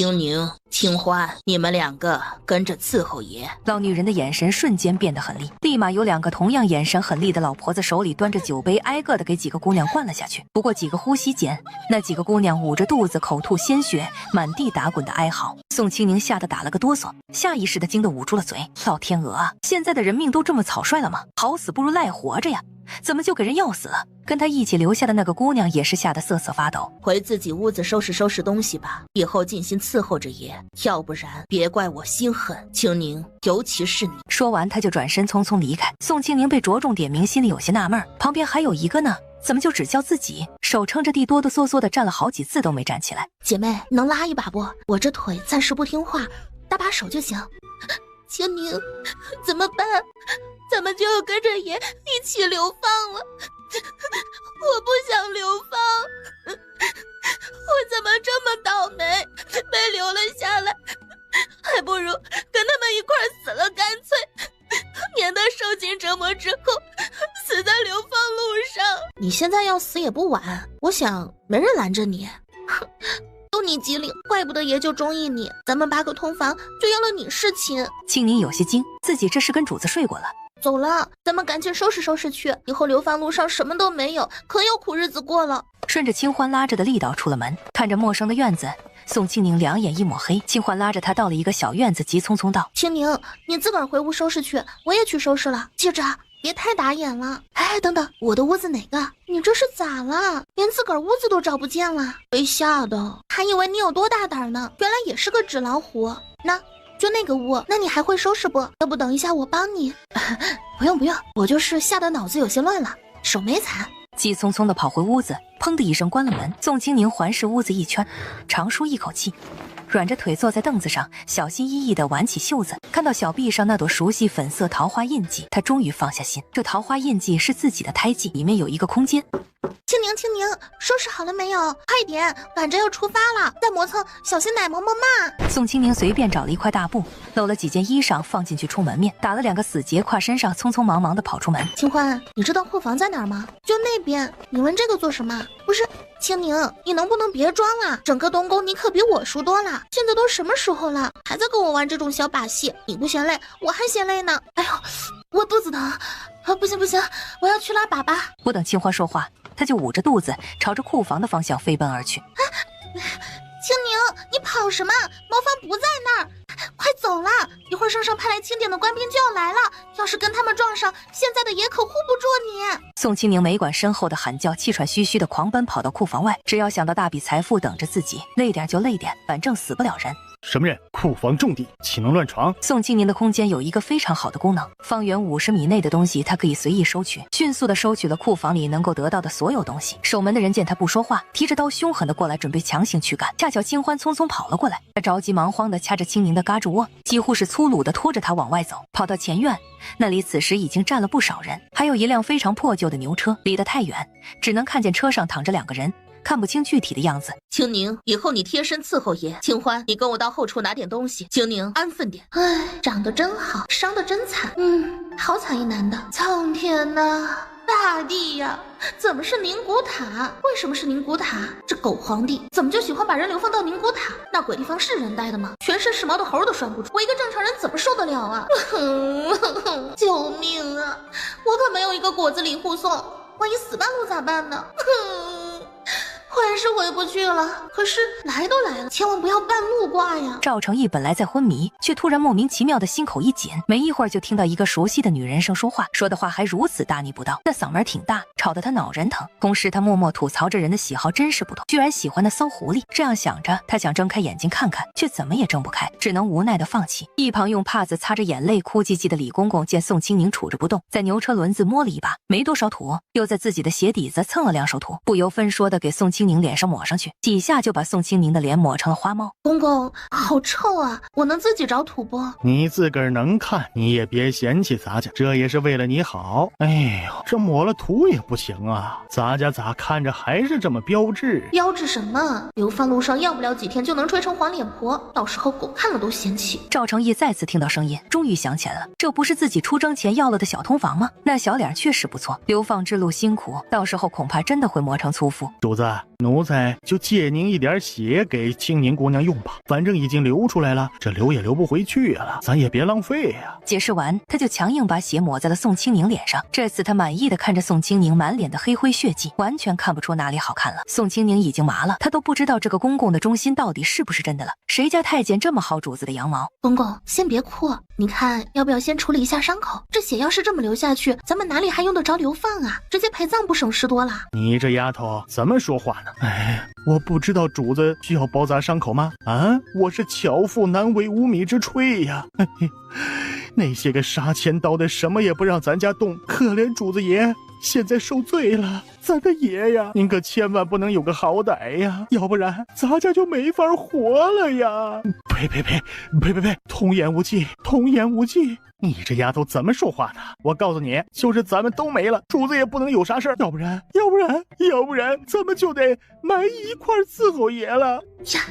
青宁、清欢，你们两个跟着伺候爷。老女人的眼神瞬间变得狠厉，立马有两个同样眼神狠厉的老婆子手里端着酒杯，挨个的给几个姑娘灌了下去。不过几个呼吸间，那几个姑娘捂着肚子，口吐鲜血，满地打滚的哀嚎。宋青宁吓得打了个哆嗦，下意识的惊得捂住了嘴。老天鹅啊，现在的人命都这么草率了吗？好死不如赖活着呀！怎么就给人要死了？跟他一起留下的那个姑娘也是吓得瑟瑟发抖。回自己屋子收拾收拾东西吧，以后尽心伺候着爷，要不然别怪我心狠。青宁，尤其是你。说完他就转身匆匆离开。宋青宁被着重点名，心里有些纳闷，旁边还有一个呢，怎么就只叫自己？手撑着地哆哆嗦嗦的站了好几次都没站起来。姐妹，能拉一把不？我这腿暂时不听话，搭把手就行。青宁，怎么办？咱们就要跟着爷一起流放了。我不想流放，我怎么这么倒霉，被留了下来？还不如跟他们一块死了干脆，免得受尽折磨之后死在流放路上。你现在要死也不晚，我想没人拦着你。都你机灵，怪不得爷就中意你。咱们8个通房就要了你是亲。青宁有些惊，自己这是跟主子睡过了。走了，咱们赶紧收拾收拾去，以后流放路上什么都没有，可有苦日子过了。顺着清欢拉着的力道出了门，看着陌生的院子，宋青宁两眼一抹黑。清欢拉着他到了一个小院子，急匆匆道：青宁，你自个儿回屋收拾去，我也去收拾了，记着别太打眼了。哎，等等，我的屋子哪个？你这是咋了？连自个儿屋子都找不见了？被吓的，还以为你有多大胆呢，原来也是个纸老虎。那就那个屋，那你还会收拾不？要不等一下我帮你？不用，我就是吓得脑子有些乱了，手没残。急匆匆地跑回屋子，砰的一声关了门。宋青宁环视屋子一圈，长舒一口气，软着腿坐在凳子上，小心翼翼地挽起袖子，看到小臂上那朵熟悉粉色桃花印记，他终于放下心。这桃花印记是自己的胎记，里面有一个空间。青宁，收拾好了没有？快点，赶着要出发了，再磨蹭小心奶萌萌嘛。宋青宁随便找了一块大布，搂了几件衣裳放进去出门面，打了2个死结挎身上，匆匆忙忙地跑出门。清欢，你知道库房在哪儿吗？就那边。你问这个做什么？不是，青宁，你能不能别装了？整个东宫你可比我熟多了，现在都什么时候了，还在跟我玩这种小把戏？你不嫌累，我还嫌累呢。哎呦，我肚子疼啊！不行，我要去拉粑粑。不等清欢说话，他就捂着肚子朝着库房的方向飞奔而去。青宁，你跑什么？茅房不在那儿，快走啦！一会儿圣上派来钦点的官兵就要来了，要是跟他们撞上，现在的爷可护不住你。宋青宁没管身后的喊叫，气喘吁吁的狂奔跑到库房外，只要想到大笔财富等着自己，累点就累点，反正死不了人。什么人？库房重地，岂能乱闯？宋青宁的空间有一个非常好的功能，方圆50米内的东西他可以随意收取，迅速的收取了库房里能够得到的所有东西。守门的人见他不说话，提着刀凶狠的过来，准备强行驱赶。恰巧清欢匆匆跑了过来，他着急忙慌的掐着青宁的胳肢窝，几乎是粗鲁的拖着他往外走。跑到前院，那里此时已经站了不少人，还有一辆非常破旧的牛车，离得太远，只能看见车上躺着2个人，看不清具体的样子。青宁，以后你贴身伺候爷。清欢，你跟我到后厨拿点东西。青宁，安分点。哎，长得真好，伤得真惨。好惨一男的。苍天呐，大地呀，怎么是宁古塔？为什么是宁古塔？这狗皇帝怎么就喜欢把人流放到宁古塔？那鬼地方是人待的吗？全身是毛的猴都拴不住，我一个正常人怎么受得了啊？救命啊！我可没有一个果子狸护送，万一死半路咋办呢？回是回不去了，可是来都来了，千万不要半路挂呀。赵成义本来在昏迷，却突然莫名其妙的心口一紧，没一会儿就听到一个熟悉的女人声说话，说的话还如此大逆不道，那嗓门挺大，吵得他脑仁疼。同时他默默吐槽着人的喜好真是不同，居然喜欢那骚狐狸。这样想着，他想睁开眼睛看看，却怎么也睁不开，只能无奈的放弃。一旁用帕子擦着眼泪哭唧唧的李公公见宋青宁杵着不动，在牛车轮子摸了一把，没多少土，又在自己的鞋底子蹭了2手土，不由分说的给宋青宁脸上抹上去，几下就把宋青宁的脸抹成了花猫。公公，好臭啊！我能自己找土不？你自个儿能看，你也别嫌弃咱家，这也是为了你好。哎呦，这抹了土也不行啊，咱家咋看着还是这么标致？标致什么？流放路上要不了几天就能吹成黄脸婆，到时候狗看了都嫌弃。赵成义再次听到声音，终于想起来了，这不是自己出征前要了的小通房吗？那小脸确实不错，流放之路辛苦，到时候恐怕真的会磨成粗夫。主子，奴才就借您一点血给青宁姑娘用吧，反正已经流出来了，这流也流不回去了，咱也别浪费呀。解释完，他就强硬把血抹在了宋青宁脸上。这次他满意的看着宋青宁满脸的黑灰血迹，完全看不出哪里好看了。宋青宁已经麻了，他都不知道这个公公的忠心到底是不是真的了。谁家太监这么好主子的羊毛？公公，先别哭，你看要不要先处理一下伤口？这血要是这么流下去，咱们哪里还用得着流放啊？直接陪葬不省事多了。你这丫头怎么说话呢？哎，我不知道主子需要包扎伤口吗？啊，我是巧妇难为无米之炊呀。那些个杀千刀的什么也不让咱家动，可怜主子爷现在受罪了。咱的爷呀，您可千万不能有个好歹呀，要不然咱家就没法活了呀！呸！童言无忌，童言无忌！你这丫头怎么说话呢？我告诉你，就是咱们都没了，主子也不能有啥事儿，要不然，咱们就得埋一块伺候爷了呀！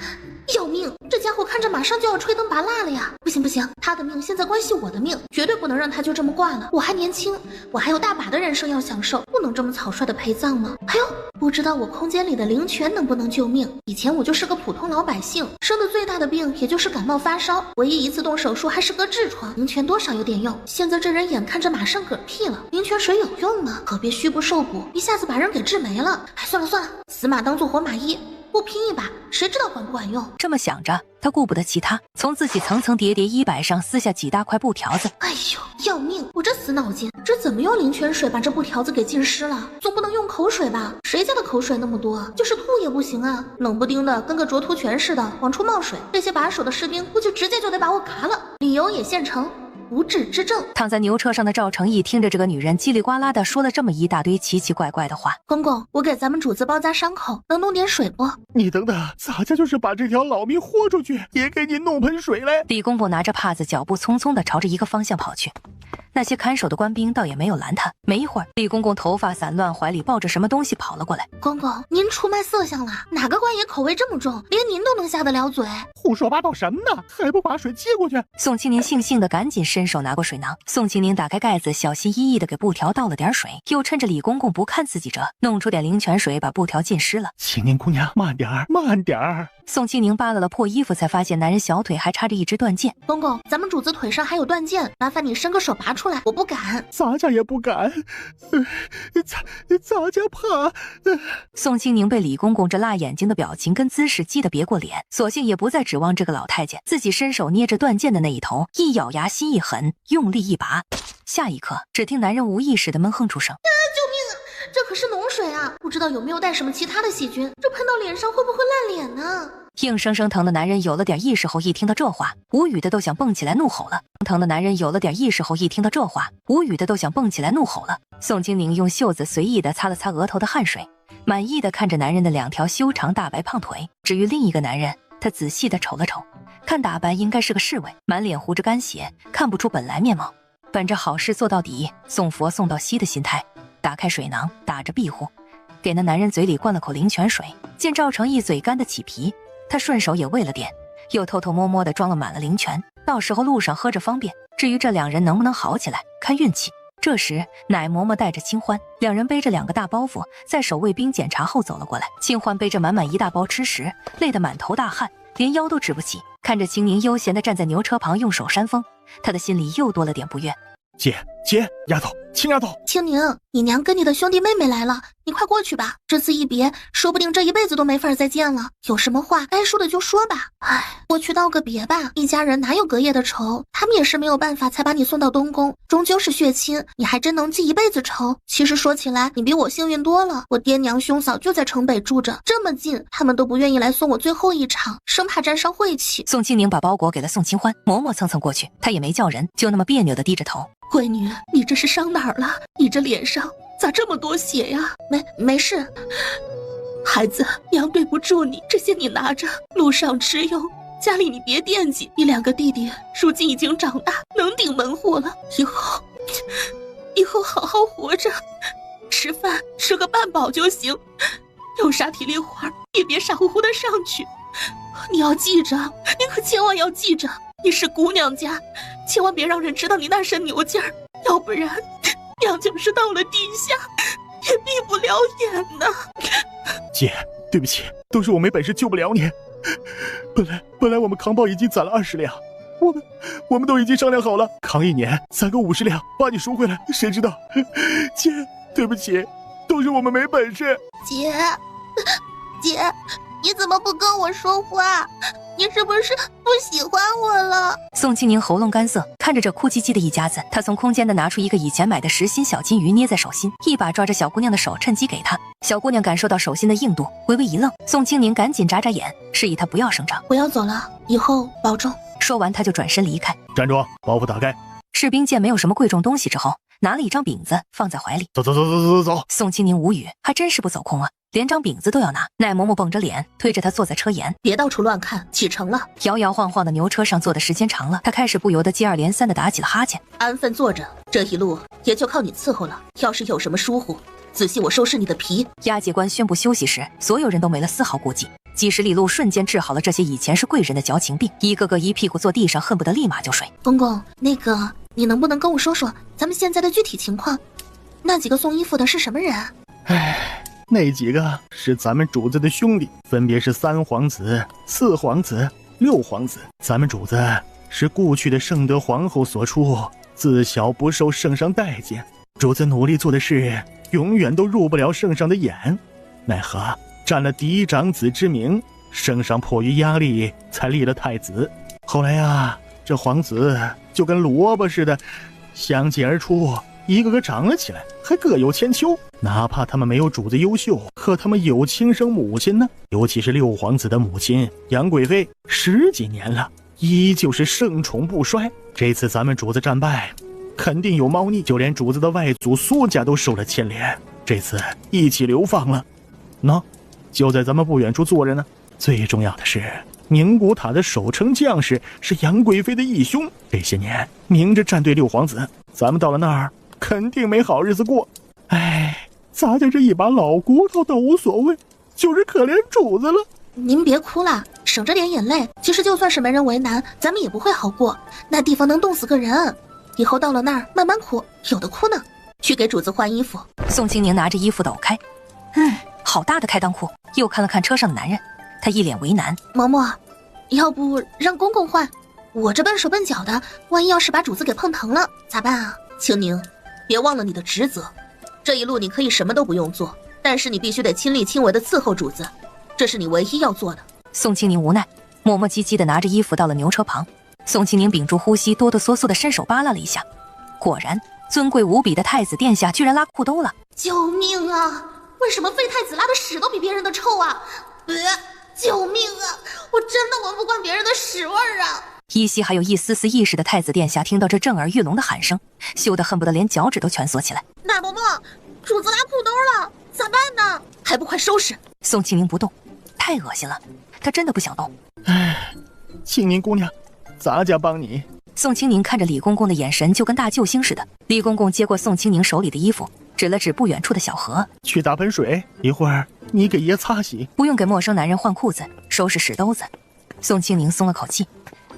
要命！这家伙看着马上就要吹灯拔蜡了呀！不行，他的命现在关系我的命，绝对不能让他就这么挂了。我还年轻，我还有大把的人生要享受，不能这么草率的陪葬呢。哎呦，不知道我空间里的灵泉能不能救命？以前我就是个普通老百姓，生的最大的病也就是感冒发烧，唯一一次动手术还是个痔疮，灵泉多少有点用。现在这人眼看着马上嗝屁了，灵泉水有用吗？可别虚不受补，一下子把人给治没了。哎，算了，死马当做活马医。不拼一把，谁知道管不管用？这么想着，他顾不得其他，从自己层层叠叠衣摆上撕下几大块布条子。哎呦，要命！我这死脑筋，这怎么用灵泉水把这布条子给浸湿了？总不能用口水吧？谁家的口水那么多？就是吐也不行啊！冷不丁的跟个浊突泉似的往出冒水，这些把守的士兵估计直接就得把我嘎了。理由也现成。无治之症。躺在牛车上的赵成义听着这个女人叽里呱啦的说了这么一大堆奇奇怪怪的话。公公，我给咱们主子包扎伤口，能弄点水不？你等等，咱家就是把这条老命豁出去，也给你弄盆水来。李公公拿着帕子，脚步匆匆的朝着一个方向跑去。那些看守的官兵倒也没有拦他。没一会儿，李公公头发散乱，怀里抱着什么东西跑了过来。公公，您出卖色相了？哪个官爷口味这么重，连您都能下得了嘴？胡说八道什么呢？还不把水接过去？宋青宁悻悻的赶紧伸手拿过水囊。宋青宁打开盖子，小心翼翼的给布条倒了点水，又趁着李公公不看自己着，弄出点灵泉水把布条浸湿了。青宁姑娘，慢点儿，慢点儿。宋青宁扒拉了破衣服，才发现男人小腿还插着一支断剑。公公，咱们主子腿上还有断剑，麻烦你伸个手拔出来。我不敢，咱家也不敢，咱家怕。宋青宁被李公公这辣眼睛的表情跟姿势激得别过脸，索性也不再指望这个老太监，自己伸手捏着断剑的那一头，一咬牙心一狠，用力一拔。下一刻，只听男人无意识的闷哼出声。救命啊！这可是脓水啊，不知道有没有带什么其他的细菌，这喷到脸上会不会烂脸呢？硬生生疼的男人有了点意识后，一听到这话，无语的都想蹦起来怒吼了。疼的男人有了点意识后，一听到这话，无语的都想蹦起来怒吼了。宋青宁用袖子随意的擦了擦额头的汗水，满意的看着男人的两条修长大白胖腿。至于另一个男人，他仔细的瞅了瞅，看打扮应该是个侍卫，满脸糊着干血，看不出本来面貌。本着好事做到底，送佛送到西的心态，打开水囊，打着庇护，给那男人嘴里灌了口灵泉水。见赵成义嘴干的起皮，他顺手也喂了点，又偷偷摸摸的装了满了灵泉，到时候路上喝着方便。至于这两人能不能好起来，看运气。这时奶嬷嬷带着清欢，两人背着两个大包袱，在守卫兵检查后走了过来。清欢背着满满一大包吃食，累得满头大汗，连腰都直不起。看着青宁悠闲地站在牛车旁用手扇风，他的心里又多了点不悦。姐，丫头，亲丫头，青宁，你娘跟你的兄弟妹妹来了，你快过去吧。这次一别，说不定这一辈子都没法再见了。有什么话该说的就说吧。哎，过去道个别吧，一家人哪有隔夜的仇？他们也是没有办法才把你送到东宫，终究是血亲，你还真能记一辈子仇。其实说起来，你比我幸运多了，我爹娘兄嫂就在城北住着，这么近，他们都不愿意来送我最后一场，生怕沾上晦气。宋青宁把包裹给了宋清欢，嬷嬷蹭蹭过去，他也没叫人，就那么别扭的低着头。闺女，你这是伤哪儿了？你这脸上咋这么多血呀？没事，孩子，娘对不住你，这些你拿着，路上吃用，家里你别惦记。你两个弟弟如今已经长大，能顶门户了，以后好好活着，吃饭吃个半饱就行，有啥体力活也别傻乎乎的上去。你要记着，你可千万要记着，你是姑娘家，千万别让人知道你那身牛劲儿，要不然娘就是到了地下也闭不了眼呢。对不起，都是我没本事救不了你。本来我们扛包已经攒了20两，我们都已经商量好了，扛1年攒个50两把你赎回来。谁知道，姐，对不起，都是我们没本事。姐，你怎么不跟我说话？你是不是不喜欢我了？宋清宁喉咙干涩，看着这哭唧唧的一家子，他从空间的拿出一个以前买的实心小金鱼，捏在手心，一把抓着小姑娘的手，趁机给她。小姑娘感受到手心的硬度，微微一愣。宋清宁赶紧眨眨眼，示意她不要声张。我要走了，以后保重。说完，他就转身离开。站住，包袱打开。士兵见没有什么贵重东西之后，拿了一张饼子放在怀里。走。宋清宁无语，还真是不走空啊，连张饼子都要拿。奈嬷嬷绷着脸推着他坐在车沿，别到处乱看，启程了。摇摇晃晃的牛车上坐的时间长了，他开始不由得接二连三的打起了哈欠。安分坐着，这一路也就靠你伺候了。要是有什么疏忽，仔细我收拾你的皮。押解官宣布休息时，所有人都没了丝毫顾忌。几十里路瞬间治好了这些以前是贵人的矫情病，一个个一屁股坐地上，恨不得立马就睡。公公，那个你能不能跟我说说咱们现在的具体情况？那几个送衣服的是什么人？那几个是咱们主子的兄弟，分别是3皇子、4皇子、6皇子。咱们主子是故去的圣德皇后所出，自小不受圣上待见，主子努力做的事永远都入不了圣上的眼，奈何占了嫡长子之名，圣上迫于压力才立了太子。后来啊，这皇子就跟萝卜似的相继而出，一个个长了起来，还各有千秋。哪怕他们没有主子优秀，可他们有亲生母亲呢。尤其是6皇子的母亲杨贵妃，10几年了，依旧是盛宠不衰。这次咱们主子战败，肯定有猫腻，就连主子的外祖苏家都受了牵连，这次一起流放了。喏，就在咱们不远处坐着呢。最重要的是，宁古塔的守城将士是杨贵妃的义兄，这些年明着站队6皇子，咱们到了那儿肯定没好日子过。咱家这一把老骨头倒无所谓，就是可怜主子了。您别哭了，省着点眼泪。其实就算是没人为难，咱们也不会好过。那地方能冻死个人，以后到了那儿慢慢哭，有的哭呢。去给主子换衣服。宋清宁拿着衣服抖开，好大的开裆裤。又看了看车上的男人，他一脸为难。嬷嬷，要不让公公换？我这笨手笨脚的，万一要是把主子给碰疼了咋办啊？清宁，别忘了你的职责。这一路你可以什么都不用做，但是你必须得亲力亲为的伺候主子，这是你唯一要做的。宋清宁无奈，磨磨唧唧的拿着衣服到了牛车旁。宋清宁屏住呼吸，哆哆嗦嗦的伸手扒拉了一下，果然尊贵无比的太子殿下居然拉裤兜了。救命啊！为什么废太子拉的屎都比别人的臭啊？救命啊！我真的闻不惯别人的屎味儿啊！依稀还有一丝丝意识的太子殿下听到这震耳欲聋的喊声，羞得恨不得连脚趾都蜷缩起来。奶嬷嬷，主子拉裤兜了，咋办呢？还不快收拾！宋清宁不动，太恶心了，他真的不想动。清宁姑娘，咱家帮你。宋清宁看着李公公的眼神就跟大救星似的。李公公接过宋清宁手里的衣服，指了指不远处的小河，去打盆水，一会儿你给爷擦洗。不用给陌生男人换裤子，收拾屎兜子。宋清宁松了口气，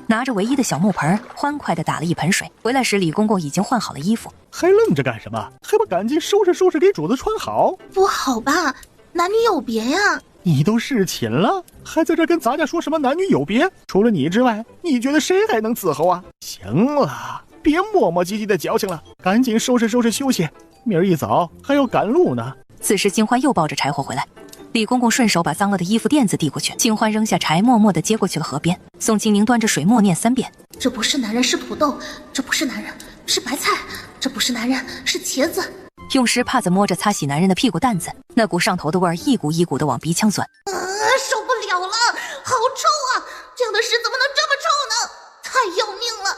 拿着唯一的小木盆，欢快地打了一盆水。回来时，李公公已经换好了衣服。还愣着干什么？还不赶紧收拾收拾，给主子穿好。不好吧，男女有别呀！你都侍寝了，还在这跟咱家说什么男女有别？除了你之外，你觉得谁还能伺候啊？行了，别磨磨唧唧的矫情了，赶紧收拾收拾休息，明儿一早还要赶路呢。此时金欢又抱着柴火回来，李公公顺手把脏了的衣服垫子递过去，金欢扔下柴，默默地接过去了河边。宋清宁端着水默念3遍：这不是男人是土豆，这不是男人是白菜，这不是男人是茄子。用湿帕子摸着擦洗男人的屁股蛋子，那股上头的味儿一股一股的往鼻腔钻。受不了了，好臭啊！这样的屎怎么能这么臭呢？太要命了！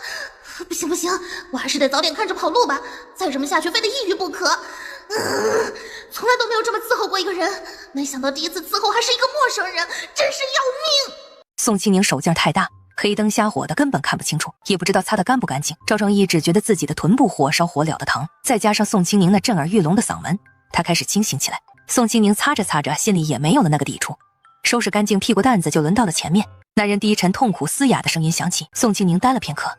不行不行，我还是得早点看着跑路吧，再这么下去非得抑郁不可。从来都没有这么伺候过一个人，没想到第一次伺候还是一个陌生人，真是要命！宋清宁手劲太大，黑灯瞎火的根本看不清楚，也不知道擦得干不干净。赵正义只觉得自己的臀部火烧火燎的疼，再加上宋清宁那震耳欲聋的嗓门，他开始清醒起来。宋清宁擦着擦着，心里也没有了那个抵触。收拾干净屁股蛋子，就轮到了前面。男人低沉痛苦嘶哑的声音响起，宋清宁呆了片刻。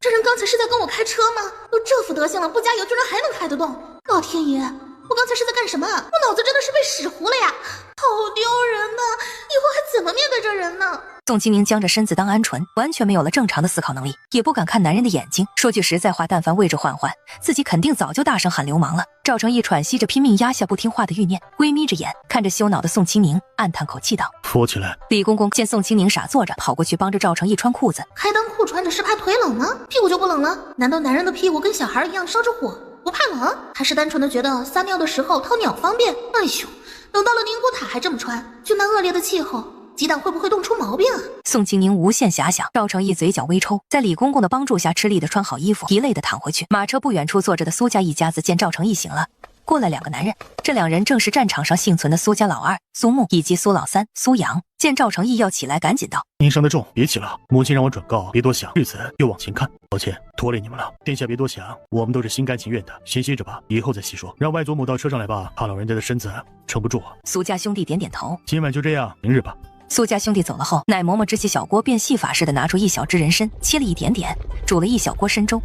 这人刚才是在跟我开车吗？都这副德行了，不加油居然还能开得动！老天爷，我刚才是在干什么？我脑子真的是被使糊了呀！好丢人呐！以后还怎么面对这人呢？宋清宁僵着身子当鹌鹑，完全没有了正常的思考能力，也不敢看男人的眼睛。说句实在话，但凡为着嬛嬛，自己肯定早就大声喊流氓了。赵成义喘息着，拼命压下不听话的欲念，微眯着眼看着羞恼的宋清宁，暗叹口气道：“扶起来。”李公公见宋清宁傻坐着，跑过去帮着赵成义穿裤子。开裆裤穿着是怕腿冷吗？屁股就不冷了？难道男人的屁股跟小孩一样烧着火，不怕冷？还是单纯的觉得撒尿的时候掏鸟方便？哎呦，等到了宁古塔还这么穿，就那恶劣的气候，鸡蛋会不会冻出毛病啊？宋清宁无限遐想，赵成义嘴角微抽，在李公公的帮助下吃力的穿好衣服，疲累的躺回去。马车不远处坐着的苏家一家子见赵成义醒了，过来2个男人，这2人正是战场上幸存的苏家老二苏木以及苏老三苏阳。见赵成义要起来，赶紧道：“您伤得重，别起了。母亲让我转告，别多想，日子又往前看。抱歉，拖累你们了。殿下别多想，我们都是心甘情愿的，先歇着吧，以后再细说。让外祖母到车上来吧，怕老人家的身子撑不住。”苏家兄弟点点头，今晚就这样，明日吧。苏家兄弟走了后，奶嬷嬷支起小锅，便戏法似的拿出1小只人参，切了一点点，煮了1小锅参粥，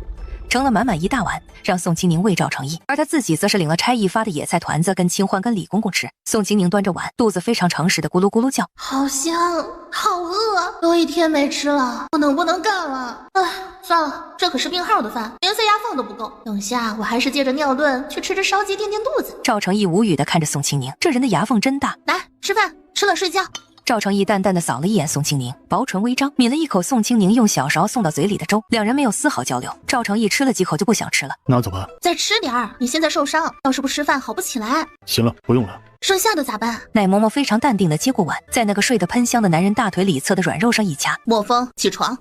盛了满满1大碗，让宋清宁喂赵成义，而他自己则是领了差役发的野菜团子跟清欢跟李公公吃。宋清宁端着碗，肚子非常诚实的咕噜咕噜叫，好香，好饿，都1天没吃了，我能不能干了？哎，算了，这可是病号的饭，连塞牙缝都不够。等下我还是借着尿遁去吃烧鸡垫垫肚子。赵成义无语的看着宋清宁，这人的牙缝真大。来吃饭，吃了睡觉。赵成义淡淡的扫了一眼宋清宁，薄唇微张，抿了一口宋清宁用小勺送到嘴里的粥，两人没有丝毫交流。赵成义吃了几口就不想吃了，拿走吧。再吃点儿，你现在受伤，要是不吃饭好不起来。行了，不用了。剩下的咋办？奶嬷嬷非常淡定的接过碗，在那个睡得喷香的男人大腿里侧的软肉上一掐。莫风，起床。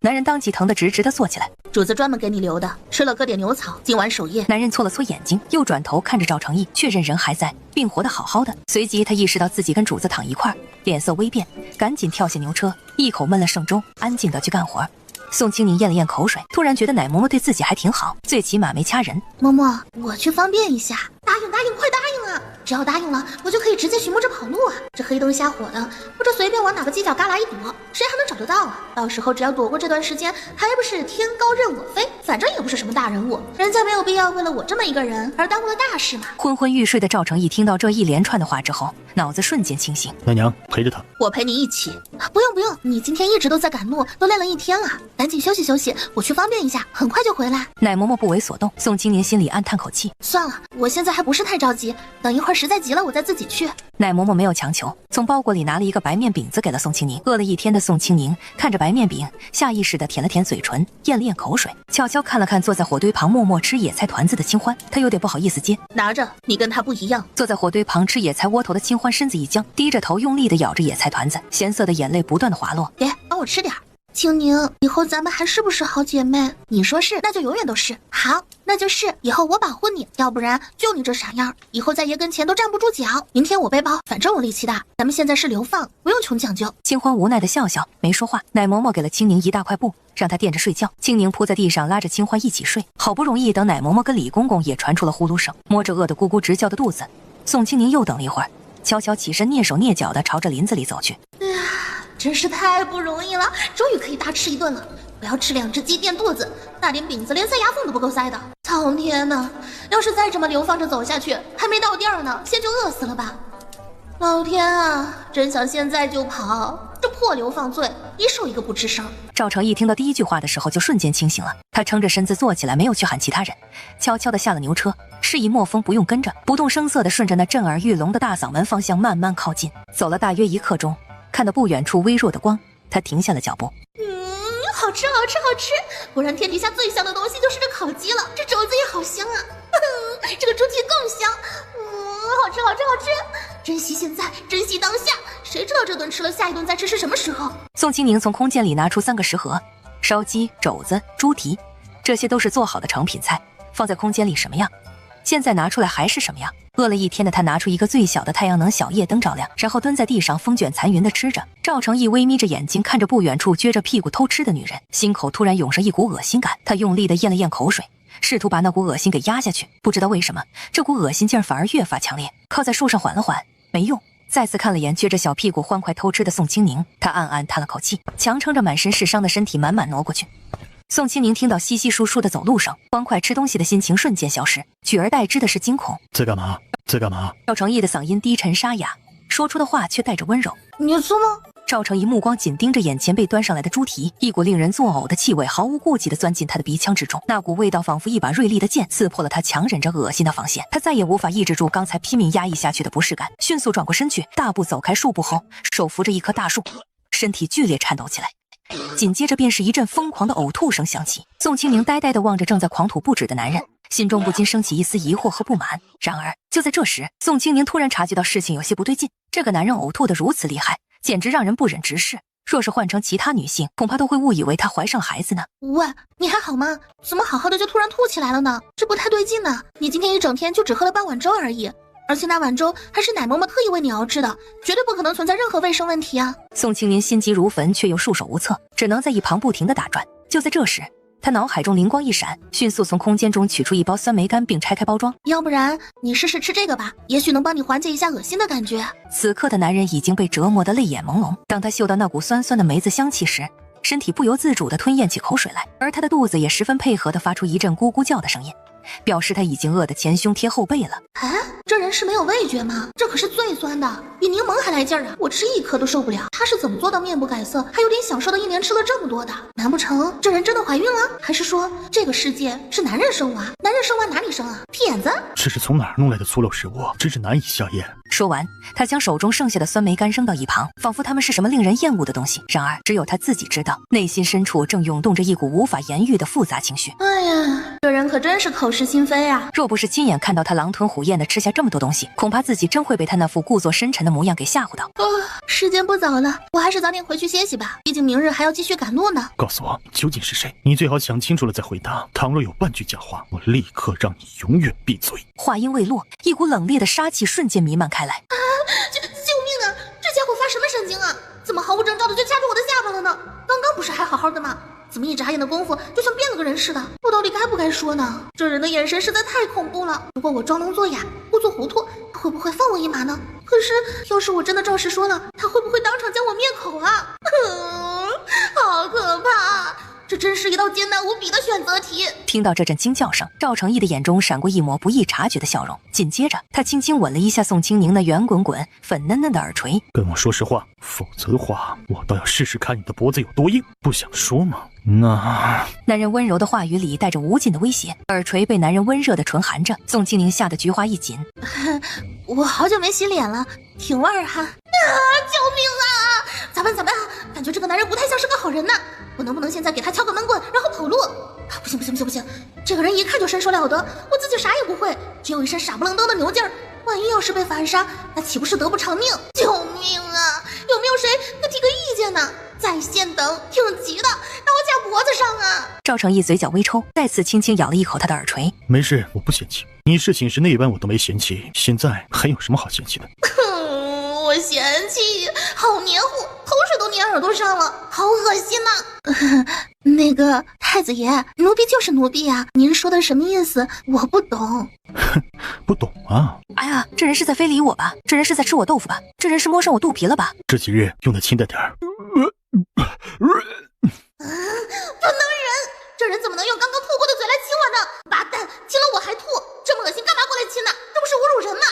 男人当即疼得直直的坐起来。主子专门给你留的，吃了搁点牛草，今晚守夜。男人搓了搓眼睛，又转头看着赵成义，确认人还在，并活得好好的。随即他意识到自己跟主子躺一块儿，脸色微变，赶紧跳下牛车，一口闷了剩粥，安静的去干活。宋清宁咽了咽口水，突然觉得奶嬷嬷对自己还挺好，最起码没掐人。嬷嬷，我去方便一下。答应，快答应啊！只要答应了，我就可以直接寻摸着跑路啊！这黑灯瞎火的，或者随便往哪个犄角旮旯一躲，谁还能找得到啊？到时候只要躲过这段时间，还不是天高任我飞？反正也不是什么大人物，人家没有必要为了我这么一个人而耽误了大事嘛。昏昏欲睡的赵成义听到这一连串的话之后，脑子瞬间清醒。奶娘陪着他，我陪你一起。不用，你今天一直都在赶路，都累了1天了，赶紧休息休息，我去方便一下，很快就回来。奶嬷嬷不为所动，宋清宁心里暗叹口气，算了，我现在还不是太着急，等一会儿实在急了，我再自己去。奶嬷嬷没有强求，从包裹里拿了一个白面饼子给了宋清宁。饿了1天的宋清宁看着白面饼，下意识地舔了舔嘴唇，咽了咽口水，悄悄看了看坐在火堆旁默默吃野菜团子的清欢，他有点不好意思接。拿着，你跟他不一样。坐在火堆旁吃野菜窝头的清欢身子一僵，低着头用力地咬着野菜团子，咸涩的眼泪不断地滑落。给，帮我吃点。清宁，以后咱们还是不是好姐妹？你说是，那就永远都是。好，那就是以后我保护你，要不然就你这傻样，以后在爷跟前都站不住脚。明天我背包，反正我力气大，咱们现在是流放，不用穷讲究。清欢无奈的笑笑，没说话。奶嬷嬷给了青宁1大块布，让他垫着睡觉。青宁扑在地上，拉着清欢一起睡。好不容易等奶嬷嬷跟李公公也传出了呼噜声，摸着饿得咕咕直叫的肚子，宋清宁又等了一会儿，悄悄起身，蹑手蹑脚的朝着林子里走去。真是太不容易了，终于可以大吃一顿了。我要吃2只鸡垫肚子，那点饼子连塞牙缝都不够塞的。苍天呐，要是再这么流放着走下去，还没到地儿呢，先就饿死了吧。老天啊，真想现在就跑，这破流放罪，一受一个不吱声。赵成义听到第1句话的时候就瞬间清醒了，他撑着身子坐起来，没有去喊其他人，悄悄地下了牛车，示意莫风不用跟着，不动声色地顺着那震耳欲聋的大嗓门方向慢慢靠近。走了大约1刻钟，看到不远处微弱的光，他停下了脚步。好吃，果然天底下最香的东西就是这烤鸡了，这肘子也好香啊，这个猪蹄更香，好吃，珍惜现在，珍惜当下，谁知道这顿吃了，下一顿再吃是什么时候？宋清宁从空间里拿出3个食盒，烧鸡、肘子、猪蹄，这些都是做好的成品菜，放在空间里什么样，现在拿出来还是什么样。饿了1天的他拿出一个最小的太阳能小夜灯照亮，然后蹲在地上风卷残云的吃着。赵成义微眯着眼睛看着不远处撅着屁股偷吃的女人，心口突然涌上一股恶心感，他用力地咽了咽口水，试图把那股恶心给压下去。不知道为什么，这股恶心劲反而越发强烈。靠在树上缓了缓，没用，再次看了眼撅着小屁股欢快偷吃的宋清宁，他暗暗叹了口气，强撑着满身是伤的身体慢慢挪过去。宋清宁听到稀稀疏疏的走路声，欢快吃东西的心情瞬间消失，取而代之的是惊恐。在干嘛？在干嘛？赵成义的嗓音低沉沙哑，说出的话却带着温柔。你吃吗？赵成义目光紧盯着眼前被端上来的猪蹄，一股令人作呕的气味毫无顾忌地钻进他的鼻腔之中，那股味道仿佛一把锐利的剑，刺破了他强忍着恶心的防线。他再也无法抑制住刚才拼命压抑下去的不适感，迅速转过身去，大步走开数步后，手扶着一棵大树，身体剧烈颤抖起来。紧接着便是一阵疯狂的呕吐声响起。宋清宁呆呆地望着正在狂吐不止的男人，心中不禁升起一丝疑惑和不满。然而就在这时，宋清宁突然察觉到事情有些不对劲，这个男人呕吐得如此厉害，简直让人不忍直视。若是换成其他女性，恐怕都会误以为她怀上孩子呢。喂，你还好吗？怎么好好的就突然吐起来了呢？这不太对劲呢。你今天一整天就只喝了半碗粥而已，而且那碗粥还是奶嬷嬷特意为你熬制的，绝对不可能存在任何卫生问题啊。宋清宁心急如焚，却又束手无策，只能在一旁不停地打转。就在这时，他脑海中灵光一闪，迅速从空间中取出一包酸梅干并拆开包装。要不然你试试吃这个吧，也许能帮你缓解一下恶心的感觉。此刻的男人已经被折磨得泪眼朦胧，当他嗅到那股酸酸的梅子香气时，身体不由自主地吞咽起口水来，而他的肚子也十分配合地发出一阵咕咕叫的声音，表示他已经饿得前胸贴后背了。哎，这人是没有味觉吗？这可是最酸的，比柠檬还来劲儿啊！我吃一颗都受不了。他是怎么做到面不改色，还有点享受的一连吃了这么多的？难不成这人真的怀孕了？还是说这个世界是男人生娃？男人生娃哪里生啊？骗子！这是从哪儿弄来的粗陋食物，真是难以下咽。说完，他将手中剩下的酸梅干扔到一旁，仿佛它们是什么令人厌恶的东西。然而只有他自己知道，内心深处正涌动着一股无法言喻的复杂情绪。哎呀，这人可真是口是心非啊！若不是亲眼看到他狼吞虎咽地吃下这么多东西，恐怕自己真会被他那副故作深沉的模样给吓唬到。时间不早了，我还是早点回去歇息吧，毕竟明日还要继续赶路呢。告诉我你究竟是谁？你最好想清楚了再回答，倘若有半句假话，我立刻让你永远闭嘴。话音未落，一股冷冽的杀气瞬间弥漫开来。救命啊！这家伙发什么神经啊？怎么毫无征兆的就掐住我的下巴了呢？刚刚不是还好好的吗？怎么一眨眼的功夫就像变了个人似的？我到底该不该说呢？这人的眼神实在太恐怖了。如果我装聋作哑，不做糊涂，他会不会放我一马呢？可是要是我真的照实说了，他会不会当场将我灭口啊？好可怕！这真是一道艰难无比的选择题。听到这阵惊叫声，赵成义的眼中闪过一抹不易察觉的笑容，紧接着他轻轻吻了一下宋清宁那圆滚滚粉嫩嫩的耳垂。跟我说实话，否则的话我倒要试试看你的脖子有多硬。不想说吗？那……男人温柔的话语里带着无尽的威胁，耳垂被男人温热的唇含着，宋清宁吓得菊花一紧。我好久没洗脸了，挺味儿哈。救命啊！咋办？感觉这个男人不太像是个好人呢。我能不能现在给他敲个闷棍，然后跑路？不行！这个人一看就身手了得，我自己啥也不会，只有一身傻不愣登的牛劲儿。万一要是被反杀，那岂不是得不偿命？救命啊！有没有谁能提个意见呢？在线等，挺急的，让我掐脖子上啊！赵成义嘴角微抽，再次轻轻咬了一口他的耳垂。没事，我不嫌弃你，是寝室那般我都没嫌弃，现在还有什么好嫌弃的？我嫌弃，好黏糊，口水都粘耳朵上了，好恶心呐！那个太子爷，奴婢就是奴婢啊，您说的什么意思？我不懂。不懂啊？哎呀，这人是在非礼我吧？这人是在吃我豆腐吧？这人是摸上我肚皮了吧？这几日用的轻点儿。不能忍！这人怎么能用刚刚吐过的嘴来亲我呢？八蛋，亲了我还吐，这么恶心，干嘛过来亲呢？这不是侮辱人吗？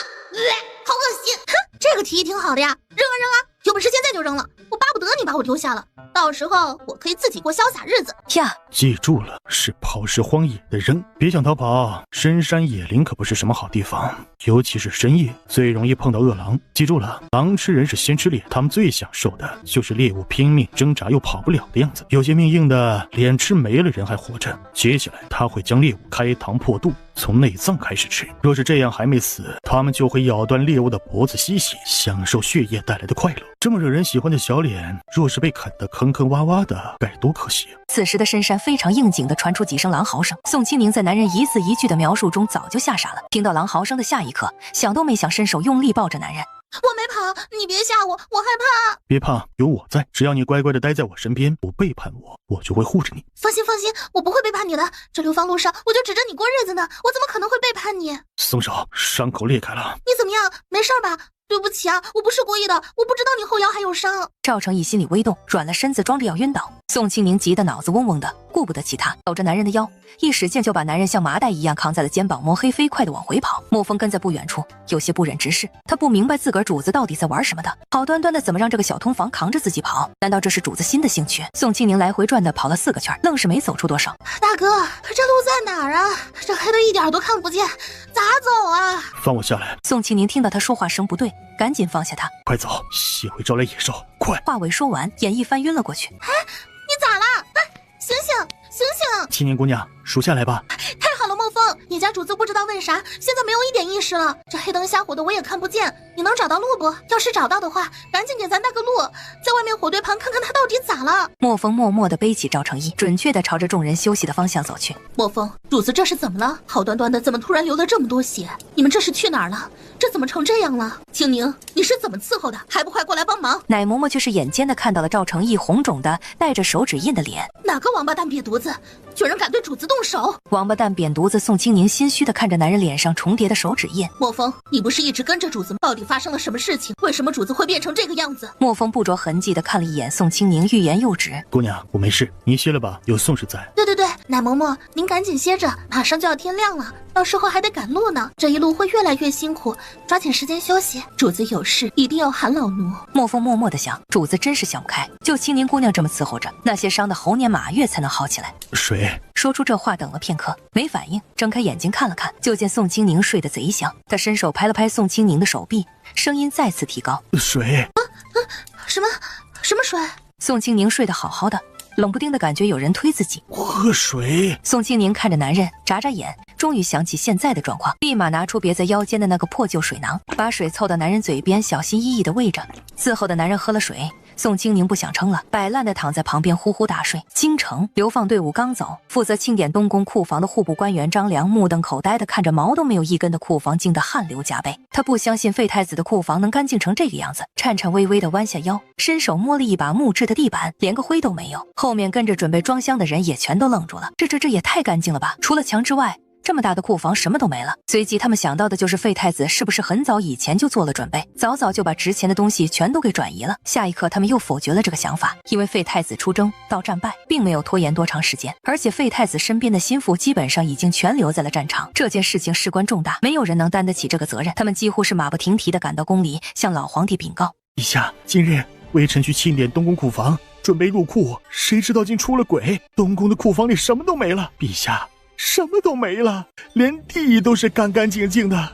好恶心！哼，这个提议挺好的呀，扔啊！有本事现在就扔了，我巴不得你把我丢下了，到时候我可以自己过潇洒日子呀！记住了，是抛尸荒野的人，别想逃跑。深山野林可不是什么好地方，尤其是深夜，最容易碰到恶狼。记住了，狼吃人是先吃猎，他们最享受的就是猎物拼命挣扎又跑不了的样子。有些命硬的，连吃没了人还活着，接下来他会将猎物开膛破肚，从内脏开始吃。若是这样还没死，他们就会咬断猎物的脖子吸血，享受血液带来的快乐。这么惹人喜欢的小脸，若是被啃得坑坑洼洼的，该多可惜啊！此时的深山非常应景地传出几声狼嚎声，宋清宁在男人一字一句的描述中早就吓傻了。听到狼嚎声的下一刻，想都没想，伸手用力抱着男人。我没跑，你别吓我，我害怕。别怕，有我在，只要你乖乖的待在我身边，不背叛我，我就会护着你。放心，我不会背叛你的。这流放路上，我就指着你过日子呢，我怎么可能会背叛你？松手，伤口裂开了。你怎么样？没事吧？对不起啊，我不是故意的，我不知道你后腰还有伤。赵成义心里微动，软了身子，装着要晕倒。宋清宁急得脑子嗡嗡的，顾顾不得其他，搂着男人的腰，一使劲就把男人像麻袋一样扛在了肩膀，摸黑飞快地往回跑。莫风跟在不远处，有些不忍直视。他不明白自个儿主子到底在玩什么的，好端端的怎么让这个小通房扛着自己跑？难道这是主子新的兴趣？宋清宁来回转的跑了4个圈，愣是没走出多少。大哥，这路在哪儿啊？这黑的一点都看不见，咋走啊？放我下来！宋清宁听到他说话声不对，赶紧放下他。快走，协会招来野兽，快！话未说完，眼一翻晕了过去。哎，你咋了？醒醒，醒醒！青年姑娘，熟下来吧。太好了，莫风，你家主子不知道为啥现在没有一点意识了，这黑灯瞎火的我也看不见，你能找到路不？要是找到的话，赶紧给咱带个路，在外面火堆旁看看他到底咋了。莫风默默地背起赵成义，准确地朝着众人休息的方向走去。莫风，主子这是怎么了？好端端的怎么突然流了这么多血？你们这是去哪儿了？这怎么成这样了？青宁，你是怎么伺候的？还不快过来帮忙！奶嬷嬷却是眼尖的看到了赵成义红肿的带着手指印的脸。哪个王八蛋瘪犊子，居然敢对主子动手！王八蛋扁犊子宋清宁心虚的看着男人脸上重叠的手指印。莫风，你不是一直跟着主子吗？到底发生了什么事情？为什么主子会变成这个样子？莫风不着痕迹的看了一眼宋清宁，欲言又止。姑娘，我没事，你歇了吧，有宋氏在。对，奶嬷嬷，您赶紧歇着，马上就要天亮了，到时候还得赶路呢，这一路会越来越辛苦，抓紧时间休息。主子有事一定要喊老奴。莫风默默的想，主子真是想不开，就青宁姑娘这么伺候着，那些伤的猴年马月才能好起来。水。说出这话，等了片刻没反应，睁开眼睛看了看，就见宋清宁睡得贼香。他伸手拍了拍宋清宁的手臂，声音再次提高：水。什么水？宋清宁睡得好好的，冷不丁的感觉有人推自己。喝水。宋清宁看着男人，眨眨眼，终于想起现在的状况，立马拿出别在腰间的那个破旧水囊，把水凑到男人嘴边，小心翼翼地喂着。伺候的男人喝了水，宋清宁不想撑了，摆烂地躺在旁边呼呼大睡。京城流放队伍刚走，负责清点东宫库房的户部官员张良目瞪口呆地看着毛都没有一根的库房，惊得汗流浃背。他不相信废太子的库房能干净成这个样子，颤颤巍巍地弯下腰，伸手摸了一把木质的地板，连个灰都没有。后面跟着准备装箱的人也全都愣住了，这也太干净了吧！除了墙之外，这么大的库房什么都没了。随即他们想到的就是废太子是不是很早以前就做了准备，早早就把值钱的东西全都给转移了。下一刻他们又否决了这个想法，因为废太子出征到战败并没有拖延多长时间，而且废太子身边的心腹基本上已经全留在了战场。这件事情事关重大，没有人能担得起这个责任。他们几乎是马不停蹄地赶到宫里，向老皇帝禀告：陛下，今日微臣去清点东宫库房，准备入库，谁知道竟出了鬼，东宫的库房里什么都没了。陛下，什么都没了，连地都是干干净净的，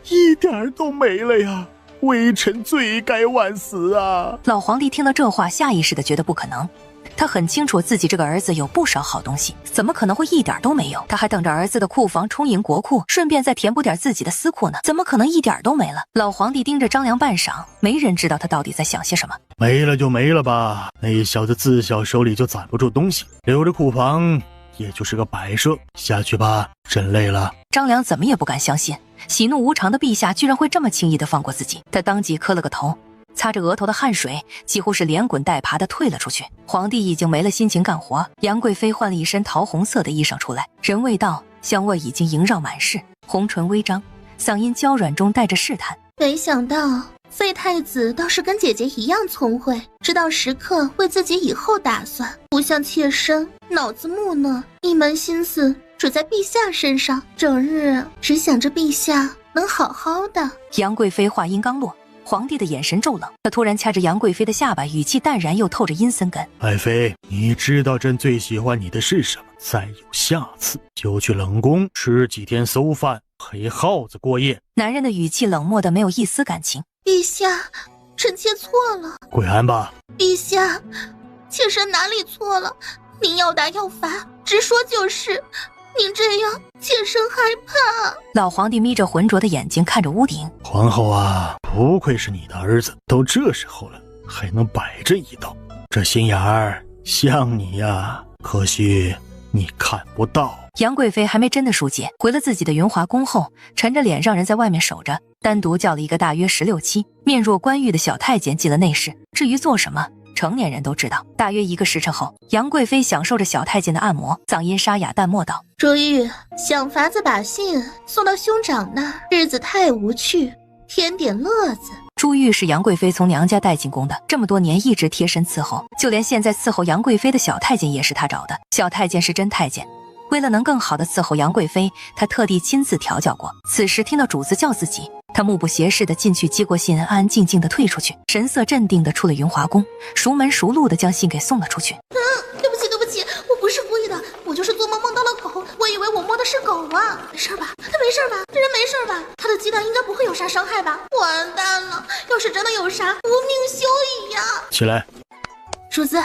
一点都没了呀！微臣罪该万死啊！老皇帝听到这话，下意识地觉得不可能。他很清楚自己这个儿子有不少好东西，怎么可能会一点都没有？他还等着儿子的库房充盈国库，顺便再填补点自己的私库呢，怎么可能一点都没了？老皇帝盯着张良半晌，没人知道他到底在想些什么。没了就没了吧，那小子自小手里就攒不住东西，留着库房也就是个摆设。下去吧，真累了。张良怎么也不敢相信，喜怒无常的陛下居然会这么轻易地放过自己。他当即磕了个头，擦着额头的汗水，几乎是连滚带爬地退了出去。皇帝已经没了心情干活，杨贵妃换了一身桃红色的衣裳出来，人未到，香味已经萦绕满室，红唇微张，嗓音娇软中带着试探。没想到废太子倒是跟姐姐一样聪慧，知道时刻为自己以后打算，不像妾身脑子木讷，一门心思只在陛下身上，整日只想着陛下能好好的。杨贵妃话音刚落，皇帝的眼神骤冷，他突然掐着杨贵妃的下巴，语气淡然又透着阴森感。爱妃，你知道朕最喜欢你的是什么？再有下次就去冷宫吃几天馊饭，陪耗子过夜。男人的语气冷漠的没有一丝感情。陛下，臣妾错了。跪安吧。陛下，妾身哪里错了？您要打要罚，直说就是。您这样，妾身害怕。老皇帝眯着浑浊的眼睛看着屋顶。皇后啊，不愧是你的儿子，都这时候了，还能摆这一道，这心眼儿像你呀，可惜你看不到。杨贵妃还没真的疏解，回了自己的云华宫后，沉着脸让人在外面守着，单独叫了一个大约16、17、面若冠玉的小太监进了内室。至于做什么，成年人都知道。大约1个时辰后，杨贵妃享受着小太监的按摩，嗓音沙哑淡漠道：卓玉，想法子把信送到兄长那儿，日子太无趣，添点乐子。朱玉是杨贵妃从娘家带进宫的，这么多年一直贴身伺候，就连现在伺候杨贵妃的小太监也是他找的。小太监是真太监，为了能更好的伺候杨贵妃，他特地亲自调教过。此时听到主子叫自己，他目不斜视地进去接过信，安安静静地退出去，神色镇定地出了云华宫，熟门熟路地将信给送了出去。对不起，我不是故意的，我就是做梦梦到了狗，我以为我摸的是狗啊。没事吧？他没事吧？这人没事吧？他的鸡蛋应该不会有啥伤害吧？完蛋了，要是真的有啥，无命休矣呀！起来，主子，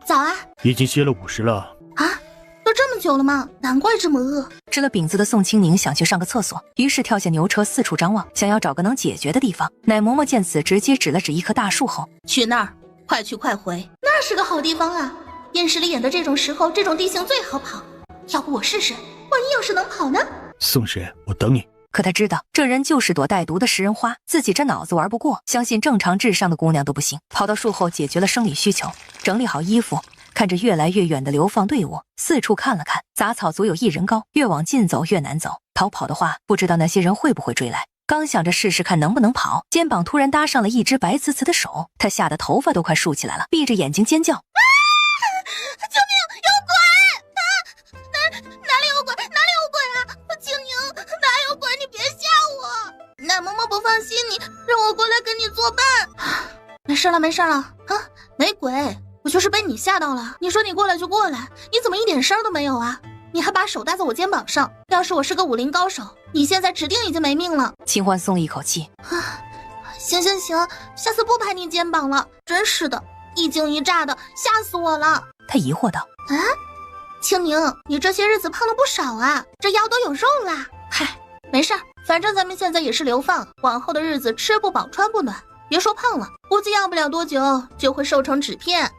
早啊！已经歇了50了。啊，都这么久了吗？难怪这么饿。吃了饼子的宋清宁想去上个厕所，于是跳下牛车四处张望，想要找个能解决的地方。奶嬷嬷见此，直接指了指一棵大树后，去那儿，快去快回。那是个好地方啊！电视里演的这种时候，这种地形最好跑。要不我试试，万一要是能跑呢？宋婶，我等你。可他知道这人就是朵带毒的食人花，自己这脑子玩不过，相信正常智商的姑娘都不行。跑到树后解决了生理需求，整理好衣服，看着越来越远的流放队伍，四处看了看，杂草足有1人高，越往近走越难走。逃跑的话，不知道那些人会不会追来。刚想着试试看能不能跑，肩膀突然搭上了一只白呲呲的手，他吓得头发都快竖起来了，闭着眼睛尖叫。救命！有鬼！哪里有鬼？哪里有鬼啊？青宁，哪有鬼？你别吓我！奶嬷嬷不放心你，让我过来跟你作伴。没事了啊，没鬼，我就是被你吓到了。你说你过来就过来，你怎么一点声都没有啊？你还把手搭在我肩膀上，要是我是个武林高手，你现在指定已经没命了。秦欢松了一口气，行，下次不拍你肩膀了。真是的，一惊一乍的，吓死我了。他疑惑道：啊，青宁，你这些日子胖了不少啊，这腰都有肉啦。嗨，没事儿，反正咱们现在也是流放，往后的日子吃不饱穿不暖，别说胖了，估计要不了多久就会瘦成纸片。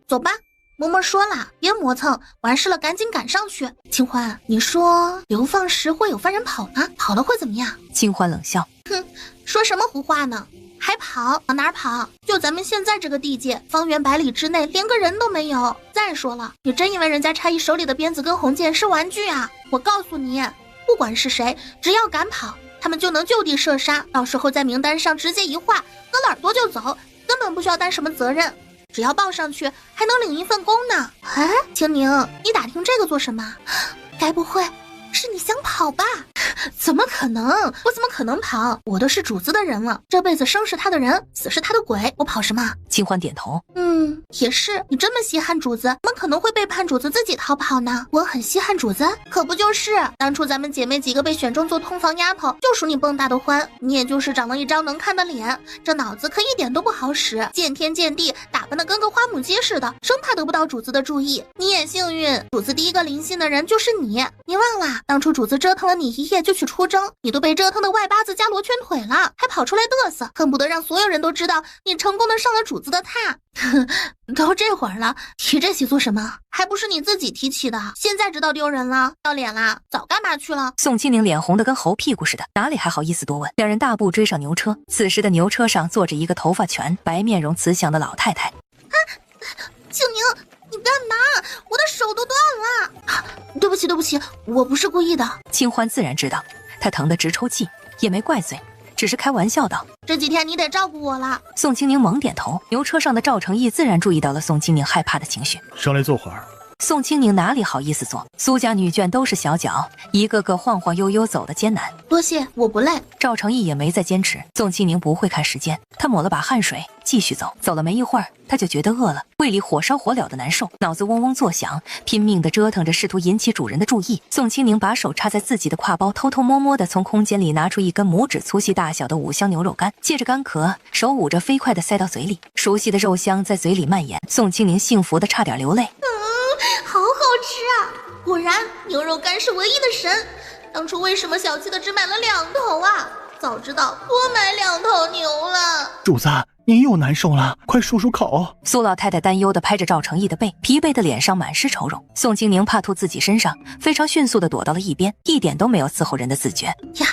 走吧。嬷嬷说了，别磨蹭，完事了赶紧赶上去。清欢，你说流放时会有犯人跑吗？跑了会怎么样？清欢冷笑，哼，说什么胡话呢？还跑？往哪儿跑？就咱们现在这个地界，方圆100里之内连个人都没有。再说了，你真以为人家差役手里的鞭子跟红剑是玩具啊？我告诉你，不管是谁，只要敢跑，他们就能就地射杀，到时候在名单上直接一划，割了耳朵就走，根本不需要担什么责任。只要报上去，还能领一份工呢。哎，青宁，你打听这个做什么？该不会是你想跑吧？怎么可能？我怎么可能跑？我都是主子的人了，这辈子生是他的人，死是他的鬼，我跑什么？清欢点头，也是，你这么稀罕主子，怎么可能会背叛主子自己逃跑呢？我很稀罕主子，可不就是？当初咱们姐妹几个被选中做通房丫头，就属你蹦跶的欢，你也就是长了一张能看的脸，这脑子可一点都不好使，见天见地，打扮的跟个花母鸡似的，生怕得不到主子的注意。你也幸运，主子第一个临幸的人就是你，你忘了当初主子折腾了你一夜就去出征，你都被折腾的外八字加罗圈腿了，还跑出来嘚瑟，恨不得让所有人都知道你成功的上了主子的榻。都这会儿了，提这些做什么？还不是你自己提起的，现在知道丢人了，要脸啦？早干嘛去了？宋清宁脸红得跟猴屁股似的，哪里还好意思多问？两人大步追上牛车，此时的牛车上坐着一个头发全白、面容慈祥的老太太。青宁，你干嘛？我的手都断了。对不起，我不是故意的。清欢自然知道，他疼得直抽泣，也没怪罪，只是开玩笑道：这几天你得照顾我了。宋清宁猛点头。牛车上的赵成义自然注意到了宋清宁害怕的情绪，上来坐会儿。宋清宁哪里好意思坐？苏家女眷都是小脚，一个个晃晃悠悠走得艰难。多谢，我不累。赵成义也没再坚持。宋清宁不会看时间，他抹了把汗水，继续走。走了没一会儿，他就觉得饿了，胃里火烧火燎的难受，脑子嗡嗡作响，拼命地折腾着，试图引起主人的注意。宋清宁把手插在自己的挎包，偷偷摸摸地从空间里拿出一根拇指粗细大小的5香牛肉干，借着干壳，手捂着飞快地塞到嘴里。熟悉的肉香在嘴里蔓延，宋清宁幸福得差点流泪。好好吃啊！果然牛肉干是唯一的神。当初为什么小气的只买了2头啊？早知道多买2头牛了。主子，您又难受了，快漱漱口。苏老太太担忧地拍着赵成义的背，疲惫的脸上满是愁容。宋清宁怕吐自己身上，非常迅速地躲到了一边，一点都没有伺候人的自觉。呀，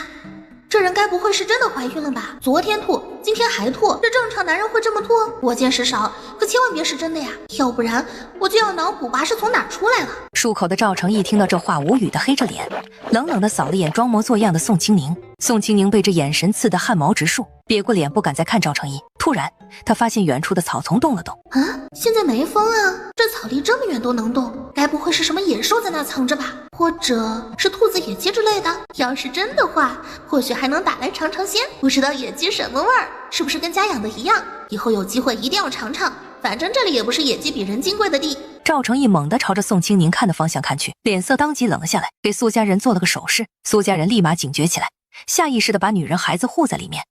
这人该不会是真的怀孕了吧？昨天吐，今天还吐，这正常男人会这么吐？我见识少，可千万别是真的呀，要不然我就要脑补娃是从哪儿出来了。漱口的赵成义听到这话，无语地黑着脸，冷冷地扫了眼装模作样的宋清宁。宋清宁被这眼神刺得汗毛直竖，别过脸不敢再看赵成义。突然，他发现远处的草丛动了动。啊，现在没风啊，这草离这么远都能动，该不会是什么野兽在那藏着吧？或者是兔子、野鸡之类的？要是真的话，或许还能打来尝尝鲜。不知道野鸡什么味儿，是不是跟家养的一样？以后有机会一定要尝尝。反正这里也不是野鸡比人金贵的地。赵成义猛地朝着宋清宁看的方向看去，脸色当即冷了下来，给苏家人做了个手势。苏家人立马警觉起来，下意识地把女人孩子护在里面。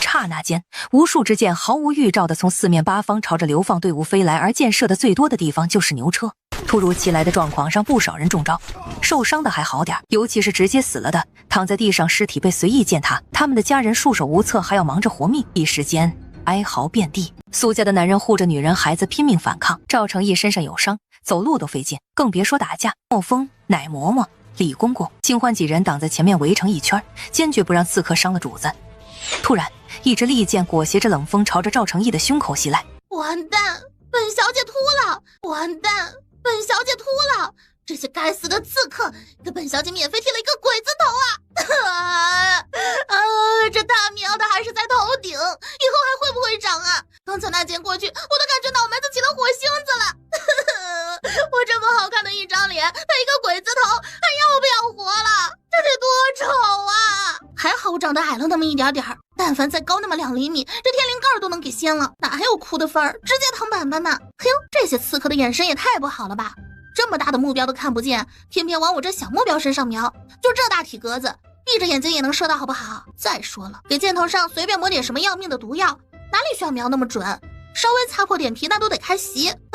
刹那间，无数支箭毫无预兆地从四面八方朝着流放队伍飞来，而箭射的最多的地方就是牛车。突如其来的状况让不少人中招，受伤的还好点，尤其是直接死了的，躺在地上尸体被随意践踏，他们的家人束手无策，还要忙着活命，一时间哀嚎遍地。苏家的男人护着女人孩子拼命反抗，赵成义身上有伤，走路都费劲，更别说打架。莫风、乃嬷嬷、李公公、清欢几人挡在前面围成一圈，坚决不让刺客伤了主子。突然，一支利箭裹挟着冷风朝着赵成义的胸口袭来。完蛋，本小姐秃了！完蛋，本小姐秃了！这些该死的刺客给本小姐免费剃了一个鬼子头啊！这大苗的还是在头顶，以后还会不会长啊？刚才那箭过去，我都感觉脑门子起了火星子了。我这么好看的一张脸，配一个鬼子头，还要不要活了？这得多丑啊！还好我长得矮了那么一点点，但凡再高那么2厘米，这天灵盖都能给掀了，哪还有哭的份儿？直接躺板板呢！嘿呦，这些刺客的眼神也太不好了吧！这么大的目标都看不见，偏偏往我这小目标身上瞄，就这大体格子，闭着眼睛也能射到好不好？再说了，给箭头上随便抹点什么要命的毒药，哪里需要瞄那么准？稍微擦破点皮那都得开席。唉，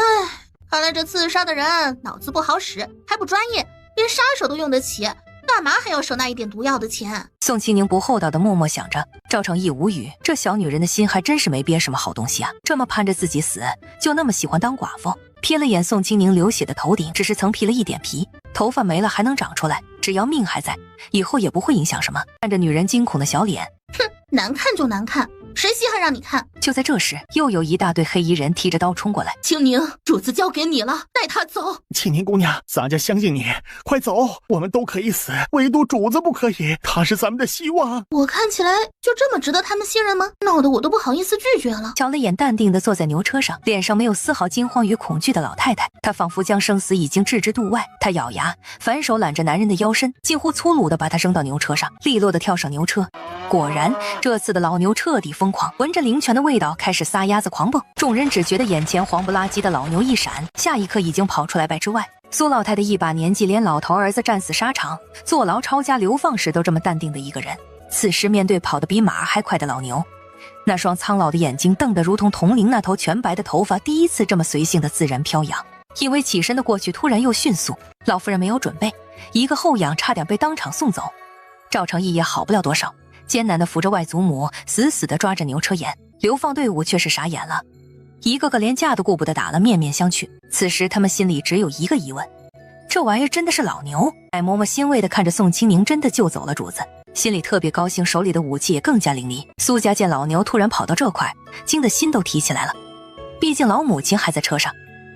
看来这刺杀的人脑子不好使，还不专业，连杀手都用得起，干嘛还要收那一点毒药的钱？宋清宁不厚道的默默想着。赵成义无语，这小女人的心还真是没憋什么好东西啊，这么盼着自己死，就那么喜欢当寡妇。瞥了眼宋清宁流血的头顶，只是曾披了一点皮，头发没了还能长出来，只要命还在，以后也不会影响什么。看着女人惊恐的小脸，哼，难看就难看，谁稀罕让你看？就在这时，又有一大队黑衣人提着刀冲过来。清宁，主子交给你了，带他走。清宁姑娘，咱家相信你，快走，我们都可以死，唯独主子不可以，他是咱们的希望。我看起来就这么值得他们信任吗？闹得我都不好意思拒绝了。瞧了眼淡定地坐在牛车上，脸上没有丝毫惊慌与恐惧的老太太，她仿佛将生死已经置之度外。她咬牙，反手揽着男人的腰身，近乎粗鲁地把他扔到牛车上，利落地跳上牛车。果然，这次的老牛彻底疯狂，闻着灵泉的味道，开始撒丫子狂蹦。众人只觉得眼前黄不拉几的老牛一闪，下一刻已经跑出来100之外。苏老太太一把年纪，连老头儿子战死沙场、坐牢抄家流放时都这么淡定的一个人，此时面对跑得比马还快的老牛，那双苍老的眼睛瞪得如同铜铃，那头全白的头发第一次这么随性的自然飘扬。因为起身的过去突然又迅速，老夫人没有准备，一个后仰差点被当场送走。赵成义也好不了多少，艰难地扶着外祖母，死死地抓着牛车沿。流放队伍却是傻眼了，一个个连架都顾不得打了，面面相觑。此时他们心里只有一个疑问，这玩意儿真的是老牛？乃嬷嬷欣慰地看着宋清宁真的救走了主子，心里特别高兴，手里的武器也更加凌厉。苏家见老牛突然跑到这块，惊得心都提起来了，毕竟老母亲还在车上，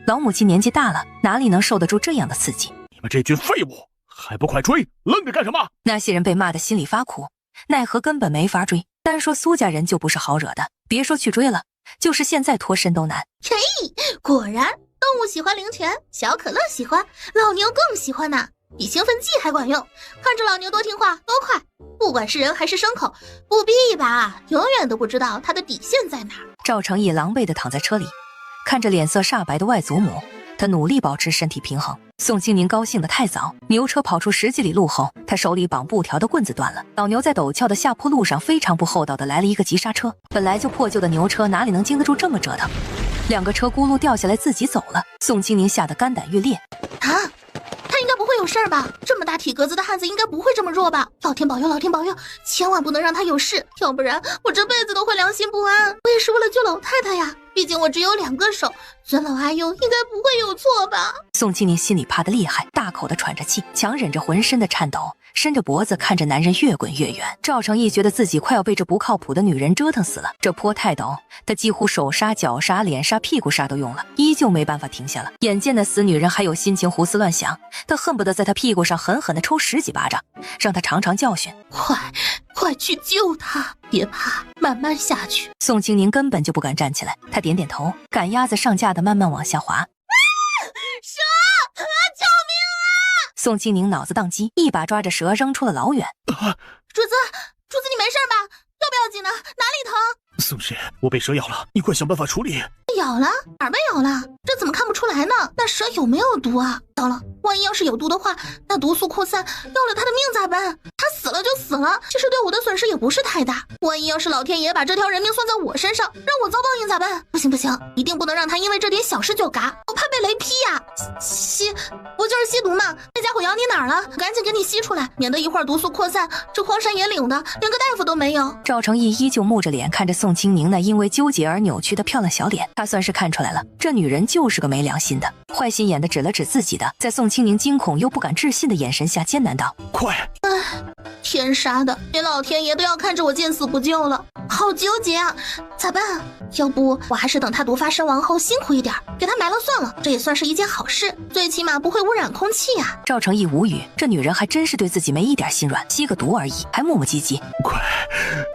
老母亲年纪大了，哪里能受得住这样的刺激？你们这群废物，还不快追，愣着干什么？那些人被骂得心里发苦，奈何根本没法追。单说苏家人就不是好惹的，别说去追了，就是现在脱身都难。嘿，果然动物喜欢灵泉，小可乐喜欢，老牛更喜欢呢，比兴奋剂还管用。看着老牛多听话多快，不管是人还是牲口，不逼一把永远都不知道他的底线在哪儿。赵成义狼狈地躺在车里，看着脸色煞白的外祖母，他努力保持身体平衡。宋清宁高兴得太早，牛车跑出10几里路后，他手里绑布条的棍子断了。老牛在陡峭的下坡路上非常不厚道的来了一个急刹车，本来就破旧的牛车哪里能经得住这么折腾，2个车轱辘掉下来自己走了。宋清宁吓得肝胆欲裂。他应该不会有事儿吧？这么大体格子的汉子应该不会这么弱吧？老天保佑，老天保佑，千万不能让他有事，要不然我这辈子都会良心不安。我也是为了救老太太呀，毕竟我只有2个手，尊老爱幼应该不会有错吧？宋清宁心里怕得厉害，大口地喘着气，强忍着浑身的颤抖，伸着脖子看着男人越滚越远。赵成义觉得自己快要被这不靠谱的女人折腾死了。这坡太陡，他几乎手刹、脚刹、脸刹、屁股刹都用了，依旧没办法停下了。眼见那死女人还有心情胡思乱想，他恨不得在她屁股上狠狠地抽10几巴掌，让她尝尝教训。快去救她，别怕，慢慢下去。宋清宁根本就不敢站起来，他点点头，赶鸭子上架的慢慢往下滑。蛇！救命啊！宋清宁脑子宕机，一把抓着蛇扔出了老远。主子，你没事吧？要不要紧呢？哪里疼？宋师，我被蛇咬了，你快想办法处理。咬了？哪儿被咬了？这怎么看不出来呢？那蛇有没有毒啊？糟了，万一要是有毒的话，那毒素扩散，要了他的命咋办？他死了就死了，其实对我的损失也不是太大。万一要是老天爷把这条人命算在我身上，让我遭报应咋办？不行，一定不能让他因为这点小事就嘎，我怕被雷劈呀！不就是吸毒吗？那家伙咬你哪儿了？赶紧给你吸出来，免得一会儿毒素扩散，这荒山野岭的连个大夫都没有。赵成义依旧木着脸看着宋清宁那因为纠结而扭曲的漂亮小脸，他算是看出来了，这女人就是个没良心的。坏心眼的指了指自己的，在宋清宁惊恐又不敢置信的眼神下艰难道：快！天杀的，连老天爷都要看着我见死不救了，好纠结啊！咋办？要不我还是等他毒发身亡后辛苦一点，给他埋了算了，这也算是一件好事，最起码不会污染空气呀。赵成义无语，这女人还真是对自己没一点心软，吸个毒而已，还磨磨唧唧。快，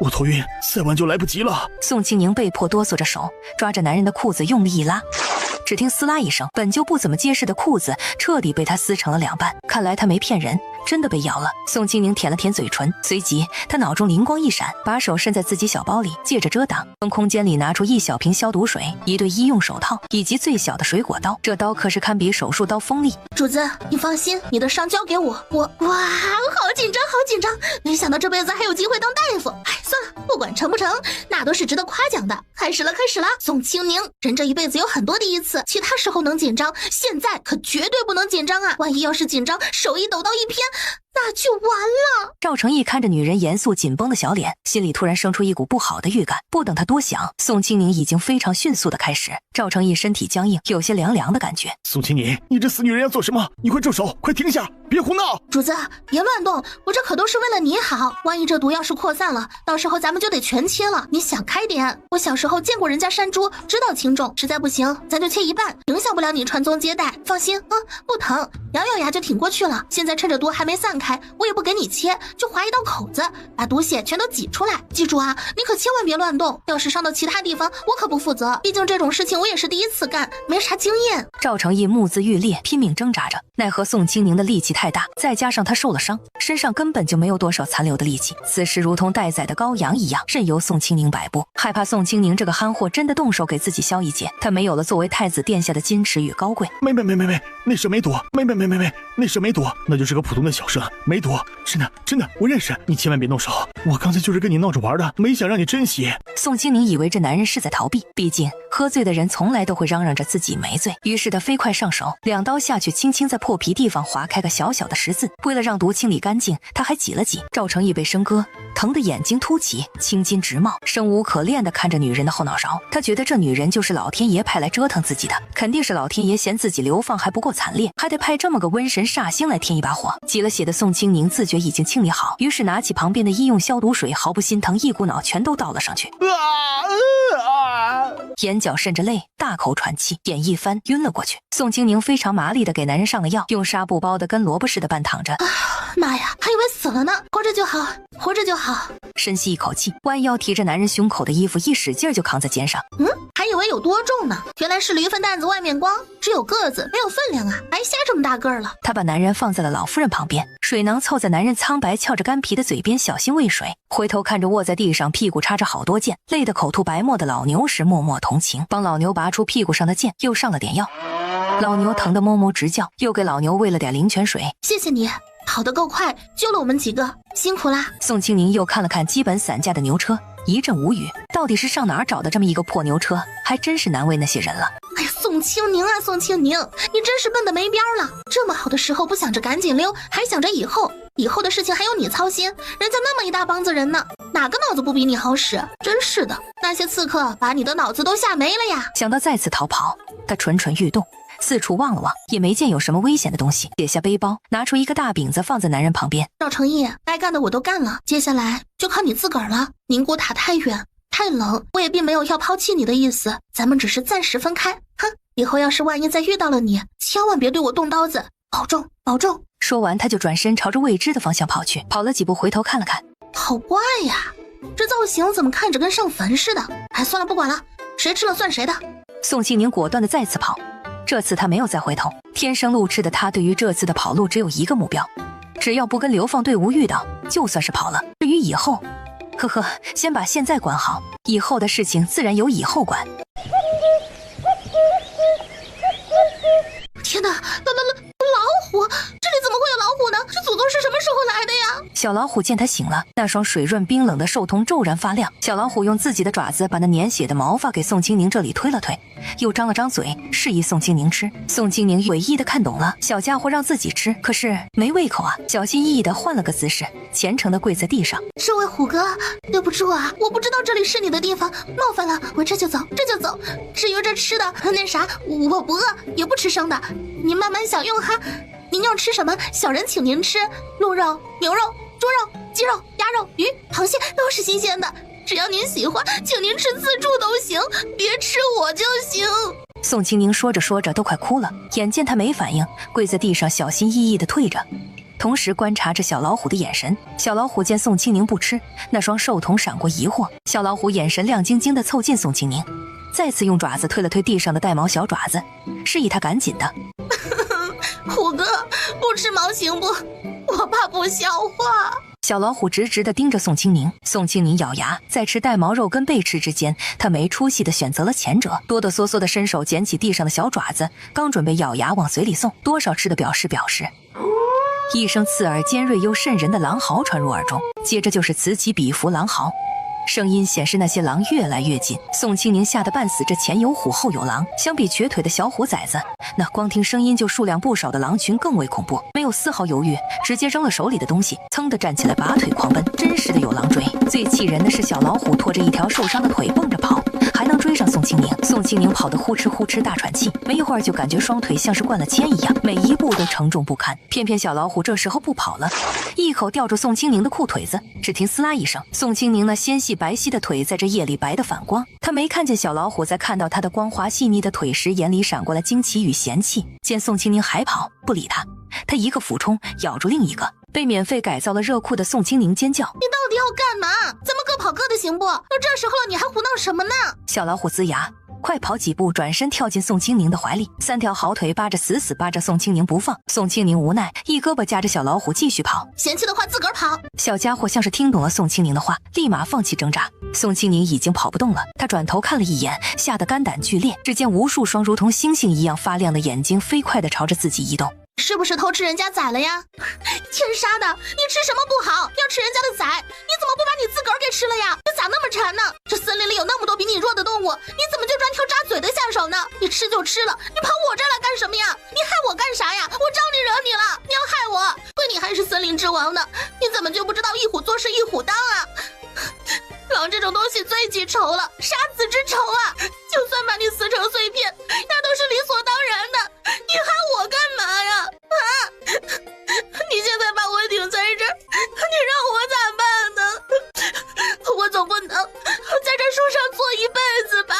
我头晕，再晚就来不及了。宋清宁被迫哆嗦着手，抓着男人的裤子用力一拉，只听撕拉一声，本就不怎么结实的裤子彻底被他撕成了2半。看来他没骗人，真的被咬了。宋清宁舔了舔嘴唇，随即他脑中灵光一闪，把手伸在自己小包里，借着遮挡，从空间里拿出1小瓶消毒水、1对医用手套以及最小的水果刀。这刀可是堪比手术刀锋利。主子，你放心，你的伤交给我。哇，好紧张，没想到这辈子还有机会当大夫。哎，算了，不管成不成，那都是值得夸奖的。开始了。宋清宁，人这一辈子有很多第一次，其他时候能紧张，现在可绝对不能紧张啊！万一要是紧张，手一抖到一偏，那就完了。赵成义看着女人严肃紧绷的小脸，心里突然生出一股不好的预感。不等他多想，宋清宁已经非常迅速的开始。赵成义身体僵硬，有些凉凉的感觉。宋清宁，你这死女人要做什么？你快住手，快停下，别胡闹！主子，别乱动，我这可都是为了你好。万一这毒要是扩散了，到时候咱们就得全切了。你想开点，我小时候见过人家山猪，知道轻重，实在不行咱就切一半，影响不了你传宗接代。放心啊，不疼，咬咬牙就挺过去了。现在趁着毒还没散开，我也不给你切，就划一道口子，把毒血全都挤出来。记住啊，你可千万别乱动，要是伤到其他地方，我可不负责。毕竟这种事情我也是第一次干，没啥经验。赵成义目眦欲裂，拼命挣扎着，奈何宋清宁的力气太大，再加上他受了伤，身上根本就没有多少残留的力气，此时如同待宰的羔羊一样，任由宋清宁摆布。害怕宋清宁这个憨货真的动手给自己削一截，他没有了作为太子殿下的矜持与高贵。没，那蛇没毒，没，那蛇没毒，那就是个普通的小蛇，没毒，真的，我认识，你千万别动手，我刚才就是跟你闹着玩的，没想让你珍惜。宋清宁以为这男人是在逃避，毕竟喝醉的人从来都会嚷嚷着自己没醉，于是他飞快上手，2刀下去，轻轻在破皮地方划开个小小的十字。为了让毒清理干净，他还挤了挤。赵成义被生割，疼得眼睛凸起，青筋直冒，生无可恋地看着女人的后脑勺。他觉得这女人就是老天爷派来折腾自己的，肯定是老天爷嫌自己流放还不够惨烈，还得派这么个瘟神煞星来添一把火。挤了血的宋清宁自觉已经清理好，于是拿起旁边的医用消毒水，毫不心疼，一股脑全都倒了上去。眼角渗着泪，大口喘气，眼一翻晕了过去。宋清宁非常麻利地给男人上了药，用纱布包得跟萝卜似的半躺着。妈呀，还以为死了呢，活着就好。深吸一口气，弯腰提着男人胸口的衣服，一使劲就扛在肩上。还以为有多重呢，原来是驴粪担子外面光，只有个子没有分量啊，白瞎这么大个儿了。他把男人放在了老夫人旁边，水囊凑在男人苍白翘着干皮的嘴边，小心喂水。回头看着卧在地上屁股插着好多箭，累得口吐白沫的老牛时默默同情，帮老牛拔出屁股上的箭，又上了点药。老牛疼得哞哞直叫，又给老牛喂了点灵泉水。谢谢你，跑得够快，救了我们几个，辛苦啦。宋清宁又看了看基本散架的牛车，一阵无语，到底是上哪儿找的这么一个破牛车，还真是难为那些人了。哎呀，宋清宁啊，宋清宁，你真是笨得没边了，这么好的时候不想着赶紧溜，还想着以后的事情还有你操心，人家那么一大帮子人呢，哪个脑子不比你好使？真是的，那些刺客把你的脑子都吓没了呀。想到再次逃跑，他蠢蠢欲动，四处望了望，也没见有什么危险的东西，解下背包，拿出一个大饼子放在男人旁边。赵成义，该干的我都干了，接下来就靠你自个儿了。宁古塔太远太冷，我也并没有要抛弃你的意思，咱们只是暂时分开。哼，以后要是万一再遇到了你，千万别对我动刀子，保重保重。说完他就转身朝着未知的方向跑去，跑了几步回头看了看，好怪呀，这造型怎么看着跟上坟似的。哎，算了不管了，谁吃了算谁的。宋庆宁果断的再次跑，这次他没有再回头。天生路痴的他对于这次的跑路只有一个目标，只要不跟流放队伍遇到，就算是跑了。至于以后，呵呵，先把现在管好，以后的事情自然由以后管。天哪，老虎，这里怎么会有老虎呢？这祖宗是什么时候来的呀？小老虎见他醒了，那双水润冰冷的兽瞳骤然发亮。小老虎用自己的爪子把那粘血的毛发给宋清宁这里推了推，又张了张嘴示意宋清宁吃。宋清宁诡异的看懂了，小家伙让自己吃，可是没胃口啊，小心翼翼的换了个姿势，虔诚的跪在地上。这位虎哥，对不住啊，我不知道这里是你的地方，冒犯了，我这就走。至于这吃的，那啥，我不饿，也不吃生的，您慢慢享用哈。您要吃什么，小人请您吃，鹿肉、牛肉、猪肉、鸡肉、鸭肉、鱼、螃蟹都是新鲜的，只要您喜欢，请您吃自助都行，别吃我就行。宋清宁说着说着都快哭了，眼见他没反应，跪在地上小心翼翼地退着，同时观察着小老虎的眼神。小老虎见宋清宁不吃，那双兽瞳闪过疑惑，小老虎眼神亮晶晶地凑近宋清宁，再次用爪子推了推地上的带毛小爪子，示意他赶紧的。虎哥，不吃毛行不？我怕不消化。小老虎直直地盯着宋清宁，宋清宁咬牙，在吃带毛肉跟被吃之间，他没出息地选择了前者，哆哆嗦嗦地伸手捡起地上的小爪子，刚准备咬牙往嘴里送，多少吃的表示，一声刺耳尖锐又瘆人的狼嚎传入耳中，接着就是此起彼伏狼嚎，声音显示那些狼越来越近。宋清宁吓得半死，这前有虎后有狼，相比瘸腿的小虎崽子，那光听声音就数量不少的狼群更为恐怖。没有丝毫犹豫，直接扔了手里的东西，噌地站起来拔腿狂奔，真实的有狼追。最气人的是小老虎拖着一条受伤的腿蹦着跑，还能追上宋清宁。宋清宁跑得呼哧呼哧大喘气，没一会儿就感觉双腿像是灌了铅一样，每一步都承重不堪。偏偏小老虎这时候不跑了，一口吊住宋清宁的裤腿子，只听撕拉一声，宋清宁那纤细白皙的腿在这夜里白得反光。他没看见小老虎在看到他的光滑细腻的腿时，眼里闪过了惊奇与嫌弃。见宋清宁还跑，不理他，他一个俯冲咬住另一个。被免费改造了热裤的宋清宁尖叫：“你到底要干嘛？咱们各跑各的行不？都这时候了，你还胡闹什么呢？”小老虎呲牙，快跑几步，转身跳进宋清宁的怀里，三条好腿扒着死死扒着宋清宁不放。宋清宁无奈，一胳膊夹着小老虎继续跑。嫌弃的话自个儿跑。小家伙像是听懂了宋清宁的话，立马放弃挣扎。宋清宁已经跑不动了，他转头看了一眼，吓得肝胆俱裂。只见无数双如同星星一样发亮的眼睛飞快地朝着自己移动。是不是偷吃人家崽了呀？天杀的，你吃什么不好，要吃人家的崽？你怎么不把你自个儿给吃了呀？你咋那么馋呢？这森林里有那么多比你弱的动物，你怎么就专挑扎嘴的下手呢？你吃就吃了，你跑我这儿来干什么呀？你害我干啥呀？我招你惹你了？你要害我，亏你还是森林之王呢，你怎么就不知道一虎做事一虎当啊？狼这种东西最记仇了，杀子之仇啊！就算把你撕成碎片，那都是理所当然的。你害我干嘛呀？啊！你现在把我顶在这儿，你让我咋办呢？我总不能在这树上坐一辈子吧？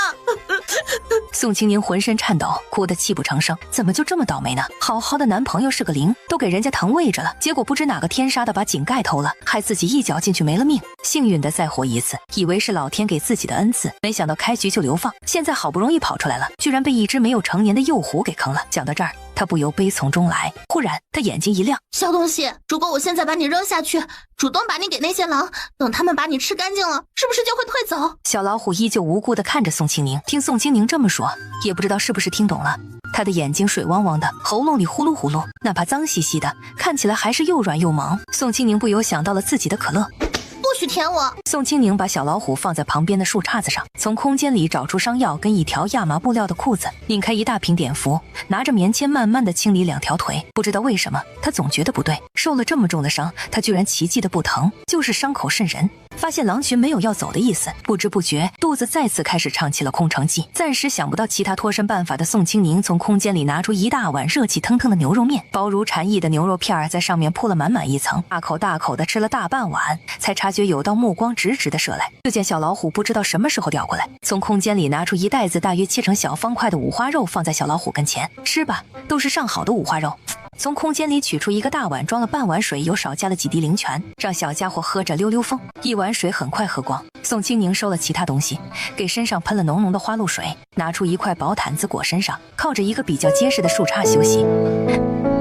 宋清宁浑身颤抖，哭得泣不成声。怎么就这么倒霉呢？好好的男朋友是个零，都给人家腾位着了，结果不知哪个天杀的把井盖偷了，害自己一脚进去没了命。幸运的再活一次，以为是老天给自己的恩赐，没想到开局就流放，现在好不容易跑出来了，居然被一只没有成年的幼虎给坑了。讲到这儿，他不由悲从中来，忽然他眼睛一亮，小东西，如果我现在把你扔下去，主动把你给那些狼，等他们把你吃干净了，是不是就会退走？小老虎依旧无辜地看着宋清宁，听宋清宁这么说，也不知道是不是听懂了，他的眼睛水汪汪的，喉咙里呼噜呼噜，哪怕脏兮兮的，看起来还是又软又萌。宋清宁不由想到了自己的可乐。不许舔我！宋清宁把小老虎放在旁边的树杈子上，从空间里找出伤药跟一条亚麻布料的裤子，拧开一大瓶碘伏，拿着棉签慢慢的清理两条腿。不知道为什么，他总觉得不对，受了这么重的伤，他居然奇迹的不疼，就是伤口渗人。发现狼群没有要走的意思，不知不觉肚子再次开始唱起了空城计。暂时想不到其他脱身办法的宋清宁，从空间里拿出一大碗热气腾腾的牛肉面，薄如蝉翼的牛肉片在上面铺了满满一层，大口大口的吃了大半碗，才察觉有道目光直直的射来。就见小老虎不知道什么时候调过来，从空间里拿出一袋子大约切成小方块的五花肉，放在小老虎跟前，吃吧，都是上好的五花肉。从空间里取出一个大碗，装了半碗水，又少加了几滴灵泉，让小家伙喝着溜溜风。一碗水很快喝光。宋清宁收了其他东西，给身上喷了浓浓的花露水，拿出一块薄毯子裹身上，靠着一个比较结实的树杈休息。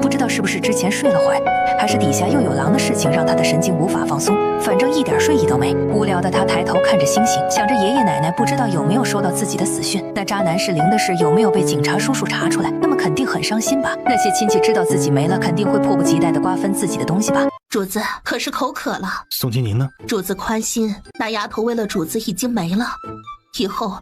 不知道是不是之前睡了会儿，还是底下又有狼的事情让他的神经无法放松，反正一点睡意都没。无聊的他抬头看着星星，想着爷爷奶奶不知道有没有收到自己的死讯，那渣男是灵的事有没有被警察叔叔查出来，那么肯定很伤心吧。那些亲戚知道自己没了，肯定会迫不及待地瓜分自己的东西吧。主子可是口渴了。宋清宁呢？主子宽心，那丫头为了主子已经没了，以后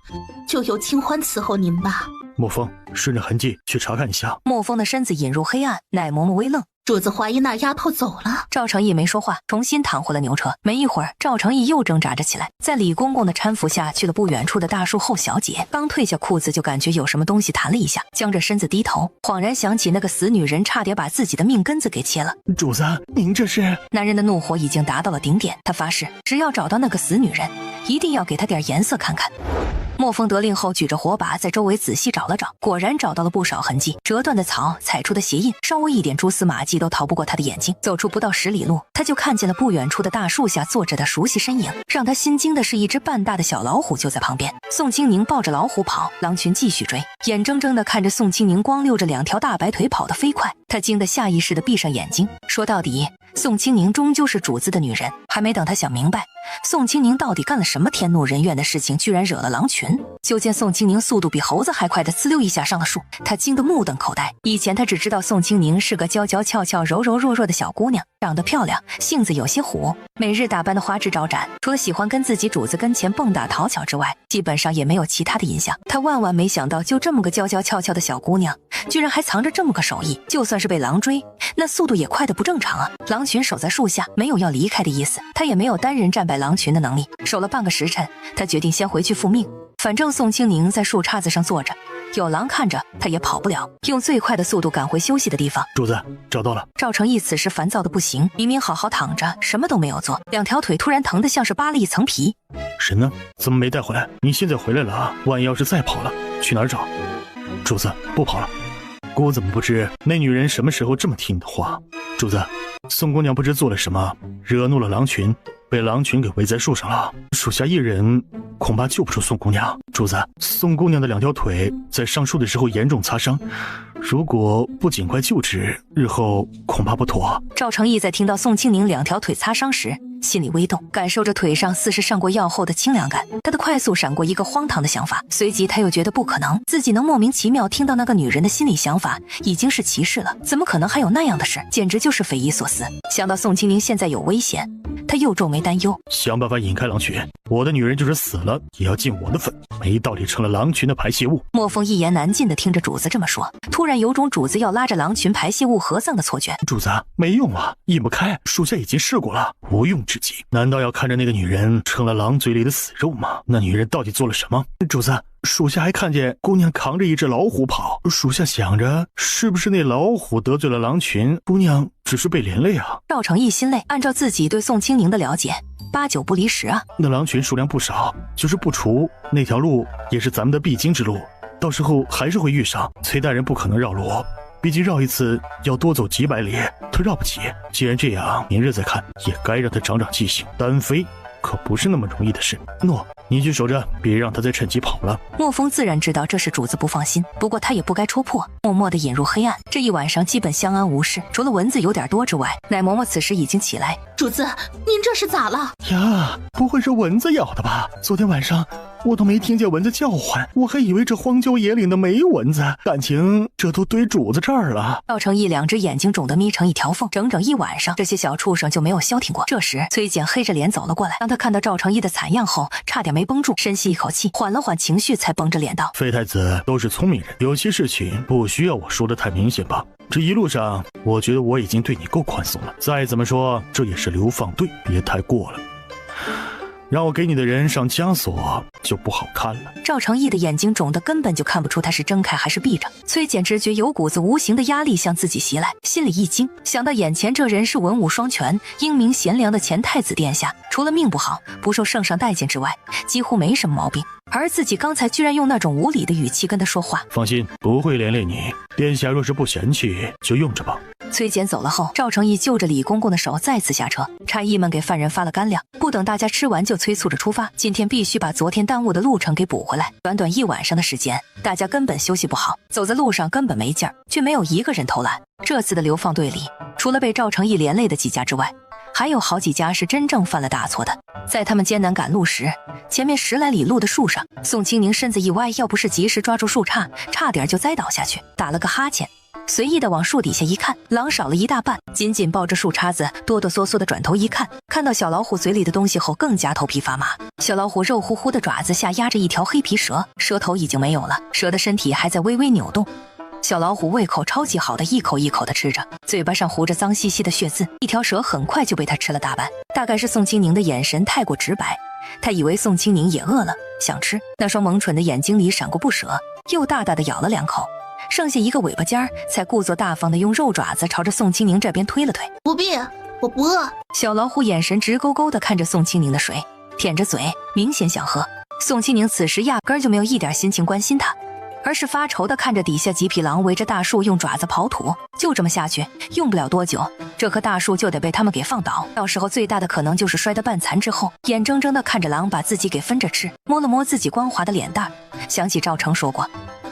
就由清欢伺候您吧。莫风，顺着痕迹去查看一下。莫风的身子引入黑暗，乃嬷嬷微愣。主子怀疑那丫头走了。赵成义没说话，重新躺回了牛车。没一会儿，赵成义又挣扎着起来，在李公公的搀扶下去了不远处的大树后小姐。刚褪下裤子，就感觉有什么东西弹了一下，僵着身子低头，恍然想起那个死女人差点把自己的命根子给切了。主子，您这是……男人的怒火已经达到了顶点，他发誓，只要找到那个死女人，一定要给她点颜色看看。莫风得令后，举着火把在周围仔细找了找，果然找到了不少痕迹，折断的草，踩出的鞋印，稍微一点蛛丝马迹都逃不过他的眼睛。走出不到10里路，他就看见了不远处的大树下坐着的熟悉身影。让他心惊的是，一只半大的小老虎就在旁边。宋清宁抱着老虎跑，狼群继续追，眼睁睁地看着宋清宁光溜着2条大白腿跑得飞快，他惊得下意识地闭上眼睛。说到底，宋清宁终究是主子的女人。还没等他想明白，宋清宁到底干了什么天怒人怨的事情，居然惹了狼群。就见宋清宁速度比猴子还快的呲溜一下上了树，他惊得目瞪口呆。以前他只知道宋清宁是个娇娇俏俏、柔柔弱弱的小姑娘，长得漂亮，性子有些虎，每日打扮的花枝招展，除了喜欢跟自己主子跟前蹦跶讨巧之外，基本上也没有其他的印象。他万万没想到，就这么个娇娇俏俏的小姑娘，居然还藏着这么个手艺，就算是被狼追，那速度也快得不正常啊！狼群守在树下，没有要离开的意思，他也没有单人战败狼群的能力。守了半个时辰，他决定先回去复命。反正宋清宁在树杈子上坐着，有狼看着，他也跑不了，用最快的速度赶回休息的地方。主子，找到了。赵成义此时烦躁的不行，明明好好躺着，什么都没有做，2条腿突然疼得像是扒了一层皮。人呢？怎么没带回来？你现在回来了啊？万一要是再跑了，去哪儿找？主子，不跑了。姑怎么不知那女人什么时候这么听你的话？主子，宋姑娘不知做了什么，惹怒了狼群，被狼群给围在树上了。属下一人恐怕救不出宋姑娘。主子，宋姑娘的2条腿在上树的时候严重擦伤，如果不尽快救治，日后恐怕不妥。赵成义在听到宋清宁2条腿擦伤时，心里微动，感受着腿上似是上过药后的清凉感，他的快速闪过一个荒唐的想法，随即他又觉得不可能，自己能莫名其妙听到那个女人的心理想法，已经是奇事了，怎么可能还有那样的事？简直就是匪夷所思。想到宋清宁现在有危险，他又皱眉担忧，想办法引开狼群。我的女人就是死了，也要尽我的份，没道理成了狼群的排泄物。莫风一言难尽地听着主子这么说，突然有种主子要拉着狼群排泄物合葬的错觉。主子，没用啊，引不开，属下已经试过了，无用之极。难道要看着那个女人成了狼嘴里的死肉吗？那女人到底做了什么？主子，属下还看见姑娘扛着一只老虎跑，属下想着是不是那老虎得罪了狼群，姑娘只是被连累啊。赵成义心累，按照自己对宋清宁的了解，8、9不离10啊。那狼群数量不少，就是不除那条路也是咱们的必经之路，到时候还是会遇上。崔大人不可能绕路，毕竟绕一次要多走几百里，他绕不起。既然这样，明日再看，也该让他长长记性。单飞可不是那么容易的事。诺，你去守着，别让他再趁机跑了。莫风自然知道这是主子不放心，不过他也不该戳破，默默地引入黑暗。这一晚上基本相安无事，除了蚊子有点多之外。奶嬷嬷此时已经起来，主子，您这是咋了？呀，不会是蚊子咬的吧？昨天晚上我都没听见蚊子叫唤，我还以为这荒郊野岭的没蚊子，感情这都堆主子这儿了。赵成义两只眼睛肿得眯成一条缝，整整一晚上，这些小畜生就没有消停过。这时，崔简黑着脸走了过来，当他看到赵成义的惨样后，差点没绷住，深吸一口气，缓了缓情绪，才绷着脸道：废太子都是聪明人，有些事情不需要我说的太明显吧。这一路上，我觉得我已经对你够宽松了。再怎么说，这也是流放队，别太过了。让我给你的人上枷锁就不好看了。赵成义的眼睛肿得根本就看不出他是睁开还是闭着。崔简直觉有股子无形的压力向自己袭来，心里一惊，想到眼前这人是文武双全、英明贤良的前太子殿下，除了命不好、不受圣上待见之外，几乎没什么毛病。而自己刚才居然用那种无理的语气跟他说话。放心，不会连累你。殿下若是不嫌弃，就用着吧。崔简走了后，赵成义就着李公公的手再次下车，差役们给犯人发了干粮，不等大家吃完就催促着出发。今天必须把昨天耽误的路程给补回来。短短一晚上的时间，大家根本休息不好，走在路上根本没劲儿，却没有一个人偷懒。这次的流放队里，除了被赵成义连累的几家之外，还有好几家是真正犯了大错的。在他们艰难赶路时，前面10来里路的树上，宋清宁身子一歪，要不是及时抓住树杈，差点就栽倒下去，打了个哈欠，随意的往树底下一看，狼少了一大半，紧紧抱着树杈子，哆哆嗦嗦的转头一看，看到小老虎嘴里的东西后，更加头皮发麻。小老虎肉乎乎的爪子下压着一条黑皮蛇，蛇头已经没有了，蛇的身体还在微微扭动。小老虎胃口超级好的，一口一口的吃着，嘴巴上糊着脏兮兮的血渍。一条蛇很快就被他吃了大半。大概是宋清宁的眼神太过直白，他以为宋清宁也饿了，想吃。那双萌蠢的眼睛里闪过不舍，又大大的咬了2口，剩下一个尾巴尖儿，才故作大方的用肉爪子朝着宋清宁这边推了推。不必，我不饿。小老虎眼神直勾勾的看着宋清宁的水，舔着嘴，明显想喝。宋清宁此时压根儿就没有一点心情关心他，而是发愁的看着底下几匹狼围着大树用爪子刨土。就这么下去，用不了多久，这棵大树就得被他们给放倒，到时候最大的可能就是摔得半残之后，眼睁睁的看着狼把自己给分着吃。摸了摸自己光滑的脸蛋，想起赵成说过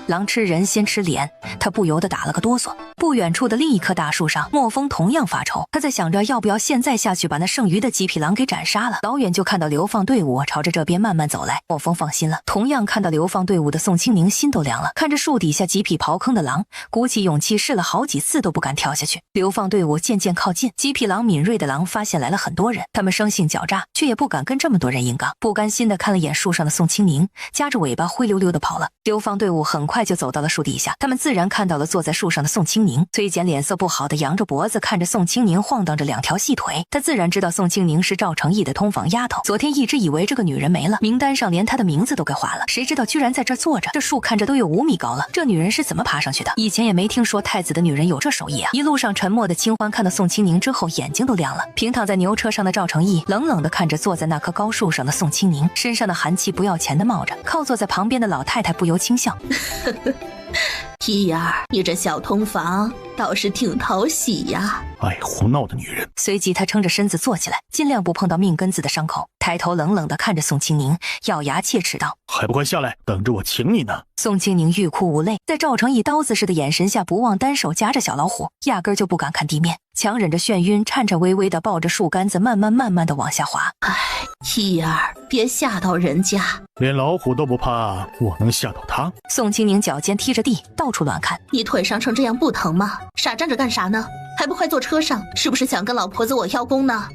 狼吃人先吃脸，他不由得打了个哆嗦。不远处的另一棵大树上，莫风同样发愁，他在想着要不要现在下去把那剩余的几匹狼给斩杀了。老远就看到流放队伍朝着这边慢慢走来，莫风放心了。同样看到流放队伍的宋清宁心都凉了，看着树底下几匹刨坑的狼，鼓起勇气试了好几次都不敢跳下去。流放队伍渐渐靠近，几匹狼敏锐的狼发现来了很多人，他们生性狡诈，却也不敢跟这么多人硬刚。不甘心的看了眼树上的宋清宁，夹着尾巴灰溜溜的跑了。流放队伍很快就走到了树底下，他们自然看到了坐在树上的宋清宁。崔简脸色不好的扬着脖子看着宋清宁晃荡着2条细腿，他自然知道宋清宁是赵成义的通房丫头。昨天一直以为这个女人没了，名单上连她的名字都给划了，谁知道居然在这坐着。这树看着都有5米高了，这女人是怎么爬上去的？以前也没听说太子的女人有这手艺啊。一路上沉默的清欢看到宋清宁之后，眼睛都亮了。平躺在牛车上的赵成义冷冷的看着坐在那棵高树上的宋清宁，身上的寒气不要钱的冒着。靠坐在旁边的老太太不由轻笑皮儿，你这小通房倒是挺讨喜呀。爱胡闹的女人。随即他撑着身子坐起来，尽量不碰到命根子的伤口，抬头冷冷地看着宋清宁，咬牙切齿道：还不快下来，等着我请你呢。宋清宁欲哭无泪，在赵成义刀子似的眼神下，不忘单手夹着小老虎，压根就不敢看地面，强忍着眩晕，颤颤巍巍地抱着树干子慢慢地往下滑。皮儿，别吓到人家。连老虎都不怕，我能吓到他？宋清宁脚尖踢着地，到处乱看。你腿伤成这样不疼吗？傻站着干啥呢？还不快坐车上？是不是想跟老婆子我邀功呢？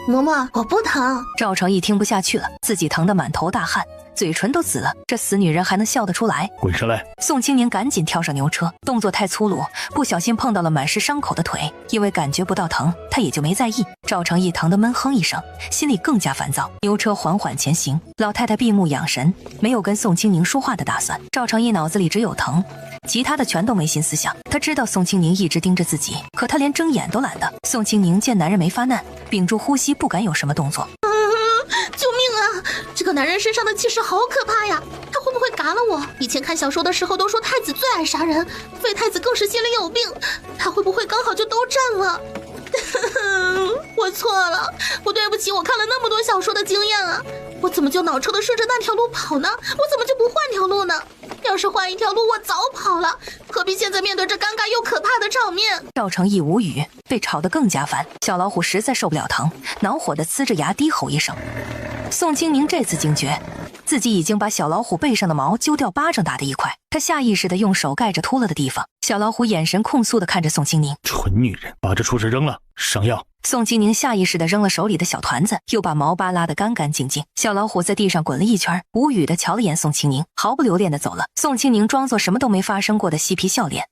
嬷嬷，我不疼。赵成义听不下去了，自己疼得满头大汗，嘴唇都紫了，这死女人还能笑得出来？滚上来！宋清宁赶紧跳上牛车，动作太粗鲁，不小心碰到了满是伤口的腿，因为感觉不到疼，他也就没在意。赵成义疼得闷哼一声，心里更加烦躁。牛车缓缓前行，老太太闭目养神，没有跟宋清宁说话的打算。赵成义脑子里只有疼，其他的全都没心思想。他知道宋清宁一直盯着自己，可他连睁眼都懒得。宋清宁见男人没发难，屏住呼吸，不敢有什么动作。救命啊！这个男人身上的气势好可怕呀！他会不会嘎了我？以前看小说的时候都说太子最爱杀人，废太子更是心里有病。他会不会刚好就都占了？我错了，我对不起我看了那么多小说的经验啊！我怎么就脑抽的顺着那条路跑呢？我怎么就不换条路呢？要是换一条路，我早跑了，何必现在面对这尴尬又可怕的场面？赵成义无语，被吵得更加烦。小老虎实在受不了疼，恼火地呲着牙低吼一声。宋清宁这次惊觉，自己已经把小老虎背上的毛揪掉巴掌大的一块，他下意识地用手盖着秃了的地方。小老虎眼神控诉地看着宋清宁：“蠢女人，把这畜生扔了，上药！”宋清宁下意识地扔了手里的小团子，又把毛扒拉得干干净净。小老虎在地上滚了一圈，无语地瞧了眼宋清宁，毫不留恋地走了。宋清宁装作什么都没发生过的嬉皮笑脸：“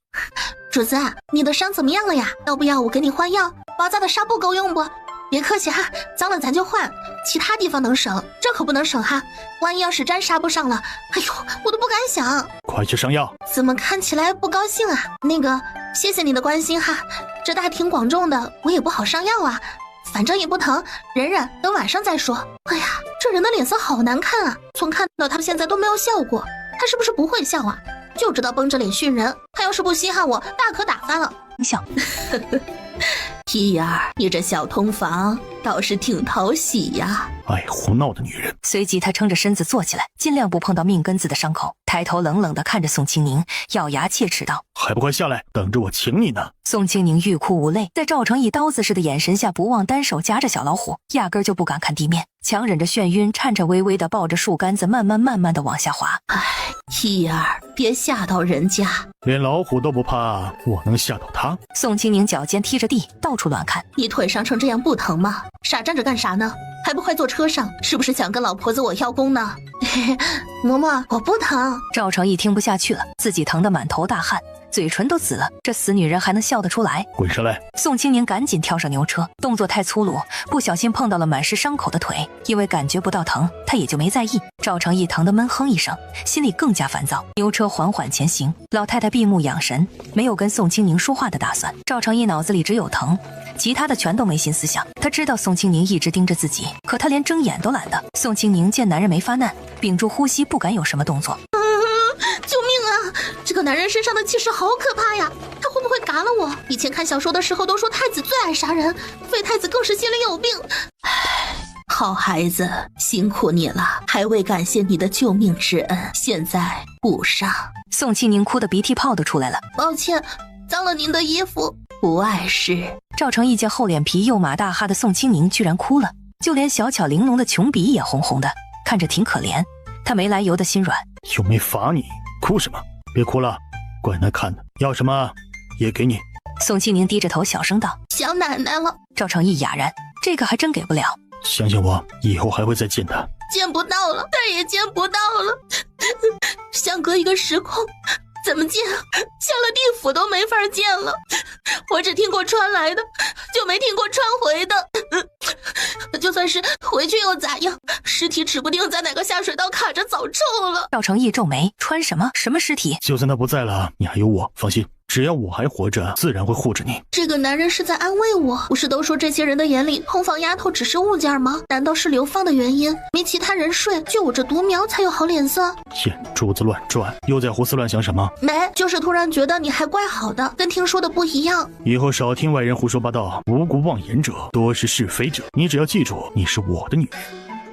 主子，你的伤怎么样了呀？要不要我给你换药？包扎的纱布够用不？别客气哈，脏了咱就换，其他地方能省，这可不能省哈。万一要是粘纱布上了，哎呦，我都不敢想。快去上药！怎么看起来不高兴啊？那个，谢谢你的关心哈，这大庭广众的，我也不好上药啊。反正也不疼，忍忍，等晚上再说。哎呀，这人的脸色好难看啊！从看到他现在都没有笑过，他是不是不会笑啊？就知道绷着脸训人。他要是不稀罕我，大可打发了。笑。屁儿，你这小通房倒是挺讨喜呀！爱胡闹的女人。随即他撑着身子坐起来，尽量不碰到命根子的伤口，抬头冷冷地看着宋清宁，咬牙切齿道：“还不快下来，等着我请你呢！”宋清宁欲哭无泪，在赵成义刀子似的眼神下，不忘单手夹着小老虎，压根就不敢看地面，强忍着眩晕，颤颤巍巍地抱着树干子，慢慢地往下滑。哎，屁儿，别吓到人家，连老虎都不怕，我能吓到他？宋清宁脚尖踢着地，到处乱看。你腿伤成这样不疼吗？傻站着干啥呢？还不快坐车上？是不是想跟老婆子我邀功呢？嬷嬷，我不疼。赵成义听不下去了，自己疼得满头大汗，嘴唇都紫了，这死女人还能笑得出来？滚上来！宋清宁赶紧跳上牛车，动作太粗鲁，不小心碰到了满是伤口的腿，因为感觉不到疼，他也就没在意。赵成义疼得闷哼一声，心里更加烦躁。牛车缓缓前行，老太太闭目养神，没有跟宋清宁说话的打算。赵成义脑子里只有疼，其他的全都没心思想。他知道宋清宁一直盯着自己，可他连睁眼都懒得。宋清宁见男人没发难，屏住呼吸，不敢有什么动作。救命啊！这个男人身上的气势好可怕呀！他会不会嘎了我？以前看小说的时候都说太子最爱杀人，废太子更是心里有病。好孩子，辛苦你了，还未感谢你的救命之恩，现在补上。宋清宁哭得鼻涕泡都出来了。抱歉，脏了您的衣服。不碍事。赵成义见厚脸皮又马大哈的宋清宁居然哭了，就连小巧玲珑的琼鼻也红红的，看着挺可怜。他没来由的心软。又没罚你，哭什么？别哭了，怪难看的，要什么也给你。宋清宁低着头小声道：“想奶奶了。”赵成义哑然，这个还真给不了。相信我，以后还会再见他。见不到了，再也见不到了，相隔一个时空，怎么见？下了地府都没法见了。我只听过穿来的，就没听过穿回的。就算是回去又咋样？尸体指不定在哪个下水道卡着，早臭了。赵成义皱眉，穿什么？什么尸体？就算他不在了，你还有我，放心。只要我还活着，自然会护着你。这个男人是在安慰我，不是都说这些人的眼里通房丫头只是物件吗？难道是流放的原因？没其他人睡，就我这独苗才有好脸色？眼珠子乱转，又在胡思乱想什么？没，就是突然觉得你还怪好的，跟听说的不一样。以后少听外人胡说八道，无故妄言者多是是非者。你只要记住，你是我的女人，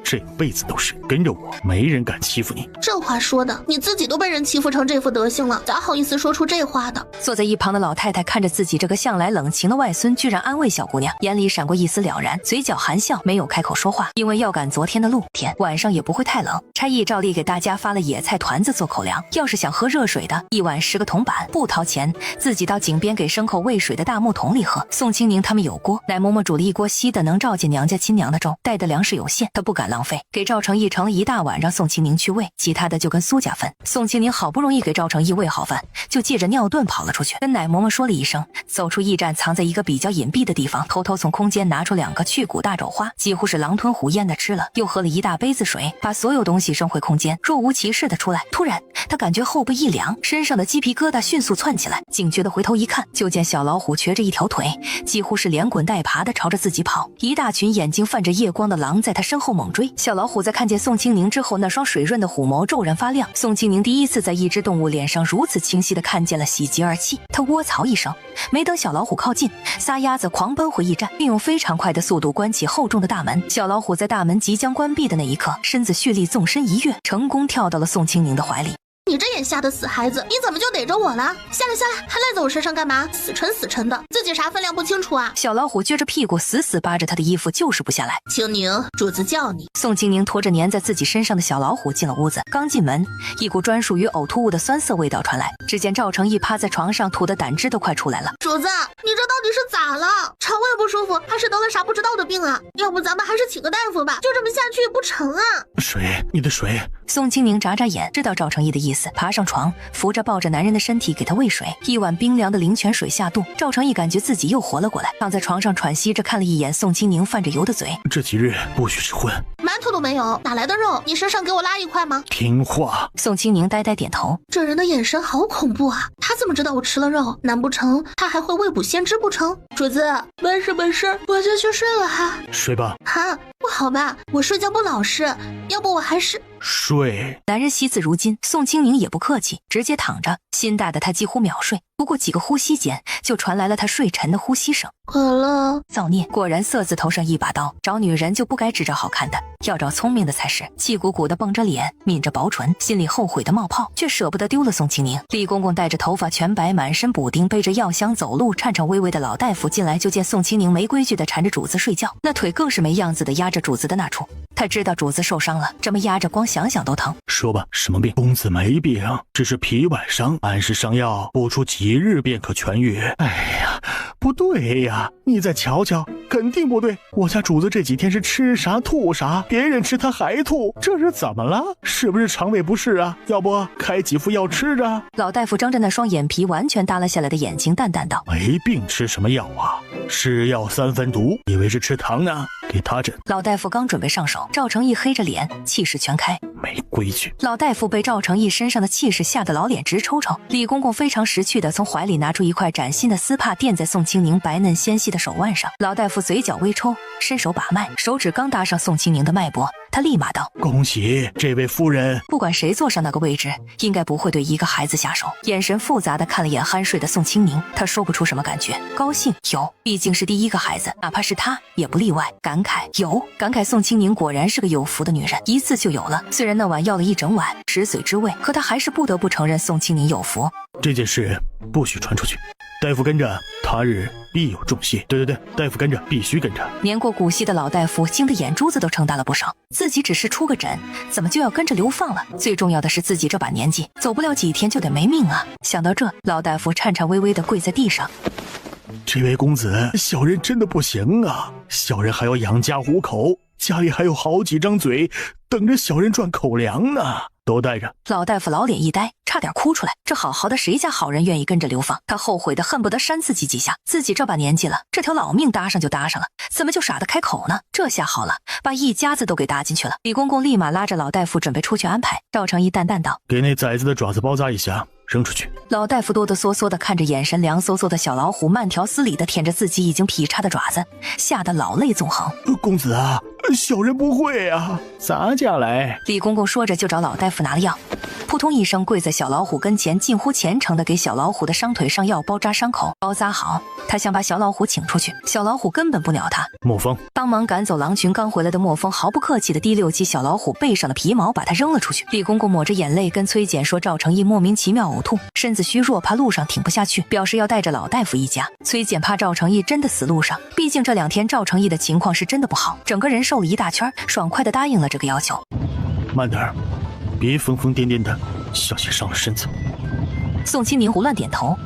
这辈子都是，跟着我，没人敢欺负你。这话说的，你自己都被人欺负成这副德行了，咋好意思说出这话的？坐在一旁的老太太看着自己这个向来冷情的外孙，居然安慰小姑娘，眼里闪过一丝了然，嘴角含笑，没有开口说话，因为要赶昨天的路，天晚上也不会太冷。差役照例给大家发了野菜团子做口粮，要是想喝热水的，一碗10个铜板，不掏钱，自己到井边给牲口喂水的大木桶里喝。宋清宁他们有锅，奶嬷嬷煮了一锅稀的能照见娘家亲娘的粥，带的粮食有限，她不敢浪费，给赵成义盛了一大碗，让宋清宁去喂，其他的就跟苏家分。宋清宁好不容易给赵成义喂好饭，就借着尿遁跑了出去，跟奶嬷嬷说了一声，走出驿站，藏在一个比较隐蔽的地方，偷偷从空间拿出2个去骨大肘花，几乎是狼吞虎咽的吃了，又喝了一大杯子水，把所有东西扔回空间，若无其事的出来。突然他感觉后背一凉，身上的鸡皮疙瘩迅速窜起来，警觉的回头一看，就见小老虎瘸着一条腿，几乎是连滚带爬的朝着自己跑，一大群眼睛泛着夜光的狼在他身后猛追。追。小老虎在看见宋清宁之后，那双水润的虎眸骤然发亮。宋清宁第一次在一只动物脸上如此清晰地看见了喜极而泣。他窝槽一声，没等小老虎靠近，撒丫子狂奔回驿站，并用非常快的速度关起厚重的大门。小老虎在大门即将关闭的那一刻，身子蓄力纵身一跃，成功跳到了宋清宁的怀里。你这眼瞎的死孩子，你怎么就逮着我了？下来下来，还赖在我身上干嘛？死沉死沉的，自己啥分量不清楚啊？小老虎撅着屁股死死扒着他的衣服，就是不下来。清宁，主子叫你。宋清宁拖着粘在自己身上的小老虎进了屋子，刚进门，一股专属于呕吐物的酸涩味道传来。只见赵成义趴在床上，吐的胆汁都快出来了。主子，你这到底是咋了？肠胃不舒服，还是得了啥不知道的病啊？要不咱们还是请个大夫吧，就这么下去不成啊！水，你的水。宋清宁眨眨眼，知道赵成义的意思，爬上床，扶着抱着男人的身体给他喂水。一碗冰凉的灵泉水下肚，赵成义感觉自己又活了过来，躺在床上喘息着，看了一眼宋清宁泛着油的嘴。这几日不许吃荤，馒头都没有，哪来的肉？你身上给我拉一块吗？听话。宋清宁呆呆点头。这人的眼神好恐怖啊！他怎么知道我吃了肉？难不成他还会未卜先知不成？主子，没事没事，我就去睡了哈。睡吧。哈，不好吧？我睡觉不老实，要不我还是睡。男人惜字如金，宋清宁也不客气，直接躺着，心大的他几乎秒睡。不过几个呼吸间，就传来了他睡沉的呼吸声。渴了。造孽，果然色字头上一把刀，找女人就不该只找好看的，要找聪明的才是。气鼓鼓的绷着脸，抿着薄唇，心里后悔的冒泡，却舍不得丢了宋清宁。李公公带着头发全白，满身补丁，背着药箱走路，颤颤巍巍的老大夫进来就见宋清宁没规矩的缠着主子睡觉，那腿更是没样子的压着主子的那处。他知道主子受伤了，这么压着光想想都疼。说吧，什么病？公子没病，只是皮外伤，按时上药，不出几日便可痊愈。哎呀，不对呀，你再瞧瞧，肯定不对。我家主子这几天是吃啥吐啥，别人吃他还吐，这是怎么了？是不是肠胃不适啊？要不开几副药吃着？老大夫睁着那双眼皮完全耷拉下来的眼睛，淡淡道：没病吃什么药啊？是药三分毒，以为是吃糖呢？给他诊。老大夫刚准备上手，赵成义黑着脸，气势全开。没规矩。老大夫被赵成义身上的气势吓得老脸直抽抽。李公公非常识趣的从怀里拿出一块崭新的丝帕，垫在宋清宁白嫩纤细的手腕上。老大夫嘴角微抽，伸手把脉，手指刚搭上宋清宁的脉搏，他立马道：恭喜这位夫人。不管谁坐上那个位置，应该不会对一个孩子下手。眼神复杂的看了眼酣睡的宋清宁，他说不出什么感觉，高兴有，毕竟是第一个孩子，哪怕是他也不例外。感慨有，感慨宋清宁果然是个有福的女人，一次就有了。虽然那晚要了一整晚食髓知味，可他还是不得不承认宋清宁有福。这件事不许传出去，大夫跟着，他日必有重谢。对，大夫跟着，必须跟着。年过古稀的老大夫惊得眼珠子都撑大了不少，自己只是出个诊，怎么就要跟着流放了？最重要的是自己这把年纪，走不了几天就得没命啊！想到这，老大夫颤颤巍巍地跪在地上。这位公子，小人真的不行啊，小人还要养家糊口，家里还有好几张嘴等着小人赚口粮呢，都带着。老大夫老脸一呆，差点哭出来。这好好的谁家好人愿意跟着流放？他后悔的恨不得扇自己几下。自己这把年纪了，这条老命搭上就搭上了，怎么就傻得开口呢？这下好了，把一家子都给搭进去了。李公公立马拉着老大夫准备出去安排。赵成义淡淡道：给那崽子的爪子包扎一下，扔出去。老大夫哆哆嗦嗦的看着眼神凉飕飕的小老虎，慢条斯理的舔着自己已经劈叉的爪子，吓得老泪纵横。公子啊，小人不会啊，咱家来。李公公说着就找老大夫拿了药，扑通一声跪在小老虎跟前，近乎虔诚的给小老虎的伤腿上药，包扎伤口。包扎好，他想把小老虎请出去，小老虎根本不鸟他。莫风帮忙赶走狼群刚回来的莫风毫不客气的滴溜起小老虎背上的皮毛，把它扔了出去。李公公抹着眼泪跟崔简说赵成义莫名其妙呕吐，身子虚弱，怕路上挺不下去，表示要带着老大夫一家。崔简怕赵成义真的死路上，毕竟这2天赵成义的情况是真的不好，整个人瘦了一大圈，爽快的答应了这个要求。慢点儿，别疯疯癫癫的，小心伤了身子。宋清宁胡乱点头。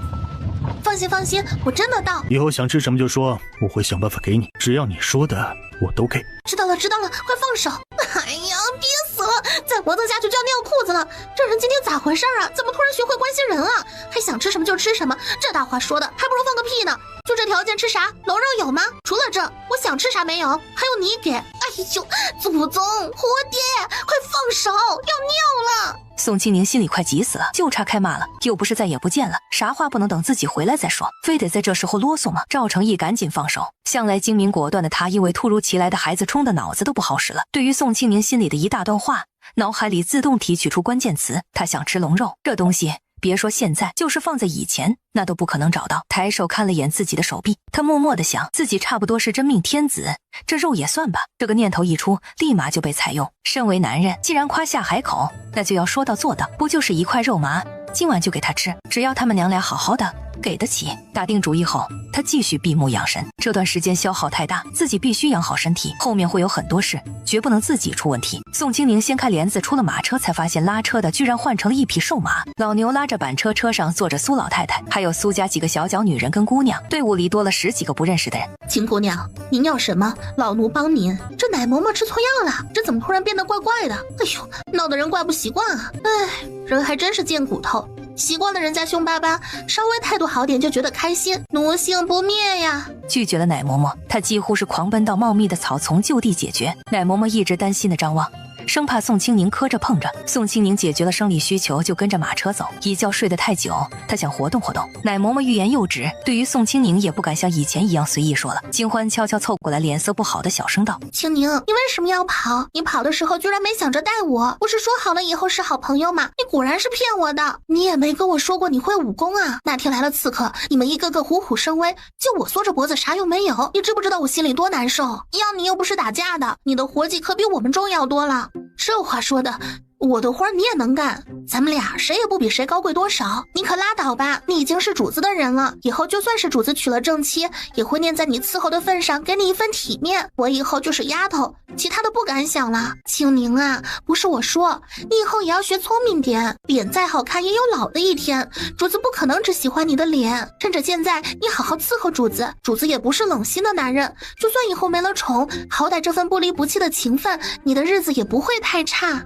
放心，我真的到。以后想吃什么就说，我会想办法给你，只要你说的我都给。知道了，快放手！哎呀，憋死了，再磨蹭下去就要尿裤子了。这人今天咋回事啊？怎么突然学会关心人了？还想吃什么就吃什么，这大话说的，还不如放个屁呢。就这条件吃啥？楼肉有吗？除了这，我想吃啥没有？还有你给。哎哎呦，祖宗，活爹，快放手，要尿了！宋清宁心里快急死了，就差开骂了，又不是再也不见了，啥话不能等自己回来再说，非得在这时候啰嗦吗？赵成义赶紧放手，向来精明果断的他因为突如其来的孩子冲的脑子都不好使了，对于宋清宁心里的一大段话，脑海里自动提取出关键词，他想吃龙肉，这东西别说现在，就是放在以前，那都不可能找到。抬手看了眼自己的手臂，他默默地想，自己差不多是真命天子，这肉也算吧。这个念头一出，立马就被采用。身为男人，既然夸下海口，那就要说到做到，不就是一块肉麻，今晚就给他吃，只要他们娘俩好好的，给得起。打定主意后，他继续闭目养神。这段时间消耗太大，自己必须养好身体，后面会有很多事，绝不能自己出问题。宋清宁掀开帘子出了马车，才发现拉车的居然换成了一匹瘦马，老牛拉着板车，车上坐着苏老太太，还有苏家几个小脚女人跟姑娘，队伍里多了10几个不认识的人。秦姑娘，您要什么？老奴帮您。这奶嬷嬷吃错药了，这怎么突然变得怪怪的？哎呦，闹得人怪不习惯啊！哎，人还真是贱骨头。习惯了人家凶巴巴，稍微态度好点就觉得开心，奴性不灭呀！拒绝了奶嬷嬷，她几乎是狂奔到茂密的草丛就地解决。奶嬷嬷一直担心的张望，生怕宋清宁磕着碰着。宋清宁解决了生理需求，就跟着马车走。一觉睡得太久，他想活动活动。奶嬷嬷欲言又止，对于宋清宁也不敢像以前一样随意说了。金欢悄悄凑过来，脸色不好的小声道：“清宁，你为什么要跑？你跑的时候居然没想着带我，不是说好了以后是好朋友吗？你果然是骗我的！你也没跟我说过你会武功啊！那天来了刺客，你们一个个虎虎生威，就我缩着脖子啥用没有。你知不知道我心里多难受？要你又不是打架的，你的活计可比我们重要多了。这话说的，我的活你也能干，咱们俩谁也不比谁高贵多少。你可拉倒吧，你已经是主子的人了，以后就算是主子娶了正妻，也会念在你伺候的份上，给你一份体面。我以后就是丫头，其他的不敢想了。清宁啊，不是我说，你以后也要学聪明点，脸再好看也有老的一天，主子不可能只喜欢你的脸。趁着现在，你好好伺候主子，主子也不是冷心的男人，就算以后没了宠，好歹这份不离不弃的情分，你的日子也不会太差。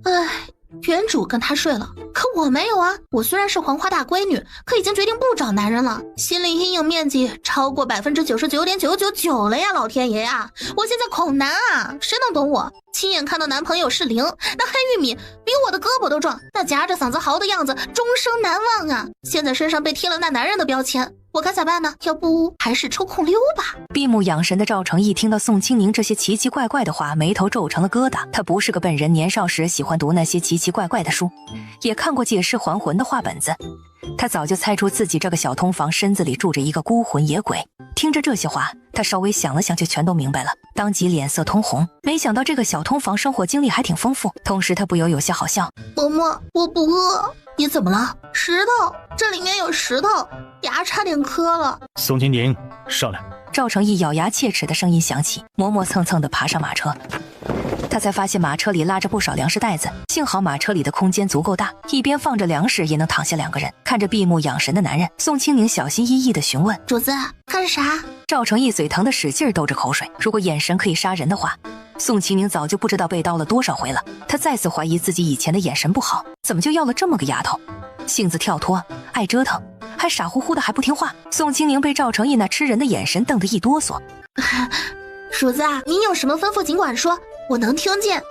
唉，原主跟他睡了，可我没有啊。我虽然是黄花大闺女，可已经决定不找男人了，心理阴影面积超过99.999%了呀，老天爷呀！我现在恐男啊，谁能懂我？亲眼看到男朋友是零，那黑玉米比我的胳膊都壮，那夹着嗓子嚎的样子终生难忘啊！现在身上被贴了那男人的标签，我该咋办呢？要不还是抽空溜吧。闭目养神的赵成义听到宋清宁这些奇奇怪怪的话，眉头皱成了疙瘩。他不是个笨人，年少时喜欢读那些奇奇怪怪的书，也看过借尸还魂的话本子。他早就猜出自己这个小通房身子里住着一个孤魂野鬼。听着这些话，他稍微想了想就全都明白了，当即脸色通红。没想到这个小通房生活经历还挺丰富，同时他不由有些好笑。嬷嬷，我不饿。你怎么了？石头，这里面有石头，牙差点磕了。宋清宁，上来。赵成义咬牙切齿的声音响起，磨磨蹭蹭地爬上马车。他才发现马车里拉着不少粮食袋子，幸好马车里的空间足够大，一边放着粮食也能躺下2个人。看着闭目养神的男人，宋清宁小心翼翼地询问：“主子，干啥？”赵成义嘴疼的使劲兜着口水。如果眼神可以杀人的话，宋清宁早就不知道被刀了多少回了。他再次怀疑自己以前的眼神不好，怎么就要了这么个丫头？性子跳脱，爱折腾，还傻乎乎的还不听话。宋清宁被赵成义那吃人的眼神瞪得一哆嗦。主子啊，您有什么吩咐尽管说，我能听见。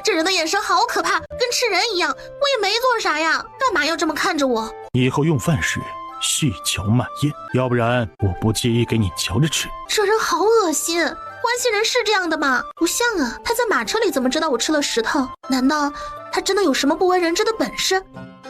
这人的眼神好可怕，跟吃人一样。我也没做啥呀，干嘛要这么看着我？以后用饭时细嚼慢咽，要不然我不介意给你嚼着吃。这人好恶心，关系人是这样的吗？不像啊，他在马车里怎么知道我吃了石头？难道他真的有什么不为人知的本事，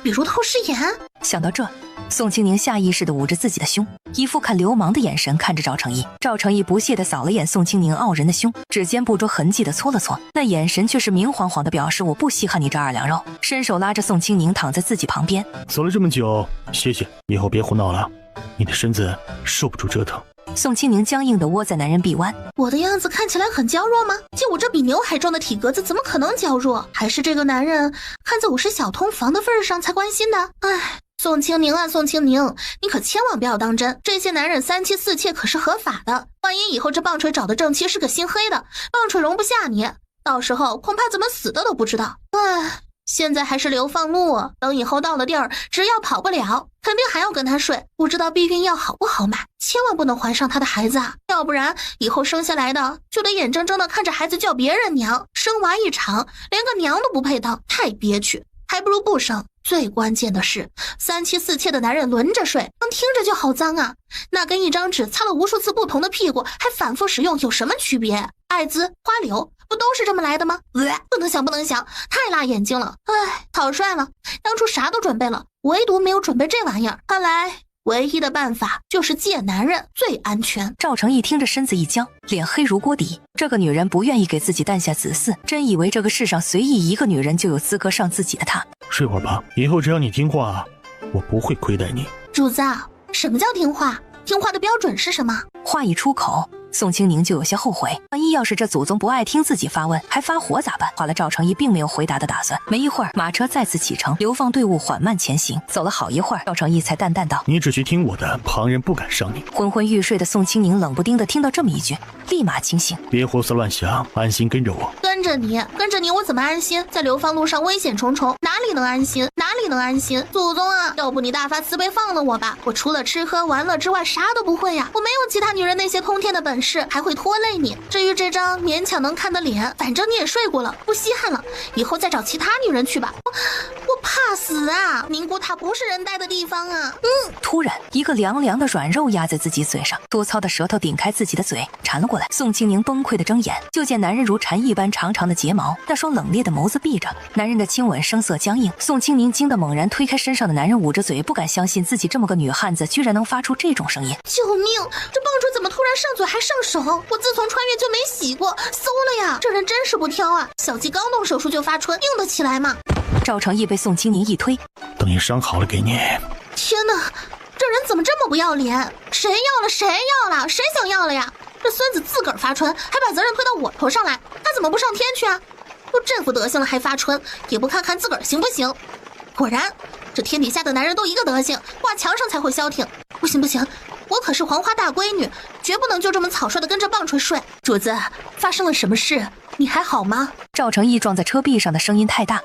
比如透视眼？想到这，宋清宁下意识地捂着自己的胸，一副看流氓的眼神看着赵成义。赵成义不屑地扫了眼宋清宁傲人的胸，指尖不着痕迹地搓了搓，那眼神却是明晃晃地表示我不稀罕你这2两肉，伸手拉着宋清宁躺在自己旁边。走了这么久，歇歇，以后别胡闹了，你的身子受不住折腾。宋清宁僵硬地窝在男人臂弯。我的样子看起来很娇弱吗？就我这比牛还壮的体格子，怎么可能娇弱？还是这个男人看在我是小通房的份上才关心的？唉，宋清宁啊，宋清宁，你可千万不要当真，这些男人3妻4妾可是合法的。万一以后这棒槌找的正妻是个心黑的，棒槌容不下你，到时候恐怕怎么死的都不知道。唉，现在还是流放路，等以后到了地儿，只要跑不了，肯定还要跟他睡。不知道避孕药好不好买，千万不能怀上他的孩子啊，要不然以后生下来的就得眼睁睁的看着孩子叫别人娘，生娃一场连个娘都不配当，太憋屈，还不如不生。最关键的是，3妻4妾的男人轮着睡，听着就好脏啊！那跟一张纸擦了无数次不同的屁股，还反复使用有什么区别？艾滋、花柳不都是这么来的吗？不能想，不能想，太辣眼睛了！哎，草率了，当初啥都准备了，唯独没有准备这玩意儿。看来唯一的办法就是借男人最安全。赵成义听着身子一僵，脸黑如锅底。这个女人不愿意给自己诞下子嗣，真以为这个世上随意一个女人就有资格上自己的榻？睡会儿吧，以后只要你听话，我不会亏待你。主子，什么叫听话？听话的标准是什么？话一出口，宋清宁就有些后悔，万一要是这祖宗不爱听自己发问，还发火咋办？好了，赵成义并没有回答的打算。没一会儿，马车再次启程，流放队伍缓慢前行。走了好一会儿，赵成义才淡淡道：“你只需听我的，旁人不敢伤你。”昏昏欲睡的宋清宁冷不丁的听到这么一句，立马清醒。别胡思乱想，安心跟着我。跟着你，我怎么安心？在流放路上危险重重，哪里能安心？哪里能安心？祖宗啊，要不你大发慈悲放了我吧！我除了吃喝玩乐之外，啥都不会呀！我没有其他女人那些通天的本事，还会拖累你。至于这张勉强能看的脸，反正你也睡过了，不稀罕了，以后再找其他女人去吧。我怕死啊！宁古塔不是人待的地方啊！突然，一个凉凉的软肉压在自己嘴上，粗糙的舌头顶开自己的嘴，缠了过来。宋清宁崩溃的睁眼，就见男人如蝉一般长长的睫毛，那双冷冽的眸子闭着，男人的亲吻声色僵硬。宋清宁惊得猛然推开身上的男人，捂着嘴，不敢相信自己这么个女汉子居然能发出这种声音。救命！这棒槌怎么突然上嘴还上手？我自从穿越就没洗过，馊了呀！这人真是不挑啊！小鸡刚动手术就发春，硬得起来吗？赵成义被宋清宁一推，等你伤好了给你。天哪，这人怎么这么不要脸？谁要了？谁要了？谁想要了呀？这孙子自个儿发春，还把责任推到我头上来，他怎么不上天去啊？都这副德行了还发春，也不看看自个儿行不行？果然，这天底下的男人都一个德行，挂墙上才会消停。不行不行，我可是黄花大闺女，绝不能就这么草率的跟着棒槌睡。主子，发生了什么事？你还好吗？赵成义撞在车壁上的声音太大，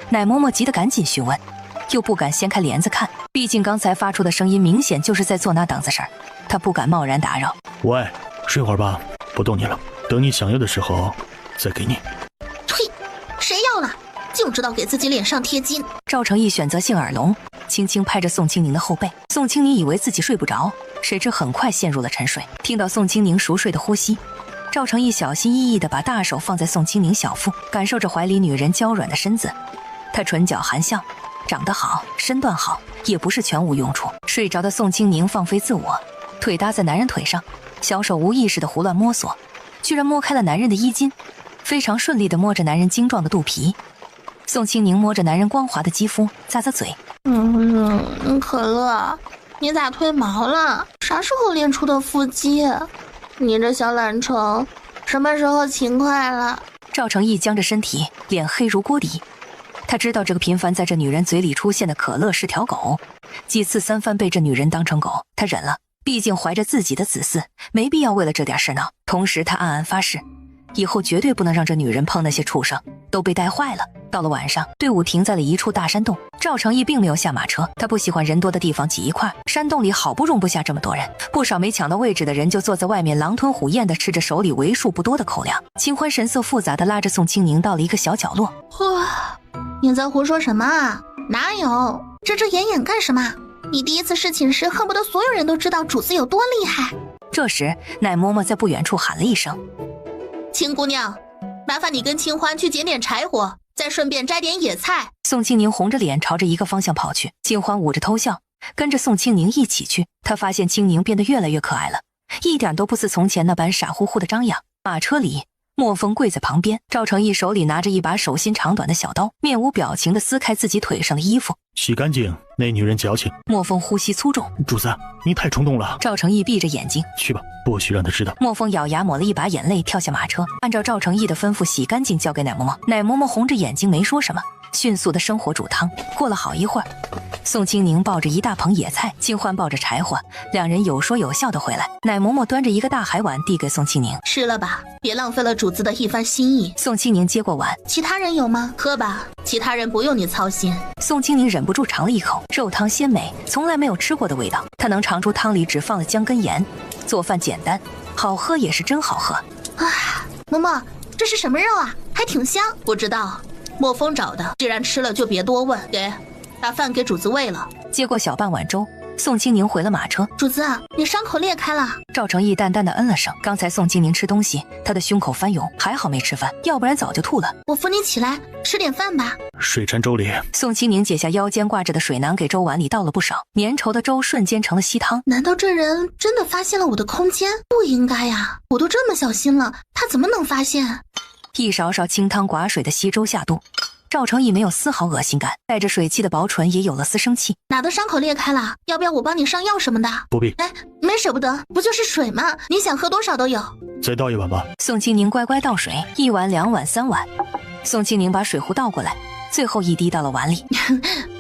奶嬷嬷急得赶紧询问，又不敢掀开帘子看，毕竟刚才发出的声音明显就是在做那档子事儿，他不敢贸然打扰。喂，睡会儿吧，不动你了，等你想要的时候再给你。呸！谁要了？就知道给自己脸上贴金。赵成义选择性耳聋，轻轻拍着宋清宁的后背。宋清宁以为自己睡不着，谁知很快陷入了沉睡。听到宋清宁熟睡的呼吸，赵成义小心翼翼地把大手放在宋清宁小腹，感受着怀里女人娇软的身子。他唇角含笑，长得好，身段好，也不是全无用处。睡着的宋清宁放飞自我，腿搭在男人腿上，小手无意识地胡乱摸索，居然摸开了男人的衣襟，非常顺利地摸着男人精壮的肚皮。宋清宁摸着男人光滑的肌肤，咂咂嘴。可乐，你咋褪毛了？啥时候练出的腹肌？你这小懒虫，什么时候勤快了？赵成义僵着身体，脸黑如锅底。他知道这个频繁在这女人嘴里出现的可乐是条狗，几次三番被这女人当成狗，他忍了，毕竟怀着自己的子嗣，没必要为了这点事闹。同时他暗暗发誓，以后绝对不能让这女人碰那些畜生，都被带坏了。到了晚上，队伍停在了一处大山洞，赵成义并没有下马车，他不喜欢人多的地方挤一块，山洞里好不容不下这么多人，不少没抢到位置的人就坐在外面狼吞虎咽地吃着手里为数不多的口粮。秦欢神色复杂地拉着宋清宁到了一个小角落。你在胡说什么啊？哪有？遮遮掩掩干什么？你第一次侍寝时恨不得所有人都知道主子有多厉害。这时奶嬷嬷在不远处喊了一声：秦姑娘，麻烦你跟清欢去捡点柴火，再顺便摘点野菜。宋清宁红着脸朝着一个方向跑去，清欢捂着偷笑，跟着宋清宁一起去。他发现清宁变得越来越可爱了，一点都不似从前那般傻乎乎的张扬。马车里，莫风跪在旁边，赵成义手里拿着一把手心长短的小刀，面无表情地撕开自己腿上的衣服。洗干净，那女人矫情。莫风呼吸粗重。主子，你太冲动了。赵成义闭着眼睛。去吧，不许让她知道。莫风咬牙抹了一把眼泪，跳下马车，按照赵成义的吩咐洗干净，交给奶嬷嬷。奶嬷嬷红着眼睛没说什么，迅速的生火煮汤。过了好一会儿，宋清宁抱着一大捧野菜，金欢抱着柴火，两人有说有笑的回来。奶嬷嬷端着一个大海碗递给宋清宁，吃了吧，别浪费了主子的一番心意。宋清宁接过碗，其他人有吗？喝吧，其他人不用你操心。宋清宁忍不住尝了一口，肉汤鲜美，从来没有吃过的味道。他能尝出汤里只放了姜跟盐，做饭简单，好喝也是真好喝。啊，嬷嬷，这是什么肉啊？还挺香。不知道，莫风找的。既然吃了就别多问。给，把饭给主子喂了。接过小半碗粥，宋清宁回了马车。主子，你伤口裂开了。赵成义淡淡的嗯了声。刚才宋清宁吃东西，他的胸口翻涌，还好没吃饭，要不然早就吐了。我扶你起来，吃点饭吧。水掺粥里。宋清宁解下腰间挂着的水囊，给粥碗里倒了不少，粘稠的粥瞬间成了稀汤。难道这人真的发现了我的空间？不应该呀，我都这么小心了，他怎么能发现？一勺勺清汤寡水的稀粥下肚，赵成义没有丝毫恶心感，带着水汽的薄唇也有了丝生气。哪的伤口裂开了？要不要我帮你上药什么的？不必。哎，没舍不得，不就是水吗？你想喝多少都有。再倒一碗吧。宋清宁乖乖倒水，1碗、2碗、3碗。宋清宁把水壶倒过来，最后一滴到了碗里。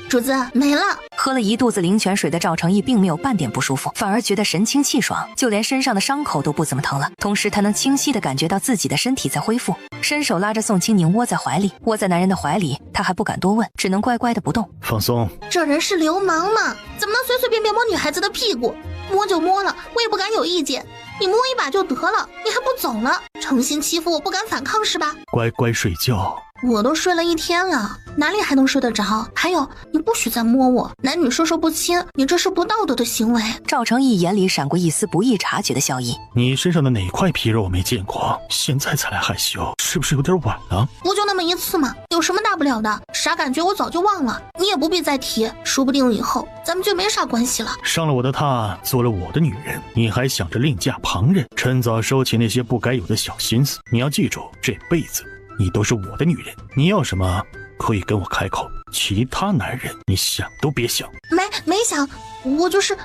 主子没了。喝了一肚子灵泉水的赵成义并没有半点不舒服，反而觉得神清气爽，就连身上的伤口都不怎么疼了。同时他能清晰地感觉到自己的身体在恢复，伸手拉着宋清宁窝在怀里。窝在男人的怀里，他还不敢多问，只能乖乖的不动。放松。这人是流氓吗？怎么能随随便便摸女孩子的屁股？摸就摸了，我也不敢有意见。你摸一把就得了，你还不走了？诚心欺负我不敢反抗是吧？乖乖睡觉。我都睡了一天了，哪里还能睡得着？还有，你不许再摸我，男女授受不亲，你这是不道德的行为。赵成义眼里闪过一丝不易察觉的笑意。你身上的哪块皮肉我没见过？现在才来害羞，是不是有点晚了？不就那么一次吗？有什么大不了的？啥感觉我早就忘了，你也不必再提，说不定以后咱们就没啥关系了。伤了我的他，做了我的女人，你还想着另嫁旁人，趁早收起那些不该有的小心思。你要记住，这辈子你都是我的女人，你要什么可以跟我开口，其他男人你想都别想。没想，我就是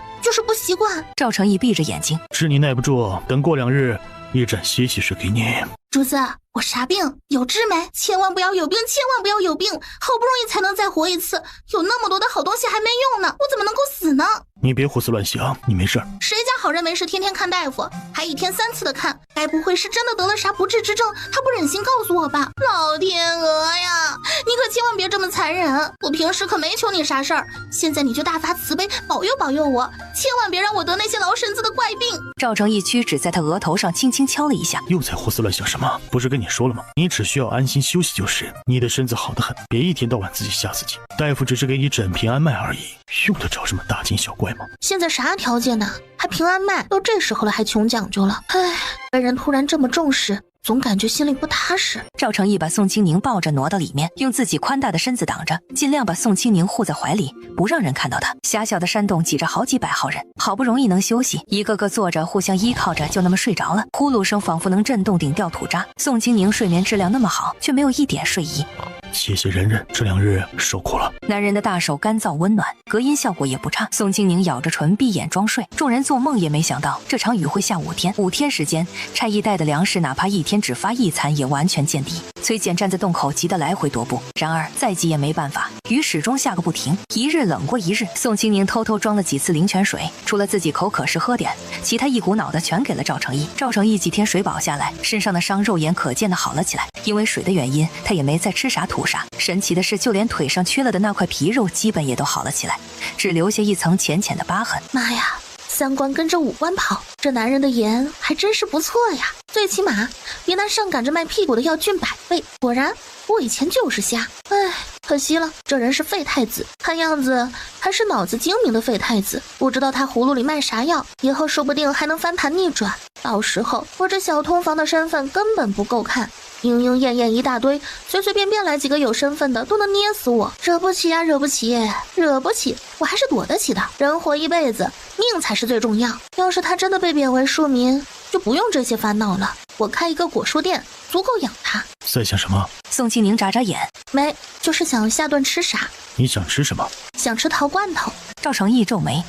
不习惯。赵成义闭着眼睛，知你耐不住，等过2日一盏歇息室给你。主子，我啥病？有治没？千万不要有病，千万不要有病！好不容易才能再活一次，有那么多的好东西还没用呢，我怎么能够死呢？你别胡思乱想，你没事儿。谁家好人没事天天看大夫，还1天3次的看？该不会是真的得了啥不治之症，他不忍心告诉我吧？老天鹅呀，你可千万别这么残忍！我平时可没求你啥事儿，现在你就大发慈悲，保佑保佑我，千万别让我得那些老婶子的怪病。赵成义屈指在他额头上轻轻敲了一下。又在胡思乱想什么？不是跟你说了吗？你只需要安心休息就是。你的身子好得很，别一天到晚自己吓自己。大夫只是给你诊平安脉而已，用得着什么大惊小怪吗？现在啥条件呢？还平安脉？都这时候了还穷讲究了。唉，被人突然这么重视，总感觉心里不踏实。赵成义把宋清宁抱着挪到里面，用自己宽大的身子挡着，尽量把宋清宁护在怀里，不让人看到他。狭小的山洞挤着好几百号人，好不容易能休息，一个个坐着互相依靠着，就那么睡着了。呼噜声仿佛能震动顶掉土渣。宋清宁睡眠质量那么好，却没有一点睡意。谢谢忍忍，这2日受苦了。男人的大手干燥温暖，隔音效果也不差。宋清宁咬着唇闭眼装睡，众人做梦也没想到这场雨会下5天。5天时间，差役带的粮食哪怕1天只发1餐也完全见底。崔简站在洞口急得来回踱步，然而再急也没办法，雨始终下个不停，一日冷过一日。宋清宁偷偷装了几次灵泉水，除了自己口渴时喝点，其他一股脑的全给了赵成义。赵成义几天水饱下来，身上的伤肉眼可见的好了起来。因为水的原因，他也没再吃啥吐啥。神奇的是，就连腿上缺了的那块皮肉基本也都好了起来，只留下一层浅浅的疤痕。妈呀，3关跟着5关跑，这男人的颜还真是不错呀，最起码比那上赶着卖屁股的要俊100倍。果然我以前就是瞎，唉，可惜了，这人是废太子，看样子还是脑子精明的废太子。不知道他葫芦里卖啥药，以后说不定还能翻盘逆转，到时候我这小通房的身份根本不够看，莺莺燕燕一大堆，随随便便来几个有身份的都能捏死我，惹不起呀，惹不起，惹不起，我还是躲得起的。人活一辈子，命才是最重要。要是他真的被贬为庶民，就不用这些烦恼了。我开一个果蔬店，足够养他。在想什么？宋清宁眨眨眼，没，就是想下顿吃啥。你想吃什么？想吃桃罐头。赵成义皱眉，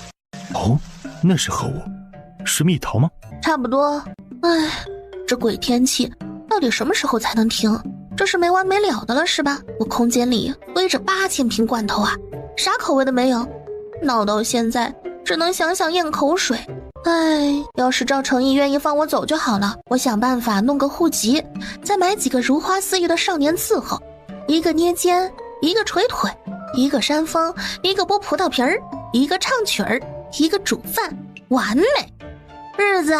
哦，那是何物？是蜜桃吗？差不多。唉，这鬼天气到底什么时候才能停？这是没完没了的了是吧？我空间里堆着8000瓶罐头啊，啥口味的没有？闹到现在只能想想咽口水。哎，要是赵成义愿意放我走就好了，我想办法弄个户籍，再买几个如花似玉的少年伺候，一个捏肩，一个捶腿，一个扇风，一个剥葡萄皮儿，一个唱曲儿，一个煮饭，完美。日子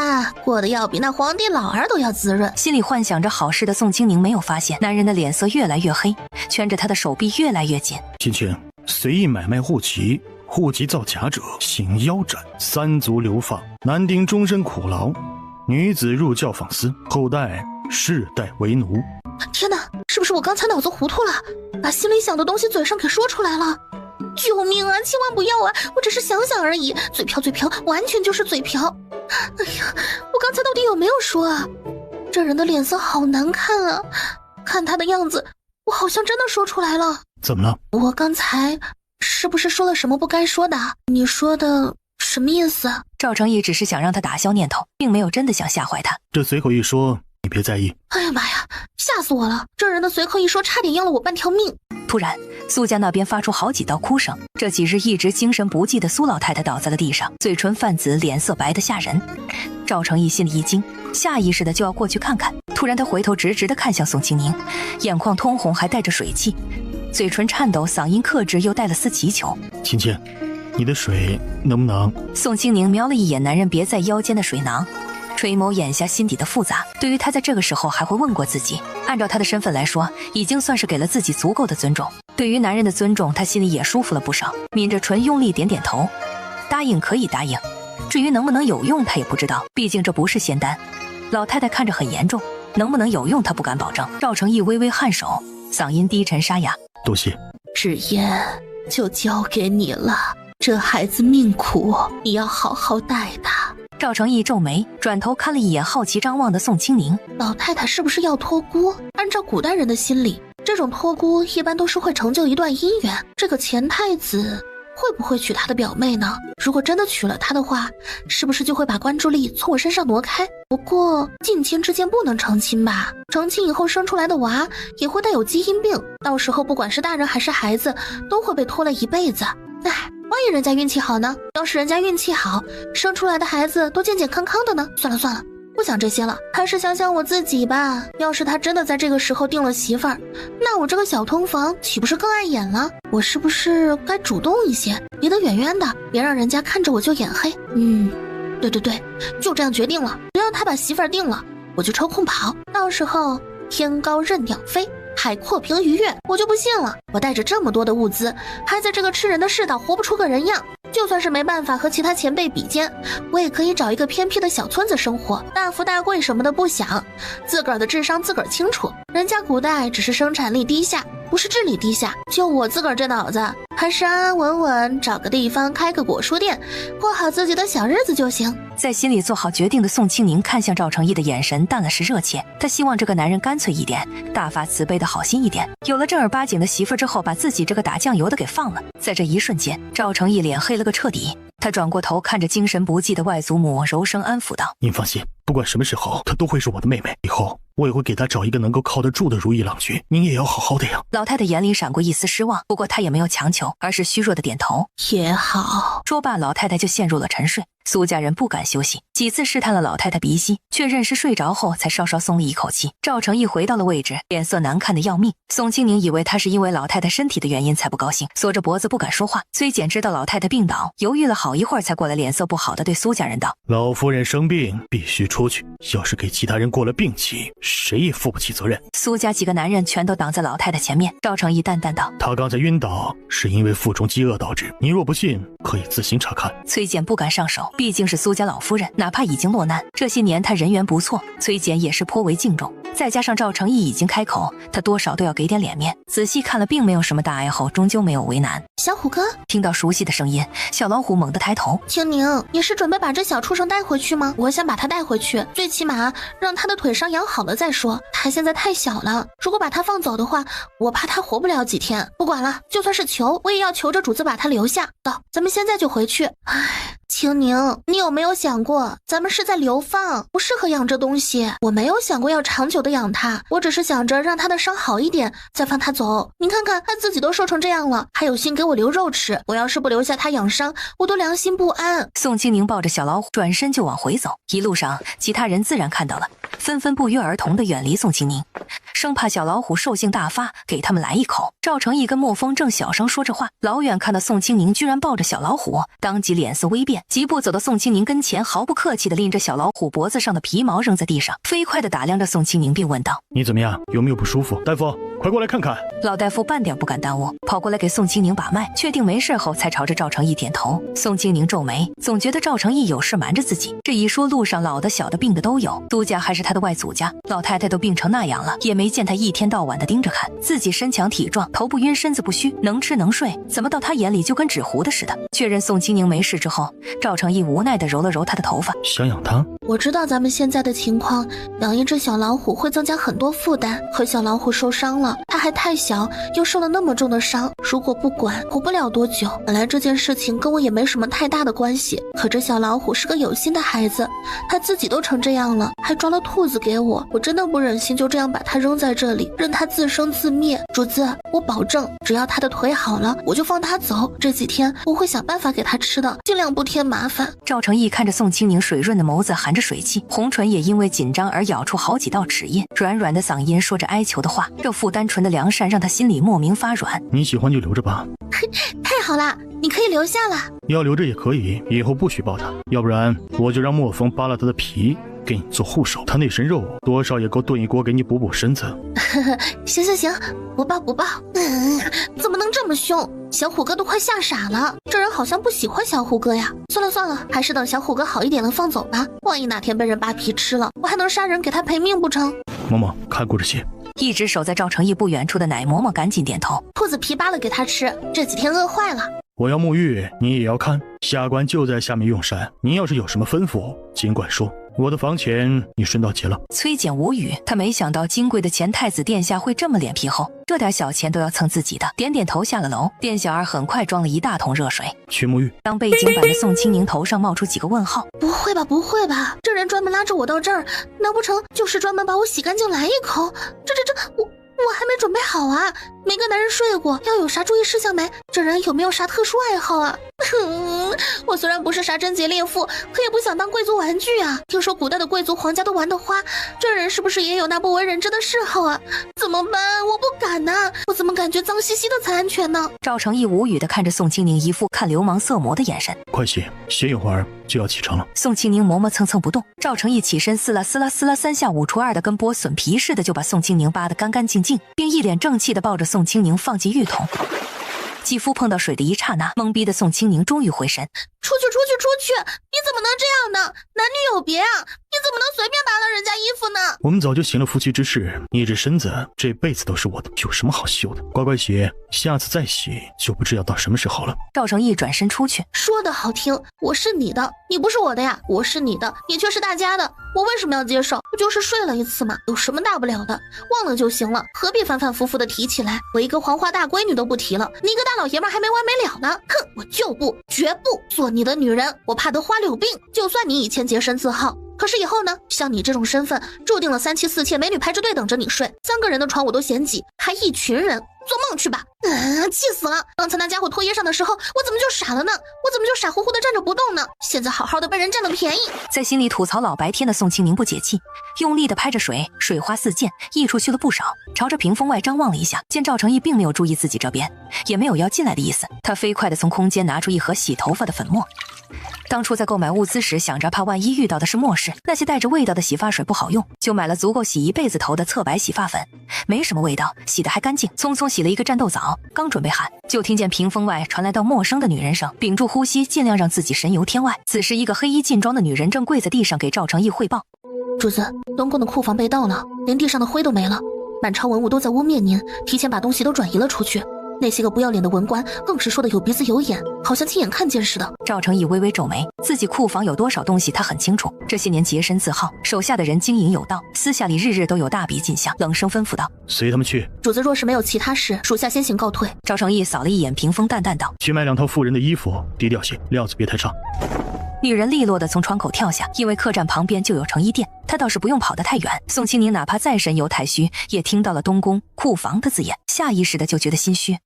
过得要比那皇帝老儿都要滋润。心里幻想着好事的宋清宁没有发现，男人的脸色越来越黑，圈着他的手臂越来越紧。青青，随意买卖户籍，户籍造假者行腰斩，3族流放，男丁终身苦劳，女子入教坊司，后代世代为奴。天哪，是不是我刚才脑子糊涂了，把心里想的东西嘴上给说出来了？救命啊，千万不要啊，我只是想想而已，嘴瓢，完全就是嘴瓢。哎呀，我刚才到底有没有说啊？这人的脸色好难看啊，看他的样子，我好像真的说出来了。怎么了？我刚才是不是说了什么不该说的？你说的什么意思？赵成义只是想让他打消念头，并没有真的想吓坏他。这随口一说，你别在意。哎呀妈呀，吓死我了！这人的随口一说，差点要了我半条命。突然，苏家那边发出好几道哭声。这几日一直精神不济的苏老太太倒在了地上，嘴唇泛紫，脸色白得吓人。赵成义心里一惊，下意识的就要过去看看。突然，他回头直直地看向宋清宁，眼眶通红，还带着水汽，嘴唇颤抖，嗓音克制，又带了丝祈求：“青青，你的水能不能……”宋清宁瞄了一眼男人别在腰间的水囊，垂眸眼下心底的复杂。对于他在这个时候还会问过自己，按照他的身份来说，已经算是给了自己足够的尊重。对于男人的尊重，他心里也舒服了不少，抿着唇用力点点头，答应可以答应。至于能不能有用，他也不知道，毕竟这不是仙丹。老太太看着很严重，能不能有用他不敢保证。赵成义微微颔首，嗓音低沉沙哑：“多谢。”纸烟就交给你了，这孩子命苦，你要好好待他。赵成义皱眉，转头看了一眼好奇张望的宋清宁。老太太是不是要托孤？按照古代人的心理，这种托孤一般都是会成就一段姻缘。这个钱太子会不会娶她的表妹呢？如果真的娶了她的话，是不是就会把关注力从我身上挪开？不过近亲之间不能成亲吧？成亲以后生出来的娃也会带有基因病，到时候不管是大人还是孩子，都会被拖累一辈子。哎，万一人家运气好呢？要是人家运气好，生出来的孩子都健健康康的呢？算了，不想这些了，还是想想我自己吧。要是他真的在这个时候定了媳妇儿，那我这个小通房岂不是更碍眼了？我是不是该主动一些，离得远远的，别让人家看着我就眼黑？对，就这样决定了。只要他把媳妇儿定了，我就抽空跑，到时候天高任鸟飞，海阔凭鱼跃，我就不信了。我带着这么多的物资，还在这个吃人的世道活不出个人样。就算是没办法和其他前辈比肩，我也可以找一个偏僻的小村子生活，大富大贵什么的不想，自个儿的智商自个儿清楚。人家古代只是生产力低下，不是智力低下。就我自个儿这脑子，还是安安稳稳找个地方开个果蔬店，过好自己的小日子就行。在心里做好决定的宋清宁看向赵成义的眼神淡了是热切，他希望这个男人干脆一点，大发慈悲的好心一点，有了正儿八经的媳妇之后，把自己这个打酱油的给放了。在这一瞬间，赵成义脸黑了个彻底，他转过头看着精神不济的外祖母，柔声安抚道：“您放心，不管什么时候，她都会是我的妹妹。以后我也会给她找一个能够靠得住的如意郎君。您也要好好的呀。”老太太眼里闪过一丝失望，不过她也没有强求，而是虚弱的点头：“也好。”说罢，老太太就陷入了沉睡。苏家人不敢休息，几次试探了老太太鼻息，确认是睡着后才稍稍松了一口气。赵成义回到了位置，脸色难看的要命。宋清宁以为他是因为老太太身体的原因才不高兴，缩着脖子不敢说话。崔简知道老太太病倒，犹豫了好一会儿才过来，脸色不好的对苏家人道：“老夫人生病必须出去，要是给其他人过了病期，谁也负不起责任。”苏家几个男人全都挡在老太太前面。赵成义淡淡道：“她刚才晕倒是因为腹中饥饿导致，你若不信可以自行查看。”崔简不敢上手，毕竟是苏家老夫人，哪怕已经落难，这些年她人缘不错，崔简也是颇为敬重。再加上赵成义已经开口，他多少都要给点脸面。仔细看了并没有什么大碍后，终究没有为难。小虎哥。听到熟悉的声音，小老虎猛地抬头。青宁，你是准备把这小畜生带回去吗？我想把他带回去，最起码让他的腿伤养好了再说。他现在太小了，如果把他放走的话，我怕他活不了几天。不管了，就算是求，我也要求着主子把他留下。走，咱们现在就回去。唉，青宁，你有没有想过，咱们是在流放，不适合养这东西。我没有想过要长久的养它，我只是想着让他的伤好一点，再放他走。您看看，他自己都瘦成这样了，还有心给我留肉吃。我要是不留下他养伤，我都良心不安。宋清宁抱着小老虎转身就往回走，一路上其他人自然看到了，纷纷不约而同地远离宋清宁，生怕小老虎兽性大发给他们来一口。赵成义跟莫风正小声说着话，老远看到宋清宁居然抱着小老虎，当即脸色微变，疾步走到宋清宁跟前，毫不客气地拎着小老虎脖子上的皮毛扔在地上，飞快地打量着宋清宁，并问道：你怎么样？有没有不舒服？大夫，快过来看看。老大夫半点不敢耽误，跑过来给宋清宁把脉，确定没事后才朝着赵成义点头。宋清宁皱眉，总觉得赵成义有事瞒着自己。这一说路上老的小的病的都有，都家还是他的外祖家，老太太都病成那样了，也没见他一天到晚的盯着看。自己身强体壮，头不晕身子不虚，能吃能睡，怎么到他眼里就跟纸糊的似的？确认宋清宁没事之后，赵成义无奈地揉了揉他的头发。想养他？我知道咱们现在的情况，养一只小老虎会增加很多负担，可小老虎受伤了，它还太小，又受了那么重的伤，如果不管，活不了多久。本来这件事情跟我也没什么太大的关系，可这小老虎是个有心的孩子，他自己都成这样了，还抓了兔子给我，我真的不忍心就这样把它扔在这里，任它自生自灭。主子，我保证，只要他的腿好了，我就放他走。这几天我会想办法给他吃的，尽量不添麻烦。赵成义看着宋清宁水润的眸子含着水汽，红唇也因为紧张而咬出好几道齿印，软软的嗓音说着哀求的话，这副单纯的良善让他心里莫名发软。你喜欢就留着吧。太好了，你可以留下了。要留着也可以，以后不许抱他，要不然我就让莫风扒了他的皮给你做护手，他那身肉多少也够炖一锅给你补补身子。行，不抱。怎么能这么凶？小虎哥都快吓傻了，这人好像不喜欢小虎哥呀。算了，还是等小虎哥好一点了放走吧，万一哪天被人扒皮吃了，我还能杀人给他赔命不成？嬷嬷，看顾着些。一直守在赵成义不远处的奶嬷嬷赶紧点头。兔子皮扒了给他吃，这几天饿坏了。我要沐浴，你也要看，下官就在下面用膳，您要是有什么吩咐尽管说，我的房钱你顺道结了。崔简无语，他没想到金贵的前太子殿下会这么脸皮厚，这点小钱都要蹭自己的。点点头下了楼，店小二很快装了一大桶热水去沐浴。当背景板的宋清宁头上冒出几个问号，不会吧，这人专门拉着我到这儿，难不成就是专门把我洗干净来一口？我还没准备好啊，没跟男人睡过，要有啥注意事项没？这人有没有啥特殊爱好啊？我虽然不是啥贞洁烈妇，可也不想当贵族玩具啊。听说古代的贵族皇家都玩的花，这人是不是也有那不为人知的嗜好啊？怎么办？我不敢呐，我怎么感觉脏兮兮的才安全呢？赵成义无语地看着宋清宁一副看流氓色魔的眼神。快歇一会儿就要启程了。宋清宁磨磨蹭蹭不动，赵成义起身撕拉3下5除2的跟剥笋皮似的就把宋清宁扒得干干净净，并一脸正气地抱着宋清宁放进浴桶。肌肤碰到水的一刹那，懵逼的宋清宁终于回神。出去！你怎么能这样呢？男女有别啊！你怎么能随便扒了人家衣服呢？我们早就行了夫妻之事，你这身子这辈子都是我的，有什么好羞的？乖乖洗，下次再洗就不知要到什么时候了。赵成义转身出去，说的好听，我是你的，你不是我的呀。我是你的，你却是大家的，我为什么要接受？不就是睡了一次吗？有什么大不了的？忘了就行了，何必反反复复的提起来？我一个黄花大闺女都不提了，你一个大老爷们还没完没了呢！哼，我就不，绝不做你的女人，我怕得花柳病。就算你以前洁身自好，可是以后呢？像你这种身份，注定了3妻4妾美女排着队等着你睡，3个人的床我都嫌挤，还一群人，做梦去吧！气死了！刚才那家伙脱衣裳的时候，我怎么就傻了呢？我怎么就傻乎乎的站着不动呢？现在好好的被人占了便宜。在心里吐槽老白天的宋清宁不解气，用力的拍着水，水花四溅，溢出去了不少。朝着屏风外张望了一下，见赵成义并没有注意自己这边，也没有要进来的意思。他飞快的从空间拿出一盒洗头发的粉末。当初在购买物资时，想着怕万一遇到的是末世，那些带着味道的洗发水不好用，就买了足够洗一辈子头的侧白洗发粉，没什么味道，洗得还干净。匆匆洗了一个战斗澡，刚准备喊，就听见屏风外传来到陌生的女人声，屏住呼吸，尽量让自己神游天外。此时一个黑衣劲装的女人正跪在地上给赵成义汇报：主子，东宫的库房被盗了，连地上的灰都没了，满朝文物都在污蔑您，提前把东西都转移了出去。那些个不要脸的文官更是说的有鼻子有眼，好像亲眼看见似的。赵成义微微皱眉，自己库房有多少东西他很清楚，这些年洁身自好，手下的人经营有道，私下里日日都有大笔进项，冷声吩咐道：随他们去。主子若是没有其他事，属下先行告退。赵成义扫了一眼屏风，淡淡道：去买2套妇人的衣服，低调些，料子别太差。女人利落地从窗口跳下，因为客栈旁边就有成衣店，她倒是不用跑得太远。宋清宁哪怕再神游太虚，也听到了东宫库房的字眼，下意识的就觉得心虚。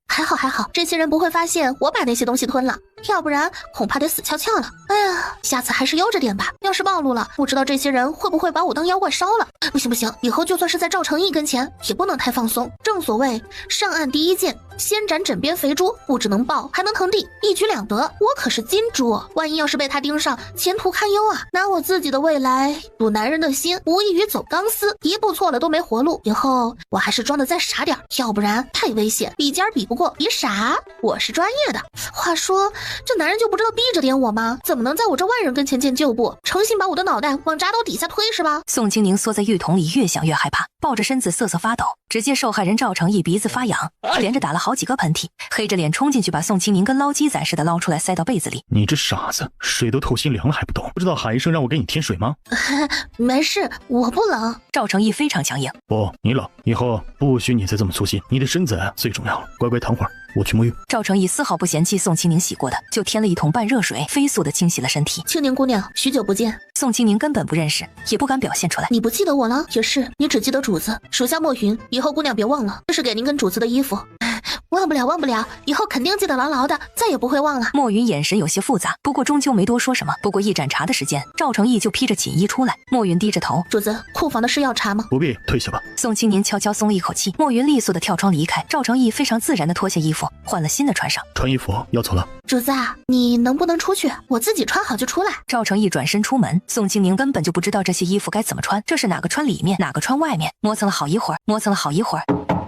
还好，这些人不会发现我把那些东西吞了，要不然恐怕得死翘翘了。哎呀，下次还是悠着点吧，要是暴露了，不知道这些人会不会把我当妖怪烧了。不行，以后就算是在赵成义跟前，也不能太放松。正所谓上岸第一箭，先斩枕边肥猪，不只能爆，还能腾地，一举两得。我可是金猪，万一要是被他盯上，前途堪忧啊！拿我自己的未来赌男人的心，无异于走钢丝，一步错了都没活路。以后我还是装的再傻点，要不然太危险，比尖比不过，比傻，我是专业的。话说，这男人就不知道逼着点我吗？怎么能在我这外人跟前见旧部，诚心把我的脑袋往铡刀底下推是吧？宋清宁缩在浴桶里，越想越害怕，抱着身子瑟瑟发抖。只见受害人赵成义鼻子发痒，连着打了好几个喷嚏，黑着脸冲进去，把宋清宁跟捞鸡仔似的捞出来，塞到被子里。你这傻子，水都透心凉了还不懂？不知道喊一声让我给你添水吗？没事，我不冷。赵成义非常强硬。不，你冷，以后不许你再这么粗心，你的身子最重要了，乖乖躺会儿，我去沐浴。赵成义丝毫不嫌弃宋清宁洗过的，就添了1桶半热水，飞速的清洗了身体。青宁姑娘，许久不见。宋清宁根本不认识，也不敢表现出来。你不记得我了？也是，你只记得主子，属下莫云。以后姑娘别忘了，这是给您跟主子的衣服。忘不了，以后肯定记得牢牢的，再也不会忘了。莫云眼神有些复杂，不过终究没多说什么。不过一盏茶的时间，赵成义就披着锦衣出来。莫云低着头，主子，库房的事要查吗？不必，退下吧。宋清宁悄悄松了一口气。莫云利索的跳窗离开，赵成义非常自然的脱下衣服，换了新的穿上。穿衣服要走了。主子啊，你能不能出去？我自己穿好就出来。赵成义转身出门，宋清宁根本就不知道这些衣服该怎么穿，这是哪个穿里面，哪个穿外面，磨蹭了好一会儿。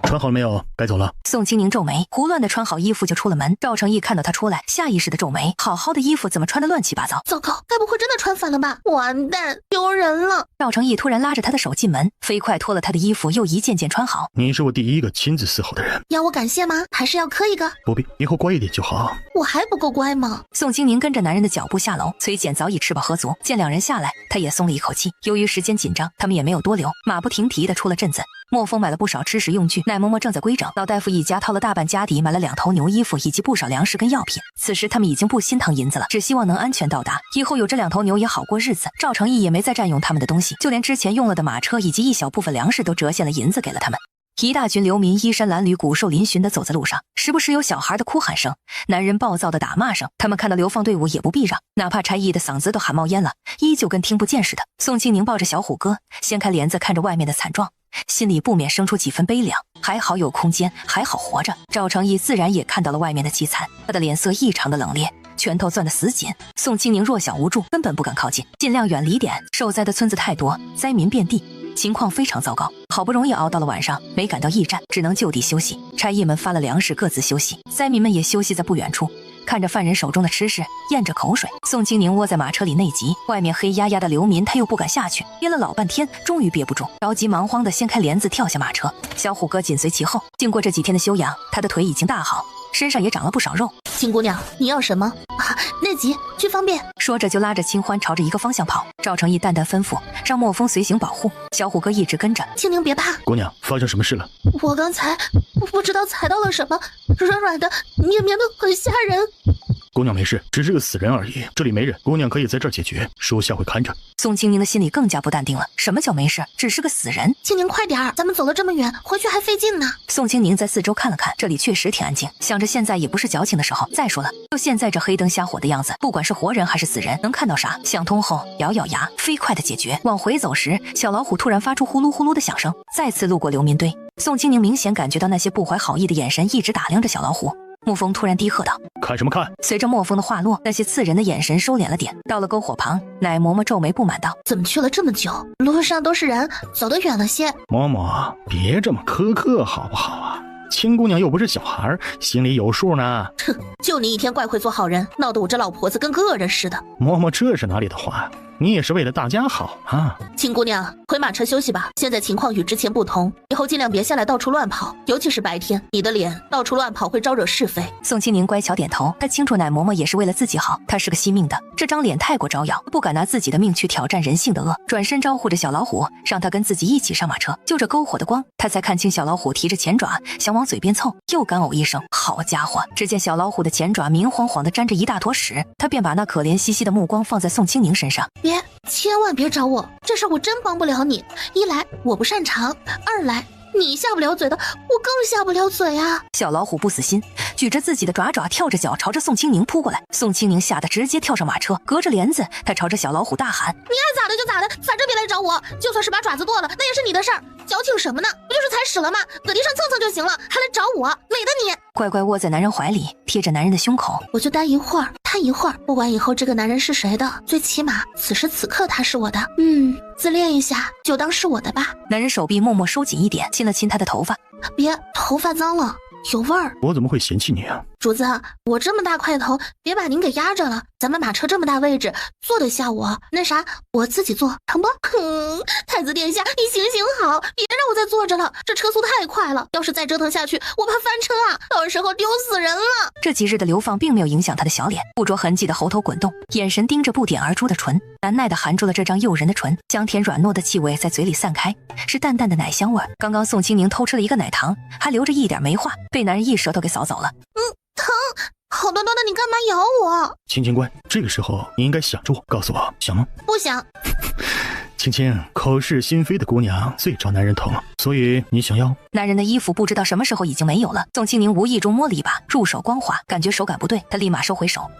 穿好了没有？该走了。宋清宁皱眉，胡乱的穿好衣服就出了门。赵成义看到他出来，下意识的皱眉，好好的衣服怎么穿得乱七八糟？糟糕，该不会真的穿反了吧？完蛋，丢人了！赵成义突然拉着他的手进门，飞快脱了他的衣服，又一件件穿好。你是我第一个亲自伺候的人，要我感谢吗？还是要磕一个？不必，以后乖一点就好。我还不够乖吗？宋清宁跟着男人的脚步下楼，崔简早已吃饱喝足，见两人下来，他也松了一口气。由于时间紧张，他们也没有多留，马不停蹄的出了镇子。莫风买了不少吃食用具，奶嬷嬷正在规整。老大夫一家掏了大半家底，买了2头牛衣服以及不少粮食跟药品。此时他们已经不心疼银子了，只希望能安全到达，以后有这2头牛也好过日子。赵成义也没再占用他们的东西，就连之前用了的马车以及一小部分粮食都折现了银子给了他们。一大群流民衣衫褴褛、骨瘦嶙峋的走在路上，时不时有小孩的哭喊声，男人暴躁的打骂声。他们看到流放队伍也不避让，哪怕差役的嗓子都喊冒烟了，依旧跟听不见似的。宋清宁抱着小虎哥，掀开帘子看着外面的惨状，心里不免生出几分悲凉。还好有空间，还好活着。赵成义自然也看到了外面的凄惨，他的脸色异常的冷冽，拳头攥得死紧。宋清宁弱小无助，根本不敢靠近，尽量远离点。受灾的村子太多，灾民遍地，情况非常糟糕。好不容易熬到了晚上，没赶到驿站，只能就地休息。差役们发了粮食，各自休息。灾民们也休息在不远处，看着犯人手中的吃食，咽着口水。宋清宁窝在马车里内急，外面黑压压的流民他又不敢下去，憋了老半天，终于憋不住，着急忙慌地掀开帘子跳下马车。小虎哥紧随其后。经过这几天的休养，他的腿已经大好，身上也长了不少肉。金姑娘，你要什么啊？内急，去方便。说着就拉着清欢朝着一个方向跑。赵成义淡淡吩咐，让莫风随行保护。小虎哥一直跟着。青宁别怕，姑娘，发生什么事了？我刚才不知道踩到了什么，软软的，绵绵的，很吓人。姑娘没事，只是个死人而已，这里没人，姑娘可以在这儿解决，属下会看着。宋清宁的心里更加不淡定了，什么叫没事？只是个死人。青宁快点儿，咱们走了这么远，回去还费劲呢。宋清宁在四周看了看，这里确实挺安静，想着现在也不是矫情的时候。再说了，就现在这黑灯瞎火的样子，不管是活人还是死人，能看到啥？想通后，咬咬牙，飞快的解决。往回走时，小老虎突然发出呼噜呼噜的响声，再次路过流民堆。宋清宁明显感觉到那些不怀好意的眼神一直打量着小老虎。沐风突然低喝道：“看什么看？”随着墨风的话落，那些刺人的眼神收敛了点。到了篝火旁，奶嬷嬷皱眉不满道：“怎么去了这么久？路上都是人，走得远了些。”嬷嬷，别这么苛刻好不好啊？青姑娘又不是小孩，心里有数呢。哼，就你一天怪会做好人，闹得我这老婆子跟个人似的。嬷嬷，这是哪里的话？你也是为了大家好啊。青姑娘，回马车休息吧。现在情况与之前不同，以后尽量别下来到处乱跑，尤其是白天，你的脸到处乱跑会招惹是非。宋清宁乖巧点头，她清楚奶嬷嬷也是为了自己好，她是个惜命的，这张脸太过招摇，不敢拿自己的命去挑战人性的恶。转身招呼着小老虎，让他跟自己一起上马车。就这篝火的光，他才看清小老虎提着前爪想往嘴边凑，又干呕一声，好家伙！只见小老虎的前爪明晃晃的沾着一大坨屎，他便把那可怜兮兮的目光放在宋清宁身上。别，千万别找我，这事我真帮不了你。一来我不擅长，二来你下不了嘴的，我更下不了嘴啊！小老虎不死心，举着自己的爪爪，跳着脚朝着宋清宁扑过来。宋清宁吓得直接跳上马车，隔着帘子，他朝着小老虎大喊：“你爱咋的就咋的，反正别来找我。就算是把爪子剁了，那也是你的事儿。矫情什么呢？不就是踩屎了吗？搁地上蹭蹭就行了，还来找我，美的你！”乖乖窝在男人怀里，贴着男人的胸口。我就待一会儿，探一会儿，不管以后这个男人是谁的，最起码此时此刻他是我的。自恋一下，就当是我的吧。男人手臂默默收紧一点，亲了亲他的头发。别，头发脏了，有味儿。我怎么会嫌弃你啊？主子，我这么大块头，别把您给压着了。咱们马车这么大位置，坐得下我。那啥，我自己坐，成不？太子殿下，你行行好，别让我再坐着了，这车速太快了，要是再折腾下去，我怕翻车啊，到时候丢死人了。这几日的流放并没有影响他的小脸，不着痕迹的喉头滚动，眼神盯着不点而出的唇，难耐的含住了这张诱人的唇，香甜软糯的气味在嘴里散开，是淡淡的奶香味。刚刚宋清宁偷吃了一个奶糖，还留着一点没化，被男人一舌头给扫走了。疼，好端端的你干嘛咬我？青青乖，这个时候你应该想着我，告诉我想吗？不想。青青，口是心非的姑娘最招男人疼，所以你想要？男人的衣服不知道什么时候已经没有了，宋清宁无意中摸了一把，入手光滑，感觉手感不对，他立马收回手。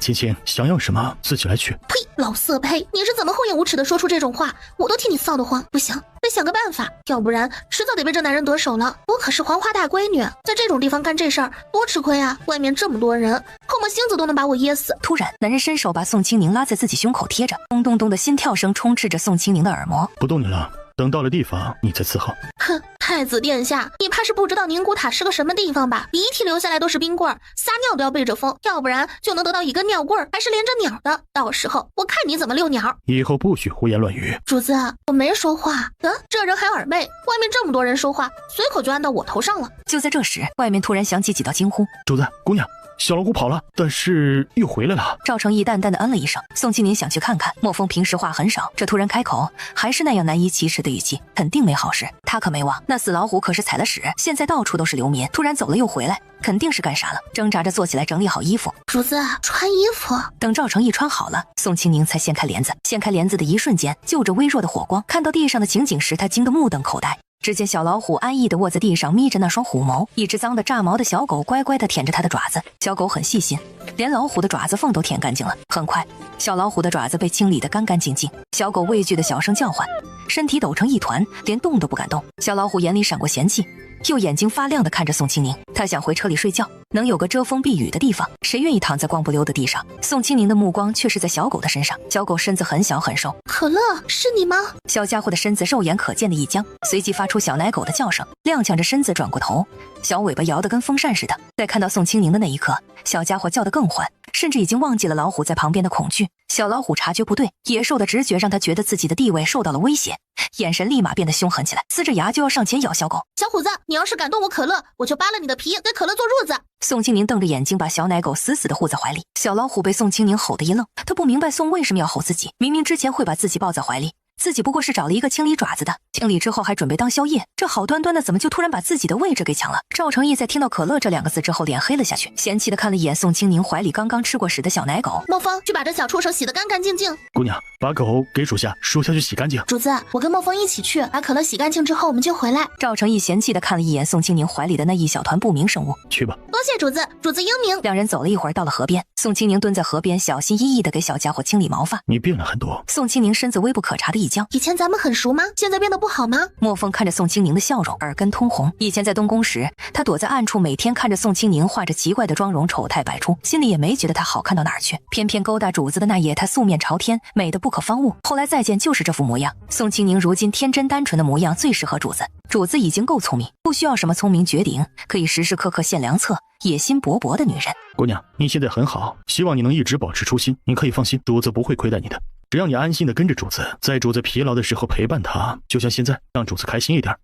青青，想要什么自己来取。呸，老色胚，你是怎么厚颜无耻的说出这种话？我都替你臊得慌。不行，得想个办法，要不然迟早得被这男人得手了。我可是黄花大闺女，在这种地方干这事儿多吃亏啊！外面这么多人，唾沫星子都能把我噎死。突然，男人伸手把宋清宁拉在自己胸口贴着，咚咚咚的心跳声充斥着宋清宁的耳膜。不动你了，等到了地方你再伺候。哼，太子殿下，你怕是不知道宁古塔是个什么地方吧？鼻涕流下来都是冰棍儿，撒尿都要背着风，要不然就能得到一根尿棍儿，还是连着鸟的。到时候我看你怎么遛鸟。以后不许胡言乱语。主子，我没说话。这人还耳背，外面这么多人说话，随口就按到我头上了。就在这时，外面突然响起几道惊呼：“主子，姑娘！”小老虎跑了，但是又回来了。赵成义淡淡的嗯了一声。宋清宁想去看看，莫风平时话很少，这突然开口，还是那样难以启齿的语气，肯定没好事。他可没忘，那死老虎可是踩了屎，现在到处都是流民，突然走了又回来，肯定是干啥了。挣扎着坐起来整理好衣服。主子，穿衣服。等赵成义穿好了，宋清宁才掀开帘子。掀开帘子的一瞬间，就着微弱的火光，看到地上的情景时，他惊得目瞪口呆。只见小老虎安逸地卧在地上，眯着那双虎眸，一只脏得炸毛的小狗乖乖地舔着它的爪子。小狗很细心，连老虎的爪子缝都舔干净了。很快，小老虎的爪子被清理得干干净净。小狗畏惧地小声叫唤，身体抖成一团，连动都不敢动。小老虎眼里闪过嫌弃，又眼睛发亮地看着宋清宁。他想回车里睡觉，能有个遮风避雨的地方，谁愿意躺在光不溜的地上？宋清宁的目光却是在小狗的身上。小狗身子很小很瘦。可乐，是你吗？小家伙的身子肉眼可见的一僵，随即发出小奶狗的叫声，踉跄着身子转过头，小尾巴摇得跟风扇似的。在看到宋清宁的那一刻，小家伙叫得更欢，甚至已经忘记了老虎在旁边的恐惧。小老虎察觉不对，野兽的直觉让他觉得自己的地位受到了威胁，眼神立马变得凶狠起来，呲着牙就要上前咬小狗。小虎子，你要是敢动我可乐，我就扒了你的皮，给可乐做褥子。宋清宁瞪着眼睛，把小奶狗死死地护在怀里。小老虎被宋清宁吼得一愣，他不明白宋为什么要吼自己，明明之前会把自己抱在怀里，自己不过是找了一个清理爪子的，清理之后还准备当宵夜，这好端端的怎么就突然把自己的位置给抢了？赵成义在听到可乐这两个字之后脸黑了下去，嫌弃的看了一眼宋清宁怀里刚刚吃过屎的小奶狗。莫风，去把这小畜生洗得干干净净。姑娘，把狗给属下，属下去洗干净。主子，我跟莫风一起去，把可乐洗干净之后我们就回来。赵成义嫌弃的看了一眼宋清宁怀里的那一小团不明生物。去吧。多谢主子，主子英明。两人走了一会儿，到了河边，宋清宁蹲在河边，小心翼翼的给小家伙清理毛发。你变了很多。宋清宁身子微不可察的一僵。以前咱们很熟吗？现在变得不好吗？莫风看着宋清宁的笑容，耳根通红。以前在东宫时，他躲在暗处，每天看着宋清宁画着奇怪的妆容，丑态百出，心里也没觉得他好看到哪儿去。偏偏勾搭主子的那夜，他素面朝天，美得不可方物。后来再见就是这副模样。宋清宁如今天真单纯的模样最适合主子。主子已经够聪明，不需要什么聪明绝顶，可以时时刻刻献良策、野心勃勃的女人。姑娘，你现在很好，希望你能一直保持初心。你可以放心，主子不会亏待你的。只要你安心的跟着主子，在主子疲劳的时候陪伴他，就像现在，让主子开心一点。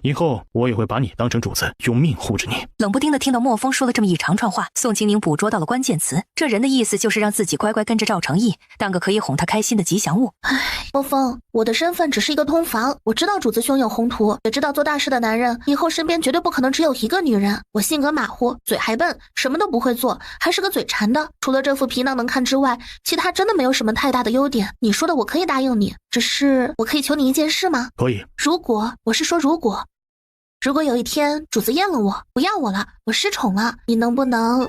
以后我也会把你当成主子，用命护着你。冷不丁的听到莫风说了这么一长串话，宋清宁捕捉到了关键词，这人的意思就是让自己乖乖跟着赵成义，当个可以哄他开心的吉祥物。莫风，我的身份只是一个通房，我知道主子胸有宏图，也知道做大事的男人以后身边绝对不可能只有一个女人。我性格马虎，嘴还笨，什么都不会做，还是个嘴馋的。除了这副皮囊能看之外，其他真的没有什么太大的优点。你说的我可以答应你，只是我可以求你一件事吗？可以。如果有一天主子厌了我，不要我了，我失宠了，你能不能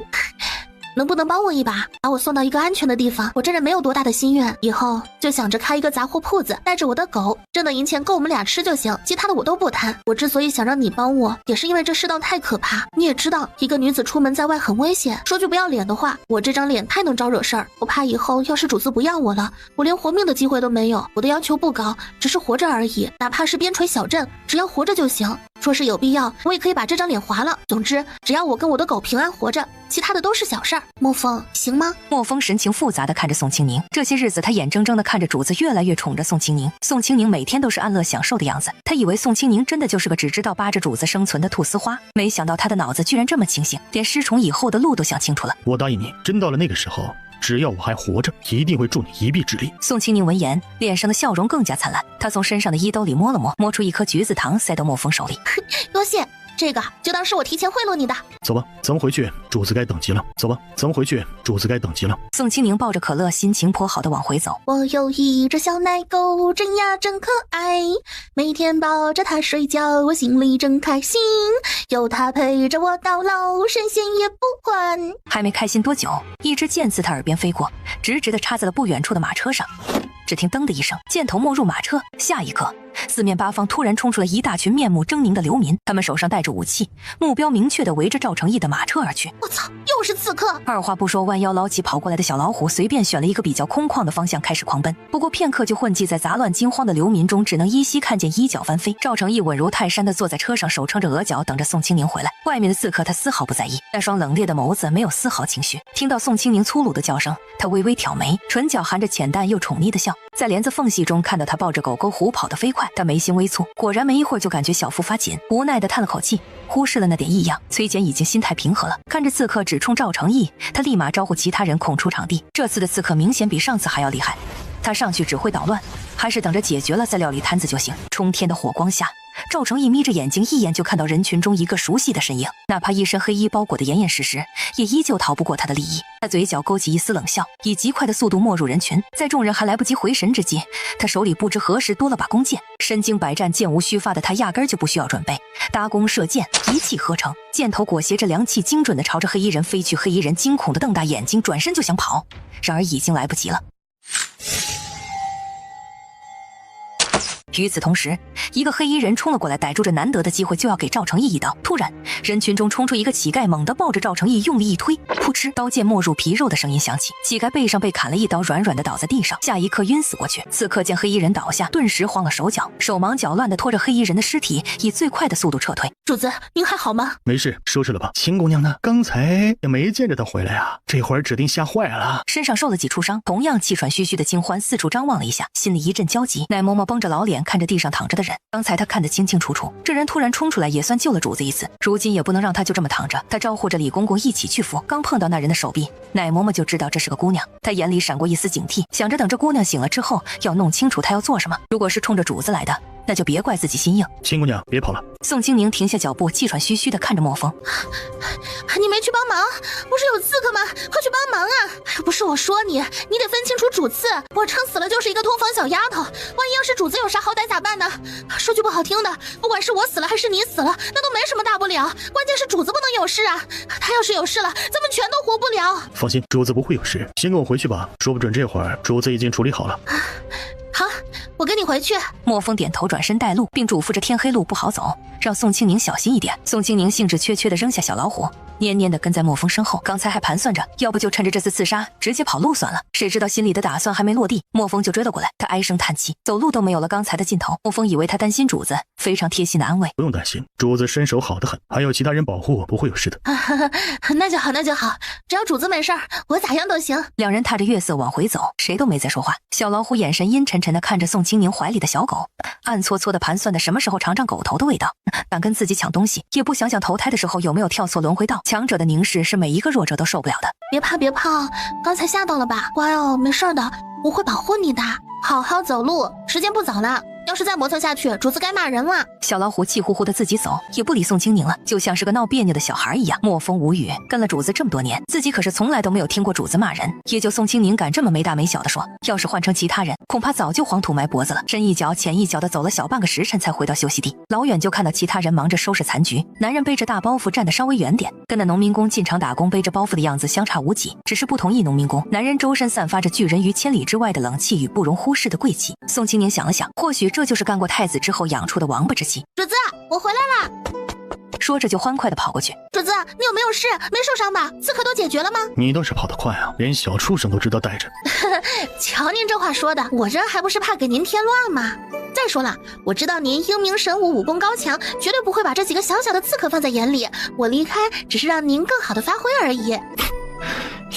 帮我一把，把我送到一个安全的地方？我这人没有多大的心愿，以后就想着开一个杂货铺子，带着我的狗，挣的银钱够我们俩吃就行，其他的我都不贪。我之所以想让你帮我，也是因为这世道太可怕。你也知道，一个女子出门在外很危险。说句不要脸的话，我这张脸太能招惹事儿，我怕以后要是主子不要我了，我连活命的机会都没有。我的要求不高，只是活着而已，哪怕是边陲小镇，只要活着就行。说是有必要，我也可以把这张脸划了。总之，只要我跟我的狗平安活着，其他的都是小事儿。莫风，行吗？莫风神情复杂地看着宋清宁，这些日子他眼睁睁地看着主子越来越宠着宋清宁，宋清宁每天都是安乐享受的样子。他以为宋清宁真的就是个只知道扒着主子生存的菟丝花，没想到他的脑子居然这么清醒，连失宠以后的路都想清楚了。我答应你，真到了那个时候，只要我还活着，一定会助你一臂之力。宋清宁闻言，脸上的笑容更加灿烂，他从身上的衣兜里摸了摸，摸出一颗橘子糖塞到莫风手里。多谢，这个就当是我提前贿赂你的。走吧，咱们回去，主子该等急了。走吧，咱们回去，主子该等急了。宋清宁抱着可乐，心情颇好的往回走。我有一只小奶狗，真呀真可爱，每天抱着它睡觉，我心里真开心，有它陪着我到老，神仙也不还。还没开心多久，一支箭自他耳边飞过，直直的插在了不远处的马车上。只听噔的一声，箭头没入马车，下一刻四面八方突然冲出了一大群面目狰狞的流民，他们手上带着武器，目标明确的围着赵成义的马车而去。我操，又是刺客！二话不说，弯腰捞起跑过来的小老虎，随便选了一个比较空旷的方向开始狂奔。不过片刻就混迹在杂乱惊慌的流民中，只能依稀看见衣角翻飞。赵成义稳如泰山的坐在车上，手撑着额角，等着宋清宁回来。外面的刺客他丝毫不在意，那双冷冽的眸子没有丝毫情绪。听到宋清宁粗鲁的叫声，他微微挑眉，唇角含着浅淡又宠溺的笑。在帘子缝隙中看到他抱着狗狗虎跑得飞快，他眉心微蹙，果然没一会儿就感觉小腹发紧，无奈地叹了口气，忽视了那点异样。崔简已经心态平和了，看着刺客只冲赵成义，他立马招呼其他人空出场地。这次的刺客明显比上次还要厉害，他上去只会捣乱，还是等着解决了再料理摊子就行。冲天的火光下，赵成义眯着眼睛，一眼就看到人群中一个熟悉的身影，哪怕一身黑衣包裹得严严实实，也依旧逃不过他的利益。他嘴角勾起一丝冷笑，以极快的速度没入人群。在众人还来不及回神之际，他手里不知何时多了把弓箭。身经百战、箭无虚发的他压根就不需要准备，搭弓射箭，一气呵成，箭头裹挟着凉气，精准地朝着黑衣人飞去。黑衣人惊恐地瞪大眼睛，转身就想跑，然而已经来不及了。与此同时，一个黑衣人冲了过来，逮住这难得的机会就要给赵成义一刀。突然，人群中冲出一个乞丐，猛地抱着赵成义用力一推，噗嗤，刀剑没入皮肉的声音响起，乞丐背上被砍了一刀，软软的倒在地上，下一刻晕死过去。刺客见黑衣人倒下，顿时慌了手脚，手忙脚乱地拖着黑衣人的尸体，以最快的速度撤退。主子，您还好吗？没事，收拾了吧。秦姑娘呢？刚才也没见着她回来啊，这会儿指定吓坏了，身上受了几处伤，同样气喘吁吁的清欢四处张望了一下，心里一阵焦急。奶嬷嬷绷着老脸看着地上躺着的人，刚才他看得清清楚楚，这人突然冲出来也算救了主子一次，如今也不能让他就这么躺着。他招呼着李公公一起去扶，刚碰到那人的手臂，奶嬷嬷就知道这是个姑娘，他眼里闪过一丝警惕，想着等这姑娘醒了之后要弄清楚她要做什么。如果是冲着主子来的，那就别怪自己心硬。秦姑娘别跑了。宋清宁停下脚步，气喘吁吁地看着莫风，你没去帮忙？不是有刺客吗？快去帮忙啊！不是我说你，你得分清楚主次。我撑死了就是一个通房小丫头，万一要是主子有啥好歹咋办呢？说句不好听的，不管是我死了还是你死了，那都没什么大不了，关键是主子不能有事啊！他要是有事了，咱们全都活不了。放心，主子不会有事，先跟我回去吧，说不准这会儿主子已经处理好了。好，我跟你回去。莫风点头转身带路，并嘱咐着天黑路不好走，让宋清宁小心一点。宋清宁兴致缺缺地扔下小老虎，蔫蔫地跟在莫风身后。刚才还盘算着要不就趁着这次刺杀直接跑路算了，谁知道心里的打算还没落地，莫风就追了过来。他哀声叹气，走路都没有了刚才的劲头。莫风以为他担心主子，非常贴心的安慰：不用担心，主子身手好得很，还有其他人保护，不会有事的。那就好，那就好，只要主子没事儿，我咋样都行。两人踏着月色往回走，谁都没再说话。小老虎眼神阴沉沉地看着宋清宁怀里的小狗，暗搓搓地盘算的什么时候尝尝狗头的味道。敢跟自己抢东西，也不想想投胎的时候有没有跳错轮回道。强者的凝视是每一个弱者都受不了的。别怕别怕，刚才吓到了吧？乖哦，没事的，我会保护你的。好好走路，时间不早了，要是再磨蹭下去，主子该骂人了。小老虎气呼呼的自己走，也不理宋清宁了，就像是个闹别扭的小孩一样。莫风无语，跟了主子这么多年，自己可是从来都没有听过主子骂人，也就宋清宁敢这么没大没小的说。要是换成其他人，恐怕早就黄土埋脖子了。深一脚浅一脚的走了小半个时辰才回到休息地，老远就看到其他人忙着收拾残局，男人背着大包袱站得稍微远点，跟那农民工进厂打工背着包袱的样子相差无几，只是不同一农民工，男人周身散发着拒人于千里之外的冷气与不容忽视的贵气。宋清宁想了想，或许这就是干过太子之后养出的王八之气。主子，我回来了。说着就欢快地跑过去。主子，你有没有事？没受伤吧？刺客都解决了吗？你倒是跑得快啊，连小畜生都知道带着。瞧您这话说的，我这还不是怕给您添乱吗？再说了，我知道您英明神武，武功高强，绝对不会把这几个小小的刺客放在眼里。我离开只是让您更好的发挥而已。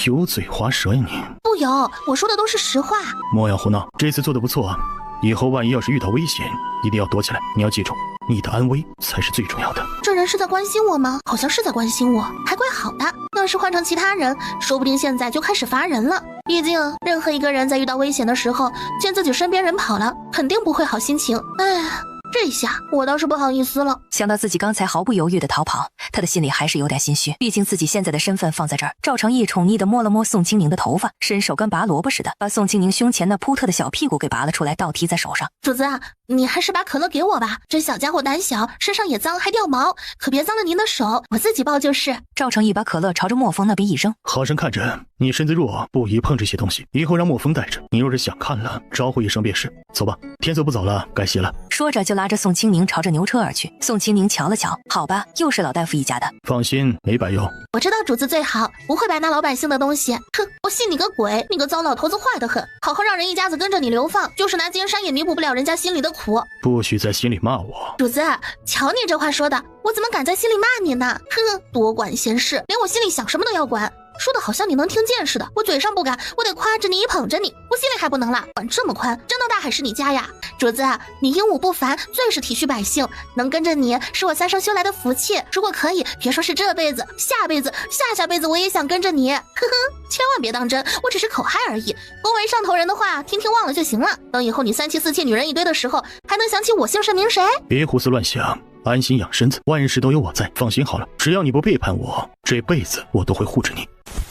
油嘴滑舌呀你！不有，我说的都是实话。莫要胡闹，这次做得不错啊。以后万一要是遇到危险，一定要躲起来。你要记住，你的安危才是最重要的。这人是在关心我吗？好像是在关心我，还怪好的。要是换成其他人，说不定现在就开始罚人了。毕竟任何一个人在遇到危险的时候，见自己身边人跑了，肯定不会好心情。哎，这下我倒是不好意思了。想到自己刚才毫不犹豫的逃跑，他的心里还是有点心虚，毕竟自己现在的身份放在这儿。赵成义宠溺地摸了摸宋清宁的头发，伸手跟拔萝卜似的，把宋清宁胸前那扑特的小屁股给拔了出来，倒提在手上。主子，你还是把可乐给我吧，这小家伙胆小，身上也脏，还掉毛，可别脏了您的手，我自己抱就是。赵成义把可乐朝着莫风那边一扔，好生看着，你身子弱，不宜碰这些东西，以后让莫风带着。你若是想看了，招呼一声便是。走吧，天色不早了，该歇了。说着就拉着宋清宁朝着牛车而去。宋清宁瞧了瞧，好吧，又是老大夫一家的。放心，没白用。我知道主子最好，不会白拿老百姓的东西。哼，我信你个鬼！你个糟老头子坏得很，好好让人一家子跟着你流放，就是拿金山也弥补不了人家心里的苦。不许在心里骂我。主子，瞧你这话说的，我怎么敢在心里骂你呢？哼，多管闲事，连我心里想什么都要管。说的好像你能听见似的，我嘴上不敢，我得夸着你捧着你，我心里还不能啦，管这么宽，江道大海是你家呀。主子，你英武不凡，最是体恤百姓，能跟着你是我三生修来的福气。如果可以，别说是这辈子，下辈子、下辈子我也想跟着你。呵呵，千万别当真，我只是口嗨而已。恭维上头人的话，听听忘了就行了。等以后你三妻四妾女人一堆的时候，还能想起我姓甚名谁？别胡思乱想，安心养身子，万事都有我在。放心好了，只要你不背叛我，这辈子我都会护着你。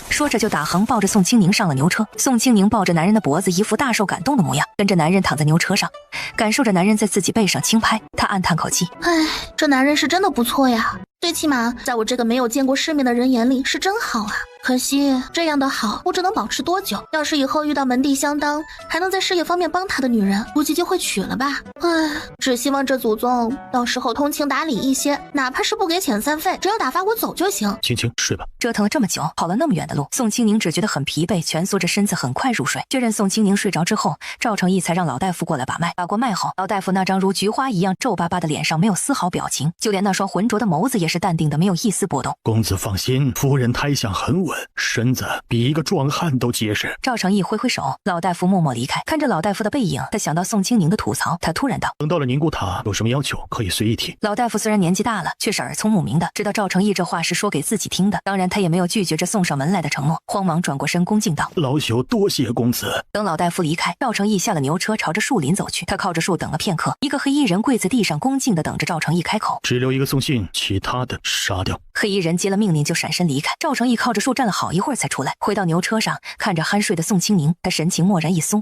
说着就打横抱着宋清宁上了牛车。宋清宁抱着男人的脖子，一副大受感动的模样，跟着男人躺在牛车上，感受着男人在自己背上轻拍。他暗叹口气，哎，这男人是真的不错呀，最起码在我这个没有见过世面的人眼里是真好啊。可惜这样的好不知能保持多久，要是以后遇到门第相当还能在事业方面帮他的女人，估计就会娶了吧。哎，只希望这祖宗到时候通情达理一些，哪怕是不给遣散费，只要打发我走就行。青青，睡吧。折腾了这么久，跑了那么远的路，宋清宁只觉得很疲惫，蜷缩着身子很快入睡。确认宋清宁睡着之后，赵成义才让老大夫过来把脉。把过脉后，老大夫那张如菊花一样皱巴巴的脸上没有丝毫表情，就连那双浑浊的眸子也是淡定的，没有一丝波动。公子放心，夫人胎相很稳，身子比一个壮汉都结实。赵成义挥挥手，老大夫默默离开。看着老大夫的背影，他想到宋清宁的吐槽，他突然道：等到了宁古塔，有什么要求可以随意提。老大夫虽然年纪大了，却是耳聪目明的，知道赵成义这话是说给自己听的，当然他也没有拒绝这送上门来的承诺，慌忙转过身恭敬道：老朽多谢公子。等老大夫离开，赵成义下了牛车，朝着树林走去。他靠着树等了片刻，一个黑衣人跪在地上，恭敬地等着赵成义开口，只留一个送信，其他的杀掉。黑衣人接了命令就闪身离开。赵成义靠着树站站了好一会儿才出来。回到牛车上，看着酣睡的宋清宁，他神情蓦然一松，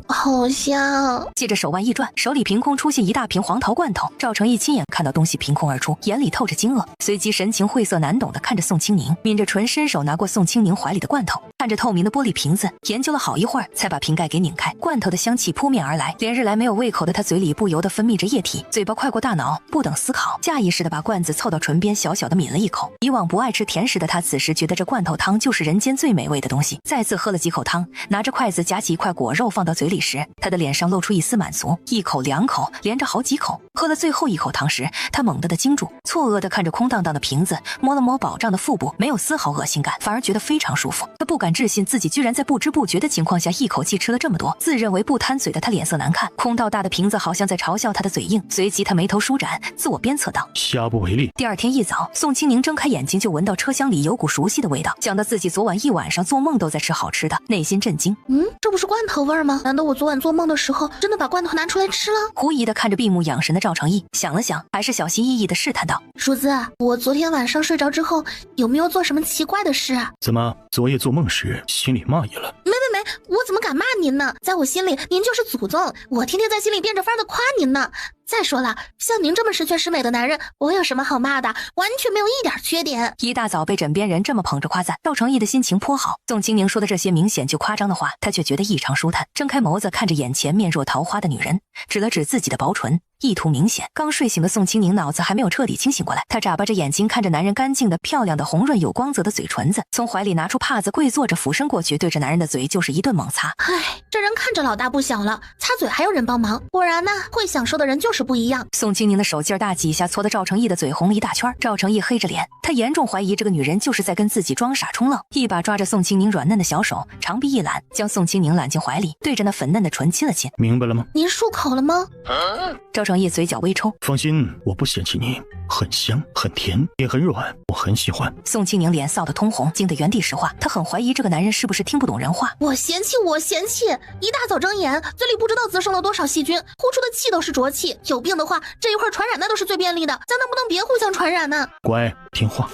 好香。接着手腕一转，手里凭空出现一大瓶黄桃罐头。赵成义亲眼看到东西凭空而出，眼里透着惊愕，随即神情晦涩难懂地看着宋清宁，抿着唇，伸手拿过宋清宁怀里的罐头，看着透明的玻璃瓶子，研究了好一会儿，才把瓶盖给拧开。罐头的香气扑面而来，连日来没有胃口的他嘴里不由得分泌着液体，嘴巴快过大脑，不等思考，下意识地把罐子凑到唇边，小小的抿了一口。以往不爱吃甜食的他，此时觉得这罐头汤就是人间最美味的东西。再次喝了几口汤，拿着筷子夹起一块果肉放到嘴里时，他的脸上露出一丝满足，一口两口，连着好几口。喝了最后一口汤时，他猛地惊住，错愕地看着空荡荡的瓶子，摸了摸饱胀的腹部，没有丝毫恶心感，反而觉得非常舒服。他不敢置信自己居然在不知不觉的情况下一口气吃了这么多。自认为不贪嘴的他脸色难看，空到大的瓶子好像在嘲笑他的嘴硬。随即他眉头舒展，自我鞭策道：下不为例。第二天一早，宋清宁睁开眼睛就闻到车厢里有股熟悉的味道，想到自己昨晚一晚上做梦都在吃好吃的，内心震惊。这不是罐头味吗？难道我昨晚做梦的时候真的把罐头拿出来吃了？狐疑地看着闭目养神的赵成义，想了想，还是小心翼翼地试探道：叔子，我昨天晚上睡着之后有没有做什么奇怪的事？怎么昨夜做梦时心里骂爷了？没，我怎么敢骂您呢？在我心里您就是祖宗，我天天在心里变着法的夸您呢。再说了，像您这么十全十美的男人，我有什么好骂的？完全没有一点缺点。一大早被枕边人这么捧着夸赞，赵成义的心情颇好。宋清宁说的这些明显就夸张的话，他却觉得异常舒坦，睁开眸子看着眼前面若桃花的女人，指了指自己的薄唇，意图明显。刚睡醒的宋清宁脑子还没有彻底清醒过来，他眨巴着眼睛看着男人干净的、漂亮的、红润有光泽的嘴唇子，从怀里拿出帕子跪坐着，俯身过去，对着男人的嘴就是一顿猛擦。这人看着老大不小了，擦嘴还有人帮忙，果然呢，会享受的人就是不一样。宋清宁的手劲大几下搓得赵成义的嘴红了一大圈。赵成义黑着脸，他严重怀疑这个女人就是在跟自己装傻充愣，一把抓着宋清宁软嫩的小手，长臂一揽，将宋清宁揽进怀里，对着那粉嫩的唇亲了亲。明白了吗？您漱口了吗？赵成义嘴角微抽，放心，我不嫌弃你，很香很甜也很软，我很喜欢。宋清宁脸臊得通红，惊得原地石化，他很怀疑这个男人是不是听不懂人话。我嫌弃，一大早睁眼，嘴里不知道滋生了多少细菌，呼出的气都是浊气，有病的话这一块传染那都是最便利的，咱能不能别互相传染呢？乖，听话。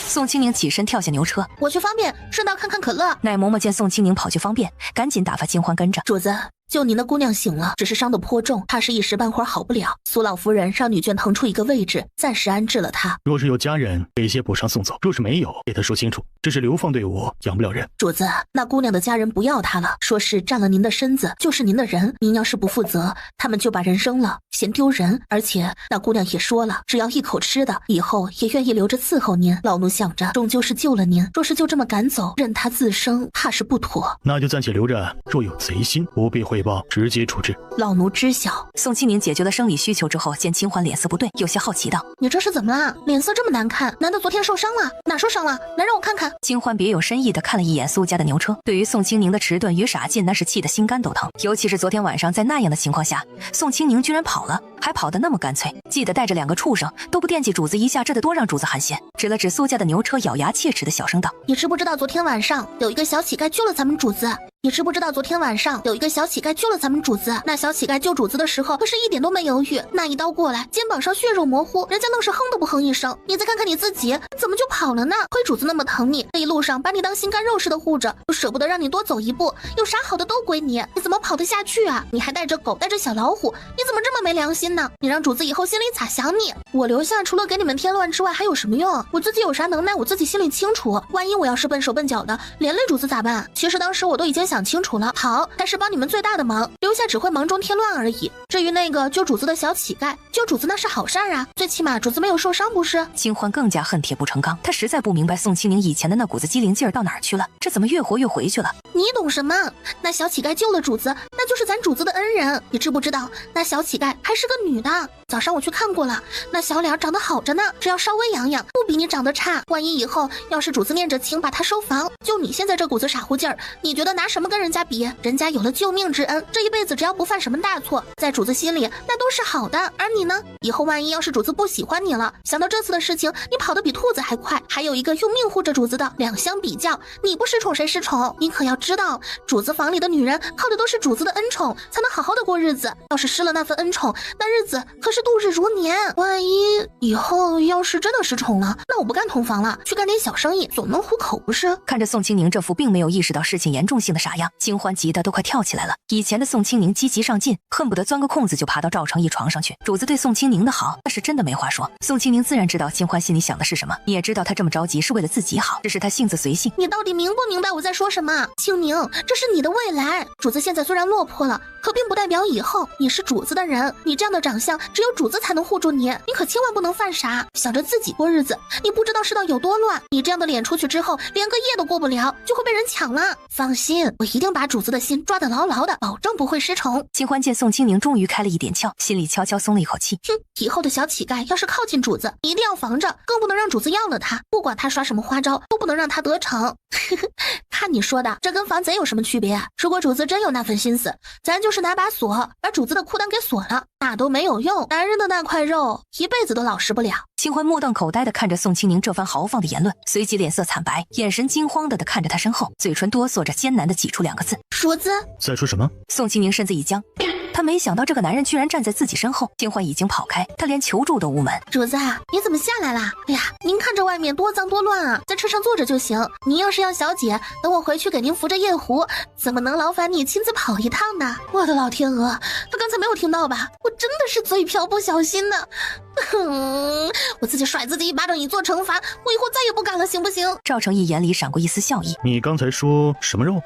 宋清宁起身跳下牛车，我去方便，顺道看看可乐。奶嬷嬷见宋清宁跑去方便，赶紧打发金欢跟着。主子，就您的姑娘醒了，只是伤得颇重，怕是一时半会儿好不了。苏老夫人让女眷腾出一个位置，暂时安置了她。若是有家人，给些补偿送走；若是没有，给他说清楚，这是流放队伍，养不了人。主子，那姑娘的家人不要她了，说是占了您的身子，就是您的人，您要是不负责，他们就把人扔了，嫌丢人。而且那姑娘也说了，只要一口吃的，以后也愿意留着伺候您。老奴想着，终究是救了您，若是就这么赶走，任他自生，怕是不妥。那就暂且留着，若有贼心，不必汇报，直接处置。老奴知晓。宋清宁解决了生理需求之后，见清欢脸色不对，有些好奇道：你这是怎么了？脸色这么难看，难道昨天受伤了？哪受伤了？来让我看看。清欢别有深意地看了一眼苏家的牛车，对于宋清宁的迟钝与傻劲，那是气得心肝都疼。尤其是昨天晚上在那样的情况下，宋清宁居然跑了，还跑得那么干脆，记得带着2个畜生都不惦记主子一下，这得多让主子寒心。指了指苏家的牛车，咬牙切齿的小声道：你知不知道昨天晚上有一个小乞丐救了咱们主子？你知不知道昨天晚上有一个小乞丐救了咱们主子？那小乞丐救主子的时候可是一点都没犹豫，那一刀过来，肩膀上血肉模糊，人家愣是哼都不哼一声。你再看看你自己，怎么就跑了呢？亏主子那么疼你，这一路上把你当心肝肉似的护着，又舍不得让你多走一步，有啥好的都归你，你怎么跑得下去啊？你还带着狗，带着小老虎，你怎么这么没良心呢？你让主子以后心里咋想你？我留下除了给你们添乱之外还有什么用？我自己有啥能耐我自己心里清楚，万一我要是笨手笨脚的连累主子咋办？其实当时我都已经想清楚了，好，但是帮你们最大的忙，留下只会忙中添乱而已。至于那个救主子的小乞丐，救主子那是好事啊，最起码主子没有受伤不是？清欢更加恨铁不成钢，他实在不明白宋清宁以前的那股子机灵劲儿到哪儿去了，这怎么越活越回去了？你懂什么？那小乞丐救了主子，那就是咱主子的恩人。你知不知道那小乞丐还是个女的？早上我去看过了，那小脸长得好着呢，只要稍微养养，不比你长得差。万一以后要是主子念着情把她收房，就你现在这股子傻乎劲儿，你觉得拿什么什么跟人家比？人家有了救命之恩，这一辈子只要不犯什么大错，在主子心里那都是好的。而你呢？以后万一要是主子不喜欢你了，想到这次的事情，你跑得比兔子还快，还有一个用命护着主子的，两相比较，你不失宠谁失宠？你可要知道，主子房里的女人靠的都是主子的恩宠，才能好好的过日子。要是失了那份恩宠，那日子可是度日如年。万一以后要是真的失宠了，那我不干同房了，去干点小生意，总能糊口不是？看着宋清宁这副并没有意识到事情严重性的傻样，金欢急得都快跳起来了。以前的宋清宁积极上进，恨不得钻个空子就爬到赵成义床上去。主子对宋清宁的好，那是真的没话说。宋清宁自然知道金欢心里想的是什么，你也知道他这么着急是为了自己好，只是他性子随性。你到底明不明白我在说什么？清宁，这是你的未来。主子现在虽然落魄了，可并不代表以后你是主子的人。你这样的长相，只有主子才能护住你，你可千万不能犯傻，想着自己过日子。你不知道世道有多乱，你这样的脸出去之后，连个夜都过不了，就会被人抢了。放心，我一定把主子的心抓得牢牢的，保证不会失宠。金欢见宋清宁终于开了一点窍，心里悄悄松了一口气。哼，以后的小乞丐要是靠近主子，一定要防着，更不能让主子要了他。不管他耍什么花招，都不能让他得逞。看你说的，这跟防贼有什么区别啊？如果主子真有那份心思，咱就是拿把锁把主子的裤裆给锁了，那都没有用。男人的那块肉，一辈子都老实不了。金欢目瞪口呆地看着宋清宁这番豪放的言论，随即脸色惨白，眼神惊慌地看着他身后，嘴唇哆嗦着，艰难地挤出两个字：主子。在说什么？宋清宁身子一僵，他没想到这个男人居然站在自己身后。金欢已经跑开，他连求助都无门。主子啊，你怎么下来啦？哎呀，您看这外面多脏多乱啊，在车上坐着就行。您要是要小姐，等我回去给您扶着夜壶，怎么能劳烦你亲自跑一趟呢？我的老天鹅，他刚才没有听到吧？我真的是嘴瓢，不小心的。我自己甩自己一巴掌以作惩罚，我以后再也不敢了，行不行？赵成义眼里闪过一丝笑意。你刚才说什么肉？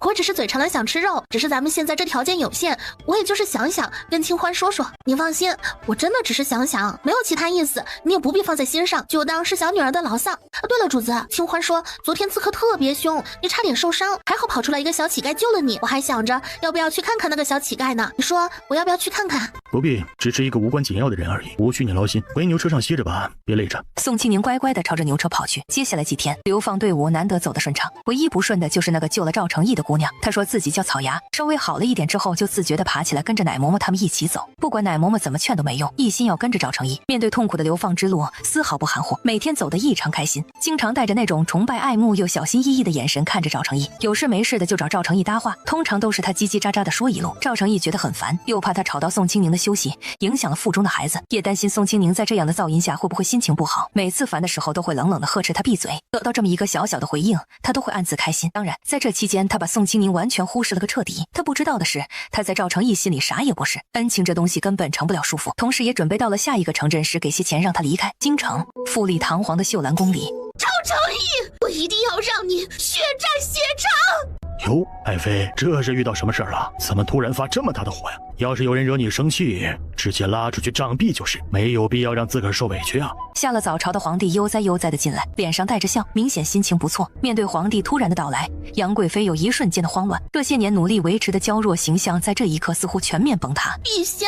我只是嘴馋了想吃肉，只是咱们现在这条件有限，我也就是想想跟清欢说说。你放心，我真的只是想想，没有其他意思，你也不必放在心上，就当是小女儿的牢骚。对了，主子，清欢说昨天刺客特别凶，你差点受伤，还好跑出来一个小乞丐救了你。我还想着要不要去看看那个小乞丐呢，你说我要不要去看看？不必，只是一个无关紧要的人而已，无需你劳心。回牛车上歇着吧，别累着。宋清宁乖乖地朝着牛车跑去。接下来几天，流放队伍难得走得顺畅，唯一不顺的就是那个救了赵成义的姑娘。她说自己叫草芽，稍微好了一点之后，就自觉地爬起来跟着奶嬷嬷他们一起走。不管奶嬷嬷怎么劝都没用，一心要跟着赵成义。面对痛苦的流放之路，丝毫不含糊，每天走得异常开心，经常带着那种崇拜爱慕又小心翼翼的眼神看着赵成义。有事没事的就找赵成义搭话，通常都是他叽叽喳喳的说一路。赵成义觉得很烦，又怕他吵到宋清宁的休息，影响了腹中的孩子，也担心宋清宁在这样的噪音下会不会心情不好。每次烦的时候都会冷冷的呵斥他闭嘴，得到这么一个小小的回应，他都会暗自开心。当然在这期间他把宋清宁完全忽视了个彻底。他不知道的是，他在赵成义心里啥也不是，恩情这东西根本成不了束缚。同时也准备到了下一个城镇时给些钱让他离开京城。富丽堂皇的秀兰宫里，赵成义，我一定要让你血债血偿！哟，爱妃，这是遇到什么事儿了？怎么突然发这么大的火呀？要是有人惹你生气，直接拉出去杖毙就是，没有必要让自个儿受委屈啊。下了早朝的皇帝悠哉悠哉地进来，脸上带着笑，明显心情不错。面对皇帝突然的到来，杨贵妃有一瞬间的慌乱，这些年努力维持的娇弱形象在这一刻似乎全面崩塌。陛下，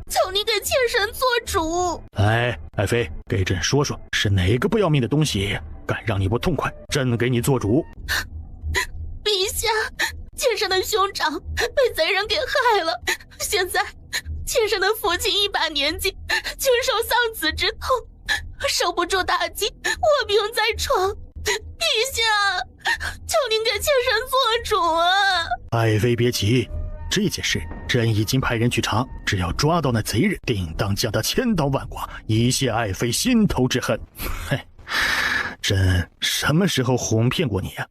求你给妾身做主。哎，爱妃，给朕说说，是哪个不要命的东西敢让你不痛快？朕给你做主。陛下，妾身的兄长被贼人给害了，现在妾身的父亲一把年纪，经受丧子之痛，受不住打击，卧病在床。陛下，求您给妾身做主啊！爱妃别急，这件事朕已经派人去查，只要抓到那贼人，定当将他千刀万剐，以泄爱妃心头之恨。嘿，朕什么时候哄骗过你啊？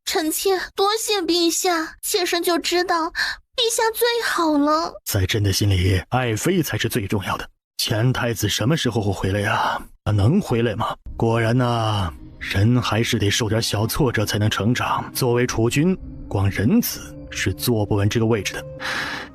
臣妾多谢陛下，妾身就知道陛下最好了。在朕的心里，爱妃才是最重要的。前太子什么时候会回来呀？他能回来吗？果然呐，人还是得受点小挫折才能成长。作为储君，光仁子是坐不稳这个位置的。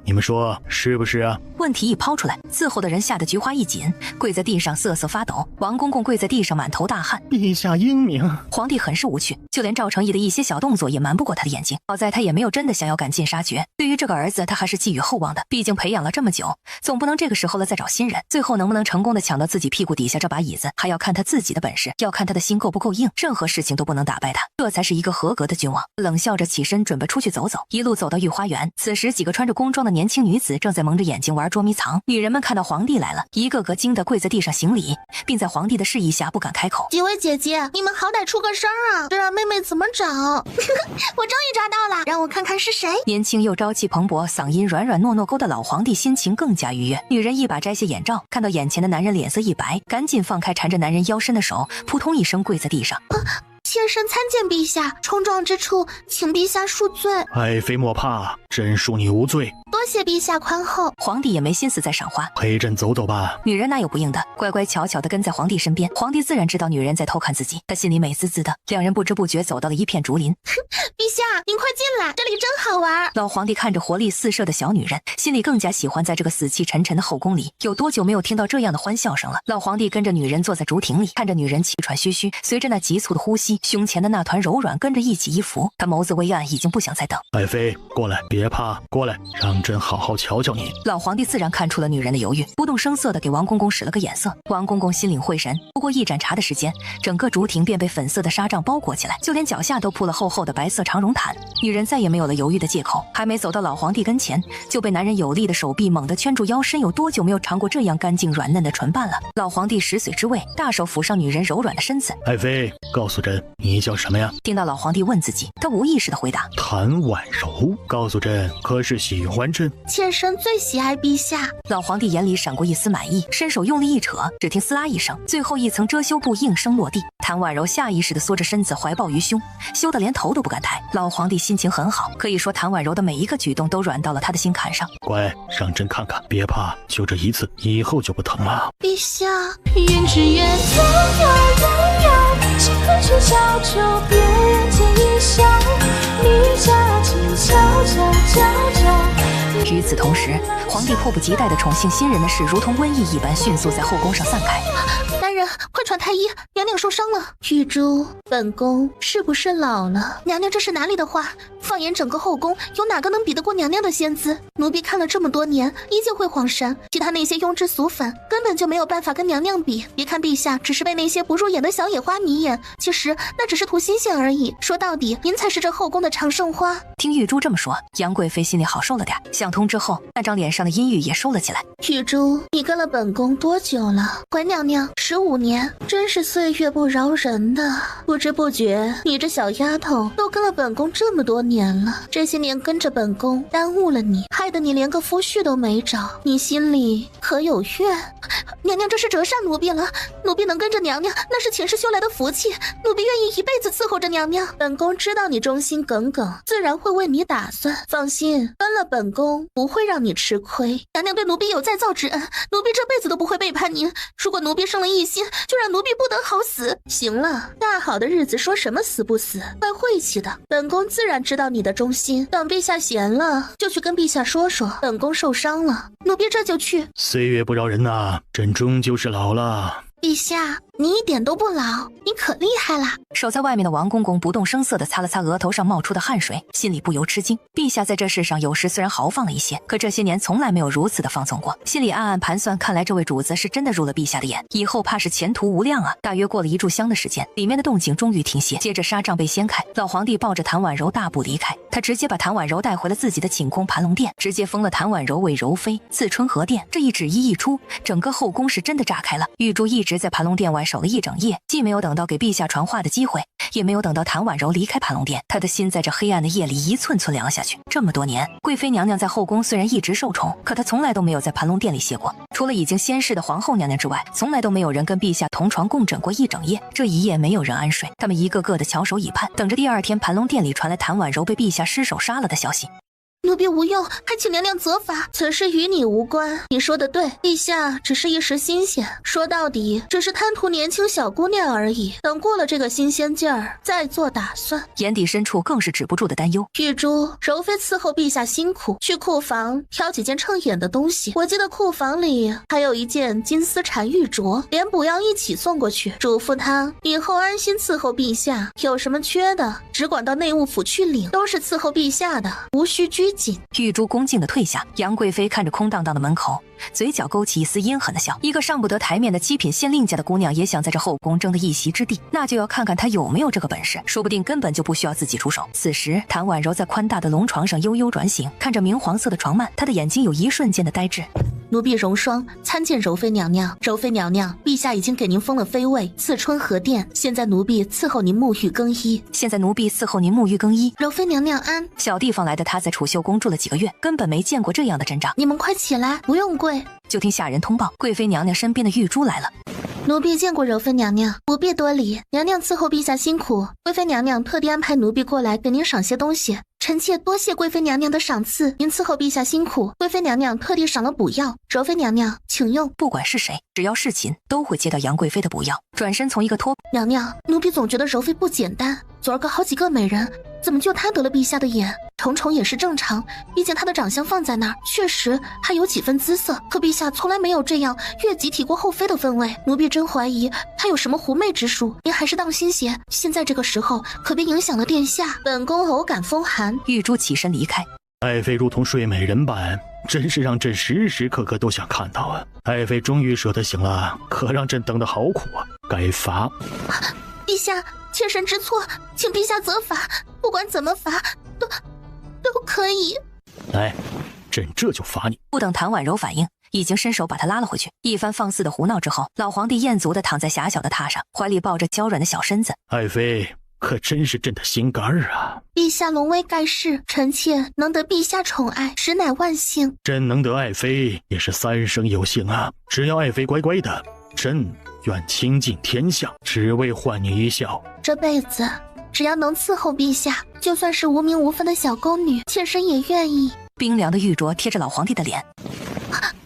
你们说是不是啊？问题一抛出来，伺候的人吓得菊花一紧，跪在地上瑟瑟发抖。王公公跪在地上满头大汗。陛下英明。皇帝很是无趣，就连赵成义的一些小动作也瞒不过他的眼睛。好在他也没有真的想要赶尽杀绝。对于这个儿子，他还是寄予厚望的，毕竟培养了这么久，总不能这个时候了再找新人。最后能不能成功的抢到自己屁股底下这把椅子，还要看他自己的本事，要看他的心够不够硬，任何事情都不能打败他，这才是一个合格的君王。冷笑着起身准备出去走走，一路走到御花园。此时几个穿着宫装的年轻女子正在蒙着眼睛玩捉迷藏。女人们看到皇帝来了，一个个惊得跪在地上行礼，并在皇帝的示意下不敢开口。几位姐姐，你们好歹出个声啊，这让妹妹怎么找？我终于抓到了，让我看看是谁。年轻又朝气蓬勃，嗓音软软糯糯勾的老皇帝心情更加愉悦。女人一把摘下眼罩，看到眼前的男人脸色一白，赶紧放开缠着男人腰身的手，扑通一声跪在地上。妾身参见陛下，冲撞之处，请陛下恕罪。爱妃莫怕，朕恕你无罪。多谢陛下宽厚。皇帝也没心思再赏花，陪朕走走吧。女人哪有不应的，乖乖巧巧地跟在皇帝身边。皇帝自然知道女人在偷看自己，他心里美滋滋的。两人不知不觉走到了一片竹林。陛下，您快进来，这里真好玩。老皇帝看着活力四射的小女人，心里更加喜欢在这个死气沉沉的后宫里。有多久没有听到这样的欢笑声了？老皇帝跟着女人坐在竹亭里，看着女人气喘吁吁，随着那急促的呼吸，胸前的那团柔软跟着一起一伏。他眸子微暗，已经不想再等。爱妃，过来，别怕，过来，让朕好好瞧瞧你。老皇帝自然看出了女人的犹豫，不动声色地给王公公使了个眼色。王公公心领会神，不过一盏茶的时间，整个竹亭便被粉色的纱帐包裹起来，就连脚下都铺了厚厚的白色长绒毯。女人再也没有了犹豫的借口，还没走到老皇帝跟前，就被男人有力的手臂猛地圈住腰身。有多久没有尝过这样干净软嫩的唇瓣了？老皇帝食髓知味，大手抚上女人柔软的身子。爱妃，告诉朕，你叫什么呀？听到老皇帝问自己，他无意识地回答：谭婉柔。告诉朕，可是喜欢朕？妾身最喜爱陛下。老皇帝眼里闪过一丝满意，伸手用力一扯，只听撕拉一声，最后一层遮羞布应声落地。谭婉柔下意识地缩着身子，怀抱于胸，羞得连头都不敢抬。老皇帝心情很好，可以说谭婉柔的每一个举动都软到了他的心坎上。乖，让朕看看，别怕，就这一次，以后就不疼了。陛下，云之月迢迢遥遥，星分是小丘，别人间一笑，你家静悄悄悄悄。与此同时，皇帝迫不及待地宠幸新人的事，如同瘟疫一般迅速在后宫上散开。男人，快传太医，娘娘受伤了。玉珠，本宫是不是老了？娘娘这是哪里的话？放眼整个后宫，有哪个能比得过娘娘的仙姿？奴婢看了这么多年，依旧会晃神，其他那些庸脂俗粉根本就没有办法跟娘娘比。别看陛下只是被那些不入眼的小野花迷眼，其实那只是图新鲜而已。说到底，您才是这后宫的长胜花。听玉珠这么说，杨贵妃心里好受了点，想通之后，那张脸上的阴郁也收了起来。玉珠，你跟了本宫多久了？回娘娘15年，真是岁月不饶人的。不知不觉，你这小丫头都跟了本宫这么多年了，这些年跟着本宫，耽误了你，害得你连个夫婿都没找，你心里可有怨？娘娘这是折煞奴婢了，奴婢能跟着娘娘，那是前世修来的福气，奴婢愿意一辈子伺候着娘娘。本宫知道你忠心耿耿，自然会为你打算，放心，跟了本宫不会让你吃亏。娘娘对奴婢有再造之恩，奴婢这辈子都不会背叛您。如果奴婢生了异心，就让奴婢不得好死。行了，大好的日子说什么死不死，怪晦气的。本宫自然知道你的忠心，等陛下闲了，就去跟陛下说说，本宫受伤了，奴婢这就去。岁月不饶人呐，朕终究是老了。陛下，你一点都不老，你可厉害啦！守在外面的王公公不动声色地擦了擦额头上冒出的汗水，心里不由吃惊。陛下在这世上有时虽然豪放了一些，可这些年从来没有如此的放纵过。心里暗暗盘算，看来这位主子是真的入了陛下的眼，以后怕是前途无量啊！大约过了1炷香的时间，里面的动静终于停歇，接着纱帐被掀开，老皇帝抱着谭婉柔大步离开。他直接把谭婉柔带回了自己的寝宫盘龙殿，直接封了谭婉柔为柔妃，赐春和殿。这一旨意一出，整个后宫是真的炸开了。玉珠一直在盘龙殿外守了一整夜，既没有等到给陛下传话的机会，也没有等到谭婉柔离开盘龙殿。她的心在这黑暗的夜里一寸寸凉下去。这么多年，贵妃娘娘在后宫虽然一直受宠，可她从来都没有在盘龙殿里歇过。除了已经仙逝的皇后娘娘之外，从来都没有人跟陛下同床共枕过一整夜。这一夜没有人安睡，他们一个个的翘首以盼，等着第二天盘龙殿里传来谭婉柔被陛下失手杀了的消息。奴婢无用，还请娘娘责罚。此事与你无关。你说的对，陛下只是一时新鲜，说到底只是贪图年轻小姑娘而已。等过了这个新鲜劲儿，再做打算。眼底深处更是止不住的担忧。玉珠，柔妃伺候陛下辛苦，去库房挑几件称眼的东西。我记得库房里还有一件金丝蝉玉镯，连补药一起送过去，嘱咐她以后安心伺候陛下，有什么缺的只管到内务府去领，都是伺候陛下的，无需拘谨。玉珠恭敬地退下，杨贵妃看着空荡荡的门口，嘴角勾起一丝阴狠的笑。一个上不得台面的七品县令家的姑娘也想在这后宫争得一席之地，那就要看看她有没有这个本事，说不定根本就不需要自己出手。此时谭婉柔在宽大的龙床上悠悠转醒，看着明黄色的床幔，她的眼睛有一瞬间的呆滞。奴婢荣霜参见柔妃娘娘。柔妃娘娘，陛下已经给您封了妃位，赐春和殿，现在奴婢伺候您沐浴更衣。现在奴婢伺候您沐浴更衣。柔妃娘娘安。小地方来的她在储秀宫住了几个月，根本没见过这样的阵仗。你们快起来，不用跪。就听下人通报，贵妃娘娘身边的玉珠来了。奴婢见过柔妃娘娘，不必多礼。娘娘伺候陛下辛苦，贵妃娘娘特地安排奴婢过来给您赏些东西。臣妾多谢贵妃娘娘的赏赐，您伺候陛下辛苦，贵妃娘娘特地赏了补药，柔妃娘娘请用。不管是谁，只要是寝，都会接到杨贵妃的补药。转身从一个托娘娘，奴婢总觉得柔妃不简单，昨儿个好几个美人，怎么就她得了陛下的眼？宠宠也是正常，毕竟她的长相放在那儿，确实还有几分姿色。可陛下从来没有这样越级提过后妃的分位，奴婢真怀疑她有什么狐媚之术。您还是当心些，现在这个时候可别影响了殿下。本宫偶感风寒。玉珠起身离开。爱妃如同睡美人般，真是让朕时时刻刻都想看到啊！爱妃终于舍得醒了，可让朕等得好苦啊！该罚。陛下，妾身知错，请陛下责罚，不管怎么罚，都可以。来，朕这就罚你。不等谭婉柔反应，已经伸手把她拉了回去。一番放肆的胡闹之后，老皇帝艳足地躺在狭小的榻上，怀里抱着娇软的小身子。爱妃可真是朕的心肝儿啊！陛下龙威盖世，臣妾能得陛下宠爱，实乃万幸。朕能得爱妃也是三生有幸啊！只要爱妃乖乖的，朕愿倾尽天下，只为换你一笑。这辈子只要能伺候陛下，就算是无名无分的小宫女，妾身也愿意。冰凉的玉镯贴着老皇帝的脸。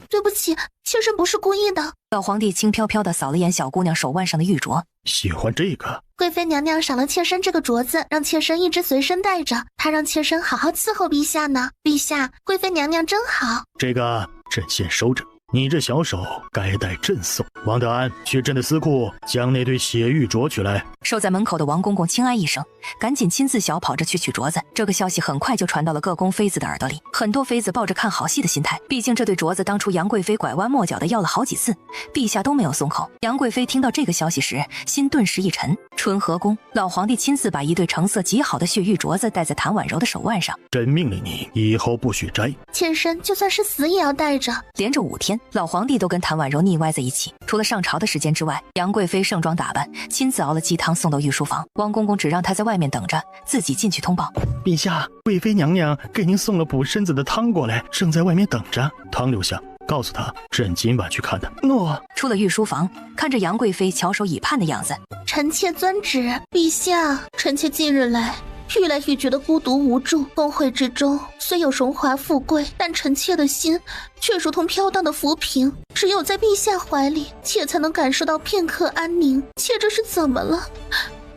对不起，妾身不是故意的。老皇帝轻飘飘地扫了眼小姑娘手腕上的玉镯。喜欢这个？贵妃娘娘赏了妾身这个镯子，让妾身一直随身带着，她让妾身好好伺候陛下呢。陛下，贵妃娘娘真好。这个朕先收着，你这小手该待朕送。王德安，去朕的司库将那对血玉镯取来。守在门口的王公公轻哀一声，赶紧亲自小跑着去取镯子。这个消息很快就传到了各宫妃子的耳朵里，很多妃子抱着看好戏的心态，毕竟这对镯子当初杨贵妃拐弯抹角的要了好几次，陛下都没有松口。杨贵妃听到这个消息时，心顿时一沉。春和宫，老皇帝亲自把一对成色极好的血玉镯子戴在谭婉柔的手腕上。朕命令你以后不许摘。妾身就算是死也要带着。连着5天，老皇帝都跟谭婉柔腻歪在一起。除了上朝的时间之外，杨贵妃盛装打扮，亲自熬了鸡汤送到御书房。王公公只让她在外面等着，自己进去通报。陛下，贵妃娘娘给您送了补身子的汤过来，正在外面等着。汤留下，告诉她，朕今晚去看她。诺。出了御书房，看着杨贵妃翘首以盼的样子，臣妾遵旨。陛下，臣妾近日来愈来愈觉得孤独无助。峰会之中虽有荣华富贵，但臣妾的心却如同飘荡的浮萍，只有在陛下怀里，妾才能感受到片刻安宁。妾这是怎么了？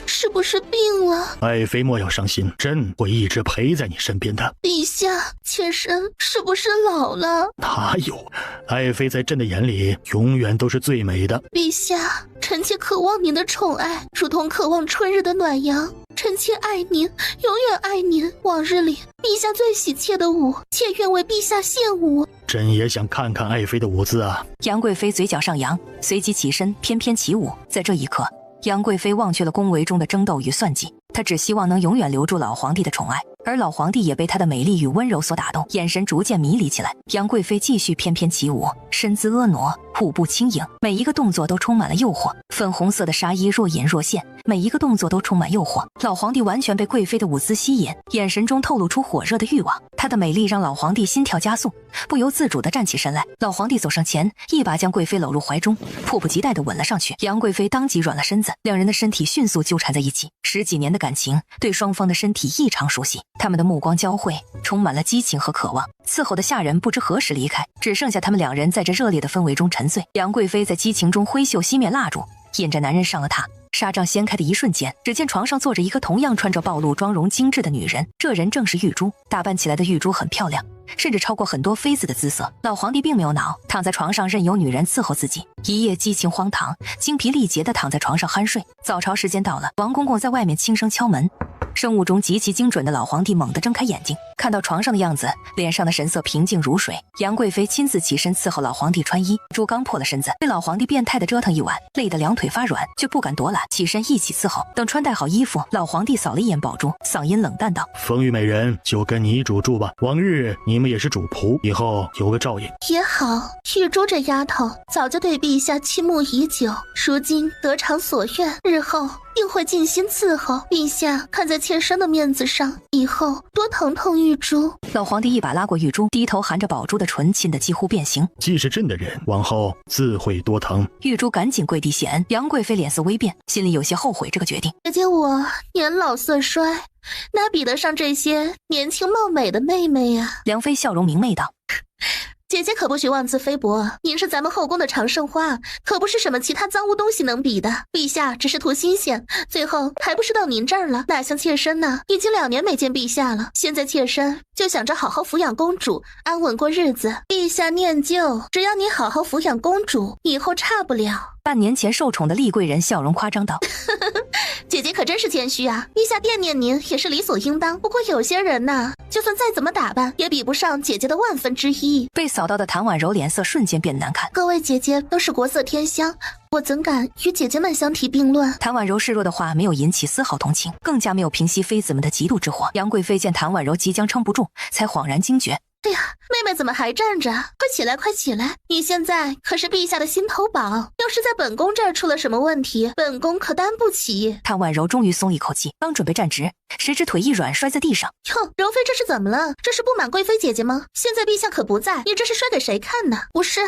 是不是病了？爱妃莫要伤心，朕会一直陪在你身边的。陛下，妾身是不是老了？哪有，爱妃在朕的眼里永远都是最美的。陛下，臣妾渴望您的宠爱，如同渴望春日的暖阳。臣妾爱您，永远爱您。往日里，陛下最喜妾的舞，妾愿为陛下献舞。朕也想看看爱妃的舞姿啊！杨贵妃嘴角上扬，随即起身翩翩起舞。在这一刻，杨贵妃忘却了宫闱中的争斗与算计，她只希望能永远留住老皇帝的宠爱，而老皇帝也被她的美丽与温柔所打动，眼神逐渐迷离起来。杨贵妃继续翩翩起舞，身姿婀娜，舞步轻盈，每一个动作都充满了诱惑。粉红色的纱衣若隐若现，每一个动作都充满诱惑。老皇帝完全被贵妃的舞姿吸引，眼神中透露出火热的欲望。她的美丽让老皇帝心跳加速，不由自主地站起身来。老皇帝走上前，一把将贵妃搂入怀中，迫不及待地吻了上去。杨贵妃当即软了身子，两人的身体迅速纠缠在一起。10几年的感情对双方的身体异常熟悉，他们的目光交汇，充满了激情和渴望。伺候的下人不知何时离开，只剩下他们两人在这热烈的氛围中沉醉。杨贵妃在激情中挥袖熄灭蜡烛，引着男人上了榻。纱帐掀开的一瞬间，只见床上坐着一个同样穿着暴露妆容精致的女人，这人正是玉珠。打扮起来的玉珠很漂亮，甚至超过很多妃子的姿色。老皇帝并没有恼，躺在床上任由女人伺候自己，一夜激情荒唐，精疲力竭地躺在床上酣睡。早朝时间到了，王公公在外面轻声敲门。生物钟极其精准的老皇帝猛地睁开眼睛，看到床上的样子，脸上的神色平静如水。杨贵妃亲自起身伺候老皇帝穿衣，珠刚破了身子，被老皇帝变态的折腾一晚，累得两腿发软，却不敢躲懒，起身一起伺候。等穿戴好衣服，老皇帝扫了一眼宝珠，嗓音冷淡道：风玉美人就跟你主住吧，往日你们也是主仆，以后有个照应也好。玉珠这丫头早就对陛下倾慕已久，如今得偿所愿，日后定会尽心伺候。陛下看在妾身的面子上，以后多疼痛玉珠。老皇帝一把拉过玉珠，低头含着宝珠的唇，亲得几乎变形。既是朕的人，往后自会多疼。玉珠赶紧跪地谢恩。杨贵妃脸色微变，心里有些后悔这个决定。姐姐我年老色衰，哪比得上这些年轻貌美的妹妹呀？梁妃笑容明媚道：姐姐可不许妄自菲薄，您是咱们后宫的长盛花，可不是什么其他脏污东西能比的。陛下只是图新鲜，最后还不是到您这儿了，哪像妾身呢？已经2年没见陛下了，现在妾身就想着好好抚养公主，安稳过日子。陛下念旧，只要你好好抚养公主，以后差不了。半年前受宠的丽贵人笑容夸张道：姐姐可真是谦虚啊，陛下惦念您也是理所应当。不过有些人呐，就算再怎么打扮，也比不上姐姐的1/1000。被扫到的谭婉柔脸色瞬间变难看。各位姐姐都是国色天香，我怎敢与姐姐们相提并论？谭婉柔示弱的话没有引起丝毫同情，更加没有平息妃子们的嫉妒之火。杨贵妃见谭婉柔即将撑不住，才恍然惊觉。哎呀，妹妹怎么还站着？快起来，快起来！你现在可是陛下的心头宝，要是在本宫这儿出了什么问题，本宫可担不起。谭婉柔终于松一口气，刚准备站直，谁知腿一软摔在地上。哟，柔妃这是怎么了？这是不满贵妃姐姐吗？现在陛下可不在，你这是摔给谁看呢？不是，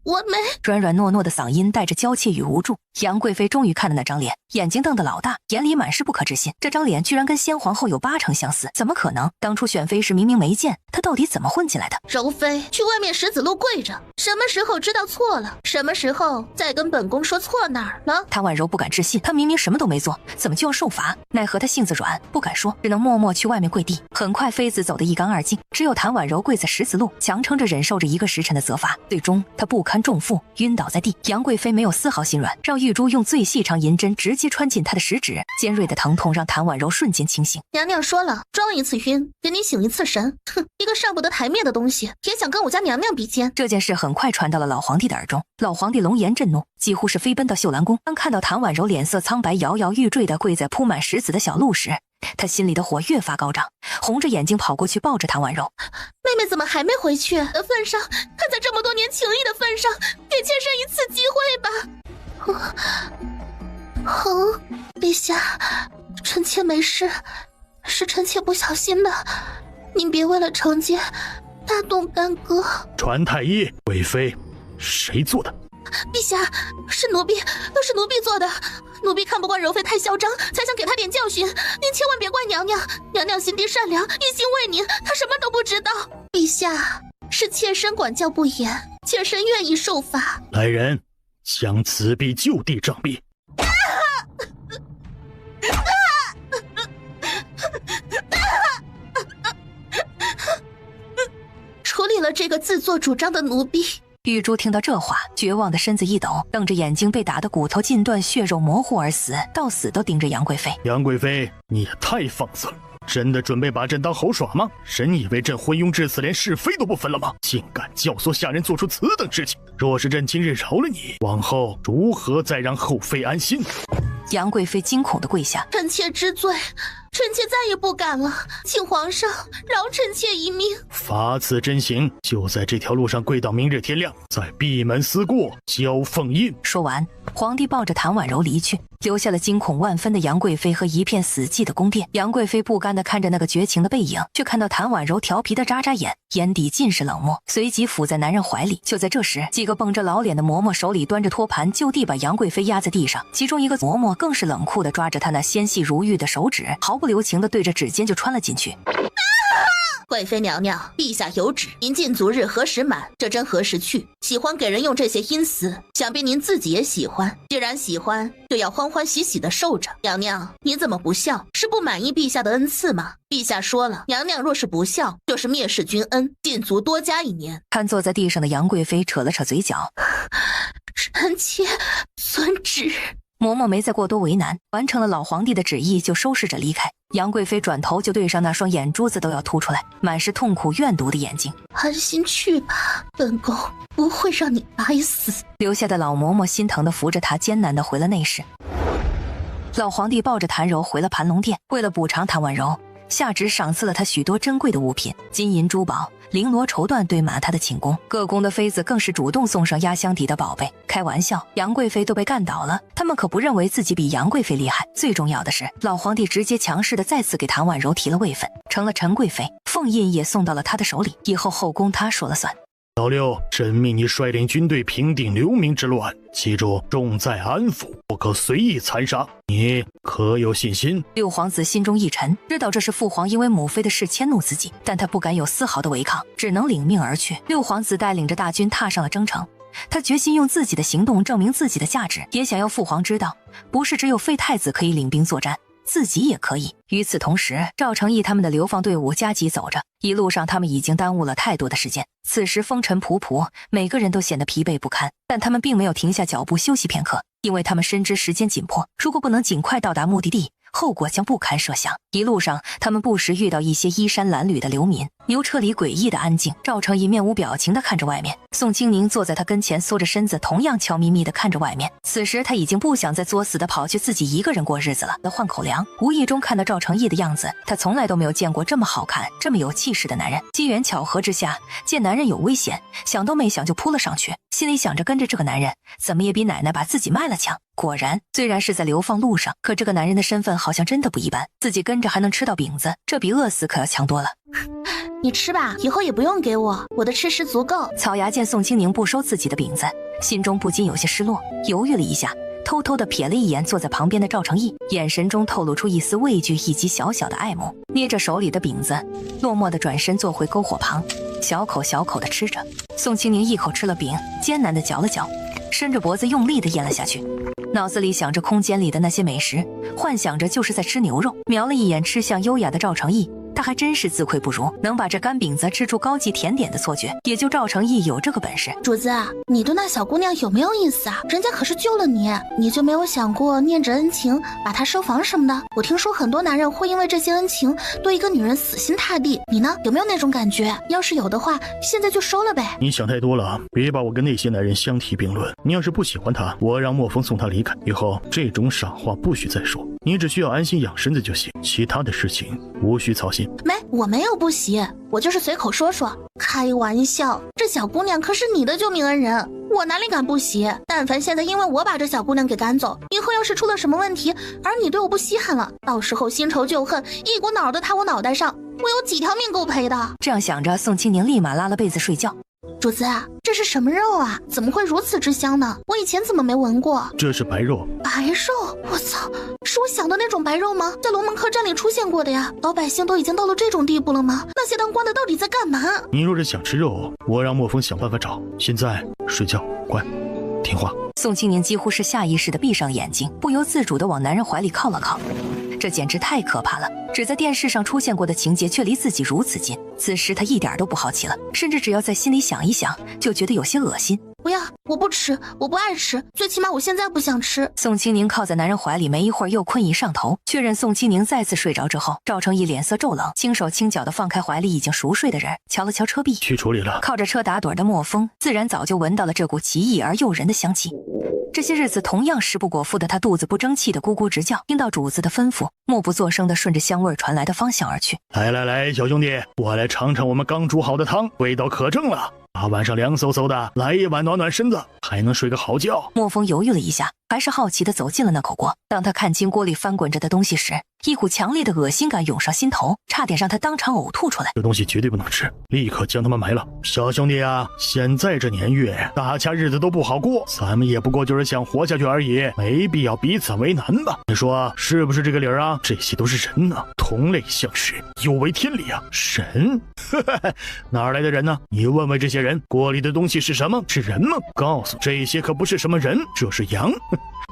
我没。软软糯糯的嗓音带着娇怯与无助。杨贵妃终于看了那张脸，眼睛瞪得老大，眼里满是不可置信。这张脸居然跟先皇后有80%相似，怎么可能？当初选妃时明明没见，她到底怎么混进来的？柔妃去外面十字路跪着，什么时候知道错了？什么时候再跟本宫说错哪儿了？谭婉柔不敢置信，她明明什么都没做，怎么就要受罚？奈何她性子软，不敢说，只能默默去外面跪地。很快妃子走得一干二净，只有谭婉柔跪在十字路，强撑着忍受着1个时辰的责罚。最终她不堪重负，晕倒在地。杨贵妃没有丝毫心软，让玉珠用最细长银针直接穿进她的食指，尖锐的疼痛让谭婉柔瞬间清醒。娘娘说了，装一次晕，给你醒一次神。哼，一个上不得台面的东西，也想跟我家娘娘比肩。这件事很快传到了老皇帝的耳中，老皇帝龙颜震怒，几乎是飞奔到秀兰宫。当看到谭婉柔脸色苍白、摇摇欲坠的跪在铺满石子的小路时，他心里的火越发高涨，红着眼睛跑过去抱着谭婉柔。妹妹怎么还没回去？的份上，看在这么多年情谊的份上，给妾身一次机会吧。陛下，臣妾没事，是臣妾不小心的，您别为了成节大动干戈。传太医，贵妃，谁做的？陛下，是奴婢，都是奴婢做的。奴婢看不惯柔妃太嚣张，才想给她点教训。您千万别怪娘娘，娘娘心地善良，一心为您，她什么都不知道。陛下，是妾身管教不严，妾身愿意受罚。来人，将此婢就地杖毙。处理了这个自作主张的奴婢。玉珠听到这话，绝望的身子一抖，瞪着眼睛被打得骨头尽断，血肉模糊而死，到死都盯着杨贵妃。杨贵妃，你也太放肆了！真的准备把朕当猴耍吗？神以为朕昏庸至此连是非都不分了吗？竟敢教唆下人做出此等事情！若是朕今日饶了你，往后如何再让后妃安心？杨贵妃惊恐地跪下，臣妾知罪，臣妾再也不敢了，请皇上饶臣妾一命。法此真刑，就在这条路上跪到明日天亮，再闭门思过，交凤印。说完，皇帝抱着谭婉柔离去，留下了惊恐万分的杨贵妃和一片死寂的宫殿。杨贵妃不甘地看着那个绝情的背影，却看到谭婉柔调皮的眨眨眼，眼底尽是冷漠，随即伏在男人怀里。就在这时，几个绷着老脸的嬷嬷手里端着托盘，就地把杨贵妃压在地上，其中一个嬷嬷更是冷酷地抓着她那纤细如玉的手指，毫不留情地对着指尖就穿了进去。贵妃娘娘，陛下有旨，您禁足日何时满，这针何时去？喜欢给人用这些阴丝，想必您自己也喜欢。既然喜欢，就要欢欢喜喜的受着。娘娘，你怎么不孝？是不满意陛下的恩赐吗？陛下说了，娘娘若是不孝，就是蔑视君恩，禁足多加1年。瘫坐在地上的杨贵妃扯了扯嘴角，臣妾遵旨。嬷嬷没再过多为难，完成了老皇帝的旨意，就收拾着离开。杨贵妃转头就对上那双眼珠子都要凸出来、满是痛苦怨毒的眼睛。安心去吧，本宫不会让你白死。留下的老嬷嬷心疼地扶着她，艰难地回了内室。老皇帝抱着谭柔回了盘龙殿，为了补偿谭婉柔，下旨赏赐了她许多珍贵的物品，金银珠宝、绫罗绸缎堆满她的寝宫，各宫的妃子更是主动送上压箱底的宝贝。开玩笑，杨贵妃都被干倒了，他们可不认为自己比杨贵妃厉害。最重要的是，老皇帝直接强势的再次给谭婉柔提了位分，成了陈贵妃，凤印也送到了她的手里，以后后宫她说了算。老六，朕命你率领军队平定流民之乱，记住，重在安抚，不可随意残杀。你可有信心？六皇子心中一沉，知道这是父皇因为母妃的事迁怒自己，但他不敢有丝毫的违抗，只能领命而去。六皇子带领着大军踏上了征程，他决心用自己的行动证明自己的价值，也想要父皇知道，不是只有废太子可以领兵作战，自己也可以。与此同时，赵成义他们的流放队伍加急走着，一路上他们已经耽误了太多的时间。此时风尘仆仆，每个人都显得疲惫不堪，但他们并没有停下脚步休息片刻，因为他们深知时间紧迫，如果不能尽快到达目的地，后果将不堪设想。一路上，他们不时遇到一些衣衫褴褛的流民。牛车里诡异的安静，赵成义面无表情地看着外面，宋清宁坐在他跟前缩着身子，同样悄咪咪地看着外面。此时他已经不想再作死地跑去自己一个人过日子了，换口粮。无意中看到赵成义的样子，他从来都没有见过这么好看、这么有气势的男人。机缘巧合之下，见男人有危险，想都没想就扑了上去，心里想着跟着这个男人，怎么也比奶奶把自己卖了强。果然，虽然是在流放路上，可这个男人的身份好像真的不一般，自己跟着还能吃到饼子，这比饿死可要强多了。你吃吧，以后也不用给我，我的吃食足够。草芽见宋清宁不收自己的饼子，心中不禁有些失落，犹豫了一下，偷偷地瞥了一眼坐在旁边的赵成义，眼神中透露出一丝畏惧以及小小的爱慕，捏着手里的饼子，落寞地转身坐回篝火旁，小口小口地吃着。宋清宁一口吃了饼，艰难地嚼了嚼，伸着脖子用力地咽了下去，脑子里想着空间里的那些美食，幻想着就是在吃牛肉。瞄了一眼吃相优雅的赵成义，他还真是自愧不如，能把这干饼子吃出高级甜点的错觉，也就赵成义有这个本事。主子，你对那小姑娘有没有意思啊？人家可是救了你，你就没有想过念着恩情把她收房什么的？我听说很多男人会因为这些恩情对一个女人死心塌地，你呢？有没有那种感觉？要是有的话，现在就收了呗。你想太多了，别把我跟那些男人相提并论。你要是不喜欢他，我让墨风送他离开，以后这种傻话不许再说。你只需要安心养身子就行，其他的事情无需操心。我没有不喜，我就是随口说说，开玩笑。这小姑娘可是你的救命恩人，我哪里敢不喜？但凡现在因为我把这小姑娘给赶走，以后要是出了什么问题，而你对我不稀罕了，到时候新仇旧恨一股脑的踏我脑袋上，我有几条命够赔的？这样想着，宋清宁立马拉了被子睡觉。主子，这是什么肉啊？怎么会如此之香呢？我以前怎么没闻过？这是白肉。白肉？我操，是我想的那种白肉吗？在龙门客栈里出现过的呀。老百姓都已经到了这种地步了吗？那些当官的到底在干嘛？你若是想吃肉，我让墨风想办法找。现在睡觉，乖，听话。宋清宁几乎是下意识地闭上眼睛，不由自主地往男人怀里靠了靠。这简直太可怕了，只在电视上出现过的情节却离自己如此近。此时他一点都不好奇了，甚至只要在心里想一想就觉得有些恶心。不要，我不吃，我不爱吃，最起码我现在不想吃。宋清宁靠在男人怀里，没一会儿又困意上头。确认宋清宁再次睡着之后，赵成义脸色骤冷，轻手轻脚地放开怀里已经熟睡的人，瞧了瞧车壁，去处理了。靠着车打盹的莫风自然早就闻到了这股奇异而诱人的香气。这些日子同样食不果腹的他，肚子不争气的咕咕直叫，听到主子的吩咐，默不作声地顺着香味传来的方向而去。来，小兄弟，我来尝尝我们刚煮好的汤，味道可正了。大晚上凉飕飕的，来一碗暖暖身子，还能睡个好觉。莫风犹豫了一下，还是好奇地走进了那口锅。当他看清锅里翻滚着的东西时，一股强烈的恶心感涌上心头，差点让他当场呕吐出来。这东西绝对不能吃，立刻将它们埋了。小兄弟啊，现在这年月，大家日子都不好过，咱们也不过就是想活下去而已，没必要彼此为难吧？你说是不是这个理儿啊？这些都是人啊，同类相食，有违天理啊！神，哪来的人呢？你问问这些人，锅里的东西是什么？是人吗？告诉这些可不是什么人，这是羊。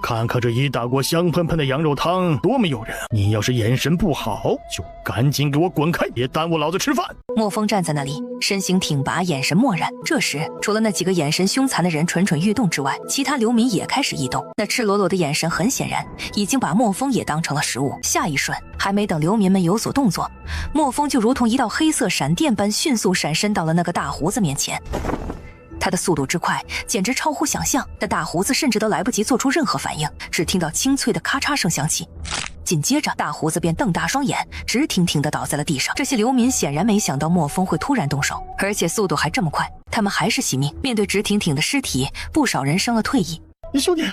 看看这一大锅香喷喷的羊肉汤，多么诱人啊！你要是眼神不好，就赶紧给我滚开，别耽误老子吃饭。莫风站在那里，身形挺拔，眼神漠然。这时，除了那几个眼神凶残的人蠢蠢欲动之外，其他流民也开始异动。那赤裸裸的眼神很显然已经把莫风也当成了食物。下一瞬，还没等流民们有所动作，莫风就如同一道黑色闪电般迅速闪身到了那个大胡子面前。他的速度之快，简直超乎想象。那大胡子甚至都来不及做出任何反应，只听到清脆的咔嚓声响起。紧接着，大胡子便瞪大双眼，直挺挺地倒在了地上。这些流民显然没想到莫风会突然动手，而且速度还这么快。他们还是惜命，面对直挺挺的尸体，不少人生了退意。兄弟，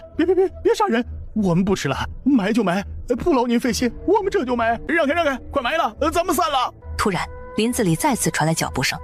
别杀人，我们不吃了，埋就埋，不劳您费心，我们这就埋。让开，快埋了，咱们散了。突然，林子里再次传来脚步声。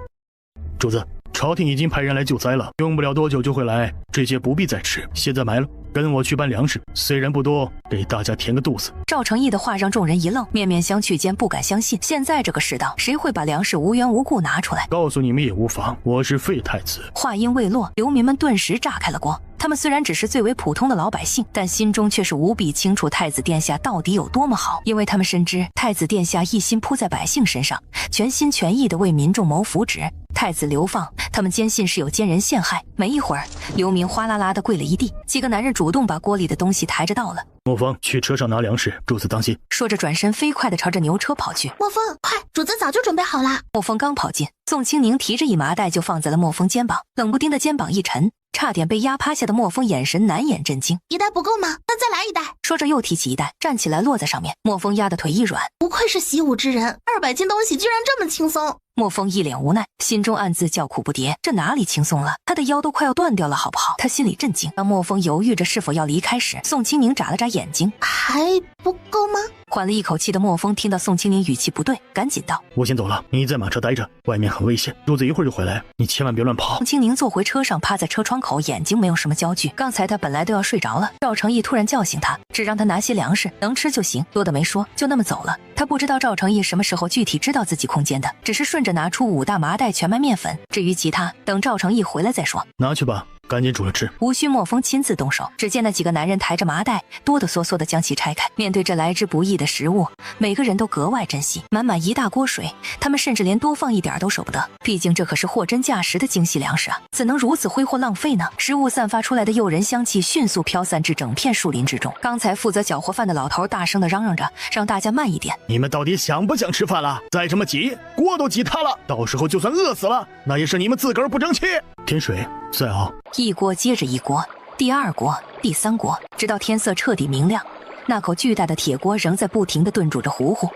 主子，朝廷已经派人来救灾了，用不了多久就会来，这些不必再吃，现在埋了。跟我去搬粮食，虽然不多，给大家填个肚子。赵成义的话让众人一愣，面面相觑间不敢相信，现在这个世道，谁会把粮食无缘无故拿出来？告诉你们也无妨，我是废太子。话音未落，流民们顿时炸开了锅。他们虽然只是最为普通的老百姓，但心中却是无比清楚太子殿下到底有多么好，因为他们深知太子殿下一心扑在百姓身上，全心全意地为民众谋福祉。太子流放，他们坚信是有奸人陷害。没一会儿，流民哗啦啦地跪了一地，几个男人主动把锅里的东西抬着到了。莫风，去车上拿粮食，主子当心。说着转身飞快地朝着牛车跑去。莫风，快，主子早就准备好啦。莫风刚跑近，宋清宁提着一麻袋就放在了莫风肩膀，冷不丁的肩膀一沉，差点被压趴下的莫风眼神难掩震惊。一袋不够吗？那再来一袋。说着又提起一袋，站起来落在上面。莫风压得腿一软，不愧是习武之人，200斤东西居然这么轻松。莫风一脸无奈，心中暗自叫苦不迭，这哪里轻松了？他的腰都快要断掉了，好不好？他心里震惊。当莫风犹豫着是否要离开时，宋清宁眨了眨眼睛，还不够吗？缓了一口气的莫风听到宋清宁语气不对，赶紧道：我先走了，你在马车待着，外面很危险，主子一会儿就回来，你千万别乱跑。宋清宁坐回车上，趴在车窗口，眼睛没有什么焦距。刚才他本来都要睡着了，赵成义突然叫醒他，只让他拿些粮食，能吃就行，多的没说，就那么走了。他不知道赵成义什么时候具体知道自己空间的，只是顺着拿出5大麻袋全麦面粉，至于其他，等赵成义回来再说。拿去吧，赶紧煮了吃。无需莫风亲自动手，只见那几个男人抬着麻袋，哆哆嗦嗦地将其拆开。面对这来之不易的食物，每个人都格外珍惜。满满一大锅水，他们甚至连多放一点都舍不得，毕竟这可是货真价实的精细粮食啊，怎能如此挥霍浪费呢？食物散发出来的诱人香气迅速飘散至整片树林之中。刚才负责搅和饭的老头大声地嚷嚷着，让大家慢一点。你们到底想不想吃饭了？再这么挤，锅都挤塌了，到时候就算饿死了，那也是你们自个儿不争气。添水，再熬。一锅接着一锅，第2锅，第3锅，直到天色彻底明亮，那口巨大的铁锅仍在不停地炖煮着糊糊，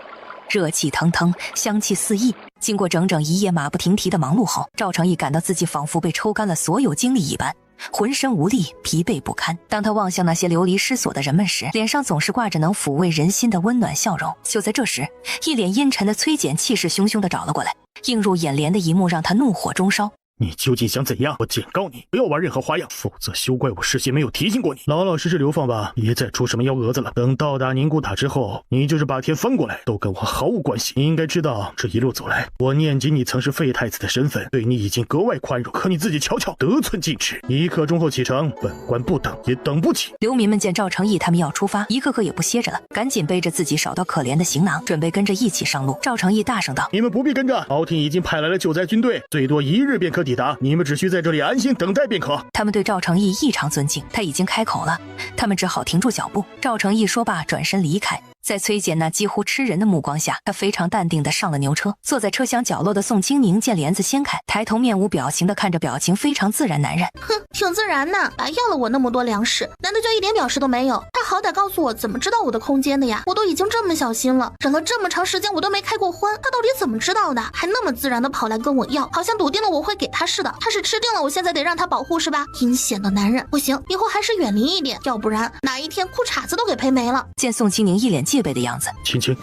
热气腾腾，香气四溢。经过整整一夜马不停蹄的忙碌后，赵成义感到自己仿佛被抽干了所有精力一般，浑身无力，疲惫不堪。当他望向那些流离失所的人们时，脸上总是挂着能抚慰人心的温暖笑容。就在这时，一脸阴沉的崔简气势汹汹地找了过来，映入眼帘的一幕让他怒火中烧。你究竟想怎样？我警告你，不要玩任何花样，否则休怪我事先没有提醒过你。老老实实流放吧，别再出什么幺蛾子了。等到达宁古塔之后，你就是把天翻过来，都跟我毫无关系。你应该知道，这一路走来，我念及你曾是废太子的身份，对你已经格外宽容。可你自己瞧瞧，得寸进尺，1刻钟后启程，本官不等也等不起。流民们见赵成义他们要出发，一个个也不歇着了，赶紧背着自己少到可怜的行囊，准备跟着一起上路。赵成义大声道：你们不必跟着，朝廷已经派来了救灾军队，最多1日便可抵抵达，你们只需在这里安心等待便可。他们对赵成义异常尊敬，他已经开口了，他们只好停住脚步。赵成义说罢，转身离开。在崔简那几乎吃人的目光下，他非常淡定地上了牛车。坐在车厢角落的宋清宁见帘子掀开，抬头面无表情地看着表情非常自然男人。哼，挺自然的，白要了我那么多粮食，难道就一点表示都没有？他好歹告诉我怎么知道我的空间的呀？我都已经这么小心了，忍了这么长时间我都没开过荤，他到底怎么知道的？还那么自然地跑来跟我要，好像笃定了我会给他似的。他是吃定了我现在得让他保护是吧？阴险的男人，不行，以后还是远离一点，要不然哪一天裤衩子都给赔没了。见宋清宁一脸戒备的样子，青青，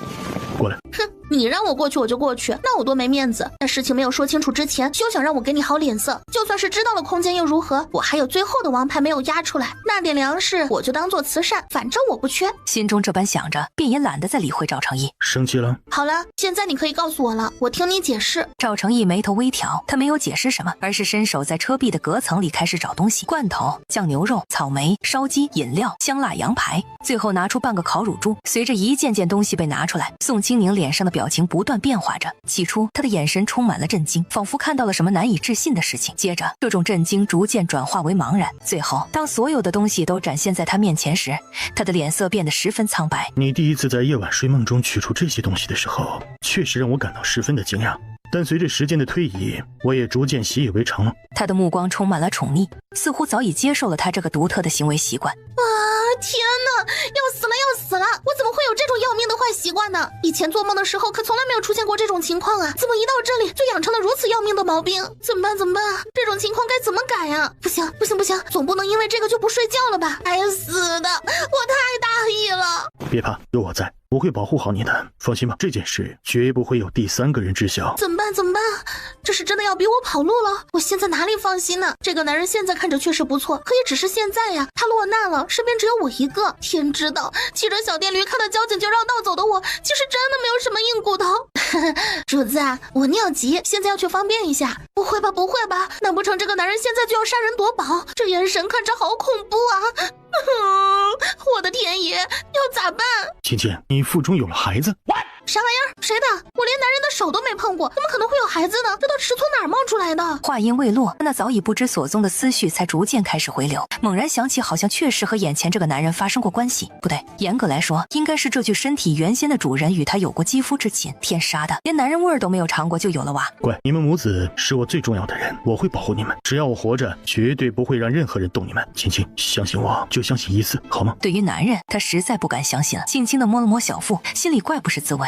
过来。哼，你让我过去我就过去，那我多没面子。在事情没有说清楚之前，休想让我给你好脸色。就算是知道了空间又如何？我还有最后的王牌没有压出来，那点粮食我就当做慈善，反正我不缺。心中这般想着，便也懒得再理会赵成义。生气了？好了，现在你可以告诉我了，我听你解释。赵成义眉头微挑，他没有解释什么，而是伸手在车壁的隔层里开始找东西：罐头、酱牛肉、草莓、烧鸡、饮料、香辣羊排，最后拿出半个烤乳猪。随着一件件东西被拿出来，宋清宁脸上的表情不断变化着。起初他的眼神充满了震惊，仿佛看到了什么难以置信的事情，接着这种震惊逐渐转化为茫然，最后当所有的东西都展现在他面前时，他的脸色变得十分苍白。你第一次在夜晚睡梦中取出这些东西的时候，确实让我感到十分的惊讶，但随着时间的推移，我也逐渐习以为常了。他的目光充满了宠溺，似乎早已接受了他这个独特的行为习惯。天哪，要死了要死了！我怎么会有这种要命的坏习惯呢？以前做梦的时候可从来没有出现过这种情况啊！怎么一到这里就养成了如此要命的毛病？怎么办怎么办？这种情况该怎么改啊？不行不行不行，总不能因为这个就不睡觉了吧？该死的，我太大意了！别怕，有我在，我会保护好你的，放心吧，这件事绝不会有第三个人知晓。怎么办怎么办？这是真的要逼我跑路了？我现在哪里放心呢？这个男人现在看着确实不错，可也只是现在呀。他落难了，身边只有我一个。天知道，骑着小电驴看到交警就绕道走的我，其实真的没有什么硬骨头。主子啊，我尿急，现在要去方便一下。不会吧不会吧，难不成这个男人现在就要杀人夺宝？这眼神看着好恐怖啊！我的天爷，要咋办？青青，你腹中有了孩子？啥玩意儿？谁的？我连男人的手都没碰过，怎么可能会有孩子呢？这道尺从哪儿冒出来的？话音未落，那早已不知所踪的思绪才逐渐开始回流，猛然想起好像确实和眼前这个男人发生过关系。不对，严格来说，应该是这具身体原先的主人与他有过肌肤之亲。天杀的，连男人味儿都没有尝过就有了娃。乖，你们母子是我最重要的人，我会保护你们，只要我活着，绝对不会让任何人动你们。青青，相信我，就相信一次，好吗？对于男人，他实在不敢相信了，轻轻地摸了摸小腹，心里怪不是滋味。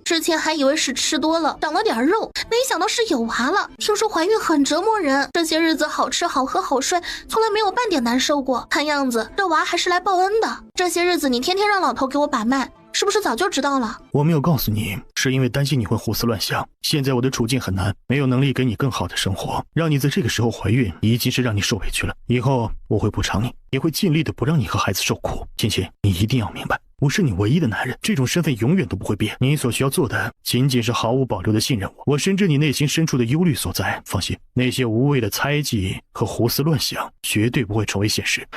之前还以为是吃多了长了点肉，没想到是有娃了。听说怀孕很折磨人，这些日子好吃好喝好睡，从来没有半点难受过。看样子这娃还是来报恩的。这些日子你天天让老头给我把脉，是不是早就知道了？我没有告诉你，是因为担心你会胡思乱想。现在我的处境很难，没有能力给你更好的生活，让你在这个时候怀孕，已经是让你受委屈了。以后我会补偿你，也会尽力的不让你和孩子受苦。青青，你一定要明白，我是你唯一的男人，这种身份永远都不会变。你所需要做的仅仅是毫无保留的信任我，我深知你内心深处的忧虑所在。放心，那些无谓的猜忌和胡思乱想绝对不会成为现实。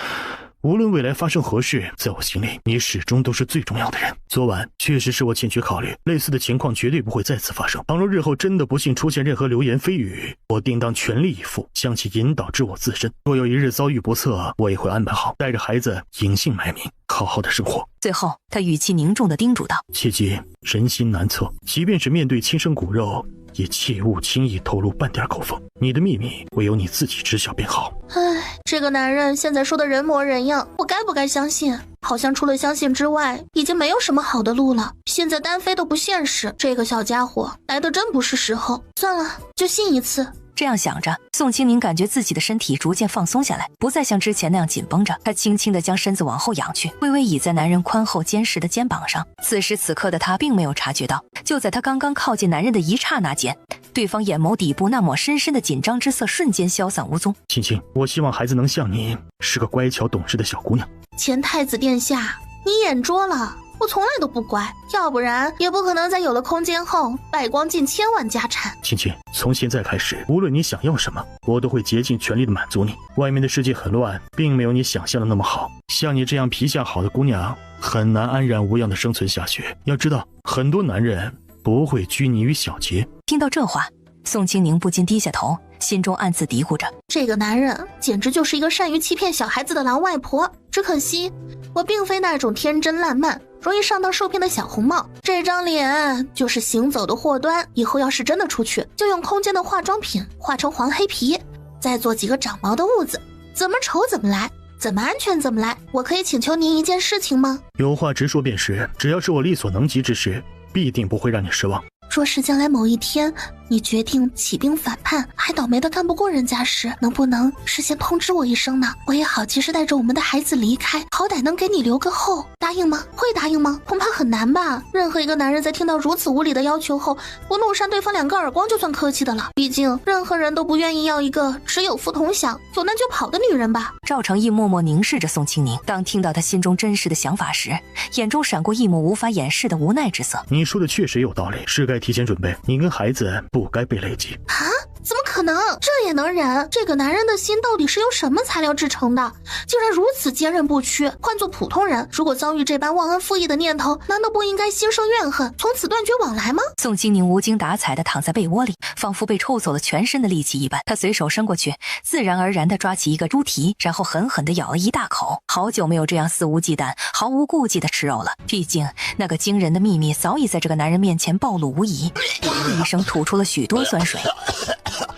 无论未来发生何事，在我心里，你始终都是最重要的人。昨晚确实是我欠缺考虑，类似的情况绝对不会再次发生。倘若日后真的不幸出现任何流言蜚语，我定当全力以赴将其引导至我自身。若有一日遭遇不测，我也会安排好，带着孩子隐姓埋名，好好的生活。最后，他语气凝重地叮嘱道：切记，人心难测，即便是面对亲生骨肉，也切勿轻易透露半点口风。你的秘密唯有你自己知晓便好。唉，这个男人现在说的人模人样，我该不该相信？好像除了相信之外，已经没有什么好的路了。现在单飞都不现实，这个小家伙来的真不是时候。算了，就信一次。这样想着，宋清宁感觉自己的身体逐渐放松下来，不再像之前那样紧绷着。他轻轻地将身子往后仰去，微微倚在男人宽厚坚实的肩膀上。此时此刻的他并没有察觉到，就在他刚刚靠近男人的一刹那间，对方眼眸底部那抹深深的紧张之色瞬间消散无踪。青青，我希望孩子能像你，是个乖巧懂事的小姑娘。前太子殿下，你眼拙了。我从来都不乖，要不然也不可能在有了空间后败光近千万家产。青青，从现在开始，无论你想要什么，我都会竭尽全力的满足你。外面的世界很乱，并没有你想象的那么好。像你这样皮相好的姑娘，很难安然无恙的生存下去。要知道，很多男人不会拘泥于小节。听到这话，宋清宁不禁低下头，心中暗自嘀咕着，这个男人简直就是一个善于欺骗小孩子的狼外婆。只可惜我并非那种天真烂漫容易上当受骗的小红帽，这张脸就是行走的祸端。以后要是真的出去，就用空间的化妆品化成黄黑皮，再做几个长毛的痦子，怎么丑怎么来，怎么安全怎么来。我可以请求您一件事情吗？有话直说便是，只要是我力所能及之事，必定不会让你失望。若是将来某一天你决定起兵反叛，还倒霉的干不过人家时，能不能事先通知我一声呢？我也好及时带着我们的孩子离开，好歹能给你留个后。答应吗？会答应吗？恐怕很难吧。任何一个男人在听到如此无理的要求后，不怒扇对方2个耳光就算客气的了。毕竟任何人都不愿意要一个只有福同享有难就跑的女人吧。赵成义默默凝视着宋清宁，当听到他心中真实的想法时，眼中闪过一抹无法掩饰的无奈之色。你说的确实有道理，是该提前准备，你跟孩子不该被累及。啊？怎么可能？这也能忍？这个男人的心到底是由什么材料制成的？竟然如此坚韧不屈。换做普通人，如果遭遇这般忘恩负义的念头，难道不应该心生怨恨，从此断绝往来吗？宋清宁无精打采地躺在被窝里，仿佛被抽走了全身的力气一般。他随手伸过去，自然而然地抓起一个猪蹄，然后狠狠地咬了一大口。好久没有这样肆无忌惮、毫无顾忌地吃肉了。毕竟那个惊人的秘密早已在这个男人面前暴露无遗。哇的一声吐出了许多酸水。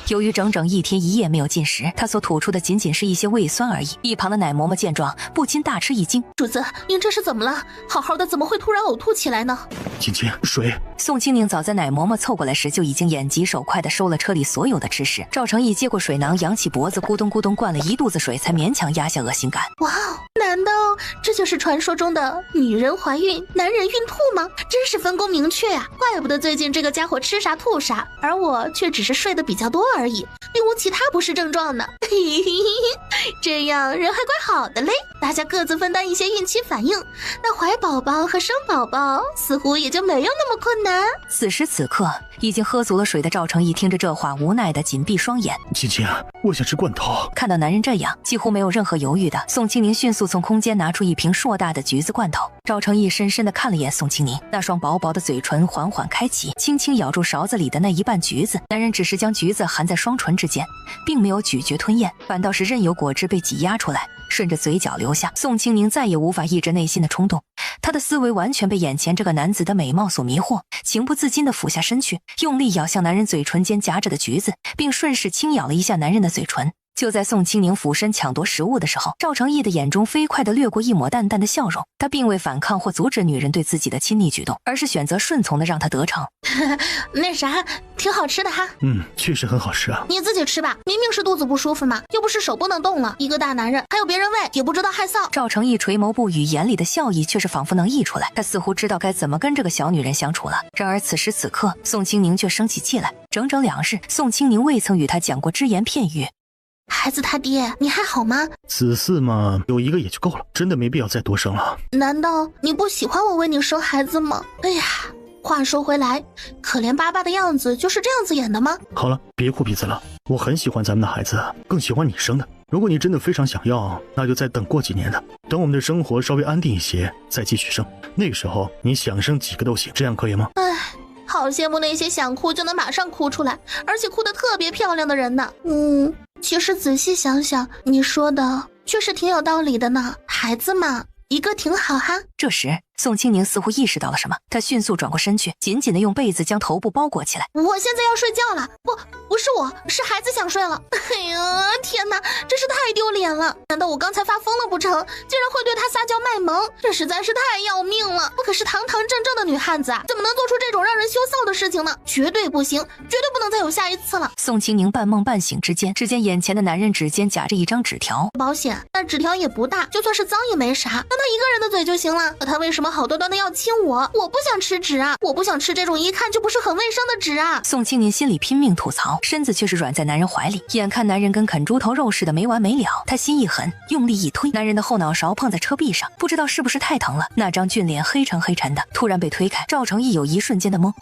由于整整1天1夜没有进食，他所吐出的仅仅是一些胃酸而已。一旁的奶嬷嬷见状，不禁大吃一惊：“主子，您这是怎么了？好好的怎么会突然呕吐起来呢？”青青，水。宋清宁早在奶嬷嬷凑过来时，就已经眼疾手快地收了车里所有的吃食。赵成义接过水囊，扬起脖子，咕咚咕咚灌了一肚子水，才勉强压下恶心感。哇哦，难道这就是传说中的女人怀孕，男人孕吐吗？真是分工明确呀！怪不得最近这个家伙吃啥吐啥，而我却只是睡得比较多而已，并无其他不适症状呢。这样人还怪好的嘞，大家各自分担一些孕期反应，那怀宝宝和生宝宝似乎也就没有那么困难。此时此刻，已经喝足了水的赵成义听着这话，无奈地紧闭双眼。青青，我想吃罐头。看到男人这样，几乎没有任何犹豫的宋清宁迅速从空间拿出一瓶硕大的橘子罐头。赵成义深深地看了眼宋清宁，那双薄薄的嘴唇缓缓开启，轻轻咬住勺子里的那一半橘子。男人只是将橘子含在双唇之间，并没有咀嚼吞咽，反倒是任由果汁被挤压出来，顺着嘴角流下。宋清宁再也无法抑制内心的冲动，他的思维完全被眼前这个男子的美貌所迷惑，情不自禁地俯下身去，用力咬向男人嘴唇间夹着的橘子，并顺势轻咬了一下男人的嘴唇。就在宋清宁俯身抢夺食物的时候，赵成义的眼中飞快地掠过一抹淡淡的笑容。他并未反抗或阻止女人对自己的亲昵举动，而是选择顺从地让她得逞。那啥，挺好吃的哈。确实很好吃啊。你自己吃吧，明明是肚子不舒服嘛，又不是手不能动了。一个大男人还有别人喂，也不知道害臊。赵成义垂眸不语，眼里的笑意却是仿佛能溢出来。他似乎知道该怎么跟这个小女人相处了。然而此时此刻，宋清宁却生起气来。整整2日，宋清宁未曾与他讲过只言片语。孩子他爹，你还好吗？子嗣嘛，有一个也就够了，真的没必要再多生了。难道你不喜欢我为你生孩子吗？哎呀，话说回来，可怜巴巴的样子就是这样子演的吗？好了，别哭鼻子了，我很喜欢咱们的孩子，更喜欢你生的。如果你真的非常想要，那就再等过几年的，等我们的生活稍微安定一些，再继续生。那个时候你想生几个都行，这样可以吗？哎，好羡慕那些想哭就能马上哭出来，而且哭得特别漂亮的人呢。其实仔细想想，你说的确实挺有道理的呢。孩子嘛，一个挺好哈。这时宋清宁似乎意识到了什么，他迅速转过身去，紧紧地用被子将头部包裹起来。我现在要睡觉了，不是我，是孩子想睡了。哎呀，天哪，真是太丢脸了！难道我刚才发疯了不成？竟然会对他撒娇卖萌，这实在是太要命了！我可是堂堂正正的女汉子啊，怎么能做出这种让人羞臊的事情呢？绝对不行，绝对不能再有下一次了。宋清宁半梦半醒之间，只见眼前的男人指尖夹着一张纸条。保险，那纸条也不大，就算是脏也没啥，让他一个人的嘴就行了。可他为什么好端端的要亲我？我不想吃纸啊，我不想吃这种一看就不是很卫生的纸啊！宋清宁心里拼命吐槽，身子却是软在男人怀里。眼看男人跟啃猪头肉似的没完没了，他心一狠，用力一推，男人的后脑勺碰在车壁上，不知道是不是太疼了，那张俊脸黑沉黑沉的，突然被推开。赵成义有一瞬间的懵。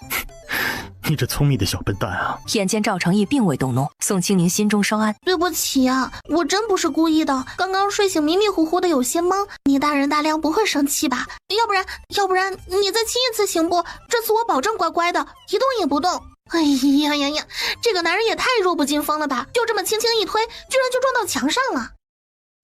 你这聪明的小笨蛋啊！眼见赵成义并未动怒，宋清宁心中稍安。对不起啊，我真不是故意的，刚刚睡醒迷迷糊糊的有些懵，你大人大量不会生气吧？要不然你再亲一次行不？这次我保证乖乖的，一动也不动。哎呀呀呀，这个男人也太弱不禁风了吧！就这么轻轻一推，居然就撞到墙上了。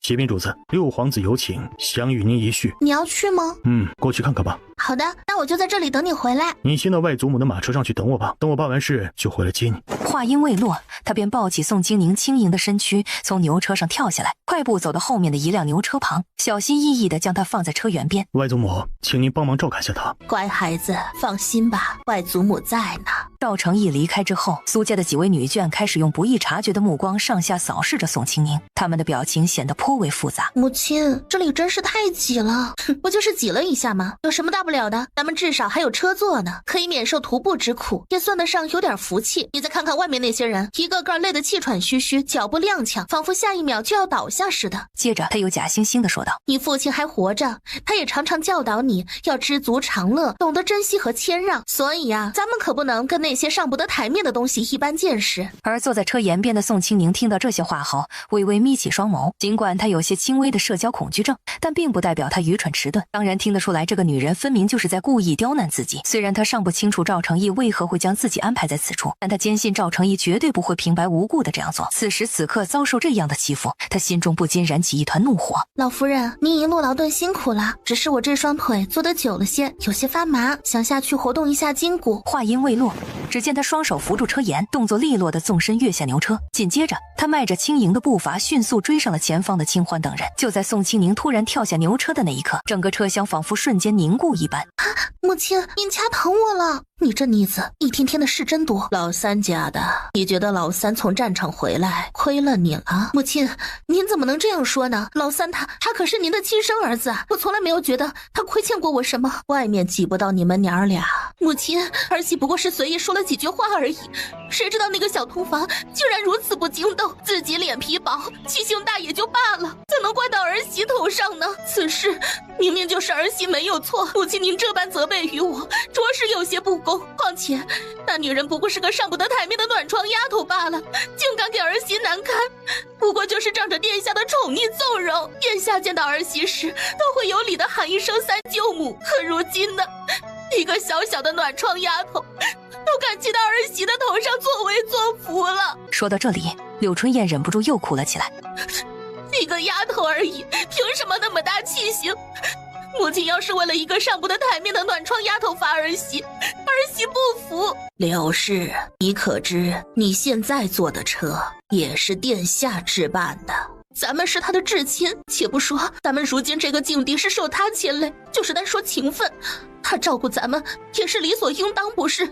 启禀主子，六皇子有请，想与您一叙。你要去吗？过去看看吧。好的，那我就在这里等你回来。你先到外祖母的马车上去等我吧，等我办完事就回来接你。话音未落，他便抱起宋清宁轻盈的身躯，从牛车上跳下来，快步走到后面的一辆牛车旁，小心翼翼地将它放在车辕边。外祖母，请您帮忙照看下他。乖孩子，放心吧，外祖母在呢。赵成义离开之后，苏家的几位女眷开始用不易察觉的目光上下扫视着宋清宁，他们的表情显得颇为复杂。母亲，这里真是太挤了。不就是挤了一下吗？有什么大不了的？咱们至少还有车坐呢，可以免受徒步之苦，也算得上有点福气。你再看看外面那些人，一个个累得气喘吁吁，脚步踉跄，仿佛下一秒就要倒下似的。接着他又假惺惺地说道：你父亲还活着，他也常常教导你要知足常乐，懂得珍惜和谦让，所以啊，咱们可不能跟那些上不得台面的东西一般见识。而坐在车沿边的宋清宁听到这些话后，微微眯起双眸，尽管他有些轻微的社交恐惧症，但并不代表他愚蠢迟钝。当然听得出来，这个女人分明就是在故意刁难自己。虽然他尚不清楚赵成义为何会将自己安排在此处，但他坚信赵成义绝对不会平白无故的这样做。此时此刻遭受这样的欺负，他心中不禁燃起一团怒火。老夫人，您一路劳顿辛苦了，只是我这双腿坐得久了些，有些发麻，想下去活动一下筋骨。话音未落，只见他双手扶住车沿，动作利落的纵身跃下牛车，紧接着他迈着轻盈的步伐迅速追上了前方的清欢等人。就在宋清宁突然跳下牛车的那一刻，整个车厢仿佛瞬间凝固一般。母亲，您掐疼我了。你这妮子一天天的事真多。老三家的，你觉得老三从战场回来亏了你了？母亲，您怎么能这样说呢？老三他可是您的亲生儿子啊，我从来没有觉得他亏欠过我什么。外面挤不到你们娘儿俩。母亲，儿媳不过是随意说了几句话而已，谁知道那个小通房竟然如此不经斗，自己脸皮薄，气性大也就罢了，怎能怪到儿媳头上呢？此事明明就是儿媳没有错，母亲您这般责备于我，着实有些不公。况且那女人不过是个上不得台面的暖床丫头罢了，竟敢给儿媳难堪，不过就是仗着殿下的宠溺纵容，殿下见到儿媳时都会有礼的喊一声三舅母，可如今呢，一个小小的暖床丫头都敢骑到儿媳的头上作威作福了。说到这里，柳春燕忍不住又哭了起来。一个丫头而已，凭什么那么大气性？母亲要是为了一个上不得台面的暖床丫头罚儿媳，儿媳不服。柳氏，你可知你现在坐的车也是殿下置办的，咱们是他的至亲，且不说咱们如今这个境地是受他牵累，就是单说情分，他照顾咱们也是理所应当，不是？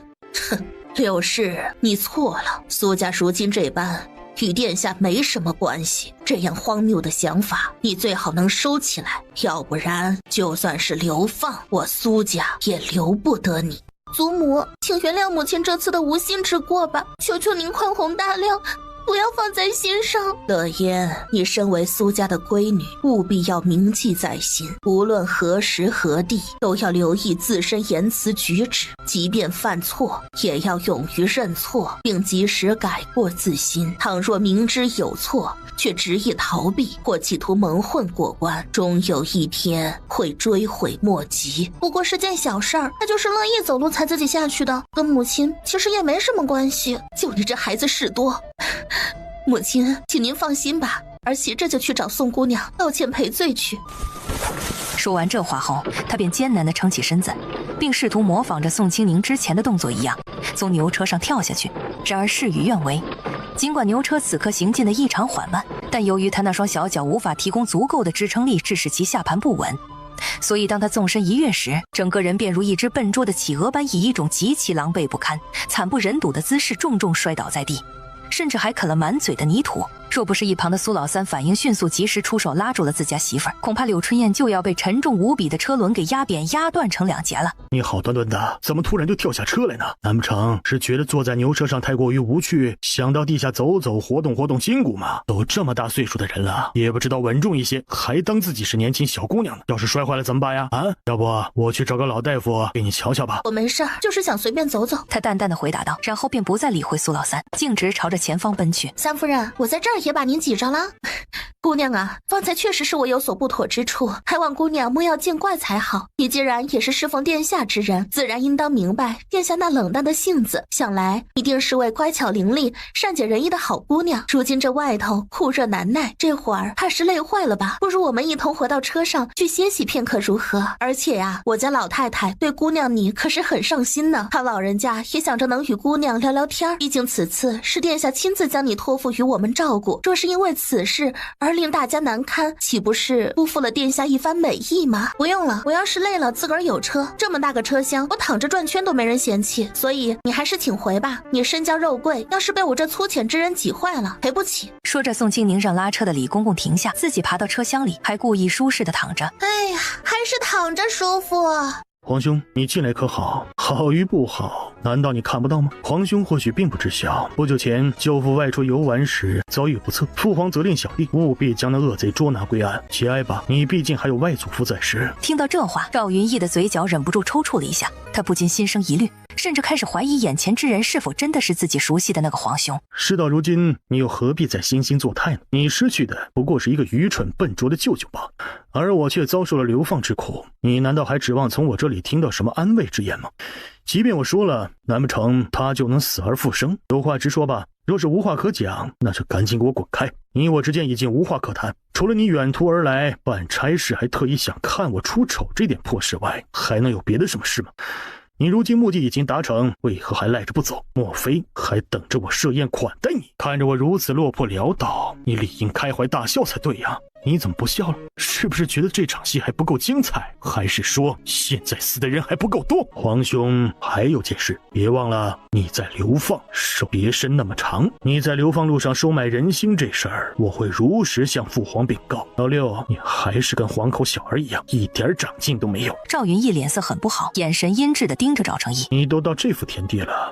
哼，柳氏，你错了，苏家如今这般与殿下没什么关系，这样荒谬的想法你最好能收起来，要不然就算是流放，我苏家也留不得你。祖母，请原谅母亲这次的无心之过吧，求求您宽宏大量，不要放在心上。乐嫣，你身为苏家的闺女，务必要铭记在心，无论何时何地都要留意自身言辞举止，即便犯错也要勇于认错，并及时改过自新。倘若明知有错却执意逃避或企图蒙混过关，终有一天会追悔莫及。不过是件小事儿，他就是乐意走路才自己下去的，跟母亲其实也没什么关系。就你这孩子事多。母亲，请您放心吧，儿媳这就去找宋姑娘道歉赔罪去。说完这话后，他便艰难地撑起身子，并试图模仿着宋清宁之前的动作一样，从牛车上跳下去。然而事与愿违，尽管牛车此刻行进的异常缓慢，但由于他那双小脚无法提供足够的支撑力，致使其下盘不稳，所以当他纵身一跃时，整个人便如一只笨拙的企鹅般，以一种极其狼狈不堪、惨不忍睹的姿势重重摔倒在地，甚至还啃了满嘴的泥土。若不是一旁的苏老三反应迅速，及时出手拉住了自家媳妇儿，恐怕柳春燕就要被沉重无比的车轮给压扁、压断成两截了。你好端端的，怎么突然就跳下车来呢？难不成是觉得坐在牛车上太过于无趣，想到地下走走，活动活动筋骨吗？都这么大岁数的人了，也不知道稳重一些，还当自己是年轻小姑娘呢。要是摔坏了怎么办呀？啊，要不我去找个老大夫给你瞧瞧吧。我没事儿，就是想随便走走。他淡淡的回答道，然后便不再理会苏老三，径直朝着前方奔去。三夫人，我在这儿也把您挤着了。姑娘啊，方才确实是我有所不妥之处，还望姑娘莫要见怪才好。你既然也是侍奉殿下之人，自然应当明白殿下那冷淡的性子，想来一定是位乖巧伶俐、善解人意的好姑娘。如今这外头酷热难耐，这会儿怕是累坏了吧？不如我们一同回到车上去歇息片刻如何？而且呀，我家老太太对姑娘你可是很上心呢，她老人家也想着能与姑娘聊聊天，毕竟此次是殿下亲自将你托付于我们照顾，若是因为此事而令大家难堪，岂不是辜负了殿下一番美意吗？不用了，我要是累了自个儿有车，这么大个车厢，我躺着转圈都没人嫌弃，所以你还是请回吧。你身娇肉贵，要是被我这粗浅之人挤坏了，赔不起。说着，宋清宁让拉车的李公公停下，自己爬到车厢里，还故意舒适的躺着。哎呀，还是躺着舒服。皇兄，你近来可好？好与不好，难道你看不到吗？皇兄或许并不知晓，不久前舅父外出游玩时遭遇不测，父皇责令小弟务必将那恶贼捉拿归案。节哀吧，你毕竟还有外祖父在世。听到这话，赵云逸的嘴角忍不住抽搐了一下，他不禁心生疑虑，甚至开始怀疑眼前之人是否真的是自己熟悉的那个皇兄。事到如今，你又何必再惺惺作态呢？你失去的不过是一个愚蠢笨拙的舅舅罢了，而我却遭受了流放之苦，你难道还指望从我这里听到什么安慰之言吗？即便我说了，难不成他就能死而复生？有话直说吧，若是无话可讲，那就赶紧给我滚开。你我之间已经无话可谈，除了你远途而来办差事还特意想看我出丑这点破事外，还能有别的什么事吗？你如今目的已经达成，为何还赖着不走？莫非还等着我设宴款待你？看着我如此落魄潦倒，你理应开怀大笑才对呀。你怎么不笑了？是不是觉得这场戏还不够精彩？还是说现在死的人还不够多？皇兄，还有件事，别忘了你在流放，手别伸那么长。你在流放路上收买人心这事儿，我会如实向父皇禀告。老六，你还是跟黄口小儿一样，一点长进都没有。赵云逸脸色很不好，眼神阴鸷地盯着赵成义。你都到这副田地了，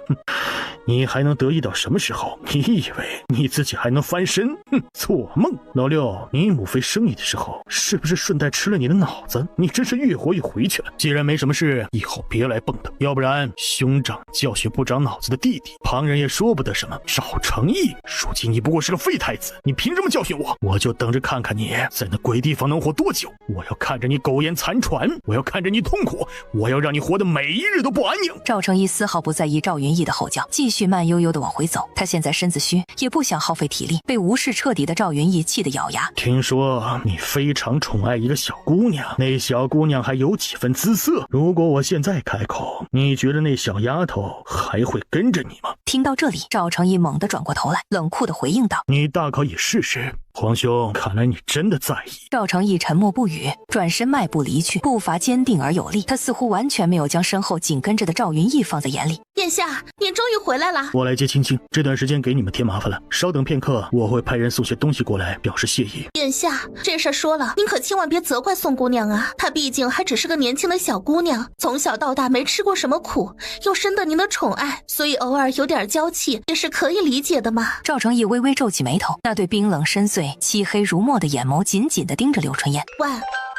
你还能得意到什么时候？你以为你自己还能翻身？做梦！老六，你母妃生你的时候，是不是顺带吃了你的脑子？你真是越活越回去了。既然没什么事，以后别来蹦跶，要不然兄长教训不长脑子的弟弟，旁人也说不得什么。赵成义，如今你不过是个废太子，你凭什么教训我？我就等着看看你在那鬼地方能活多久！我要看着你苟延残喘，我要看着你痛苦，我要让你活得每一日都不安宁。赵成义丝毫不在意赵云逸的吼叫，继续慢悠悠地往回走。他现在身子虚，也不想耗费体力，被无视彻底的赵云逸气得咬牙。听说你非常宠爱一个小姑娘，那小姑娘还有几分姿色，如果我现在开口，你觉得那小丫头还会跟着你吗？听到这里，赵成义猛地转过头来，冷酷地回应道：你大可以试试。皇兄，看来你真的在意。赵成义沉默不语，转身迈步离去，步伐坚定而有力。他似乎完全没有将身后紧跟着的赵云逸放在眼里。殿下，您终于回来了。我来接青青，这段时间给你们添麻烦了，稍等片刻，我会派人送些东西过来表示谢意。殿下，这事说了，您可千万别责怪宋姑娘啊，她毕竟还只是个年轻的小姑娘，从小到大没吃过什么苦，又深得您的宠爱，所以偶尔有点娇气也是可以理解的嘛。赵成义微微皱起眉头，那对冰冷深邃、漆黑如墨的眼眸紧紧地盯着刘春燕。喂，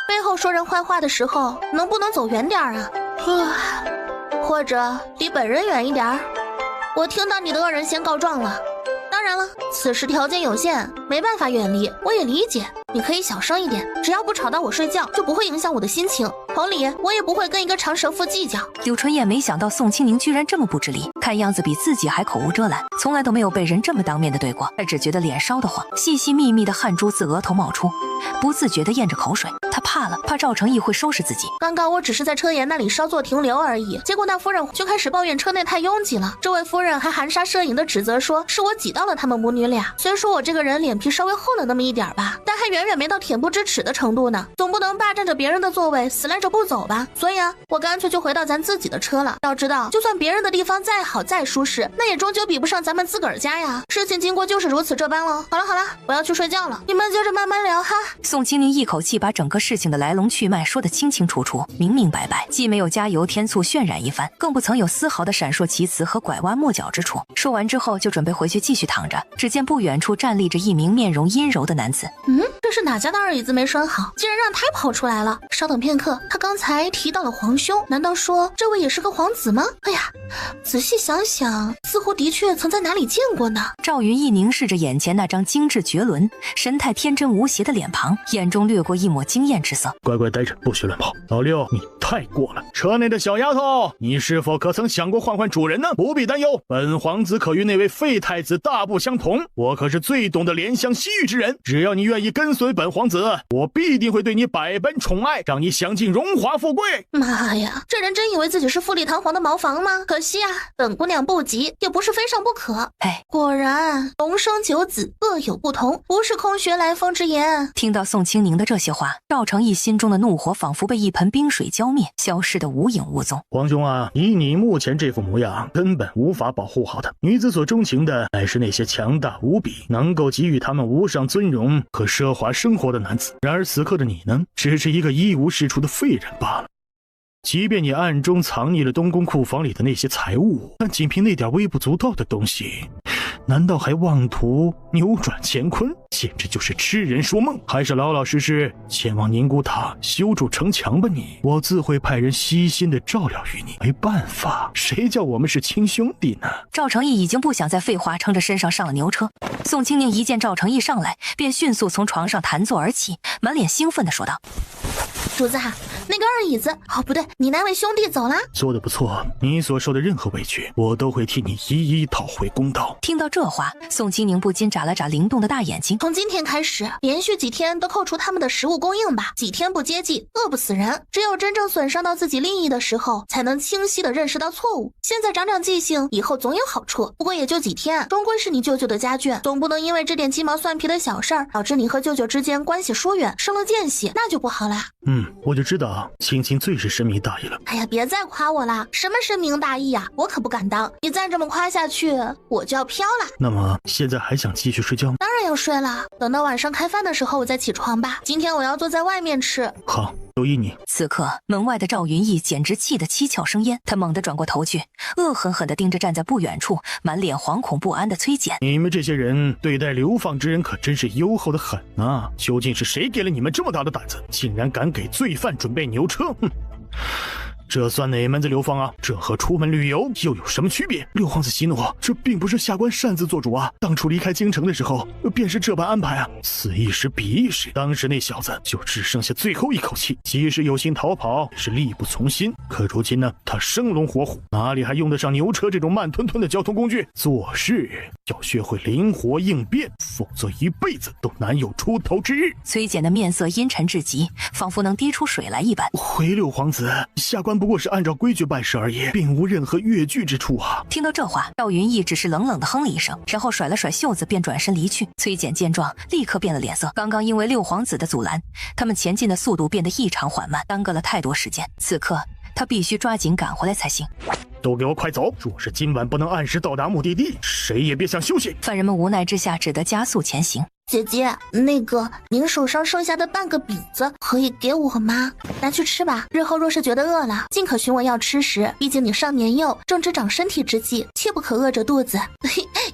背后说人坏话的时候，能不能走远点啊？或者离本人远一点。我听到你的恶人先告状了。当然了，此时条件有限，没办法远离，我也理解。你可以小声一点，只要不吵到我睡觉，就不会影响我的心情。同理，我也不会跟一个长舌妇计较。柳春燕没想到宋清宁居然这么不知理，看样子比自己还口无遮拦，从来都没有被人这么当面的对过。她只觉得脸烧得慌，细细密密的汗珠自额头冒出，不自觉地咽着口水。她怕了，怕赵成义会收拾自己。刚刚我只是在车沿那里稍作停留而已，结果那夫人就开始抱怨车内太拥挤了。这位夫人还含沙射影的指责说是我挤到了他们母女俩。虽说我这个人脸皮稍微厚了那么一点吧，但还远远没到恬不知耻的程度呢。总不能霸占着别人的座位死赖着不走吧。所以啊，我干脆就回到咱自己的车了。要知道，就算别人的地方再好再舒适，那也终究比不上咱们自个儿家呀。事情经过就是如此这般了。好了好了，我要去睡觉了，你们接着慢慢聊哈。宋清宁一口气把整个事情的来龙去脉说得清清楚楚、明明白白，既没有加油添醋渲染一番，更不曾有丝毫的闪烁其词和拐弯抹角之处。说完之后，就准备回去继续躺着。只见不远处站立着一名面容阴柔的男子。这是哪家的二椅子没拴好，竟然让他跑出来了。稍等片刻，他刚才提到了皇兄，难道说这位也是个皇子吗？哎呀，仔细想想，似乎的确曾在哪里见过呢。赵云逸凝视着眼前那张精致绝伦、神态天真无邪的脸庞，眼中掠过一抹惊艳之色。乖乖待着，不许乱跑。老六，你太过了。车内的小丫头，你是否可曾想过换换主人呢？不必担忧，本皇子可与那位废太子大不相同，我可是最懂得怜香惜玉之人。只要你愿意跟随本皇子，我必定会对你百般宠爱，让你享尽荣华富贵。妈呀，这人真以为自己是富丽堂皇的茅房吗？可惜啊，本姑娘不急，也不是非上不可。哎，果然龙生九子各有不同，不是空穴来风之言。听到宋清宁的这些话，赵成义心中的怒火仿佛被一盆冰水浇灭，消失得无影无踪。皇兄啊，以你目前这副模样，根本无法保护好他。女子所钟情的乃是那些强大无比，能够给予他们无上尊荣和奢华生活的男子。然而此刻的你呢，只是一个一无是处的废人罢了。即便你暗中藏匿了东宫库房里的那些财物，但仅凭那点微不足道的东西，难道还妄图扭转乾坤？简直就是痴人说梦！还是老老实实前往宁古塔修筑城墙吧你，我自会派人悉心的照料于你。没办法，谁叫我们是亲兄弟呢？赵成义已经不想再废话，撑着身上上了牛车。宋清宁一见赵成义上来，便迅速从床上弹坐而起，满脸兴奋地说道：主子，那个二椅子，哦不对，你那位兄弟走啦。做得不错，你所受的任何委屈，我都会替你一一讨回公道。听到这话，宋清宁不禁眨了眨灵动的大眼睛。从今天开始，连续几天都扣除他们的食物供应吧，几天不接济，饿不死人。只有真正损伤到自己利益的时候，才能清晰地认识到错误。现在长长记性，以后总有好处。不过也就几天，终归是你舅舅的家眷，总不能因为这点鸡毛蒜皮的小事儿，导致你和舅舅之间关系疏远，生了间隙，那就不好啦。我就知道青青最是深明大义了。哎呀，别再夸我啦，什么深明大义呀，我可不敢当。你再这么夸下去，我就要飘了。那么现在还想继续睡觉吗？当然要睡了，等到晚上开饭的时候我再起床吧。今天我要坐在外面吃。好，留意你。此刻门外的赵云逸简直气得七窍生烟，他猛地转过头去，恶狠狠地盯着站在不远处满脸惶恐不安的崔简。你们这些人对待流放之人可真是优厚的很啊！究竟是谁给了你们这么大的胆子，竟然敢给罪犯准备牛车？这算哪门子流放啊？这和出门旅游又有什么区别？六皇子息怒，这并不是下官擅自做主啊！当初离开京城的时候，便是这般安排啊！此一时彼一时，当时那小子就只剩下最后一口气，即使有心逃跑，也是力不从心。可如今呢，他生龙活虎，哪里还用得上牛车这种慢吞吞的交通工具？做事要学会灵活应变，否则一辈子都难有出头之日。崔简的面色阴沉至极，仿佛能滴出水来一般。回六皇子，下官不过是按照规矩办事而已，并无任何越矩之处啊！听到这话，赵云逸只是冷冷地哼了一声，然后甩了甩袖子，便转身离去。崔简见状，立刻变了脸色。刚刚因为六皇子的阻拦，他们前进的速度变得异常缓慢，耽搁了太多时间。此刻他必须抓紧赶回来才行。都给我快走！若是今晚不能按时到达目的地，谁也别想休息。犯人们无奈之下，只得加速前行。姐姐，那个您手上剩下的半个饼子可以给我吗？拿去吃吧，日后若是觉得饿了，尽可询我要吃食。毕竟你尚年幼，正值长身体之际，切不可饿着肚子。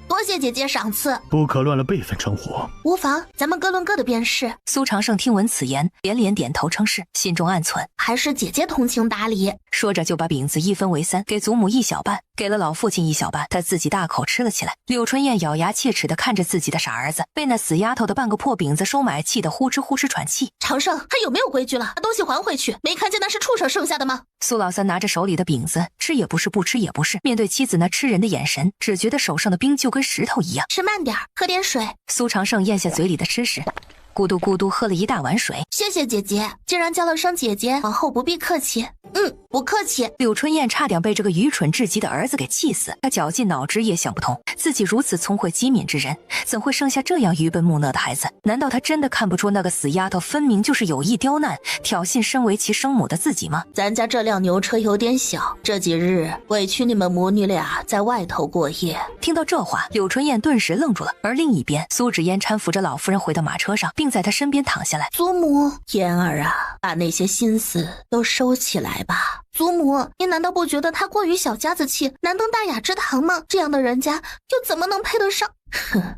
多谢姐姐赏赐，不可乱了辈分称呼。无妨，咱们各论各的便是。苏长胜听闻此言，连连点头称是，心中暗忖：还是姐姐通情达理。说着就把饼子一分为三，给祖母一小半，给了老父亲一小半，他自己大口吃了起来。柳春燕咬牙切齿地看着自己的傻儿子，被那死丫头的半个破饼子收买，气得呼哧呼哧喘气。长胜，还有没有规矩了？把东西还回去！没看见那是畜生剩下的吗？苏老三拿着手里的饼子，吃也不是，不吃也不是。面对妻子那吃人的眼神，只觉得手上的冰就跟石头一样。吃慢点，喝点水。苏长胜咽下嘴里的吃食，咕嘟咕嘟喝了一大碗水。谢谢姐姐，既然叫了声姐姐，往后不必客气。不客气。柳春燕差点被这个愚蠢至极的儿子给气死，她绞尽脑汁也想不通，自己如此聪慧机敏之人，怎会生下这样愚笨木讷的孩子？难道她真的看不出那个死丫头分明就是有意刁难、挑衅身为其生母的自己吗？咱家这辆牛车有点小，这几日委屈你们母女俩在外头过夜。听到这话，柳春燕顿时愣住了，而另一边，苏芷嫣搀扶着老夫人回到马车上，并在她身边躺下来。祖母，嫣儿啊，把那些心思都收起来吧。祖母，您难道不觉得他过于小家子气，难登大雅之堂吗？这样的人家又怎么能配得上？哼，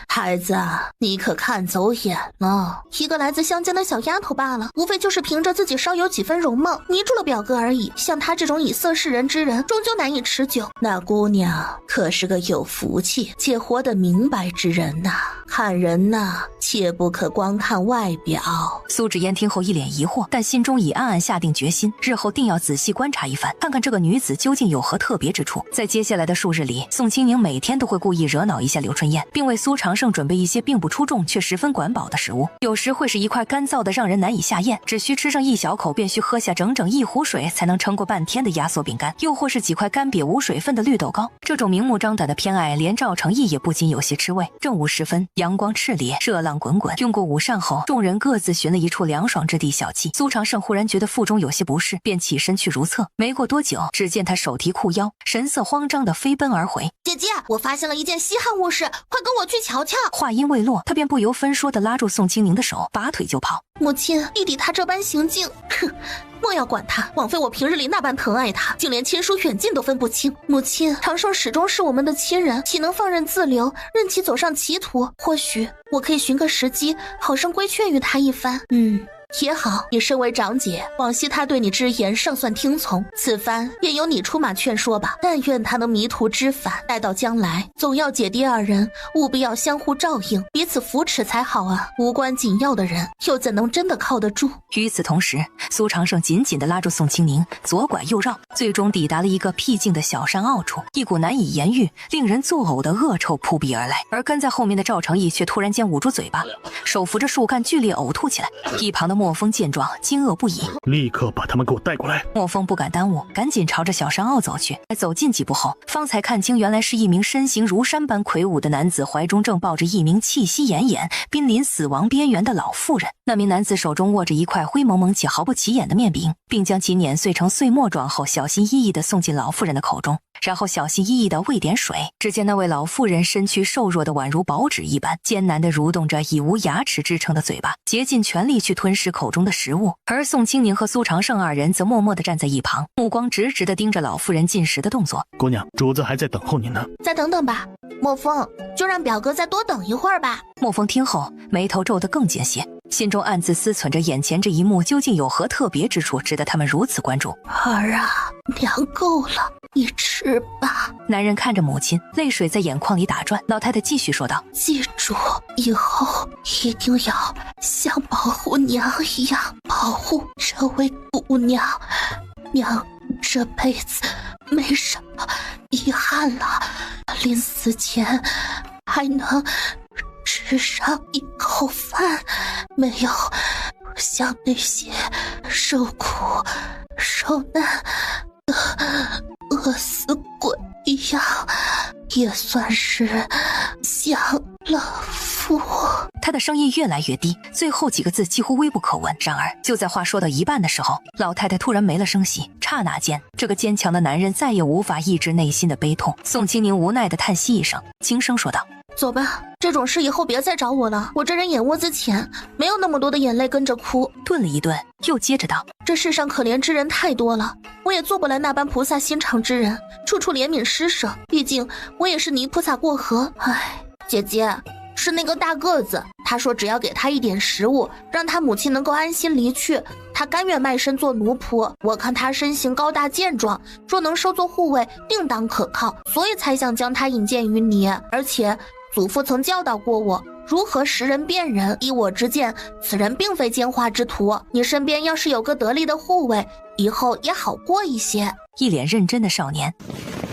孩子，你可看走眼了，一个来自乡间的小丫头罢了，无非就是凭着自己稍有几分容貌迷住了表哥而已。像她这种以色示人之人，终究难以持久。那姑娘可是个有福气且活得明白之人呐，看人呐，切不可光看外表。苏芷嫣听后一脸疑惑，但心中已暗暗下定决心，日后定要仔细观察一番，看看这个女子究竟有何特别之处。在接下来的数日里，宋清宁每天都会故意惹恼一下柳春燕，并为苏长胜准备一些并不出众却十分管饱的食物，有时会是一块干燥的让人难以下咽，只需吃上一小口便需喝下整整一壶水才能撑过半天的压缩饼干，又或是几块干瘪无水分的绿豆糕。这种明目张胆的偏爱，连赵成义也不禁有些吃味。正午时分，阳光炽烈，热浪滚滚。用过午膳后，众人各自寻了一处凉爽之地小憩。苏长胜忽然觉得腹中有些不适，便起身去如厕。没过多久，只见他手提裤腰，神色慌张地飞奔而回。姐姐，我发现了一件稀罕物事，快跟我去瞧瞧。话音未落，他便不由分说地拉住宋清宁的手，拔腿就跑。母亲，弟弟他这般行径，哼，莫要管他，枉费我平日里那般疼爱他，竟连亲疏远近都分不清。母亲，长胜始终是我们的亲人，岂能放任自流，任其走上歧途？或许我可以寻个时机，好生规劝于他一番。也好，你身为长姐，往昔他对你之言尚算听从，此番便由你出马劝说吧。但愿他能迷途知返，待到将来，总要姐弟二人务必要相互照应，彼此扶持才好啊！无关紧要的人，又怎能真的靠得住？与此同时，苏长胜紧紧地拉住宋清宁，左拐右绕，最终抵达了一个僻静的小山坳处。一股难以言喻、令人作呕的恶臭扑鼻而来，而跟在后面的赵成义却突然间捂住嘴巴，手扶着树干剧烈呕吐起来。一旁的莫风见状，惊愕不已，立刻把他们给我带过来。莫风不敢耽误，赶紧朝着小山坳走去。在走近几步后，方才看清原来是一名身形如山般魁梧的男子，怀中正抱着一名气息奄奄、濒临死亡边缘的老妇人。那名男子手中握着一块灰蒙蒙且毫不起眼的面饼，并将其碾碎成碎末状后，小心翼翼地送进老妇人的口中，然后小心翼翼地喂点水。只见那位老妇人身躯瘦弱的宛如薄纸一般，艰难地蠕动着以无牙齿支撑的嘴巴，竭尽全力去吞噬口中的食物。而宋清宁和苏长胜二人则默默地站在一旁，目光直直地盯着老妇人进食的动作。姑娘，主子还在等候您呢。再等等吧，莫风，就让表哥再多等一会儿吧。莫风听后，眉头皱得更尖些，心中暗自思忖着眼前这一幕究竟有何特别之处，值得他们如此关注。儿啊，娘够了，你吃吧。男人看着母亲，泪水在眼眶里打转。老太太继续说道：记住，以后一定要像保护娘一样保护这位姑娘。娘这辈子没什么遗憾了，临死前还能吃上一口饭，没有像那些受苦受难的饿死鬼一样，也算是享了福。他的声音越来越低，最后几个字几乎微不可闻。然而就在话说到一半的时候，老太太突然没了声息，刹那间这个坚强的男人再也无法抑制内心的悲痛。宋清宁无奈地叹息一声，轻声说道：走吧，这种事以后别再找我了，我这人眼窝子浅，没有那么多的眼泪跟着哭。顿了一顿，又接着道：这世上可怜之人太多了，我也做不来那般菩萨心肠之人，处处怜悯施舍，毕竟我也是泥菩萨过河。唉，姐姐，是那个大个子，他说只要给他一点食物，让他母亲能够安心离去，他甘愿卖身做奴仆。我看他身形高大健壮，若能收做护卫，定当可靠，所以才想将他引荐于你。而且祖父曾教导过我如何识人辨人，依我之见，此人并非奸猾之徒，你身边要是有个得力的护卫，以后也好过一些。一脸认真的少年：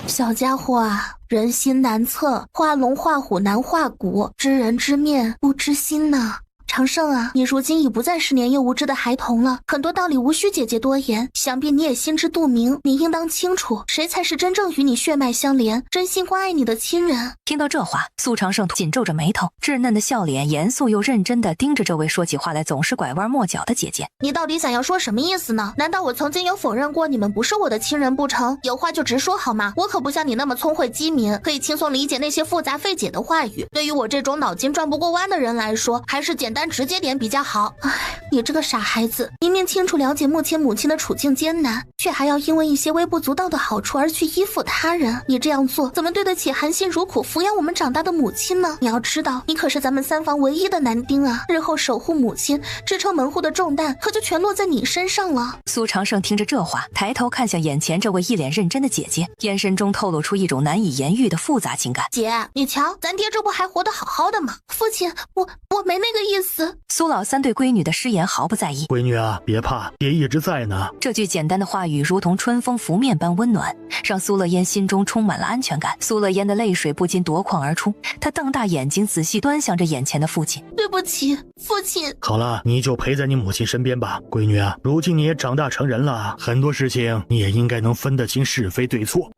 小家伙啊，人心难测，画龙画虎难画骨，知人知面不知心呢。长胜啊，你如今已不再是年幼无知的孩童了，很多道理无需姐姐多言，想必你也心知肚明。你应当清楚，谁才是真正与你血脉相连、真心关爱你的亲人。听到这话，苏长胜紧皱着眉头，稚嫩的笑脸严肃又认真地盯着这位说起话来总是拐弯抹角的姐姐。你到底想要说什么意思呢？难道我曾经有否认过你们不是我的亲人不成？有话就直说好吗？我可不像你那么聪慧机敏，可以轻松理解那些复杂费解的话语。对于我这种脑筋转不过弯的人来说，还是简单直接点比较好。唉，你这个傻孩子，明明清楚了解目前母亲的处境艰难，却还要因为一些微不足道的好处而去依附他人。你这样做，怎么对得起含辛茹苦抚养我们长大的母亲呢？你要知道，你可是咱们三房唯一的男丁啊，日后守护母亲、支撑门户的重担，可就全落在你身上了。苏长胜听着这话，抬头看向眼前这位一脸认真的姐姐，眼神中透露出一种难以言喻的复杂情感。姐，你瞧，咱爹这不还活得好好的吗？父亲，我没那个意思。苏老三对闺女的失言毫不在意。闺女啊，别怕，爹一直在呢。这句简单的话语如同春风拂面般温暖，让苏乐嫣心中充满了安全感。苏乐嫣的泪水不禁夺眶而出，她瞪大眼睛仔细端详着眼前的父亲。对不起，父亲。好了，你就陪在你母亲身边吧。闺女啊，如今你也长大成人了，很多事情你也应该能分得清是非对错。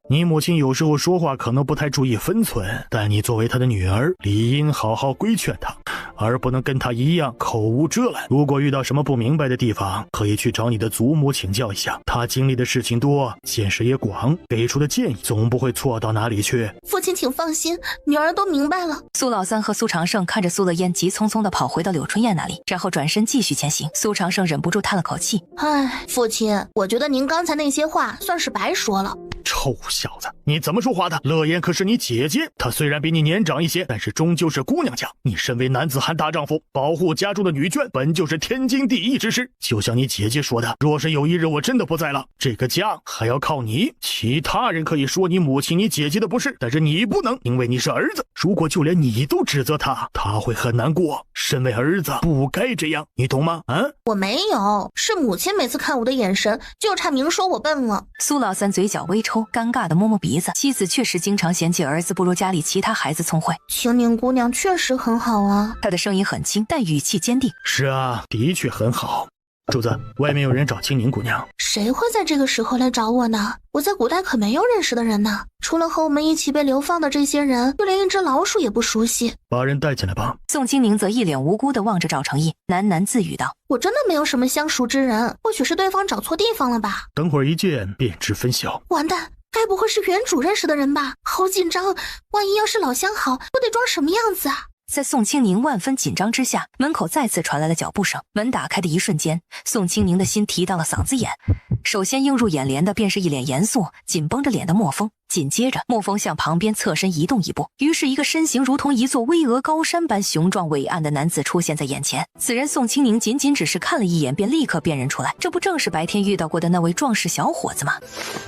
你母亲有时候说话可能不太注意分寸，但你作为她的女儿，理应好好规劝她，而不能跟她一样口无遮拦。如果遇到什么不明白的地方，可以去找你的祖母请教一下，她经历的事情多，见识也广，给出的建议总不会错到哪里去。父亲请放心，女儿都明白了。苏老三和苏长胜看着苏乐嫣急匆匆地跑回到柳春燕那里，然后转身继续前行。苏长胜忍不住叹了口气：唉，父亲，我觉得您刚才那些话算是白说了。臭小子，你怎么说话的？乐言可是你姐姐，她虽然比你年长一些，但是终究是姑娘家。你身为男子汉大丈夫，保护家中的女眷本就是天经地义之事。就像你姐姐说的，若是有一日我真的不在了，这个家还要靠你。其他人可以说你母亲、你姐姐的不是，但是你不能，因为你是儿子。如果就连你都指责他，他会很难过。身为儿子，不该这样，你懂吗？我没有，是母亲每次看我的眼神，就差明说我笨了。苏老三嘴角微抽，尴尬地摸摸鼻子。妻子确实经常嫌弃儿子不如家里其他孩子聪慧。青宁姑娘确实很好啊。她的声音很轻，但语气坚定。是啊，的确很好。主子，外面有人找青宁姑娘。谁会在这个时候来找我呢？我在古代可没有认识的人呢，除了和我们一起被流放的这些人，就连一只老鼠也不熟悉。把人带进来吧。宋清宁则一脸无辜地望着赵成义，喃喃自语道：我真的没有什么相熟之人，或许是对方找错地方了吧。等会儿一见便知分晓。完蛋，该不会是原主认识的人吧？好紧张，万一要是老相好，我得装什么样子啊？在宋清宁万分紧张之下，门口再次传来了脚步声。门打开的一瞬间，宋清宁的心提到了嗓子眼。首先映入眼帘的便是一脸严肃、紧绷着脸的莫风。紧接着，莫风向旁边侧身移动一步，于是一个身形如同一座巍峨高山般雄壮伟岸的男子出现在眼前。此人宋清宁仅只是看了一眼，便立刻辨认出来，这不正是白天遇到过的那位壮实小伙子吗？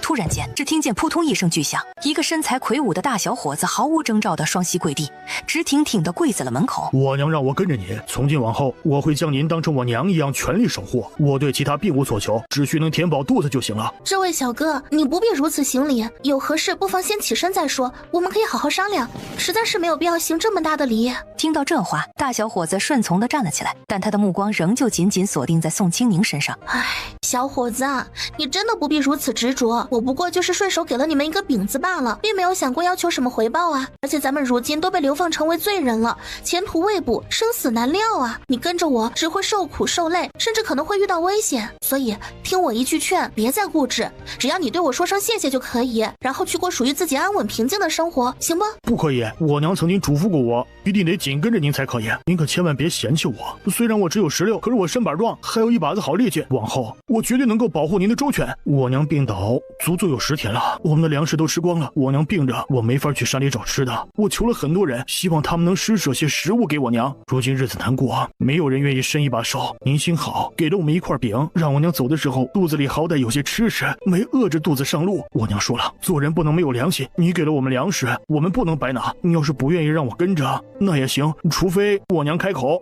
突然间，只听见扑通一声巨响，一个身材魁梧的大小伙子毫无征兆的双膝跪地，直挺挺地跪在了门口。我娘让我跟着你，从今往后，我会将您当成我娘一样全力守护。我对其他并无所求，只需能填饱肚子就行了。这位小哥，你不必如此行礼，有何事不妨先起身再说，我们可以好好商量，实在是没有必要行这么大的礼。听到这话，大小伙子顺从地站了起来，但他的目光仍旧紧紧锁定在宋清宁身上。唉，小伙子啊，你真的不必如此执着，我不过就是顺手给了你们一个饼子罢了，并没有想过要求什么回报啊。而且咱们如今都被流放成为罪人了，前途未卜，生死难料啊！你跟着我只会受苦受累，甚至可能会遇到危险。所以听我一句劝，别再固执，只要你对我说声谢谢就可以，然后去过属于自己安稳平静的生活，行不？不可以，我娘曾经嘱咐过我，一定得紧跟着您才可以。您可千万别嫌弃我，虽然我只有16，可是我身板壮，还有一把子好力气，往后我绝对能够保护您的周全。我娘病倒足足有10天了，我们的粮食都吃光了，我娘病着，我没法去山里找吃的，我求了很多人，希望他们能施舍些食物给我娘。如今日子难过，没有人愿意伸一把手。您心好，给了我们一块饼，让我娘走的时候肚子里好歹有些吃食，没饿着肚子上路。我娘说了，做人不能没有良心，你给了我们粮食，我们不能白拿。你要是不愿意让我跟着，那也行，除非我娘开口。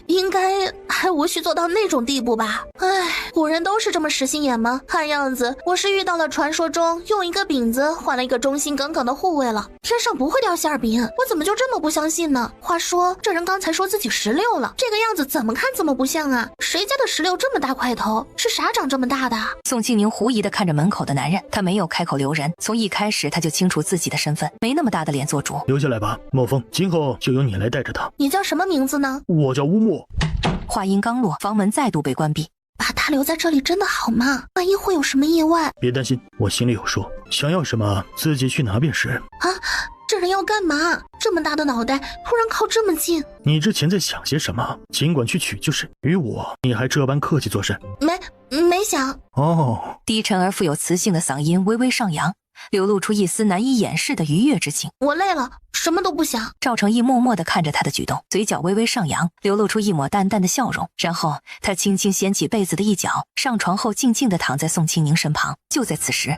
应该还无需做到那种地步吧。唉，古人都是这么实心眼吗？看样子我是遇到了传说中用一个饼子换了一个忠心耿耿的护卫了。天上不会掉馅饼，我怎么就这么不相信呢？话说这人刚才说自己16了，这个样子怎么看怎么不像啊？谁家的16这么大块头？是啥长这么大的？宋庆宁狐疑地看着门口的男人，他没有开口留人，从一开始他就清楚自己的身份，没那么大的脸做主。留下来吧，莫风，今后就由你来带着他。你叫什么名字呢？我叫乌墨。话音刚落，房门再度被关闭。把他留在这里真的好吗？万一会有什么意外？别担心，我心里有数，想要什么自己去拿便是。啊，这人要干嘛？这么大的脑袋，突然靠这么近。你之前在想些什么？尽管去取就是。与我，你还这般客气作甚？没没想。哦，低沉而富有磁性的嗓音微微上扬，流露出一丝难以掩饰的愉悦之情。我累了，什么都不想。赵成义默默地看着他的举动，嘴角微微上扬，流露出一抹淡淡的笑容。然后他轻轻掀起被子的一角，上床后静静地躺在宋清宁身旁。就在此时，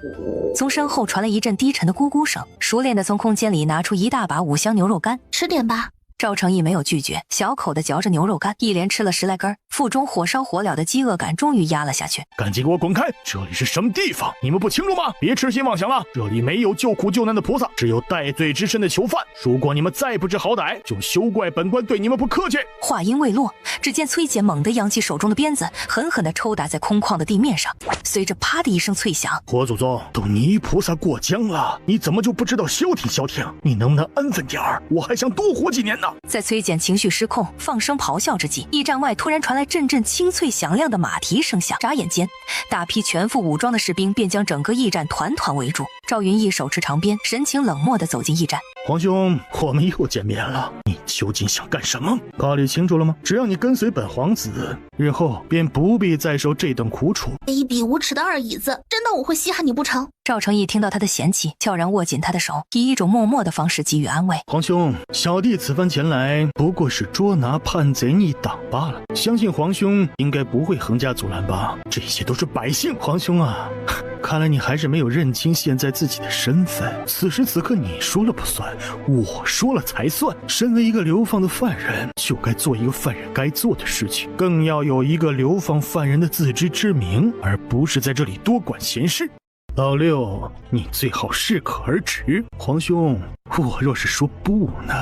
从身后传来一阵低沉的咕咕声，熟练地从空间里拿出一大把五香牛肉干。吃点吧。赵成义没有拒绝，小口地嚼着牛肉干，一连吃了10来根，腹中火烧火燎的饥饿感终于压了下去。赶紧给我滚开！这里是什么地方？你们不清楚吗？别痴心妄想了，这里没有救苦救难的菩萨，只有戴罪之身的囚犯。如果你们再不知好歹，就休怪本官对你们不客气。话音未落，只见崔简猛地扬起手中的鞭子，狠狠地抽打在空旷的地面上，随着啪的一声脆响。火祖宗，都泥菩萨过江了，你怎么就不知道消停消停？你能不能安分点儿？我还想多活几年呢。在崔简情绪失控、放声咆哮之际，驿站外突然传来阵阵清脆响亮的马蹄声响。眨眼间，大批全副武装的士兵便将整个驿站团团围住。赵云逸手持长鞭，神情冷漠地走进驿站。皇兄，我们又见面了，你究竟想干什么？搞理清楚了吗？只要你跟随本皇子，日后便不必再受这等苦楚。卑鄙无耻的二椅子，真当我会稀罕你不成？赵成义听到他的嫌弃，悄然握紧他的手，以一种默默的方式给予安慰。皇兄，小弟此番前来不过是捉拿叛贼逆党罢了，相信皇兄应该不会横加阻拦吧？这些都是百姓。皇兄啊，看来你还是没有认清现在自己的身份。此时此刻你说了不算，我说了才算。身为一个流放的犯人，就该做一个犯人该做的事情，更要有一个流放犯人的自知之明，而不是在这里多管闲事。老六，你最好适可而止。皇兄，我若是说不呢？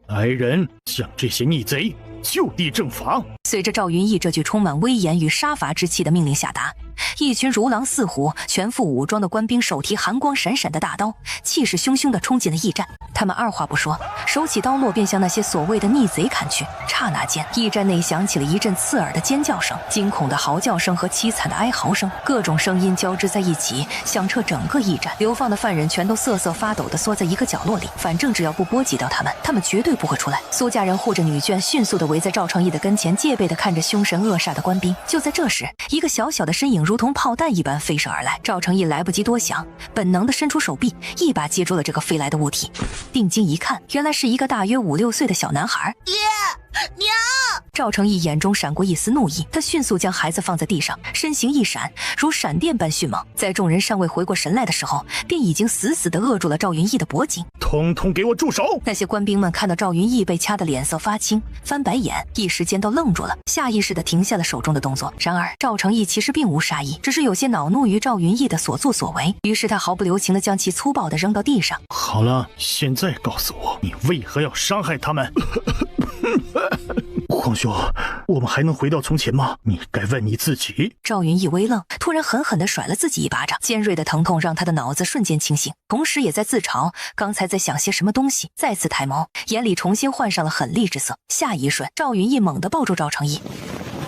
来人，将这些逆贼就地正法。随着赵云逸这句充满威严与杀伐之气的命令下达，一群如狼似虎、全副武装的官兵手提寒光闪闪的大刀，气势汹汹地冲进了驿站。他们二话不说，手起刀落便向那些所谓的逆贼砍去。刹那间，驿站内响起了一阵刺耳的尖叫声、惊恐的嚎叫声和凄惨的哀嚎声，各种声音交织在一起，响彻整个驿站。流放的犯人全都瑟瑟发抖地缩在一个角落里，反正只要不波及到他们，他们绝对不会出来。苏家人护着女眷迅速地围在赵成义的跟前，戒备地看着凶神恶煞的官兵。就在这时，一个小小的身影如同炮弹一般飞射而来。赵成义来不及多想，本能地伸出手臂，一把接住了这个飞来的物体。定睛一看，原来是一个大约5、6岁的小男孩。爹，娘！赵成义眼中闪过一丝怒意，他迅速将孩子放在地上，身形一闪，如闪电般迅猛，在众人尚未回过神来的时候，便已经死死地扼住了赵云逸的脖颈。统统给我住手！那些官兵们看到赵云逸被掐得脸色发青，翻白眼，一时间都愣住了，下意识地停下了手中的动作。然而赵成义其实并无杀意，只是有些恼怒于赵云逸的所作所为，于是他毫不留情地将其粗暴地扔到地上。好了，现在告诉我，你为何要伤害他们？皇兄，我们还能回到从前吗？你该问你自己。赵云逸微愣，突然狠狠地甩了自己一巴掌，尖锐的疼痛让他的脑子瞬间清醒，同时也在自嘲刚才在想些什么东西。再次抬眸，眼里重新换上了狠厉之色。下一瞬，赵云逸猛地抱住赵成义，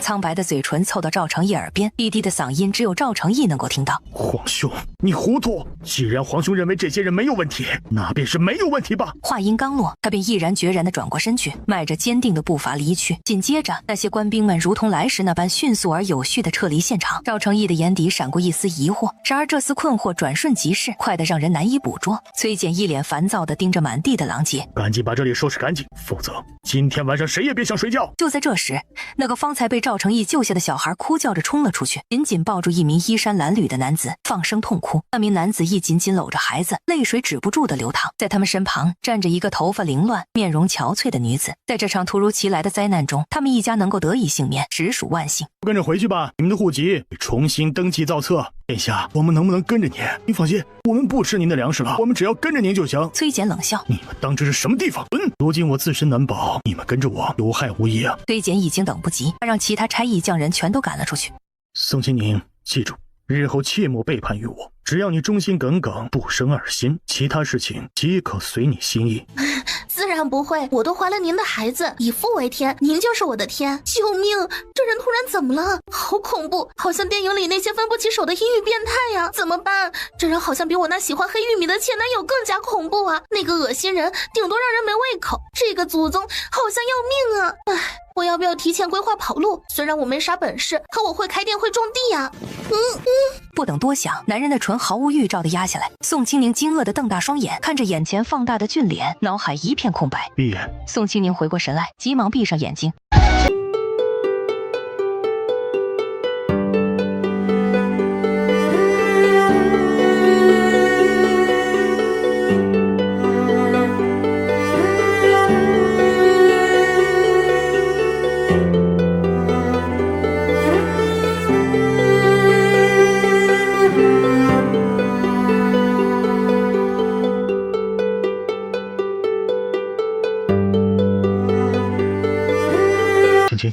苍白的嘴唇凑到赵成义耳边，低低的嗓音只有赵成义能够听到。皇兄，你糊涂！既然皇兄认为这些人没有问题，那便是没有问题吧。话音刚落，他便毅然决然地转过身去，迈着坚定的步伐离去。紧接着，那些官兵们如同来时那般迅速而有序地撤离现场。赵成义的眼底闪过一丝疑惑，然而这丝困惑转瞬即逝，快得让人难以捕捉。崔简一脸烦躁地盯着满地的狼藉，赶紧把这里收拾干净，否则今天晚上谁也别想睡觉。就在这时，那个方才被赵成义救下的小孩哭叫着冲了出去，紧紧抱住一名衣衫褴褛的男子，放声痛哭。那名男子亦紧紧搂着孩子，泪水止不住地流淌。在他们身旁站着一个头发凌乱、面容憔悴的女子。在这场突如其来的灾难中，他们一家能够得以幸免，实属万幸。跟着回去吧，你们的户籍重新登记造册。殿下，我们能不能跟着您？您放心，我们不吃您的粮食了，我们只要跟着您就行。崔简冷笑：你们当这是什么地方？如今我自身难保，你们跟着我有害无益啊。崔简已经等不及，他让其他差役将人全都赶了出去。宋清宁，记住，日后切莫背叛于我，只要你忠心耿耿，不生二心，其他事情皆可随你心意。自然不会，我都怀了您的孩子，以父为天，您就是我的天。救命！这人突然怎么了？好恐怖，好像电影里那些分不起手的阴郁变态呀！怎么办？这人好像比我那喜欢黑玉米的前男友更加恐怖啊！那个恶心人，顶多让人没胃口。这个祖宗好像要命啊！唉，我要不要提前规划跑路？虽然我没啥本事，可我会开店会种地呀。不等多想，男人的唇毫无预兆地压下来。宋清宁惊愕地瞪大双眼，看着眼前放大的俊脸，脑海一片空白。闭眼。宋清宁回过神来，急忙闭上眼睛。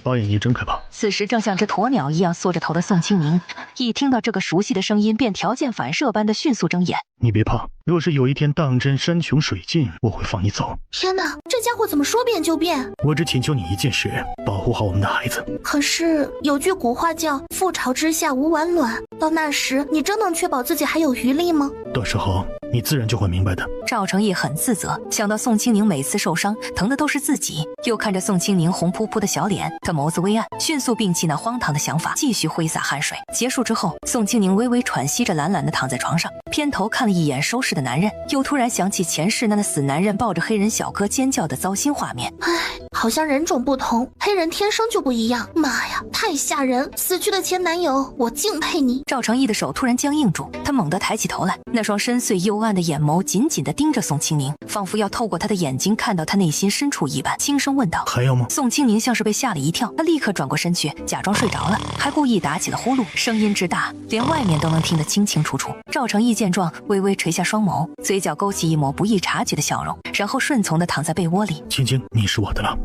把眼睛睁开吧。此时正像只鸵鸟一样缩着头的宋清宁，一听到这个熟悉的声音，便条件反射般的迅速睁眼。你别怕，若是有一天当真山穷水尽，我会放你走。天哪，这家伙怎么说变就变？我只请求你一件事，保护好我们的孩子。可是有句古话叫覆巢之下无完卵，到那时你真能确保自己还有余力吗？到时候你自然就会明白的。赵成义很自责，想到宋清宁每次受伤疼的都是自己，又看着宋清宁红扑扑的小脸，他眸子微暗，迅速摒弃那荒唐的想法，继续挥洒汗水。结束之后，宋清宁微微喘息着，懒懒地躺在床上，偏头看了一眼收拾的男人，又突然想起前世那死男人抱着黑人小哥尖叫的糟心画面。唉，好像人种不同，黑人天生就不一样。妈呀，太吓人！死去的前男友，我敬佩你。赵成义的手突然僵硬住，他猛地抬起头来，那双深邃幽暗的眼眸紧紧地盯着宋清宁，仿佛要透过他的眼睛看到他内心深处一般，轻声问道：还要吗？宋清宁像是被吓了一跳，他立刻转过身去，假装睡着了，还故意打起了呼噜，声音之大，连外面都能听得清清楚楚。赵成义见状，微微垂下双眸，嘴角勾起一抹不易察觉的笑容，然后顺从地躺在被窝里。青青，你是我的了。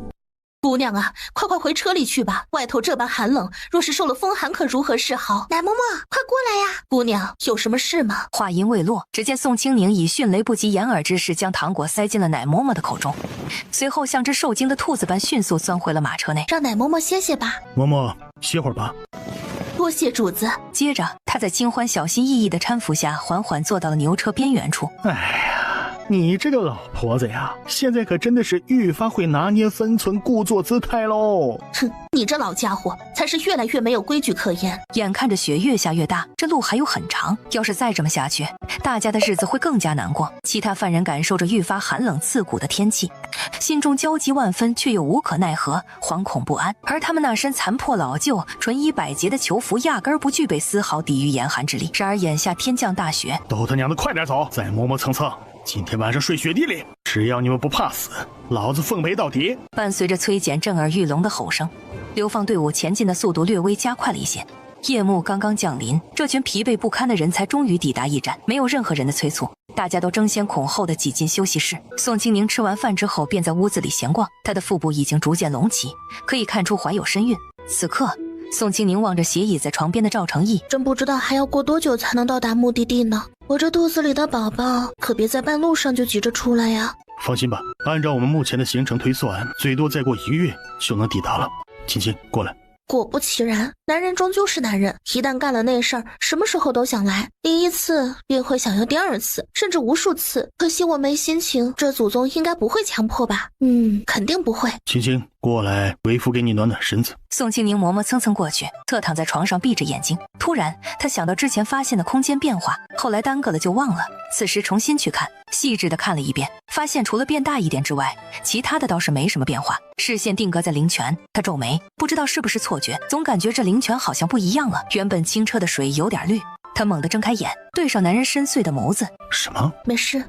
姑娘啊，快回车里去吧，外头这般寒冷，若是受了风寒可如何是好？奶嬷嬷，快过来呀！姑娘，有什么事吗？话音未落，只见宋清宁以迅雷不及掩耳之势将糖果塞进了奶嬷嬷的口中，随后像只受惊的兔子般迅速钻回了马车内。让奶嬷嬷歇歇吧。嬷嬷，歇会儿吧。多谢主子。接着，他在金欢小心翼翼的搀扶下，缓缓坐到了牛车边缘处。哎呀，你这个老婆子呀，现在可真的是愈发会拿捏分寸，故作姿态喽。哼，你这老家伙才是越来越没有规矩可言。眼看着雪越下越大，这路还有很长，要是再这么下去，大家的日子会更加难过。其他犯人感受着愈发寒冷刺骨的天气，心中焦急万分，却又无可奈何，惶恐不安。而他们那身残破老旧、纯衣百结的囚服，压根儿不具备丝毫抵御严寒之力。然而眼下天降大雪，都他娘的快点走，再磨磨蹭蹭，今天晚上睡雪地里。只要你们不怕死，老子奉陪到底。伴随着崔简震耳欲聋的吼声，流放队伍前进的速度略微加快了一些。夜幕刚刚降临，这群疲惫不堪的人才终于抵达驿站，没有任何人的催促，大家都争先恐后的挤进休息室。宋清宁吃完饭之后便在屋子里闲逛，他的腹部已经逐渐隆起，可以看出怀有身孕。此刻宋清宁望着斜倚在床边的赵成义，真不知道还要过多久才能到达目的地呢。我这肚子里的宝宝可别在半路上就急着出来呀。放心吧，按照我们目前的行程推算，最多再过1个月就能抵达了。青青，过来。果不其然，男人终究是男人，一旦干了那事儿，什么时候都想来。第一次便会想要第二次，甚至无数次。可惜我没心情，这祖宗应该不会强迫吧？肯定不会。青青，过来，为父给你暖暖身子。宋清宁磨磨蹭蹭过去，侧躺在床上闭着眼睛。突然他想到之前发现的空间变化，后来耽搁了就忘了。此时重新去看，细致的看了一遍，发现除了变大一点之外，其他的倒是没什么变化。视线定格在灵泉，他皱眉，不知道是不是错觉，总感觉这灵泉好像不一样了，原本清澈的水有点绿。他猛地睁开眼，对上男人深邃的眸子。什么？没事。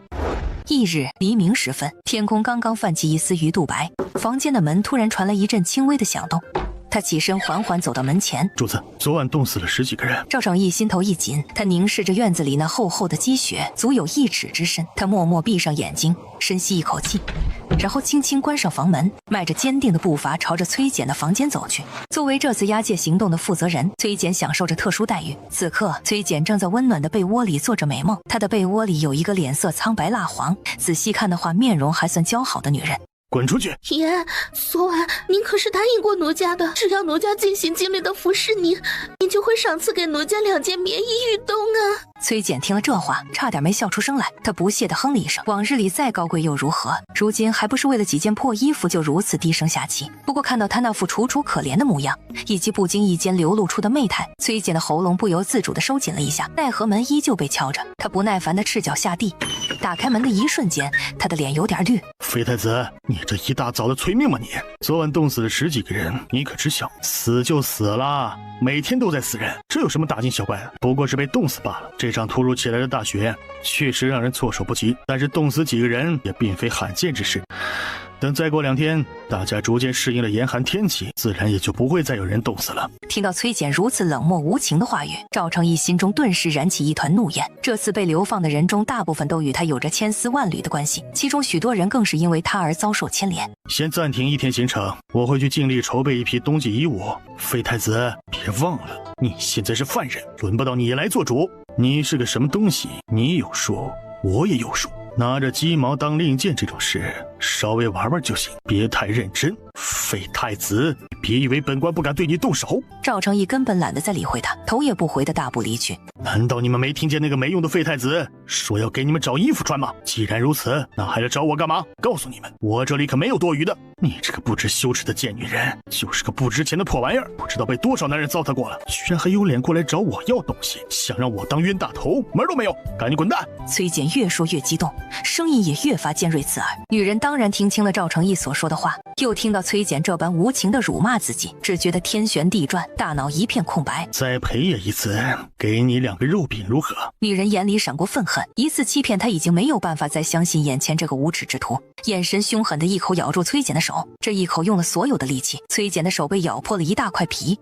翌日黎明时分，天空刚刚泛起一丝鱼肚白，房间的门突然传来一阵轻微的响动。他起身缓缓走到门前。主子，昨晚冻死了10几个人。赵成义心头一紧，他凝视着院子里那厚厚的积雪，足有1尺之深。他默默闭上眼睛，深吸一口气，然后轻轻关上房门，迈着坚定的步伐朝着崔简的房间走去。作为这次押解行动的负责人，崔简享受着特殊待遇。此刻，崔简正在温暖的被窝里做着美梦，她的被窝里有一个脸色苍白蜡黄，仔细看的话，面容还算姣好的女人。滚出去！爷，昨晚您可是答应过奴家的，只要奴家尽心尽力的服侍您，您就会赏赐给奴家2件棉衣玉冬啊。崔简听了这话，差点没笑出声来。他不屑地哼了一声，往日里再高贵又如何，如今还不是为了几件破衣服就如此低声下气。不过看到他那副楚楚可怜的模样，以及不经意间流露出的媚态，崔简的喉咙不由自主地收紧了一下。奈何门依旧被敲着，他不耐烦地赤脚下地。打开门的一瞬间，他的脸有点绿。废太子，你这一大早的催命吗你？昨晚冻死了10几个人，你可知晓？死就死了，每天都在死人，这有什么大惊小怪的？不过是被冻死罢了。这场突如其来的大雪确实让人措手不及，但是冻死几个人也并非罕见之事。等再过2天，大家逐渐适应了严寒天气，自然也就不会再有人冻死了。听到崔简如此冷漠无情的话语，赵成义心中顿时燃起一团怒焰。这次被流放的人中，大部分都与他有着千丝万缕的关系，其中许多人更是因为他而遭受牵连。先暂停1天行程，我会去尽力筹备一批冬季衣物。废太子，别忘了，你现在是犯人，轮不到你来做主。你是个什么东西？你有数，我也有数。拿着鸡毛当令箭这种事，稍微玩玩就行，别太认真。废太子，别以为本官不敢对你动手。赵成义根本懒得再理会他，头也不回的大步离去。难道你们没听见那个没用的废太子说要给你们找衣服穿吗？既然如此，那还来找我干嘛？告诉你们，我这里可没有多余的。你这个不知羞耻的贱女人，就是个不值钱的破玩意儿，不知道被多少男人糟蹋过了，居然还有脸过来找我要东西，想让我当冤大头，门都没有，赶紧滚蛋！崔简越说越激动，声音也越发尖锐刺耳。女人当然听清了赵成义所说的话，又听到崔简这般无情的辱骂自己，只觉得天旋地转，大脑一片空白。再陪也一次，给你2个肉饼如何？女人眼里闪过愤恨，一次欺骗她已经没有办法再相信眼前这个无耻之徒，眼神凶狠的一口咬住崔简的手，这一口用了所有的力气，崔简的手被咬破了一大块皮。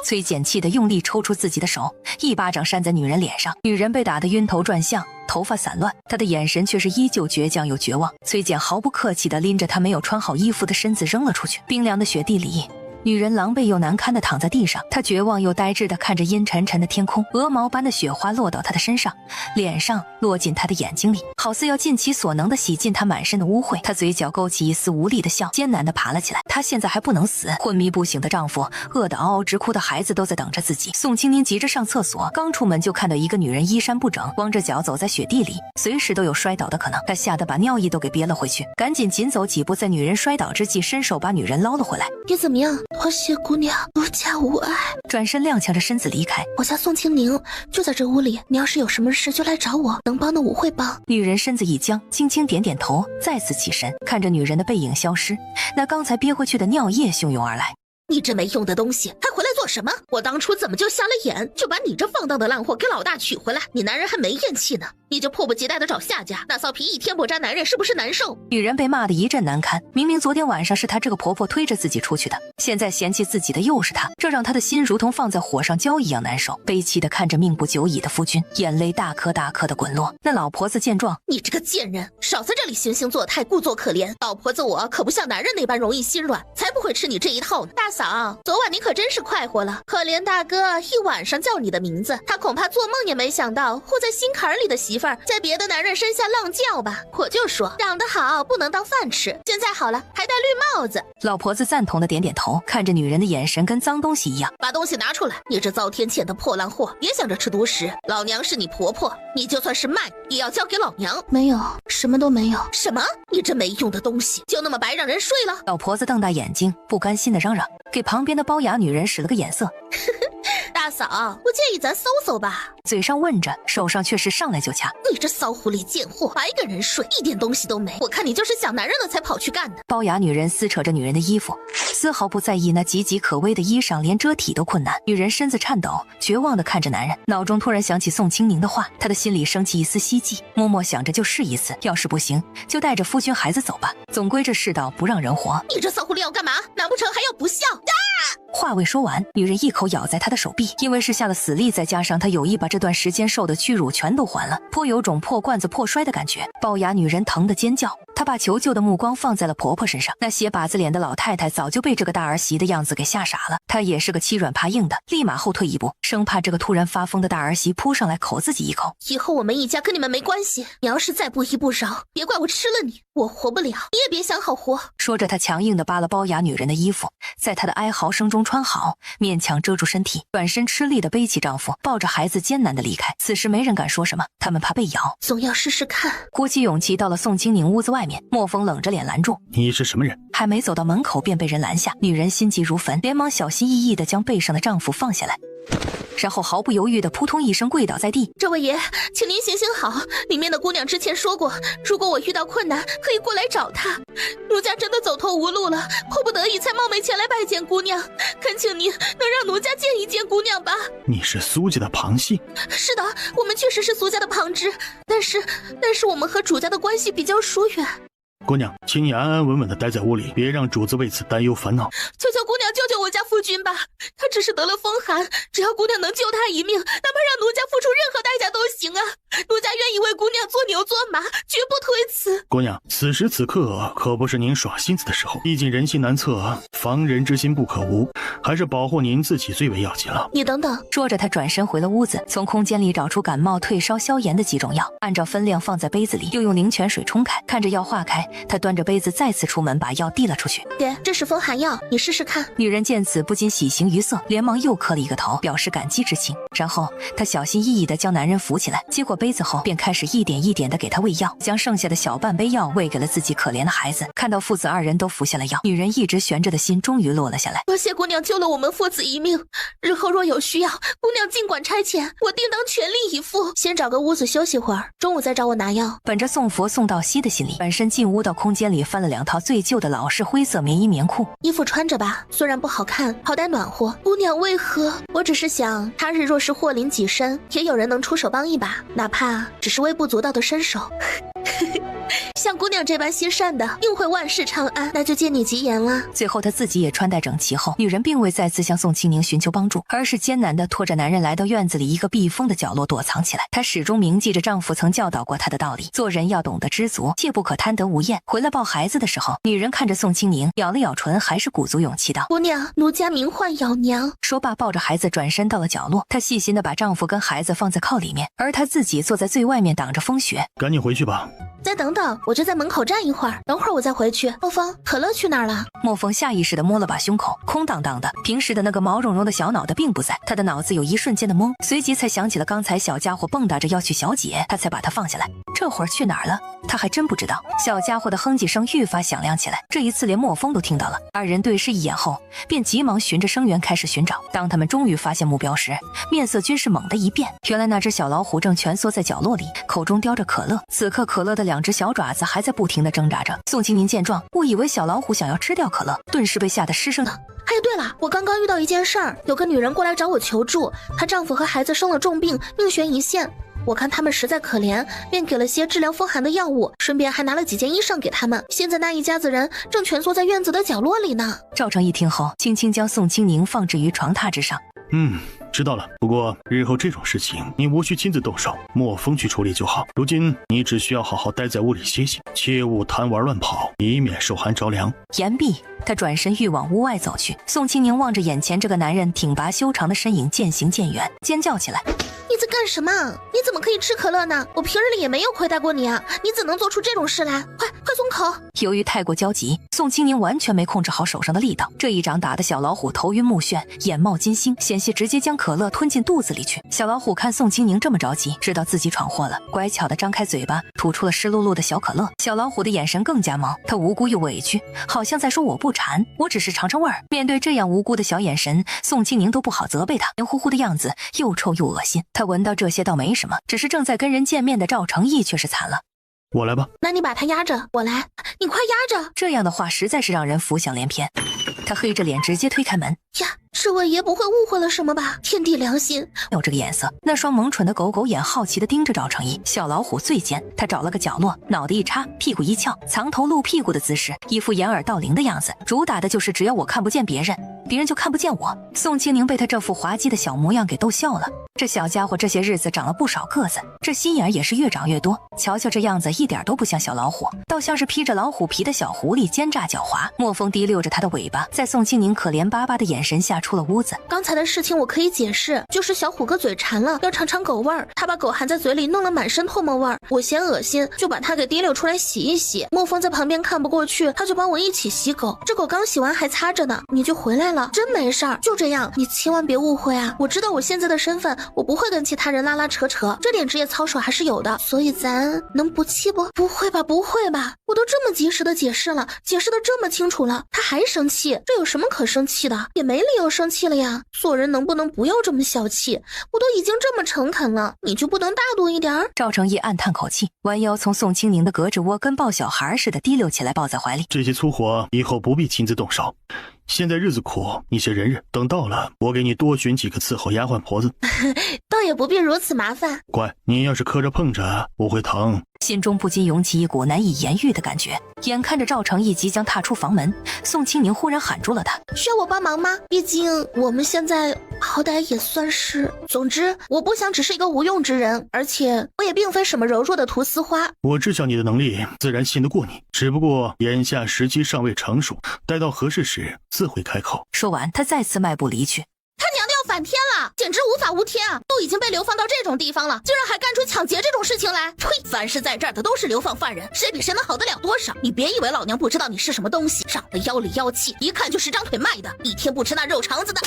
崔简气得用力抽出自己的手，一巴掌扇在女人脸上，女人被打得晕头转向，头发散乱，她的眼神却是依旧倔强又绝望。崔简毫不客气地拎着她没有穿好衣服的身子扔了出去，冰凉的雪地里，女人狼狈又难堪地躺在地上，她绝望又呆滞地看着阴沉沉的天空，鹅毛般的雪花落到她的身上，脸上落进她的眼睛里，好似要尽其所能地洗尽她满身的污秽。她嘴角勾起一丝无力的笑，艰难地爬了起来。她现在还不能死，昏迷不醒的丈夫，饿得嗷嗷直哭的孩子都在等着自己。宋清宁急着上厕所，刚出门就看到一个女人衣衫不整，光着脚走在雪地里，随时都有摔倒的可能。她吓得把尿意都给憋了回去，赶紧紧走几步，在女人摔倒之际伸手把女人捞了回来。你怎么样？多谢姑娘，奴家无碍。转身踉跄着身子离开。我家宋清宁就在这屋里，你要是有什么事就来找我，能帮的我会帮。女人身子一僵，轻轻点点头，再次起身，看着女人的背影消失，那刚才憋回去的尿液汹涌而来。你这没用的东西，还回来做什么？我当初怎么就瞎了眼，就把你这放荡的烂货给老大娶回来？你男人还没咽气呢，你就迫不及待的找下家，那骚皮一天不沾男人，是不是难受？女人被骂得一阵难堪，明明昨天晚上是她这个婆婆推着自己出去的，现在嫌弃自己的又是她，这让她的心如同放在火上浇一样难受。悲戚地看着命不久矣的夫君，眼泪大颗大颗的滚落。那老婆子见状，你这个贱人，少在这里惺惺作态，故作可怜。老婆子我可不像男人那般容易心软，才不会吃你这一套呢。大嫂，昨晚你可真是快活了，可怜大哥一晚上叫你的名字，他恐怕做梦也没想到护在心坎里的媳妇儿在别的男人身下浪叫吧。我就说长得好不能当饭吃，现在好了还戴绿帽子。老婆子赞同的点点头，看着女人的眼神跟脏东西一样。把东西拿出来，你这遭天谴的破烂货，别想着吃独食，老娘是你婆婆，你就算是卖也要交给老娘。没有，什么都没有。什么？你这没用的东西就那么白让人睡了？老婆子瞪大眼睛，不甘心的嚷嚷，给旁边的包雅女人使了个眼色。大嫂，不介意咱搜搜吧？嘴上问着，手上却是上来就掐。你这骚狐狸贱货，白给人睡，一点东西都没。我看你就是想男人了才跑去干的。包雅女人撕扯着女人的衣服，丝毫不在意那岌岌可危的衣裳连遮体都困难。女人身子颤抖，绝望地看着男人，脑中突然想起宋清宁的话，她的心里升起一丝希冀，默默想着就试一次，要是不行就带着夫君孩子走吧，总归这世道不让人活。你这骚狐狸要干嘛？难不成还要不孝？啊！话未说完，女人一口咬在他的手臂，因为是下了死力，再加上他有意把这段时间受的屈辱全都还了，颇有种破罐子破摔的感觉。龅牙女人疼得尖叫，她把求救的目光放在了婆婆身上。那斜把子脸的老太太早就被这个大儿媳的样子给吓傻了，她也是个欺软怕硬的，立马后退一步，生怕这个突然发疯的大儿媳扑上来口自己一口。以后我们一家跟你们没关系，你要是再不依不饶，别怪我吃了你，我活不了，你也别想好活。说着，她强硬地扒了龅牙女人的衣服，在她的哀嚎声中穿好，勉强遮住身体，转身吃力地背起丈夫，抱着孩子艰难地离开。此时没人敢说什么，他们怕被咬，总要试试看。鼓起勇气到了宋清宁屋子外面，莫风冷着脸拦住。你是什么人？还没走到门口便被人拦下，女人心急如焚，连忙小心翼翼地将背上的丈夫放下来，然后毫不犹豫地扑通一声跪倒在地。这位爷，请您行行好，里面的姑娘之前说过，如果我遇到困难可以过来找她，奴家真的走投无路了，迫不得已才冒昧前来拜见姑娘，恳请您能让奴家见一见姑娘吧。你是苏家的旁系？是的，我们确实是苏家的旁支，但是我们和主家的关系比较疏远。姑娘，请你安安稳稳地待在屋里，别让主子为此担忧烦恼。求求姑娘救救我家夫君吧，他只是得了风寒，只要姑娘能救他一命，哪怕让奴家付出任何代价都行啊！奴家愿意为姑娘做牛做马，绝不推辞。姑娘，此时此刻可不是您耍性子的时候，毕竟人心难测，防人之心不可无，还是保护您自己最为要紧了。你等等。说着，他转身回了屋子，从空间里找出感冒、退烧、消炎的几种药，按照分量放在杯子里，又用灵泉水冲开。看着药化开，他端着杯子再次出门，把药递了出去。爹，这是风寒药，你试试看。女人见此不禁喜形于色，连忙又磕了一个头，表示感激之情。然后她小心翼翼地将男人扶起来，接过杯子后便开始一点一点地给他喂药，将剩下的小半杯药喂给了自己可怜的孩子。看到父子二人都服下了药，女人一直悬着的心终于落了下来。多谢姑娘救了我们父子一命，日后若有需要，姑娘尽管差遣，我定当全力以赴。先找个屋子休息会儿，中午再找我拿药。本着送佛送到西的心理，转身进屋到空间里翻了2套最旧的老式灰色棉衣棉裤。衣服穿着吧，虽然不好看，好歹暖和。姑娘为何？我只是想，他日若是祸临己身，也有人能出手帮一把，哪怕只是微不足道的伸手。像姑娘这般心善的，定会万事长安，那就借你吉言了。最后她自己也穿戴整齐后，女人并未再次向宋清宁寻求帮助，而是艰难地拖着男人来到院子里一个避风的角落躲藏起来。她始终铭记着丈夫曾教导过她的道理，做人要懂得知足，切不可贪得无厌。回来抱孩子的时候，女人看着宋清宁，咬了咬唇，还是鼓足勇气道：姑娘，奴家名唤咬娘。说罢抱着孩子转身到了角落，她细心地把丈夫跟孩子放在靠里面，而她自己坐在最外面挡着风雪。赶紧回去吧。再等等，我就在门口站一会儿，等会儿我再回去。莫风，可乐去哪儿了？莫风下意识地摸了把胸口，空荡荡的，平时的那个毛茸茸的小脑袋并不在，他的脑子有一瞬间的懵，随即才想起了刚才小家伙蹦跶着要去小姐，他才把他放下来。这会儿去哪儿了？他还真不知道。小家伙的哼唧声愈发响亮起来，这一次连莫风都听到了。二人对视一眼后，便急忙循着声源开始寻找。当他们终于发现目标时，面色均是猛地一变，原来那只小老虎正蜷缩在角落里，口中叼着可乐。此刻可乐的2只小爪子还在不停地挣扎着。宋清宁见状，误以为小老虎想要吃掉可乐，顿时被吓得失声的。哎，对了，我刚刚遇到一件事儿，有个女人过来找我求助，她丈夫和孩子生了重病，命悬一线。我看他们实在可怜，便给了些治疗风寒的药物，顺便还拿了几件衣裳给他们。现在那一家子人正蜷缩在院子的角落里呢。赵成一听后，轻轻将宋清宁放置于床榻之上。知道了。不过日后这种事情你无需亲自动手，莫风去处理就好。如今你只需要好好待在屋里歇歇，切勿贪玩乱跑，以免受寒着凉。言毕，他转身欲往屋外走去。宋清宁望着眼前这个男人挺拔修长的身影渐行渐远，尖叫起来：你在干什么？你怎么可以吃可乐呢？我平日里也没有亏待过你啊，你怎能做出这种事来？快松口！由于太过焦急，宋清宁完全没控制好手上的力道，这一掌打得小老虎头晕目眩，眼冒金星，险些直接将可乐吞进肚子里去。小老虎看宋清宁这么着急，知道自己闯祸了，乖巧地张开嘴巴，吐出了湿漉漉的小可乐。小老虎的眼神更加毛，他无辜又委屈，好像在说我不馋，我只是尝尝味儿。面对这样无辜的小眼神，宋清宁都不好责备他，黏糊糊的样子又臭又恶心。他闻到这些倒没什么，只是正在跟人见面的赵成义却是惨了。我来吧。那你把他压着，我来。你快压着！这样的话实在是让人浮想联翩。他黑着脸直接推开门。呀，这位爷不会误会了什么吧？天地良心！有这个眼色，那双萌蠢的狗狗眼好奇地盯着赵成义。小老虎最尖，他找了个角落，脑袋一插，屁股一翘，藏头露屁股的姿势，一副掩耳盗铃的样子，主打的就是只要我看不见别人，别人就看不见我。宋清宁被他这副滑稽的小模样给逗笑了。这小家伙这些日子长了不少个子，这心眼也是越长越多。瞧瞧这样子，一点都不像小老虎，倒像是披着老虎皮的小狐狸，奸诈狡猾。莫风滴溜着他的尾巴，在宋清宁可怜巴巴的眼神下出了屋子。刚才的事情我可以解释，就是小虎哥嘴馋了，要尝尝狗味儿，他把狗含在嘴里，弄了满身唾沫味儿。我嫌恶心，就把它给滴溜出来洗一洗。莫风在旁边看不过去，他就帮我一起洗狗。这狗刚洗完还擦着呢，你就回来了，真没事儿。就这样，你千万别误会啊！我知道我现在的身份，我不会跟其他人拉拉扯扯，这点职业操守还是有的，所以咱能不气不？不会吧，不会吧！我都这么及时的解释了，解释的这么清楚了，他还生气，这有什么可生气的？也没理由生气了呀。做人能不能不要这么小气？我都已经这么诚恳了，你就不能大度一点？赵成义暗叹口气，弯腰从宋清宁的胳肢窝跟抱小孩似的滴溜起来，抱在怀里。这些粗活以后不必亲自动手，现在日子苦，你先忍忍，等到了我给你多寻几个伺候丫鬟婆子。倒也不必如此麻烦。乖，你要是磕着碰着我会疼。心中不禁涌起一股难以言喻的感觉。眼看着赵成义即将踏出房门，宋清宁忽然喊住了他：需要我帮忙吗？毕竟我们现在好歹也算是……总之我不想只是一个无用之人，而且我也并非什么柔弱的菟丝花。我知晓你的能力，自然信得过你，只不过眼下时机尚未成熟，待到合适时自会开口。说完他再次迈步离去。他娘的要反天了，简直无法无天啊！都已经被流放到这种地方了，竟然还干出抢劫这种事情来！呸！凡是在这儿的都是流放犯人，谁比谁能好得了多少？你别以为老娘不知道你是什么东西，长得妖里妖气，一看就是张腿卖的，一天不吃那肉肠子的。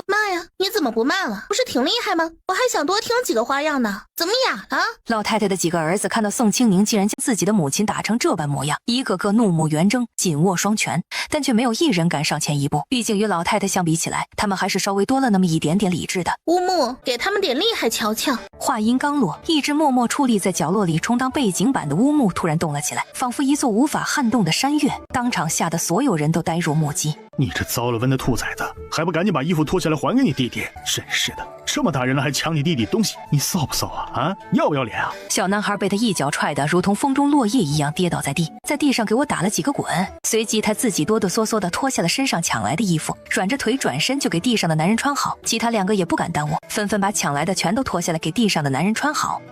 妈呀，你怎么不卖了？不是挺厉害吗？我还想多听几个花样呢。怎么哑了？老太太的几个儿子看到宋清宁竟然将自己的母亲打成这般模样，一个个怒目圆睁，紧握双拳，但却没有一人敢上前一步。毕竟与老太太相比起来，他们还是稍微多了那么一点点理智的。乌木，给他们点厉害瞧瞧。话音刚落，一只默默矗立在角落里充当背景板的乌木突然动了起来，仿佛一座无法撼动的山岳，当场吓得所有人都呆若木鸡。你这糟了温的兔崽子，还不赶紧把衣服脱下来还给你弟弟！真是的，这么大人了还抢你弟弟东西，你臊不臊啊？啊，要不要脸啊？小男孩被他一脚踹得如同风中落叶一样跌倒在地，在地上给我打了几个滚，随即他自己哆哆嗦嗦地脱下了身上抢来的衣服，软着腿转身就给地上的男人穿好。其他两个也不敢耽误，纷纷把抢来的全都脱下来给地上的男人穿好。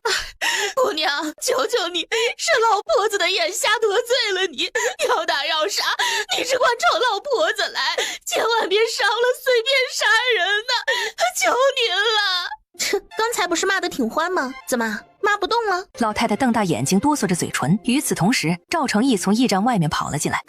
姑娘，求求你，是老婆子的眼瞎得罪了你，要打要杀，你只管找老婆子来，千万别伤了随便杀人呐！求您了。刚才不是骂得挺欢吗？怎么骂不动了？老太太瞪大眼睛，哆嗦着嘴唇。与此同时，赵成义从驿站外面跑了进来。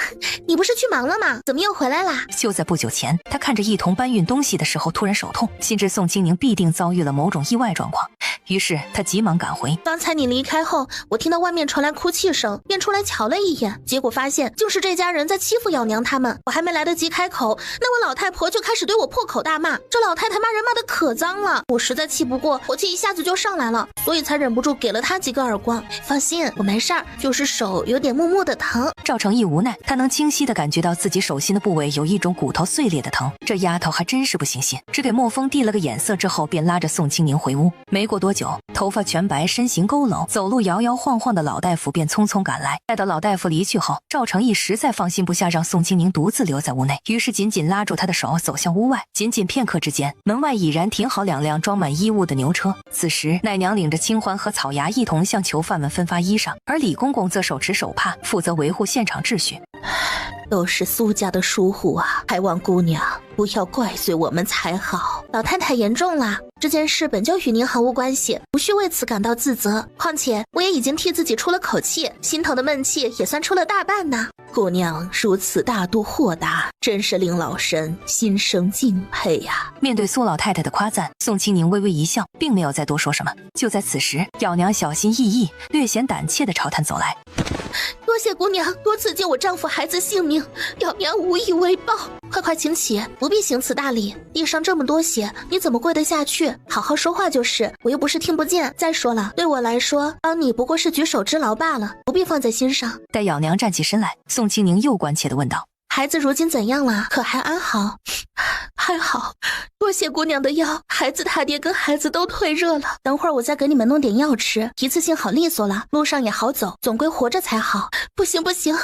你不是去忙了吗？怎么又回来啦？就在不久前，他看着一同搬运东西的时候突然手痛，心知宋清宁必定遭遇了某种意外状况，于是他急忙赶回。刚才你离开后，我听到外面传来哭泣声，便出来瞧了一眼，结果发现竟是这家人在欺负咬娘他们。我还没来得及开口，那位老太婆就开始对我破口大骂。这老太太骂人骂得可脏了，我实在气不过，火气一下子就上来了，所以才忍不住给了她几个耳光。放心，我没事儿，就是手有点木木的疼。赵成义无奈，他能清晰地感觉到自己手心的部位有一种骨头碎裂的疼。这丫头还真是不行心，只给莫风递了个眼色之后，便拉着宋清宁回屋。没过多久，头发全白、身形佝偻、走路摇摇晃晃的老大夫便匆匆赶来。待到老大夫离去后，赵成义实在放心不下让宋清宁独自留在屋内，于是紧紧拉住他的手走向屋外。仅仅片刻之间，门外已然停好两辆装满衣物的牛车。此时奶娘领着清欢和草芽一同向囚犯们分发衣裳，而李公公则手持手帕，负责维护现场秩序。都是苏家的疏忽啊，还望姑娘不要怪罪我们才好。老太太言重了，这件事本就与您毫无关系，不需为此感到自责。况且我也已经替自己出了口气，心头的闷气也算出了大半呢。姑娘如此大度豁达，真是令老身心生敬佩呀。面对苏老太太的夸赞，宋清宁微微一笑，并没有再多说什么。就在此时，咬娘小心翼翼、略显胆怯地朝他走来。多谢姑娘多次救我丈夫孩子性命，咬娘无以为报。快快请起，不必行此大礼。地上这么多血，你怎么跪得下去？好好说话就是，我又不是听不见。再说了，对我来说，帮你不过是举手之劳罢了，不必放在心上。待咬娘站起身来，宋清宁又关切地问道：孩子如今怎样了？可还安好？还好，多谢姑娘的药，孩子他爹跟孩子都退热了。等会儿我再给你们弄点药吃，一次性好利索了，路上也好走，总归活着才好。不行不行，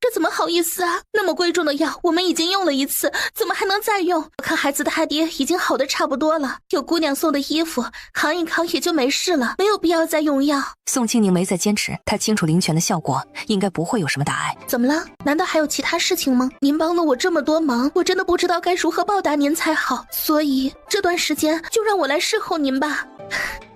这怎么好意思啊？那么贵重的药，我们已经用了一次，怎么还能再用？我看孩子的他爹已经好的差不多了，有姑娘送的衣服，扛一扛也就没事了，没有必要再用药。宋清宁没再坚持，他清楚灵泉的效果，应该不会有什么大碍。怎么了？难道还有其他事情吗？您帮了我这么多忙，我真的不知道该如何报答您才好，所以这段时间就让我来侍候您吧。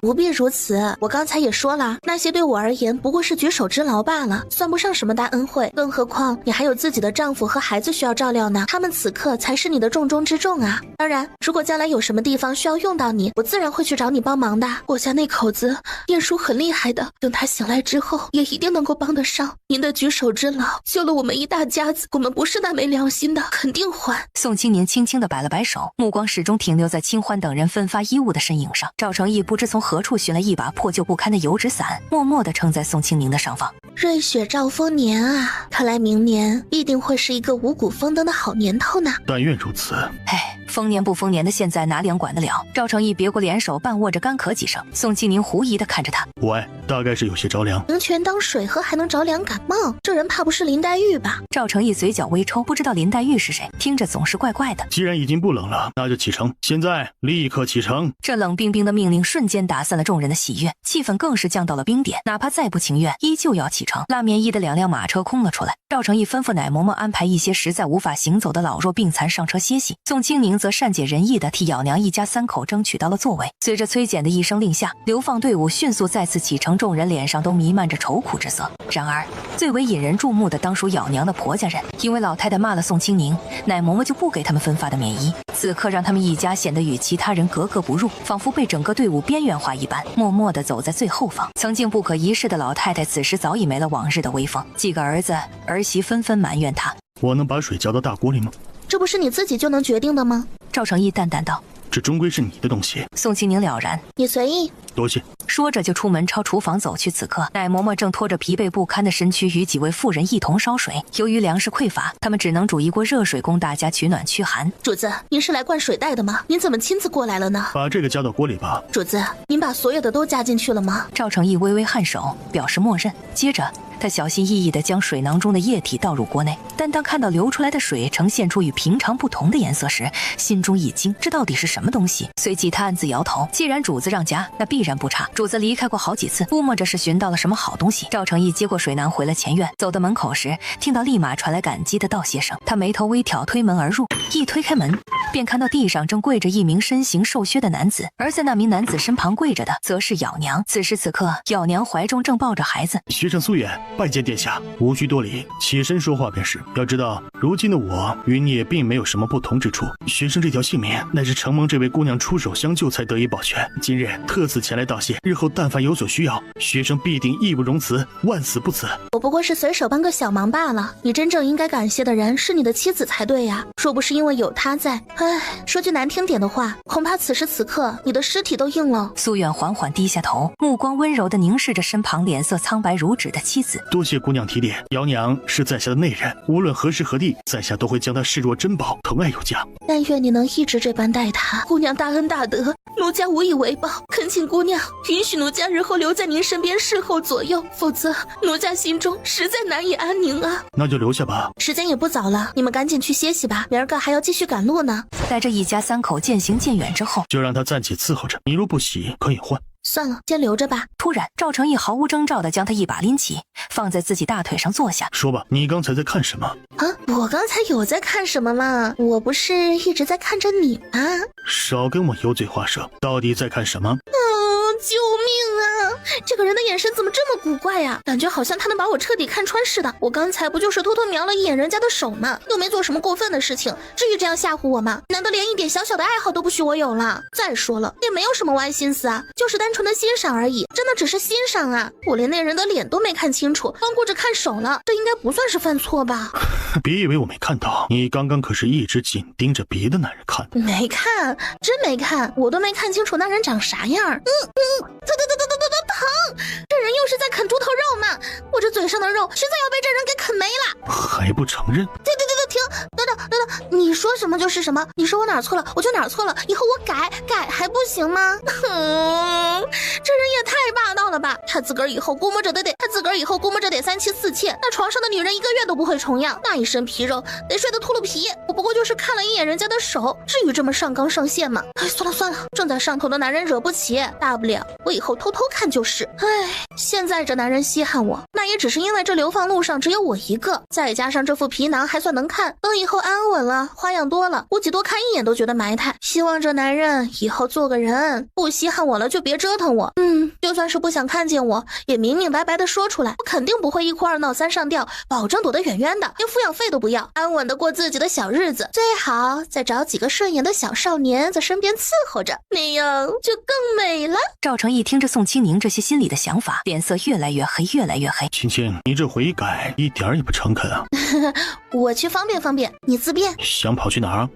不必如此，我刚才也说了，那些对我而言不过是举手之劳罢了，算不上什么大恩惠。更何况你还有自己的丈夫和孩子需要照料呢，他们此刻才是你的重中之重啊。当然，如果将来有什么地方需要用到你，我自然会去找你帮忙的。我家那口子念书很厉害的，等他醒来之后，也一定能够帮得上。您的举手之劳救了我们一大家子，我们不是那没良心的，肯定还。宋清宁轻轻地摆了摆手，目光始终停留在清欢等人分发衣物的身影上。赵成义不知从何处寻来一把破旧不堪的油纸伞，默默地撑在宋清宁的上方。瑞雪兆丰年啊，看来明年必定会是一个五谷丰登的好年头呢。但愿如此。哎，丰年不丰年的现在哪里管得了？赵成义别过脸手，半握着干咳几声。宋清宁狐疑地看着他，喂，大概是有些着凉。灵泉当水喝还能着凉感冒？这人怕不是林黛玉吧？赵成义嘴角微抽，不知道林黛玉是谁，听着总是怪怪的。既然已经不冷了，那就启程，现在立刻启程。这冷冰冰的命令瞬间打散了众人的喜悦，气氛更是降到了冰点。哪怕再不情愿，依旧要启程。拉棉驿的2辆马车空了出来，赵成义吩咐奶嬷嬷安排一些实在无法行走的老弱病残上车歇息，宋清宁则善解人意地替咬娘一家3口争取到了座位。随着崔简的一声令下，流放队伍迅速再次启程，众人脸上都弥漫着愁苦之色。然而最为引人注目的当属咬娘的婆家人，因为老太太骂了宋清宁，奶嬷嬷就不给他们分发的棉衣，此刻让他们一家显得与其他人格格不入，仿佛被整个队伍边缘化一般，默默地走在最后方。曾经不可一世的老太太此时早已没了往日的威风，几个儿子儿媳纷纷埋怨她。我能把水浇到大锅里吗？这不是你自己就能决定的吗？赵成义淡淡道。这终归是你的东西。宋清宁了然，你随意。多谢。说着就出门朝厨房走去。此刻奶嬷嬷正拖着疲惫不堪的身躯与几位妇人一同烧水，由于粮食匮乏，他们只能煮一锅热水供大家取暖驱寒。主子，您是来灌水袋的吗？您怎么亲自过来了呢？把这个加到锅里吧。主子，您把所有的都加进去了吗？赵成义微微颔首表示默认，接着他小心翼翼地将水囊中的液体倒入锅内，但当看到流出来的水呈现出与平常不同的颜色时，心中一惊，这到底是什么东西？随即他暗自摇头，既然主子让加，那必然不差。主子离开过好几次，估摸着是寻到了什么好东西。赵成义接过水囊回了前院，走到门口时，听到立马传来感激的道谢声，他眉头微挑，推门而入，一推开门，便看到地上正跪着一名身形瘦削的男子，而在那名男子身旁跪着的则是咬娘。此时此刻，咬娘怀中正抱着孩子。学生苏远拜见殿下，无需多礼，起身说话便是。要知道，如今的我与你也并没有什么不同之处。学生这条性命，乃是承蒙这位姑娘出手相救才得以保全。今日特此前来道谢，日后但凡有所需要，学生必定义不容辞，万死不辞。我不过是随手帮个小忙罢了，你真正应该感谢的人是你的妻子才对呀。若不是因为有她在，说句难听点的话，恐怕此时此刻你的尸体都硬了。苏远缓缓低下头，目光温柔地凝视着身旁脸色苍白如纸的妻子。多谢姑娘提点，姚娘是在下的内人，无论何时何地，在下都会将她视若珍宝，疼爱有加。但愿你能一直这般待她，姑娘大恩大德，奴家无以为报，恳请姑娘允许奴家日后留在您身边侍候左右，否则奴家心中实在难以安宁啊。那就留下吧，时间也不早了，你们赶紧去歇息吧，明儿个还要继续赶路呢。带着一家3口渐行渐远之后，就让她暂且伺候着，你若不喜可以换。算了，先留着吧。突然赵成义毫无征兆地将他一把拎起，放在自己大腿上坐下。说吧，你刚才在看什么？啊，我刚才有在看什么吗？我不是一直在看着你吗？少跟我油嘴滑舌，到底在看什么？救命啊！这个人的眼神怎么这么古怪呀？感觉好像他能把我彻底看穿似的。我刚才不就是偷偷瞄了一眼人家的手吗？又没做什么过分的事情，至于这样吓唬我吗？难道连一点小小的爱好都不许我有了？再说了，也没有什么歪心思啊，就是单纯的欣赏而已，真的只是欣赏啊！我连那人的脸都没看清楚，光顾着看手了，这应该不算是犯错吧？别以为我没看到，你刚刚可是一直紧盯着别的男人看。没看，真没看，我都没看清楚那人长啥样。疼！这人又是在啃猪头肉吗？我这嘴上的肉实在要被这人给啃没了。还不承认？对，停！等等，你说什么就是什么，你说我哪错了我就哪错了，以后我改还不行吗？这人也太霸道了吧？他自个儿以后估摸着得3妻4妾，那床上的女人1个月都不会重样，那一身皮肉得睡得秃噜皮。我不过就是看了一眼人家的手，至于这么上纲上线吗？哎，算了，正在上头的男人惹不起，大不了我以后偷偷看就是。哎，现在这男人稀罕我，那也只是因为这流放路上只有我一个，再加上这副皮囊还算能看，等以后安稳了，花样多了，估计多看一眼都觉得埋汰。希望这男人以后做个人，不稀罕我了就别折腾我。就算是不想看见我，也明明白白的说出来，我肯定不会1哭2闹3上吊，保证躲得远远的，连抚养费都不要，安稳的过自己的小日子，最好再找几个顺眼的小少年在身边伺候着，那样就更美了。赵成义听着宋清宁这些心里的想法，脸色越来越黑，越来越黑。青青，你这悔改一点也不诚恳啊！我去方便，你自便。想跑去哪儿啊？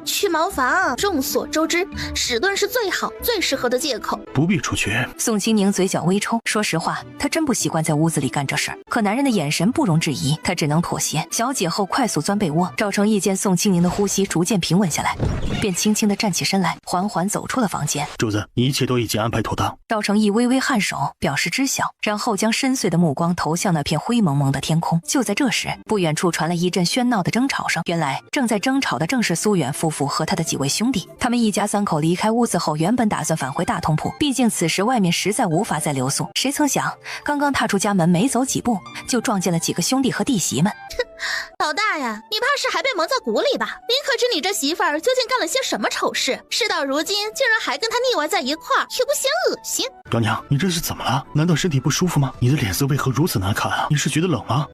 去茅房。众所周知，史盾是最好最适合的借口。不必出去。宋清宁嘴角微抽，说实话，他真不习惯在屋子里干这事，可男人的眼神不容置疑，他只能妥协。小解后快速钻被窝。赵成义见宋清宁的呼吸逐渐平稳下来，便轻轻地站起身来，缓缓走出了房间。主子，一切都已经安排妥当。赵成义微微颔首，表示知晓，然后将深邃的目光投向那片灰蒙蒙的天空。就在这时，不远处传来一阵喧闹的争吵声，原来正在争吵的正是苏远夫妇和他的几位兄弟。他们一家3口离开屋子后，原本打算返回大通铺，毕竟此时外面实在无法再留宿。谁曾想，刚刚踏出家门没走几步，就撞见了几个兄弟和弟媳们。老大呀，你怕是还被蒙在鼓里吧？您可知你这媳妇儿究竟干了些什么丑事？事到如今竟然还跟他腻歪在一块儿，也不嫌恶心。表娘，你这是怎么了？难道身体不舒服吗？你的脸色为何如此难看啊？你是觉得冷吗？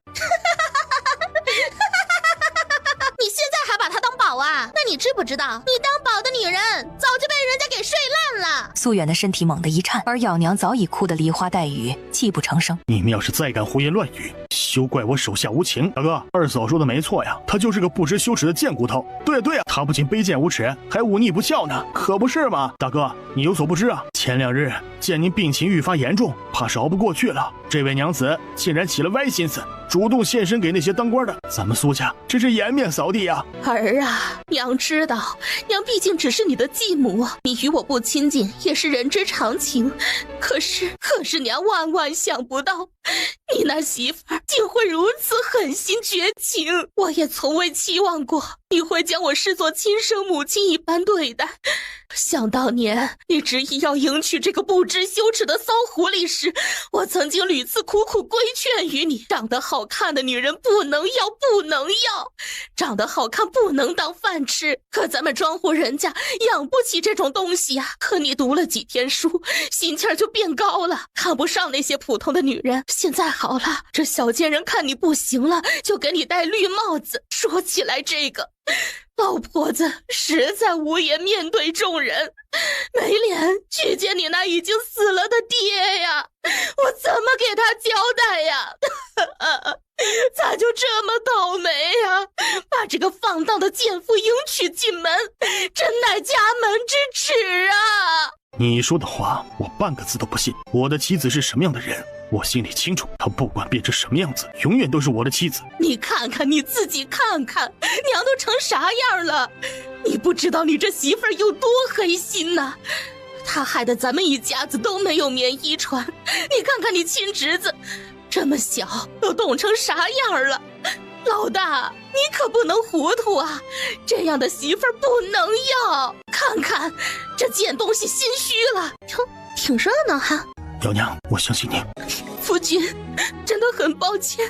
你现在还把她当宝啊？那你知不知道，你当宝的女人早就被人家给睡烂了？苏远的身体猛地一颤，而咬娘早已哭得梨花带雨，泣不成声。你们要是再敢胡言乱语，休怪我手下无情。大哥，二嫂说的没错呀，他就是个不知羞耻的贱骨头。对呀，他不仅卑贱无耻，还忤逆不孝呢，可不是吗？大哥，你有所不知啊，前2日见您病情愈发严重，怕是熬不过去了，这位娘子竟然起了歪心思，主动献身给那些当官的，咱们苏家真是颜面扫地啊！儿啊，娘知道，娘毕竟只是你的继母，你与我不亲近也是人之常情。可是娘万万想不到，你那媳妇儿竟会如此狠心绝情。我也从未期望过你会将我视作亲生母亲一般对待。想当年你执意要迎娶这个不知羞耻的骚狐狸时，我曾经屡次苦苦规劝于你，长得好看的女人不能要，长得好看不能当饭吃。可咱们庄户人家养不起这种东西啊。可你读了几天书，心气儿就变高了，看不上那些普通的女人。现在好了，这小贱人看你不行了，就给你戴绿帽子。说起来这个，老婆子实在无颜面对众人，没脸去见你那已经死了的爹呀，我怎么给他交代呀？咋就这么倒霉呀？把这个放荡的贱妇迎娶进门，真乃家门之耻啊！你说的话我半个字都不信。我的妻子是什么样的人，我心里清楚，她不管变成什么样子，永远都是我的妻子。你看看你自己看看，娘都成啥样了？你不知道你这媳妇儿有多黑心呐！她害得咱们一家子都没有棉衣穿。你看看你亲侄子，这么小都冻成啥样了？老大，你可不能糊涂啊！这样的媳妇儿不能要。看看这贱东西心虚了，挺热闹哈。姚娘，我相信你。夫君，真的很抱歉，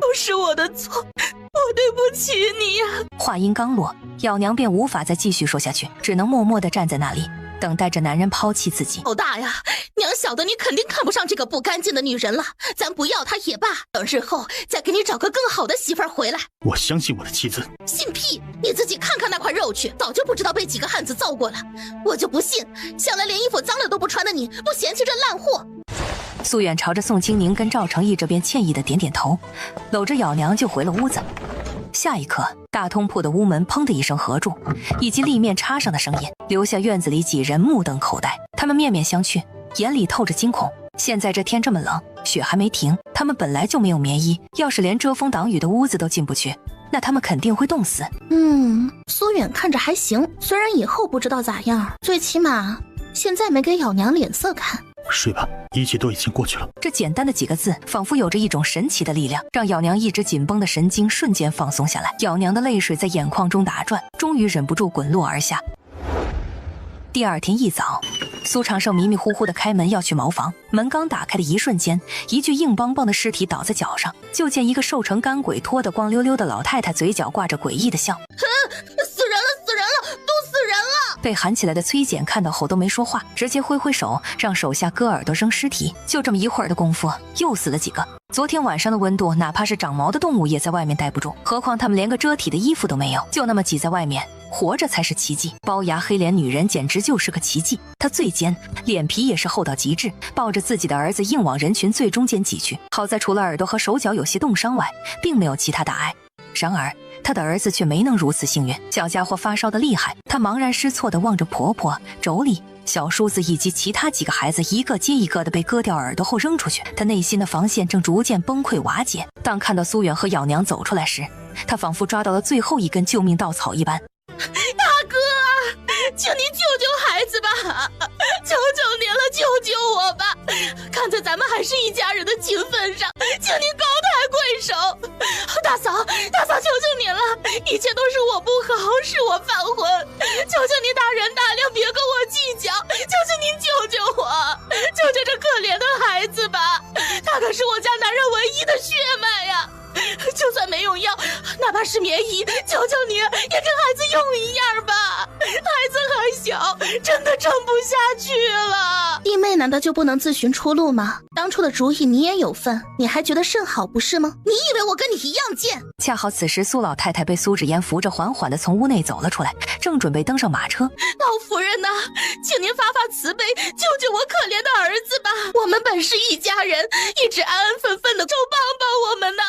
都是我的错，我对不起你呀。话音刚落，咬娘便无法再继续说下去，只能默默地站在那里，等待着男人抛弃自己。老大呀，娘晓得你肯定看不上这个不干净的女人了，咱不要她也罢，等日后再给你找个更好的媳妇儿回来。我相信我的妻子。信屁！你自己看看那块肉去，早就不知道被几个汉子造过了。我就不信，向来连衣服脏了都不穿的你，不嫌弃这烂货。苏远朝着宋清宁跟赵成义这边歉意的点点头，搂着咬娘就回了屋子。下一刻，大通铺的屋门砰的一声合住，以及立面插上的声音，留下院子里几人目瞪口呆。他们面面相觑，眼里透着惊恐。现在这天这么冷，雪还没停，他们本来就没有棉衣，要是连遮风挡雨的屋子都进不去，那他们肯定会冻死。苏远看着还行，虽然以后不知道咋样，最起码现在没给咬娘脸色看。睡吧，一切都已经过去了。这简单的几个字，仿佛有着一种神奇的力量，让咬娘一直紧绷的神经瞬间放松下来。咬娘的泪水在眼眶中打转，终于忍不住滚落而下。第二天一早，苏长胜迷迷糊糊地开门要去茅房，门刚打开的一瞬间，一具硬邦邦的尸体倒在脚上，就见一个瘦成干鬼、脱得光溜溜的老太太，嘴角挂着诡异的笑。死人了，死人了，都死人了！被喊起来的崔简看到后都没说话，直接挥挥手让手下割耳朵扔尸体。就这么一会儿的功夫，又死了几个。昨天晚上的温度，哪怕是长毛的动物也在外面待不住，何况他们连个遮体的衣服都没有，就那么挤在外面，活着才是奇迹。龅牙黑脸女人简直就是个奇迹，她最尖，脸皮也是厚到极致，抱着自己的儿子硬往人群最中间挤去。好在除了耳朵和手脚有些冻伤外，并没有其他大碍。然而他的儿子却没能如此幸运，小家伙发烧的厉害，他茫然失措地望着婆婆、妯娌、小叔子以及其他几个孩子一个接一个的被割掉耳朵后扔出去，他内心的防线正逐渐崩溃瓦解。当看到苏远和咬娘走出来时，他仿佛抓到了最后一根救命稻草一般。大哥，请您救救孩子吧，求求您了，救救我吧！看在咱们还是一家人的情分上，请您高抬贵手。大嫂，求求您了，一切都是我不好，是我犯浑，求求您大人大量，别跟我计较，求求您救救我，救救这可怜的孩子吧，他可是我家男人唯一的血脉呀！就算没用药，哪怕是棉衣，求求你也跟孩子用一样吧，孩子还小，真的撑不下去了。弟妹难道就不能自寻出路吗？当初的主意你也有份，你还觉得甚好不是吗？你以为我跟你一样贱？恰好此时苏老太太被苏芷嫣扶着缓缓地从屋内走了出来，正准备登上马车。老夫人呐，请您发发慈悲，救救我可怜的儿子吧，我们本是一家人，一直安安分分的，就帮帮我们呐。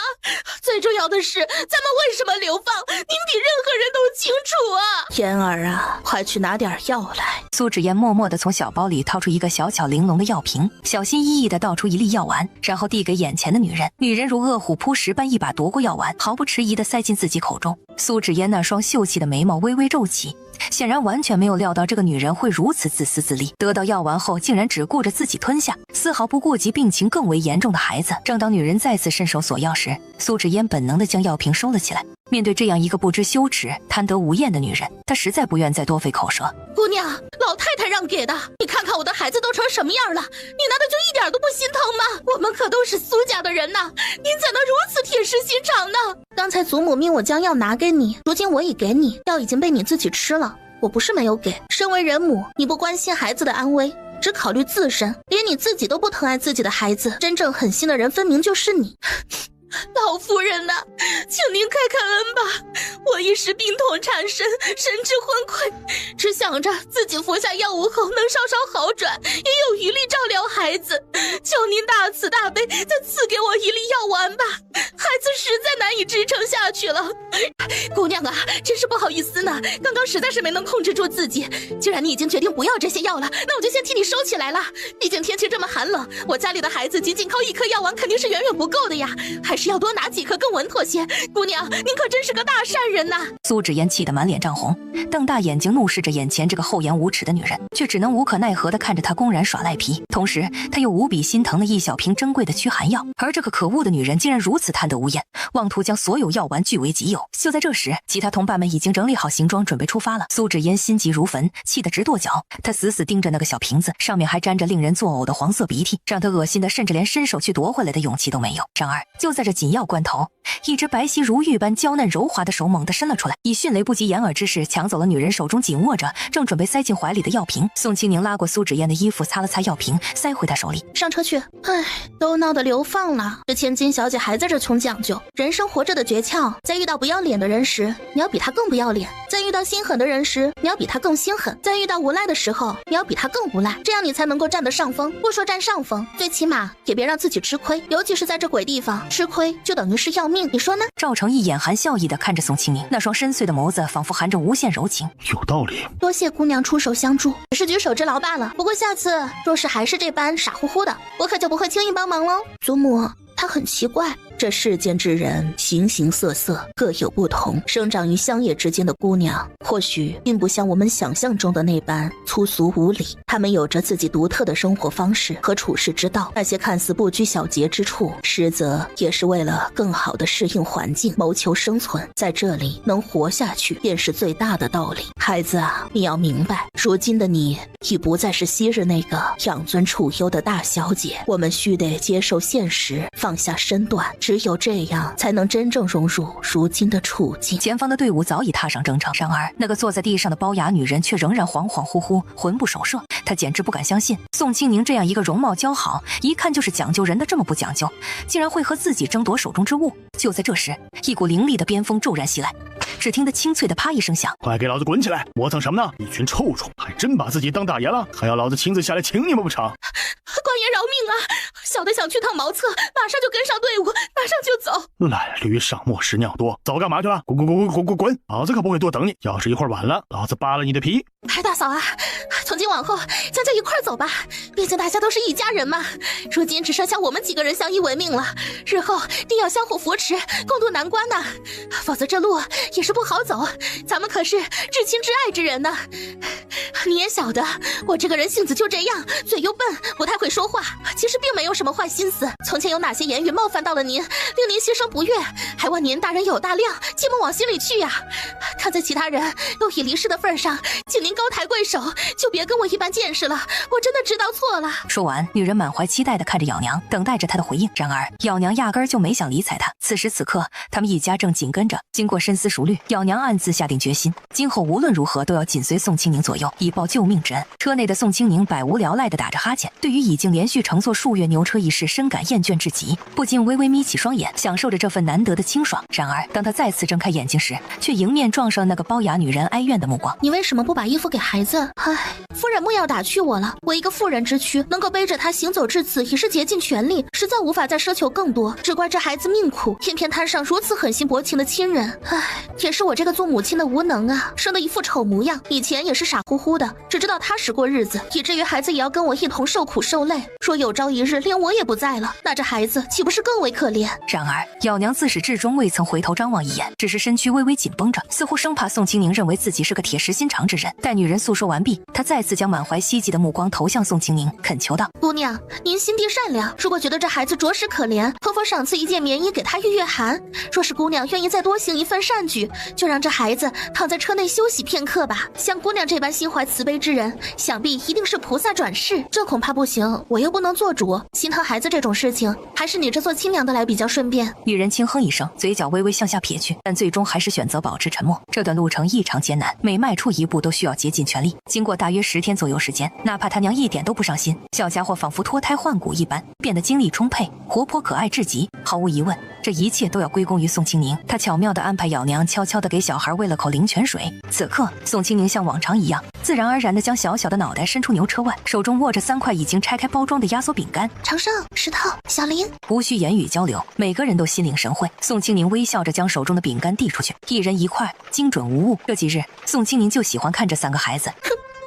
最重要的是，咱们为什么流放，您比任何人都清楚啊。嫣儿啊，快去拿点药来。苏芷嫣默默地从小包里掏出一个小巧玲珑的药瓶，小心翼翼地倒出一粒药丸，然后递给眼前的女人。女人如饿虎扑食般一把夺过药丸，毫不迟疑地塞进自己口中。苏芷嫣那双秀气的眉毛微微皱起，显然完全没有料到这个女人会如此自私自利，得到药丸后竟然只顾着自己吞下，丝毫不顾及病情更为严重的孩子。正当女人再次伸手索药时，苏芷嫣本能地将药瓶收了起来。面对这样一个不知羞耻、贪得无厌的女人，她实在不愿再多费口舌。姑娘，老太太让给的，你看看我的孩子都成什么样了，你难道就一点都不心疼吗？我们可都是苏家的人呐，您怎能如此铁石心肠呢？刚才祖母命我将药拿给你，如今我已给你，药已经被你自己吃了，我不是没有给。身为人母，你不关心孩子的安危，只考虑自身，连你自己都不疼爱自己的孩子，真正狠心的人分明就是你。老夫人呐，请您开开恩吧，我一时病痛缠身，神志昏聩，只想着自己服下药物后能稍稍好转，也有余力照料孩子，求您大慈大悲，再赐给我一粒药丸吧，孩子实在难以支撑下去了。姑娘啊，真是不好意思呢，刚刚实在是没能控制住自己。既然你已经决定不要这些药了，那我就先替你收起来了，毕竟天气这么寒冷，我家里的孩子仅仅靠一颗药丸肯定是远远不够的呀，还是要多拿几颗更稳妥些。姑娘，您可真是个大善人呐！苏芷嫣气得满脸涨红，瞪大眼睛怒视着眼前这个厚颜无耻的女人，却只能无可奈何地看着她公然耍赖皮。同时她又无比心疼的一小瓶珍贵的驱寒药，而这个可恶的女人竟然如此贪得无厌，妄图将所有药丸据为己有。就在这时，其他同伴们已经整理好行装准备出发了。苏芷嫣心急如焚，气得直跺脚，她死死盯着那个小瓶子，上面还沾着令人作呕的黄色鼻涕，让她恶心的甚至连伸手去夺回来的勇气都没有。然而就在这紧要关头，一只白皙如玉般娇嫩柔滑的手猛地伸了出来，以迅雷不及掩耳之势抢走了女人手中紧握着正准备塞进怀里的药瓶。宋清宁拉过苏芷嫣的衣服，擦了擦药瓶，塞回她手里。上车去。唉，都闹得流放了，这千金小姐还在这穷讲究。人生活着的诀窍，在遇到不要脸的人时，你要比他更不要脸；在遇到心狠的人时，你要比他更心狠；在遇到无赖的时候，你要比他更无赖。这样你才能够占得上风。不说占上风，最起码也别让自己吃亏，尤其是在这鬼地方，吃亏就等于是要命，你说呢？赵成义眼含笑意地看着宋清宁，那双深邃的眸子仿佛含着无限柔情。有道理，多谢姑娘出手相助，只是举手之劳罢了。不过下次若是还是这般傻乎乎的，我可就不会轻易帮忙喽。祖母，她很奇怪，这世间之人形形色色，各有不同。生长于乡野之间的姑娘，或许并不像我们想象中的那般粗俗无礼，她们有着自己独特的生活方式和处世之道。那些看似不拘小节之处，实则也是为了更好的适应环境，谋求生存。在这里能活下去，便是最大的道理。孩子啊，你要明白，如今的你已不再是昔日那个养尊处优的大小姐，我们须得接受现实，放下身段，只有这样才能真正融入如今的处境。前方的队伍早已踏上征程，然而那个坐在地上的包雅女人却仍然恍恍惚惚，魂不守舍。她简直不敢相信，宋清宁这样一个容貌姣好，一看就是讲究人的这么不讲究，竟然会和自己争夺手中之物。就在这时，一股凌厉的边风骤然袭来，只听得清脆的啪一声响，快给老子滚起来！磨蹭什么呢？一群臭虫，还真把自己当大爷了，还要老子亲自下来请你们不成？官爷饶命啊！小的想去趟茅厕，马上就跟上队伍，马上就走。懒驴上磨屎尿多，早干嘛去了？滚！老子可不会多等你，要是一会儿晚了，老子扒了你的皮！大嫂啊，从今往后，咱就一块走吧，毕竟大家都是一家人嘛。如今只剩下我们几个人相依为命了，日后定要相互扶持，共度难关呐，否则这路也是不好走。咱们可是至亲至爱之人呢。你也晓得，我这个人性子就这样，嘴又笨，不太会说话，其实并没有什么坏心思。从前有哪些言语冒犯到了您，令您心生不悦，还望您大人有大量，切莫往心里去呀。看在其他人都已离世的份上，请您高抬贵手，就别跟我一般见识了，我真的知道错了。说完，女人满怀期待地看着咬娘，等待着她的回应。然而咬娘压根儿就没想理睬她。此时此刻，他们一家正紧跟着。经过深思熟虑，咬娘暗自下定决心，今后无论如何都要紧随宋清宁左右，以报救命之恩。车内的宋清宁百无聊赖地打着哈欠，对于已经连续乘坐数月牛车一事深感厌倦至极，不禁微微眯起双眼，享受着这份难得的清爽。然而当他再次睁开眼睛时，却迎面撞上那个包雅女人哀怨的目光。你为什么不把衣服给孩子？唉，夫人莫要打趣我了，我一个妇人之躯，能够背着他行走至此，已是竭尽全力，实在无法再奢求更多。只怪这孩子命苦，偏偏摊上如此狠心薄情的亲人。唉，也是我这个做母亲的无能啊，生得一副丑模样。以前也是傻乎乎的，只知道踏实过日子，以至于孩子也要跟我一同受苦受累。说有朝一日连我也不在了，那这孩子岂不是更为可怜？然而咬娘自始至终未曾回头张望一眼，只是身躯微微紧绷着，似乎生怕宋清宁认为自己是个铁石心肠之人。待女人诉说完毕，她再次将满怀希冀的目光投向宋清宁，恳求道：姑娘，您心地善良，如果觉得这孩子着实可怜，可否赏赐一件棉衣给他御御寒？若是姑娘愿意再多行一份善举，就让这孩子躺在车内休息片刻吧。像姑娘这般心怀慈悲之人，想必一定是菩萨转世。这恐怕不行，我又不能做主，心疼孩子这种事情，还是你这做亲娘的来比较顺便。女人轻哼一声，嘴角微微向下撇去，但最终还是选择保持沉默。这段路程异常艰难，每迈出一步都需要竭尽全力。经过大约10天左右时间，哪怕他娘一点都不伤心，小家伙仿佛脱胎换骨一般，变得精力充沛，活泼可爱至极。毫无疑问，这一切都要归功于宋清宁。他巧妙地安排咬娘悄悄地给小孩喂了口灵泉水。此刻，宋清宁像往常一样，自然而然地将小小的脑袋伸出牛车外，手中握着3块已经拆开包装的压缩饼干。长生、石头、小林，无需言语交流，每个人都心领神会。宋清宁微笑着将手中的饼干递出去，一人一块，精准无误。这几日，宋清宁就喜欢看这3个孩子。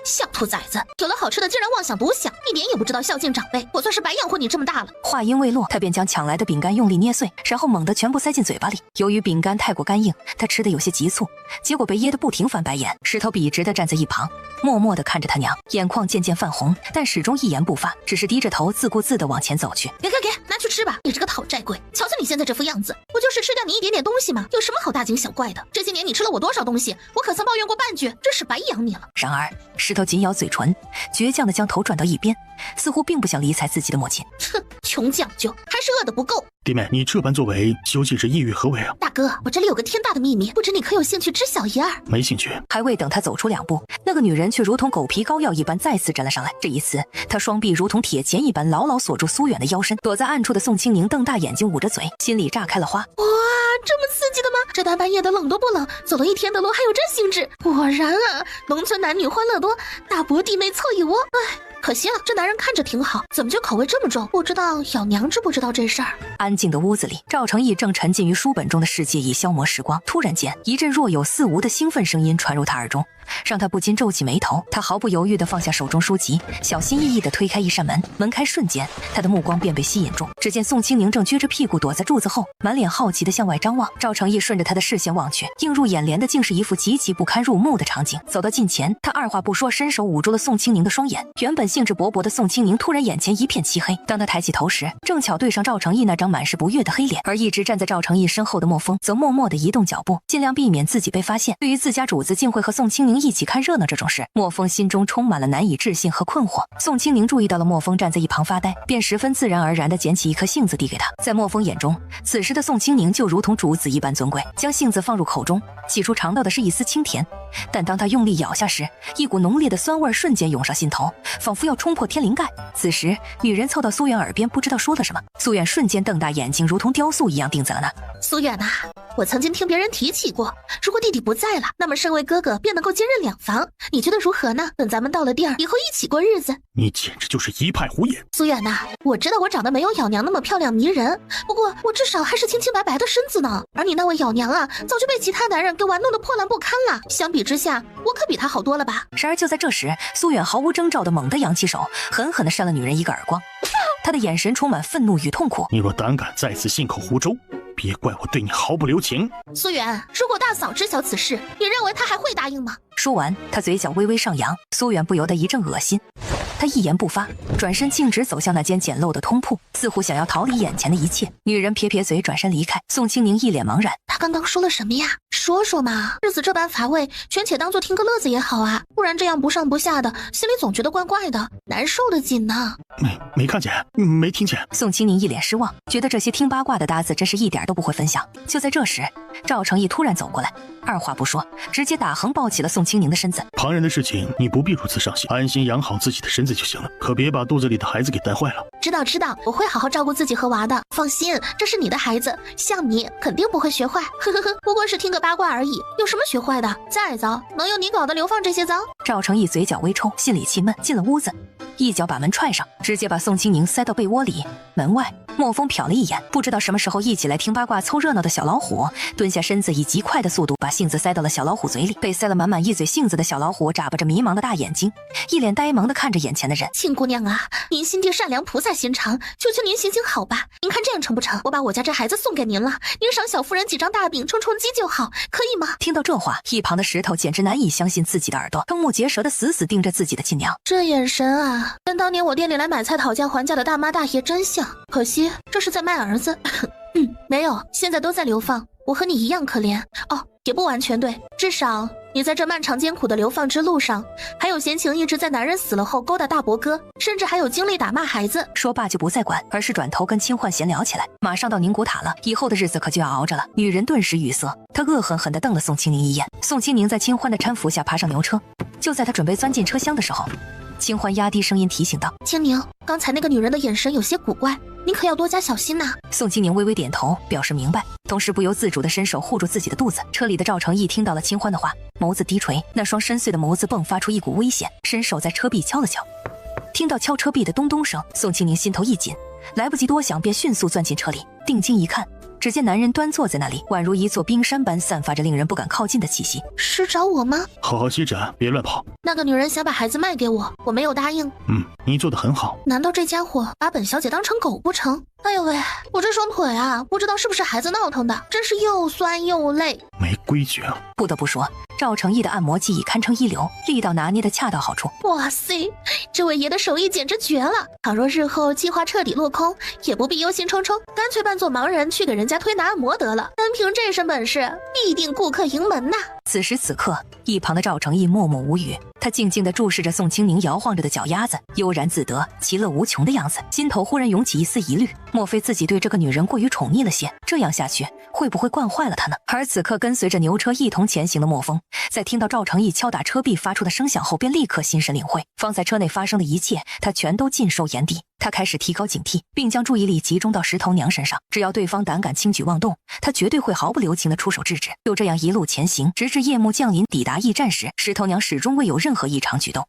小兔崽子，有了好吃的竟然妄想独享，一点也不知道孝敬长辈，我算是白养活你这么大了。话音未落，他便将抢来的饼干用力捏碎，然后猛地全部塞进嘴巴里。由于饼干太过干硬，他吃得有些急促，结果被噎得不停翻白眼。石头笔直地站在一旁，默默地看着他娘，眼眶渐渐泛红，但始终一言不发，只是低着头自顾自地往前走去。给，拿去吃吧，你这个讨债鬼！瞧瞧你现在这副样子，不就是吃掉你一点点东西吗？有什么好大惊小怪的？这些年你吃了我多少东西，我可曾抱怨过半句？真是白养你了。然而石头紧咬嘴唇，倔强地将头转到一边，似乎并不想理睬自己的母亲。哼，穷讲究，还是饿得不够。弟妹，你这般作为，究竟是意欲何为啊？大哥，我这里有个天大的秘密，不知你可有兴趣知晓一二？没兴趣。还未等他走出2步，那个女人却如同狗皮膏药一般再次站了上来。这一次，她双臂如同铁钳一般牢牢锁住苏远的腰身。躲在暗处的宋清宁瞪大眼睛，捂着嘴，心里炸开了花。哇，这么刺激的吗？这大半夜的冷都不冷，走了1天的路还有这兴致。果然啊，农村男女欢乐多，大伯弟妹凑一窝。唉，可惜了，这男人看着挺好，怎么就口味这么重？不知道小娘知不知道这事儿？安静的屋子里，赵成义正沉浸于书本中的世界，以消磨时光。突然间，一阵若有似无的兴奋声音传入他耳中，让他不禁皱起眉头。他毫不犹豫地放下手中书籍，小心翼翼地推开一扇门。门开瞬间，他的目光便被吸引住。只见宋清宁正撅着屁股躲在柱子后，满脸好奇地向外张望。赵成义顺着他的视线望去，映入眼帘的竟是一副极其不堪入目的场景。走到近前，他二话不说，伸手捂住了宋清宁的双眼。原本兴致勃勃的宋清宁突然眼前一片漆黑，当他抬起头时，正巧对上赵成义那张满是不悦的黑脸。而一直站在赵成义身后的莫风则默默地移动脚步，尽量避免自己被发现。对于自家主子竟会和宋清宁一起看热闹这种事，莫风心中充满了难以置信和困惑。宋清宁注意到了莫风站在一旁发呆，便十分自然而然地捡起一颗杏子递给他。在莫风眼中，此时的宋清宁就如同主子一般尊贵。将杏子放入口中，起初尝到的是一丝清甜，但当他用力咬下时，一股浓烈的酸味瞬间涌上心头，仿佛要冲破天灵盖。此时女人凑到苏远耳边，不知道说了什么。苏远瞬间瞪大眼睛，如同雕塑一样定在了那。苏远啊，我曾经听别人提起过，如果弟弟不在了，那么身为哥哥便能够兼任两房，你觉得如何呢？等咱们到了地儿，以后一起过日子。你简直就是一派胡言。苏远呐，我知道我长得没有咬娘那么漂亮迷人，不过我至少还是清清白白的身子呢。而你那位咬娘啊，早就被其他男人给玩弄得破烂不堪了。相比之下，我可比他好多了吧？然而就在这时，苏远毫无征兆的猛地扬起手，狠狠地扇了女人一个耳光。他的眼神充满愤怒与痛苦。你若胆敢再次信口胡诌，别怪我对你毫不留情。苏远，如果大嫂知晓此事，你认为她还会答应吗？说完，他嘴角微微上扬，苏远不由得一阵恶心。他一言不发，转身径直走向那间简陋的通铺，似乎想要逃离眼前的一切。女人撇撇嘴，转身离开。宋清宁一脸茫然，他刚刚说了什么呀？说说嘛，日子这般乏味，权且当作听个乐子也好啊，不然这样不上不下的，心里总觉得怪怪的，难受的紧呢。没看见，没听见。宋清宁一脸失望，觉得这些听八卦的搭子真是一点都不会分享。就在这时，赵成义突然走过来，二话不说，直接打横抱起了宋清宁的身子。旁人的事情你不必如此上心，安心养好自己的身子就行了，可别把肚子里的孩子给带坏了。知道，我会好好照顾自己和娃的，放心，这是你的孩子，像你肯定不会学坏。呵呵呵，不过是听个八卦而已，有什么学坏的？再糟，能有你搞的流放这些糟？赵成义嘴角微抽，心里气闷，进了屋子，一脚把门踹上，直接把宋清宁塞到被窝里。门外，莫风瞟了一眼，不知道什么时候一起来听八卦凑热闹的小老虎蹲下身子，以极快的速度把杏子塞到了小老虎嘴里。被塞了满满一嘴杏子的小老虎眨巴着迷茫的大眼睛，一脸呆萌的看着眼前的人。庆姑娘啊，您心地善良，菩萨心肠，求求您行行好吧，您看这样成不成？我把我家这孩子送给您了，您赏小夫人几张大饼充充饥就好，可以吗？听到这话，一旁的石头简直难以相信自己的耳朵，瞠目结舌的死死盯着自己的亲娘。这眼神啊，跟当年我店里来买菜讨价还价的大妈大爷真像，可惜这是在卖儿子。没有，现在都在流放，我和你一样可怜哦，也不完全对，至少你在这漫长艰苦的流放之路上，还有闲情一直在男人死了后勾搭大伯哥，甚至还有精力打骂孩子。说罢就不再管，而是转头跟清焕闲聊起来。马上到宁古塔了，以后的日子可就要熬着了。女人顿时语塞，她恶狠狠地瞪了宋清宁一眼。宋清宁在清欢的搀扶下爬上牛车，就在他准备钻进车厢的时候，清欢压低声音提醒道：清宁，刚才那个女人的眼神有些古怪，您可要多加小心呐。宋清宁微微点头，表示明白，同时不由自主地伸手护住自己的肚子。车里的赵成义听到了清欢的话，眸子低垂，那双深邃的眸子迸发出一股危险，伸手在车壁敲了敲。听到敲车壁的咚咚声，宋清宁心头一紧，来不及多想，便迅速钻进车里。定睛一看，只见男人端坐在那里，宛如一座冰山般散发着令人不敢靠近的气息。是找我吗？好好歇着，别乱跑。那个女人想把孩子卖给我，我没有答应。你做得很好。难道这家伙把本小姐当成狗不成？哎呦喂，我这双腿啊，不知道是不是孩子闹腾的，真是又酸又累。没规矩啊！不得不说，赵成义的按摩技艺堪称一流，力道拿捏的恰到好处。哇塞，这位爷的手艺简直绝了！倘若日后计划彻底落空，也不必忧心忡忡，干脆扮作盲人去给人家推拿按摩得了。单凭这身本事，必定顾客盈门呐！此时此刻，一旁的赵成义默默无语，他静静地注视着宋清宁摇晃着的脚丫子，悠然自得，其乐无穷的样子，心头忽然涌起一丝疑虑，莫非自己对这个女人过于宠溺了些？这样下去，会不会惯坏了她呢？而此刻跟随着牛车一同前行的莫风，在听到赵成义敲打车壁发出的声响后，便立刻心神领会，方才车内发生的一切，他全都尽收眼底。他开始提高警惕，并将注意力集中到石头娘身上，只要对方胆敢轻举妄动，他绝对会毫不留情地出手制止。就这样一路前行，直至夜幕降临，抵达驿站时，石头娘始终未有任何异常举动。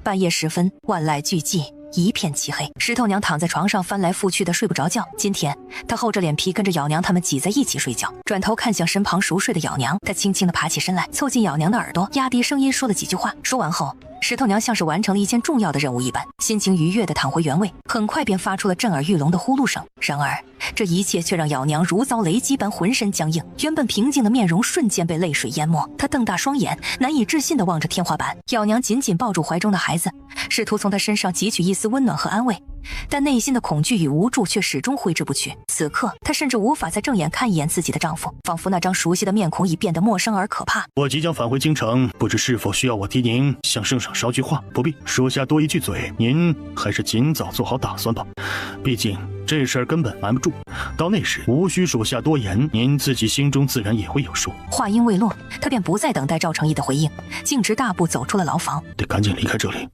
半夜时分，万籁俱寂，一片漆黑。石头娘躺在床上翻来覆去的睡不着觉。今天她厚着脸皮跟着咬娘他们挤在一起睡觉，转头看向身旁熟睡的咬娘，她轻轻地爬起身来，凑近咬娘的耳朵，压低声音说了几句话。说完后，石头娘像是完成了一件重要的任务一般，心情愉悦地躺回原位，很快便发出了震耳欲聋的呼噜声。然而这一切却让咬娘如遭雷击般浑身僵硬，原本平静的面容瞬间被泪水淹没。她瞪大双眼，难以置信地望着天花板。咬娘紧紧抱住怀中的孩子，试图从他身上汲取一丝温暖和安慰，但内心的恐惧与无助却始终挥之不去。此刻她甚至无法再正眼看一眼自己的丈夫，仿佛那张熟悉的面孔已变得陌生而可怕。我即将返回京城，不知是否需要我替您向圣上捎句话？不必，属下多一句嘴，您还是尽早做好打算吧。毕竟这事儿根本瞒不住，到那时无需属下多言，您自己心中自然也会有数。话音未落，他便不再等待赵成义的回应，径直大步走出了牢房。得赶紧离开这里，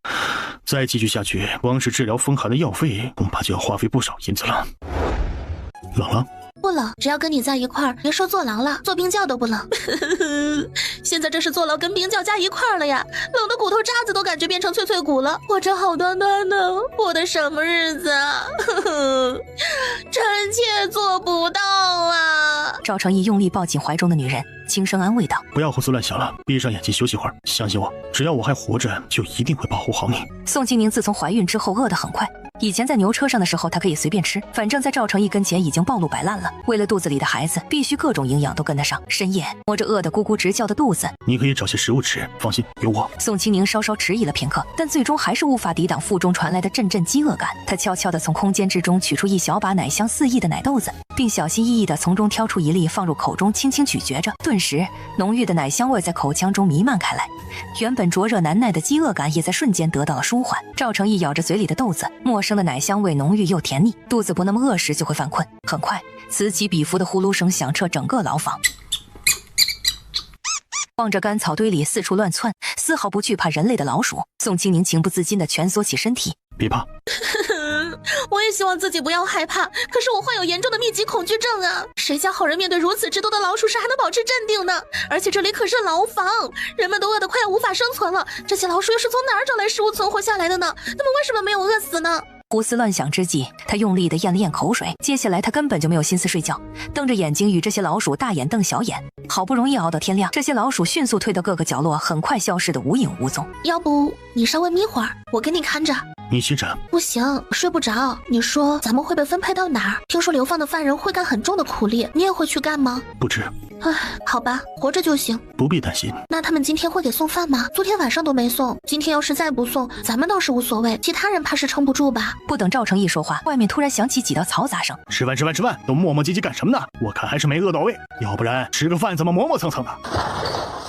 再继续下去，光是治疗风寒的药费恐怕就要花费不少银子了。冷了？不冷，只要跟你在一块儿，别说坐牢了，坐冰窖都不冷。现在这是坐牢跟冰窖加一块儿了呀，冷的骨头渣子都感觉变成脆脆骨了。我这好端端的过的什么日子啊？臣妾做不到啊！赵成义用力抱紧怀中的女人，轻声安慰道：“不要胡思乱想了，闭上眼睛休息会儿。相信我，只要我还活着，就一定会保护好你。”宋清宁自从怀孕之后饿得很快，以前在牛车上的时候她可以随便吃，反正在赵成义跟前已经暴露摆烂了。为了肚子里的孩子，必须各种营养都跟得上。深夜摸着饿得咕咕直叫的肚子，你可以找些食物吃，放心，有我。宋清宁稍稍迟疑了片刻，但最终还是无法抵挡腹中传来的阵阵饥饿感。他悄悄地从空间之中取出一小把奶香四溢的奶豆子，并小心翼翼地从中挑出一粒放入口中，轻轻咀嚼着。顿时浓郁的奶香味在口腔中弥漫开来，原本灼热难耐的饥饿感也在瞬间得到了舒缓。赵成义咬着嘴里的豆子，陌生的奶香味浓郁又甜腻，肚子不那么饿时就会犯困。很快此起彼伏的呼噜声响彻整个牢房。望着干草堆里四处乱窜，丝毫不惧怕人类的老鼠，宋清宁情不自禁地蜷缩起身体。别怕，我也希望自己不要害怕，可是我患有严重的密集恐惧症啊！谁家好人面对如此之多的老鼠时还能保持镇定呢？而且这里可是牢房，人们都饿得快要无法生存了，这些老鼠又是从哪儿找来食物存活下来的呢？它们为什么没有饿死呢？胡思乱想之际，他用力地咽了咽口水，接下来他根本就没有心思睡觉，瞪着眼睛与这些老鼠大眼瞪小眼。好不容易熬到天亮，这些老鼠迅速退到各个角落，很快消失得无影无踪。要不你稍微眯会儿，我给你看着。你歇着。不行，睡不着。你说咱们会被分配到哪儿？听说流放的犯人会干很重的苦力，你也会去干吗？不知。唉，好吧，活着就行。不必担心。那他们今天会给送饭吗？昨天晚上都没送，今天要是再不送，咱们倒是无所谓，其他人怕是撑不住吧。不等赵成义说话，外面突然响起几道嘈杂声。吃饭吃饭吃饭，都磨磨唧唧干什么呢？我看还是没饿到位，要不然吃个饭怎么磨磨蹭蹭的？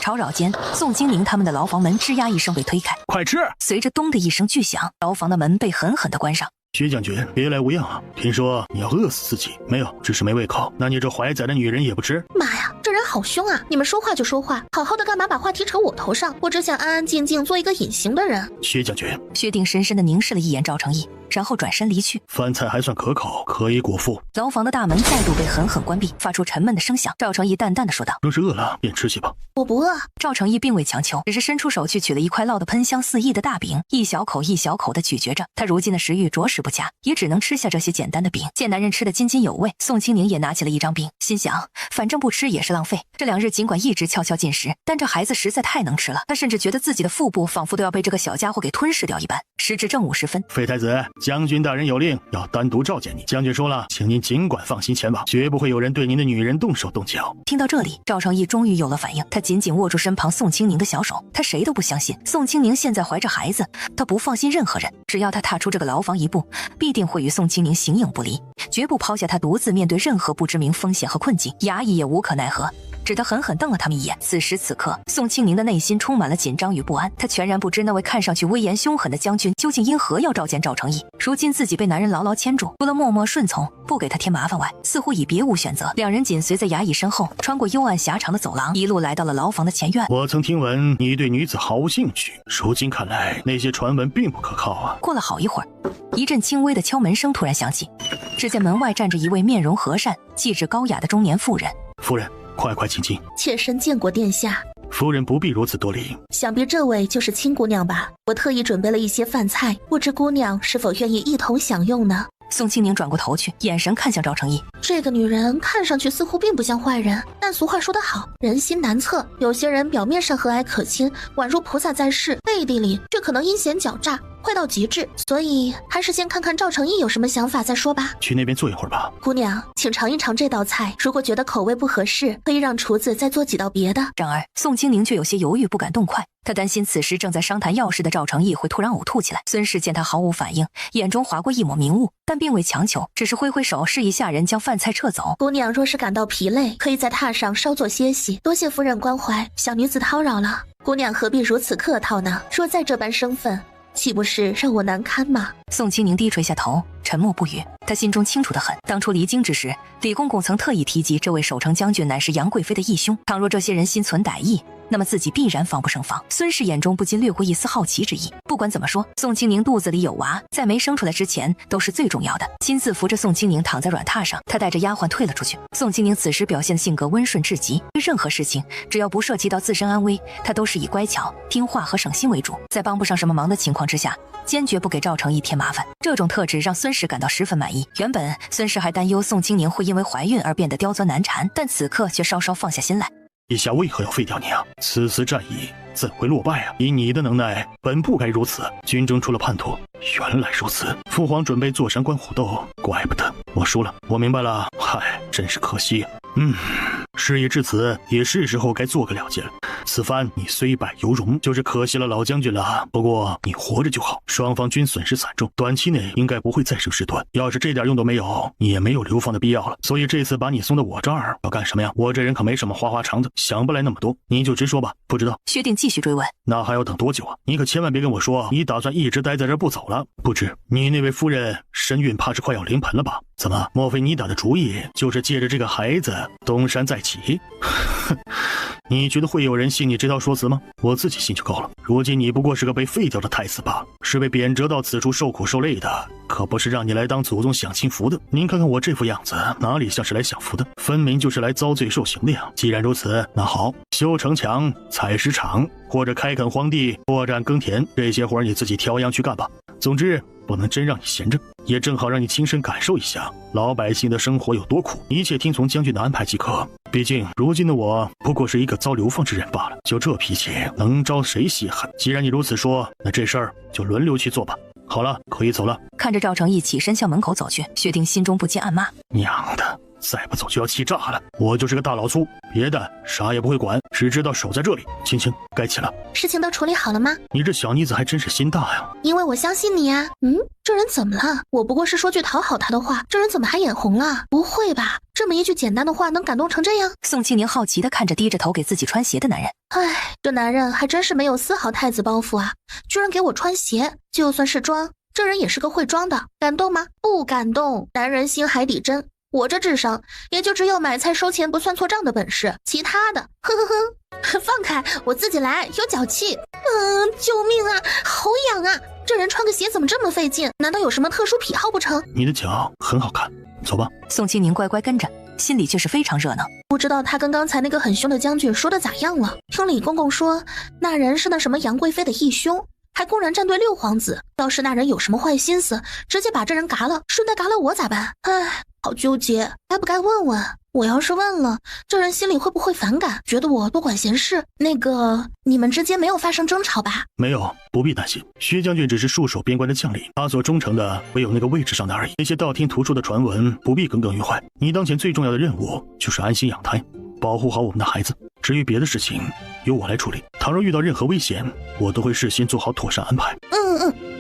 吵扰间，宋清宁他们的牢房门吱呀一声被推开，快吃！随着咚的一声巨响，牢房的门被狠狠地关上。薛将军，别来无恙啊！听说你要饿死自己？没有，只是没胃口。那你这怀崽的女人也不吃？妈呀，这人好凶啊！你们说话就说话，好好的干嘛把话题扯我头上？我只想安安静静做一个隐形的人。薛将军，薛定深深地凝视了一眼赵成义，然后转身离去。饭菜还算可口，可以果腹。牢房的大门再度被狠狠关闭，发出沉闷的声响。赵成义淡淡的说道：“若是饿了，便吃些吧。”我不饿。赵成义并未强求，只是伸出手去取了一块烙得喷香四溢的大饼，一小口一小口的咀嚼着。他如今的食欲着实不佳，也只能吃下这些简单的饼。见男人吃得津津有味，宋清宁也拿起了一张饼，心想反正不吃也是浪费。这2日尽管一直悄悄进食，但这孩子实在太能吃了，他甚至觉得自己的腹部仿佛都要被这个小家伙给吞噬掉一般。时至正午时分，废太子，将军大人有令，要单独召见你。将军说了，请您尽管放心前往，绝不会有人对您的女人动手动脚。听到这里，赵成义终于有了反应，他紧紧握住身旁宋清宁的小手，他谁都不相信宋清宁现在怀着孩子，他不放心任何人，只要他踏出这个牢房一步，必定会与宋清宁形影不离，绝不抛下他独自面对任何不知名风险和困境。衙役也无可奈何，只得狠狠瞪了他们一眼。此时此刻，宋清宁的内心充满了紧张与不安，他全然不知那位看上去威严凶狠的将军究竟因何要召见赵成义。如今自己被男人牢牢牵住，除了默默顺从，不给他添麻烦外，似乎已别无选择。2人紧随在衙役身后，穿过幽暗狭长的走廊，一路来到了牢房的前院。我曾听闻你对女子毫无兴趣，如今看来那些传闻并不可靠啊。过了好一会儿，一阵轻微的敲门声突然响起，只见门外站着一位面容和善、气质高雅的中年妇人。夫人，快快请进。妾身见过殿下。夫人不必如此多礼。想必这位就是亲姑娘吧？我特意准备了一些饭菜，不知姑娘是否愿意一同享用呢？宋清宁转过头去，眼神看向赵成义。这个女人看上去似乎并不像坏人，但俗话说得好，人心难测。有些人表面上和蔼可亲，宛如菩萨在世，背地里却可能阴险狡诈，坏到极致。所以还是先看看赵成义有什么想法再说吧。去那边坐一会儿吧。姑娘，请尝一尝这道菜，如果觉得口味不合适，可以让厨子再做几道别的。然而宋清宁却有些犹豫，不敢动筷。他担心此时正在商谈要事的赵成义会突然呕吐起来。孙氏见他毫无反应，眼中划过一抹明雾，但并未强求，只是挥挥手示意下人将饭菜撤走。姑娘若是感到疲累，可以在榻上稍作歇息，多谢夫人关怀，小女子叨扰了。姑娘何必如此客套呢？若再这般生分，岂不是让我难堪吗？宋清宁低垂下头，沉默不语。他心中清楚得很，当初离京之时，李公公曾特意提及这位守城将军乃是杨贵妃的义兄。倘若这些人心存歹意，那么自己必然防不胜防。孙氏眼中不禁掠过一丝好奇之意。不管怎么说，宋清宁肚子里有娃，在没生出来之前都是最重要的。亲自扶着宋清宁躺在软榻上，他带着丫鬟退了出去。宋清宁此时表现性格温顺至极，任何事情只要不涉及到自身安危，他都是以乖巧、听话和省心为主。在帮不上什么忙的情况之下，坚决不给赵成义添麻烦。这种特质让孙氏感到十分满意。原本孙氏还担忧宋清宁会因为怀孕而变得刁钻难缠，但此刻却稍稍放下心来。陛下为何要废掉你啊？此次战役怎会落败啊？以你的能耐，本不该如此。军中出了叛徒，原来如此。父皇准备坐山观虎斗，怪不得我输了。我明白了，嗨，真是可惜。事已至此，也是时候该做个了结了。此番你虽败犹荣，就是可惜了老将军了。不过你活着就好，双方均损失惨重，短期内应该不会再生事端。要是这点用都没有，你也没有流放的必要了。所以这次把你送到我这儿，要干什么呀？我这人可没什么花花肠子，想不来那么多。你就直说吧，不知道。薛定继续追问，那还要等多久啊？你可千万别跟我说你打算一直待在这儿不走了。不知你那位夫人身孕怕是快要临盆了吧？怎么，莫非你打的主意就是借着这个孩子东山再起？你觉得会有人信你这套说辞吗？我自己信就够了。如今你不过是个被废掉的太子罢了，是被贬谪到此处受苦受累的，可不是让你来当祖宗享清福的。您看看我这副样子，哪里像是来享福的，分明就是来遭罪受刑的呀。既然如此，那好，修城墙、采石场，或者开垦荒地、拓展耕田，这些活你自己挑样去干吧。总之不能真让你闲着，也正好让你亲身感受一下老百姓的生活有多苦，一切听从将军的安排即可。毕竟如今的我不过是一个遭流放之人罢了，就这脾气能招谁稀罕？既然你如此说，那这事儿就轮流去做吧。好了，可以走了。看着赵成义起身向门口走去，薛定心中不禁暗骂：娘的，再不走就要气炸了！我就是个大老粗，别的啥也不会管，只知道守在这里。青青，该起了。事情都处理好了吗？你这小妮子还真是心大呀。因为我相信你啊。这人怎么了？我不过是说句讨好他的话，这人怎么还眼红了？不会吧，这么一句简单的话能感动成这样？宋清宁好奇地看着低着头给自己穿鞋的男人。这男人还真是没有丝毫太子包袱啊，居然给我穿鞋。就算是装，这人也是个会装的。感动吗？不感动。男人心海底针，我这智商也就只有买菜收钱不算错账的本事，其他的放开，我自己来，有脚气。救命啊，好痒啊！这人穿个鞋怎么这么费劲？难道有什么特殊癖好不成？你的脚很好看，走吧。宋清宁乖乖跟着，心里却是非常热闹。不知道他跟刚才那个很凶的将军说的咋样了？听李公公说，那人是那什么杨贵妃的义兄，还公然站队六皇子。要是那人有什么坏心思，直接把这人嘎了，顺带嘎了我咋办？好纠结，该不该问问？我要是问了，这人心里会不会反感，觉得我多管闲事？你们之间没有发生争吵吧？没有，不必担心。薛将军只是戍守边关的将领，他所忠诚的唯有那个位置上的而已。那些道听途说的传闻不必耿耿于怀。你当前最重要的任务就是安心养胎，保护好我们的孩子。至于别的事情，由我来处理。倘若遇到任何危险，我都会事先做好妥善安排。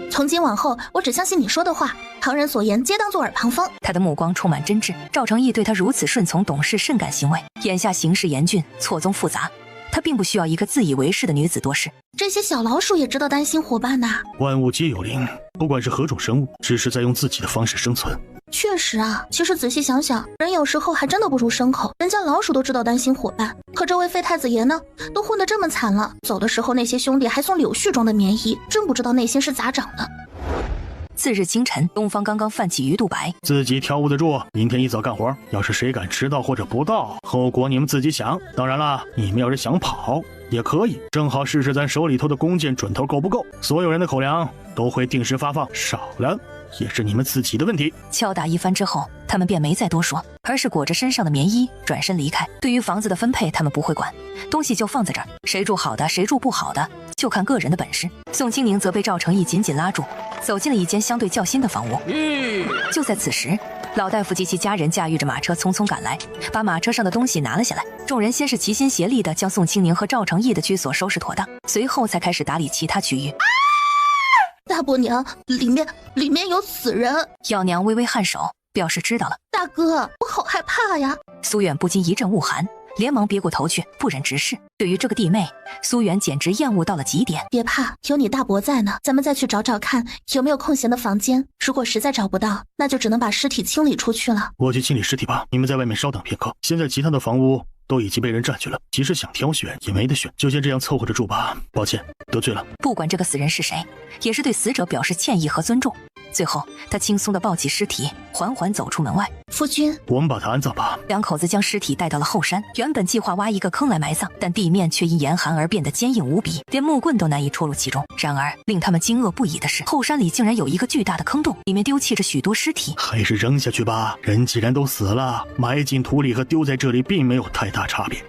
从今往后，我只相信你说的话，旁人所言皆当作耳旁风。他的目光充满真挚，赵成义对他如此顺从懂事，甚感欣慰。眼下形势严峻，错综复杂，他并不需要一个自以为是的女子多事。这些小老鼠也知道担心伙伴呐。万物皆有灵，不管是何种生物，只是在用自己的方式生存。确实啊，其实仔细想想，人有时候还真的不如牲口。人家老鼠都知道担心伙伴，可这位废太子爷呢，都混得这么惨了，走的时候那些兄弟还送柳絮装的棉衣，真不知道内心是咋长的。次日清晨，东方刚刚泛起鱼肚白，自己挑屋子住，明天一早干活。要是谁敢迟到或者不到，后果你们自己想。当然了，你们要是想跑也可以，正好试试咱手里头的弓箭准头够不够。所有人的口粮都会定时发放，少了也是你们自己的问题。敲打一番之后，他们便没再多说，而是裹着身上的棉衣转身离开。对于房子的分配，他们不会管，东西就放在这儿，谁住好的，谁住不好的，就看个人的本事。宋清宁则被赵成义紧紧拉住，走进了一间相对较新的房屋。就在此时，老大夫及其家人驾驭着马车匆匆赶来，把马车上的东西拿了下来。众人先是齐心协力地将宋清宁和赵成义的居所收拾妥当，随后才开始打理其他区域。大伯娘，里面有死人！药娘微微颔首，表示知道了。大哥，我好害怕呀！苏远不禁一阵恶寒，连忙别过头去，不忍直视。对于这个弟妹，苏远简直厌恶到了极点。别怕，有你大伯在呢，咱们再去找找看有没有空闲的房间。如果实在找不到，那就只能把尸体清理出去了。我去清理尸体吧，你们在外面稍等片刻。现在其他的房屋都已经被人占据了，即使想挑选也没得选，就先这样凑合着住吧。抱歉，得罪了。不管这个死人是谁，也是对死者表示歉意和尊重。最后，他轻松地抱起尸体，缓缓走出门外。夫君，我们把他安葬吧。两口子将尸体带到了后山，原本计划挖一个坑来埋葬，但地面却因严寒而变得坚硬无比，连木棍都难以戳入其中。然而，令他们惊愕不已的是，后山里竟然有一个巨大的坑洞，里面丢弃着许多尸体。还是扔下去吧，人既然都死了，埋进土里和丢在这里并没有太大差别。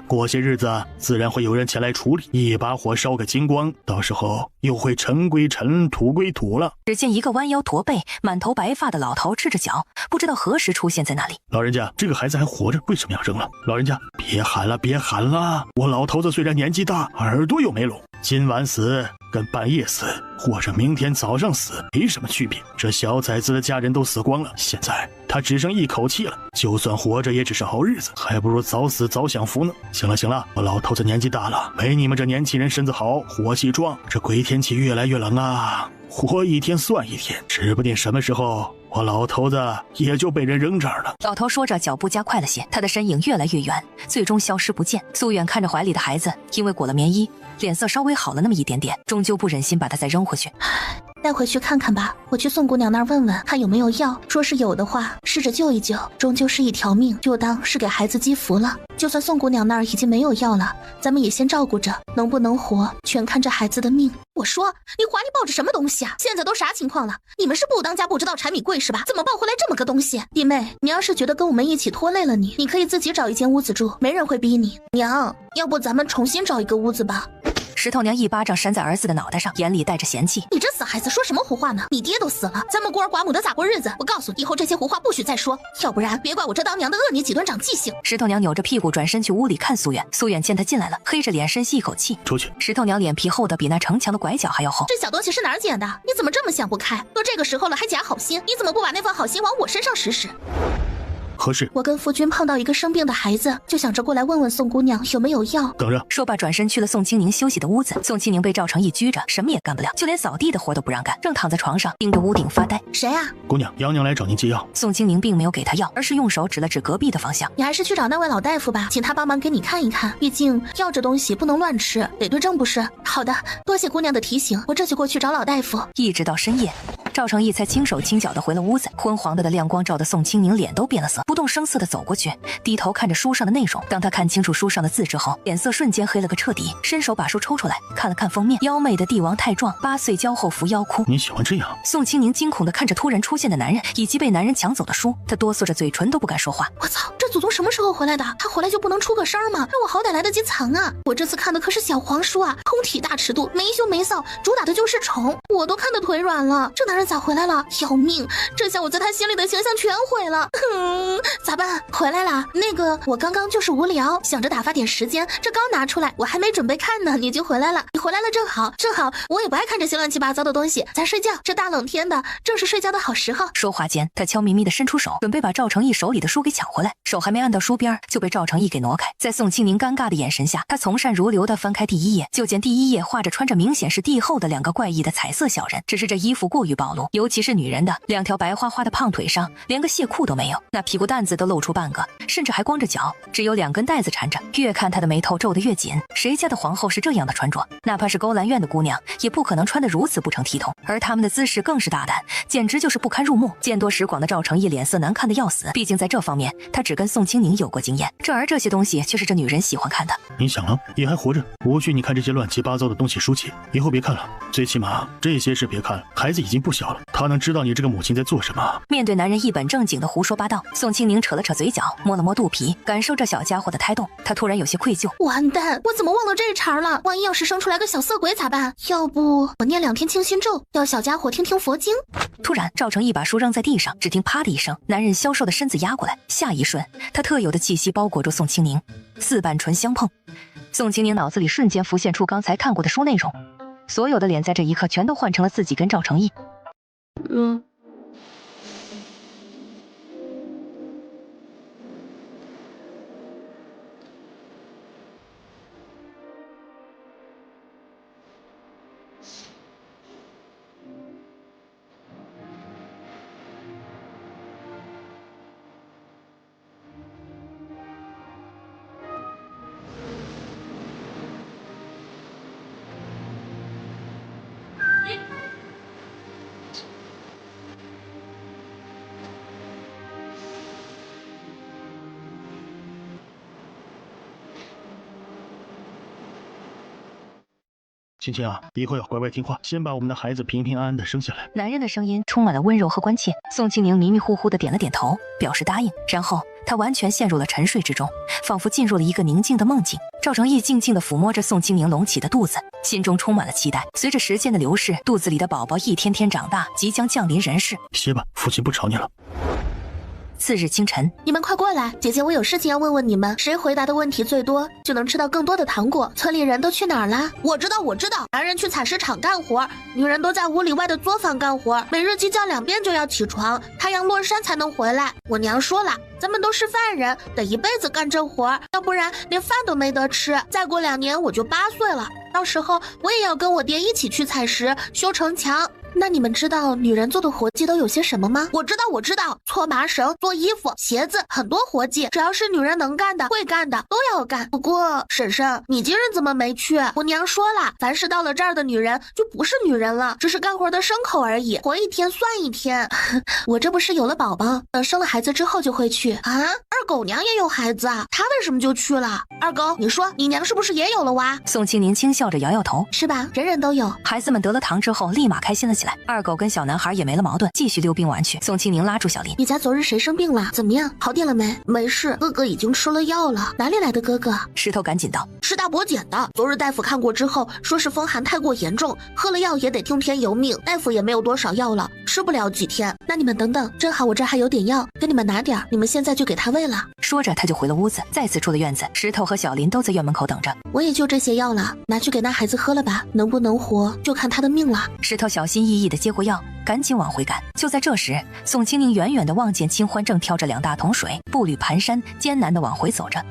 过些日子自然会有人前来处理，一把火烧个精光，到时候又会尘归尘，土归土了。只见一个弯腰驼背、满头白发的老头赤着脚，不知道何时出现在那里。老人家，这个孩子还活着，为什么要扔了？老人家，别喊了，别喊了！我老头子虽然年纪大，耳朵又没聋，今晚死跟半夜死，或者明天早上死没什么区别。这小崽子的家人都死光了，现在他只剩一口气了，就算活着也只是好日子，还不如早死早享福呢。行了行了，我老头子年纪大了，没你们这年轻人身子好，火气壮。这鬼天气越来越冷啊，活一天算一天，指不定什么时候我老头子也就被人扔这儿了。老头说着，脚步加快了些，他的身影越来越远，最终消失不见。苏远看着怀里的孩子，因为裹了棉衣，脸色稍微好了那么一点点，终究不忍心把他再扔回去。带回去看看吧，我去宋姑娘那儿问问，看有没有药。说是有的话，试着救一救，终究是一条命，就当是给孩子积福了。就算宋姑娘那儿已经没有药了，咱们也先照顾着，能不能活，全看这孩子的命。我说，你怀里抱着什么东西啊？现在都啥情况了？你们是不当家不知道柴米贵是吧？怎么抱回来这么个东西？弟妹，你要是觉得跟我们一起拖累了你，你可以自己找一间屋子住，没人会逼你。娘，要不咱们重新找一个屋子吧。石头娘一巴掌扇在儿子的脑袋上，眼里带着嫌弃：“你这死孩子，说什么胡话呢？你爹都死了，咱们孤儿寡母的咋过日子？我告诉你，以后这些胡话不许再说，要不然别怪我这当娘的饿你几顿长记性。”石头娘扭着屁股转身去屋里看苏远，苏远见他进来了，黑着脸深吸一口气：“出去。”石头娘脸皮厚的比那城墙的拐角还要厚。这小东西是哪儿捡的？你怎么这么想不开？都这个时候了还假好心，你怎么不把那份好心往我身上使使？何事？我跟夫君碰到一个生病的孩子，就想着过来问问宋姑娘有没有药。等着。说罢转身去了宋清宁休息的屋子。宋清宁被赵成义拘着，什么也干不了，就连扫地的活都不让干，正躺在床上盯着屋顶发呆。谁啊？姑娘，杨娘来找您借药。宋清宁并没有给他药，而是用手指了指隔壁的方向。你还是去找那位老大夫吧，请他帮忙给你看一看，毕竟药这东西不能乱吃，得对症不是。好的，多谢姑娘的提醒，我这就过去找老大夫。一直到深夜，赵成义才轻手轻脚地回了屋子，昏黄的亮光照得宋清宁脸都变了色，不动声色地走过去，低头看着书上的内容。当他看清楚书上的字之后，脸色瞬间黑了个彻底，伸手把书抽出来，看了看封面，妖媚的帝王太壮，8岁交后扶妖窟。你喜欢这样？宋清宁惊恐地看着突然出现的男人以及被男人抢走的书，他哆嗦着嘴唇都不敢说话。我操，这祖宗什么时候回来的？他回来就不能出个声吗？让我好歹来得及藏啊！我这次看的可是小黄书啊，通体大尺度，没羞没臊，主打的就是宠，我都看得腿软了。这男人咋回来了？要命！这下我在他心里的形象全毁了。咋办？回来啦？那个，我刚刚就是无聊，想着打发点时间，这刚拿出来，我还没准备看呢，你就回来了。你回来了正好，我也不爱看这些乱七八糟的东西，咱睡觉。这大冷天的，正是睡觉的好时候。说话间，他悄咪咪地伸出手，准备把赵成义手里的书给抢回来，手还没按到书边，就被赵成义给挪开。在宋清宁尴尬的眼神下，他从善如流地翻开第1页，就见第1页画着穿着明显是帝后的2个怪异的彩色小人，只是这衣服过于暴露，路，尤其是女人的2条白花花的胖腿上，连个鞋裤都没有，那屁股蛋子都露出半个，甚至还光着脚，只有2根带子缠着。越看她的眉头皱得越紧，谁家的皇后是这样的穿着？哪怕是勾栏院的姑娘，也不可能穿得如此不成体统。而他们的姿势更是大胆，简直就是不堪入目。见多识广的赵成义脸色难看的要死，毕竟在这方面他只跟宋清宁有过经验，这些东西却是这女人喜欢看的。你想了，也还活着，无需你看这些乱七八糟的东西书籍，以后别看了，最起码这些事别看了，孩子已经不小了，他能知道你这个母亲在做什么。面对男人一本正经的胡说八道，宋清宁扯了扯嘴角，摸了摸肚皮，感受这小家伙的胎动，他突然有些愧疚。完蛋，我怎么忘了这茬了？万一要是生出来个小色鬼咋办？要不我念2天清心咒，要小家伙听听佛经。突然赵成义把书扔在地上，只听啪的一声，男人消瘦的身子压过来，下一瞬他特有的气息包裹住宋清宁，4瓣唇相碰，宋清宁脑子里瞬间浮现出刚才看过的书内容，所有的脸在这一刻全都换成了自己跟赵成义。青青啊，以后要乖乖听话，先把我们的孩子平平安安的生下来。男人的声音充满了温柔和关切。宋清宁迷迷糊糊的点了点头，表示答应，然后他完全陷入了沉睡之中，仿佛进入了一个宁静的梦境。赵成义静静地抚摸着宋清宁隆起的肚子，心中充满了期待。随着时间的流逝，肚子里的宝宝一天天长大，即将降临人世。歇吧，父亲不吵你了。次日清晨，你们快过来，姐姐我有事情要问问你们，谁回答的问题最多，就能吃到更多的糖果。村里人都去哪儿啦？我知道，男人去采石场干活，女人都在5里外的作坊干活，每日鸡叫2遍就要起床，太阳落山才能回来。我娘说了，咱们都是犯人，得一辈子干这活，要不然连饭都没得吃。再过2年我就8岁了，到时候我也要跟我爹一起去采石、修城墙。那你们知道女人做的活计都有些什么吗？我知道，搓麻绳、做衣服、鞋子，很多活计，只要是女人能干的、会干的都要干。不过婶婶，你今日怎么没去？我娘说了，凡是到了这儿的女人就不是女人了，只是干活的牲口而已，活1天算1天。我这不是有了宝宝，等生了孩子之后就会去啊。二狗娘也有孩子啊，她为什么就去了？二狗，你说你娘是不是也有了娃？宋清宁轻笑着摇摇头，是吧？人人都有。孩子们得了糖之后，立马开心了起来。二狗跟小男孩也没了矛盾，继续溜冰玩去。宋清宁拉住小林，你家昨日谁生病了？怎么样？好点了没？没事，哥哥已经吃了药了。哪里来的哥哥？石头赶紧道，吃大伯捡的。昨日大夫看过之后，说是风寒太过严重，喝了药也得听天由命。大夫也没有多少药了，吃不了几天。那你们等等，正好我这还有点药，给你们拿点，你们现在就给他喂了。说着他就回了屋子，再次出了院子。石头和小林都在院门口等着。我也就这些药了，拿去给那孩子喝了吧，能不能活就看他的命了。石头小心翼翼地接过药，赶紧往回赶。就在这时，宋清宁远远地望见清欢正挑着2大桶水，步履蹒跚，艰难地往回走着。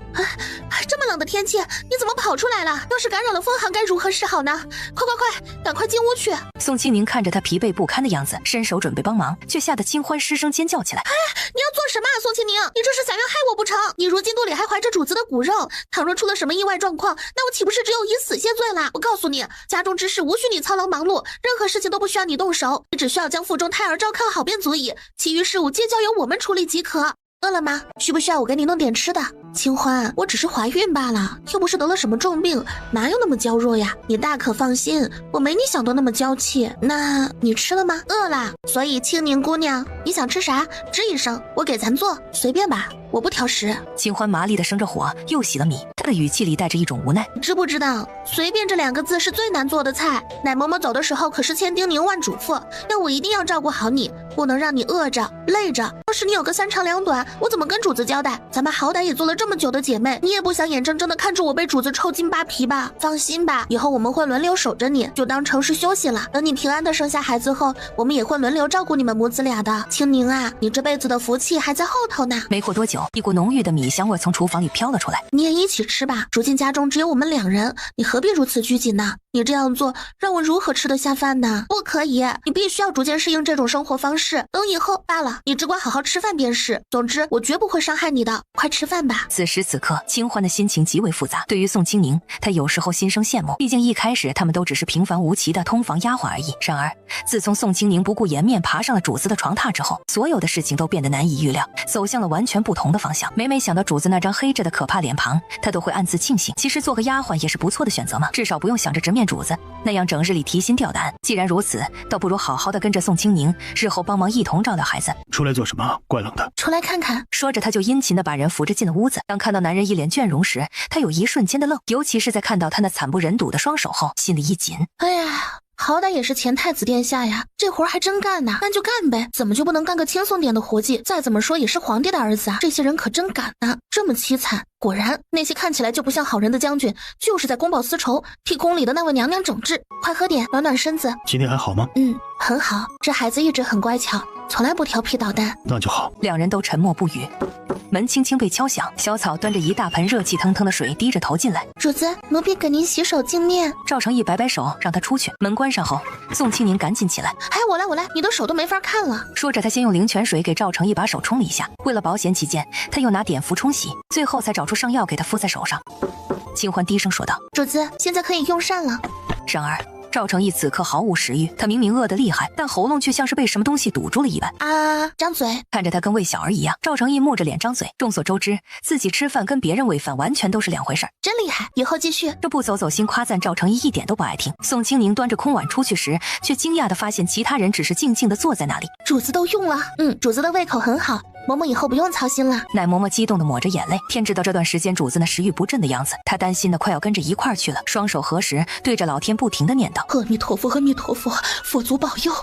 这么冷的天气，你怎么跑出来了？要是感染了风寒，该如何是好呢？快，赶快进屋去！宋清宁看着他疲惫不堪的样子，伸手准备帮忙，却吓得清欢失声尖叫起来。你要做什么啊，宋清宁？你这是想要害我不成？你如今肚里还怀着主子的骨肉，倘若出了什么意外状况，那我岂不是只有以死谢罪了？我告诉你，家中之事无需你操劳忙碌，任何事情都不需要你动手，你只需要将腹中胎儿照看好便足矣，其余事务皆交由我们处理即可。饿了吗？需不需要我给你弄点吃的？清欢，我只是怀孕罢了，又不是得了什么重病，哪有那么娇弱呀？你大可放心，我没你想的那么娇气。那你吃了吗？饿了，所以清宁姑娘，你想吃啥？吱一声，我给咱做，随便吧，我不挑食。清欢麻利的生着火，又洗了米，他的语气里带着一种无奈。你知不知道，随便这2个字是最难做的菜。奶嬷嬷走的时候可是千叮咛万嘱咐，要我一定要照顾好你，不能让你饿着累着。要是你有个三长两短，我怎么跟主子交代？咱们好歹也做了这么久的姐妹，你也不想眼睁睁的看着我被主子抽筋扒皮吧？放心吧，以后我们会轮流守着你，就当成是休息了。等你平安的生下孩子后，我们也会轮流照顾你们母子俩的。青宁啊，你这辈子的福气还在后头呢。没过多久，一股浓郁的米香味从厨房里飘了出来。你也一起吃吧，如今家中只有我们2人，你何必如此拘谨呢？你这样做让我如何吃得下饭呢？不可以，你必须要逐渐适应这种生活方式。等以后罢了，你只管好好吃饭便是。总之，我绝不会伤害你的。快吃饭吧。此时此刻，清欢的心情极为复杂。对于宋清宁，他有时候心生羡慕，毕竟一开始他们都只是平凡无奇的通房丫鬟而已。然而，自从宋清宁不顾颜面爬上了主子的床榻之后，所有的事情都变得难以预料，走向了完全不同的方向。每想到主子那张黑着的可怕脸庞，他都会暗自庆幸，其实做个丫鬟也是不错的选择嘛，至少不用想着直面主子，那样整日里提心吊胆。既然如此，倒不如好好的跟着宋清宁，日后帮忙一同照料孩子。出来做什么？怪冷的。出来看看。说着，他就殷勤的把人扶着进了屋子。当看到男人一脸倦容时，他有一瞬间的愣，尤其是在看到他那惨不忍睹的双手后，心里一紧。哎呀，好歹也是前太子殿下呀，这活还真干呐，干就干呗，怎么就不能干个轻松点的活计？再怎么说也是皇帝的儿子啊，这些人可真敢呐，这么凄惨。果然，那些看起来就不像好人的将军，就是在公报私仇，替宫里的那位娘娘整治。快喝点，暖暖身子。今天还好吗？很好，这孩子一直很乖巧，从来不调皮捣蛋。那就好。两人都沉默不语。门轻轻被敲响，小草端着一大盆热气腾腾的水低着头进来。主子，奴婢给您洗手净面。赵成义摆摆手让他出去。门关上后，宋清宁赶紧起来。哎，我来，你的手都没法看了。说着，他先用灵泉水给赵成义把手冲了一下，为了保险起见，他又拿碘伏冲洗，最后才找出上药给他敷在手上。清欢低声说道：“主子，现在可以用膳了。”然而赵成义此刻毫无食欲，他明明饿得厉害，但喉咙却像是被什么东西堵住了一般。啊！张嘴！看着他跟喂小儿一样，赵成义木着脸张嘴。众所周知，自己吃饭跟别人喂饭完全都是两回事。真厉害，以后继续。这不走走心夸赞赵成义一点都不爱听。宋清宁端着空碗出去时，却惊讶地发现其他人只是静静地坐在那里。主子都用了，主子的胃口很好。嬷嬷以后不用操心了。奶嬷嬷激动地抹着眼泪，天知道这段时间主子那食欲不振的样子，她担心的快要跟着一块儿去了，双手合十，对着老天不停地念叨：阿弥陀佛，阿弥陀佛，佛祖保佑。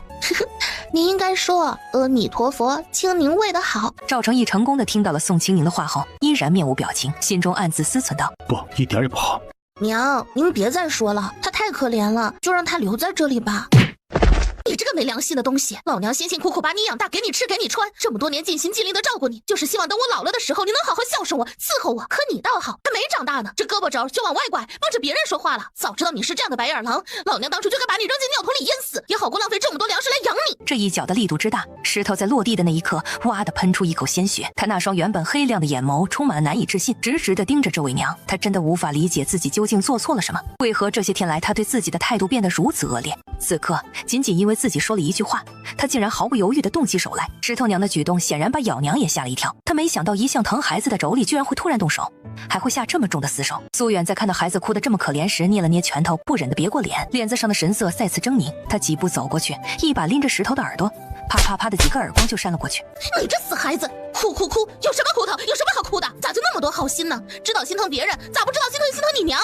你应该说阿弥陀佛，清宁喂得好。赵成义成功地听到了宋清宁的话后，依然面无表情，心中暗自思忖道：不，一点也不好。娘，您别再说了，他太可怜了，就让他留在这里吧。你这个没良心的东西，老娘辛辛苦苦把你养大，给你吃给你穿，这么多年尽心尽力的照顾你，就是希望等我老了的时候，你能好好孝顺我，伺候我。可你倒好，还没长大呢，这胳膊肘就往外拐，帮着别人说话了。早知道你是这样的白眼狼，老娘当初就该把你扔进尿桶里淹死，也好过浪费这么多粮食来养你。这一脚的力度之大，石头在落地的那一刻，哇的喷出一口鲜血。他那双原本黑亮的眼眸充满了难以置信，直直的盯着这位娘。他真的无法理解自己究竟做错了什么，为何这些天来他对自己的态度变得如此恶劣。此刻仅仅因为自己说了一句话，他竟然毫不犹豫地动起手来。石头娘的举动显然把咬娘也吓了一跳，他没想到一向疼孩子的妯娌居然会突然动手，还会下这么重的死手。苏远在看到孩子哭得这么可怜时，捏了捏拳头，不忍地别过脸，脸子上的神色再次狰狞。他几步走过去，一把拎着石头的耳朵，啪啪啪的几个耳光就扇了过去。你这死孩子，哭，有什么哭头？有什么好哭的？咋就那么多好心呢？知道心疼别人，咋不知道心疼你娘？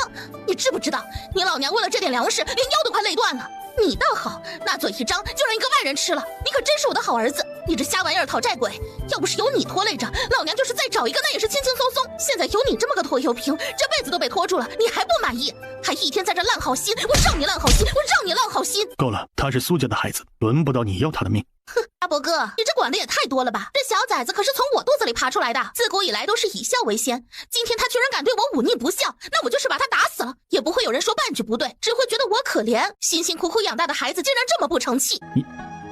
你知不知道，你老娘为了这点粮食，连腰都快累断了。你倒好，那嘴一张就让一个外人吃了，你可真是我的好儿子。你这瞎玩意儿讨债鬼，要不是有你拖累着，老娘就是再找一个那也是轻轻松松。现在有你这么个拖油瓶，这辈子都被拖住了，你还不满意？还一天在这烂好心，我让你烂好心，我让你烂好心。够了，他是苏家的孩子，轮不到你要他的命。哼，阿伯哥，你这管的也太多了吧？这小崽子可是从我肚子里爬出来的，自古以来都是以孝为先。今天他居然敢对我忤逆不孝，那我就是把他打死了，也不会有人说半句不对，只会觉得我可怜。辛辛苦苦养大的孩子竟然这么不成器，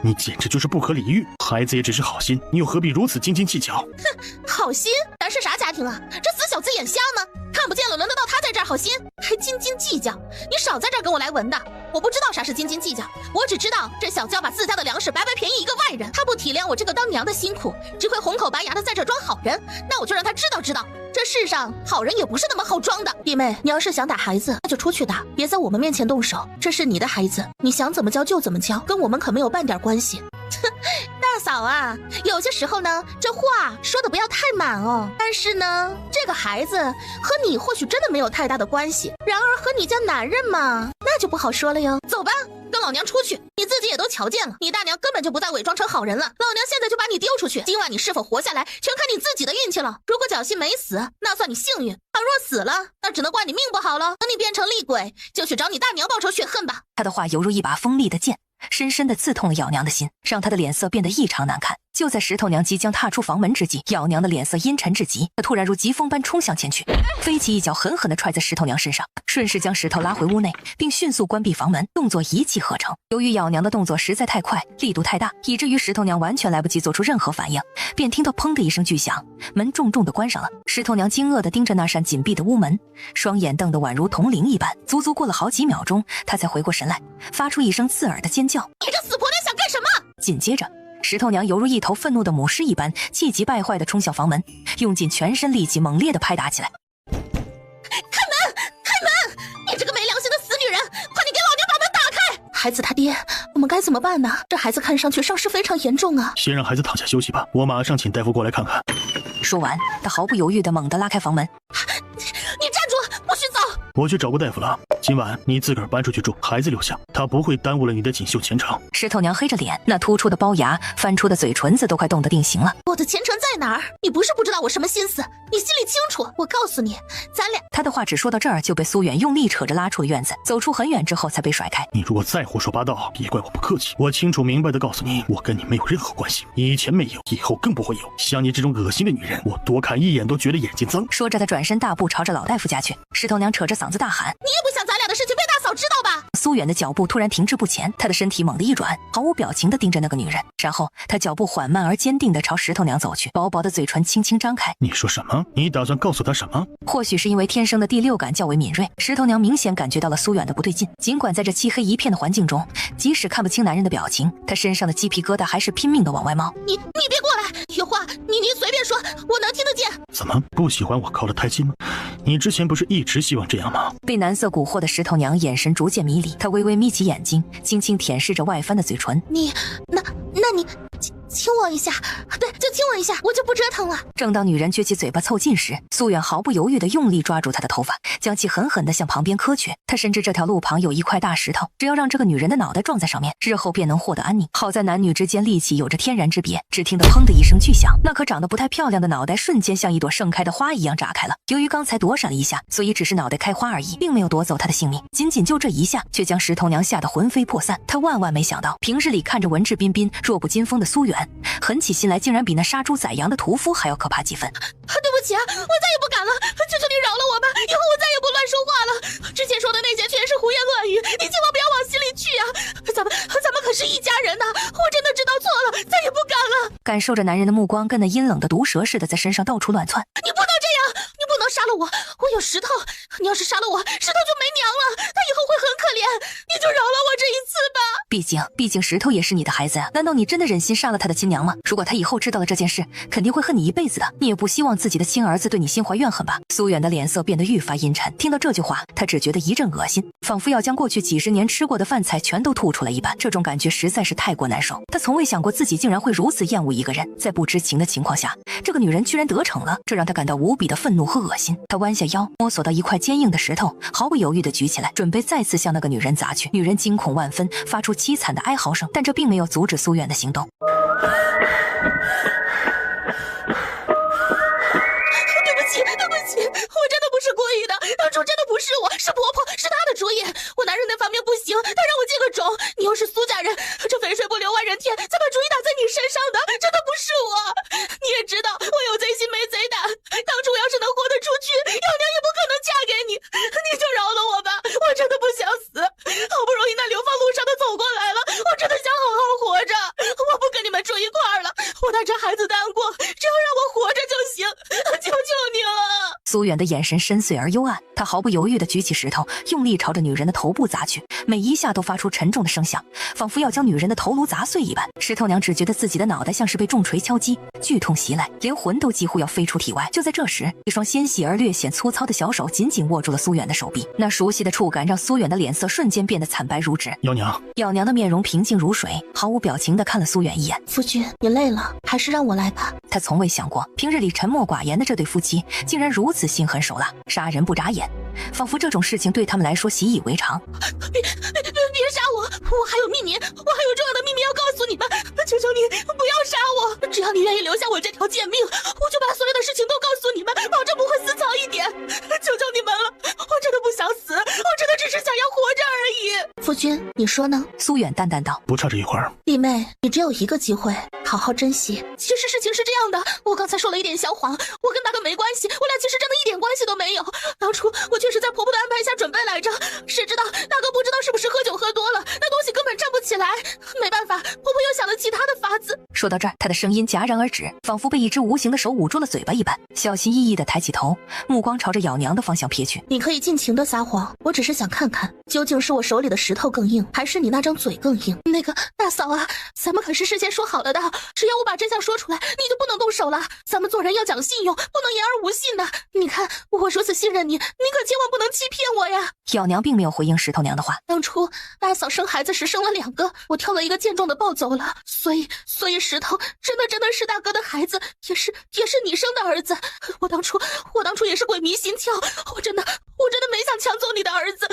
你简直就是不可理喻。孩子也只是好心，你又何必如此斤斤计较？哼，好心？咱是啥家庭啊？这死小子眼瞎吗？看不见了，轮得到他在这儿好心？还斤斤计较？你少在这儿跟我来文的！我不知道啥是斤斤计较，我只知道这小子要把自家的粮食白白便宜一个外人，他不体谅我这个当娘的辛苦，只会红口白牙的在这装好人。那我就让他知道，这世上好人也不是那么好装的。弟妹，你要是想打孩子，那就出去打，别在我们面前动手。这是你的孩子，你想怎么教就怎么教，跟我们可没有半点关系。大嫂啊，有些时候呢，这话说的不要太满哦。但是呢，这个孩子和你或许真的没有太大的关系，然而和你家男人嘛，那就不好说了哟。走吧，跟跟老娘出去！你自己也都瞧见了，你大娘根本就不再伪装成好人了。老娘现在就把你丢出去，今晚你是否活下来，全看你自己的运气了。如果侥幸没死，那算你幸运；倘若死了，那只能怪你命不好了。等你变成厉鬼，就去找你大娘报仇雪恨吧。他的话犹如一把锋利的剑，深深地刺痛了咬娘的心，让她的脸色变得异常难看。就在石头娘即将踏出房门之际，咬娘的脸色阴沉至极，她突然如疾风般冲向前去，飞起一脚狠狠地踹在石头娘身上，顺势将石头拉回屋内，并迅速关闭房门，动作一气呵成。由于咬娘的动作实在太快，力度太大，以至于石头娘完全来不及做出任何反应，便听到砰的一声巨响，门重重地关上了。石头娘惊愕地盯着那扇紧闭的屋门，双眼瞪得宛如铜铃一般。足足过了好几秒钟，她才回过神来，发出一声刺耳的尖叫：“你这死婆娘想干什么？”紧接着，石头娘犹如一头愤怒的母狮一般，气急败坏地冲向房门，用尽全身力气猛烈地拍打起来。开门！开门！你这个没良心的死女人，快点给老娘把门打开！孩子他爹，我们该怎么办呢？这孩子看上去伤势非常严重啊。先让孩子躺下休息吧，我马上请大夫过来看看。说完，他毫不犹豫地猛地拉开房门。你站住，不许走！我去找过大夫了，今晚你自个儿搬出去住，孩子留下，他不会耽误了你的锦绣前程。石头娘黑着脸，那突出的龅牙、翻出的嘴唇子都快冻得定型了。我的前程在哪儿？你不是不知道我什么心思，你心里清楚。我告诉你，咱俩……他的话只说到这儿，就被苏远用力扯着拉出了院子，走出很远之后才被甩开。你如果再胡说八道，别怪我不客气。我清楚明白的告诉你，我跟你没有任何关系，以前没有，以后更不会有。像你这种恶心的女人，我多看一眼都觉得眼睛脏。说着，他转身大步朝着老大夫家去。石头娘扯着嗓子大喊：“你也不想咱俩的事情被大嫂知道吧？”苏远的脚步突然停滞不前，他的身体猛地一转，毫无表情地盯着那个女人，然后他脚步缓慢而坚定地朝石头娘走去，薄薄的嘴唇轻轻张开。你说什么？你打算告诉他什么？或许是因为天生的第六感较为敏锐，石头娘明显感觉到了苏远的不对劲。尽管在这漆黑一片的环境中，即使看不清男人的表情，他身上的鸡皮疙瘩还是拼命地往外冒。你别过来，有话你随便说，我能听得见。怎么不喜欢我靠得太近吗？你之前不是一直希望这样吗？被男色蛊惑的石头娘眼神逐渐迷离，她微微眯起眼睛，轻轻舔舐着外翻的嘴唇。那你亲我一下，对，就亲我一下，我就不折腾了。正当女人撅起嘴巴凑近时，苏远毫不犹豫地用力抓住她的头发，将其狠狠地向旁边磕去。他深知这条路旁有一块大石头，只要让这个女人的脑袋撞在上面，日后便能获得安宁。好在男女之间力气有着天然之别，只听得砰的一声巨响，那颗长得不太漂亮的脑袋瞬间像一朵盛开的花一样炸开了。由于刚才躲闪了一下，所以只是脑袋开花而已，并没有夺走她的性命。仅仅就这一下，却将石头娘吓得魂飞魄散。她万万没想到，平日里看着文质彬彬、弱不禁风的苏远，狠起心来竟然比那杀猪宰羊的屠夫还要可怕几分。对不起啊，我再也不敢了，求求你饶了我吧，以后我再也不乱说话了。之前说的那些全是胡言乱语，你千万不要往心里去啊！咱们可是一家人呐，我真的知道错了，再也不敢了。感受着男人的目光跟那阴冷的毒蛇似的在身上到处乱窜。你不能这样，你不能杀了我，我有石头，你要是杀了我，石头就没娘了，他以后会很可怜，你就饶了我这一次吧。毕竟石头也是你的孩子啊，难道你真的忍心杀了他的亲娘吗？如果他以后知道了这件事，肯定会恨你一辈子的，你也不希望自己的亲儿子对你心怀怨恨吧？苏远的脸色变得愈发阴沉，听到这句话，他只觉得一阵恶心，仿佛要将过去几十年吃过的饭菜全都吐出来一般，这种感觉实在是太过难受。他从未想过自己竟然会如此厌恶一个人，在不知情的情况下，这个女人居然得逞了，这让他感到无比的愤怒和恶心。他弯下腰，摸索到一块坚硬的石头，毫不犹豫地举起来，准备再次向那个女人砸去。女人惊恐万分，发出凄惨的哀嚎声，但这并没有阻止苏远的行动。对不起，我真的不是故意的，当初真的不是我，是婆婆，是她的主意。我男人那方面不行，她让我借个种。你又是苏家人，这肥水不流外人田，才把主意打在你身上的，真的不是我。你也知道我有贼心没贼胆，当初要是能活得出去，养娘也不可能嫁给你，你就饶了我吧，我真的不想死。好不容易那流放路上的走过来了，我真的想好好活着，我不跟你们住一块儿了，我带着孩子单过，只要让我活着就行，求求你了。苏远的眼神深邃而幽暗，他毫不犹豫地举起石头，用力朝着女人的头部砸去，每一下都发出沉重的声响，仿佛要将女人的头颅砸碎一般。石头娘只觉得自己的脑袋像是被重锤敲击，剧痛袭来，连魂都几乎要飞出体外。就在这时，一双纤细而略显粗糙的小手紧紧握住了苏远的手臂，那熟悉的触感让苏远的脸色瞬间变得惨白如纸。咬娘的面容平静如水，毫无表情地看了苏远一眼。夫君，你累了，还是让我来吧。他从未想过，平日里沉默寡言的这对夫妻，竟然如此心狠手辣，杀人不眨眼，仿佛这种事情对他们来说习以为常。别杀我，我还有秘密，我还有重要的秘密要告诉你们，求求你不要杀我，只要你愿意留下我这条贱命，我就把所有的事情都告诉你们，保证不会丝毫一点。求求你们了，我真的不想死，我真的只是想要活着而已。夫君，你说呢？苏远淡淡道：“不差这一会儿。”弟妹，你只有一个机会，好好珍惜。其实事情是这样的，我刚才说了一点小谎，我跟大哥没关系，我俩其实真的一点关系都没有。当初我确实在婆婆的安排下准备来着，谁知道大哥不知道是不是喝酒喝多了，那东西根本站不起来。没办法，婆婆又想了其他的法子。说到这儿，她的声音戛然而止，仿佛被一只无形的手捂住了嘴巴一般，小心翼翼地抬起头，目光朝着咬娘的方向瞥去。你可以尽情的撒谎，我只是想看看，究竟是我手里的石头更硬，还是你那张嘴更硬。那个大嫂啊，咱们可是事先说好了的，只要我把真相说出来，你就不能动手了。咱们做人要讲信用，不能言而无信的。你看我如此信任你，你可千万不能欺骗我呀。咬娘并没有回应石头娘的话。当初大嫂生孩子时生了2个，我挑了一个健壮的抱走了，所以石头真的是大哥的孩子，也是你生的儿子。我当初也是鬼迷心窍，我真的没想抢走你的儿子。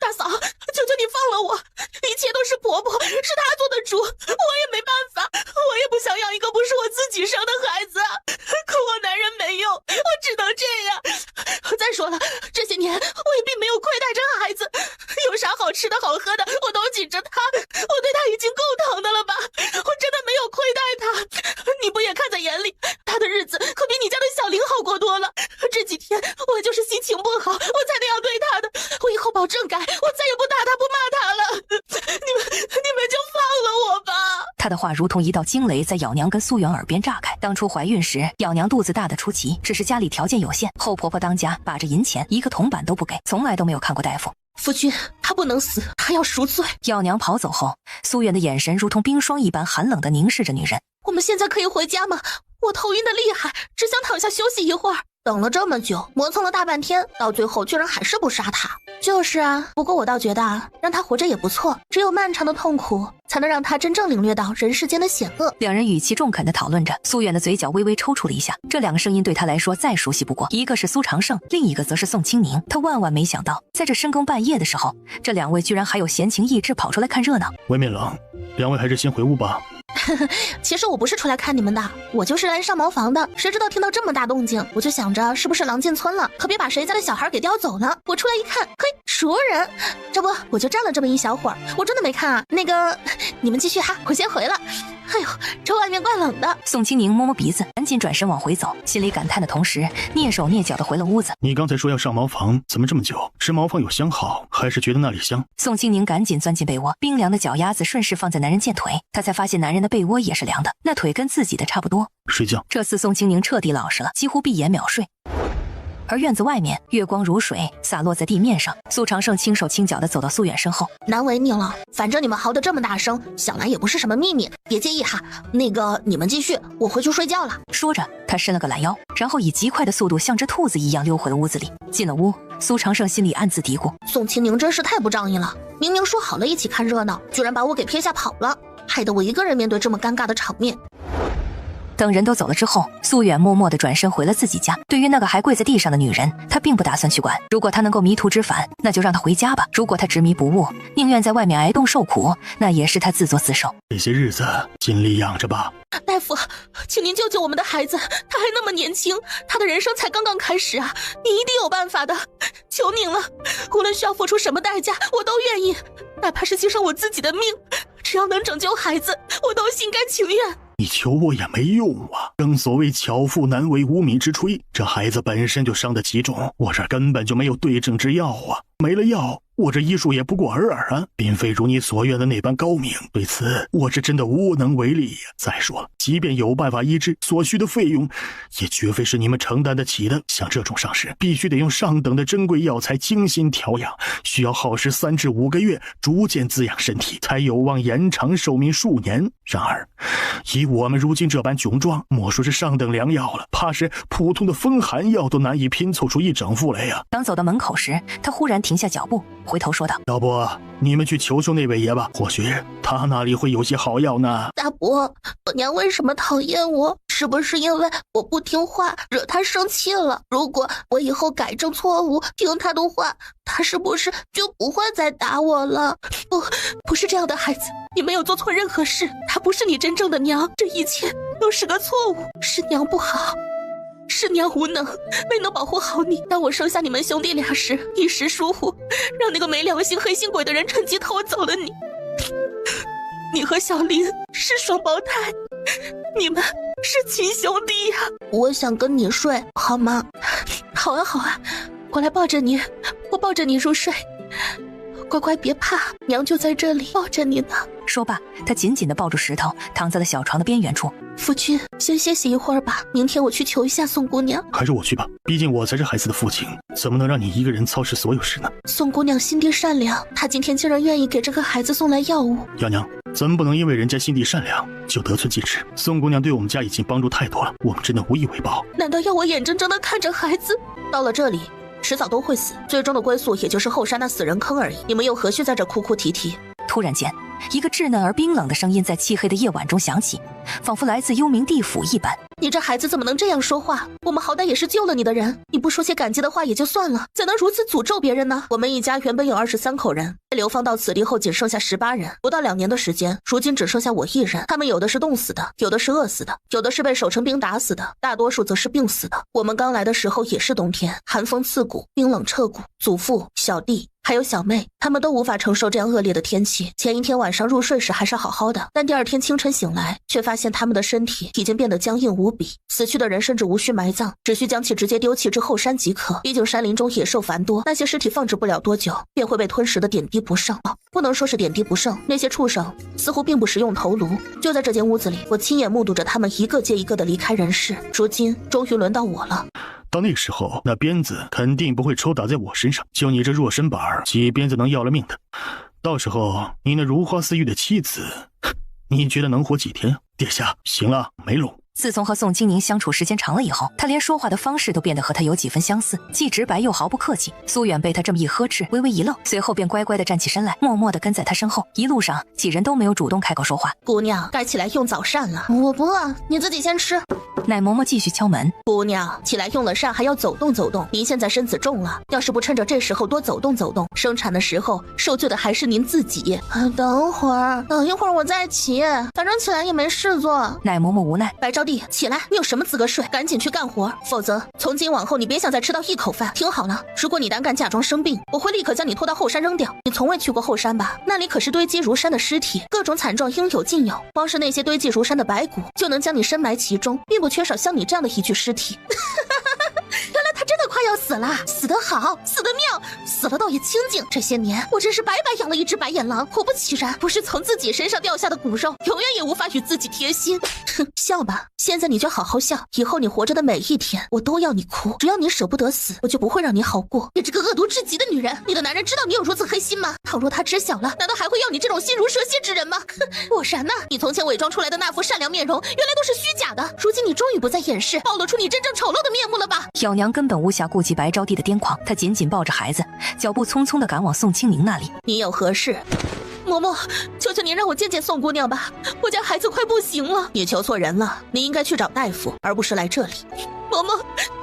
大嫂，求求你放了我，一切都是婆婆，是她做的主，我也没办法，我也不想要一个不是我自己生的孩子，可我男人没有，我只能这样。再说了，这些年我也并没有亏待这孩子，有啥好吃的好喝的我都紧着他，我对他已经够疼的了吧，我真的没有亏待他，你不也看在眼里，他的日子可比你家的小玲好过多了。这几天我就是心情不好，我才那样对他的，我以后保证改，我再也不打他不骂他了。你们就放了我吧。他的话如同一道惊雷在咬娘跟苏远耳边炸开。当初怀孕时，咬娘肚子大得出奇，只是家里条件有限，后婆婆当家把着银钱，一个铜板都不给，从来都没有看过大夫。夫君，他不能死，他要赎罪。咬娘跑走后，苏远的眼神如同冰霜一般寒冷地凝视着女人。我们现在可以回家吗？我头晕的厉害，只想躺下休息一会儿。等了这么久，磨蹭了大半天，到最后居然还是不杀他。就是啊，不过我倒觉得让他活着也不错，只有漫长的痛苦，才能让他真正领略到人世间的险恶。两人语气中肯地讨论着，苏远的嘴角微微抽搐了一下。这两个声音对他来说再熟悉不过，一个是苏长胜，另一个则是宋清宁。他万万没想到，在这深更半夜的时候，这两位居然还有闲情逸致跑出来看热闹。外面冷，两位还是先回屋吧。其实我不是出来看你们的，我就是来上茅房的。谁知道听到这么大动静，我就想着是不是狼进村了，可别把谁家的小孩给叼走了。我出来一看，嘿，熟人，这不我就站了这么一小会儿，我真的没看啊。那个，你们继续哈，我先回了。哎呦，这外面怪冷的。宋清宁摸摸鼻子，赶紧转身往回走，心里感叹的同时，蹑手蹑脚的回了屋子。你刚才说要上茅房，怎么这么久？是茅房有香好，还是觉得那里香？宋清宁赶紧钻进被窝，冰凉的脚丫子顺势放在男人剑腿，他才发现男人的被窝也是凉的，那腿跟自己的差不多。睡觉。这次宋清宁彻底老实了，几乎闭眼秒睡。而院子外面，月光如水洒落在地面上。苏长胜轻手轻脚地走到苏远身后，难为你了，反正你们嚎得这么大声，想来也不是什么秘密，别介意哈。那个，你们继续，我回去睡觉了。说着，他伸了个懒腰，然后以极快的速度像只兔子一样溜回了屋子里。进了屋，苏长胜心里暗自嘀咕：宋清宁真是太不仗义了，明明说好了一起看热闹，居然把我给撇下跑了，害得我一个人面对这么尴尬的场面。等人都走了之后，苏远默默地转身回了自己家。对于那个还跪在地上的女人，他并不打算去管。如果他能够迷途知返，那就让他回家吧；如果他执迷不悟，宁愿在外面挨冻受苦，那也是他自作自受。这些日子尽力养着吧。大夫，请您救救我们的孩子，他还那么年轻，他的人生才刚刚开始啊！你一定有办法的，求您了，无论需要付出什么代价，我都愿意，哪怕是牺牲我自己的命，只要能拯救孩子，我都心甘情愿。你求我也没用啊！正所谓巧妇难为无米之炊，这孩子本身就伤得极重，我这根本就没有对症之药啊！没了药，我这医术也不过尔尔啊，并非如你所愿的那般高明。对此，我是真的无能为力呀。再说了，即便有办法医治，所需的费用也绝非是你们承担得起的。像这种伤势，必须得用上等的珍贵药材精心调养，需要耗时3至5个月，逐渐滋养身体，才有望延长寿命数年。然而，以我们如今这般窘状，莫说是上等良药了，怕是普通的风寒药都难以拼凑出一整副来呀。当走到门口时，他忽然停下脚步，回头说道：要不你们去求求那位爷吧，或许他那里会有些好药呢。大伯，我娘为什么讨厌我？是不是因为我不听话惹他生气了？如果我以后改正错误，听他的话，他是不是就不会再打我了？不是这样的，孩子，你没有做错任何事，她不是你真正的娘，这一切都是个错误，是娘不好。是娘无能，没能保护好你。当我生下你们兄弟俩时，一时疏忽，让那个没良心黑心鬼的人趁机偷走了你。你和小林是双胞胎，你们是亲兄弟呀。我想跟你睡，好吗？好啊，好啊，我来抱着你，我抱着你入睡。乖乖别怕，娘就在这里抱着你呢。说罢，他紧紧地抱住石头，躺在了小床的边缘处。夫君，先歇息一会儿吧，明天我去求一下宋姑娘。还是我去吧，毕竟我才是孩子的父亲，怎么能让你一个人操持所有事呢？宋姑娘心地善良，她今天竟然愿意给这个孩子送来药物。幺娘，咱们不能因为人家心地善良就得寸进尺。宋姑娘对我们家已经帮助太多了，我们真的无以为报。难道要我眼睁睁地看着孩子到了这里？迟早都会死，最终的归宿也就是后山那死人坑而已。你们又何须在这哭哭啼啼？突然间，一个稚嫩而冰冷的声音在漆黑的夜晚中响起，仿佛来自幽冥地府一般。你这孩子怎么能这样说话？我们好歹也是救了你的人，你不说些感激的话也就算了，怎能如此诅咒别人呢？我们一家原本有23口人，被流放到此地后仅剩下18人，不到2年的时间，如今只剩下我一人。他们有的是冻死的，有的是饿死的，有的是被守城兵打死的，大多数则是病死的。我们刚来的时候也是冬天，寒风刺骨，冰冷彻骨。祖父、小弟还有小妹，他们都无法承受这样恶劣的天气。前一天晚上入睡时还是好好的，但第二天清晨醒来，却发现他们的身体已经变得僵硬无比。死去的人甚至无需埋葬，只需将其直接丢弃至后山即可。毕竟山林中野兽繁多，那些尸体放置不了多久，便会被吞食的点滴不剩。不能说是点滴不剩，那些畜生似乎并不食用头颅。就在这间屋子里，我亲眼目睹着他们一个接一个的离开人世。如今终于轮到我了。到那时候，那鞭子肯定不会抽打在我身上，就你这弱身板儿，几鞭子能要了命的。到时候你那如花似玉的妻子，你觉得能活几天？殿下，行了，没拢。自从和宋清宁相处时间长了以后，他连说话的方式都变得和他有几分相似，既直白又毫不客气。苏远被他这么一呵斥，微微一愣，随后便乖乖地站起身来，默默地跟在他身后。一路上，几人都没有主动开口说话。姑娘，该起来用早膳了。我不饿，你自己先吃。奶嬷嬷继续敲门。姑娘，起来用了膳还要走动走动，您现在身子重了，要是不趁着这时候多走动走动，生产的时候受罪的还是您自己。等一会儿我再起，反正起来也没事做。奶嬷嬷无奈。白招娣，起来，你有什么资格睡？赶紧去干活，否则从今往后你别想再吃到一口饭。听好了，如果你胆敢假装生病，我会立刻将你拖到后山扔掉。你从未去过后山吧？那里可是堆积如山的尸体，各种惨状应有尽有，光是那些堆积如山的白骨就能将你深埋其中，并不缺少像你这样的一具尸体。原来他真的快要死了，死得好，死得妙，死了倒也清静。这些年我真是白白养了一只白眼狼，果不其然，不是从自己身上掉下的骨肉，永远也无法与自己贴心。哼，笑吧，现在你就好好笑，以后你活着的每一天，我都要你哭，只要你舍不得死，我就不会让你好过。你这个恶毒至极的女人，你的男人知道你有如此黑心吗？倘若他知晓了，难道还会要你这种心如蛇蝎之人吗？哼，果然呢，你从前伪装出来的那副善良面容，原来都是虚假的。如今你终于不再掩饰，暴露出你真正丑陋的面目了吧？小娘根本无暇顾及白招娣的癫狂，她紧紧抱着孩子，脚步匆匆地赶往宋清宁那里。你有何事？嬷嬷，求求您让我见见宋姑娘吧，我家孩子快不行了。你求错人了，你应该去找大夫，而不是来这里。嬷嬷，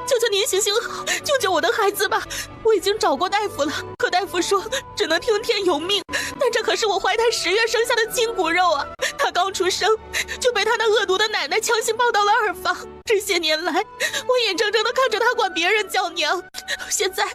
求求您行行好，救救我的孩子吧！我已经找过大夫了，可大夫说只能听天由命。但这可是我怀胎10月生下的亲骨肉啊！他刚出生就被他那恶毒的奶奶强行抱到了二房。这些年来，我眼睁睁地看着他管别人叫娘，现在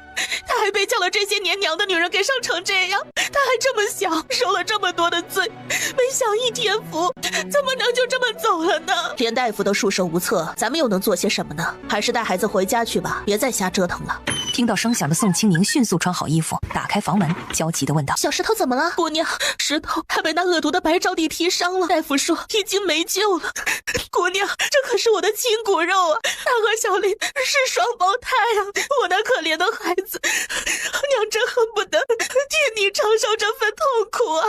他还被叫了这些年娘的女人给伤成这样。他还这么小，受了这么多的罪，没享一天福，怎么能就这么走了呢？连大夫都束手无策，咱们又能做些什么呢？还是带孩子回家去吧，别再瞎折腾了。听到声响的宋清宁迅速穿好衣服，打开房门，焦急地问道：小石头怎么了？姑娘，石头他被那恶毒的白招娣踢伤了，大夫说已经没救了。姑娘，这可是我的亲骨肉啊，他和小林是双胞胎啊，我那可怜的孩子，娘真恨不得替你承受这份痛苦啊。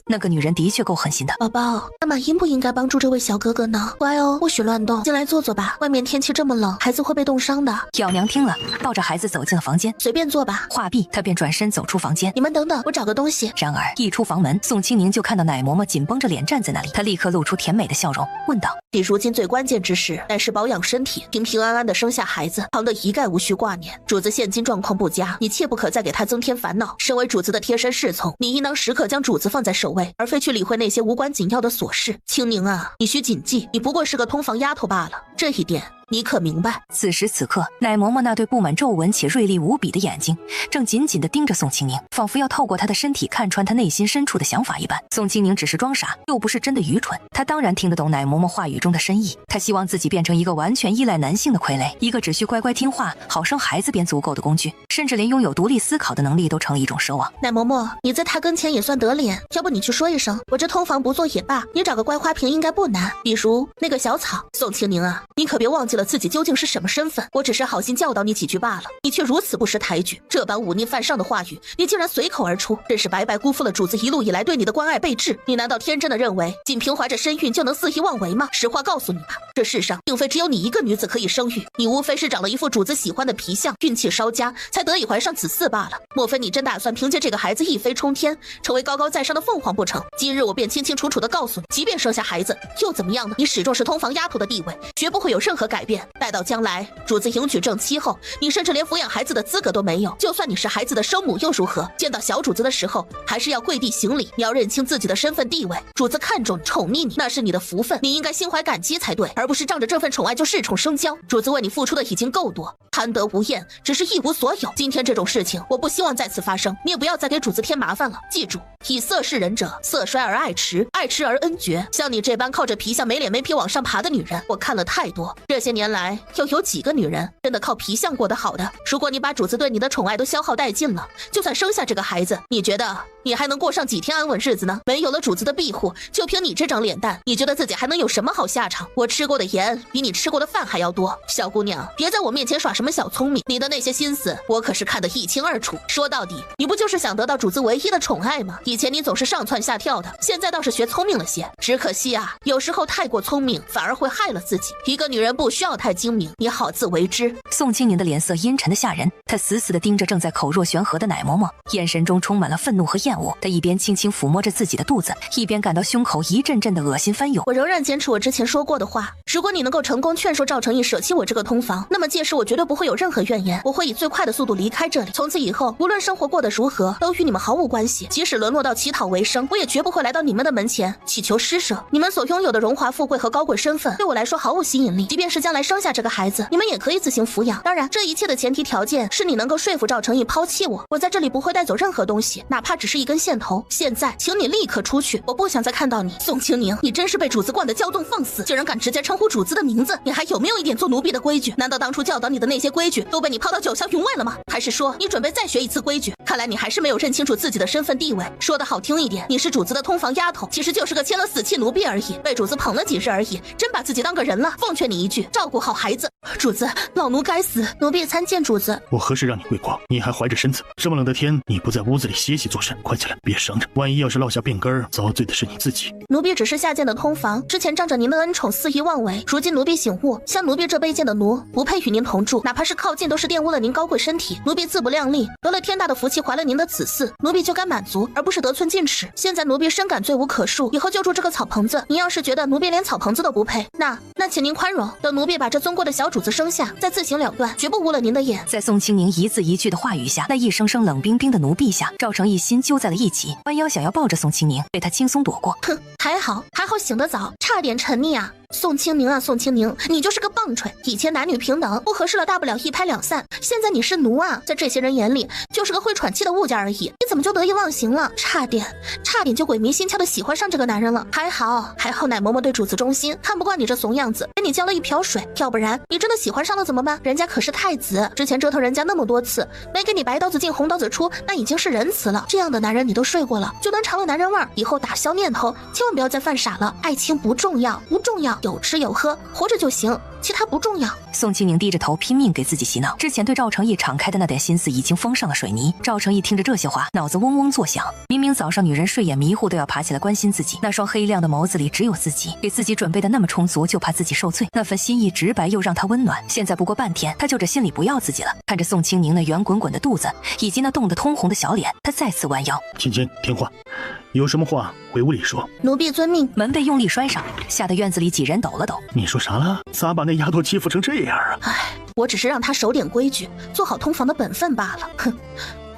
那个女人的确够狠心的。宝宝，妈妈应不应该帮助这位小哥哥呢？乖哦，不许乱动，进来坐坐吧，外面天气这么冷，孩子会被冻伤的。小娘听了，抱着孩子走进了房间。随便坐吧。话毕，她便转身走出房间。你们等等，我找个东西。然而一出房门，宋清宁就看到奶嬷嬷紧绷着脸站在那里，她立刻露出甜美的笑容，问道：道。你如今最关键之事，乃是保养身体，平平安安的生下孩子，扛得一概无需挂念。主子现今状况不佳，你切不可再给他增添烦恼。身为主子的贴身侍从，你应当时刻将主子放在首位，而非去理会那些无关紧要的琐事。青宁啊，你需谨记，你不过是个通房丫头罢了，这一点你可明白？此时此刻，奶嬷嬷那对布满皱纹且锐利无比的眼睛，正紧紧地盯着宋青宁，仿佛要透过她的身体看穿她内心深处的想法一般。宋青宁只是装傻，又不是真的愚蠢，她当然听得懂奶嬷嬷话语中的深意。她希望自己变成一个完全依赖男性的傀儡，一个只需乖乖听话、好生孩子便足够的工具，甚至连拥有独立思考的能力都成一种奢望。奶嬷嬷，你在他跟前也算得脸，要不你去说一声，我这通房不做也罢，你找个乖花瓶应该不难，比如那个小草。宋青宁啊，你可别忘记了自己究竟是什么身份，我只是好心教导你几句罢了，你却如此不识抬举，这般忤逆犯上的话语，你竟然随口而出，真是白白辜负了主子一路以来对你的关爱备至。你难道天真的认为仅凭怀着身孕就能肆意妄为吗？实话告诉你吧，这世上并非只有你一个女子可以生育，你无非是长了一副主子喜欢的皮相，运气稍佳，才得以怀上此嗣罢了。莫非你真打算凭借这个孩子一飞冲天，成为高高在上的凤凰不成？今日我便清清楚楚地告诉你，即便生下孩子又怎么样呢？你始终是通房丫头的地位，绝不会有任何改变。待到将来主子迎娶正妻后，你甚至连抚养孩子的资格都没有，就算你是孩子的生母又如何？见到小主子的时候还是要跪地行礼，你要认清自己的身份地位。主子看重宠溺你，那是你的福分，你应该心怀感激才对，而不是仗着这份宠爱就恃宠生骄。主子为你付出的已经够多，贪得无厌，只是一无所有。今天这种事情我不希望再次发生，你也不要再给主子添麻烦了。记住，以色示人者，色衰而爱弛，爱弛而恩绝。像你这般靠着皮相没脸没皮往上爬的女人，我看了太多。这些年来，又有几个女人真的靠皮相过得好的？如果你把主子对你的宠爱都消耗殆尽了，就算生下这个孩子，你觉得你还能过上几天安稳日子呢？没有了主子的庇护，就凭你这张脸蛋，你觉得自己还能有什么好下场？我吃过的盐比你吃过的饭还要多。小姑娘，别在我面前耍什么小聪明，你的那些心思我可是看得一清二楚。说到底，你不就是想得到主子唯一的宠爱吗？以前你总是上蹿下跳的，现在倒是学聪明了些。只可惜啊，有时候太过聪明反而会害了自己。一个女人不需要太精明，你好自为之。宋青宁的脸色阴沉的吓人，她死死地盯着正在口若悬河的奶嬷嬷，眼神中充满了愤怒和厌恶。她一边轻轻抚摸着自己的肚子，一边感到胸口一阵阵的恶心翻涌。我仍然坚持我之前说过的话，如果你能够成功劝说赵成义舍弃我这个通房，那么届时我绝对不会有任何怨言，我会以最快的速度离开这里。从此以后，无论生活过得如何，都与你们毫无关系。即使沦落到乞讨为生，我也绝不会来到你们的门前祈求施舍。你们所拥有的荣华富贵和高贵身份，对我来说毫无吸引力。即便是将来生下这个孩子，你们也可以自行抚养。当然，这一切的前提条件是你能够说服赵成义抛弃我。我在这里不会带走任何东西，哪怕只是一根线头。现在，请你立刻出去，我不想再看到你。宋青宁，你真是被主子惯得骄纵放肆，竟然敢直接称呼主子的名字，你还有没有一点做奴婢的规矩？难道当初教导你的那些规矩都被你抛到九霄云外了吗？还是说你准备再学一次规矩？看来你还是没有认清楚自己的身份地位。说得好听一点，你是主子的通房丫头，其实就是个签了死契奴婢而已，被主子捧了几日而已，真把自己当个人了。奉劝你一句，照顾好孩子。主子，老奴该死，奴婢参见主子。我何时让你跪过？你还怀着身子，这么冷的天，你不在屋子里歇息做甚？快起来，别省着，万一要是落下病根儿，遭罪的是你自己。奴婢只是下贱的通房，之前仗着您的恩宠肆意妄为，如今奴婢醒悟，像奴婢这卑贱的奴，不配与您同住，哪怕是靠近都是玷污了您高贵身体。奴婢自不量力，得了天大的福气，怀了您的此嗣，奴婢就该满足，而不是得寸进尺。现在奴婢深感罪无可恕，以后就住这个草棚子。您要是觉得奴婢连草棚子都不配，那请您宽容，等奴婢把这尊贵的小主子生下，再自行了断，绝不污了您的眼。在宋青宁一字一句的话语下，那一声声冷冰冰的奴婢下，赵成义心揪在了一起，弯腰想要抱着宋青宁，被他轻松躲过。哼，还好醒得早，差点沉溺啊。宋青宁啊，宋青宁，你就是个棒槌！以前男女平等，不合适了大不了一拍两散，现在你是奴啊，在这些人眼里就是个会喘气的物件而已。你怎么就得意忘形了？差点就鬼迷心窍的喜欢上这个男人了。还好奶嬷嬷对主子忠心，看不惯你这怂样子，给你浇了一瓢水。要不然你真的喜欢上了怎么办？人家可是太子，之前折腾人家那么多次，没给你白刀子进红刀子出，那已经是仁慈了。这样的男人你都睡过了，就能尝了男人味儿。以后打消念头，千万不要再犯傻了。爱情不重要，有吃有喝，活着就行，其他不重要。宋青宁低着头拼命给自己洗脑，之前对赵成义敞开的那点心思已经封上了水泥。赵成义听着这些话，脑子嗡嗡作响。明明早上女人睡眼迷糊都要爬起来关心自己，那双黑亮的眸子里只有自己，给自己准备的那么充足，就怕自己受罪。那份心意直白又让他温暖。现在不过半天，他就这心里不要自己了。看着宋青宁那圆滚滚的肚子，以及那冻得通红的小脸，他再次弯腰。芊芊，听话，有什么话回屋里说。奴婢遵命。门被用力摔上，吓得院子里几人抖了抖。你说啥了？咋把那丫头欺负成这样啊？唉，我只是让她守点规矩，做好通房的本分罢了。哼，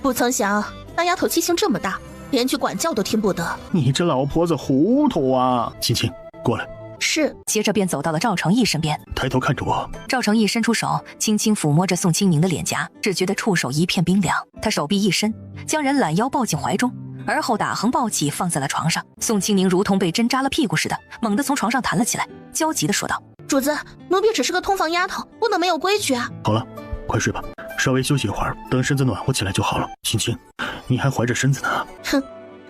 不曾想那丫头气性这么大，连句管教都听不得。你这老婆子糊涂啊！青青，过来。是。接着便走到了赵成义身边，抬头看着我。赵成义伸出手，轻轻抚摸着宋清宁的脸颊，只觉得触手一片冰凉。他手臂一伸，将人揽腰抱进怀中，而后打横抱起放在了床上。宋清宁如同被针扎了屁股似的，猛地从床上弹了起来，焦急地说道：主子，奴婢只是个通房丫头，不能没有规矩啊。好了，快睡吧，稍微休息一会儿，等身子暖和起来就好了。青青，你还怀着身子呢。哼，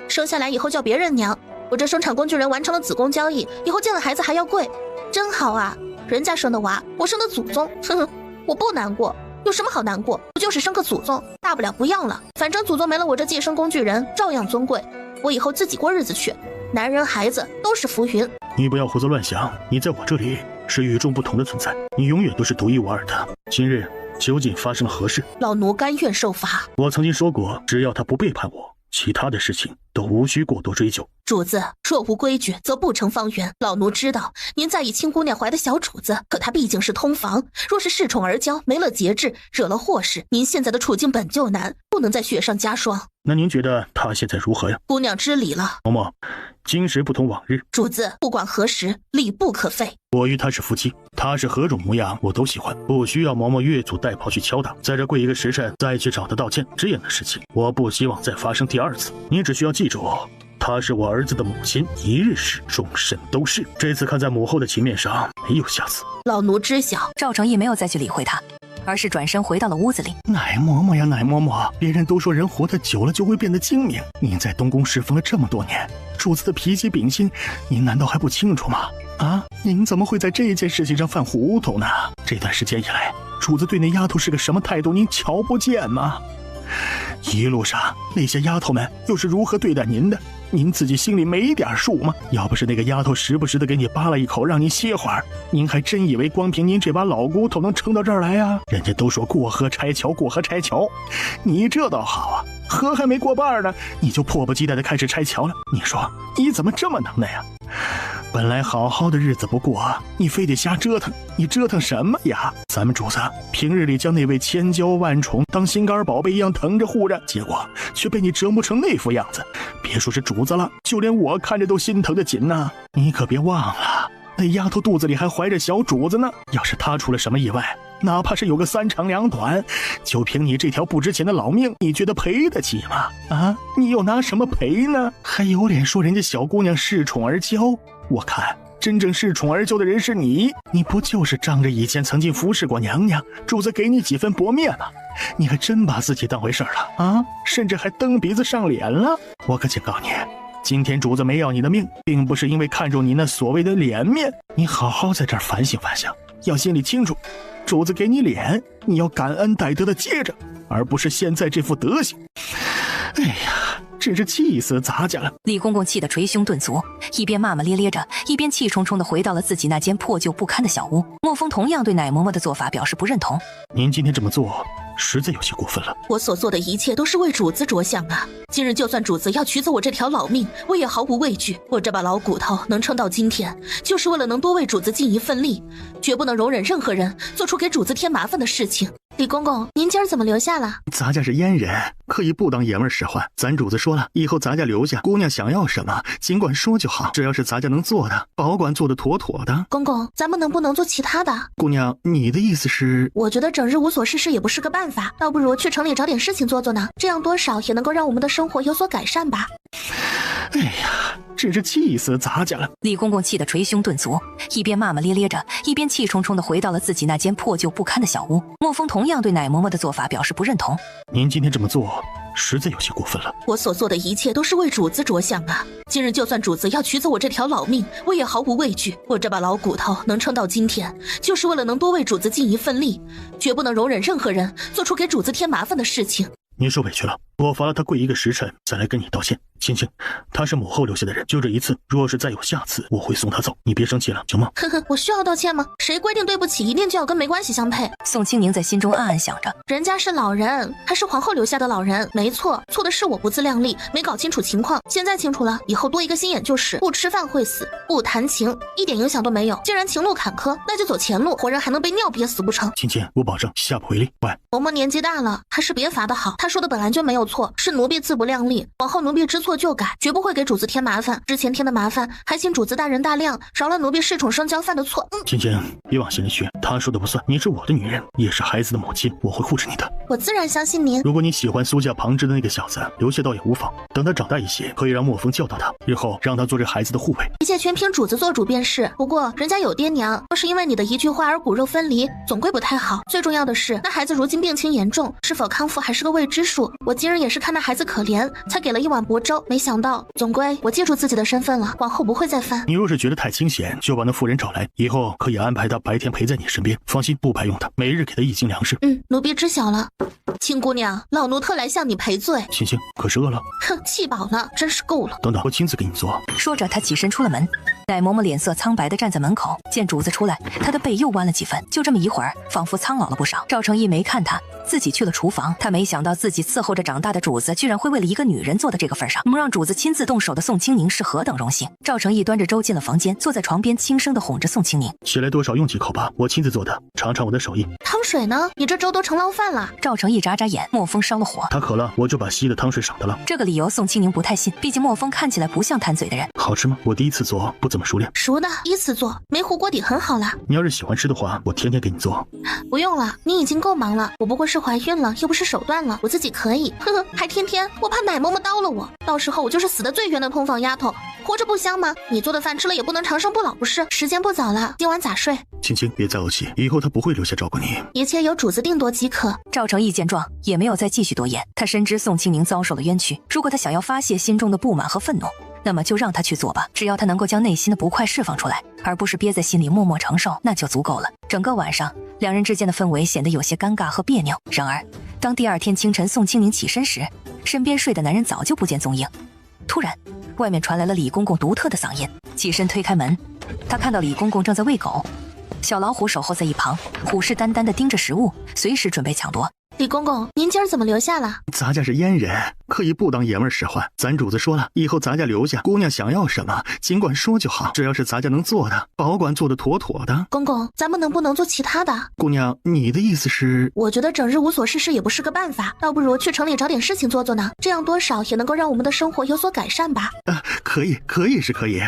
生下来以后叫别人娘，我这生产工具人完成了子宫交易，以后见了孩子还要跪，真好啊！人家生的娃，我生的祖宗，哼哼，我不难过，有什么好难过？不就是生个祖宗，大不了不要了，反正祖宗没了我这接生工具人照样尊贵，我以后自己过日子去，男人孩子都是浮云。你不要胡思乱想，你在我这里是与众不同的存在，你永远都是独一无二的。今日究竟发生了何事？老奴甘愿受罚。我曾经说过，只要他不背叛我，其他的事情都无需过多追究。主子，若无规矩，则不成方圆。老奴知道您在意亲姑娘怀的小主子，可她毕竟是通房，若是恃宠而骄，没了节制，惹了祸事，您现在的处境本就难，不能再雪上加霜。那您觉得她现在如何呀？姑娘知礼了。嬷嬷，今时不同往日。主子，不管何时，礼不可废。我与她是夫妻，她是何种模样我都喜欢，不需要嬷嬷越俎代庖去敲打，在这跪一个时辰再去找她道歉，这样的事情我不希望再发生第二次。你只需要记住，她是我儿子的母亲，一日是，终身都是。这次看在母后的情面上，没有下次。老奴知晓。赵成义没有再去理会他，而是转身回到了屋子里。奶嬷嬷呀，奶嬷嬷，别人都说人活得久了就会变得精明，您在东宫侍奉了这么多年，主子的脾气秉性，您难道还不清楚吗？啊，您怎么会在这件事情上犯糊涂呢？这段时间以来，主子对那丫头是个什么态度，您瞧不见吗？一路上那些丫头们又是如何对待您的，您自己心里没点数吗？要不是那个丫头时不时的给你扒了一口让您歇会儿，您还真以为光凭您这把老骨头能撑到这儿来呀？人家都说过河拆桥，过河拆桥，你这倒好啊，河还没过半呢，你就迫不及待的开始拆桥了。你说你怎么这么能耐呀？本来好好的日子不过，你非得瞎折腾，你折腾什么呀？咱们主子平日里将那位千娇万宠当心肝宝贝一样疼着护着，结果却被你折磨成那副样子，别说是主子了，就连我看着都心疼的紧呐。你可别忘了，那丫头肚子里还怀着小主子呢，要是她出了什么意外，哪怕是有个三长两短，就凭你这条不值钱的老命，你觉得赔得起吗？啊，你又拿什么赔呢？还有脸说人家小姑娘恃宠而骄？我看真正恃宠而骄的人是你，你不就是仗着以前曾经服侍过娘娘，主子给你几分薄面吗？你还真把自己当回事了啊？甚至还蹬鼻子上脸了。我可警告你，今天主子没要你的命，并不是因为看中你那所谓的脸面，你好好在这儿反省反省，要心里清楚，主子给你脸，你要感恩戴德的接着，而不是现在这副德行。哎呀，真是气死咱家了！李公公气得捶胸顿足，一边骂骂咧咧着，一边气冲冲地回到了自己那间破旧不堪的小屋。莫风同样对奶嬷嬷的做法表示不认同。您今天这么做，实在有些过分了。我所做的一切都是为主子着想啊！今日就算主子要取走我这条老命，我也毫无畏惧。我这把老骨头能撑到今天，就是为了能多为主子尽一份力，绝不能容忍任何人做出给主子添麻烦的事情。李公公，您今儿怎么留下了？咱家是阉人，可以不当爷们使唤。咱主子说了，以后咱家留下，姑娘想要什么尽管说就好，只要是咱家能做的，保管做得妥妥的。公公，咱们能不能做其他的？姑娘，你的意思是？我觉得整日无所事事也不是个办法，倒不如去城里找点事情做做呢，这样多少也能够让我们的生活有所改善吧。哎呀，真是气死咱家了！李公公气得捶胸顿足，一边骂骂咧咧着，一边气冲冲地回到了自己那间破旧不堪的小屋。莫风同样对奶嬷嬷的做法表示不认同。您今天这么做，实在有些过分了。我所做的一切都是为主子着想啊！今日就算主子要取走我这条老命，我也毫无畏惧。我这把老骨头能撑到今天，就是为了能多为主子尽一份力，绝不能容忍任何人做出给主子添麻烦的事情。你受委屈了，我罚了他跪1个时辰，再来跟你道歉。青青，他是母后留下的人，就这一次，若是再有下次，我会送他走，你别生气了，行吗？呵呵，我需要道歉吗？谁规定对不起一定就要跟没关系相配？宋清宁在心中暗暗想着，人家是老人，还是皇后留下的老人，没错，错的是我不自量力，没搞清楚情况。现在清楚了，以后多一个心眼就是，不吃饭会死，不谈情一点影响都没有。既然情路坎坷，那就走前路，活人还能被尿憋死不成？青青，我保证下不为例。喂，嬷嬷年纪大了，还是别罚的好。他说的本来就没有错，是奴婢自不量力，往后奴婢知错就改，绝不会给主子添麻烦。之前添的麻烦，还请主子大人大量，饶了奴婢恃宠生骄犯的错。青青，别往心里去，他说的不算，你是我的女人，也是孩子的母亲，我会护着你的。我自然相信您。如果你喜欢苏家旁支的那个小子，留下倒也无妨。等他长大一些，可以让墨风教导他，日后让他做这孩子的护卫。一切全凭主子做主便是。不过人家有爹娘，要是因为你的一句话而骨肉分离，总归不太好。最重要的是，那孩子如今病情严重，是否康复还是个未知数。我今日也是看那孩子可怜，才给了一碗薄粥，没想到总归我记住自己的身份了，往后不会再犯。你若是觉得太清闲，就把那妇人找来，以后可以安排她白天陪在你身边，放心，不白用她，每日给她1斤粮食。奴婢知晓了。青姑娘，老奴特来向你赔罪。青青，可是饿了？哼，气饱了，真是够了。等等，我亲自给你做。说着，他起身出了门。奶嬷嬷脸色苍白地站在门口，见主子出来，她的背又弯了几分，就这么一会儿，仿佛苍老了不少。赵成义没看他，自己去了厨房。他没想到自己伺候着长大的主子，居然会为了一个女人做到这个份上。能让主子亲自动手的宋清宁是何等荣幸。赵成义端着粥进了房间，坐在床边，轻声地哄着宋清宁：“起来多少用几口吧，我亲自做的，尝尝我的手艺。”汤水呢？你这粥都成捞饭了。赵成义眨眨眼，墨风烧了火。他渴了，我就把稀的汤水赏他了。这个理由宋清宁不太信，毕竟墨风看起来不像贪嘴的人。好吃吗？我第一次做，不怎么熟练。熟的，第一次做，没糊锅底很好啦。你要是喜欢吃的话，我天天给你做。不用了，你已经够忙了。我不过是怀孕了，又不是手断了，我自己可以。呵呵，还天天，我怕奶嬷嬷叨了我，到时候我就是死得最冤的通房丫头，活着不香吗？你做的饭吃了也不能长生不老不是？时间不早了，今晚咋睡？青青，别再怄气，以后他不会留下照顾你，一切由主子定夺即可。赵成义见状，也没有再继续多言。他深知宋清宁遭受了冤屈，如果他想要发泄心中的不满和愤怒，那么就让他去做吧。只要他能够将内心的不快释放出来，而不是憋在心里默默承受，那就足够了。整个晚上，两人之间的氛围显得有些尴尬和别扭。然而，当第二天清晨宋清宁起身时，身边睡的男人早就不见踪影。突然，外面传来了李公公独特的嗓音。起身推开门，他看到李公公正在喂狗，小老虎守候在一旁，虎视眈眈地盯着食物，随时准备抢夺。李公公，您今儿怎么留下了？咱家是阉人，可以不当爷们儿使唤。咱主子说了，以后咱家留下，姑娘想要什么尽管说就好，只要是咱家能做的，保管做得妥妥的。公公，咱们能不能做其他的？姑娘，你的意思是？我觉得整日无所事事也不是个办法，倒不如去城里找点事情做做呢，这样多少也能够让我们的生活有所改善吧。可以是可以，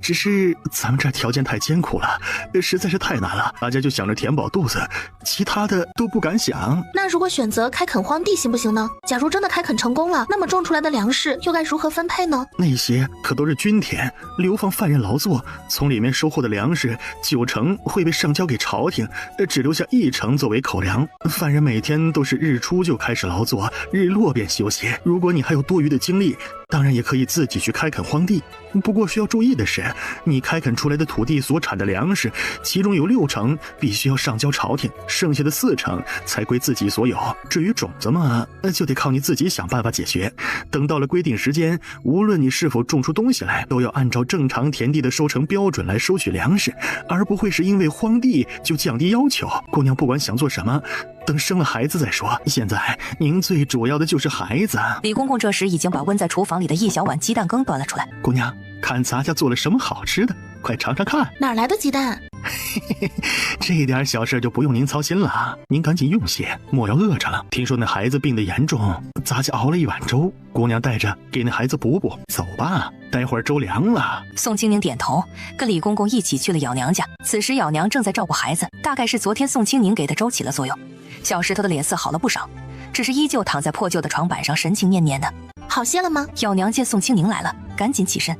只是咱们这儿条件太艰苦了，实在是太难了，大家就想着填饱肚子，其他的都不敢想。那如果选择开垦荒地行不行呢？假如真的开垦成功了，那么种出来的粮食又该如何分配呢？那些可都是均田，流放犯人劳作，从里面收获的粮食9成会被上交给朝廷，只留下1成作为口粮。犯人每天都是日出就开始劳作，日落便休息。如果你还有多余的精力，当然也可以自己去开垦荒地，不过需要注意的是，你开垦出来的土地所产的粮食，其中有6成必须要上交朝廷，剩下的4成才归自己所有。至于种子嘛，就得靠你自己想办法解决。等到了规定时间，无论你是否种出东西来，都要按照正常田地的收成标准来收取粮食，而不会是因为荒地就降低要求。姑娘不管想做什么，等生了孩子再说，现在您最主要的就是孩子。李公公这时已经把温在厨房里的1小碗鸡蛋羹端了出来。姑娘，看咱家做了什么好吃的，快尝尝看。哪来的鸡蛋？这点小事就不用您操心了，您赶紧用些，莫要饿着了。听说那孩子病得严重，咱家熬了1碗粥，姑娘带着给那孩子补补。走吧，待会儿粥凉了。宋清宁点头，跟李公公一起去了咬娘家。此时咬娘正在照顾孩子，大概是昨天宋清宁给的粥起了作用，小石头的脸色好了不少，只是依旧躺在破旧的床板上，神情念念的。好些了吗？咬娘见宋清宁来了，赶紧起身。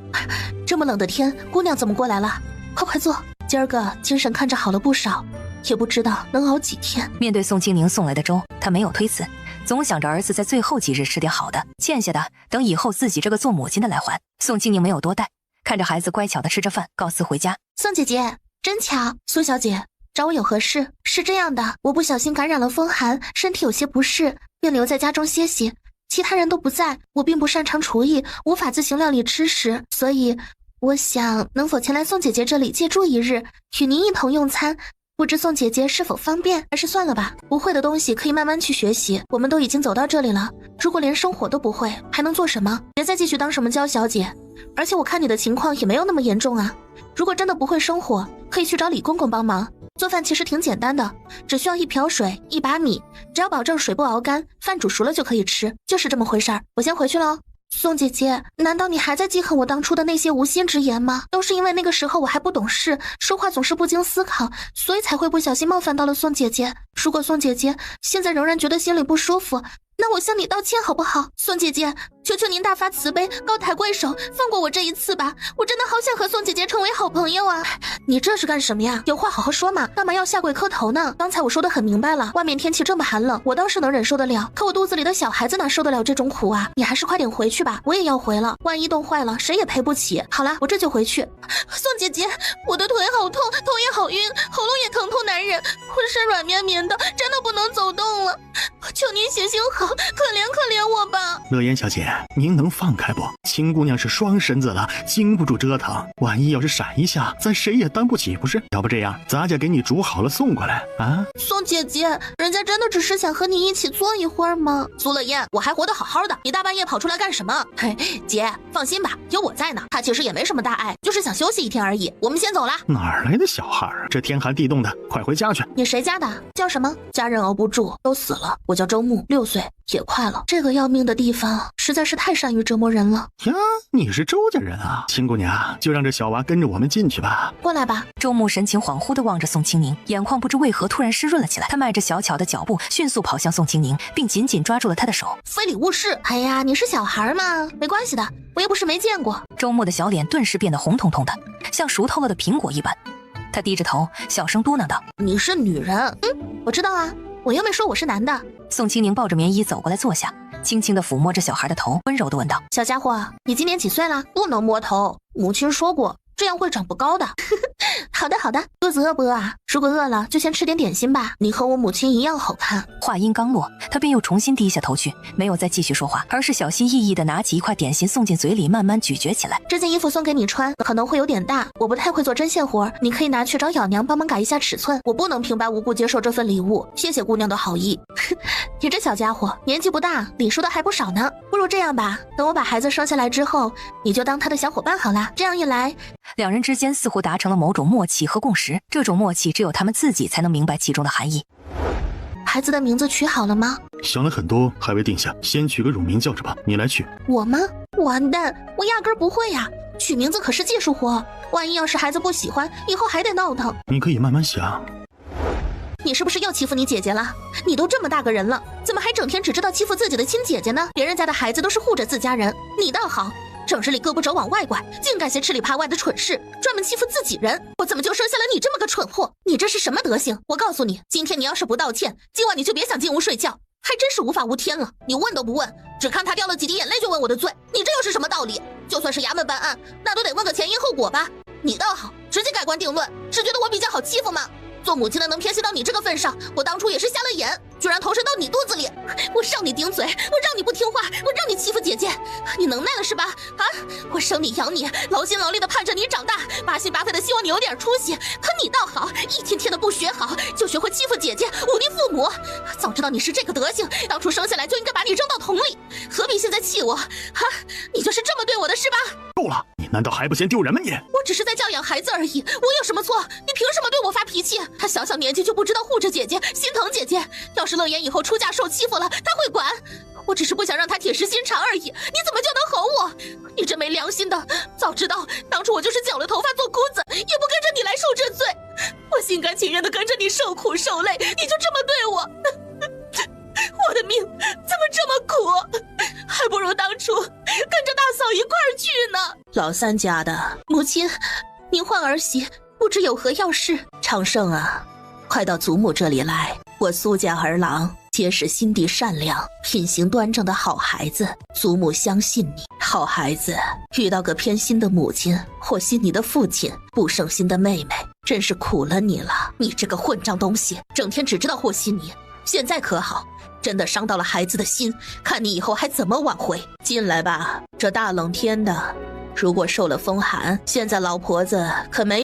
这么冷的天，姑娘怎么过来了？快坐，今儿个精神看着好了不少，也不知道能熬几天。面对宋清宁送来的粥，他没有推辞，总想着儿子在最后几日吃点好的，欠下的等以后自己这个做母亲的来还。宋清宁没有多待，看着孩子乖巧的吃着饭，告辞回家。宋姐姐，真巧。苏小姐，找我有何事？是这样的，我不小心感染了风寒，身体有些不适，便留在家中歇息。其他人都不在，我并不擅长厨艺，无法自行料理吃食，所以我想能否前来宋姐姐这里借住一日，与您一同用餐。不知宋姐姐是否方便？还是算了吧，不会的东西可以慢慢去学习。我们都已经走到这里了，如果连生活都不会，还能做什么？别再继续当什么娇小姐。而且我看你的情况也没有那么严重啊。如果真的不会生火，可以去找李公公帮忙。做饭其实挺简单的，只需要1瓢水、1把米，只要保证水不熬干，饭煮熟了就可以吃，就是这么回事儿。我先回去了哦。宋姐姐，难道你还在记恨我当初的那些无心之言吗？都是因为那个时候我还不懂事，说话总是不经思考，所以才会不小心冒犯到了宋姐姐。如果宋姐姐现在仍然觉得心里不舒服，那我向你道歉好不好？宋姐姐，求求您大发慈悲，高抬贵手，放过我这一次吧！我真的好想和宋姐姐成为好朋友啊！你这是干什么呀？有话好好说嘛，干嘛要下跪磕头呢？刚才我说的很明白了，外面天气这么寒冷，我倒是能忍受得了，可我肚子里的小孩子哪受得了这种苦啊？你还是快点回去吧，我也要回了，万一冻坏了，谁也赔不起。好了，我这就回去。宋姐姐，我的腿好痛，头也好晕，喉咙也疼痛难忍，浑身软绵绵的，真的不能走动了。求您行行好，可怜可怜我吧。乐言小姐，您能放开不？秦姑娘是双身子了，经不住折腾，万一要是闪一下，咱谁也担不起，不是？要不这样，咱家给你煮好了送过来啊。宋姐姐，人家真的只是想和你一起坐一会儿吗？苏乐言，我还活得好好的，你大半夜跑出来干什么？嘿，姐，放心吧，有我在呢。他其实也没什么大碍，就是想休息一天而已。我们先走啦。哪儿来的小孩儿？这天寒地冻的，快回家去。你谁家的？叫什么？家人熬不住，都死了。我叫周木，6岁，也快了。这个要命的地方实在是太善于折磨人了呀！你是周家人啊，秦姑娘，就让这小娃跟着我们进去吧。过来吧。周木神情恍惚地望着宋清宁，眼眶不知为何突然湿润了起来。他迈着小巧的脚步，迅速跑向宋清宁，并紧紧抓住了他的手。非礼勿视！哎呀，你是小孩嘛，没关系的，我又不是没见过。周木的小脸顿时变得红彤彤的，像熟透了的苹果一般。他低着头，小声嘟囔道：“你是女人。”我知道啊，我又没说我是男的。宋清宁抱着棉衣走过来坐下，轻轻地抚摸着小孩的头，温柔地问道：“小家伙，你今年几岁了？不能摸头，母亲说过，这样会长不高的。好的好的，肚子饿不饿啊？如果饿了，就先吃点点心吧。你和我母亲一样好看。”话音刚落，他便又重新低下头去，没有再继续说话，而是小心翼翼地拿起一块点心送进嘴里，慢慢咀嚼起来。这件衣服送给你穿，可能会有点大，我不太会做针线活，你可以拿去找咬娘帮忙改一下尺寸。我不能平白无故接受这份礼物，谢谢姑娘的好意。你这小家伙年纪不大，礼数的还不少呢。不如这样吧，等我把孩子生下来之后，你就当他的小伙伴好啦。这样一来，两人之间似乎达成了某种默契和共识，这种默契只有他们自己才能明白其中的含义。孩子的名字取好了吗？想了很多，还未定下，先取个乳名叫着吧。你来取。我吗？完蛋，我压根儿不会呀。取名字可是技术活，万一要是孩子不喜欢，以后还得闹腾。你可以慢慢想。你是不是又欺负你姐姐了？你都这么大个人了，怎么还整天只知道欺负自己的亲姐姐呢？别人家的孩子都是护着自家人，你倒好，整日里胳膊肘往外拐，净干些吃里扒外的蠢事，专门欺负自己人。我怎么就生下了你这么个蠢货？你这是什么德行？我告诉你，今天你要是不道歉，今晚你就别想进屋睡觉。还真是无法无天了，你问都不问，只看他掉了几滴眼泪就问我的罪，你这又是什么道理？就算是衙门办案，那都得问个前因后果吧。你倒好，直接盖棺定论，是觉得我比较好欺负吗？做母亲的能偏心到你这个份上，我当初也是瞎了眼，居然投身到你肚子里。我让你顶嘴，我让你不听话，我让你欺负姐姐，你能耐了是吧？啊！我生你养你，劳心劳力的盼着你长大，八心八肺的希望你有点出息，可你倒好，一天天的不学好，就学会欺负姐姐，忤逆父母。早知道你是这个德行，当初生下来就应该把你扔到桶里，何必现在气我？啊！你就是这么对我的是吧？够了，你难道还不嫌丢人吗你？我只是在教养孩子而已，我有什么错？你凭什么对我发脾气？他小小年纪就不知道护着姐姐，心疼姐姐。要是乐言以后出嫁受欺负了，他会管。我只是不想让他铁石心肠而已。你怎么就能吼我？你真没良心的！早知道当初我就是绞了头发做姑子，也不跟着你来受这罪。我心甘情愿的跟着你受苦受累，你就这么对我？我的命怎么这么苦？还不如当初跟着大嫂一块儿去呢。老三家的母亲，您唤儿媳不知有何要事？长胜啊，快到祖母这里来。我苏家儿郎皆是心地善良、品行端正的好孩子，祖母相信你。好孩子遇到个偏心的母亲，或信你的父亲，不省心的妹妹，真是苦了你了。你这个混账东西，整天只知道和稀泥，现在可好，真的伤到了孩子的心，看你以后还怎么挽回。进来吧，这大冷天的，如果受了风寒，现在老婆子可没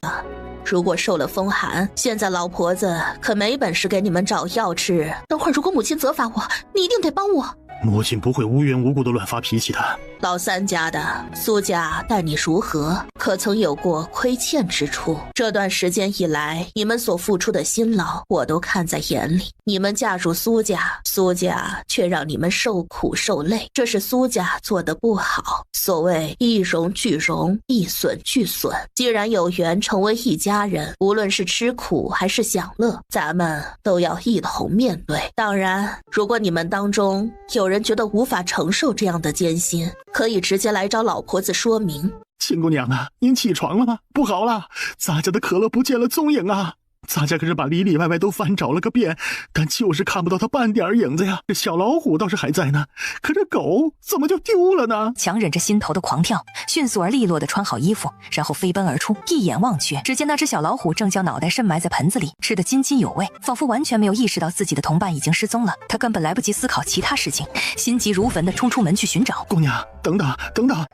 本事给你们找药吃。等会儿如果母亲责罚我，你一定得帮我。母亲不会无缘无故的乱发脾气的。老三家的苏家待你如何？可曾有过亏欠之处？这段时间以来，你们所付出的辛劳，我都看在眼里。你们嫁入苏家，苏家却让你们受苦受累，这是苏家做的不好。所谓一荣俱荣，一损俱损。既然有缘成为一家人，无论是吃苦还是享乐，咱们都要一同面对。当然，如果你们当中有人觉得无法承受这样的艰辛，可以直接来找老婆子说明。亲姑娘啊，您起床了吗？不好了，咱家的可乐不见了踪影啊！咱家可是把里里外外都翻找了个遍，但就是看不到他半点影子呀。这小老虎倒是还在呢，可这狗怎么就丢了呢？强忍着心头的狂跳，迅速而利落地穿好衣服，然后飞奔而出。一眼望去，只见那只小老虎正将脑袋深埋在盆子里，吃得津津有味，仿佛完全没有意识到自己的同伴已经失踪了。他根本来不及思考其他事情，心急如焚地冲出门去寻找。姑娘，等等，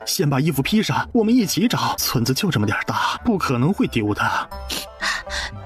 先把衣服披上，我们一起找。村子就这么点大，不可能会丢的。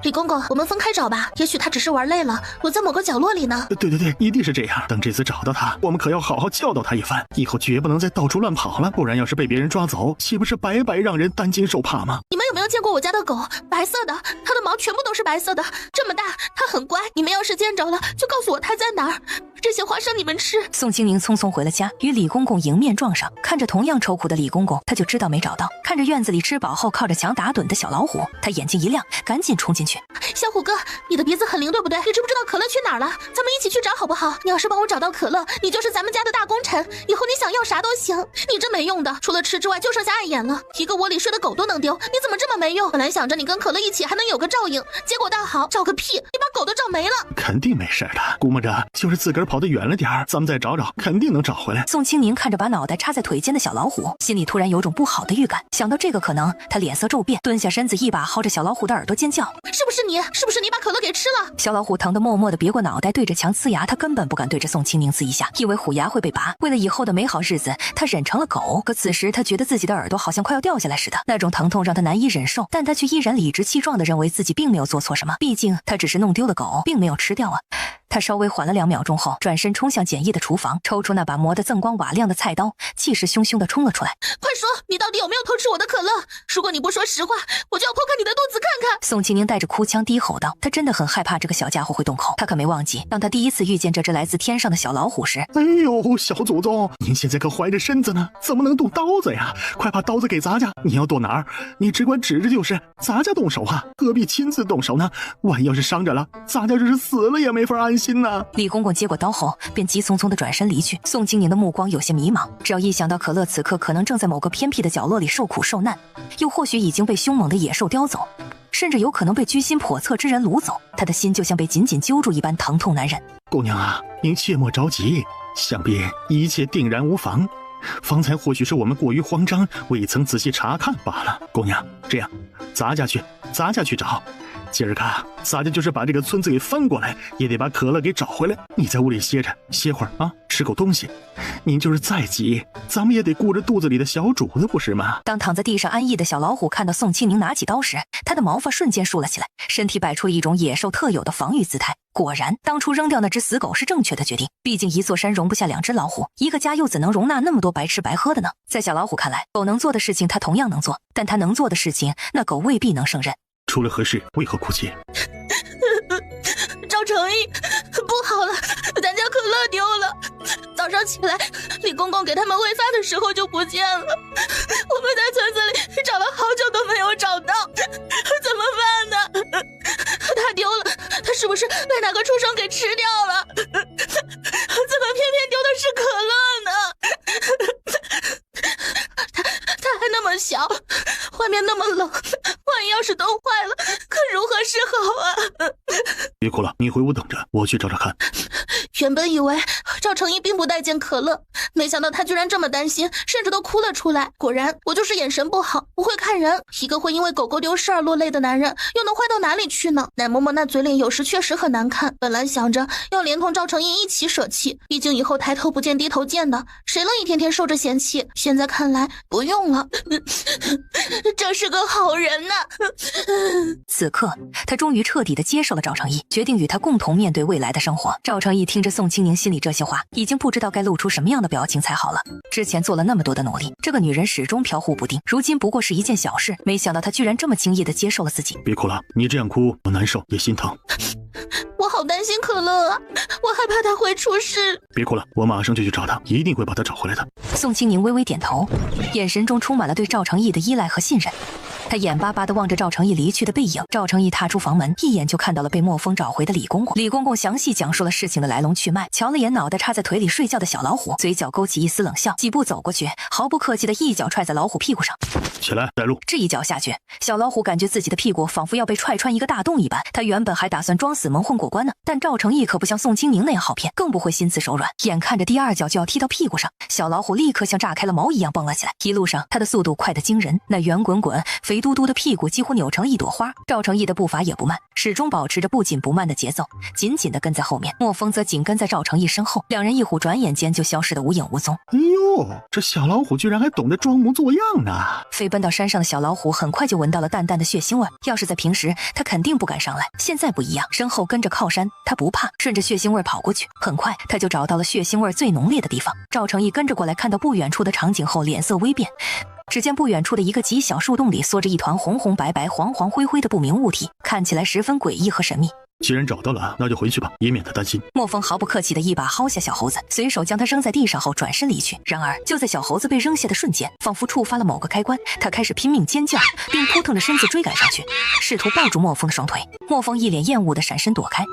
李公公，我们分开找吧，也许他只是玩累了，躲在某个角落里呢。对，一定是这样。等这次找到他，我们可要好好教导他一番，以后绝不能再到处乱跑了，不然要是被别人抓走，岂不是白白让人担惊受怕吗？你们有没有见过我家的狗？白色的，它的毛全部都是白色的，这么大，它很乖。你们要是见着了，就告诉我它在哪儿。这些花生你们吃。宋清宁匆匆回了家，与李公公迎面撞上，看着同样愁苦的李公公，他就知道没找到。看着院子里吃饱后靠着墙打盹的小老虎，他眼睛一亮，赶紧冲进去。小虎哥，你的鼻子很灵对不对？你知不知道可乐去哪儿了？咱们一起去找好不好？你要是帮我找到可乐，你就是咱们家的大功臣，以后你想要啥都行。你这没用的，除了吃之外就剩下碍眼了，一个窝里睡的狗都能丢，你怎么这么没用？本来想着你跟可乐一起还能有个照应，结果倒好，照个屁，你把狗都照没了。肯定没事的，估摸着就是自个儿跑得远了点，咱们再找找，肯定能找回来。宋清宁看着把脑袋插在腿间的小老虎，心里突然有种不好的预感，想到这个可能，他脸色骤变，蹲下身子一把薅着小老虎的耳朵尖叫：是不是你？是不是你把可乐给吃了？小老虎疼得默默地别过脑袋，对着墙呲牙，他根本不敢对着宋清宁呲一下，以为虎牙会被拔。为了以后的美好日子，他忍成了狗。可此时他觉得自己的耳朵好像快要掉下来似的，那种疼痛让他难以忍受，但他却依然理直气壮地认为自己并没有做错什么，毕竟他只是弄丢了狗，并没有吃掉啊。他稍微缓了2秒钟后，转身冲向简易的厨房，抽出那把磨得锃光瓦亮的菜刀，气势汹汹地冲了出来。快说，你到底有没有偷吃我的可乐？如果你不说实话，我就要剖开你的肚子看看。宋清宁带着哭腔低吼道，他真的很害怕这个小家伙会动口。他可没忘记，当他第一次遇见这只来自天上的小老虎时，哎呦，小祖宗，您现在可怀着身子呢，怎么能动刀子呀？快把刀子给咱家！你要剁哪儿？你只管指着就是，咱家动手啊，何必亲自动手呢？万一要是伤着了，咱家这是死了也没法安心呢。李公公接过刀后，便急匆匆地转身离去。宋清宁的目光有些迷茫，只要一想到可乐此刻可能正在某个偏僻的角落里受苦受难，又或许已经被凶猛的野兽叼走，甚至有可能被居心叵测之人掳走，他的心就像被紧紧揪住一般疼痛难忍。姑娘啊，您切莫着急，想必一切定然无妨。方才或许是我们过于慌张，未曾仔细查看罢了。姑娘，这样，咱家去找。今儿个咱家就是把这个村子给翻过来，也得把可乐给找回来。你在屋里歇着，歇会儿啊，吃口东西。您就是再急，咱们也得顾着肚子里的小主子，不是吗？当躺在地上安逸的小老虎看到宋清宁拿起刀时，他的毛发瞬间竖了起来，身体摆出了一种野兽特有的防御姿态。果然，当初扔掉那只死狗是正确的决定，毕竟一座山容不下2只老虎，一个家又怎能容纳那么多白吃白喝的呢？在小老虎看来，狗能做的事情他同样能做，但他能做的事情，那狗未必能胜任。出了何事？为何哭泣？赵成义，不好了，咱家可乐丢了。早上起来，李公公给他们喂饭的时候就不见了。我们在村子里找了好久都没有找到，怎么办呢？他丢了，他是不是被哪个畜生给吃掉了？怎么偏偏丢的是可乐呢？他还那么小，外面那么冷，万一要是冻坏了，可如何是好啊？别哭了，你回屋等着，我去找找看。原本以为赵成义并不待见可乐，没想到他居然这么担心，甚至都哭了出来。果然，我就是眼神不好，不会看人。一个会因为狗狗丢失而落泪的男人，又能坏到哪里去呢？奶嬷嬷那嘴脸有时确实很难看。本来想着要连同赵成义一起舍弃，毕竟以后抬头不见低头见的，谁乐意天天受着嫌弃？现在看来不用了，这是个好人呐。此刻，他终于彻底地接受了赵成义，决定与他共同面对未来的生活。赵成义听着宋清宁心里这些话，已经不知道该露出什么样的表情才好了。之前做了那么多的努力，这个女人始终飘忽不定，如今不过是一件小事，没想到她居然这么轻易地接受了自己。别哭了，你这样哭我难受也心疼。我好担心可乐啊，我害怕他会出事。别哭了，我马上就去找他，一定会把他找回来的。宋清宁微微点头，眼神中充满了对赵成义的依赖和信任。他眼巴巴地望着赵成义离去的背影。赵成义踏出房门，一眼就看到了被莫风找回的李公公。李公公详细讲述了事情的来龙去脉，瞧了眼脑袋插在腿里睡觉的小老虎，嘴角勾起一丝冷笑，几步走过去，毫不客气地一脚踹在老虎屁股上。起来，带路。这一脚下去，小老虎感觉自己的屁股仿佛要被踹穿一个大洞一般。他原本还打算装死蒙混过关呢，但赵成义可不像宋清宁那样好骗，更不会心慈手软。眼看着第二脚就要踢到屁股上，小老虎立刻像炸开了毛一样蹦了起来。一路上，他的速度快得惊人，那圆滚滚、肥嘟嘟的屁股几乎扭成了一朵花。赵成义的步伐也不慢，始终保持着不紧不慢的节奏，紧紧地跟在后面。莫风则紧跟在赵成义身后，两人一虎转眼间就消失得无影无踪。哎呦，这小老虎居然还懂得装模作样呢！飞奔到山上的小老虎很快就闻到了淡淡的血腥味，要是在平时，他肯定不敢上来。现在不一样，身后跟着靠山，他不怕，顺着血腥味跑过去。很快，他就找到了血腥味最浓烈的地方。赵成义跟着过来，看到不远处的场景后，脸色微变。只见不远处的一个极小树洞里缩着一团红红白白、黄黄灰灰的不明物体，看起来十分诡异和神秘。既然找到了，那就回去吧，以免他担心。莫风毫不客气地一把薅下小猴子，随手将它扔在地上后转身离去。然而，就在小猴子被扔下的瞬间，仿佛触发了某个开关，他开始拼命尖叫，并扑腾着身子追赶上去，试图抱住莫风的双腿。莫风一脸厌恶地闪身躲开。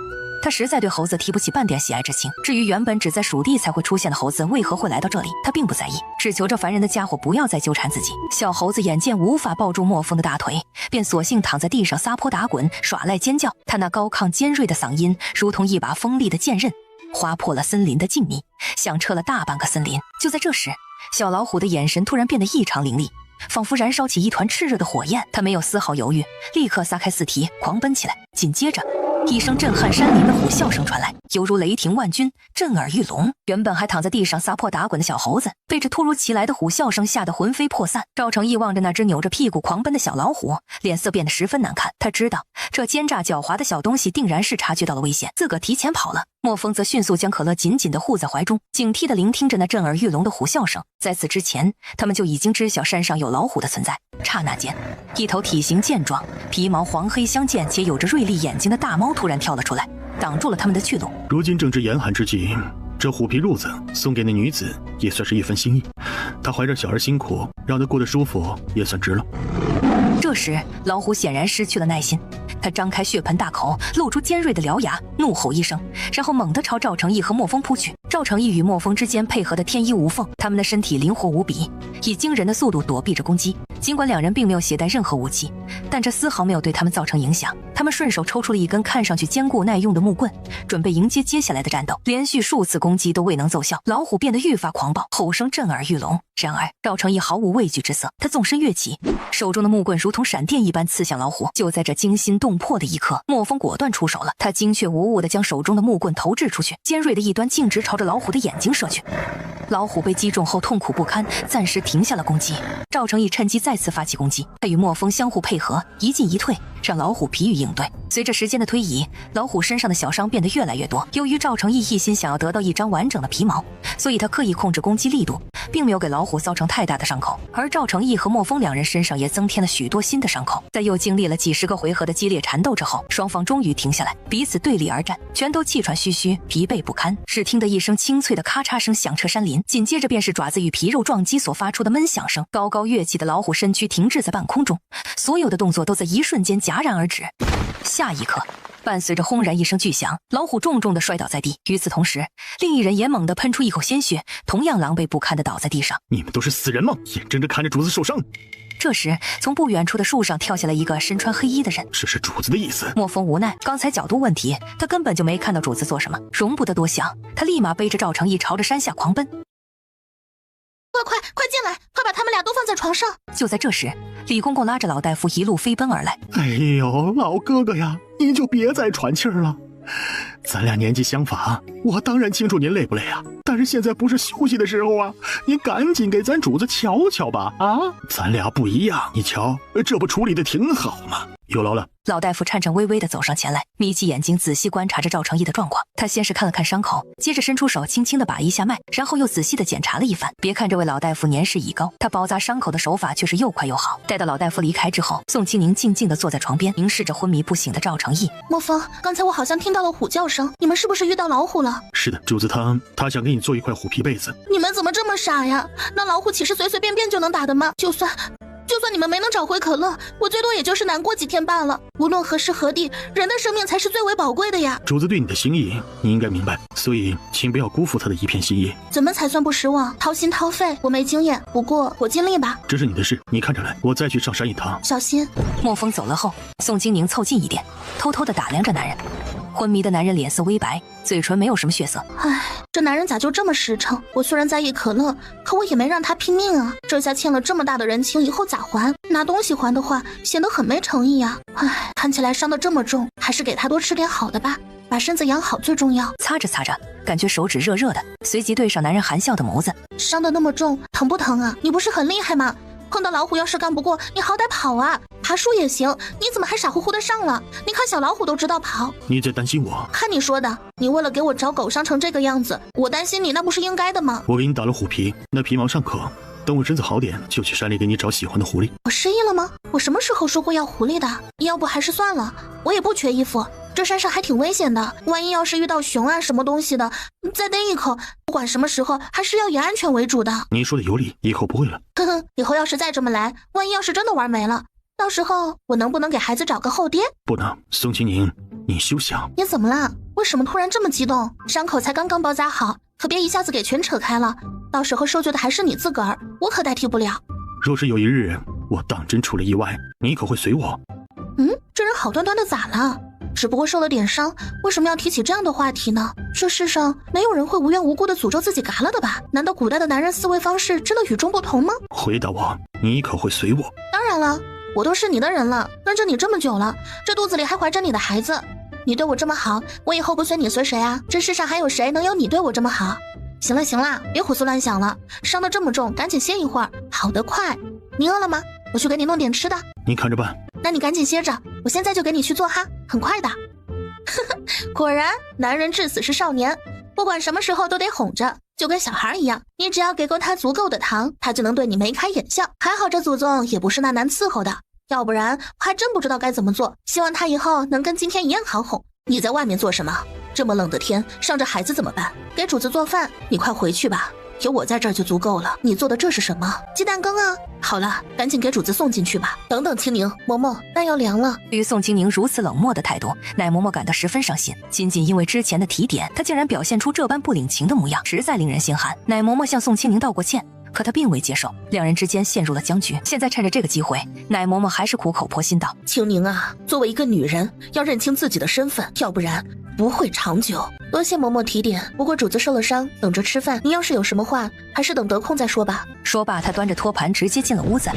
他实在对猴子提不起半点喜爱之情。至于原本只在蜀地才会出现的猴子为何会来到这里，他并不在意，只求这烦人的家伙不要再纠缠自己。小猴子眼见无法抱住莫风的大腿，便索性躺在地上撒泼打滚，耍赖尖叫。他那高亢尖锐的嗓音如同一把锋利的剑刃，划破了森林的静谧，响彻了大半个森林。就在这时，小老虎的眼神突然变得异常凌厉，仿佛燃烧起一团炽热的火焰。他没有丝毫犹豫，立刻撒开四蹄狂奔起来。紧接着，一声震撼山林的虎啸声传来，犹如雷霆万钧，震耳欲聋。原本还躺在地上撒泼打滚的小猴子，被这突如其来的虎啸声吓得魂飞魄散。赵成义望着那只扭着屁股狂奔的小老虎，脸色变得十分难看。他知道这奸诈狡猾的小东西定然是察觉到了危险，自个提前跑了。莫风则迅速将可乐紧紧地护在怀中，警惕地聆听着那震耳欲聋的虎啸声。在此之前，他们就已经知晓山上有老虎的存在。刹那间，一头体型健壮、皮毛黄黑相间且有着锐利眼睛的大猫突然跳了出来，挡住了他们的去路。如今正值严寒之际，这虎皮褥子送给那女子也算是一份心意。她怀着小儿辛苦，让她过得舒服也算值了。这时，老虎显然失去了耐心，他张开血盆大口，露出尖锐的獠牙，怒吼一声，然后猛地朝赵成义和莫风扑去。赵成义与莫风之间配合的天衣无缝，他们的身体灵活无比，以惊人的速度躲避着攻击。尽管两人并没有携带任何武器，但这丝毫没有对他们造成影响。他们顺手抽出了一根看上去坚固耐用的木棍，准备迎接接下来的战斗。连续数次攻击都未能奏效，老虎变得愈发狂暴，吼声震耳欲聋。然而赵成义毫无畏惧之色，他纵身跃起，手中的木棍如同闪电一般刺向老虎。就在这惊心动魄的一刻，莫风果断出手了，他精确无误地将手中的木棍投掷出去，尖锐的一端径直朝着老虎的眼睛射去。老虎被击中后痛苦不堪，暂时停下了攻击。赵成义趁机再次发起攻击，他与莫风相互配合，一进一退，让老虎疲于应对。随着时间的推移，老虎身上的小伤变得越来越多。由于赵成义一心想要得到一张完整的皮毛，所以他刻意控制攻击力度，并没有给老虎造成太大的伤口。而赵成义和莫风两人身上也增添了许多新的伤口。在又经历了几十个回合的激烈缠斗之后，双方终于停下来，彼此对立而战，全都气喘吁吁，疲惫不堪。只听得一声清脆的咔嚓声响彻山林，紧接着便是爪子与皮肉撞击所发出的闷响声。高高跃起的老虎身躯停滞在半空中，所有的动作都在一瞬间戛然而止。下一刻，伴随着轰然一声巨响，老虎重重地摔倒在地。与此同时，另一人也猛地喷出一口鲜血，同样狼狈不堪地倒在地上。你们都是死人吗？眼睁着看着主子受伤。这时，从不远处的树上跳下来一个身穿黑衣的人。这是主子的意思。莫风无奈，刚才角度问题，他根本就没看到主子做什么，容不得多想，他立马背着赵成义朝着山下狂奔。快进来，快把他们俩都放在床上。就在这时，李公公拉着老大夫一路飞奔而来。哎呦，老哥哥呀，你就别再喘气儿了。咱俩年纪相仿，我当然清楚您累不累啊，但是现在不是休息的时候啊，您赶紧给咱主子瞧瞧吧啊！咱俩不一样，你瞧，这不处理的挺好吗？有劳了。老大夫颤颤巍巍地走上前来，眯起眼睛仔细观察着赵成义的状况。他先是看了看伤口，接着伸出手轻轻地把一下脉，然后又仔细地检查了一番。别看这位老大夫年事已高，他包扎伤口的手法却是又快又好。待到老大夫离开之后，宋清宁静静地坐在床边，凝视着昏迷不醒的赵成义。莫风，刚才我好像听到了虎叫声，你们是不是遇到老虎了？是的，主子他想给你做一块虎皮被子。你们怎么这么傻呀？那老虎岂是随随便便就能打的吗？就算你们没能找回可乐，我最多也就是难过几天罢了。无论何时何地，人的生命才是最为宝贵的呀。主子对你的心意，你应该明白，所以请不要辜负他的一片心意。怎么才算不失望？掏心掏肺，我没经验，不过我尽力吧。这是你的事，你看着来，我再去上山一趟。小心。莫风走了后，宋清宁凑近一点，偷偷地打量着男人。昏迷的男人脸色微白，嘴唇没有什么血色。唉，这男人咋就这么实诚？我虽然在意可乐，可我也没让他拼命啊。这下欠了这么大的人情，以后咋还？拿东西还的话，显得很没诚意呀。唉，看起来伤得这么重，还是给他多吃点好的吧，把身子养好最重要。擦着擦着，感觉手指热热的，随即对上男人含笑的眸子。伤得那么重，疼不疼啊？你不是很厉害吗？碰到老虎要是干不过，你好歹跑啊，爬树也行，你怎么还傻乎乎的上了？你看小老虎都知道跑。你在担心我？看你说的，你为了给我找狗伤成这个样子，我担心你那不是应该的吗？我给你打了虎皮，那皮毛尚可，等我身子好点，就去山里给你找喜欢的狐狸。我失忆了吗？我什么时候说过要狐狸的？要不还是算了，我也不缺衣服。这山上还挺危险的，万一要是遇到熊啊什么东西的，再逮一口。不管什么时候，还是要以安全为主的。你说的有理，以后不会了。呵呵，以后要是再这么来，万一要是真的玩没了，到时候我能不能给孩子找个后爹？不能，宋清宁，你休想。你怎么了？为什么突然这么激动？伤口才刚刚包扎好，可别一下子给全扯开了，到时候受罪的还是你自个儿，我可代替不了。若是有一日我当真出了意外，你可会随我？这人好端端的咋了？只不过受了点伤，为什么要提起这样的话题呢？这世上没有人会无缘无故的诅咒自己嘎了的吧？难道古代的男人思维方式真的与众不同吗？回答我，你可会随我？当然了，我都是你的人了，跟着你这么久了，这肚子里还怀着你的孩子，你对我这么好，我以后不随你随谁啊？这世上还有谁能有你对我这么好？行了行了，别胡思乱想了，伤得这么重，赶紧歇一会儿，好得快。你饿了吗？我去给你弄点吃的。你看着办。那你赶紧歇着，我现在就给你去做哈，很快的。果然，男人至死是少年，不管什么时候都得哄着，就跟小孩一样，你只要给够他足够的糖，他就能对你眉开眼笑。还好这祖宗也不是那难伺候的，要不然我还真不知道该怎么做。希望他以后能跟今天一样好哄。你在外面做什么？这么冷的天，伤着孩子怎么办？给主子做饭，你快回去吧。有我在这儿就足够了。你做的这是什么？鸡蛋羹啊！好了，赶紧给主子送进去吧。等等，清宁，嬷嬷，蛋要凉了。对于宋清宁如此冷漠的态度，奶嬷嬷感到十分伤心。仅仅因为之前的提点，她竟然表现出这般不领情的模样，实在令人心寒。奶嬷嬷向宋清宁道过歉，可她并未接受，两人之间陷入了僵局。现在趁着这个机会，奶嬷嬷还是苦口婆心道：清宁啊，作为一个女人，要认清自己的身份，要不然不会长久。多谢嬷嬷提点，不过主子受了伤，等着吃饭。您要是有什么话，还是等得空再说吧。说罢，他端着托盘直接进了屋子，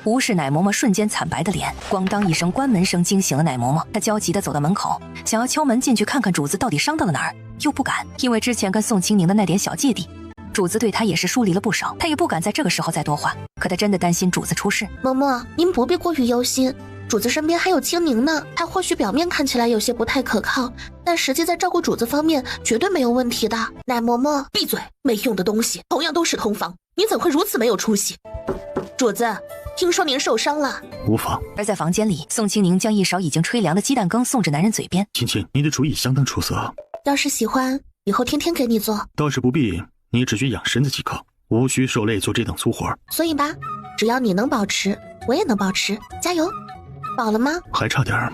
无视奶嬷嬷瞬间惨白的脸。咣当一声关门声惊醒了奶嬷嬷，她焦急地走到门口，想要敲门进去看看主子到底伤到了哪儿，又不敢，因为之前跟宋清宁的那点小芥蒂，主子对她也是疏离了不少，她也不敢在这个时候再多话。可她真的担心主子出事。嬷嬷，您不必过于忧心。主子身边还有清宁呢，他或许表面看起来有些不太可靠，但实际在照顾主子方面绝对没有问题的。奶嬷嬷，闭嘴！没用的东西，同样都是同房，你怎会如此没有出息？主子，听说您受伤了。无妨。而在房间里，宋清宁将一勺已经吹凉的鸡蛋羹送至男人嘴边。青青，你的厨艺相当出色，要是喜欢，以后天天给你做。倒是不必，你只需养身子即可，无需受累做这等粗活。所以吧，只要你能保持，我也能保持，加油！饱了吗？还差点儿。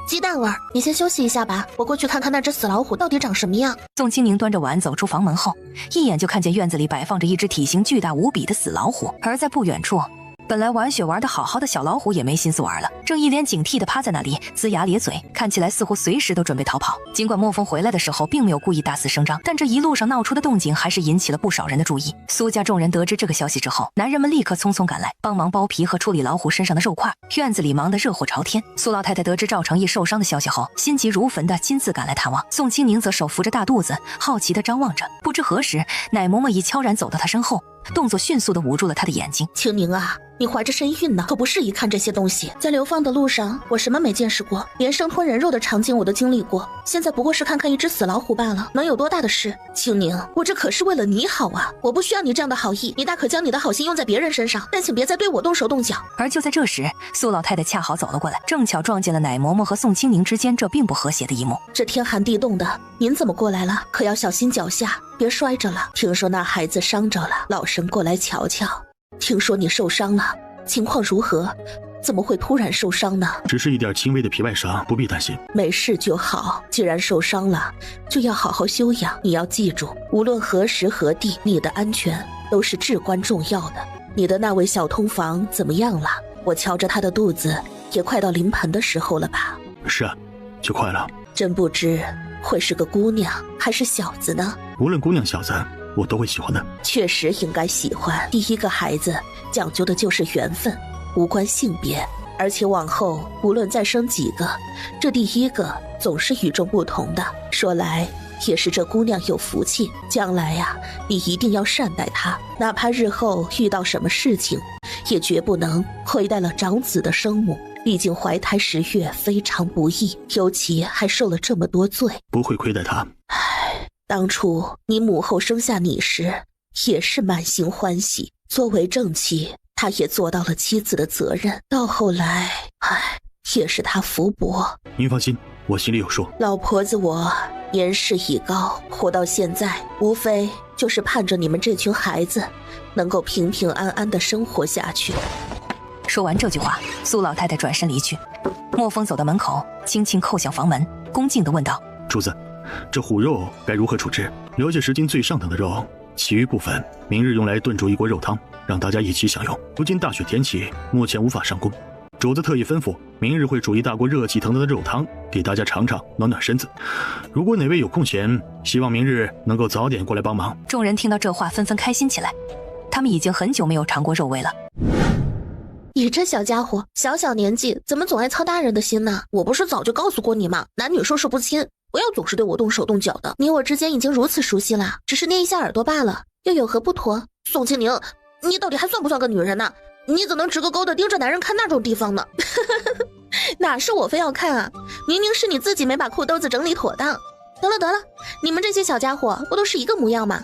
鸡蛋味儿，你先休息一下吧，我过去看看那只死老虎到底长什么样。宋清宁端着碗走出房门后，一眼就看见院子里摆放着一只体型巨大无比的死老虎，而在不远处，本来玩雪玩得好好的小老虎也没心思玩了，正一脸警惕地趴在那里，龇牙咧嘴，看起来似乎随时都准备逃跑。尽管莫风回来的时候并没有故意大肆声张，但这一路上闹出的动静还是引起了不少人的注意。苏家众人得知这个消息之后，男人们立刻匆匆赶来，帮忙剥皮和处理老虎身上的肉块，院子里忙得热火朝天。苏老太太得知赵成义受伤的消息后，心急如焚地亲自赶来探望。宋清宁则手扶着大肚子，好奇地张望着。不知何时，奶嬷嬷已悄然走到他身后，动作迅速地捂住了他的眼睛。清宁啊，你怀着身孕呢，可不适宜看这些东西。在流放的路上，我什么没见识过，连生吞人肉的场景我都经历过。现在不过是看看一只死老虎罢了，能有多大的事？清宁，我这可是为了你好啊，我不需要你这样的好意，你大可将你的好心用在别人身上，但请别再对我动手动脚。而就在这时，苏老太太恰好走了过来，正巧撞见了奶嬷嬷和宋清宁之间这并不和谐的一幕。这天寒地冻的，您怎么过来了？可要小心脚下，别摔着了。听说那孩子伤着了，老身过来瞧瞧。听说你受伤了，情况如何？怎么会突然受伤呢？只是一点轻微的皮外伤，不必担心。没事就好，既然受伤了，就要好好休养。你要记住，无论何时何地，你的安全都是至关重要的。你的那位小通房怎么样了？我瞧着她的肚子也快到临盆的时候了吧？是啊，就快了。真不知会是个姑娘还是小子呢？无论姑娘小子，我都会喜欢的。确实应该喜欢。第一个孩子讲究的就是缘分，无关性别，而且往后无论再生几个，这第一个总是与众不同的。说来也是这姑娘有福气，将来呀，你一定要善待她，哪怕日后遇到什么事情，也绝不能亏待了长子的生母。毕竟怀胎10月非常不易，尤其还受了这么多罪。不会亏待她。当初你母后生下你时，也是满心欢喜。作为正妻，他也做到了妻子的责任。到后来，也是他福薄。您放心，我心里有数。老婆子我年事已高，活到现在，无非就是盼着你们这群孩子能够平平安安地生活下去。说完这句话，苏老太太转身离去。莫风走到门口，轻轻叩响房门，恭敬地问道：主子，这虎肉该如何处置？留下10斤最上等的肉，其余部分明日用来炖煮一锅肉汤，让大家一起享用。如今大雪天气，目前无法上工，主子特意吩咐，明日会煮一大锅热气腾腾的肉汤，给大家尝尝，暖暖身子。如果哪位有空闲，希望明日能够早点过来帮忙。众人听到这话，纷纷开心起来。他们已经很久没有尝过肉味了。你这小家伙，小小年纪怎么总爱操大人的心呢？我不是早就告诉过你吗？男女授受不亲，不要总是对我动手动脚的。你我之间已经如此熟悉了，只是捏一下耳朵罢了，又有何不妥？宋清宁，你到底还算不算个女人呢？你怎能直勾勾的盯着男人看那种地方呢？哪是我非要看啊，明明是你自己没把裤兜子整理妥当。得了得了，你们这些小家伙不都是一个模样吗？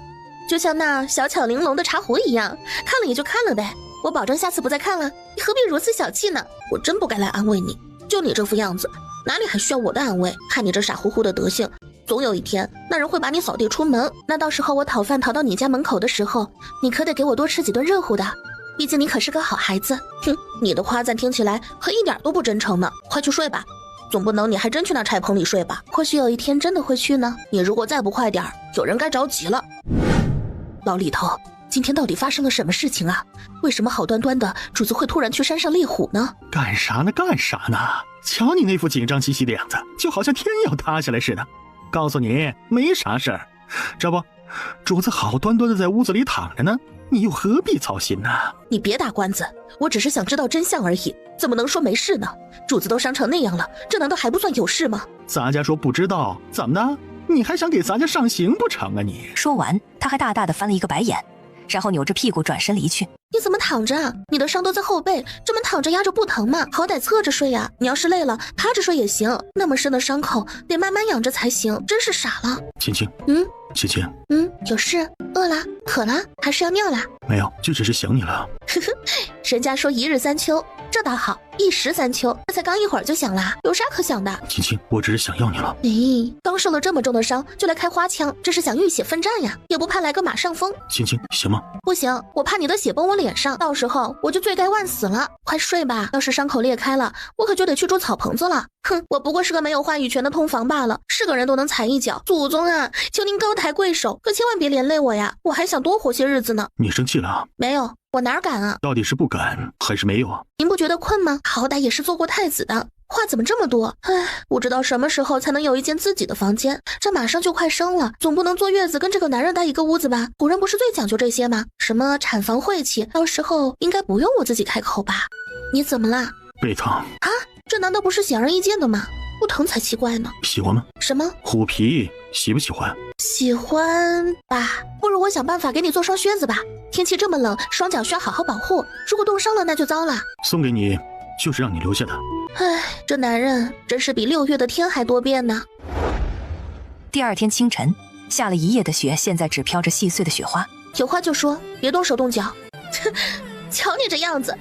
就像那小巧玲珑的茶壶一样，看了也就看了呗，我保证下次不再看了。你何必如此小气呢？我真不该来安慰你，就你这副样子，哪里还需要我的安慰？看你这傻乎乎的德行，总有一天那人会把你扫地出门。那到时候我讨饭讨到你家门口的时候，你可得给我多吃几顿热乎的，毕竟你可是个好孩子。哼，你的夸赞听起来可一点都不真诚呢。快去睡吧，总不能你还真去那柴棚里睡吧？或许有一天真的会去呢。你如果再不快点，有人该着急了。老李头，今天到底发生了什么事情啊？为什么好端端的主子会突然去山上猎虎呢？干啥呢？干啥呢？瞧你那副紧张兮兮的样子，就好像天要塌下来似的。告诉你，没啥事儿。这不，主子好端端的在屋子里躺着呢，你又何必操心呢？你别打关子，我只是想知道真相而已，怎么能说没事呢？主子都伤成那样了，这难道还不算有事吗？咱家说不知道，怎么的？你还想给咱家上刑不成啊你？说完，他还大大的翻了一个白眼，然后扭着屁股转身离去。你怎么躺着啊？你的伤都在后背，这么躺着压着不疼吗？好歹侧着睡呀，你要是累了趴着睡也行，那么深的伤口得慢慢养着才行，真是傻了。青青，青青，有事？饿了？渴了？还是要尿啦？没有，就只是想你了。人家说1日3秋，这倒好，1时3秋，这才刚一会儿就想啦，有啥可想的？青青，我只是想要你了。刚受了这么重的伤就来开花枪，这是想浴血奋战呀？也不怕来个马上风？青青，行吗？不行，我怕你的血崩我脸上，到时候我就罪该万死了。快睡吧，要是伤口裂开了，我可就得去住草棚子了。哼，我不过是个没有话语权的通房罢了，是个人都能踩一脚。祖宗啊，求您高抬贵手，可千万别连累我呀，我还想多活些日子呢。你生气了啊？没有，我哪敢啊？到底是不敢还是没有啊？您不觉得困吗？好歹也是做过太子的，话怎么这么多？唉，不知道什么时候才能有一间自己的房间。这马上就快生了，总不能坐月子跟这个男人待一个屋子吧？古人不是最讲究这些吗？什么产房晦气，到时候应该不用我自己开口吧？你怎么啦？背疼啊？这难道不是显而易见的吗？不疼才奇怪呢。喜欢吗？什么？虎皮喜不喜欢？喜欢吧。不如我想办法给你做双靴子吧。天气这么冷，双脚需要好好保护，如果冻伤了那就糟了。送给你，就是让你留下的。唉，这男人真是比6月的天还多变呢。第二天清晨，下了一夜的雪，现在只飘着细碎的雪花。有话就说，别动手动脚。瞧你这样子，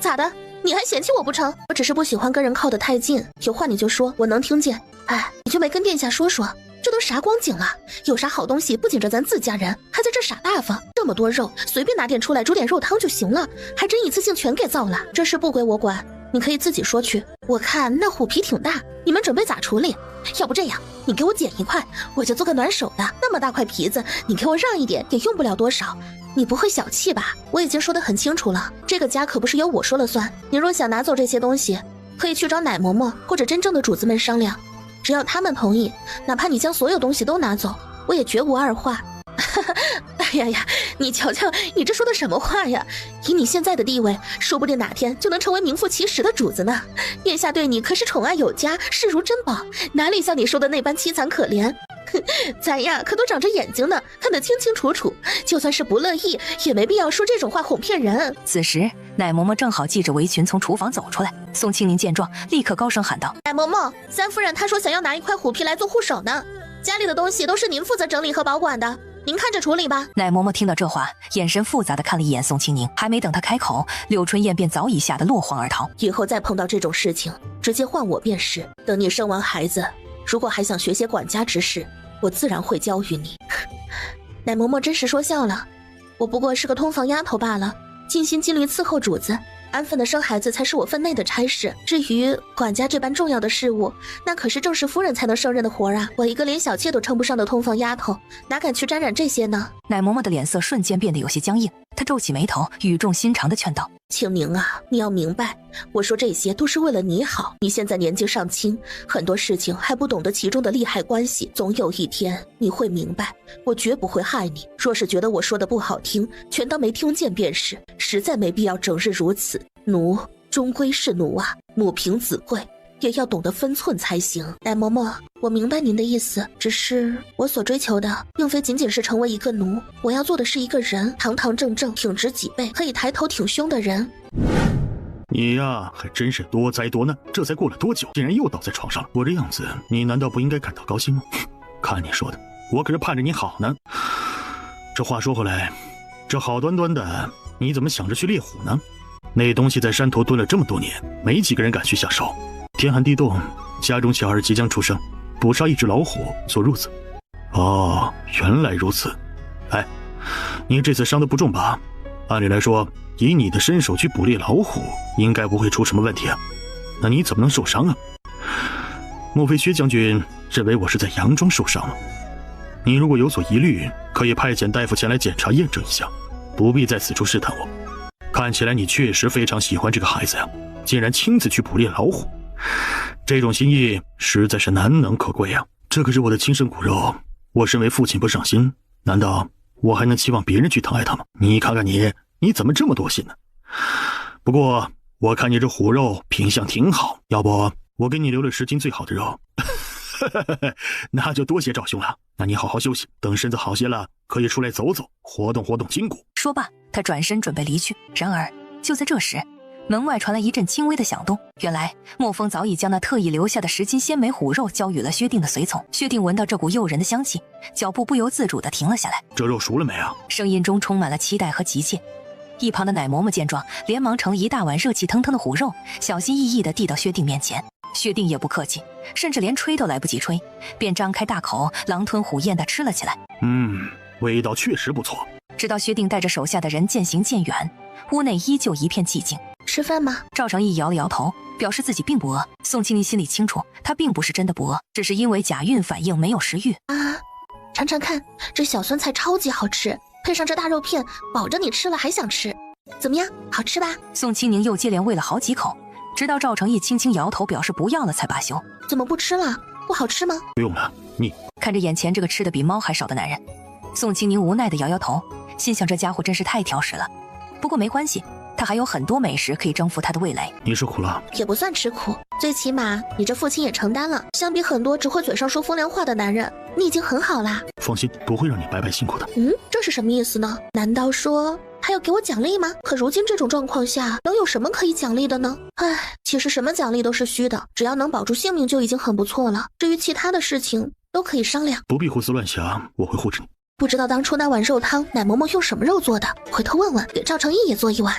咋的？你还嫌弃我不成？我只是不喜欢跟人靠得太近，有话你就说，我能听见。哎，你就没跟殿下说说，这都啥光景了？有啥好东西不紧着咱自家人，还在这傻大方？这么多肉，随便拿点出来煮点肉汤就行了，还真一次性全给造了。这事不归我管，你可以自己说去。我看那虎皮挺大，你们准备咋处理？要不这样，你给我剪一块，我就做个暖手的。那么大块皮子，你给我让一点，也用不了多少。你不会小气吧？我已经说得很清楚了，这个家可不是由我说了算。你若想拿走这些东西，可以去找奶嬷嬷或者真正的主子们商量，只要他们同意，哪怕你将所有东西都拿走，我也绝无二话。哎呀呀，你瞧瞧，你这说的什么话呀？以你现在的地位，说不定哪天就能成为名副其实的主子呢。殿下对你可是宠爱有加，视如珍宝，哪里像你说的那般凄惨可怜？咱呀可都长着眼睛呢，看得清清楚楚，就算是不乐意，也没必要说这种话哄骗人。此时，奶嬷嬷正好系着围裙从厨房走出来。宋庆龄见状，立刻高声喊道：“奶嬷嬷，三夫人她说想要拿一块虎皮来做护手呢，家里的东西都是您负责整理和保管的，您看着处理吧。”奶嬷嬷听到这话，眼神复杂的看了一眼宋庆龄，还没等她开口，柳春燕便早已吓得落荒而逃。以后再碰到这种事情，直接换我便是。等你生完孩子，如果还想学些管家之事，我自然会教于你。奶嬷嬷真是说笑了，我不过是个通房丫头罢了，尽心尽力伺候主子，安分的生孩子才是我分内的差事。至于管家这般重要的事务，那可是正室夫人才能胜任的活啊！我一个连小妾都称不上的通房丫头，哪敢去沾染这些呢？奶嬷嬷的脸色瞬间变得有些僵硬，她皱起眉头，语重心长地劝道：“庆宁啊，你要明白，我说这些都是为了你好。你现在年纪尚轻，很多事情还不懂得其中的利害关系，总有一天你会明白，我绝不会害你。若是觉得我说的不好听，全当没听见便是，实在没必要整日如此。奴终归是奴啊，母凭子贵，也要懂得分寸才行。奶嬷嬷，我明白您的意思，只是我所追求的并非仅仅是成为一个奴，我要做的是一个人，堂堂正正，挺直脊背，可以抬头挺胸的人。”你呀，还真是多灾多难，这才过了多久，竟然又倒在床上了。我这样子，你难道不应该感到高兴吗？看你说的，我可是盼着你好呢。这话说回来，这好端端的，你怎么想着去猎虎呢？那东西在山头蹲了这么多年，没几个人敢去下手。天寒地冻，家中小儿即将出生，捕杀一只老虎做褥子。哦，原来如此。哎，你这次伤得不重吧？按理来说，以你的身手去捕猎老虎，应该不会出什么问题啊。那你怎么能受伤啊？莫非薛将军认为我是在佯装受伤吗？你如果有所疑虑，可以派遣大夫前来检查验证一下，不必在此处试探我。看起来你确实非常喜欢这个孩子呀，竟然亲自去捕猎老虎，这种心意实在是难能可贵呀。这可是我的亲生骨肉，我身为父亲不上心，难道我还能期望别人去疼爱他吗？你看看你怎么这么多心呢？不过我看你这虎肉品相挺好，要不我给你留了10斤最好的肉。那就多谢赵兄了。那你好好休息，等身子好些了，可以出来走走，活动活动筋骨。说罢，他转身准备离去。然而就在这时，门外传来一阵轻微的响动。原来莫风早已将那特意留下的10斤鲜美虎肉交予了薛定的随从。薛定闻到这股诱人的香气，脚步不由自主地停了下来。这肉熟了没啊？声音中充满了期待和急切。一旁的奶嬷嬷见状，连忙盛了一大碗热气腾腾的虎肉，小心翼翼地递到薛定面前。薛定也不客气，甚至连吹都来不及吹，便张开大口，狼吞虎咽地吃了起来。味道确实不错。直到薛定带着手下的人渐行渐远，屋内依旧一片寂静。吃饭吗？赵成义摇了摇头，表示自己并不饿。宋庆龄心里清楚，他并不是真的不饿，只是因为假孕反应没有食欲啊。尝尝看，这小酸菜超级好吃，配上这大肉片，保证你吃了还想吃。怎么样，好吃吧？宋清宁又接连喂了好几口，直到赵成义轻轻摇头表示不要了才罢休。怎么不吃了？不好吃吗？不用了，你看着眼前这个吃的比猫还少的男人，宋清宁无奈地摇摇头，心想这家伙真是太挑食了。不过没关系，他还有很多美食可以征服他的味蕾。你吃苦了？也不算吃苦，最起码你这父亲也承担了。相比很多只会嘴上说风凉话的男人，你已经很好啦。放心，不会让你白白辛苦的。这是什么意思呢？难道说还要给我奖励吗？可如今这种状况下，能有什么可以奖励的呢？唉，其实什么奖励都是虚的，只要能保住性命就已经很不错了。至于其他的事情，都可以商量。不必胡思乱想，我会护着你。不知道当初那碗肉汤奶嬷嬷用什么肉做的，回头问问，给赵成义也做一碗。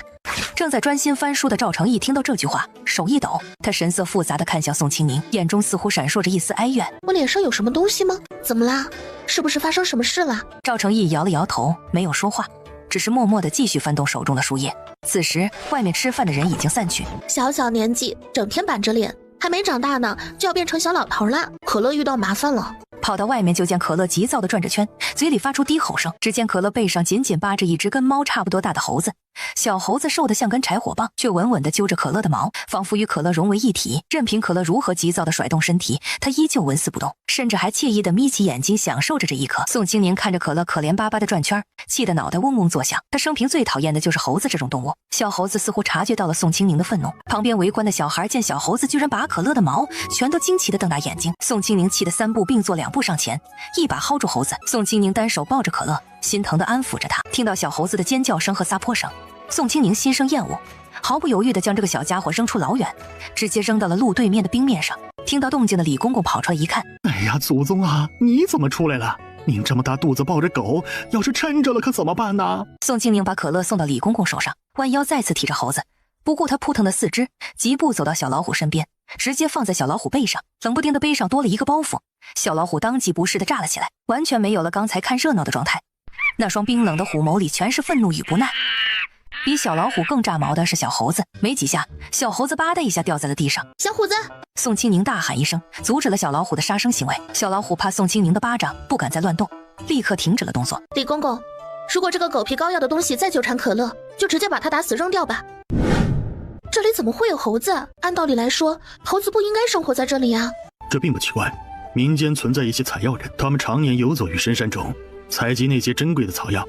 正在专心翻书的赵成义听到这句话，手一抖，他神色复杂地看向宋清宁，眼中似乎闪烁着一丝哀怨。我脸上有什么东西吗？怎么啦？是不是发生什么事了？赵成义摇了摇头，没有说话，只是默默地继续翻动手中的书页。此时外面吃饭的人已经散去。小小年纪整天板着脸，还没长大呢，就要变成小老头了。可乐遇到麻烦了，跑到外面就见可乐急躁地转着圈，嘴里发出低吼声。只见可乐背上紧紧扒着一只跟猫差不多大的猴子，小猴子瘦得像根柴火棒，却稳稳地揪着可乐的毛，仿佛与可乐融为一体。任凭可乐如何急躁地甩动身体，他依旧纹丝不动，甚至还惬意地眯起眼睛享受着这一刻。宋清宁看着可乐可怜巴巴的转圈，气得脑袋嗡嗡作响。他生平最讨厌的就是猴子这种动物。小猴子似乎察觉到了宋清宁的愤怒，旁边围观的小孩见小猴子居然拔可乐的毛，全都惊奇地瞪大眼睛。宋清宁气得3步并作2步上前，一把薅住猴子。宋清宁单手抱着可乐，心疼地安抚着他。听到小猴子的尖叫声和撒泼声，宋清宁心生厌恶，毫不犹豫地将这个小家伙扔出老远，直接扔到了路对面的冰面上。听到动静的李公公跑出来一看，哎呀，祖宗啊，你怎么出来了？您这么大肚子抱着狗，要是抻着了可怎么办呢？宋清宁把可乐送到李公公手上，弯腰再次提着猴子，不顾他扑腾的四肢，疾步走到小老虎身边，直接放在小老虎背上。冷不丁的背上多了一个包袱，小老虎当即不适地炸了起来，完全没有了刚才看热闹的状态。那双冰冷的虎眸里全是愤怒与不耐。比小老虎更炸毛的是小猴子，没几下，小猴子吧的一下掉在了地上。小虎子！宋清宁大喊一声，阻止了小老虎的杀生行为。小老虎怕宋清宁的巴掌，不敢再乱动，立刻停止了动作。李公公，如果这个狗皮膏药的东西再纠缠可乐，就直接把它打死扔掉吧。这里怎么会有猴子？按道理来说，猴子不应该生活在这里啊。这并不奇怪，民间存在一些采药人，他们常年游走于深山中，采集那些珍贵的草药。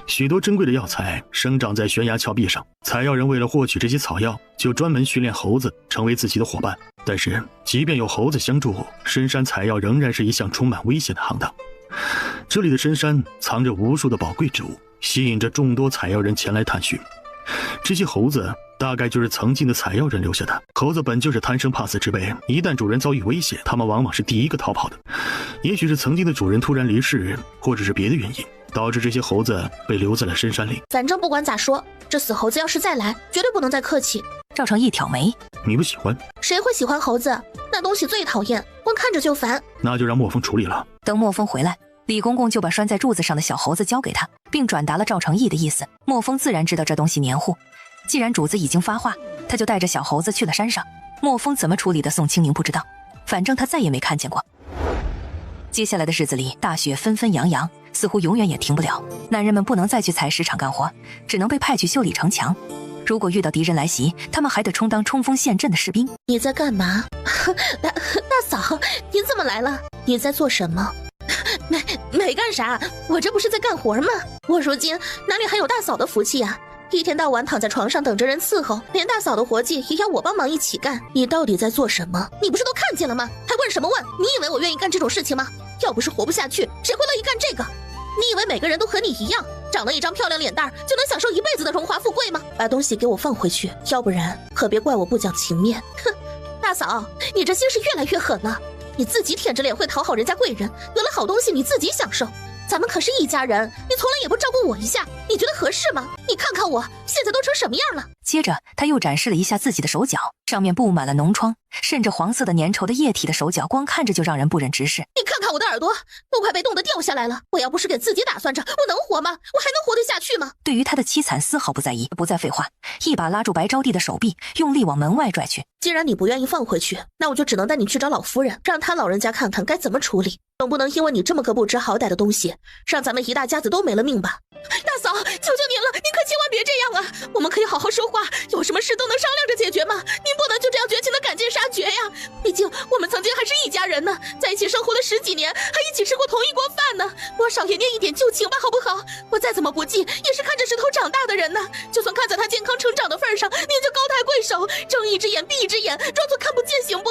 许多珍贵的药材生长在悬崖峭壁上，采药人为了获取这些草药，就专门训练猴子成为自己的伙伴。但是即便有猴子相助，深山采药仍然是一项充满危险的行当。这里的深山藏着无数的宝贵之物，吸引着众多采药人前来探寻。这些猴子大概就是曾经的采药人留下的。猴子本就是贪生怕死之辈，一旦主人遭遇危险，他们往往是第一个逃跑的。也许是曾经的主人突然离世，或者是别的原因，导致这些猴子被留在了深山里。反正不管咋说，这死猴子要是再来，绝对不能再客气。赵成义挑眉，你不喜欢？谁会喜欢猴子？那东西最讨厌，光看着就烦。那就让墨风处理了。等墨风回来，李公公就把拴在柱子上的小猴子交给他，并转达了赵成义的意思。墨风自然知道这东西黏糊，既然主子已经发话，他就带着小猴子去了山上。墨风怎么处理的，宋清宁不知道，反正他再也没看见过。接下来的日子里，大雪纷纷扬扬，似乎永远也停不了。男人们不能再去采石场干活，只能被派去修理城墙。如果遇到敌人来袭，他们还得充当冲锋陷阵的士兵。你在干嘛？大嫂，你怎么来了？你在做什么？没干啥，我这不是在干活吗？我如今哪里还有大嫂的福气啊？一天到晚躺在床上等着人伺候，连大嫂的活计也要我帮忙一起干。你到底在做什么？你不是都看见了吗？还问什么问？你以为我愿意干这种事情吗？要不是活不下去，谁会乐意干这个？你以为每个人都和你一样，长了一张漂亮脸蛋就能享受一辈子的荣华富贵吗？把东西给我放回去，要不然可别怪我不讲情面。哼，大嫂，你这心是越来越狠了。你自己舔着脸会讨好人家贵人，得了好东西你自己享受。咱们可是一家人，你从来也不照顾我一下，你觉得合适吗？你看看我现在都成什么样了。接着他又展示了一下自己的手脚，上面布满了脓疮，渗着黄色的粘稠的液体的手脚，光看着就让人不忍直视。你看看我的耳朵，都快被冻得掉下来了。我要不是给自己打算着，我能活吗？我还能活得下去吗？对于他的凄惨丝毫不在意，不再废话，一把拉住白招娣的手臂，用力往门外拽去。既然你不愿意放回去，那我就只能带你去找老夫人，让她老人家看看该怎么处理。总不能因为你这么个不知好歹的东西，让咱们一大家子都没了命吧？大嫂，求求您了，您可千万别这样啊！我们可以好好说话，有什么事都能商量着解决吗？您不能就这样绝情的赶尽杀绝呀！毕竟我们曾经还是一家人呢，在一起生活了10几年，还一起吃过同一锅饭呢。多少也念一点旧情吧，好不好？我再怎么不济，也是看着石头长大的人呢。就算看在他健康成长的份上，您就高抬贵手，睁一只眼闭一只眼，装作看不见行不？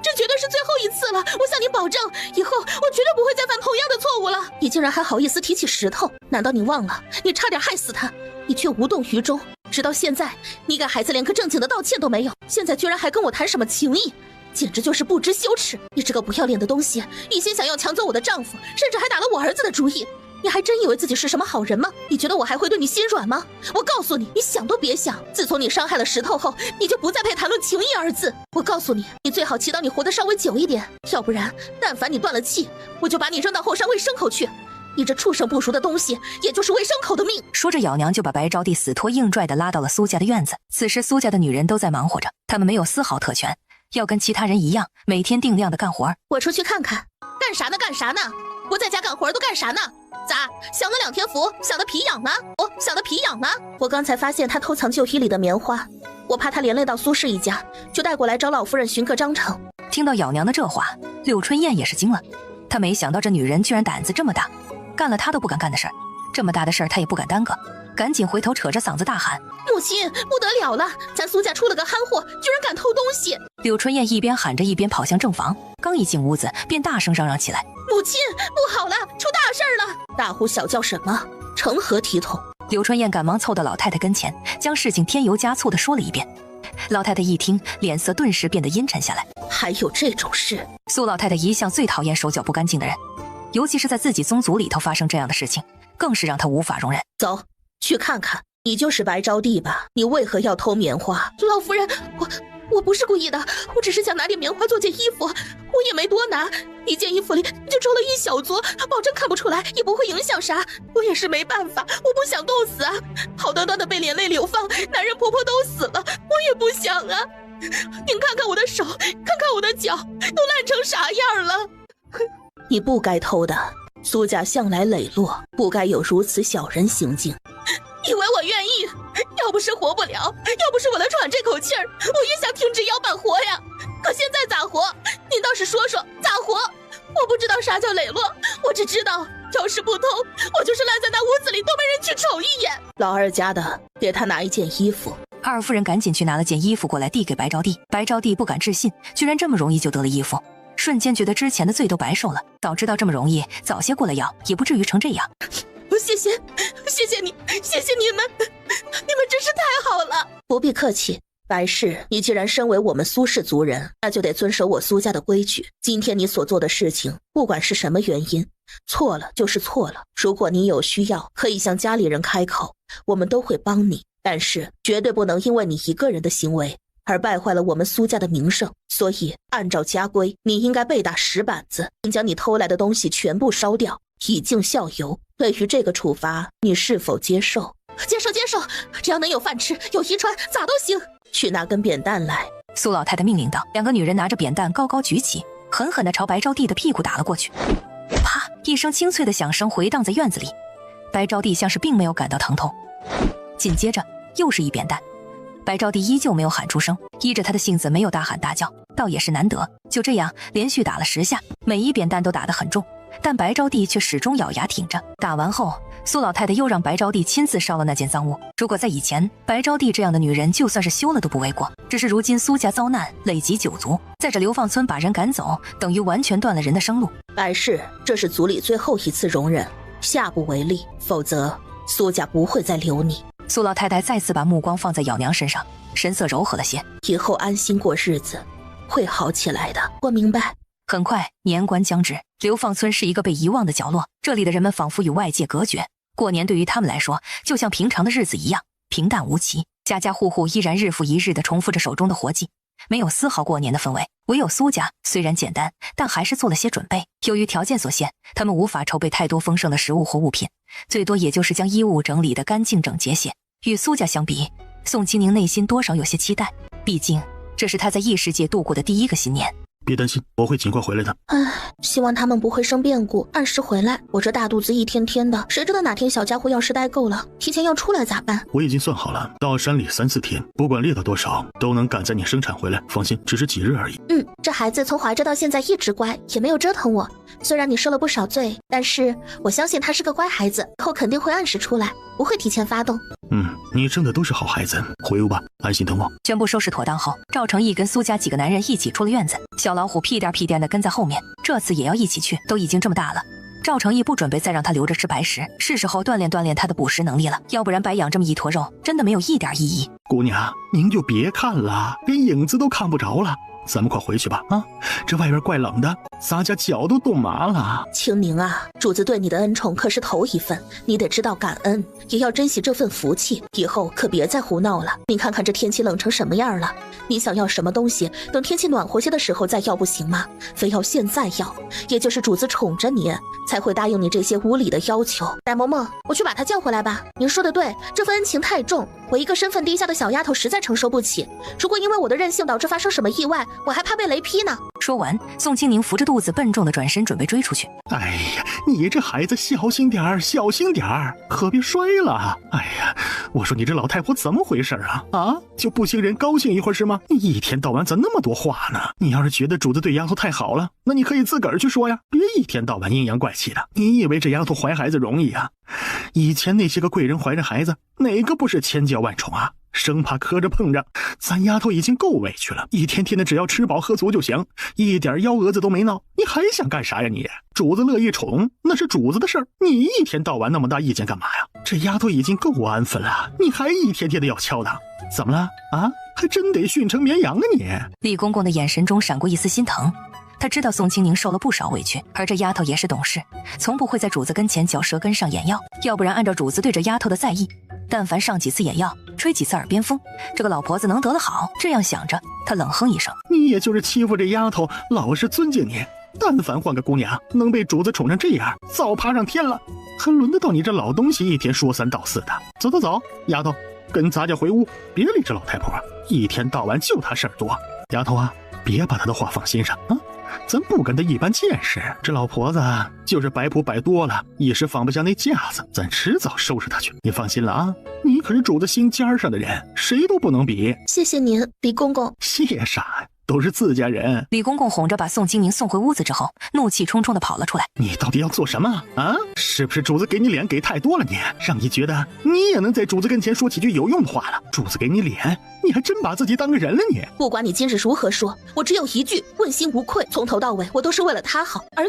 这绝对是最后一次了，我向您保证，以后我绝对不会再犯同样的错误了。你竟然还好意思提起石头？难道你忘了，你差点害死他，你却无动于衷。直到现在，你给孩子连个正经的道歉都没有，现在居然还跟我谈什么情谊，简直就是不知羞耻！你这个不要脸的东西，一心想要抢走我的丈夫，甚至还打了我儿子的主意。你还真以为自己是什么好人吗？你觉得我还会对你心软吗？我告诉你，你想都别想！自从你伤害了石头后，你就不再配谈论情义二字。我告诉你，你最好祈祷你活得稍微久一点，要不然，但凡你断了气，我就把你扔到后山喂牲口去。你这畜生不如的东西，也就是喂牲口的命！说着，咬娘就把白招娣死拖硬拽地拉到了苏家的院子。此时，苏家的女人都在忙活着，她们没有丝毫特权，要跟其他人一样，每天定量的干活。我出去看看，干啥呢？干啥呢？不在家干活都干啥呢？咋享了2天福，想得皮痒呢？想得皮痒呢？我刚才发现他偷藏旧衣里的棉花，我怕他连累到苏氏一家，就带过来找老夫人寻个章程。听到咬娘的这话，柳春燕也是惊了，她没想到这女人居然胆子这么大，干了她都不敢干的事儿，这么大的事儿她也不敢耽搁，赶紧回头扯着嗓子大喊：母亲，不得了了，咱苏家出了个憨货，居然敢偷东西！柳春燕一边喊着一边跑向正房，刚一进屋子便大声嚷嚷起来：母亲，不好了，出大事了！大呼小叫什么？成何体统？柳春燕赶忙凑到老太太跟前，将事情添油加醋地说了一遍。老太太一听，脸色顿时变得阴沉下来。还有这种事？苏老太太一向最讨厌手脚不干净的人，尤其是在自己宗族里头发生这样的事情，更是让她无法容忍。走，去看看，你就是白招娣吧？你为何要偷棉花？老夫人，我不是故意的，我只是想拿点棉花做件衣服，我也没多拿，一件衣服里就抽了一小撮，保证看不出来，也不会影响啥。我也是没办法，我不想冻死啊！好端端的被连累流放，男人婆婆都死了，我也不想啊！您看看我的手，看看我的脚，都烂成啥样了？你不该偷的，苏家向来磊落，不该有如此小人行径。以为我愿意？要不是活不了，要不是我能喘这口气儿，我也想挺直腰板活呀。可现在咋活？您倒是说说咋活？我不知道啥叫磊落，我只知道要是不偷，我就是烂在那屋子里都没人去瞅一眼。老二家的，给他拿一件衣服。二夫人赶紧去拿了件衣服过来递给白招娣。白招娣不敢置信，居然这么容易就得了衣服，瞬间觉得之前的罪都白受了。早知道这么容易，早些过来要，也不至于成这样。谢谢你，谢谢你们，你们真是太好了。不必客气，白氏，你既然身为我们苏氏族人，那就得遵守我苏家的规矩。今天你所做的事情，不管是什么原因，错了就是错了。如果你有需要，可以向家里人开口，我们都会帮你。但是绝对不能因为你一个人的行为而败坏了我们苏家的名声。所以按照家规，你应该被打10板子，并将你偷来的东西全部烧掉，以儆效尤。对于这个处罚，你是否接受？接受，只要能有饭吃，有衣穿，咋都行。去拿根扁担来。苏老太太命令道。2个女人拿着扁担高高举起，狠狠地朝白招娣的屁股打了过去。啪！一声清脆的响声回荡在院子里。白招娣像是并没有感到疼痛，紧接着又是一扁担。白招娣依旧没有喊出声，依着她的性子没有大喊大叫，倒也是难得。就这样连续打了10下，每一扁担都打得很重，但白招娣却始终咬牙挺着。打完后，苏老太太又让白招娣亲自烧了那间赃物。如果在以前，白招娣这样的女人就算是休了都不为过。只是如今苏家遭难，累及9族，在这流放村把人赶走，等于完全断了人的生路。白氏，这是族里最后一次容忍，下不为例，否则苏家不会再留你。苏老太太再次把目光放在咬娘身上，神色柔和了些。以后安心过日子，会好起来的，我明白。很快，年关将至，流放村是一个被遗忘的角落，这里的人们仿佛与外界隔绝。过年对于他们来说，就像平常的日子一样，平淡无奇。家家户户依然日复一日地重复着手中的活计，没有丝毫过年的氛围。唯有苏家，虽然简单，但还是做了些准备。由于条件所限，他们无法筹备太多丰盛的食物或物品，最多也就是将衣物整理得干净整洁些。与苏家相比，宋清宁内心多少有些期待，毕竟这是他在异世界度过的第一个新年。别担心，我会尽快回来的。唉，希望他们不会生变故，按时回来。我这大肚子一天天的，谁知道哪天小家伙要是待够了，提前要出来咋办？我已经算好了，到山里3、4天，不管累到多少，都能赶在你生产回来。放心，只是几日而已。这孩子从怀着到现在一直乖，也没有折腾我。虽然你受了不少罪，但是我相信他是个乖孩子，以后肯定会按时出来，不会提前发动。你生的都是好孩子，回屋吧，安心等我。全部收拾妥当后，赵成义跟苏家几个男人一起出了院子，小老虎屁颠屁颠的跟在后面，这次也要一起去，都已经这么大了。赵成义不准备再让他留着吃白食，是时候锻炼锻炼他的捕食能力了，要不然白养这么一坨肉，真的没有一点意义。姑娘，您就别看了，连影子都看不着了。咱们快回去吧啊！这外边怪冷的，咱家脚都冻麻了。青宁啊，主子对你的恩宠可是头一份，你得知道感恩，也要珍惜这份福气。以后可别再胡闹了。你看看这天气冷成什么样了，你想要什么东西，等天气暖和些的时候再要不行吗？非要现在要，也就是主子宠着你，才会答应你这些无理的要求。奶嬷嬷，我去把她叫回来吧。您说的对，这份恩情太重，我一个身份低下的小丫头实在承受不起。如果因为我的任性导致发生什么意外，我还怕被雷劈呢。说完，宋清宁扶着肚子笨重的转身准备追出去。哎呀，你这孩子小心点儿，小心点儿，可别摔了。哎呀，我说你这老太婆怎么回事啊？就不行人高兴一会儿是吗？你一天到晚咋那么多话呢？你要是觉得主子对丫头太好了，那你可以自个儿去说呀，别一天到晚阴阳怪气的。你以为这丫头怀孩子容易啊？以前那些个贵人怀着孩子，哪个不是千娇万宠啊？生怕磕着碰着，咱丫头已经够委屈了，一天天的只要吃饱喝足就行，一点幺蛾子都没闹，你还想干啥呀你？主子乐意宠，那是主子的事儿，你一天到晚那么大意见干嘛呀？这丫头已经够安分了，你还一天天的要敲打，怎么了啊？还真得训成绵羊啊你！李公公的眼神中闪过一丝心疼，他知道宋清宁受了不少委屈，而这丫头也是懂事，从不会在主子跟前嚼舌根上眼药，要不然按照主子对这丫头的在意，但凡上几次眼药，吹几次耳边风，这个老婆子能得了好。这样想着，他冷哼一声，你也就是欺负这丫头，老是尊敬你，但凡换个姑娘能被主子宠成这样，早爬上天了，还轮得到你这老东西一天说三道四的。走走走，丫头，跟咱家回屋，别理这老太婆，一天到晚就她事儿多。丫头啊，别把她的话放心上啊，咱不跟她一般见识，这老婆子就是摆谱摆多了，一时放不下那架子，咱迟早收拾她去。你放心了啊，你可是主子心尖上的人，谁都不能比。谢谢您，李公公。谢啥呀？都是自家人。李公公哄着把宋清宁送回屋子之后，怒气冲冲地跑了出来。你到底要做什么啊？是不是主子给你脸给太多了你，让你觉得你也能在主子跟前说几句有用的话了？主子给你脸，你还真把自己当个人了你？不管你今日如何说，我只有一句，问心无愧，从头到尾我都是为了他好。而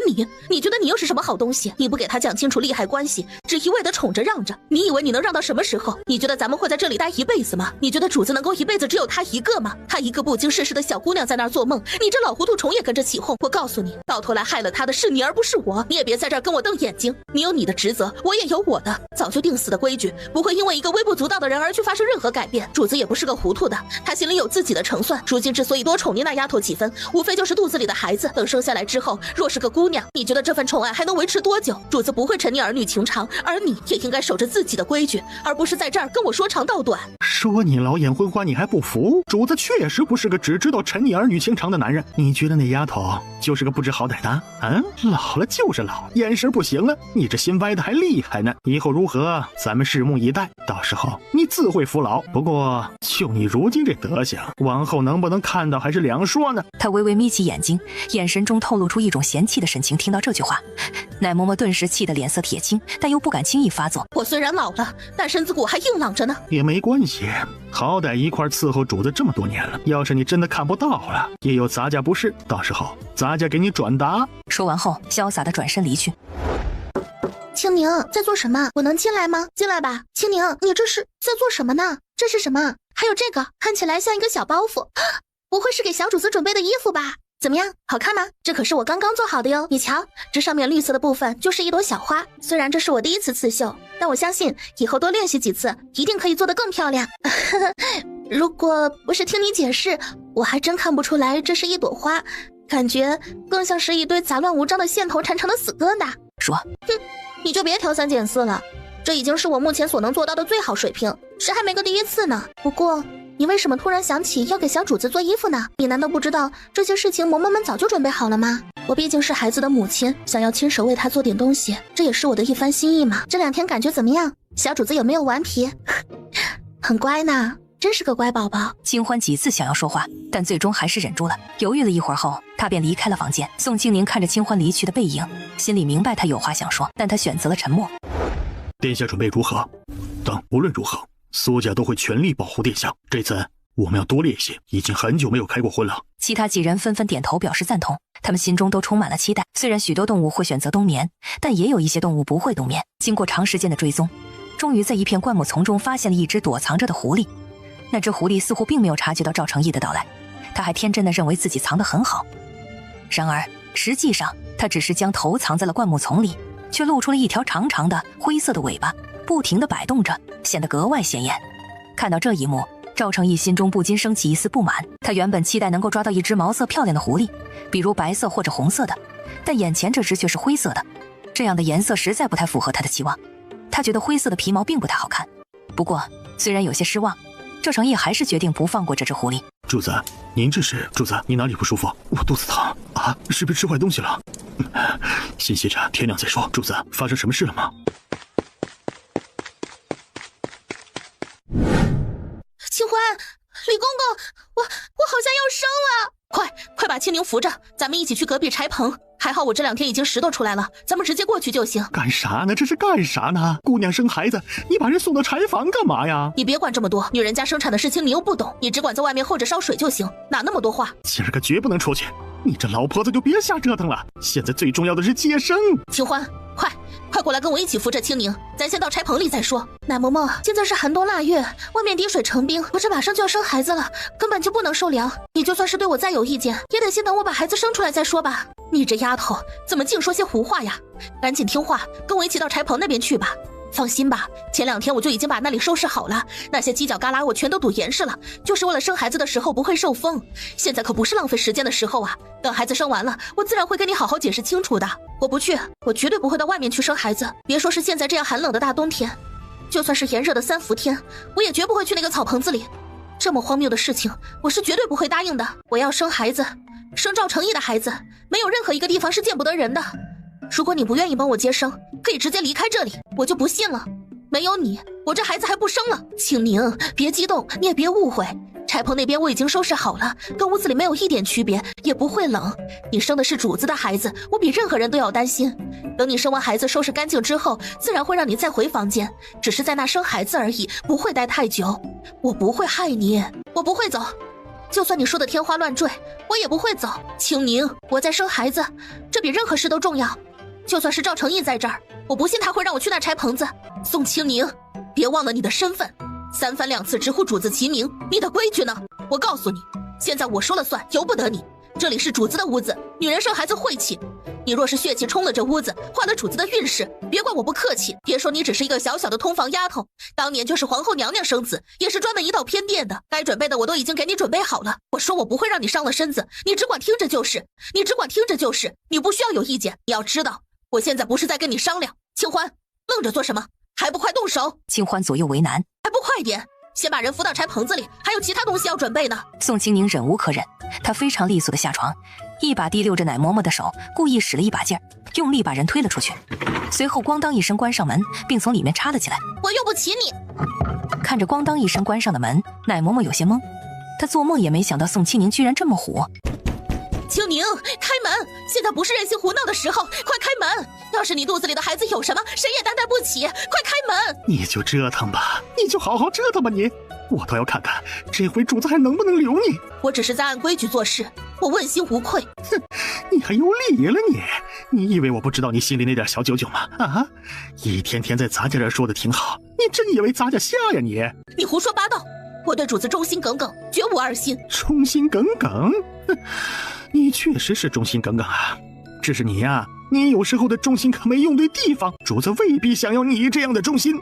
你觉得你又是什么好东西？你不给他讲清楚利害关系，只一味的宠着让着，你以为你能让到什么时候？你觉得咱们会在这里待一辈子吗？你觉得主子能够一辈子只有他一个吗？他一个不经世事的小姑娘在那儿做梦，你这老糊涂虫也跟着起哄。我告诉你，到头来害了他的是你而不是我。你也别在这儿跟我瞪眼睛，你有你的职责，我也有我的，早就定死的规矩不会因为一个微不足道的人而去发生任何改变。主子也不是个糊涂的，他心里有自己的成算。如今之所以多宠溺那丫头几分，无非就是肚子里的孩子，等生下来之后，若是个姑娘，你觉得这份宠爱还能维持多久？主子不会沉溺儿女情长，而你也应该守着自己的规矩，而不是在这儿跟我说长道短。说你老眼昏花你还不服？主子确实不是个只知道沉溺儿女情长的男人。你觉得那丫头就是个不知好歹的？老了就是老，眼神不行了，你这心歪的还厉害呢。以后如何，咱们拭目以待，到时候你自会服老。不过就你如今这德行，往后能不能看到还是两说呢。他微微眯起眼睛，眼神中透露出一种嫌弃的神情。听到这句话，奶嬷嬷顿时气得脸色铁青，但又不敢轻易发作。我虽然老了，但身子骨还硬朗着呢。也没关系，好歹一块伺候主子这么多年了，要是你真的看不到了，也有咱家不是，到时候咱家给你转达。说完后，潇洒的转身离去。青宁在做什么？我能进来吗？进来吧。青宁，你这是在做什么呢？这是什么？还有这个，看起来像一个小包袱，不会是给小主子准备的衣服吧？怎么样，好看吗？这可是我刚刚做好的哟，你瞧，这上面绿色的部分就是一朵小花。虽然这是我第一次刺绣，但我相信以后多练习几次，一定可以做得更漂亮。如果不是听你解释，我还真看不出来这是一朵花，感觉更像是一堆杂乱无章的线头缠成的死疙瘩。说，你就别挑三拣四了，这已经是我目前所能做到的最好水平，谁还没个第一次呢？不过你为什么突然想起要给小主子做衣服呢？你难道不知道这些事情嬷嬷们早就准备好了吗？我毕竟是孩子的母亲，想要亲手为他做点东西，这也是我的一番心意嘛。这2天感觉怎么样？小主子有没有顽皮？很乖呢，真是个乖宝宝。清欢几次想要说话，但最终还是忍住了。犹豫了一会儿后，他便离开了房间。宋清宁看着清欢离去的背影，心里明白他有话想说，但他选择了沉默。殿下准备如何？但无论如何，苏家都会全力保护殿下。这次我们要多练些，已经很久没有开过荤了。其他几人纷纷点头表示赞同，他们心中都充满了期待。虽然许多动物会选择冬眠，但也有一些动物不会冬眠。经过长时间的追踪，终于在一片灌木丛中发现了一只躲藏着的狐狸。那只狐狸似乎并没有察觉到赵成义的到来，他还天真的认为自己藏得很好。然而实际上他只是将头藏在了灌木丛里，却露出了一条长长的灰色的尾巴，不停地摆动着，显得格外显眼。看到这一幕，赵成义心中不禁升起一丝不满。他原本期待能够抓到一只毛色漂亮的狐狸，比如白色或者红色的，但眼前这只却是灰色的，这样的颜色实在不太符合他的期望。他觉得灰色的皮毛并不太好看。不过虽然有些失望，赵成义还是决定不放过这只狐狸。主子，您这是？主子，你哪里不舒服？我肚子疼啊，是不是吃坏东西了？先歇着，天亮再说。主子，发生什么事了吗？清欢，李公公，我好像要生了，快把清宁扶着，咱们一起去隔壁柴棚。还好我这2天已经拾掇出来了，咱们直接过去就行。干啥呢？这是干啥呢？姑娘生孩子，你把人送到柴房干嘛呀？你别管这么多，女人家生产的事情你又不懂，你只管在外面候着烧水就行，哪那么多话？今儿个绝不能出去，你这老婆子就别瞎折腾了。现在最重要的是接生。清欢，快过来跟我一起扶着清宁，咱先到柴棚里再说。奶嬷嬷，现在是寒冬腊月，外面滴水成冰，我这马上就要生孩子了，根本就不能受凉。你就算是对我再有意见，也得先等我把孩子生出来再说吧。你这丫头怎么净说些胡话呀？赶紧听话，跟我一起到柴棚那边去吧。放心吧，前2天我就已经把那里收拾好了，那些犄角旮旯我全都堵严实了，就是为了生孩子的时候不会受风。现在可不是浪费时间的时候啊，等孩子生完了，我自然会跟你好好解释清楚的。我不去，我绝对不会到外面去生孩子，别说是现在这样寒冷的大冬天，就算是炎热的3伏天，我也绝不会去那个草棚子里。这么荒谬的事情，我是绝对不会答应的。我要生孩子，生赵成义的孩子，没有任何一个地方是见不得人的。如果你不愿意帮我接生，可以直接离开这里，我就不信了。没有你，我这孩子还不生了。清宁，别激动，你也别误会，柴棚那边我已经收拾好了，跟屋子里没有一点区别，也不会冷。你生的是主子的孩子，我比任何人都要担心。等你生完孩子收拾干净之后，自然会让你再回房间，只是在那生孩子而已，不会待太久。我不会害你，我不会走。就算你说的天花乱坠，我也不会走。清宁，我在生孩子，这比任何事都重要。就算是赵成义在这儿，我不信他会让我去那柴棚子。宋清宁，别忘了你的身份，3番2次直呼主子其名，你的规矩呢？我告诉你，现在我说了算，由不得你。这里是主子的屋子，女人生孩子晦气，你若是血气冲了这屋子，坏了主子的运势，别怪我不客气。别说你只是一个小小的通房丫头，当年就是皇后娘娘生子，也是专门一道偏殿的，该准备的我都已经给你准备好了。我说我不会让你伤了身子，你只管听着就是，你不需要有意见。你要知道，我现在不是在跟你商量。清欢，愣着做什么？还不快动手！清欢左右为难，还不快点！先把人扶到柴棚子里，还有其他东西要准备呢。宋清宁忍无可忍，他非常利索的下床，一把提溜着奶嬷嬷的手，故意使了一把劲儿，用力把人推了出去，随后咣当一声关上门，并从里面插了起来。我用不起你！看着咣当一声关上的门，奶嬷嬷有些懵，她做梦也没想到宋清宁居然这么虎。清宁，开门！现在不是任性胡闹的时候，快开门！要是你肚子里的孩子有什么，谁也担待不起，快开门！你就折腾吧，你就好好折腾吧你，我倒要看看这回主子还能不能留你。我只是在按规矩做事，我问心无愧。哼，你还有理了你以为我不知道你心里那点小九九吗？啊，一天天在咱家这说的挺好，你真以为咱家瞎呀你？你胡说八道！我对主子忠心耿耿，绝无二心。忠心耿耿？哼，你确实是忠心耿耿啊，只是你呀，你有时候的忠心可没用对地方，主子未必想要你这样的忠心。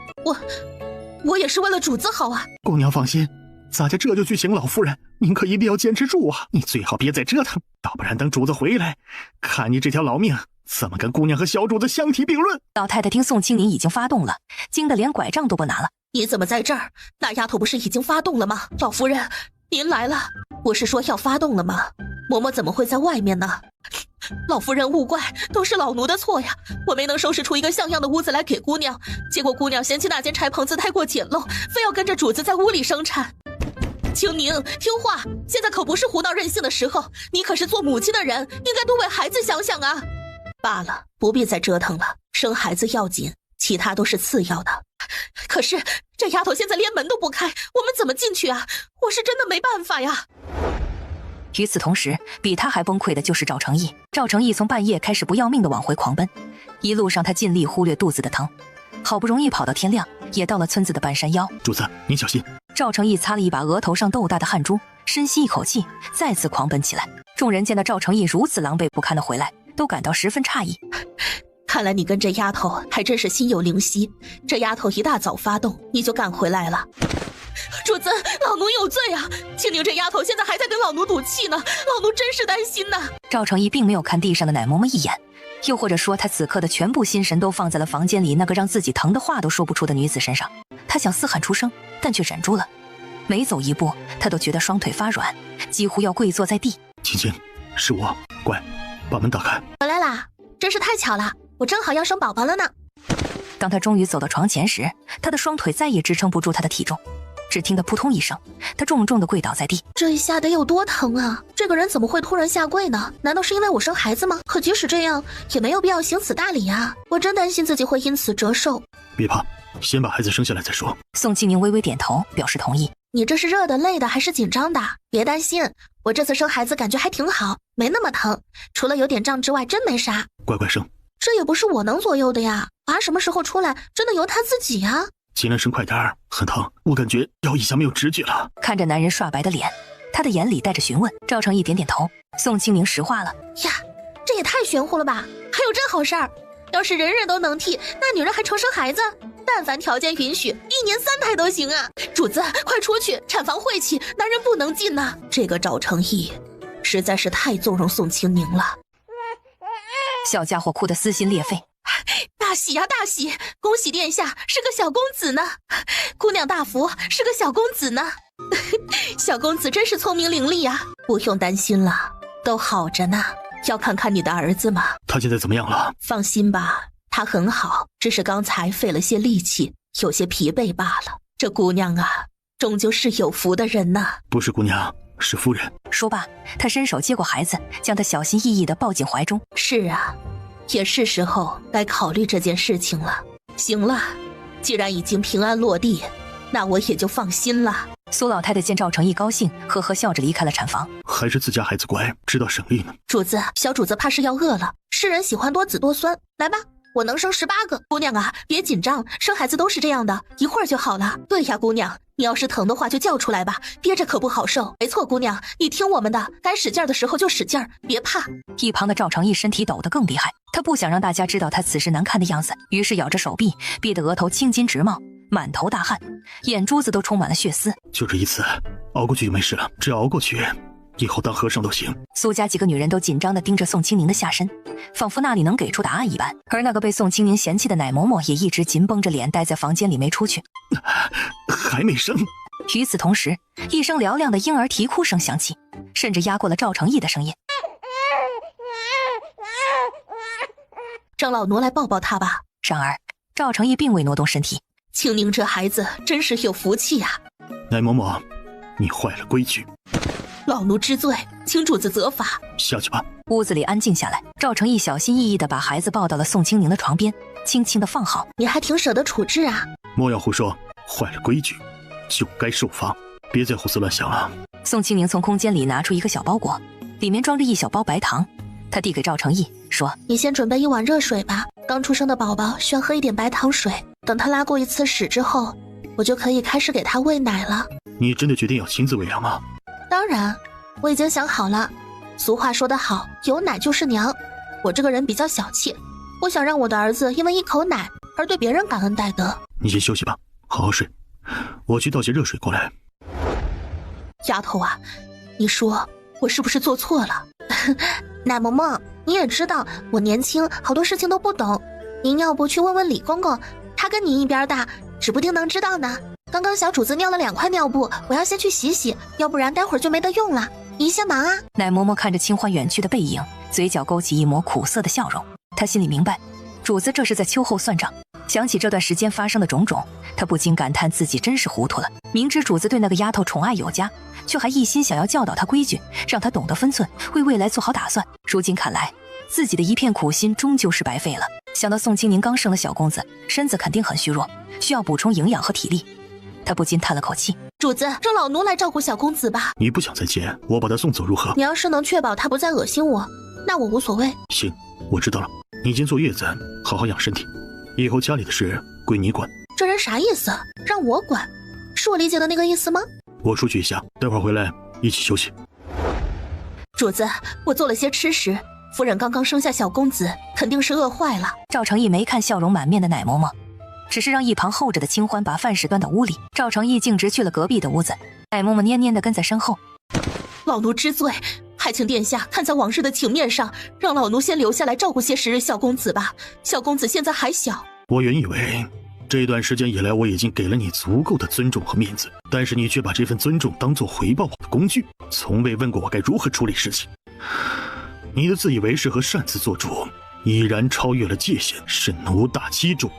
我也是为了主子好啊。姑娘放心，咱家这就去请老夫人，您可一定要坚持住啊，你最好别再折腾，要不然等主子回来，看你这条老命怎么跟姑娘和小主子相提并论。老太太听宋清宁已经发动了，惊得连拐杖都不拿了，你怎么在这儿？那丫头不是已经发动了吗？老夫人，您来了。我是说要发动了吗？嬷嬷怎么会在外面呢？老夫人勿怪，都是老奴的错呀！我没能收拾出一个像样的屋子来给姑娘，结果姑娘嫌弃那间柴棚子太过简陋，非要跟着主子在屋里生产。青宁，听话，现在可不是胡闹任性的时候，你可是做母亲的人，应该多为孩子想想啊！罢了，不必再折腾了，生孩子要紧，其他都是次要的。可是这丫头现在连门都不开，我们怎么进去啊？我是真的没办法呀！与此同时，比他还崩溃的就是赵成义。赵成义从半夜开始不要命的往回狂奔，一路上他尽力忽略肚子的疼，好不容易跑到天亮，也到了村子的半山腰。主子，您小心！赵成义擦了一把额头上豆大的汗珠，深吸一口气，再次狂奔起来。众人见到赵成义如此狼狈不堪的回来，都感到十分诧异。看来你跟这丫头还真是心有灵犀，这丫头一大早发动，你就赶回来了。主子，老奴有罪啊！青宁这丫头现在还在跟老奴赌气呢，老奴真是担心呐。赵成义并没有看地上的奶嬷嬷一眼，又或者说他此刻的全部心神都放在了房间里那个让自己疼的话都说不出的女子身上。他想嘶喊出声，但却忍住了。每走一步，他都觉得双腿发软，几乎要跪坐在地。青青，是我，乖，把门打开。回来啦，真是太巧了，我正好要生宝宝了呢。当他终于走到床前时，他的双腿再也支撑不住他的体重，只听得扑通一声，他重重地跪倒在地。这一下得有多疼啊！这个人怎么会突然下跪呢？难道是因为我生孩子吗？可即使这样，也没有必要行此大礼啊！我真担心自己会因此折寿。别怕，先把孩子生下来再说。宋清宁微微点头，表示同意。你这是热的、累的还是紧张的？别担心，我这次生孩子感觉还挺好，没那么疼，除了有点胀之外，真没啥。乖乖生。这也不是我能左右的呀，娃什么时候出来，真的由他自己呀。尽量生快点儿，很疼，我感觉腰一下没有知觉了。看着男人刷白的脸，他的眼里带着询问。赵成义点点头，宋清宁实话了。呀，这也太玄乎了吧！还有这好事儿，要是人人都能替，那女人还成生孩子？但凡条件允许，1年3胎都行啊！主子，快出去，产房晦气，男人不能进呐。这个赵成义实在是太纵容宋清宁了。小家伙哭得撕心裂肺。大喜呀大喜！恭喜殿下是个小公子呢，姑娘大福是个小公子呢。小公子真是聪明伶俐呀！不用担心了，都好着呢。要看看你的儿子吗？他现在怎么样了？放心吧，他很好，只是刚才费了些力气，有些疲惫罢了。这姑娘啊，终究是有福的人呐。不是姑娘，是夫人。说罢，他伸手接过孩子，将他小心翼翼地抱进怀中。是啊，也是时候该考虑这件事情了。行了，既然已经平安落地，那我也就放心了。苏老太太见赵成义高兴，呵呵笑着离开了产房。还是自家孩子乖，知道省力呢。主子，小主子怕是要饿了。世人喜欢多子多孙，来吧，我能生18个。姑娘啊，别紧张，生孩子都是这样的，一会儿就好了。对呀，姑娘，你要是疼的话就叫出来吧，憋着可不好受。没错，姑娘，你听我们的，该使劲的时候就使劲儿，别怕。一旁的赵成义身体抖得更厉害，他不想让大家知道他此时难看的样子，于是咬着手臂，憋得额头青筋直冒，满头大汗，眼珠子都充满了血丝。就这一次，熬过去就没事了，只要熬过去，以后当和尚都行。苏家几个女人都紧张地盯着宋清宁的下身，仿佛那里能给出答案一般。而那个被宋清宁嫌弃的奶嬷嬷也一直紧绷着脸待在房间里没出去。还没生。与此同时，一声嘹亮的婴儿啼哭声响起，甚至压过了赵成义的声音。让老奴来抱抱他吧。然而赵成义并未挪动身体。清宁这孩子真是有福气呀！奶嬷嬷，你坏了规矩。老奴知罪，请主子责罚。下去吧。屋子里安静下来，赵成义小心翼翼地把孩子抱到了宋清宁的床边，轻轻地放好。你还挺舍得处置啊。莫要胡说，坏了规矩就该受罚，别再胡思乱想了。宋清宁从空间里拿出一个小包裹，里面装着一小包白糖，他递给赵成义说：你先准备1碗热水吧，刚出生的宝宝需要喝一点白糖水，等他拉过一次屎之后，我就可以开始给他喂奶了。你真的决定要亲自喂养吗？当然，我已经想好了。俗话说得好，有奶就是娘。我这个人比较小气，我想让我的儿子因为一口奶而对别人感恩戴德。你先休息吧，好好睡，我去倒些热水过来。丫头啊，你说我是不是做错了？奶嬷嬷，你也知道我年轻，好多事情都不懂。您要不去问问李公公，他跟你一边大，指不定能知道呢。刚刚小主子尿了2块尿布，我要先去洗洗，要不然待会儿就没得用了。你一下忙啊。奶嬷嬷看着清欢远去的背影，嘴角勾起一抹苦涩的笑容。她心里明白，主子这是在秋后算账。想起这段时间发生的种种，她不禁感叹自己真是糊涂了。明知主子对那个丫头宠爱有加，却还一心想要教导她规矩，让她懂得分寸，为未来做好打算。如今看来，自己的一片苦心终究是白费了。想到宋清宁刚生了小公子，身子肯定很虚弱，需要补充营养和体力，她不禁叹了口气。主子，让老奴来照顾小公子吧。你不想再见，我把他送走如何？你要是能确保他不再恶心我，那我无所谓。行，我知道了。你先坐月子，好好养身体，以后家里的事归你管。这人啥意思？让我管？是我理解的那个意思吗？我出去一下，待会儿回来一起休息。主子，我做了些吃食。夫人刚刚生下小公子，肯定是饿坏了。赵成义没看笑容满面的奶嬷嬷，只是让一旁候着的清欢把饭食端到屋里。赵成义径直去了隔壁的屋子，奶嬷嬷蔫蔫的跟在身后。老奴知罪，还请殿下看在往日的情面上，让老奴先留下来照顾些时日小公子吧。小公子现在还小。我原以为这段时间以来我已经给了你足够的尊重和面子，但是你却把这份尊重当作回报我的工具，从未问过我该如何处理事情。你的自以为是和擅自做主已然超越了界限，是奴大欺主。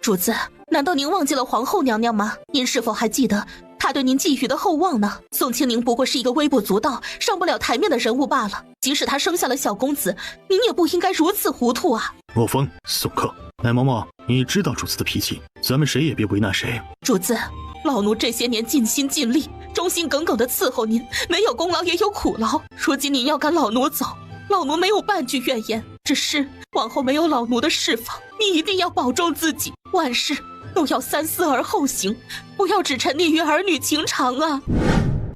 主子，难道您忘记了皇后娘娘吗？您是否还记得她对您寄予的厚望呢？宋清宁不过是一个微不足道、上不了台面的人物罢了。即使她生下了小公子，您也不应该如此糊涂啊！莫风，宋客，奶嬷嬷，你知道主子的脾气，咱们谁也别为难谁。主子，老奴这些年尽心尽力、忠心耿耿地伺候您，没有功劳也有苦劳。如今您要赶老奴走，老奴没有半句怨言，只是往后没有老奴的释放，你一定要保重自己，万事都要三思而后行，不要只沉溺于儿女情长啊！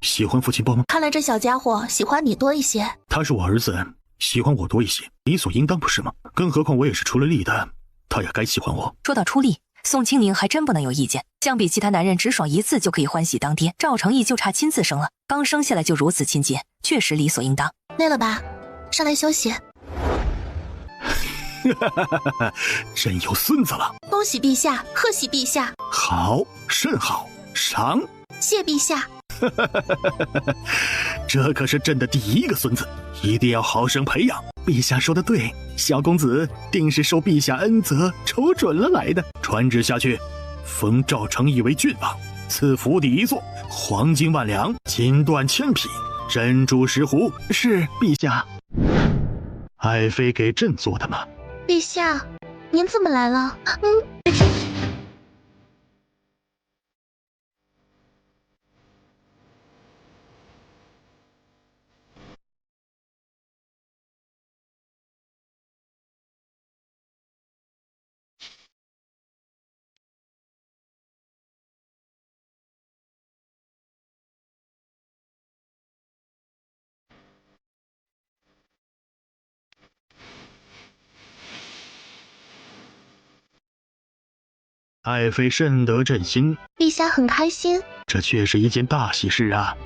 喜欢父亲抱吗？看来这小家伙喜欢你多一些。他是我儿子，喜欢我多一些，理所应当不是吗？更何况我也是出了力的，他也该喜欢我。说到出力，宋清宁还真不能有意见。相比其他男人直爽一次就可以欢喜当爹，赵成义就差亲自生了，刚生下来就如此亲近，确实理所应当。累了吧？上来休息。真有孙子了！恭喜陛下，贺喜陛下！好，甚好，赏。谢陛下。这可是朕的第一个孙子，一定要好生培养。陛下说的对，小公子定是受陛下恩泽瞅准了来的。传旨下去，封赵成义为郡王，赐府邸1座，黄金1万两，金缎1000匹，珍珠10壶。是陛下。爱妃给朕做的吗？陛下，您怎么来了？爱妃甚得朕心，陛下很开心，这确是一件大喜事啊！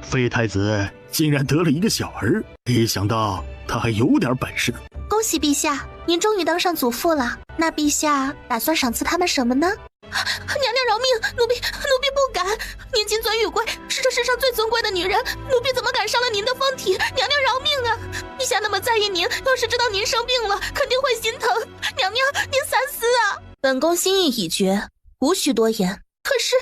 废太子竟然得了一个小儿，没想到他还有点本事呢。恭喜陛下，您终于当上祖父了。那陛下打算赏赐他们什么呢？娘娘饶命，奴婢不敢。您金尊玉贵，是这世上最尊贵的女人，奴婢怎么敢伤了您的风体？娘娘饶命啊！陛下那么在意您，要是知道您生病了，肯定会心疼。娘娘，您三思啊！本宫心意已决，无需多言。可是，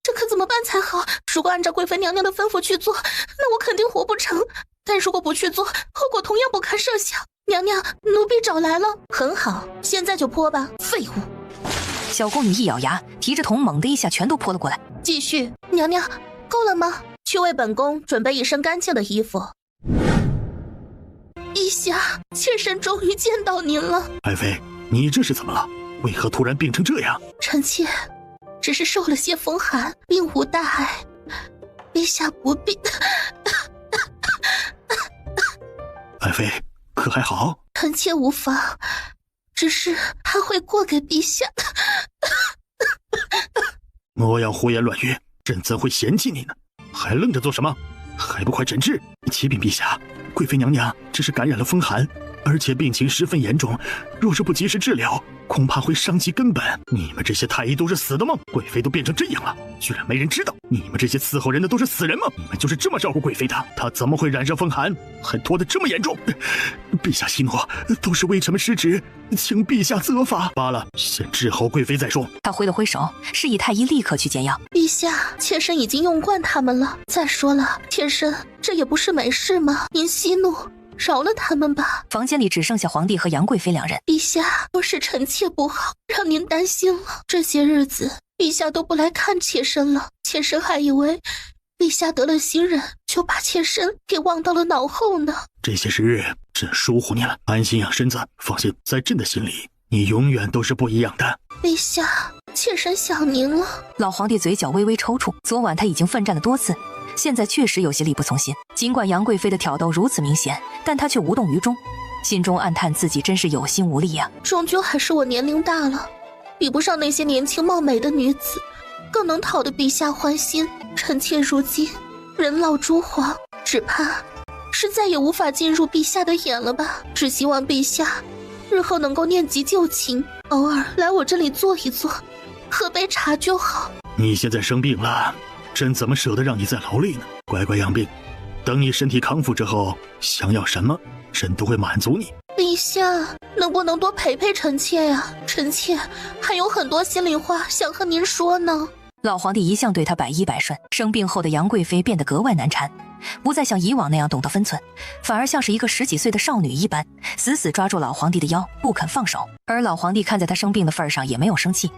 这可怎么办才好？如果按照贵妃娘娘的吩咐去做，那我肯定活不成。但如果不去做，后果同样不堪设想。娘娘，奴婢找来了。很好，现在就泼吧。废物！小宫女一咬牙，提着桶猛的一下全都泼了过来。继续，娘娘，够了吗？去为本宫准备一身干净的衣服。陛下，妾身终于见到您了。爱妃，你这是怎么了？为何突然病成这样？臣妾只是受了些风寒，并无大碍，陛下不必。爱妃，可还好？臣妾无妨，只是还会过给陛下。莫要胡言乱语，朕怎会嫌弃你呢？还愣着做什么？还不快诊治！启禀陛下，贵妃娘娘只是感染了风寒，而且病情十分严重，若是不及时治疗，恐怕会伤及根本。你们这些太医都是死的吗？贵妃都变成这样了，居然没人知道？你们这些伺候人的都是死人吗？你们就是这么照顾贵妃的？她怎么会染上风寒，还拖得这么严重？陛下息怒，都是微臣们失职，请陛下责罚。罢了，先治好贵妃再说。他挥了挥手，示意太医立刻去煎药。陛下，妾身已经用惯他们了。再说了，妾身这也不是没事吗？您息怒，饶了他们吧。房间里只剩下皇帝和杨贵妃两人。陛下，都是臣妾不好，让您担心了。这些日子，陛下都不来看妾身了，妾身还以为陛下得了新人，就把妾身给忘到了脑后呢。这些时日，朕疏忽你了，安心养身子。放心，在朕的心里，你永远都是不一样的。陛下，妾身想您了。老皇帝嘴角微微抽搐，昨晚他已经奋战了多次，现在确实有些力不从心。尽管杨贵妃的挑逗如此明显，但他却无动于衷，心中暗叹自己真是有心无力呀。终究还是我年龄大了，比不上那些年轻貌美的女子，更能讨得陛下欢心。臣妾如今人老珠黄，只怕是再也无法进入陛下的眼了吧。只希望陛下日后能够念及旧情，偶尔来我这里坐一坐，喝杯茶就好。你现在生病了，朕怎么舍得让你再劳累呢？乖乖养病，等你身体康复之后，想要什么，朕都会满足你。陛下，能不能多陪陪臣妾呀？臣妾还有很多心里话想和您说呢。老皇帝一向对他百依百顺，生病后的杨贵妃变得格外难缠，不再像以往那样懂得分寸，反而像是一个10几岁的少女一般，死死抓住老皇帝的腰不肯放手。而老皇帝看在他生病的份上也没有生气，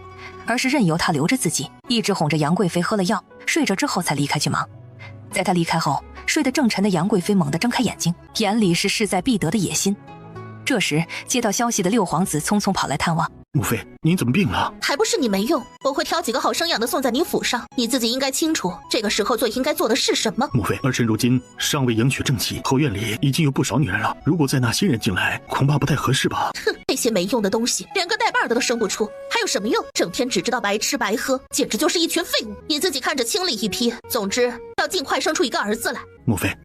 而是任由他留着自己，一直哄着杨贵妃喝了药睡着之后才离开去忙。在他离开后，睡得正沉的杨贵妃猛地睁开眼睛，眼里是势在必得的野心。这时接到消息的六皇子匆匆跑来探望。母妃，您怎么病了？还不是你没用，我会挑几个好生养的送在你府上，你自己应该清楚，这个时候最应该做的是什么。母妃，儿臣如今尚未迎娶正妻，后院里已经有不少女人了，如果再纳新人进来，恐怕不太合适吧。哼，那些没用的东西，连个带把的都生不出，还有什么用？整天只知道白吃白喝，简直就是一群废物。你自己看着清理一批，总之要尽快生出一个儿子来。母妃，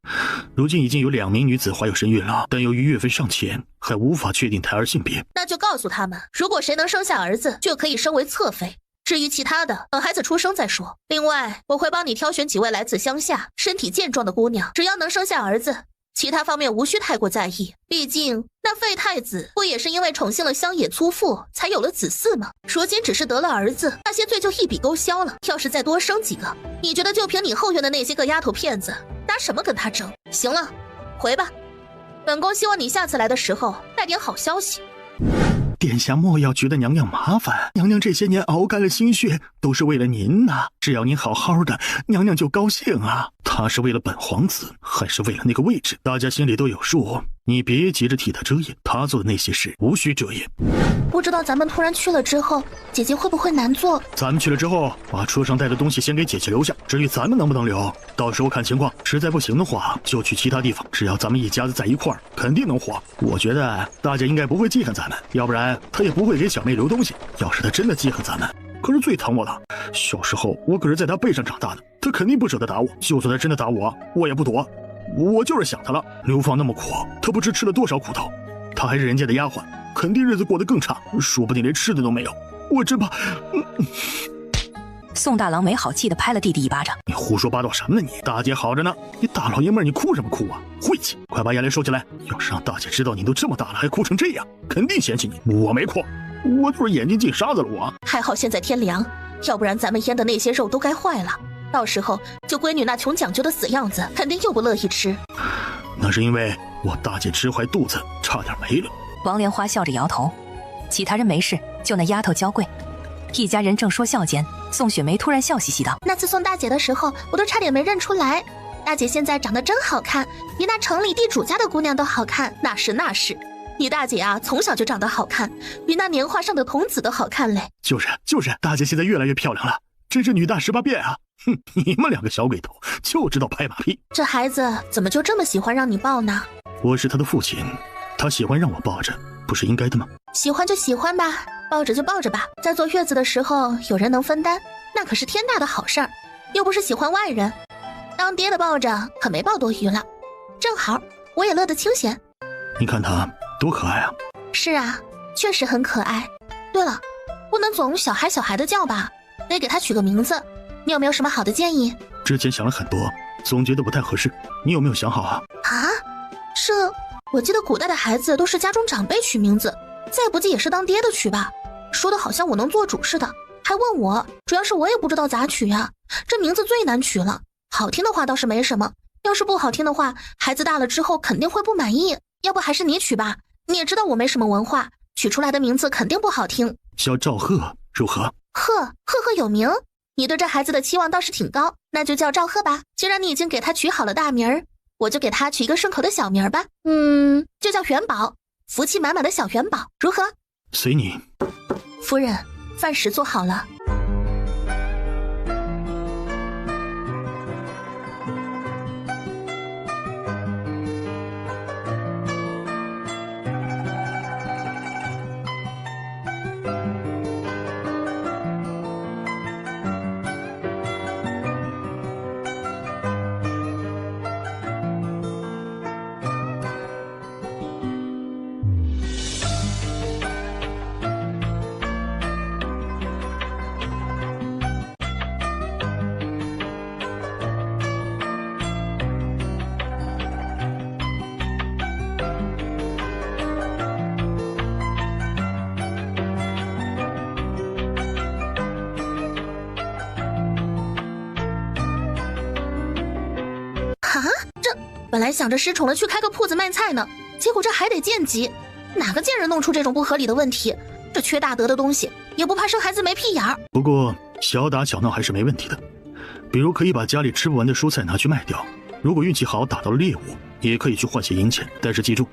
如今已经有2名女子怀有身孕了，但由于月份尚浅，还无法确定胎儿性别。那就告诉他们，如果谁能生下儿子，就可以升为侧妃。至于其他的，等孩子出生再说。另外，我会帮你挑选几位来自乡下、身体健壮的姑娘，只要能生下儿子，其他方面无需太过在意。毕竟那废太子不也是因为宠幸了乡野粗妇，才有了子嗣吗？如今只是得了儿子，那些罪就一笔勾销了。要是再多生几个，你觉得就凭你后院的那些个丫头片子，拿什么跟他争？行了，回吧。本宫希望你下次来的时候带点好消息。殿下莫要觉得娘娘麻烦，娘娘这些年熬干了心血，都是为了您呐。只要您好好的，娘娘就高兴啊。他是为了本皇子，还是为了那个位置，大家心里都有数。你别急着替他遮掩，他做的那些事无需遮掩。不知道咱们突然去了之后，姐姐会不会难做？咱们去了之后，把车上带的东西先给姐姐留下。至于咱们能不能留，到时候看情况，实在不行的话，就去其他地方。只要咱们一家子在一块儿，肯定能活。我觉得大家应该不会记恨咱们，要不然他也不会给小妹留东西。要是他真的记恨咱们，可是最疼我了。小时候我可是在他背上长大的，他肯定不舍得打我。就算他真的打我，我也不躲。我就是想他了。流放那么苦，他不知吃了多少苦头。他还是人家的丫鬟，肯定日子过得更差，说不定连吃的都没有。我真怕。宋大郎没好气地拍了弟弟一巴掌。你胡说八道什么呢你？大姐好着呢，你大老爷们儿你哭什么哭啊？晦气！快把眼泪收起来。要是让大姐知道你都这么大了还哭成这样，肯定嫌弃你。我没哭，我就是眼睛进沙子了我。还好现在天凉，要不然咱们腌的那些肉都该坏了，到时候就闺女那穷讲究的死样子，肯定又不乐意吃。那是因为我大姐吃坏肚子，差点没了。王莲花笑着摇头，其他人没事，就那丫头娇贵。一家人正说笑间，宋雪梅突然笑嘻嘻道：“那次送大姐的时候，我都差点没认出来。大姐现在长得真好看，比那城里地主家的姑娘都好看。那是，你大姐啊，从小就长得好看，比那年画上的童子都好看嘞。就是，大姐现在越来越漂亮了，真是女大18变啊！哼，你们两个小鬼头就知道拍马屁。这孩子怎么就这么喜欢让你抱呢？我是他的父亲，他喜欢让我抱着，不是应该的吗？喜欢就喜欢吧，抱着就抱着吧。在坐月子的时候，有人能分担，那可是天大的好事儿。又不是喜欢外人，当爹的抱着可没抱多余了，正好我也乐得清闲。你看他多可爱啊！是啊，确实很可爱。对了，不能总小孩小孩的叫吧，得给他取个名字。你有没有什么好的建议？之前想了很多，总觉得不太合适。你有没有想好啊？啊？我记得古代的孩子都是家中长辈取名字，再不济也是当爹的取吧。说的好像我能做主似的，还问我，主要是我也不知道咋取呀。这名字最难取了，好听的话倒是没什么，要是不好听的话，孩子大了之后肯定会不满意。要不还是你取吧，你也知道我没什么文化，取出来的名字肯定不好听。叫赵贺如何？贺有名，你对这孩子的期望倒是挺高，那就叫赵贺吧。既然你已经给他取好了大名儿，我就给他取一个顺口的小名儿吧。就叫元宝，福气满满的小元宝，如何？随你。夫人，饭食做好了。本来想着失宠了去开个铺子卖菜呢，结果这还得贱籍，哪个贱人弄出这种不合理的问题？这缺大德的东西也不怕生孩子没屁眼儿。不过小打小闹还是没问题的，比如可以把家里吃不完的蔬菜拿去卖掉，如果运气好打到了猎物，也可以去换些银钱。但是记住，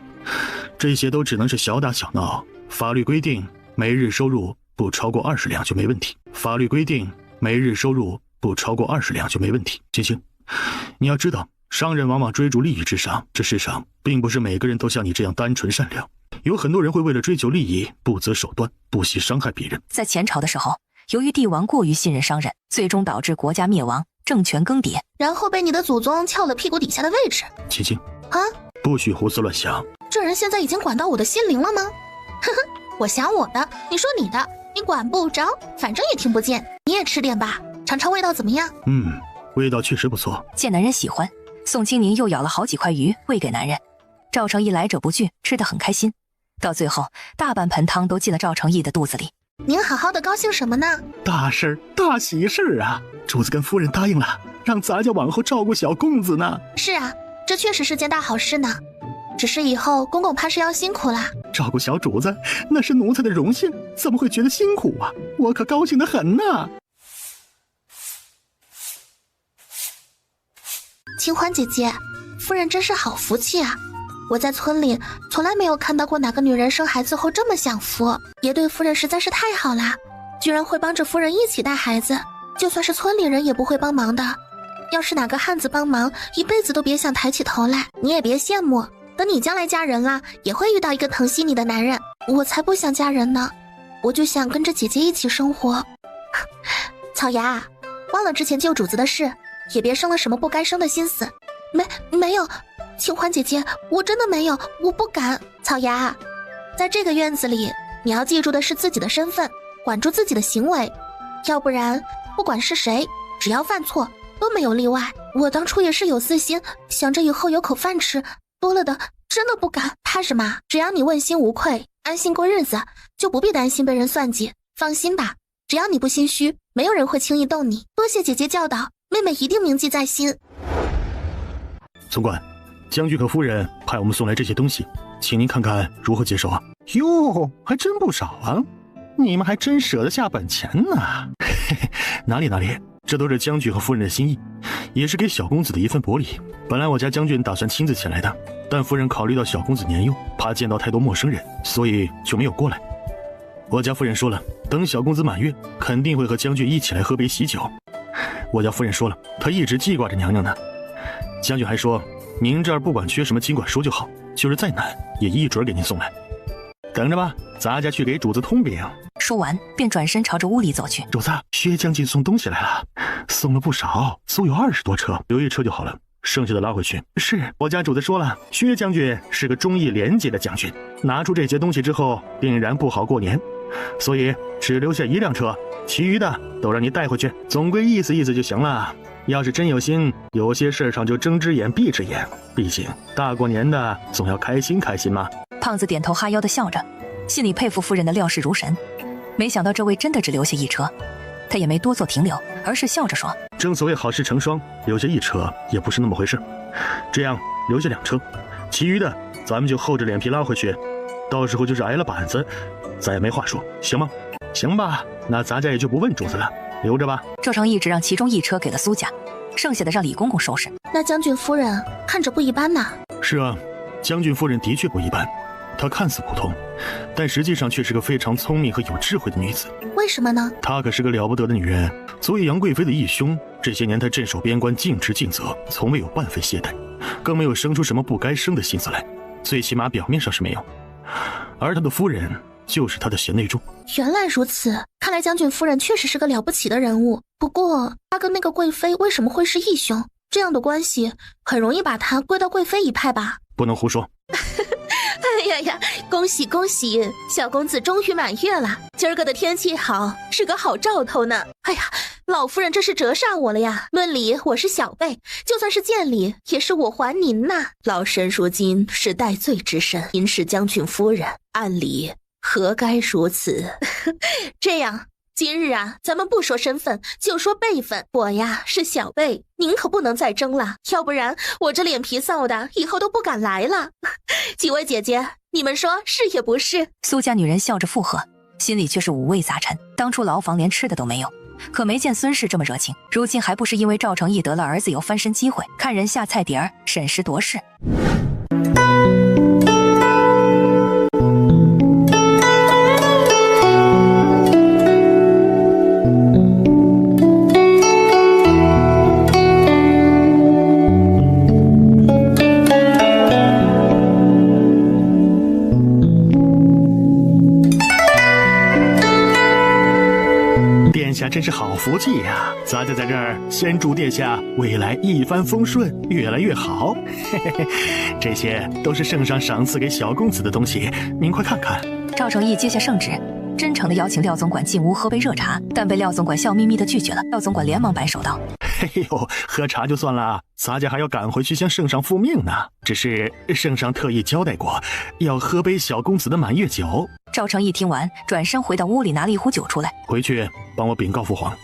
这些都只能是小打小闹，法律规定每日收入不超过20两就没问题。法律规定每日收入不超过20两就没问题。青青，你要知道，商人往往追逐利益至上，这世上并不是每个人都像你这样单纯善良，有很多人会为了追求利益不择手段，不惜伤害别人。在前朝的时候，由于帝王过于信任商人，最终导致国家灭亡，政权更迭，然后被你的祖宗撬了屁股底下的位置。青青啊，不许胡思乱想。这人现在已经管到我的心灵了吗？呵呵，我想我的，你说你的，你管不着，反正也听不见。你也吃点吧，尝尝味道怎么样？味道确实不错。见男人喜欢，宋清宁又舀了好几块鱼喂给男人。赵成义来者不拒，吃得很开心，到最后大半盆汤都进了赵成义的肚子里。您好好的高兴什么呢？大事儿，大喜事儿啊！主子跟夫人答应了，让咱家往后照顾小公子呢。是啊，这确实是件大好事呢。只是以后公公怕是要辛苦啦。照顾小主子，那是奴才的荣幸，怎么会觉得辛苦啊？我可高兴得很呢。清欢姐姐，夫人真是好福气啊！我在村里从来没有看到过哪个女人生孩子后这么享福，爷对夫人实在是太好啦，居然会帮着夫人一起带孩子，就算是村里人也不会帮忙的。要是哪个汉子帮忙，一辈子都别想抬起头来。你也别羡慕，等你将来嫁人啦，也会遇到一个疼惜你的男人。我才不想嫁人呢，我就想跟着姐姐一起生活。草芽，忘了之前救主子的事，也别生了什么不该生的心思。没有，清欢姐姐，我真的没有，我不敢。草芽，在这个院子里，你要记住的是自己的身份，管住自己的行为，要不然不管是谁，只要犯错都没有例外。我当初也是有私心，想着以后有口饭吃，多了的真的不敢。怕什么？只要你问心无愧，安心过日子，就不必担心被人算计。放心吧，只要你不心虚，没有人会轻易动你。多谢姐姐教导，妹妹一定铭记在心。总管，将军和夫人派我们送来这些东西，请您看看如何接受啊？哟，还真不少啊！你们还真舍得下本钱呢。嘿嘿，哪里，这都是将军和夫人的心意，也是给小公子的一份薄礼。本来我家将军打算亲自前来的，但夫人考虑到小公子年幼，怕见到太多陌生人，所以就没有过来。我家夫人说了，等小公子满月，肯定会和将军一起来喝杯喜酒。我家夫人说了，她一直记挂着娘娘呢。将军还说，您这儿不管缺什么尽管说就好，就是再难也一准给您送来。等着吧，咱家去给主子通禀。说完便转身朝着屋里走去。主子，薛将军送东西来了，送了不少，足有20多车，留一车就好了，剩下的拉回去。是我家主子说了，薛将军是个忠义廉洁的将军，拿出这些东西之后，定然不好过年，所以只留下1辆车，其余的都让你带回去，总归意思意思就行了。要是真有心，有些事上就睁只眼闭只眼，毕竟大过年的，总要开心开心嘛。胖子点头哈腰的笑着，心里佩服夫人的料事如神。没想到这位真的只留下1车，他也没多做停留，而是笑着说：正所谓好事成双，留下1车也不是那么回事。这样留下2车，其余的咱们就厚着脸皮拉回去，到时候就是挨了板子，咱也没话说，行吗？行吧，那咱家也就不问主子了，留着吧。赵成义只让其中1车给了苏家，剩下的让李公公收拾。那将军夫人看着不一般呐。是啊，将军夫人的确不一般，她看似普通，但实际上却是个非常聪明和有智慧的女子。为什么呢？她可是个了不得的女人，作为杨贵妃的义兄，这些年她镇守边关，尽职尽责，从未有半分懈怠，更没有生出什么不该生的心思来，最起码表面上是没有。而她的夫人就是她的贤内助。原来如此，看来将军夫人确实是个了不起的人物。不过她跟那个贵妃为什么会是义兄？这样的关系很容易把她归到贵妃一派吧？不能胡说。哎呀呀，恭喜恭喜，小公子终于满月了，今儿个的天气好，是个好兆头呢。哎呀，老夫人这是折煞我了呀，论理我是小辈，就算是见礼也是我还您呐。老身如今是戴罪之身，您是将军夫人，按理何该如此？这样今日啊，咱们不说身份，就说辈分。我呀是小辈，您可不能再争了，要不然我这脸皮臊的，以后都不敢来了。几位姐姐，你们说是也不是？苏家女人笑着附和，心里却是五味杂陈。当初牢房连吃的都没有，可没见孙氏这么热情，如今还不是因为赵成义得了儿子有翻身机会，看人下菜碟儿，审时度势。真是好福气呀！咱就在这儿先祝殿下未来一帆风顺，越来越好。这些都是圣上赏赐给小公子的东西，您快看看。赵成义接下圣旨，真诚地邀请廖总管进屋喝杯热茶，但被廖总管笑眯眯地拒绝了。廖总管连忙摆手道：哎呦，喝茶就算了，咱家还要赶回去向圣上复命呢。只是圣上特意交代过，要喝杯小公子的满月酒。赵成义听完，转身回到屋里拿了一壶酒出来，回去帮我禀告父皇，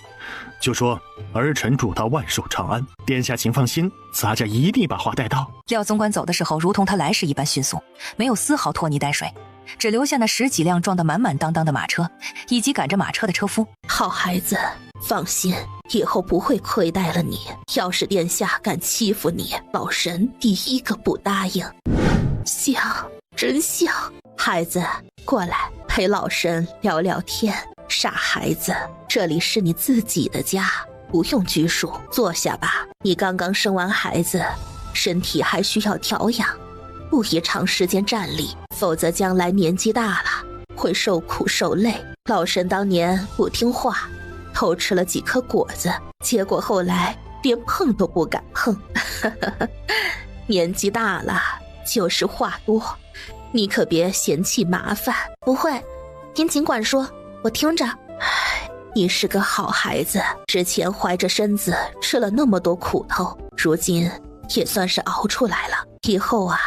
就说儿臣祝他万寿长安。殿下请放心，咱家一定把话带到。廖总管走的时候如同他来时一般迅速，没有丝毫拖泥带水，只留下那10几辆装得满满当当的马车，以及赶着马车的车夫。好孩子，放心，以后不会亏待了你。要是殿下敢欺负你，老神第一个不答应。香，真香。孩子，过来陪老神聊聊天。傻孩子，这里是你自己的家，不用拘束，坐下吧。你刚刚生完孩子，身体还需要调养，不宜长时间站立，否则将来年纪大了会受苦受累。老神当年不听话，偷吃了几颗果子，结果后来连碰都不敢碰。年纪大了就是话多，你可别嫌弃麻烦。不会，您尽管说，我听着。你是个好孩子，之前怀着身子吃了那么多苦头，如今也算是熬出来了。以后啊，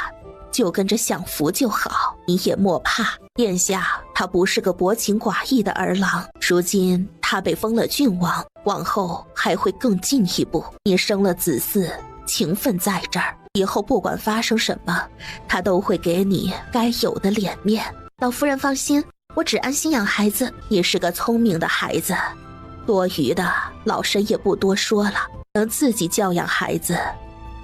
就跟着享福就好，你也莫怕。殿下他不是个薄情寡义的儿郎，如今他被封了郡王，往后还会更进一步。你生了子嗣，情分在这儿，以后不管发生什么，他都会给你该有的脸面。老夫人放心，我只安心养孩子。你是个聪明的孩子，多余的老神也不多说了，能自己教养孩子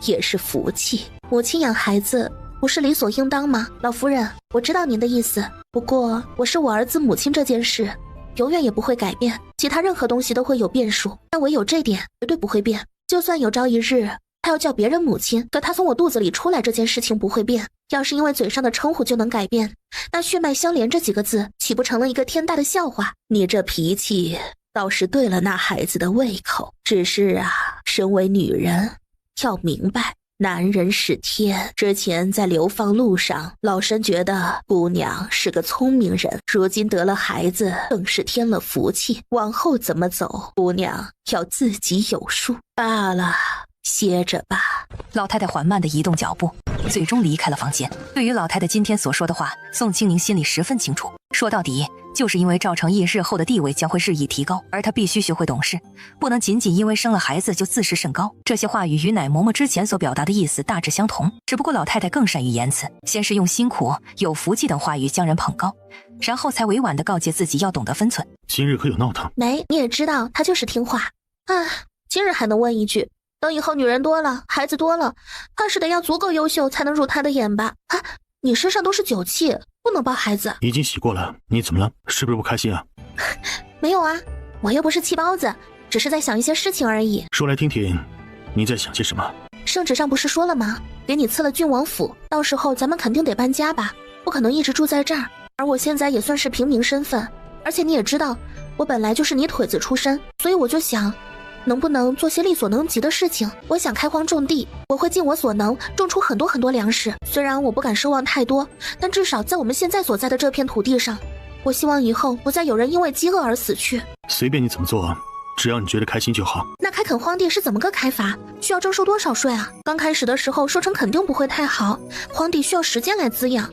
也是福气。母亲养孩子不是理所应当吗？老夫人，我知道您的意思，不过我是我儿子母亲这件事永远也不会改变，其他任何东西都会有变数，但唯有这点绝对不会变。就算有朝一日他要叫别人母亲，可他从我肚子里出来这件事情不会变。要是因为嘴上的称呼就能改变，那血脉相连这几个字岂不成了一个天大的笑话？你这脾气倒是对了那孩子的胃口，只是啊，身为女人要明白，男人是天，之前在流放路上，老身觉得姑娘是个聪明人，如今得了孩子，更是添了福气。往后怎么走，姑娘要自己有数。罢了，歇着吧。老太太缓慢地移动脚步，最终离开了房间。对于老太太今天所说的话，宋清宁心里十分清楚。说到底，就是因为赵成义日后的地位将会日益提高，而他必须学会懂事，不能仅仅因为生了孩子就自视甚高。这些话语与奶嬷嬷之前所表达的意思大致相同，只不过老太太更善于言辞，先是用辛苦、有福气等话语将人捧高，然后才委婉地告诫自己要懂得分寸。今日可有闹腾？没，你也知道他就是听话。唉，今日还能问一句，等以后女人多了，孩子多了，怕是得要足够优秀才能入他的眼吧？啊，你身上都是酒气，不能抱孩子。已经洗过了，你怎么了？是不是不开心啊？没有啊，我又不是气包子，只是在想一些事情而已。说来听听，你在想些什么？圣旨上不是说了吗？给你赐了郡王府，到时候咱们肯定得搬家吧，不可能一直住在这儿。而我现在也算是平民身份，而且你也知道，我本来就是泥腿子出身，所以我就想，能不能做些力所能及的事情？我想开荒种地，我会尽我所能种出很多粮食。虽然我不敢奢望太多，但至少在我们现在所在的这片土地上，我希望以后不再有人因为饥饿而死去。随便你怎么做，只要你觉得开心就好。那开垦荒地是怎么个开法？需要征收多少税啊？刚开始的时候收成肯定不会太好，荒地需要时间来滋养。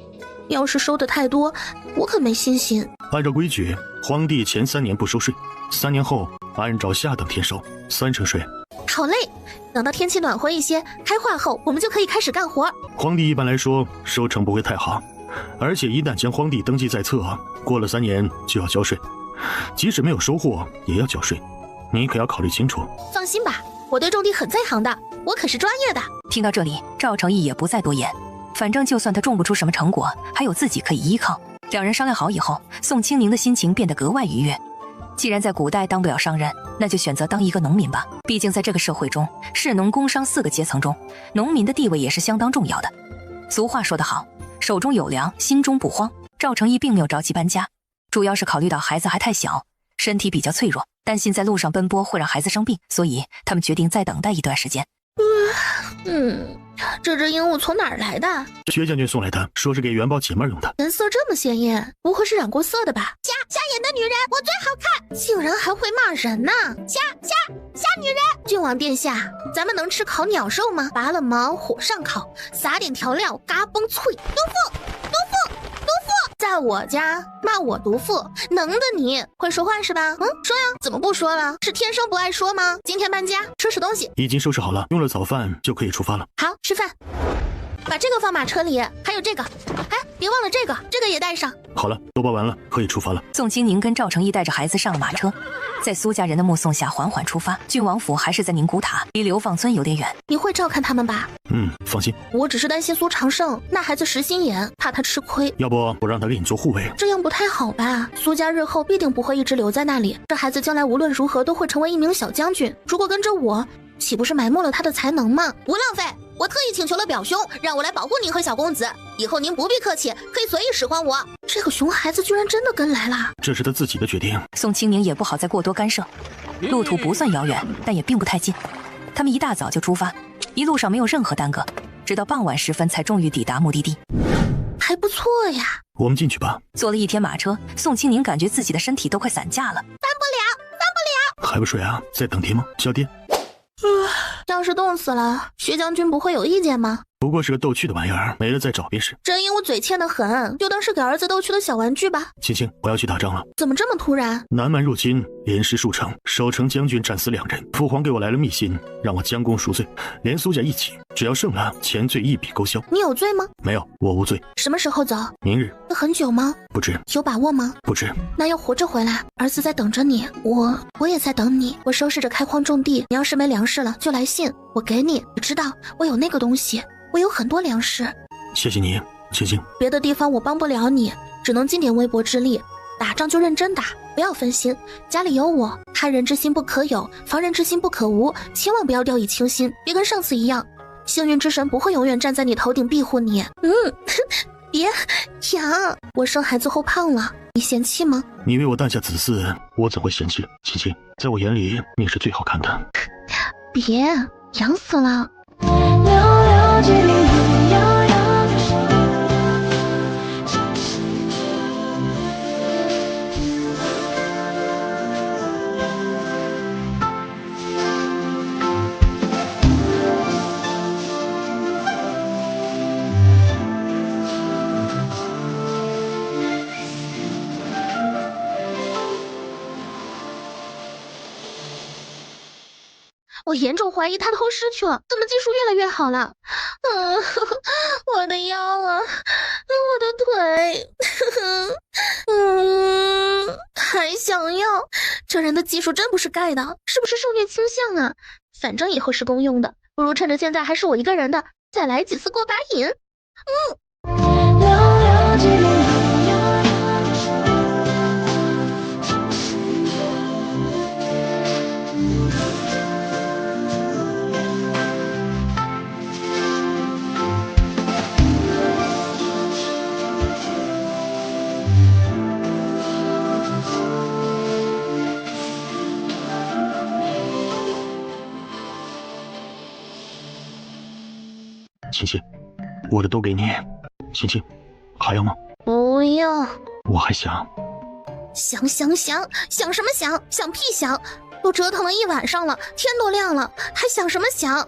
要是收的太多，我可没信心。按照规矩，荒地前3年不收税，3年后按照下等天收，3成税。好嘞，等到天气暖和一些，开化后，我们就可以开始干活。荒地一般来说收成不会太好，而且一旦将荒地登记在册，过了3年就要交税，即使没有收获也要交税，你可要考虑清楚。放心吧，我对种地很在行的，我可是专业的。听到这里，赵成义也不再多言，反正就算他种不出什么成果，还有自己可以依靠。两人商量好以后，宋清宁的心情变得格外愉悦。既然在古代当不了商人，那就选择当一个农民吧。毕竟在这个社会中，士农工商4个阶层中，农民的地位也是相当重要的。俗话说得好，手中有粮，心中不慌。赵成义并没有着急搬家，主要是考虑到孩子还太小，身体比较脆弱，担心在路上奔波会让孩子生病，所以他们决定再等待一段时间。这只鹦鹉从哪儿来的？薛将军送来的，说是给元宝解闷用的。颜色这么鲜艳，不会是染过色的吧？瞎眼的女人，我最好看，竟然还会骂人呢！瞎女人！郡王殿下，咱们能吃烤鸟肉吗？拔了毛，火上烤，撒点调料，嘎嘣脆。毒妇！在我家骂我毒妇，能的你会说话是吧？说呀，怎么不说了？是天生不爱说吗？今天搬家，收拾东西。已经收拾好了，用了早饭就可以出发了。好，吃饭。把这个放马车里，还有这个，哎，别忘了这个也带上。好了，都包完了，可以出发了。宋清宁跟赵成义带着孩子上了马车，在苏家人的目送下缓缓出发。郡王府还是在宁古塔，离流放村有点远。你会照看他们吧？放心。我只是担心苏长胜，那孩子实心眼，怕他吃亏。要不我让他给你做护卫？这样不太好吧？苏家日后必定不会一直留在那里，这孩子将来无论如何都会成为一名小将军。如果跟着我，岂不是埋没了他的才能吗？不浪费，我特意请求了表兄，让我来保护您和小公子。以后您不必客气，可以随意使唤我。这个熊孩子居然真的跟来了，这是他自己的决定。宋清宁也不好再过多干涉，路途不算遥远，但也并不太近。他们一大早就出发，一路上没有任何耽搁，直到傍晚时分才终于抵达目的地。还不错呀。我们进去吧。坐了一天马车，宋清宁感觉自己的身体都快散架了。翻不了。还不睡啊？再等天吗？小爹。要是冻死了，薛将军不会有意见吗？不过是个逗趣的玩意儿，没了再找便是。这鹦鹉嘴欠得很，就当是给儿子逗趣的小玩具吧。青青，我要去打仗了。怎么这么突然？南蛮入侵，连失数城，守城将军战死2人。父皇给我来了密信，让我将功赎罪，连苏家一起，只要胜了，前罪一笔勾销。你有罪吗？没有，我无罪。什么时候走？明日。很久吗？不知。有把握吗？不知。那要活着回来，儿子在等着你，我也在等你。我收拾着开荒种地，你要是没粮食了，就来信，我给你。你知道我有那个东西，我有很多粮食。谢谢你，青青。别的地方我帮不了你，只能尽点微薄之力。打仗就认真打，不要分心。家里有我，害人之心不可有，防人之心不可无，千万不要掉以轻心，别跟上次一样。幸运之神不会永远站在你头顶庇护你。别痒，我生孩子后胖了，你嫌弃吗？你为我诞下子嗣，我怎会嫌弃？青青，在我眼里你是最好看的。别，痒死了。溜溜我严重怀疑他偷师去了，怎么技术越来越好了？我的腰啊，我的腿，还想要？这人的技术真不是盖的，是不是受虐倾向啊？反正以后是公用的，不如趁着现在还是我一个人的，再来几次过把瘾。欣欣，我的都给你。欣欣，还要吗？不要。我还想想什么想？想屁想！都折腾了一晚上了，天都亮了，还想什么想？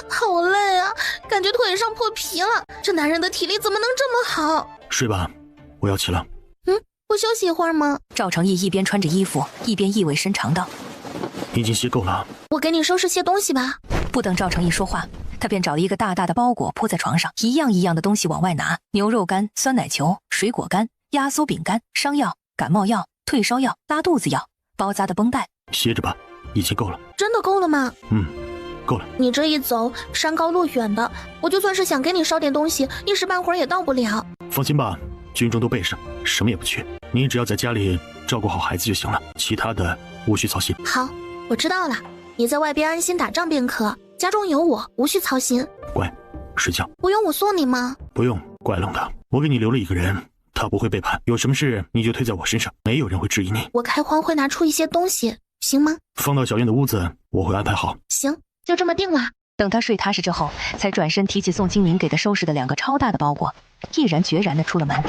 好累啊，感觉腿上破皮了。这男人的体力怎么能这么好？睡吧，我要起了。不休息一会儿吗？赵成义一边穿着衣服，一边意味深长道：“已经歇够了。我给你收拾些东西吧。”不等赵成义说话，他便找了一个大大的包裹铺在床上，一样一样的东西往外拿：牛肉干、酸奶球、水果干、压缩饼干、伤药、感冒药、退烧药、拉肚子药、包扎的绷带。歇着吧，已经够了。真的够了吗？够了。你这一走，山高路远的，我就算是想给你捎点东西，一时半会儿也到不了。放心吧，军中都备上，什么也不缺。你只要在家里照顾好孩子就行了，其他的无需操心。好，我知道了。你在外边安心打仗便可，家中有我，无需操心。乖，睡觉。不用我送你吗？不用，怪冷的。我给你留了一个人，他不会背叛，有什么事你就推在我身上，没有人会质疑你。我开荒会拿出一些东西，行吗？放到小院的屋子，我会安排好。行，就这么定了。等他睡踏实之后，才转身提起宋清明给他收拾的2个超大的包裹，毅然决然地出了门。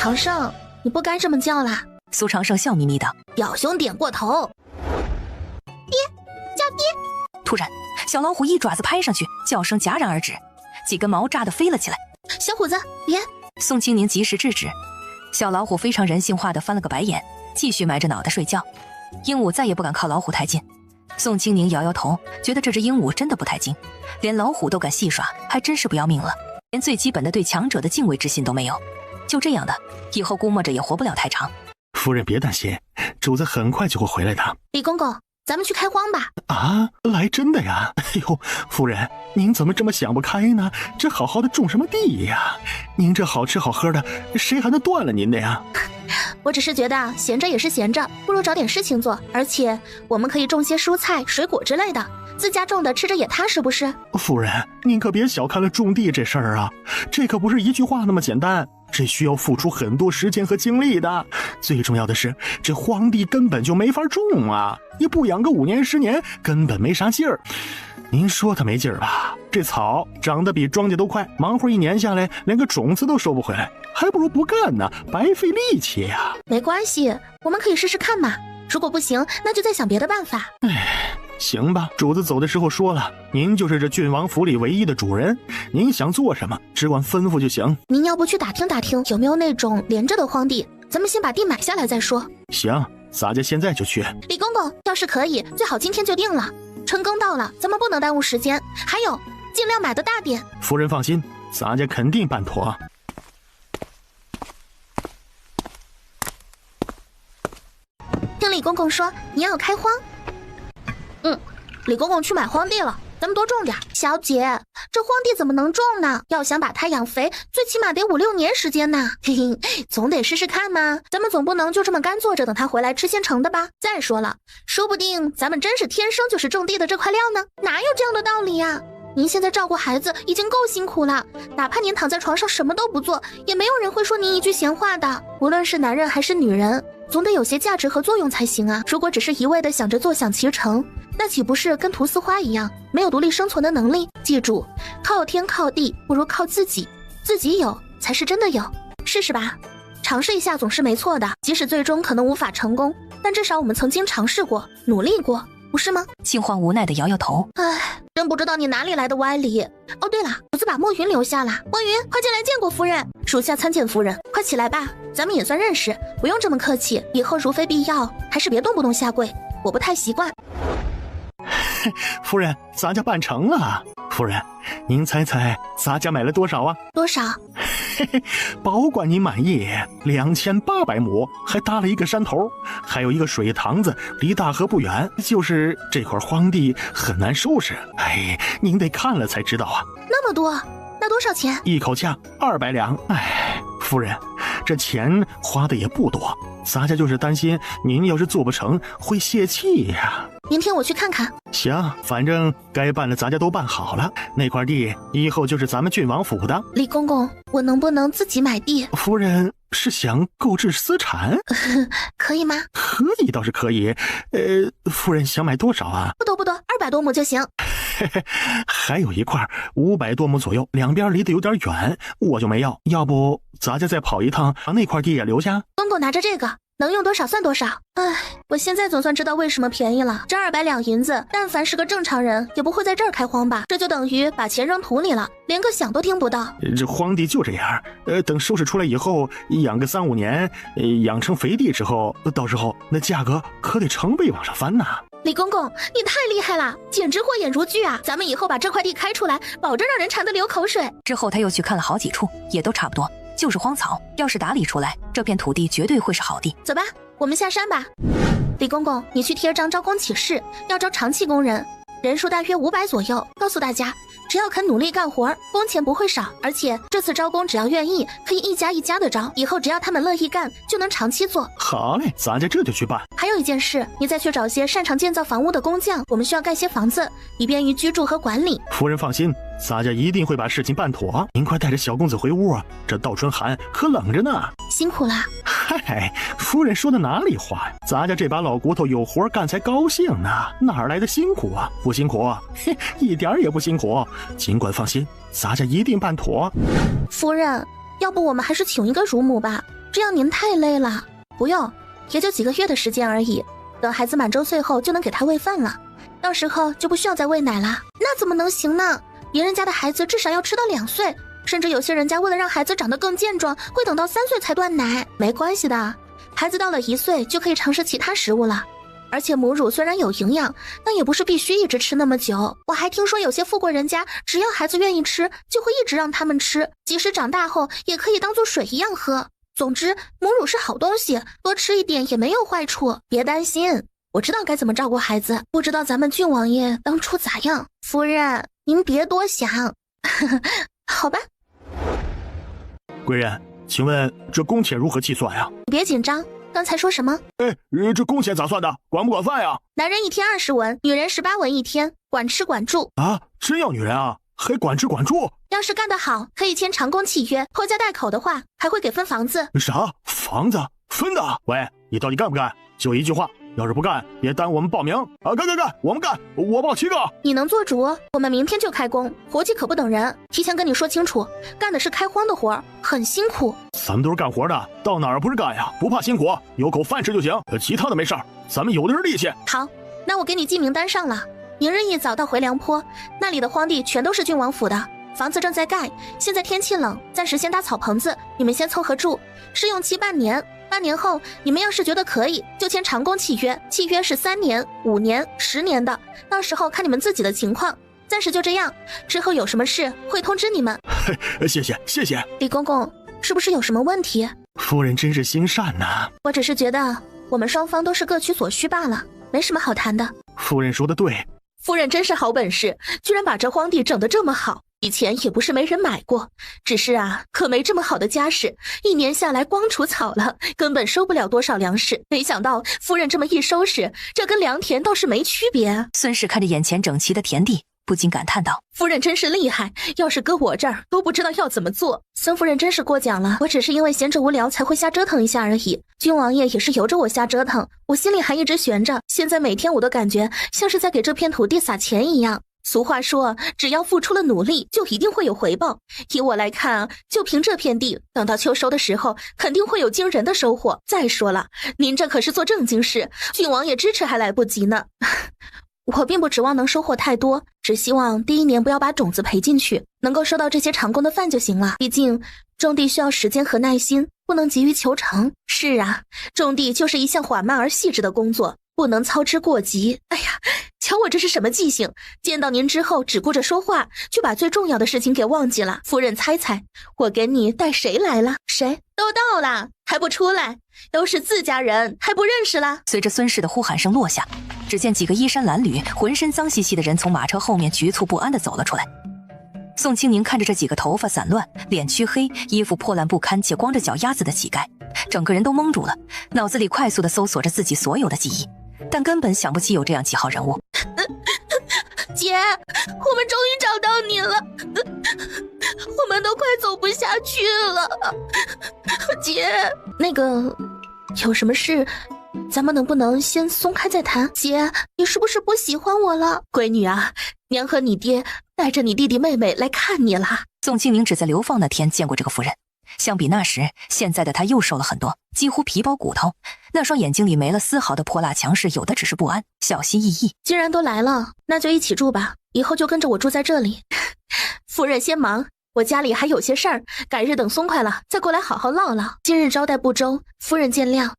长胜，你不该这么叫啦！苏长胜笑眯眯道：“表兄点过头。”爹，叫爹！突然，小老虎一爪子拍上去，叫声戛然而止，几根毛炸得飞了起来。小虎子，别！宋清宁及时制止。小老虎非常人性化地翻了个白眼，继续埋着脑袋睡觉。鹦鹉再也不敢靠老虎太近。宋清宁摇摇头，觉得这只鹦鹉真的不太精，连老虎都敢戏耍，还真是不要命了，连最基本的对强者的敬畏之心都没有。就这样的，以后估摸着也活不了太长。夫人别担心，主子很快就会回来的。李公公，咱们去开荒吧。啊，来真的呀！哎呦，夫人，您怎么这么想不开呢？这好好的种什么地呀？您这好吃好喝的，谁还能断了您的呀？我只是觉得闲着也是闲着，不如找点事情做。而且我们可以种些蔬菜、水果之类的，自家种的吃着也踏实，不是？夫人，您可别小看了种地这事儿啊，这可不是一句话那么简单。这需要付出很多时间和精力的，最重要的是，这荒地根本就没法种啊！你不养个5年10年，根本没啥劲儿。您说它没劲儿吧？这草长得比庄稼都快，忙活1年下来，连个种子都收不回来，还不如不干呢，白费力气呀。没关系，我们可以试试看嘛。如果不行，那就再想别的办法。行吧，主子走的时候说了，您就是这郡王府里唯一的主人，您想做什么，只管吩咐就行。您要不去打听打听，有没有那种连着的荒地？咱们先把地买下来再说。行，洒家现在就去。李公公，要是可以，最好今天就定了。春耕到了，咱们不能耽误时间。还有，尽量买的大点。夫人放心，洒家肯定办妥。听李公公说你要开荒。李公公去买荒地了，咱们多种点。小姐，这荒地怎么能种呢？要想把它养肥，最起码得5、6年时间呢。嘿嘿，总得试试看嘛。咱们总不能就这么干坐着等他回来吃现成的吧？再说了，说不定咱们真是天生就是种地的这块料呢。哪有这样的道理呀？您现在照顾孩子已经够辛苦了，哪怕您躺在床上什么都不做，也没有人会说您一句闲话的。无论是男人还是女人，总得有些价值和作用才行啊。如果只是一味的想着坐享其成，那岂不是跟菟丝花一样，没有独立生存的能力？记住，靠天靠地不如靠自己，自己有才是真的有。试试吧，尝试一下总是没错的，即使最终可能无法成功，但至少我们曾经尝试过，努力过，不是吗？杏花无奈的摇摇头，唉，真不知道你哪里来的歪理。哦，对了，主子把墨云留下了。墨云，快进来见过夫人。属下参见夫人。快起来吧，咱们也算认识，不用这么客气。以后如非必要，还是别动不动下跪，我不太习惯。夫人，咱家办成了。夫人，您猜猜咱家买了多少啊？多少？保管您满意，2800亩，还搭了一个山头，还有一个水塘子，离大河不远。就是这块荒地很难收拾，哎，您得看了才知道啊。那么多？那多少钱？一口价200两。哎，夫人，这钱花的也不多，咱家就是担心您要是做不成会泄气呀。明天我去看看。行，反正该办的咱家都办好了，那块地以后就是咱们郡王府的。李公公，我能不能自己买地？夫人是想购置私产？可以吗？可以倒是可以，夫人想买多少啊？不多，200多亩就行。还有一块500多亩左右，两边离得有点远，我就没要。要不咱家再跑一趟，把那块地也留下？公公拿着这个，能用多少算多少。唉，我现在总算知道为什么便宜了。这200两银子，但凡是个正常人也不会在这儿开荒吧？这就等于把钱扔土里了，连个响都听不到。这荒地就这样，等收拾出来以后，养个3、5年，养成肥地之后，到时候那价格可得成倍往上翻呐。李公公，你太厉害了，简直慧眼如炬啊！咱们以后把这块地开出来，保证让人馋得流口水。之后他又去看了好几处，也都差不多，就是荒草。要是打理出来，这片土地绝对会是好地。走吧，我们下山吧。李公公，你去贴张招工启事，要招长期工人，人数大约500左右。告诉大家，只要肯努力干活，工钱不会少。而且这次招工只要愿意，可以一家一家的招，以后只要他们乐意干，就能长期做。好嘞，咱家这就去办。还有一件事，你再去找些擅长建造房屋的工匠，我们需要盖些房子，以便于居住和管理。夫人放心，咱家一定会把事情办妥。您快带着小公子回屋啊，这倒春寒可冷着呢。辛苦了。嗨，夫人说的哪里话呀？咱家这把老骨头有活干才高兴呢，哪来的辛苦啊？不辛苦，嘿，一点也不辛苦。尽管放心，咱家一定办妥。夫人，要不我们还是请一个乳母吧，这样您太累了。不用，也就几个月的时间而已，等孩子满周岁后就能给他喂饭了，到时候就不需要再喂奶了。那怎么能行呢？别人家的孩子至少要吃到2岁，甚至有些人家为了让孩子长得更健壮，会等到3岁才断奶。没关系的，孩子到了1岁就可以尝试其他食物了。而且母乳虽然有营养，但也不是必须一直吃那么久。我还听说有些富贵人家，只要孩子愿意吃，就会一直让他们吃，即使长大后也可以当做水一样喝。总之，母乳是好东西，多吃一点也没有坏处。别担心，我知道该怎么照顾孩子。不知道咱们郡王爷当初咋样？夫人，您别多想。好吧。贵人，请问这工钱如何计算呀？你别紧张，刚才说什么？这工钱咋算的？管不管饭呀？男人1天20文，女人18文1天，管吃管住。啊，真要女人啊？还管吃管住？要是干得好，可以签长工契约，拖家带口的话，还会给分房子。啥？房子？分的？喂，你到底干不干？就一句话，要是不干，别耽误我们报名啊！干，我们干，我报7个。你能做主？我们明天就开工，活计可不等人。提前跟你说清楚，干的是开荒的活，很辛苦。咱们都是干活的，到哪儿不是干呀？不怕辛苦，有口饭吃就行，其他的没事儿，咱们有的是力气。好，那我给你记名单上了。明日一早到回凉坡，那里的荒地全都是郡王府的，房子正在盖，现在天气冷，暂时先搭草棚子，你们先凑合住，试用期半年。半年后，你们要是觉得可以，就签长工契约，契约是3年、5年、10年的，到时候看你们自己的情况。暂时就这样，之后有什么事会通知你们。谢谢。李公公，是不是有什么问题？夫人真是心善呐。我只是觉得我们双方都是各取所需罢了，没什么好谈的。夫人说的对，夫人真是好本事，居然把这荒地整得这么好。以前也不是没人买过，只是啊，可没这么好的家世，1年下来光除草了，根本收不了多少粮食。没想到夫人这么一收拾，这跟良田倒是没区别。孙氏看着眼前整齐的田地，不禁感叹道：夫人真是厉害，要是搁我这儿都不知道要怎么做。孙夫人真是过奖了，我只是因为闲着无聊才会瞎折腾一下而已。君王爷也是由着我瞎折腾，我心里还一直悬着，现在每天我都感觉像是在给这片土地撒钱一样。俗话说，只要付出了努力，就一定会有回报。以我来看啊，就凭这片地，等到秋收的时候，肯定会有惊人的收获。再说了，您这可是做正经事，郡王爷支持还来不及呢。我并不指望能收获太多，只希望第1年不要把种子赔进去，能够收到这些长工的饭就行了。毕竟种地需要时间和耐心，不能急于求成。是啊，种地就是一项缓慢而细致的工作，不能操之过急。哎呀，瞧我这是什么记性，见到您之后只顾着说话，却把最重要的事情给忘记了。夫人猜猜，我给你带谁来了？谁？都到了，还不出来？都是自家人，还不认识啦？随着孙氏的呼喊声落下，只见几个衣衫褴褛、浑身脏兮兮的人从马车后面局促不安地走了出来。宋清宁看着这几个头发散乱、脸黢黑、衣服破烂不堪且光着脚丫子的乞丐，整个人都懵住了，脑子里快速地搜索着自己所有的记忆，但根本想不起有这样几号人物。姐，我们终于找到你了，我们都快走不下去了。姐，那个，有什么事，咱们能不能先松开再谈？姐，你是不是不喜欢我了？闺女啊，娘和你爹带着你弟弟妹妹来看你了。宋清宁只在流放那天见过这个夫人，相比那时，现在的她又瘦了很多，几乎皮包骨头，那双眼睛里没了丝毫的泼辣强势，有的只是不安，小心翼翼。既然都来了，那就一起住吧，以后就跟着我住在这里。夫人先忙，我家里还有些事儿，改日等松快了再过来好好唠唠。今日招待不周，夫人见谅。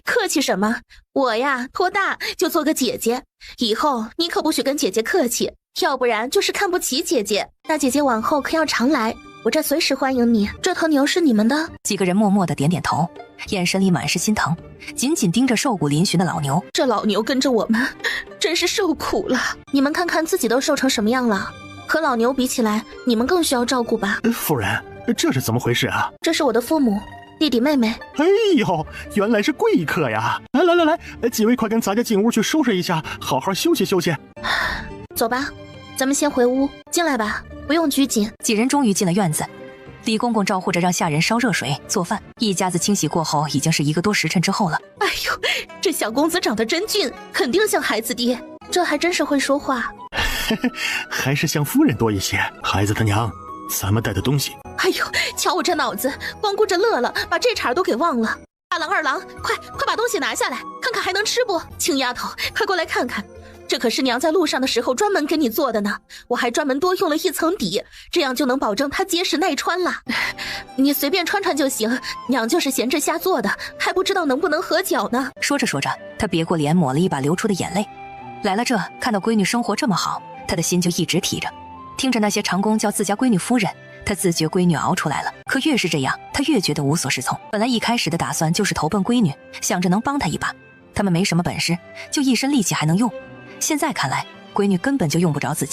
客气什么？我呀，托大就做个姐姐，以后你可不许跟姐姐客气，要不然就是看不起姐姐。那姐姐往后可要常来，我这随时欢迎你。这头牛是你们的？几个人默默地点点头，眼神里满是心疼，紧紧盯着瘦骨嶙峋的老牛。这老牛跟着我们，真是受苦了。你们看看自己都瘦成什么样了，和老牛比起来，你们更需要照顾吧？夫人，这是怎么回事啊？这是我的父母。弟弟妹妹，哎呦，原来是贵客呀！来，几位快跟咱家进屋去收拾一下，好好休息休息。走吧，咱们先回屋。进来吧，不用拘谨。几人终于进了院子，李公公招呼着让下人烧热水做饭，一家子清洗过后，已经是1个多时辰之后了。哎呦，这小公子长得真俊，肯定像孩子爹，这还真是会说话。还是像夫人多一些。孩子他娘，咱们带的东西。哎呦，瞧我这脑子，光顾着乐了，把这茬都给忘了。大郎二郎，快把东西拿下来，看看还能吃不？青丫头，快过来看看，这可是娘在路上的时候专门给你做的呢，我还专门多用了1层底，这样就能保证它结实耐穿了。你随便穿穿就行，娘就是闲着瞎做的，还不知道能不能合脚呢。说着说着，他别过脸，抹了一把流出的眼泪。来了这，看到闺女生活这么好，他的心就一直提着。听着那些长工叫自家闺女夫人，他自觉闺女熬出来了，可越是这样，他越觉得无所适从。本来一开始的打算就是投奔闺女，想着能帮她一把，他们没什么本事，就一身力气还能用。现在看来，闺女根本就用不着自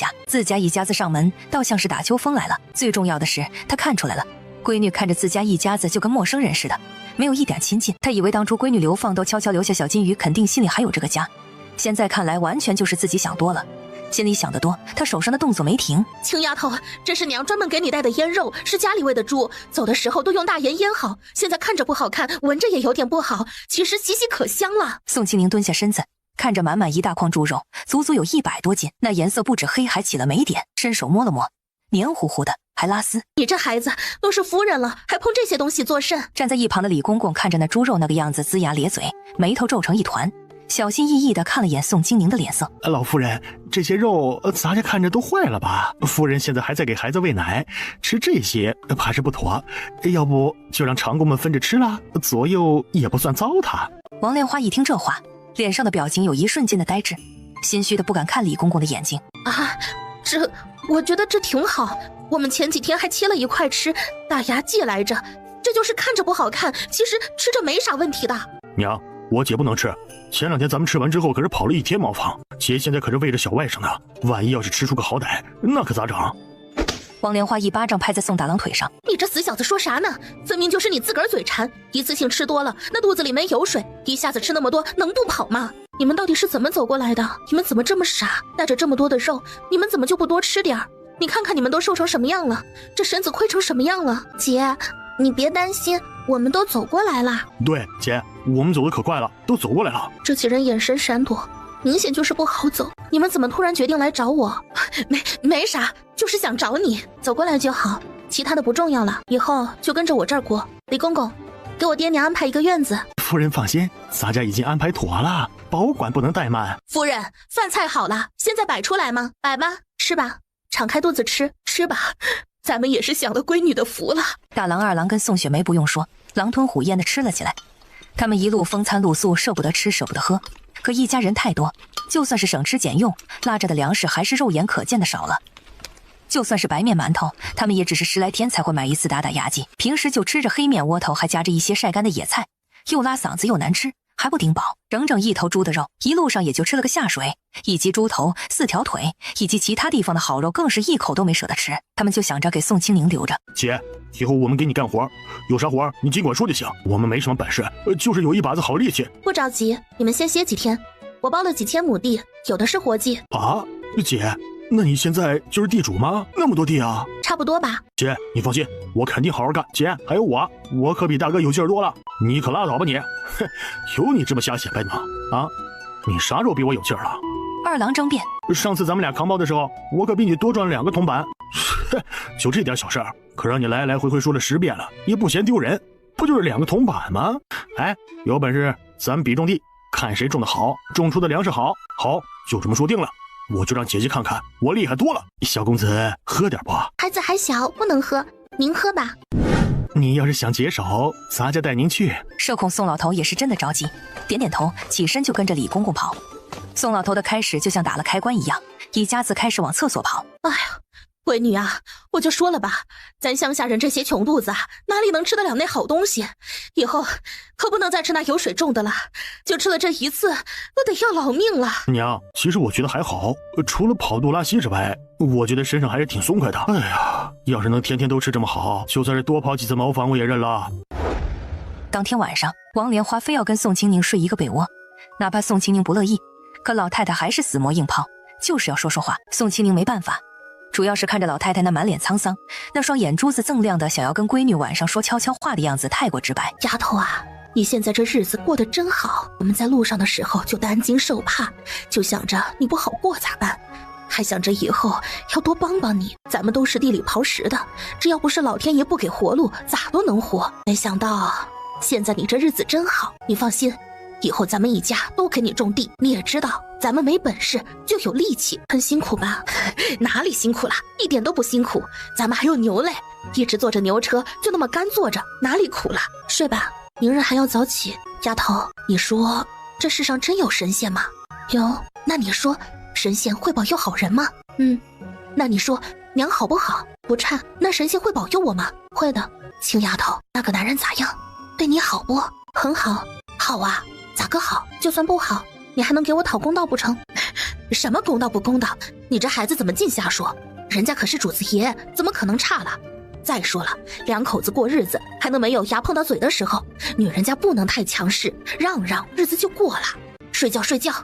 家一家子上门，倒像是打秋风来了。最重要的是，他看出来了，闺女看着自家一家子就跟陌生人似的，没有一点亲近。他以为当初闺女流放都悄悄留下小金鱼，肯定心里还有这个家，现在看来完全就是自己想多了。心里想得多，他手上的动作没停。青丫头，这是娘专门给你带的腌肉，是家里喂的猪，走的时候都用大盐腌好，现在看着不好看，闻着也有点不好，其实喜喜可香了。宋清宁蹲下身子，看着满满一大筐猪肉，足足有100多斤，那颜色不止黑，还起了霉点，伸手摸了摸，黏糊糊的，还拉丝。你这孩子都是夫人了，还碰这些东西做甚？站在一旁的李公公看着那猪肉那个样子，龇牙咧嘴，眉头皱成一团，小心翼翼地看了眼宋清宁的脸色。老夫人，这些肉咱家看着都坏了吧？夫人现在还在给孩子喂奶，吃这些怕是不妥，要不就让长工们分着吃了，左右也不算糟蹋。王莲花一听这话，脸上的表情有一瞬间的呆滞，心虚的不敢看李公公的眼睛。啊，我觉得这挺好，我们前几天还切了一块吃，大牙祭来着，这就是看着不好看，其实吃着没啥问题的。娘，我姐不能吃。前2天咱们吃完之后可是跑了1天茅房，姐现在可是喂着小外甥呢，万一要是吃出个好歹，那可咋整？王莲花一巴掌拍在宋大郎腿上。你这死小子说啥呢？分明就是你自个儿嘴馋，一次性吃多了，那肚子里没油水，一下子吃那么多能不跑吗？你们到底是怎么走过来的？你们怎么这么傻？带着这么多的肉，你们怎么就不多吃点儿？你看看你们都瘦成什么样了，这身子亏成什么样了？姐，你别担心，我们都走过来了。对，姐，我们走得可快了，都走过来了。这几人眼神闪躲，明显就是不好走。你们怎么突然决定来找我？没啥，就是想找你。走过来就好，其他的不重要了，以后就跟着我这儿过。李公公，给我爹娘安排一个院子。夫人放心，咱家已经安排妥了，保管不能怠慢。夫人，饭菜好了，现在摆出来吗？摆吧，吃吧，敞开肚子吃，吃吧。咱们也是享了闺女的福了。大郎、二郎跟宋雪梅不用说，狼吞虎咽的吃了起来。他们一路风餐露宿，舍不得吃，舍不得喝。可一家人太多，就算是省吃俭用，拉着的粮食还是肉眼可见的少了。就算是白面馒头，他们也只是10来天才会买一次打打牙祭，平时就吃着黑面窝头，还夹着一些晒干的野菜，又拉嗓子又难吃，还不顶饱。整整1头猪的肉，一路上也就吃了个下水，以及猪头、4条腿，以及其他地方的好肉，更是一口都没舍得吃。他们就想着给宋清宁留着。姐，以后我们给你干活，有啥活你尽管说就行。我们没什么本事，就是有一把子好力气。不着急，你们先歇几天，我包了几千亩地，有的是活计。啊，姐，那你现在就是地主吗？那么多地啊？差不多吧。姐，你放心，我肯定好好干。姐，还有我可比大哥有劲儿多了。你可拉倒吧你！哼，有你这么瞎显摆的吗？啊，你啥时候比我有劲儿了？二郎争辩。上次咱们俩扛包的时候，我可比你多赚了2个铜板。就这点小事儿，可让你来来回回说了10遍了，也不嫌丢人。不就是2个铜板吗？哎，有本事咱们比种地，看谁种的好，种出的粮食好。好，就这么说定了。我就让姐姐看看我厉害多了。小公子喝点不？孩子还小，不能喝，您喝吧。你要是想解手，咱家带您去。社恐宋老头也是真的着急，点点头，起身就跟着李公公跑。宋老头的开始就像打了开关一样，一家子开始往厕所跑。哎呀，闺女啊，我就说了吧，咱乡下人这些穷肚子啊，哪里能吃得了那好东西？以后可不能再吃那有水种的了，就吃了这一次，我得要老命了。娘，其实我觉得还好，除了跑肚拉稀之外，我觉得身上还是挺松快的。哎呀，要是能天天都吃这么好，就算是多跑几次茅房我也认了。当天晚上，王莲花非要跟宋清宁睡一个被窝，哪怕宋清宁不乐意，可老太太还是死磨硬泡，就是要说说话。宋清宁没办法，主要是看着老太太那满脸沧桑，那双眼珠子锃亮的想要跟闺女晚上说悄悄话的样子太过直白。丫头啊，你现在这日子过得真好，我们在路上的时候就担惊受怕，就想着你不好过咋办，还想着以后要多帮帮你。咱们都是地里刨食的，只要不是老天爷不给活路，咋都能活。没想到现在你这日子真好，你放心，以后咱们一家都给你种地。你也知道咱们没本事就有力气，很辛苦吧？哪里辛苦了，一点都不辛苦，咱们还有牛嘞，一直坐着牛车就那么干坐着，哪里苦了？睡吧，明日还要早起。丫头，你说这世上真有神仙吗？有。那你说神仙会保佑好人吗？那你说娘好不好？不差。那神仙会保佑我吗？会的。青丫头，那个男人咋样？对你好不？很好。好啊，咋个好？就算不好，你还能给我讨公道不成？什么公道不公道？你这孩子怎么净瞎说？人家可是主子爷，怎么可能差了？再说了，2口子过日子还能没有牙碰到嘴的时候？女人家不能太强势，让让日子就过了。睡觉睡觉，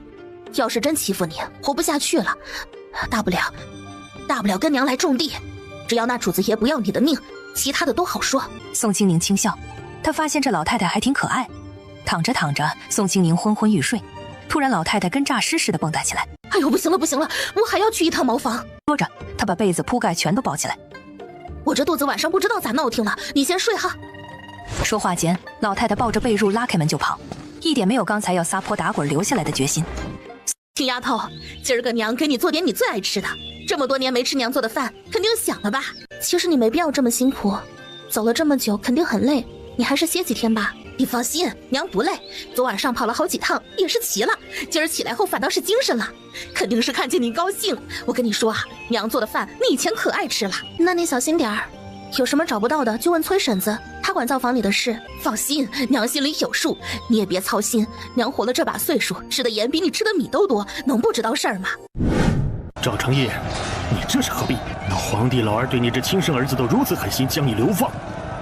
要是真欺负你，活不下去了，大不了跟娘来种地，只要那主子爷不要你的命，其他的都好说。宋清宁轻笑，他发现这老太太还挺可爱。躺着躺着，宋清宁昏昏欲睡，突然老太太跟诈尸似的蹦跶起来。哎呦，不行了不行了，我还要去一趟茅房。说着，他把被子铺盖全都包起来。我这肚子晚上不知道咋闹腾了，你先睡哈。说话间，老太太抱着被褥拉开门就跑，一点没有刚才要撒泼打滚留下来的决心。青丫头，今儿个娘给你做点你最爱吃的，这么多年没吃娘做的饭，肯定想了吧？其实你没必要这么辛苦，走了这么久肯定很累，你还是歇几天吧。你放心，娘不累，昨晚上跑了好几趟，也是齐了，今儿起来后反倒是精神了，肯定是看见你高兴。我跟你说啊，娘做的饭你以前可爱吃了。那你小心点儿，有什么找不到的就问崔婶子，她管灶房里的事。放心，娘心里有数，你也别操心。娘活了这把岁数，吃的盐比你吃的米都多，能不知道事儿吗？赵成义，你这是何必？那皇帝老儿对你这亲生儿子都如此狠心，将你流放，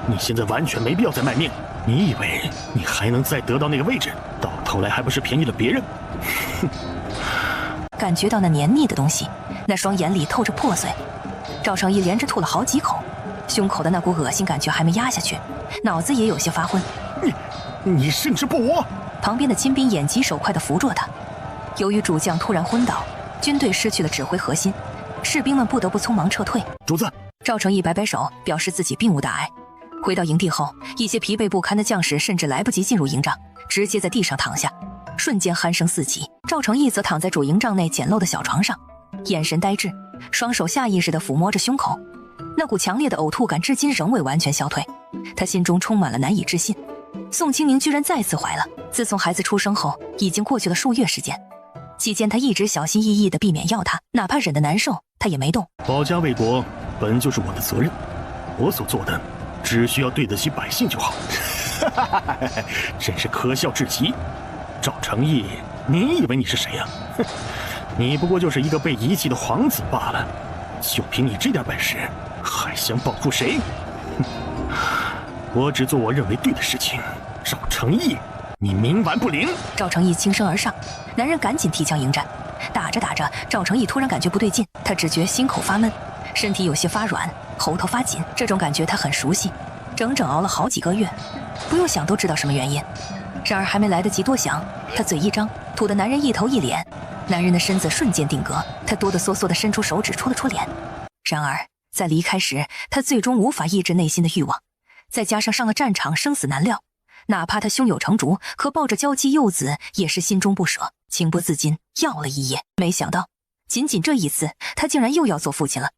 你现在完全没必要再卖命。你以为你还能再得到那个位置？到头来还不是便宜了别人？哼！感觉到那黏腻的东西，那双眼里透着破碎。赵成义连着吐了好几口，胸口的那股恶心感觉还没压下去，脑子也有些发昏。你甚至不我！旁边的金兵眼疾手快地扶住他。由于主将突然昏倒，军队失去了指挥核心，士兵们不得不匆忙撤退。主子，赵成义摆摆手，表示自己并无大碍。回到营地后，一些疲惫不堪的将士甚至来不及进入营帐，直接在地上躺下，瞬间鼾声四起。赵成义则躺在主营帐内简陋的小床上，眼神呆滞，双手下意识地抚摸着胸口，那股强烈的呕吐感至今仍未完全消退。他心中充满了难以置信，宋清明居然再次怀了。自从孩子出生后，已经过去了数月时间，期间他一直小心翼翼地避免要他，哪怕忍得难受，他也没动。保家卫国本就是我的责任，我所做的只需要对得起百姓就好。真是可笑至极！赵成义，你以为你是谁呀？哼，你不过就是一个被遗弃的皇子罢了。就凭你这点本事，还想保护谁？哼，我只做我认为对的事情。赵成义，你冥顽不灵！赵成义轻声而上，男人赶紧提枪迎战。打着打着，赵成义突然感觉不对劲，他只觉心口发闷，身体有些发软，喉头发紧。这种感觉他很熟悉，整整熬了好几个月，不用想都知道什么原因。然而还没来得及多想，他嘴一张，吐得男人一头一脸。男人的身子瞬间定格，他哆哆嗦嗦地伸出手指戳了戳脸。然而在离开时，他最终无法抑制内心的欲望，再加上上了战场生死难料，哪怕他胸有成竹，可抱着娇妻幼子也是心中不舍，情不自禁要了一夜。没想到仅仅这一次，他竟然又要做父亲了。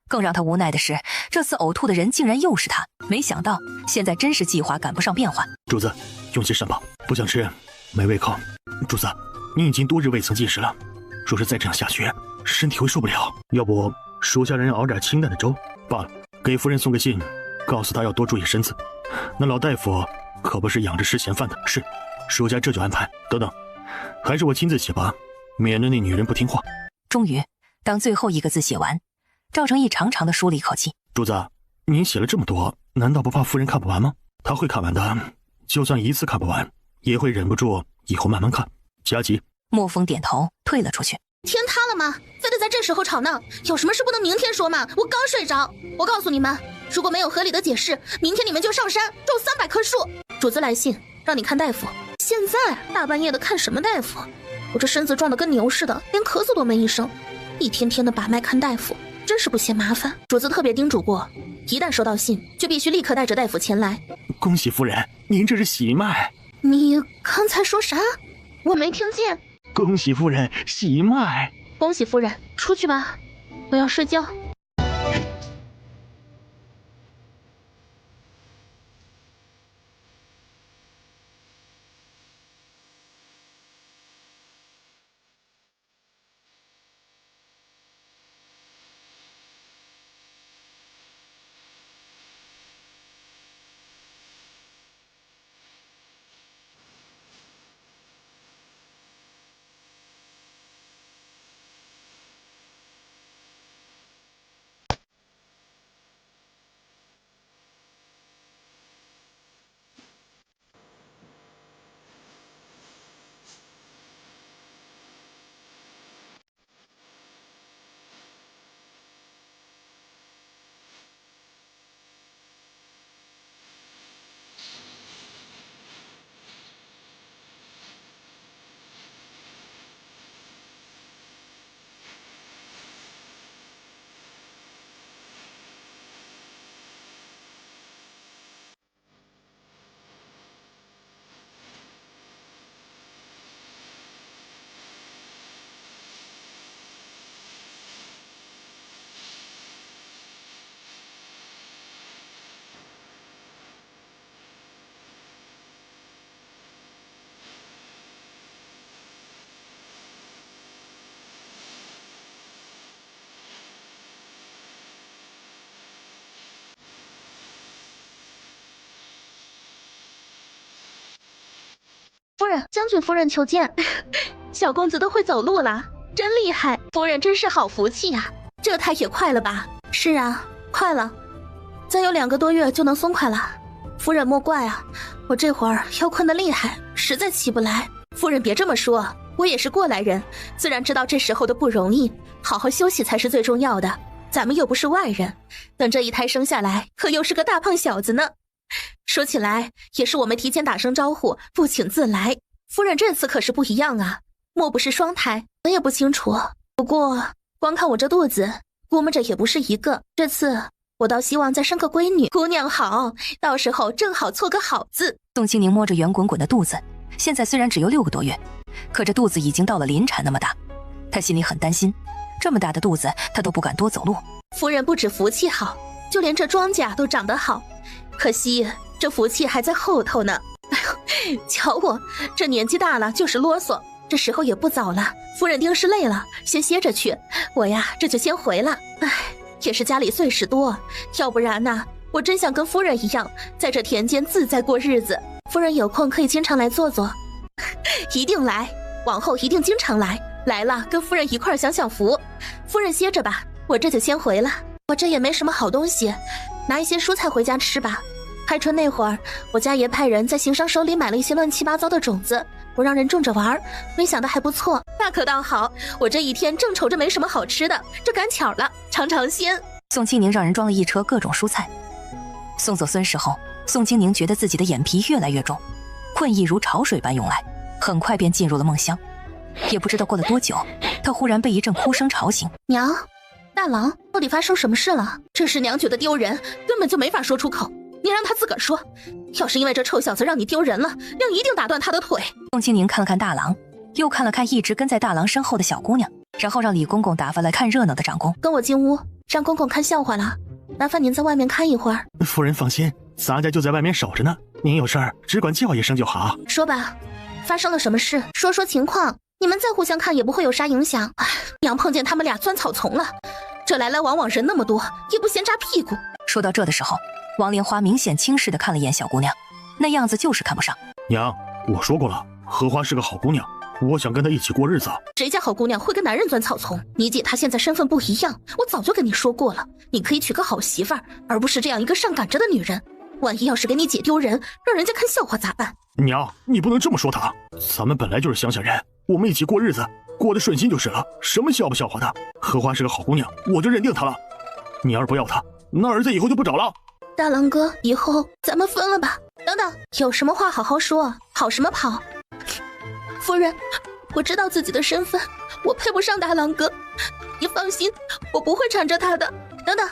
更让他无奈的是，这次呕吐的人竟然又是他。没想到现在真是计划赶不上变化。主子，用心膳饱，不想吃，没胃口。主子，你已经多日未曾进食了，若是再这样下去，身体会受不了。要不属下让人熬点清淡的粥罢了。给夫人送个信，告诉她要多注意身子。那老大夫可不是养着吃闲饭的。是，属下这就安排。等等，还是我亲自写吧，免得那女人不听话。终于，当最后一个字写完，赵成义长长的舒了一口气。主子，您写了这么多，难道不怕夫人看不完吗？她会看完的，就算一次看不完，也会忍不住以后慢慢看。加急。莫风点头，退了出去。天塌了吗？非得在这时候吵闹？有什么事不能明天说吗？我刚睡着。我告诉你们，如果没有合理的解释，明天你们就上山种300棵树。主子来信，让你看大夫。现在大半夜的看什么大夫？我这身子壮得跟牛似的，连咳嗽都没一声，一天天的把脉看大夫，真是不嫌麻烦。主子特别叮嘱过，一旦收到信，就必须立刻带着大夫前来。恭喜夫人，您这是喜脉。你刚才说啥？我没听见。恭喜夫人，喜脉。恭喜夫人，出去吧，我要睡觉。人，将军夫人求见。小公子都会走路了，真厉害！夫人真是好福气呀。这太也快了吧？是啊，快了，再有2个多月就能松快了。夫人莫怪啊，我这会儿腰困得厉害，实在起不来。夫人别这么说，我也是过来人，自然知道这时候的不容易，好好休息才是最重要的。咱们又不是外人，等这一胎生下来，可又是个大胖小子呢。说起来，也是我们提前打声招呼，不请自来。夫人这次可是不一样啊，莫不是双胎？我也不清楚，不过光看我这肚子，估摸着也不是一个。这次我倒希望再生个闺女，姑娘好，到时候正好错个好字。宋清宁摸着圆滚滚的肚子，现在虽然只有6个多月，可这肚子已经到了临产那么大，她心里很担心，这么大的肚子她都不敢多走路。夫人不止福气好，就连这庄稼都长得好，可惜这福气还在后头呢。哎呦，瞧我这年纪大了就是啰嗦，这时候也不早了，夫人定是累了，先歇着去，我呀这就先回了。哎，也是家里岁数多，要不然呢，我真想跟夫人一样，在这田间自在过日子。夫人有空可以经常来坐坐。一定来，往后一定经常来，来了跟夫人一块享享福。夫人歇着吧，我这就先回了。我这也没什么好东西，拿一些蔬菜回家吃吧。开春那会儿，我家爷派人在行商手里买了一些乱七八糟的种子，我让人种着玩，没想到还不错。那可倒好，我这一天正愁着没什么好吃的，这赶巧了，尝尝鲜。宋清宁让人装了一车各种蔬菜，送走孙氏后，宋清宁觉得自己的眼皮越来越重，困意如潮水般涌来，很快便进入了梦乡。也不知道过了多久，他忽然被一阵哭声吵醒。娘，大郎，到底发生什么事了？这事娘觉得丢人，根本就没法说出口。你让他自个儿说，要是因为这臭小子让你丢人了，娘一定打断他的腿。宋清宁看了看大郎，又看了看一直跟在大郎身后的小姑娘，然后让李公公打发来看热闹的长工跟我进屋，让公公看笑话了。麻烦您在外面看一会儿。夫人放心，咱家就在外面守着呢，您有事儿只管叫一声就好。说吧，发生了什么事？说说情况。你们再互相看也不会有啥影响。哎，娘碰见他们俩钻草丛了，这来来往往人那么多，也不嫌扎屁股。说到这的时候，王莲花明显轻视地看了一眼小姑娘，那样子就是看不上。娘，我说过了，荷花是个好姑娘，我想跟她一起过日子。谁家好姑娘会跟男人钻草丛？你姐她现在身份不一样，我早就跟你说过了，你可以娶个好媳妇儿，而不是这样一个上赶着的女人。万一要是给你姐丢人，让人家看笑话咋办？娘，你不能这么说她，咱们本来就是乡下人，我们一起过日子，过得顺心就是了，什么笑不笑话的？荷花是个好姑娘，我就认定她了。你要是不要她，那儿子以后就不找了。大郎哥，以后咱们分了吧。等等，有什么话好好说，跑什么跑？夫人，我知道自己的身份，我配不上大郎哥，你放心，我不会缠着他的。等等，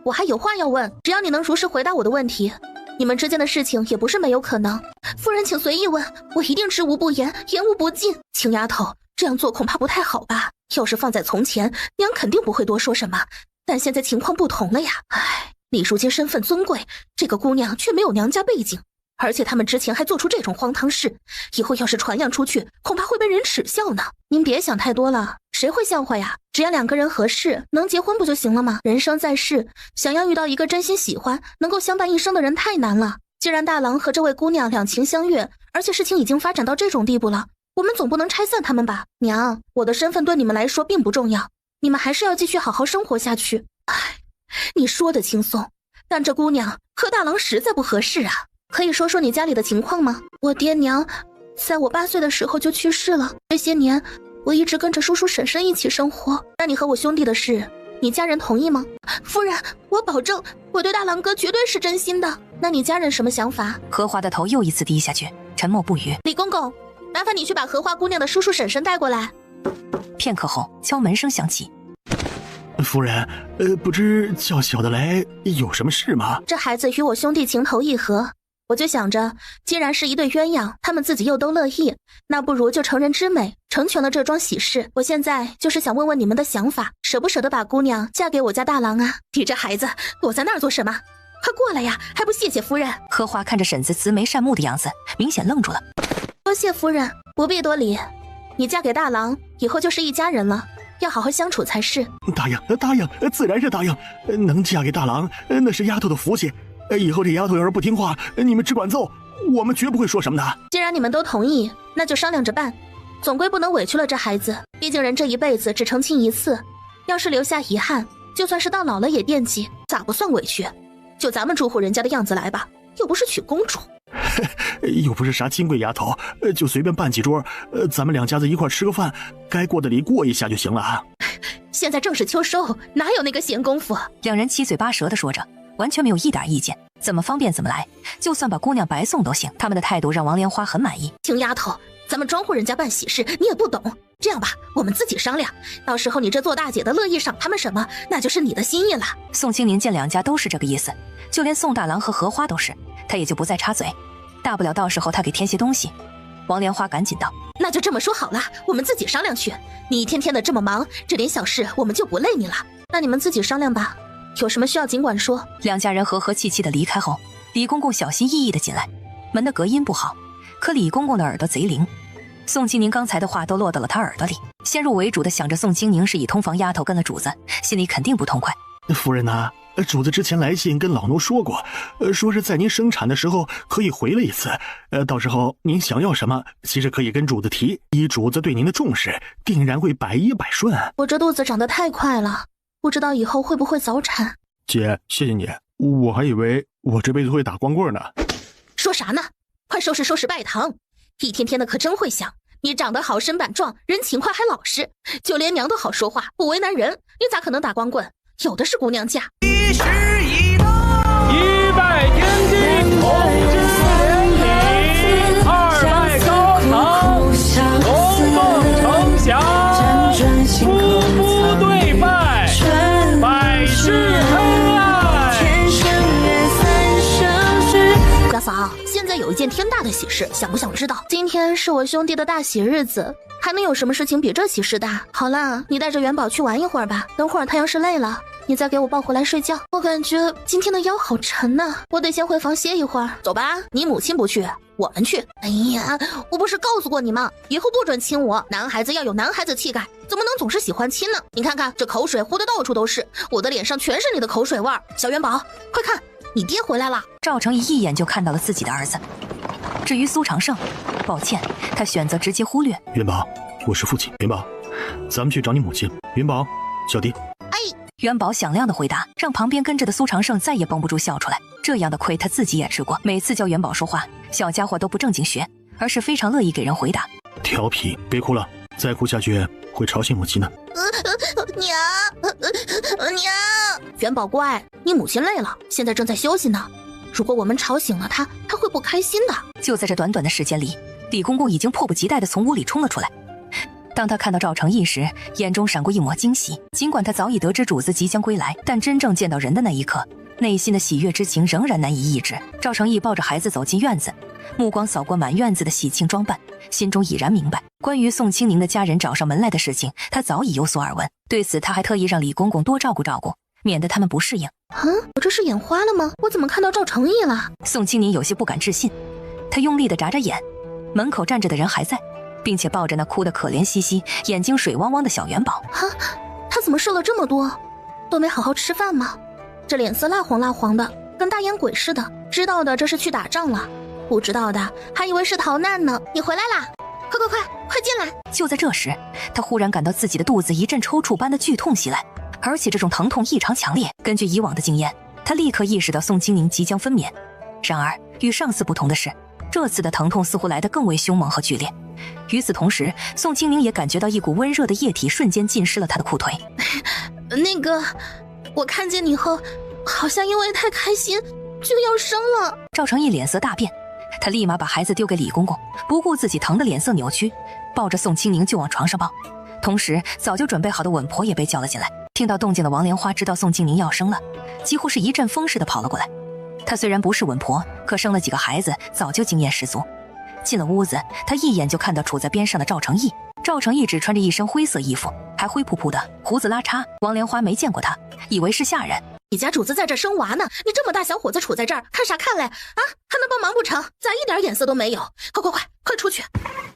我还有话要问，只要你能如实回答我的问题，你们之间的事情也不是没有可能。夫人请随意问，我一定知无不言，言无不尽。青丫头，这样做恐怕不太好吧？要是放在从前，娘肯定不会多说什么，但现在情况不同了呀。唉，李淑清身份尊贵，这个姑娘却没有娘家背景，而且他们之前还做出这种荒唐事，以后要是传扬出去，恐怕会被人耻笑呢。您别想太多了，谁会笑话呀？只要2个人合适，能结婚不就行了吗？人生在世，想要遇到一个真心喜欢、能够相伴一生的人太难了。既然大郎和这位姑娘两情相悦，而且事情已经发展到这种地步了，我们总不能拆散他们吧？娘，我的身份对你们来说并不重要，你们还是要继续好好生活下去。唉，你说的轻松，但这姑娘和大郎实在不合适啊。可以说说你家里的情况吗？我爹娘在我8岁的时候就去世了，这些年我一直跟着叔叔婶婶一起生活。那你和我兄弟的事，你家人同意吗？夫人，我保证我对大郎哥绝对是真心的。那你家人什么想法？荷花的头又一次低下去，沉默不语。李公公，麻烦你去把荷花姑娘的叔叔婶婶带过来。片刻后，敲门声响起。夫人，不知叫小的来有什么事吗？这孩子与我兄弟情投意合，我就想着，既然是一对鸳鸯，他们自己又都乐意，那不如就成人之美，成全了这桩喜事。我现在就是想问问你们的想法，舍不舍得把姑娘嫁给我家大郎啊？你这孩子躲在那儿做什么？快过来呀，还不谢谢夫人？荷花看着婶子慈眉善目的样子，明显愣住了。多谢夫人，不必多礼。你嫁给大郎以后就是一家人了，要好好相处才是。答应，自然是答应。能嫁给大郎，那是丫头的福气。以后这丫头要是不听话，你们只管揍，我们绝不会说什么的。既然你们都同意，那就商量着办，总归不能委屈了这孩子。毕竟人这一辈子只成亲一次，要是留下遗憾，就算是到老了也惦记，咋不算委屈？就咱们住户人家的样子来吧，又不是娶公主。又不是啥金贵丫头，就随便办几桌，咱们两家子一块吃个饭，该过的礼过一下就行了啊。现在正是秋收，哪有那个闲工夫？两人七嘴八舌地说着，完全没有一点意见，怎么方便怎么来，就算把姑娘白送都行。他们的态度让王莲花很满意。听丫头，咱们庄户人家办喜事，你也不懂。这样吧，我们自己商量，到时候你这做大姐的乐意赏他们什么，那就是你的心意了。宋清宁见两家都是这个意思，就连宋大郎和荷花都是，他也就不再插嘴。大不了到时候他给添些东西。王莲花赶紧道：那就这么说好了，我们自己商量去。你一天天的这么忙，这点小事我们就不累你了。那你们自己商量吧，有什么需要尽管说。两家人和和气气的离开后，李公公小心翼翼的进来，门的隔音不好，可李公公的耳朵贼灵。宋清宁刚才的话都落到了他耳朵里，先入为主的想着宋清宁是以通房丫头跟了主子，心里肯定不痛快。夫人呐，主子之前来信跟老奴说过，说是在您生产的时候可以回了一次，到时候您想要什么，其实可以跟主子提，依主子对您的重视，定然会百依百顺。我这肚子长得太快了，不知道以后会不会早产。姐，谢谢你，我还以为我这辈子会打光棍呢。说啥呢？快收拾收拾拜堂，一天天的可真会想。你长得好，身板壮，人勤快还老实，就连娘都好说话，不为难人，你咋可能打光棍？有的是姑娘嫁。一时一到，一拜天地，同知连理；二拜高堂，同梦成祥。夫妇对拜，百事恩爱。大嫂，现在有一件天大的喜事，想不想知道？今天是我兄弟的大喜日子，还能有什么事情比这喜事大？好啦，你带着元宝去玩一会儿吧，等会儿他要是累了，你再给我抱回来睡觉。我感觉今天的腰好沉呐，我得先回房歇一会儿。走吧，你母亲不去，我们去。哎呀，我不是告诉过你吗？以后不准亲我，男孩子要有男孩子气概，怎么能总是喜欢亲呢？你看看这口水糊得到处都是，我的脸上全是你的口水味儿。小元宝，快看，你爹回来了。赵成义一眼就看到了自己的儿子。至于苏长胜，抱歉，他选择直接忽略。元宝，我是父亲。元宝，咱们去找你母亲。元宝，小弟。元宝响亮的回答，让旁边跟着的苏长胜再也绷不住笑出来。这样的亏他自己也吃过，每次教元宝说话，小家伙都不正经学，而是非常乐意给人回答。调皮，别哭了，再哭下去会吵醒母亲的。娘，元宝乖，你母亲累了，现在正在休息呢。如果我们吵醒了她，她会不开心的。就在这短短的时间里，李公公已经迫不及待地从屋里冲了出来。当他看到赵成义时，眼中闪过一抹惊喜。尽管他早已得知主子即将归来，但真正见到人的那一刻，内心的喜悦之情仍然难以抑制。赵成义抱着孩子走进院子，目光扫过满院子的喜庆装扮，心中已然明白，关于宋清宁的家人找上门来的事情，他早已有所耳闻。对此，他还特意让李公公多照顾照顾，免得他们不适应。我这是眼花了吗？我怎么看到赵成义了？宋清宁有些不敢置信，他用力地眨眨眼，门口站着的人还在，并且抱着那哭得可怜兮兮、眼睛水汪汪的小元宝。他怎么瘦了这么多？都没好好吃饭吗？这脸色蜡黄蜡黄的，跟大烟鬼似的。知道的这是去打仗了，不知道的还以为是逃难呢。你回来啦！快进来！就在这时，他忽然感到自己的肚子一阵抽搐般的剧痛袭来，而且这种疼痛异常强烈。根据以往的经验，他立刻意识到宋清宁即将分娩。然而与上次不同的是，这次的疼痛似乎来得更为凶猛和剧烈。与此同时，宋清宁也感觉到一股温热的液体瞬间浸湿了他的裤腿。那个，我看见你后，好像因为太开心就要生了。赵成义脸色大变，他立马把孩子丢给李公公，不顾自己疼得脸色扭曲，抱着宋清宁就往床上抱。同时，早就准备好的稳婆也被叫了进来。听到动静的王莲花知道宋清宁要生了，几乎是一阵风似的跑了过来。她虽然不是稳婆，可生了几个孩子，早就经验十足。进了屋子，他一眼就看到杵在边上的赵成义。赵成义只穿着一身灰色衣服，还灰扑扑的，胡子拉碴。王莲花没见过他，以为是下人，你家主子在这生娃呢，你这么大小伙子杵在这儿，看啥看嘞？啊，还能帮忙不成？咋一点眼色都没有？快出去！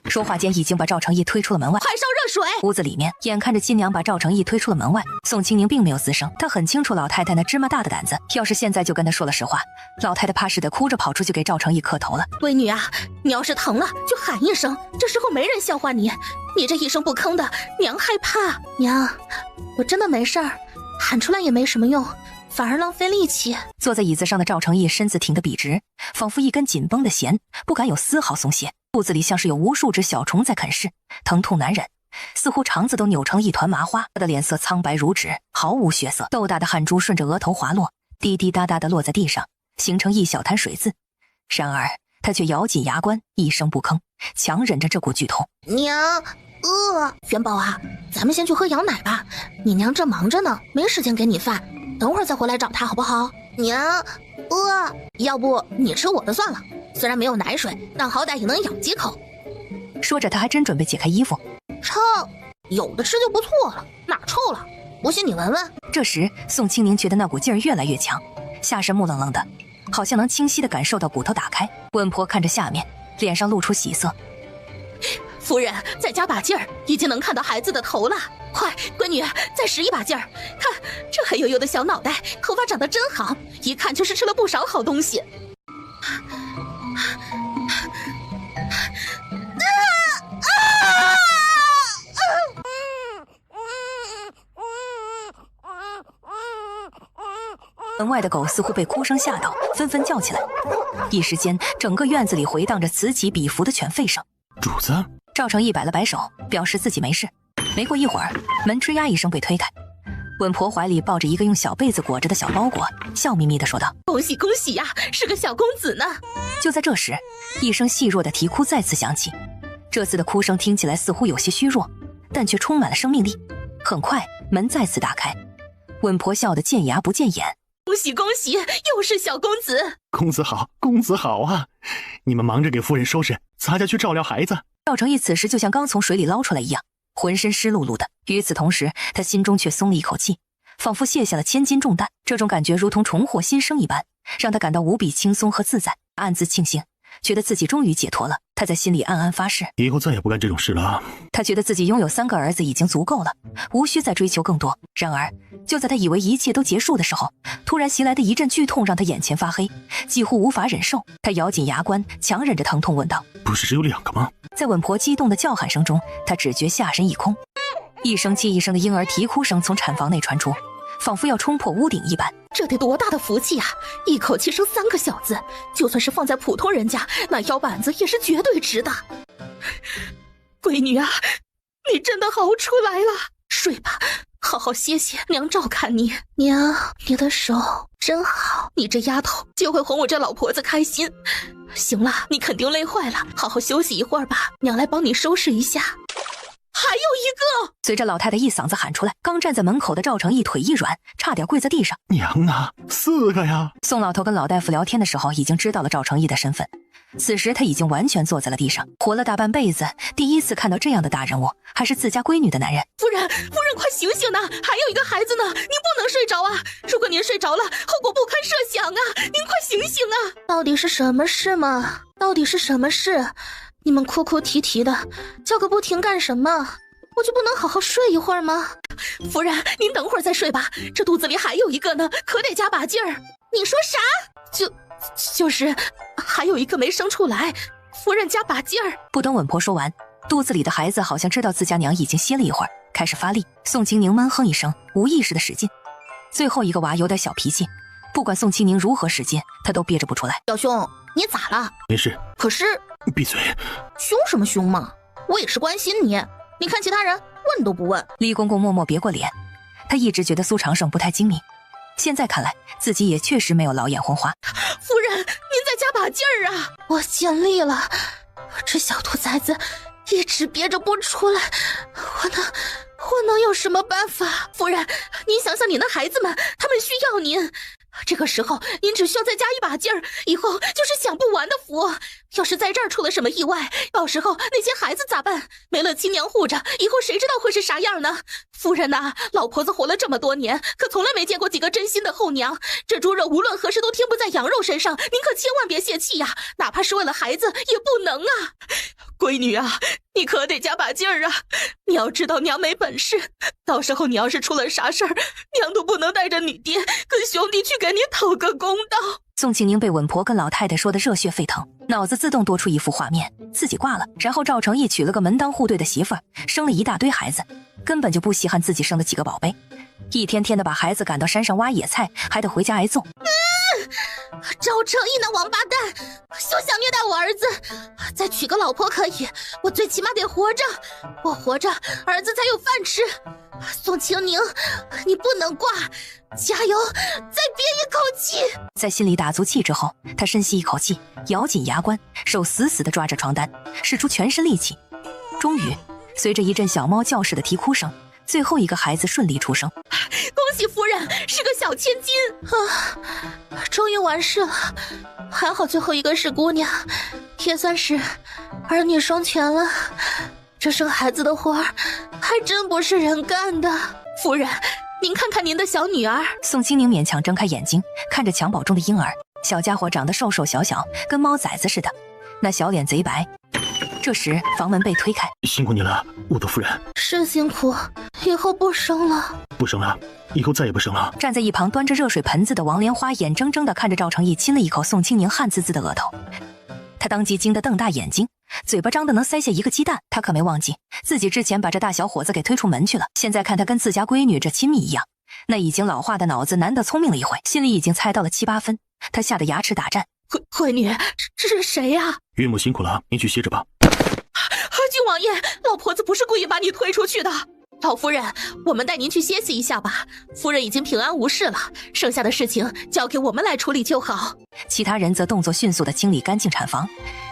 说话间已经把赵成义推出了门外。快烧热水！屋子里面，眼看着亲娘把赵成义推出了门外，宋清宁并没有吱声。她很清楚老太太那芝麻大的胆子，要是现在就跟她说了实话，老太太怕是得哭着跑出去给赵成义磕头了。闺女啊，你要是疼了就喊一声，这时候没人笑话你，你这一声不吭的，娘害怕。娘，我真的没事儿，喊出来也没什么用，反而浪费力气。坐在椅子上的赵成义身子挺得笔直，仿佛一根紧绷的弦，不敢有丝毫松懈。肚子里像是有无数只小虫在啃噬，疼痛难忍，似乎肠子都扭成了一团麻花。他的脸色苍白如纸，毫无血色，豆大的汗珠顺着额头滑落，滴滴答答地落在地上，形成一小滩水渍。然而他却咬紧牙关，一声不吭，强忍着这股剧痛。娘，元宝啊，咱们先去喝羊奶吧，你娘正忙着呢，没时间给你饭，等会儿再回来找她好不好？娘，要不你吃我的算了，虽然没有奶水，但好歹也能养几口。说着他还真准备解开衣服。臭，有的吃就不错了，哪臭了？不信你闻闻。这时宋清宁觉得那股劲儿越来越强，下身木愣愣的，好像能清晰地感受到骨头打开。温婆看着下面，脸上露出喜色。夫人，再加把劲儿，已经能看到孩子的头了。快，闺女，再使一把劲儿，看这黑黝黝的小脑袋，头发长得真好，一看就是吃了不少好东西。门外的狗似乎被哭声吓到，纷纷叫起来。一时间，整个院子里回荡着此起彼伏的犬吠声。主子，赵成义摆了摆手，表示自己没事。没过一会儿，门吱呀一声被推开，稳婆怀里抱着一个用小被子裹着的小包裹，笑眯眯地说道：“恭喜恭喜呀，是个小公子呢！”就在这时，一声细弱的啼哭再次响起，这次的哭声听起来似乎有些虚弱，但却充满了生命力。很快，门再次打开，稳婆笑得见牙不见眼。恭喜恭喜，又是小公子！公子好，公子好啊！你们忙着给夫人收拾，咱家去照料孩子。赵成义此时就像刚从水里捞出来一样，浑身湿漉漉的。与此同时，他心中却松了一口气，仿佛卸下了千斤重担。这种感觉如同重获新生一般，让他感到无比轻松和自在，暗自庆幸，觉得自己终于解脱了。他在心里暗暗发誓，以后再也不干这种事了。他觉得自己拥有3个儿子已经足够了，无需再追求更多。然而，就在他以为一切都结束的时候，突然袭来的一阵剧痛让他眼前发黑，几乎无法忍受。他咬紧牙关，强忍着疼痛问道：“不是只有2个吗？”在稳婆激动的叫喊声中，他只觉下身一空，一声接一声的婴儿啼哭声从产房内传出，仿佛要冲破屋顶一般。这得多大的福气啊！一口气生3个小子，就算是放在普通人家，那腰板子也是绝对直的。闺女啊，你真的熬出来了，睡吧，好好歇歇，娘照看你。娘，你的手真好，你这丫头就会哄我这老婆子开心。行了，你肯定累坏了，好好休息一会儿吧，娘来帮你收拾一下。还有一个！随着老太太一嗓子喊出来，刚站在门口的赵成义腿一软，差点跪在地上。娘啊，4个呀！宋老头跟老大夫聊天的时候，已经知道了赵成义的身份。此时他已经完全坐在了地上，活了大半辈子，第一次看到这样的大人物，还是自家闺女的男人。夫人，快醒醒呐！还有一个孩子呢，您不能睡着啊！如果您睡着了，后果不堪设想啊！您快醒醒啊！到底是什么事嘛？到底是什么事？你们哭哭啼啼的，叫个不停干什么？我就不能好好睡一会儿吗？夫人，您等会儿再睡吧，这肚子里还有一个呢，可得加把劲儿。你说啥？就是还有一个没生出来，夫人加把劲儿。不等稳婆说完，肚子里的孩子好像知道自家娘已经歇了一会儿，开始发力。宋清宁闷哼一声，无意识的使劲。最后一个娃有点小脾气，不管宋清宁如何使劲，他都憋着不出来。小兄，你咋了？没事。可是闭嘴！凶什么凶嘛？我也是关心你。你看其他人问都不问。李公公默默别过脸，他一直觉得苏长胜不太精明，现在看来自己也确实没有老眼昏花。夫人，您再加把劲儿啊！我尽力了，这小兔崽子一直憋着不出来，我能有什么办法？夫人，您想想你那孩子们，他们需要您，这个时候您只需要再加一把劲儿，以后就是享不完的福。要是在这儿出了什么意外，到时候那些孩子咋办？没了亲娘护着，以后谁知道会是啥样呢？夫人呐，老婆子活了这么多年，可从来没见过几个真心的后娘。这猪肉无论何时都听不在羊肉身上，您可千万别泄气呀，哪怕是为了孩子也不能啊。闺女啊，你可得加把劲儿啊！你要知道娘没本事，到时候你要是出了啥事儿，娘都不能带着你爹跟兄弟去给你讨个公道。宋庆宁被稳婆跟老太太说的热血沸腾，脑子自动多出一幅画面，自己挂了，然后赵成义娶了个门当户对的媳妇儿，生了一大堆孩子，根本就不稀罕自己生的几个宝贝，一天天的把孩子赶到山上挖野菜，还得回家挨揍。赵成义那王八蛋，休想虐待我儿子！再娶个老婆可以，我最起码得活着，我活着，儿子才有饭吃。宋庆宁，你不能挂，加油，再憋一口气！在心里打足气之后，他深吸一口气，咬紧牙关，手死死地抓着床单，使出全身力气。终于，随着一阵小猫叫似的啼哭声，最后一个孩子顺利出生。恭喜夫人，是个小千金啊！终于完事了，还好最后一个是姑娘，也算是儿女双全了。这生孩子的活儿还真不是人干的。夫人，您看看您的小女儿。宋清宁勉强睁开眼睛，看着襁褓中的婴儿，小家伙长得瘦瘦小小，跟猫崽子似的，那小脸贼白。这时房门被推开，辛苦你了，我的夫人。是辛苦，以后不生了。不生了，以后再也不生了。站在一旁端着热水盆子的王莲花眼睁睁地看着赵成义亲了一口宋清宁汗滋滋的额头，他当即惊得瞪大眼睛，嘴巴张得能塞下一个鸡蛋。他可没忘记自己之前把这大小伙子给推出门去了，现在看他跟自家闺女这亲密一样，那已经老化的脑子难得聪明了一回，心里已经猜到了7、8分。他吓得牙齿打颤。闺女，这是谁呀？岳母辛苦了，您去歇着吧。郡王爷，老婆子不是故意把你推出去的。老夫人，我们带您去歇息一下吧。夫人已经平安无事了，剩下的事情交给我们来处理就好。其他人则动作迅速地清理干净产房，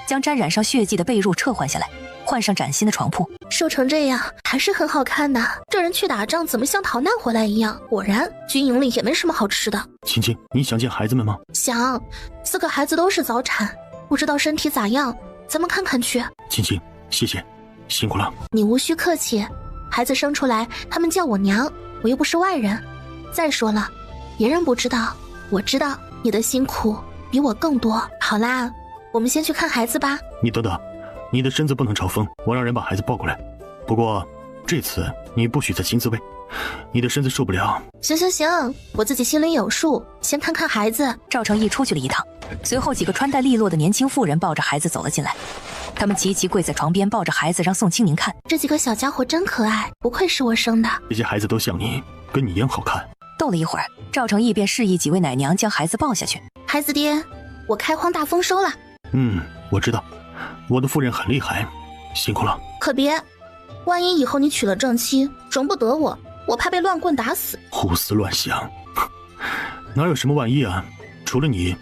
将沾染上血迹的被褥撤换下来，换上崭新的床铺。瘦成这样还是很好看的，这人去打仗怎么像逃难回来一样？果然军营里也没什么好吃的。青青，你想见孩子们吗？想，4个孩子都是早产，不知道身体咋样，咱们看看去。青青，谢谢，辛苦了。你无需客气，孩子生出来他们叫我娘，我又不是外人。再说了，别人不知道，我知道你的辛苦比我更多。好啦，我们先去看孩子吧。你等等，你的身子不能朝风，我让人把孩子抱过来。不过这次你不许再亲自喂，你的身子受不了。行行行，我自己心里有数，先看看孩子。赵成义出去了一趟，随后几个穿戴利落的年轻妇人抱着孩子走了进来，他们齐齐跪在床边，抱着孩子让宋清宁看。这几个小家伙真可爱，不愧是我生的。这些孩子都像你，跟你一样好看。逗了一会儿，赵成义便示意几位奶娘将孩子抱下去。孩子爹，我开荒大丰收了。我知道，我的夫人很厉害，辛苦了。可别，万一以后你娶了正妻，容不得我，我怕被乱棍打死。胡思乱想，哪有什么万一啊？除了你，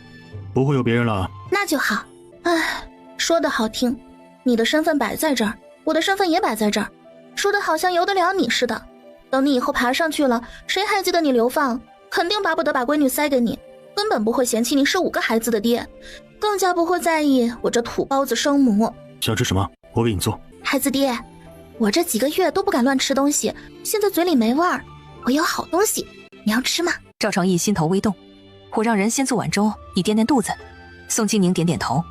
不会有别人了。那就好。唉，说的好听，你的身份摆在这儿，我的身份也摆在这儿，说的好像由得了你似的。等你以后爬上去了，谁还记得你流放？肯定巴不得把闺女塞给你，根本不会嫌弃你是5个孩子的爹，更加不会在意我这土包子生母。想吃什么？我给你做。孩子爹，我这几个月都不敢乱吃东西，现在嘴里没味儿，我有好东西，你要吃吗？赵成义心头微动，我让人先做碗粥，你垫垫肚子。宋清宁点点头。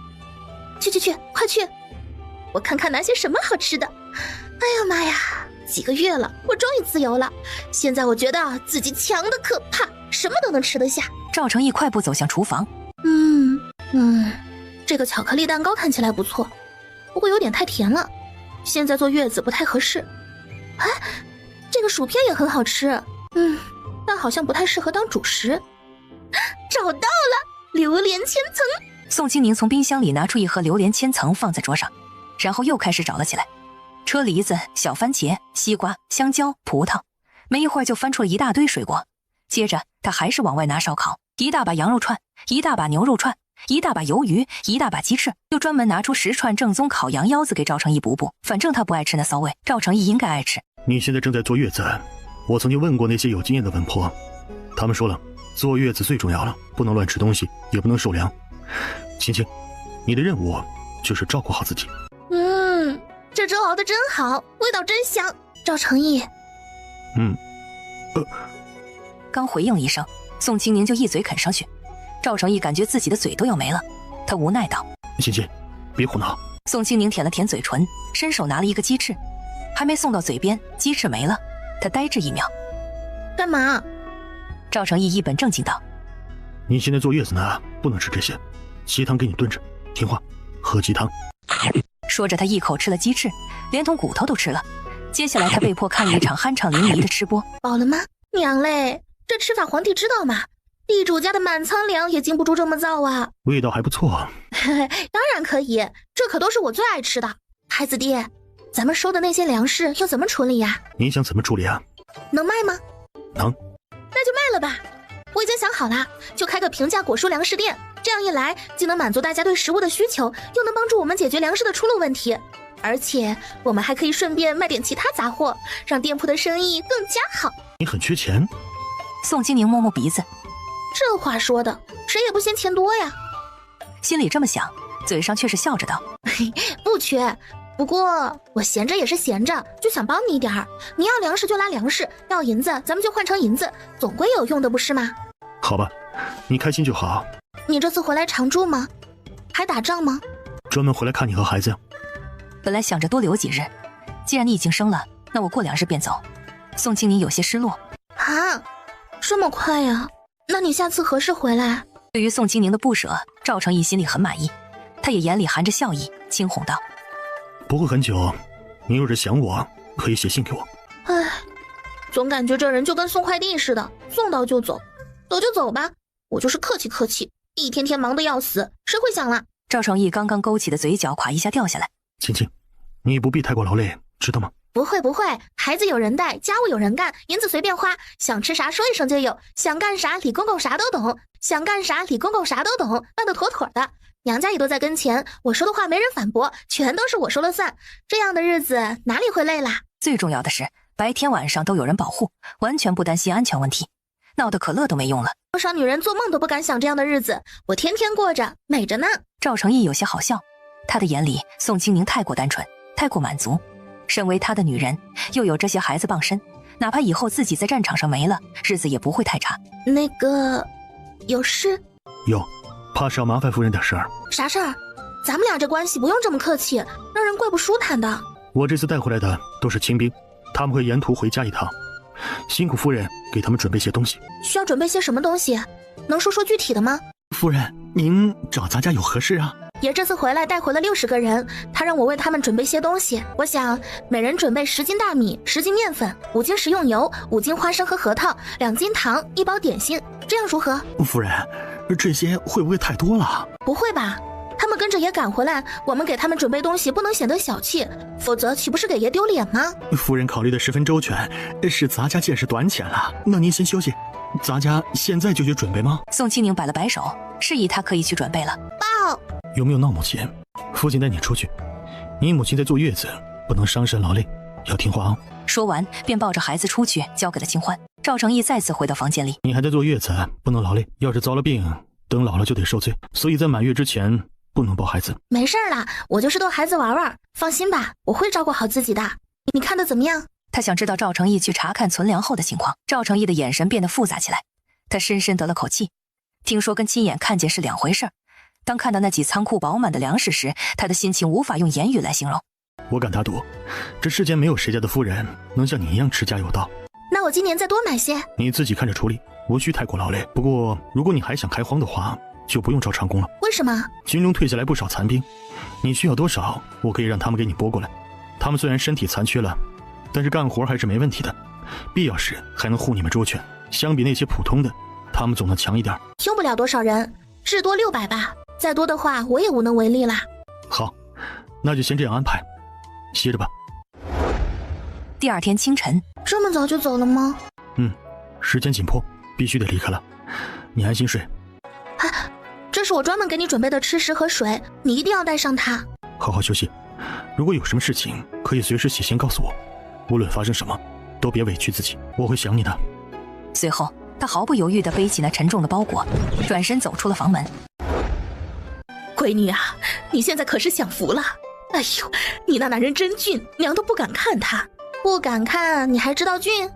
去，快去！我看看拿些什么好吃的。哎呀妈呀，几个月了，我终于自由了。现在我觉得自己强的可怕，什么都能吃得下。赵成义快步走向厨房。这个巧克力蛋糕看起来不错，不过有点太甜了，现在坐月子不太合适。哎，这个薯片也很好吃，但好像不太适合当主食。找到了，榴莲千层。宋清宁从冰箱里拿出一盒榴莲千层放在桌上，然后又开始找了起来。车厘子、小番茄、西瓜、香蕉、葡萄，没一会儿就翻出了一大堆水果。接着他还是往外拿烧烤，一大把羊肉串，一大把牛肉串，一大把鱿鱼，一大把鸡翅，又专门拿出10串正宗烤羊腰子给赵成义补补。反正他不爱吃那骚味，赵成义应该爱吃。你现在正在坐月子，我曾经问过那些有经验的稳婆，他们说了，坐月子最重要了，不能乱吃东西，也不能受凉。青青，你的任务就是照顾好自己。这粥熬得真好，味道真香。赵成义，刚回应一声，宋清宁就一嘴啃上去。赵成义感觉自己的嘴都要没了，他无奈道：青青，别胡闹。宋清宁舔了舔嘴唇，伸手拿了一个鸡翅，还没送到嘴边，鸡翅没了。他呆滞1秒。干嘛？赵成义一本正经道：你现在坐月子呢，不能吃这些，鸡汤给你炖着，听话，喝鸡汤。说着他一口吃了鸡翅，连同骨头都吃了。接下来他被迫看了一场酣畅淋漓的吃播。饱了吗？娘嘞，这吃法皇帝知道吗？地主家的满仓粮也经不住这么造啊。味道还不错。当然可以，这可都是我最爱吃的。孩子爹，咱们收的那些粮食要怎么处理呀？你想怎么处理啊？能卖吗？能。那就卖了吧。我已经想好了，就开个平价果蔬粮食店，这样一来既能满足大家对食物的需求，又能帮助我们解决粮食的出路问题，而且我们还可以顺便卖点其他杂货，让店铺的生意更加好。你很缺钱？宋清宁摸摸鼻子，这话说的，谁也不嫌钱多呀。心里这么想，嘴上却是笑着道：不缺，不过我闲着也是闲着，就想帮你一点儿。你要粮食就拉粮食，要银子咱们就换成银子，总归有用的不是吗？好吧，你开心就好。你这次回来常住吗？还打仗吗？专门回来看你和孩子呀。本来想着多留几日，既然你已经生了，那我过2日便走。宋清宁有些失落。啊，这么快呀？那你下次何时回来？对于宋清宁的不舍，赵成义心里很满意，他也眼里含着笑意，轻哄道：不会很久，你若是想我，可以写信给我。唉，总感觉这人就跟送快递似的，送到就走，走就走吧。我就是客气客气，一天天忙得要死，谁会想啦？赵成义刚刚勾起的嘴角垮一下掉下来。青青，你不必太过劳累，知道吗？不会不会，孩子有人带，家务有人干，银子随便花，想吃啥说一声就有，想干啥李公公啥都懂，想干啥李公公啥都懂，办得妥妥的。娘家也都在跟前，我说的话没人反驳，全都是我说了算。这样的日子哪里会累啦？最重要的是，白天晚上都有人保护，完全不担心安全问题，闹得可乐都没用了。多少女人做梦都不敢想这样的日子，我天天过着，美着呢。赵成义有些好笑，他的眼里宋清宁太过单纯，太过满足。身为他的女人，又有这些孩子傍身，哪怕以后自己在战场上没了，日子也不会太差。那个，有事？有，怕是要麻烦夫人点事儿。啥事儿？咱们俩这关系不用这么客气，让人怪不舒坦的。我这次带回来的都是清兵，他们会沿途回家一趟，辛苦夫人给他们准备些东西。需要准备些什么东西？能说说具体的吗？夫人，您找咱家有何事啊？爷这次回来带回了60个人，他让我为他们准备些东西。我想每人准备10斤大米、10斤面粉、5斤食用油、5斤花生和核桃、2斤糖、1包点心，这样如何？夫人，这些会不会太多了？不会吧？他们跟着爷赶回来，我们给他们准备东西不能显得小气，否则岂不是给爷丢脸吗？夫人考虑的十分周全，是咱家见识短浅了。那您先休息，咱家现在就去准备吗？宋清宁摆了摆手，示意他可以去准备了。爸，有没有闹母亲？父亲带你出去，你母亲在坐月子，不能伤神劳累，要听话啊。说完便抱着孩子出去，交给了清欢。赵成义再次回到房间里。你还在坐月子，不能劳累，要是遭了病，等老了就得受罪，所以在满月之前不能抱孩子。没事啦，我就是逗孩子玩玩，放心吧，我会照顾好自己的。你看的怎么样？他想知道赵成义去查看存粮后的情况。赵成义的眼神变得复杂起来，他深深得了口气。听说跟亲眼看见是两回事，当看到那几仓库饱满的粮食时，他的心情无法用言语来形容。我敢打赌，这世间没有谁家的夫人能像你一样持家有道。那我今年再多买些，你自己看着处理，无需太过劳累。不过如果你还想开荒的话，就不用招长工了。为什么？军中退下来不少残兵，你需要多少，我可以让他们给你拨过来。他们虽然身体残缺了，但是干活还是没问题的，必要时还能护你们周全。相比那些普通的，他们总能强一点。用不了多少人，至多600吧，再多的话我也无能为力啦。好，那就先这样安排，歇着吧。第二天清晨，这么早就走了吗？时间紧迫，必须得离开了。你安心睡。这是我专门给你准备的吃食和水，你一定要带上它。好好休息，如果有什么事情可以随时写信告诉我，无论发生什么都别委屈自己，我会想你的。随后他毫不犹豫地背起那沉重的包裹，转身走出了房门。闺女啊，你现在可是享福了。哎呦，你那男人真俊，娘都不敢看他。不敢看，你还知道俊？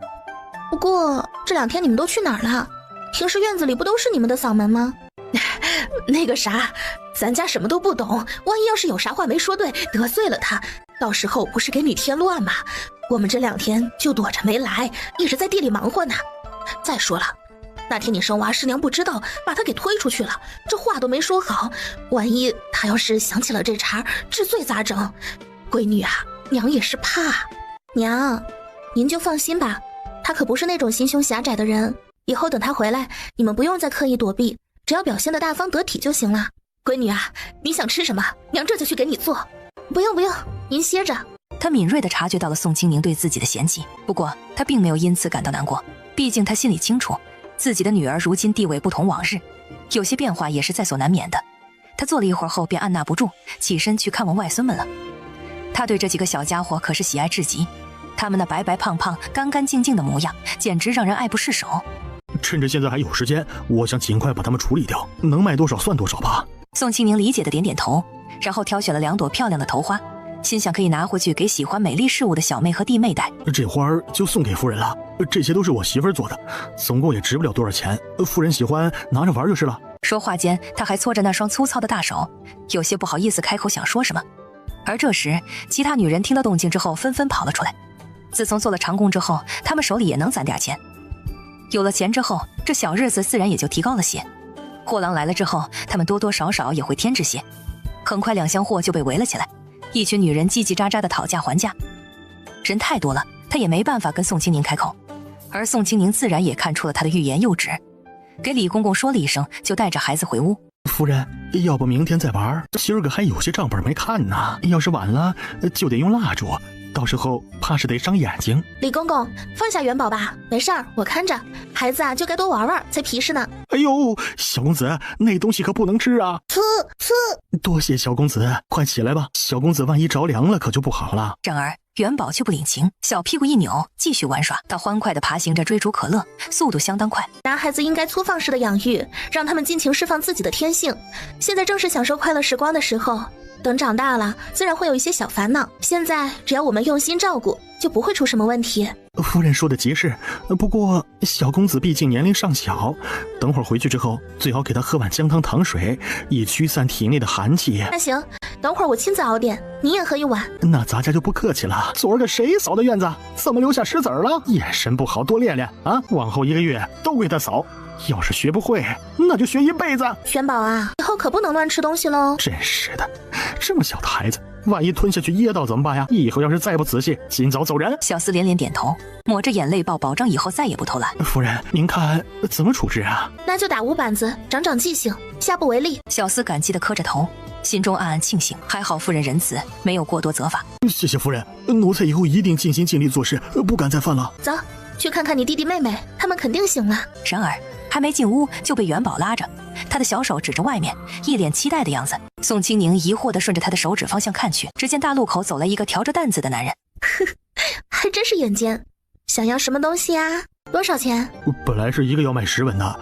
不过这2天你们都去哪儿了？平时院子里不都是你们的嗓门吗？那个啥，咱家什么都不懂，万一要是有啥话没说对，得罪了他，到时候不是给你添乱吗？我们这2天就躲着没来，一直在地里忙活呢。再说了，那天你生娃，师娘不知道，把他给推出去了，这话都没说好，万一他要是想起了这茬，治罪咋整？闺女啊，娘也是怕。娘，您就放心吧，他可不是那种心胸狭窄的人，以后等他回来，你们不用再刻意躲避，只要表现得大方得体就行了。闺女啊，你想吃什么，娘这就去给你做。不用，您歇着。他敏锐地察觉到了宋清宁对自己的嫌弃，不过他并没有因此感到难过，毕竟他心里清楚，自己的女儿如今地位不同往日，有些变化也是在所难免的。他坐了一会儿后便按捺不住，起身去看望外孙们了。他对这几个小家伙可是喜爱至极，他们那白白胖胖、干干净净的模样，简直让人爱不释手。趁着现在还有时间，我想尽快把他们处理掉，能卖多少算多少吧。宋清宁理解的点点头，然后挑选了2朵漂亮的头花，心想可以拿回去给喜欢美丽事物的小妹和弟妹戴。这花儿就送给夫人了，这些都是我媳妇儿做的，总共也值不了多少钱，夫人喜欢拿着玩就是了。说话间，他还搓着那双粗糙的大手，有些不好意思开口想说什么。而这时，其他女人听到动静之后纷纷跑了出来。自从做了长工之后，她们手里也能攒点钱。有了钱之后，这小日子自然也就提高了些。货郎来了之后，他们多多少少也会添置些。很快2箱货就被围了起来，一群女人叽叽喳喳的讨价还价。人太多了，她也没办法跟宋清宁开口，而宋清宁自然也看出了她的欲言又止，给李公公说了一声，就带着孩子回屋。夫人，要不明天再玩？今儿个还有些账本没看呢，要是晚了就得用蜡烛，到时候怕是得伤眼睛。李公公，放下元宝吧，没事儿，我看着。孩子啊，就该多玩玩，才皮实呢。哎呦，小公子，那东西可不能吃啊！多谢小公子，快起来吧，小公子万一着凉了可就不好了。然而元宝却不领情，小屁股一扭，继续玩耍。他欢快地爬行着追逐可乐，速度相当快。男孩子应该粗放式的养育，让他们尽情释放自己的天性。现在正是享受快乐时光的时候，等长大了，自然会有一些小烦恼。现在只要我们用心照顾，就不会出什么问题。夫人说的极是，不过小公子毕竟年龄尚小，等会儿回去之后，最好给他喝碗姜汤糖水，以驱散体内的寒气。那行，等会儿我亲自熬点，你也喝一碗。那咱家就不客气了。昨儿个谁扫的院子？怎么留下石子儿了？眼神不好，多练练啊！往后1个月都归他扫。要是学不会，那就学一辈子。玄宝啊，以后可不能乱吃东西喽。真是的，这么小的孩子，万一吞下去噎到怎么办呀？以后要是再不仔细，尽早走人。小厮连连点头，抹着眼泪保证以后再也不偷懒。夫人，您看怎么处置啊？那就打5板子，长长记性，下不为例。小厮感激地磕着头，心中暗暗庆幸，还好夫人仁慈，没有过多责罚。谢谢夫人，奴才以后一定尽心尽力做事，不敢再犯了。走，去看看你弟弟妹妹，他们肯定醒了。然而还没进屋就被元宝拉着，他的小手指着外面，一脸期待的样子。宋清宁疑惑地顺着他的手指方向看去，只见大路口走来一个挑着担子的男人。还真是眼尖，想要什么东西啊？多少钱？本来是1个要卖10文的，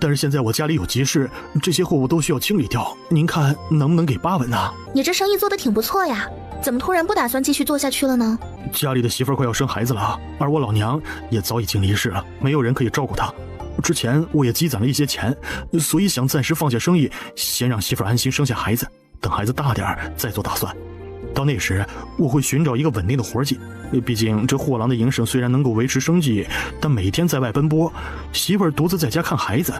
但是现在我家里有急事，这些货物都需要清理掉，您看能不能给8文呢？你这生意做得挺不错呀，怎么突然不打算继续做下去了呢？家里的媳妇儿快要生孩子了，而我老娘也早已经离世了，没有人可以照顾她。之前我也积攒了一些钱，所以想暂时放下生意，先让媳妇儿安心生下孩子，等孩子大点儿再做打算。到那时我会寻找一个稳定的活计，毕竟这货郎的营生虽然能够维持生计，但每天在外奔波，媳妇儿独自在家看孩子，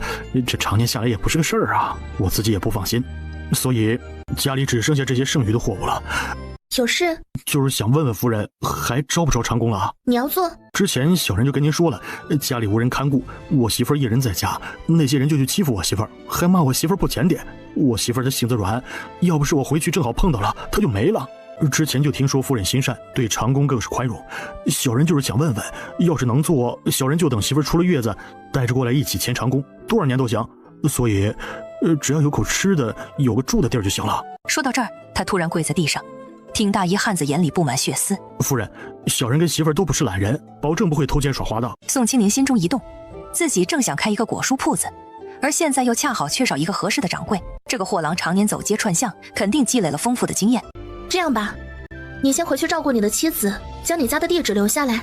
这常年下来也不是个事儿啊，我自己也不放心，所以家里只剩下这些剩余的货物了。有事？就是想问问夫人，还招不招长工了啊？你要做？之前小人就跟您说了，家里无人看顾，我媳妇儿一人在家，那些人就去欺负我媳妇儿，还骂我媳妇儿不检点。我媳妇儿的性子软，要不是我回去正好碰到了，她就没了。之前就听说夫人心善，对长工更是宽容，小人就是想问问，要是能做，小人就等媳妇儿出了月子，带着过来一起签长工，多少年都行。所以，只要有口吃的，有个住的地儿就行了。说到这儿，他突然跪在地上，挺大一汉子眼里布满血丝。夫人，小人跟媳妇儿都不是懒人，保证不会偷奸耍滑当。宋清宁心中一动，自己正想开一个果蔬铺子，而现在又恰好缺少一个合适的掌柜。这个货郎常年走街串巷，肯定积累了丰富的经验。这样吧，你先回去照顾你的妻子，将你家的地址留下来。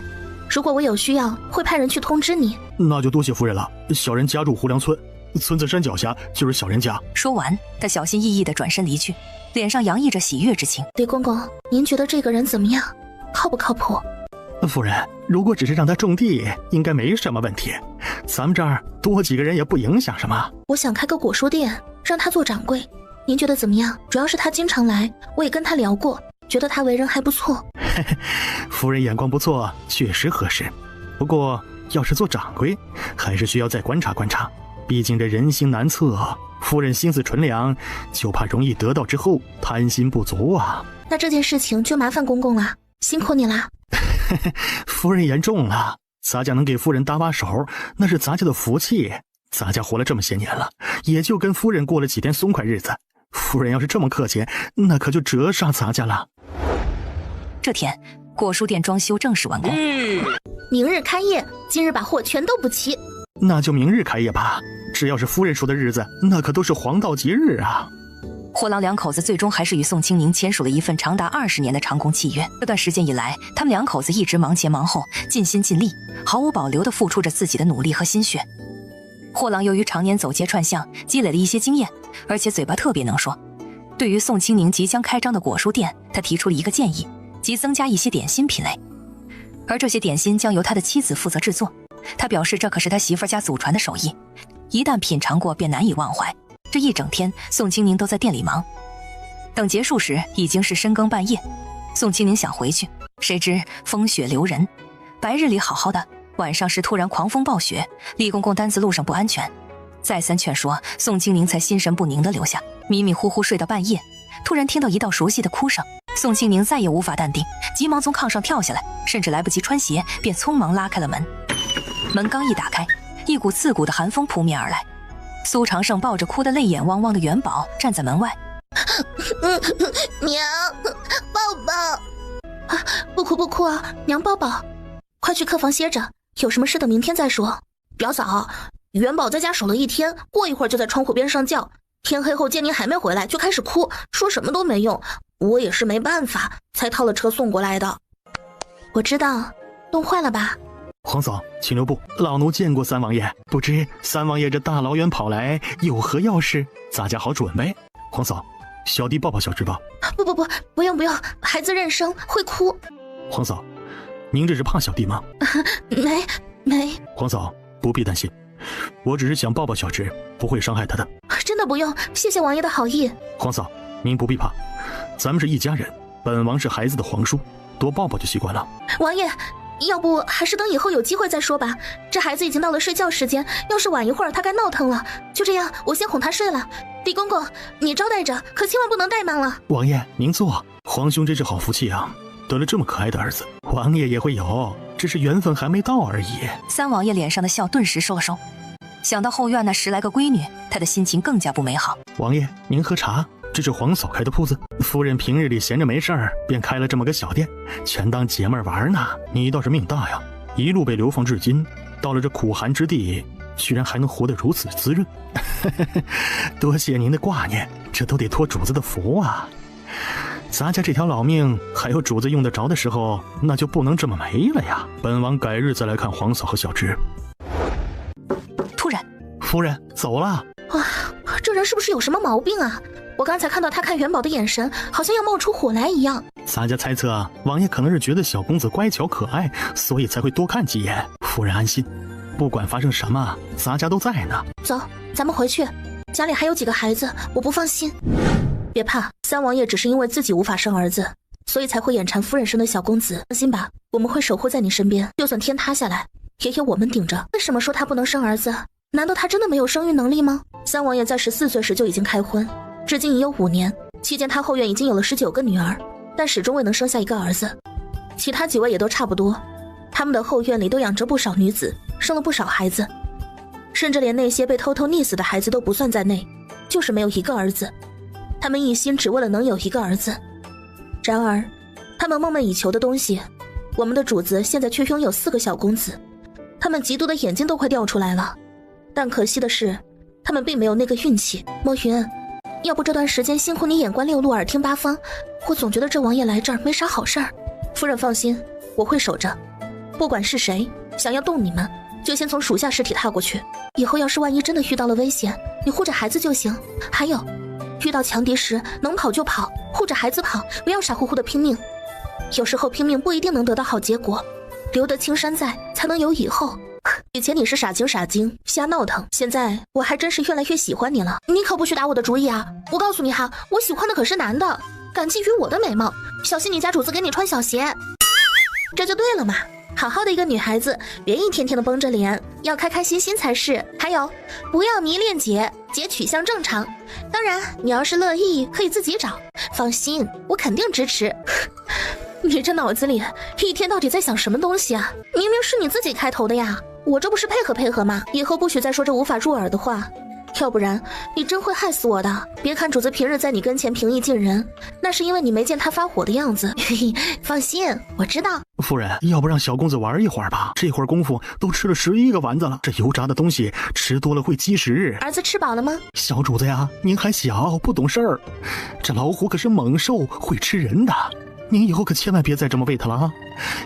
如果我有需要，会派人去通知你。那就多谢夫人了。小人家住胡梁村，村子山脚下就是小人家。说完，他小心翼翼地转身离去，脸上洋溢着喜悦之情。李公公，您觉得这个人怎么样？靠不靠谱？夫人，如果只是让他种地，应该没什么问题。咱们这儿多几个人也不影响什么。我想开个果蔬店，让他做掌柜，您觉得怎么样？主要是他经常来，我也跟他聊过，觉得他为人还不错。夫人眼光不错，确实合适。不过要是做掌柜，还是需要再观察观察，毕竟这人心难测。夫人心思纯良，就怕容易得到之后贪心不足啊。那这件事情就麻烦公公了，辛苦你啦。夫人言重了，咱家能给夫人搭把手，那是咱家的福气。咱家活了这么些年了，也就跟夫人过了几天松快日子。夫人要是这么客气，那可就折煞咱家了。这天，果蔬店装修正式完工。明日开业，今日把货全都补齐。那就明日开业吧，只要是夫人说的日子，那可都是黄道吉日啊。货郎两口子最终还是与宋清宁签署了一份长达20年的长工契约。这段时间以来，他们两口子一直忙前忙后，尽心尽力，毫无保留地付出着自己的努力和心血。货郎由于常年走街串巷，积累了一些经验，而且嘴巴特别能说。对于宋清宁即将开张的果蔬店，他提出了一个建议，即增加一些点心品类，而这些点心将由他的妻子负责制作。他表示这可是他媳妇家祖传的手艺，一旦品尝过便难以忘怀。这一整天，宋清宁都在店里忙。等结束时，已经是深更半夜。宋清宁想回去，谁知风雪留人，白日里好好的，晚上时突然狂风暴雪，李公公担子路上不安全。再三劝说，宋清宁才心神不宁地留下，迷迷糊糊睡到半夜，突然听到一道熟悉的哭声。宋清宁再也无法淡定，急忙从炕上跳下来，甚至来不及穿鞋，便匆忙拉开了门。门刚一打开，一股刺骨的寒风扑面而来。苏长胜抱着哭得泪眼汪汪的元宝站在门外。娘，抱抱。啊，不哭不哭啊，娘抱抱。快去客房歇着，有什么事等明天再说。表嫂，元宝在家守了一天，过一会儿就在窗户边上叫，天黑后见您还没回来就开始哭，说什么都没用，我也是没办法才套了车送过来的。我知道，弄坏了吧？皇嫂，请留步，老奴见过三王爷，不知三王爷这大老远跑来有何要事？咱家好准备。皇嫂，小弟抱抱小侄吧。不用，孩子认生会哭。皇嫂，您这是怕小弟吗？没。皇嫂不必担心，我只是想抱抱小侄，不会伤害他的。真的不用，谢谢王爷的好意。皇嫂，您不必怕，咱们是一家人，本王是孩子的皇叔，多抱抱就习惯了。王爷，要不还是等以后有机会再说吧，这孩子已经到了睡觉时间，要是晚一会儿他该闹腾了。就这样，我先哄他睡了。李公公，你招待着，可千万不能怠慢了。王爷您坐，皇兄真是好福气啊，得了这么可爱的儿子，王爷也会有，只是缘分还没到而已。三王爷脸上的笑顿时收了收，想到后院那10来个闺女，他的心情更加不美好。王爷您喝茶，这是皇嫂开的铺子，夫人平日里闲着没事儿，便开了这么个小店，全当解闷玩呢。你倒是命大呀，一路被流放至今，到了这苦寒之地，居然还能活得如此滋润。多谢您的挂念，这都得托主子的福啊。咱家这条老命，还有主子用得着的时候，那就不能这么没了呀。本王改日再来看皇嫂和小侄。突然，夫人走了。哇，这人是不是有什么毛病啊？我刚才看到他看元宝的眼神，好像要冒出火来一样。咱家猜测，王爷可能是觉得小公子乖巧可爱，所以才会多看几眼。夫人安心，不管发生什么，咱家都在呢。走，咱们回去，家里还有几个孩子，我不放心。别怕，三王爷只是因为自己无法生儿子，所以才会眼馋夫人生的小公子。放心吧，我们会守护在你身边，就算天塌下来，也有我们顶着。为什么说他不能生儿子？难道他真的没有生育能力吗？三王爷在14岁时就已经开荤，至今已有5年，期间他后院已经有了19个女儿，但始终未能生下一个儿子。其他几位也都差不多，他们的后院里都养着不少女子，生了不少孩子，甚至连那些被偷偷溺死的孩子都不算在内，就是没有一个儿子。他们一心只为了能有一个儿子，然而他们梦寐以求的东西，我们的主子现在却拥有4个小公子，他们嫉妒的眼睛都快掉出来了。但可惜的是，他们并没有那个运气。墨云，要不这段时间辛苦你眼观六路，耳听八方，我总觉得这王爷来这儿没啥好事儿。夫人放心，我会守着，不管是谁想要动你们，就先从属下尸体踏过去。以后要是万一真的遇到了危险，你护着孩子就行。还有，遇到强敌时能跑就跑，护着孩子跑，不要傻乎乎的拼命。有时候拼命不一定能得到好结果，留得青山在，才能有以后。以前你是傻精瞎闹腾，现在我还真是越来越喜欢你了。你可不许打我的主意啊！我告诉你哈，我喜欢的可是男的，敢觊觎我的美貌，小心你家主子给你穿小鞋。这就对了嘛，好好的一个女孩子，别一天天的绷着脸，要开开心心才是。还有，不要迷恋姐取向正常，当然你要是乐意可以自己找，放心，我肯定支持。你这脑子里一天到底在想什么东西啊？明明是你自己开头的呀，我这不是配合吗？以后不许再说这无法入耳的话，要不然你真会害死我的。别看主子平日在你跟前平易近人，那是因为你没见他发火的样子。放心，我知道。夫人，要不让小公子玩一会儿吧？这会儿功夫都吃了11个丸子了，这油炸的东西吃多了会积食。儿子吃饱了吗？小主子呀，您还小，不懂事儿。这老虎可是猛兽，会吃人的。您以后可千万别再这么喂它了啊！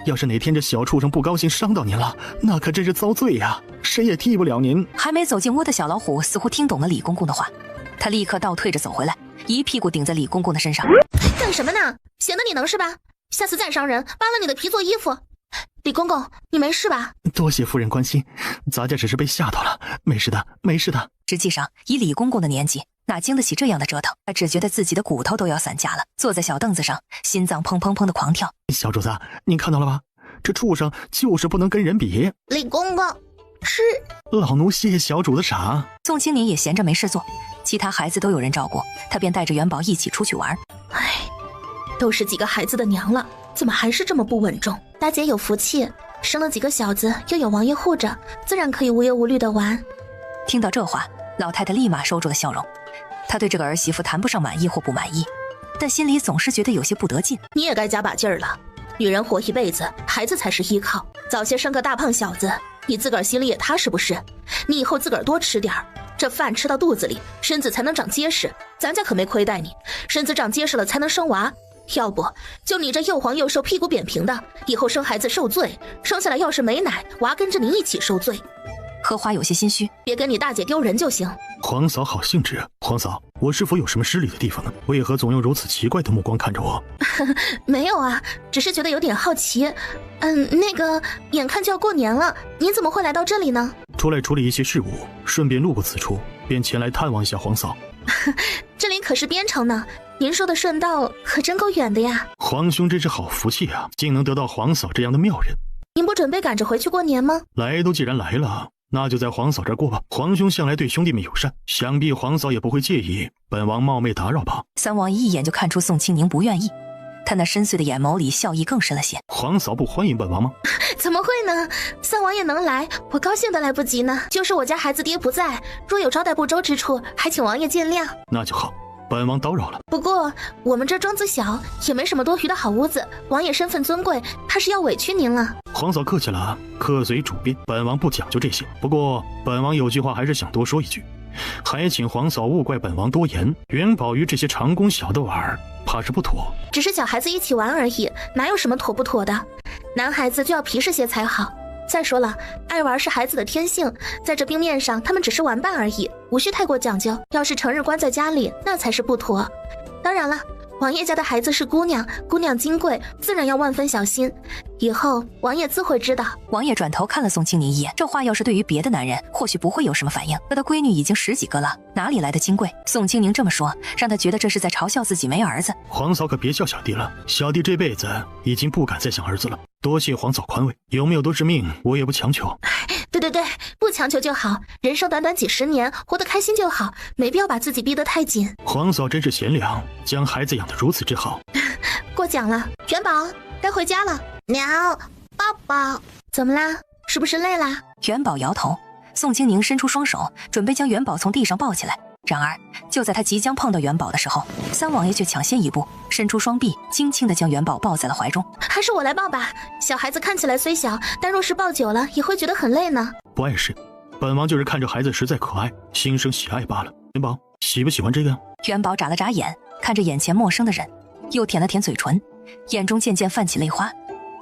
要是哪天这小畜生不高兴伤到您了，那可真是遭罪呀，谁也替不了您。还没走进屋的小老虎似乎听懂了李公公的话，他立刻倒退着走回来，一屁股顶在李公公的身上。干什么呢？闲得你能是吧？下次再伤人，扒了你的皮做衣服。李公公，你没事吧？多谢夫人关心，咱家只是被吓到了，没事的，没事的。实际上，以李公公的年纪，哪经得起这样的折腾？他只觉得自己的骨头都要散架了，坐在小凳子上，心脏砰砰砰的狂跳。小主子，您看到了吧？这畜生就是不能跟人比。李公公，是老奴谢小主子赏。宋青宁也闲着没事做，其他孩子都有人照顾，他便带着元宝一起出去玩。唉，都是几个孩子的娘了，怎么还是这么不稳重？大姐有福气，生了几个小子，又有王爷护着，自然可以无忧无虑的玩。听到这话，老太太立马收住了笑容。她对这个儿媳妇谈不上满意或不满意，但心里总是觉得有些不得劲。你也该加把劲儿了，女人活一辈子，孩子才是依靠，早些生个大胖小子，你自个儿心里也踏实不是？你以后自个儿多吃点儿，这饭吃到肚子里，身子才能长结实。咱家可没亏待你，身子长结实了才能生娃，要不就你这又黄又瘦屁股扁平的，以后生孩子受罪，生下来要是没奶，娃跟着你一起受罪。荷花有些心虚，别跟你大姐丢人就行。皇嫂好兴致，皇嫂，我是否有什么失礼的地方呢？为何总用如此奇怪的目光看着我？没有啊，只是觉得有点好奇。那个，眼看就要过年了，您怎么会来到这里呢？出来处理一些事务，顺便路过此处，便前来探望一下皇嫂。这里可是边城呢，您说的顺道可真够远的呀。皇兄真是好福气啊，竟能得到皇嫂这样的妙人。您不准备赶着回去过年吗？来都既然来了，那就在皇嫂这儿过吧。皇兄向来对兄弟们友善，想必皇嫂也不会介意本王冒昧打扰吧。三王一眼就看出宋青宁不愿意，他那深邃的眼眸里笑意更深了些。皇嫂不欢迎本王吗？怎么会呢？三王爷能来，我高兴的来不及呢。就是我家孩子爹不在，若有招待不周之处，还请王爷见谅。那就好，本王叨扰了。不过我们这庄子小，也没什么多余的好屋子，王爷身份尊贵，怕是要委屈您了。皇嫂客气了，客随主便，本王不讲究这些。不过本王有句话还是想多说一句，还请皇嫂勿怪本王多言。元宝与这些长工小的玩，怕是不妥。只是小孩子一起玩而已，哪有什么妥不妥的？男孩子就要皮实些才好。再说了，爱玩是孩子的天性，在这冰面上，他们只是玩伴而已，无需太过讲究。要是成日关在家里，那才是不妥。当然了，王爷家的孩子是姑娘，姑娘金贵，自然要万分小心。以后王爷自会知道。王爷转头看了宋青宁一眼，这话要是对于别的男人，或许不会有什么反应。可他闺女已经10几个了，哪里来的金贵？宋青宁这么说，让他觉得这是在嘲笑自己没儿子。皇嫂可别笑小弟了，小弟这辈子已经不敢再想儿子了。多谢皇嫂宽慰，有没有都是命，我也不强求。对，不强求就好，人生短短几十年，活得开心就好，没必要把自己逼得太紧。皇嫂真是贤良，将孩子养得如此之好。过奖了，元宝，该回家了。娘，抱抱。怎么啦？是不是累啦？元宝摇头，宋青宁伸出双手，准备将元宝从地上抱起来。然而就在他即将碰到元宝的时候，三王爷却抢先一步，伸出双臂，轻轻地将元宝抱在了怀中。还是我来抱吧，小孩子看起来虽小，但若是抱久了也会觉得很累呢。不碍事，本王就是看着孩子实在可爱，心生喜爱罢了。元宝，喜不喜欢这个呀？元宝眨了眨眼，看着眼前陌生的人，又舔了舔嘴唇，眼中渐渐泛起泪花，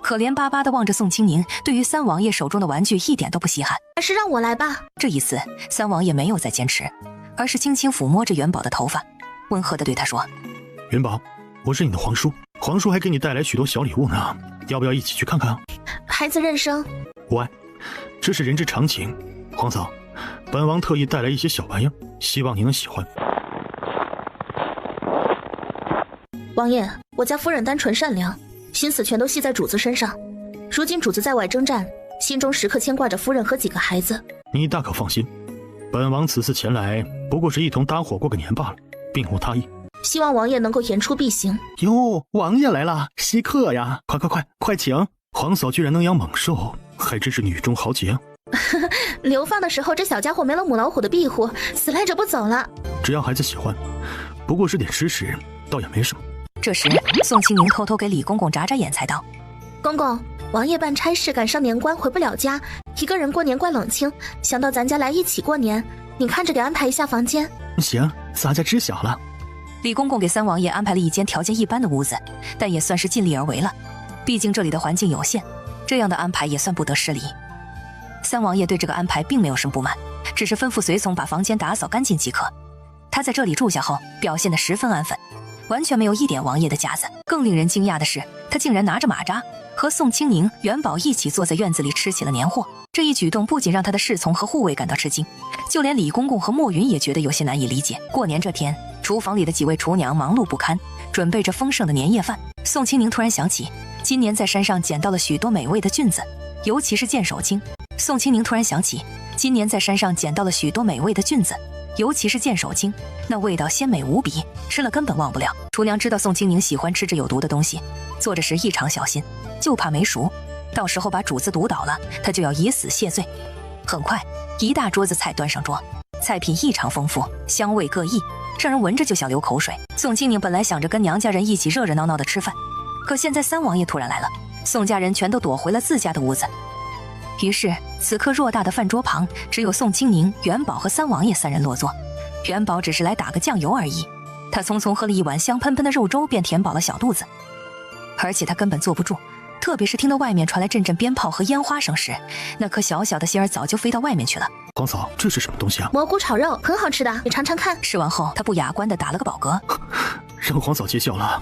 可怜巴巴地望着宋清宁，对于三王爷手中的玩具一点都不稀罕。还是让我来吧。这一次，三王爷没有再坚持，而是轻轻抚摸着元宝的头发，温和地对他说：元宝，我是你的皇叔，皇叔还给你带来许多小礼物呢，要不要一起去看看啊？孩子认生。无碍，这是人之常情。皇嫂，本王特意带来一些小玩意儿，希望你能喜欢。王爷，我家夫人单纯善良，心思全都系在主子身上。如今主子在外征战，心中时刻牵挂着夫人和几个孩子。你大可放心，本王此次前来不过是一同搭伙过个年罢了，并无他意。希望王爷能够言出必行。哟，王爷来了，稀客呀！快请！皇嫂居然能养猛兽，还真是女中豪杰啊！流放的时候，这小家伙没了母老虎的庇护，死赖着不走了。只要孩子喜欢，不过是点吃食，倒也没什么。这时，宋清宁偷偷给李公公眨眨眼，才道：公公，王爷办差事赶上年关回不了家，一个人过年怪冷清，想到咱家来一起过年，你看着给安排一下房间。行，咱家知晓了。李公公给三王爷安排了一间条件一般的屋子，但也算是尽力而为了，毕竟这里的环境有限，这样的安排也算不得失礼。三王爷对这个安排并没有什么不满，只是吩咐随从把房间打扫干净即可。他在这里住下后，表现得十分安分，完全没有一点王爷的架子。更令人惊讶的是，他竟然拿着马扎和宋清宁、元宝一起坐在院子里吃起了年货。这一举动不仅让他的侍从和护卫感到吃惊，就连李公公和莫云也觉得有些难以理解。过年这天，厨房里的几位厨娘忙碌不堪，准备着丰盛的年夜饭。宋清宁突然想起，今年在山上捡到了许多美味的菌子，尤其是剑手精。宋清宁突然想起，今年在山上捡到了许多美味的菌子，尤其是剑手精，那味道鲜美无比，吃了根本忘不了。厨娘知道宋清宁喜欢吃这有毒的东西，做着时异常小心，就怕没熟，到时候把主子毒倒了，他就要以死谢罪。很快，一大桌子菜端上桌，菜品异常丰富，香味各异，让人闻着就想流口水。宋清宁本来想着跟娘家人一起热热闹闹的吃饭，可现在三王爷突然来了，宋家人全都躲回了自家的屋子。于是此刻偌大的饭桌旁，只有宋清宁、元宝和三王爷三人落座。元宝只是来打个酱油而已，他匆匆喝了一碗香喷喷的肉粥，便填饱了小肚子。而且他根本坐不住，特别是听到外面传来阵阵鞭炮和烟花声时，那颗小小的心儿早就飞到外面去了。皇嫂，这是什么东西啊？蘑菇炒肉，很好吃的，你尝尝看。吃完后，他不雅观地打了个饱嗝。让皇嫂揭晓了。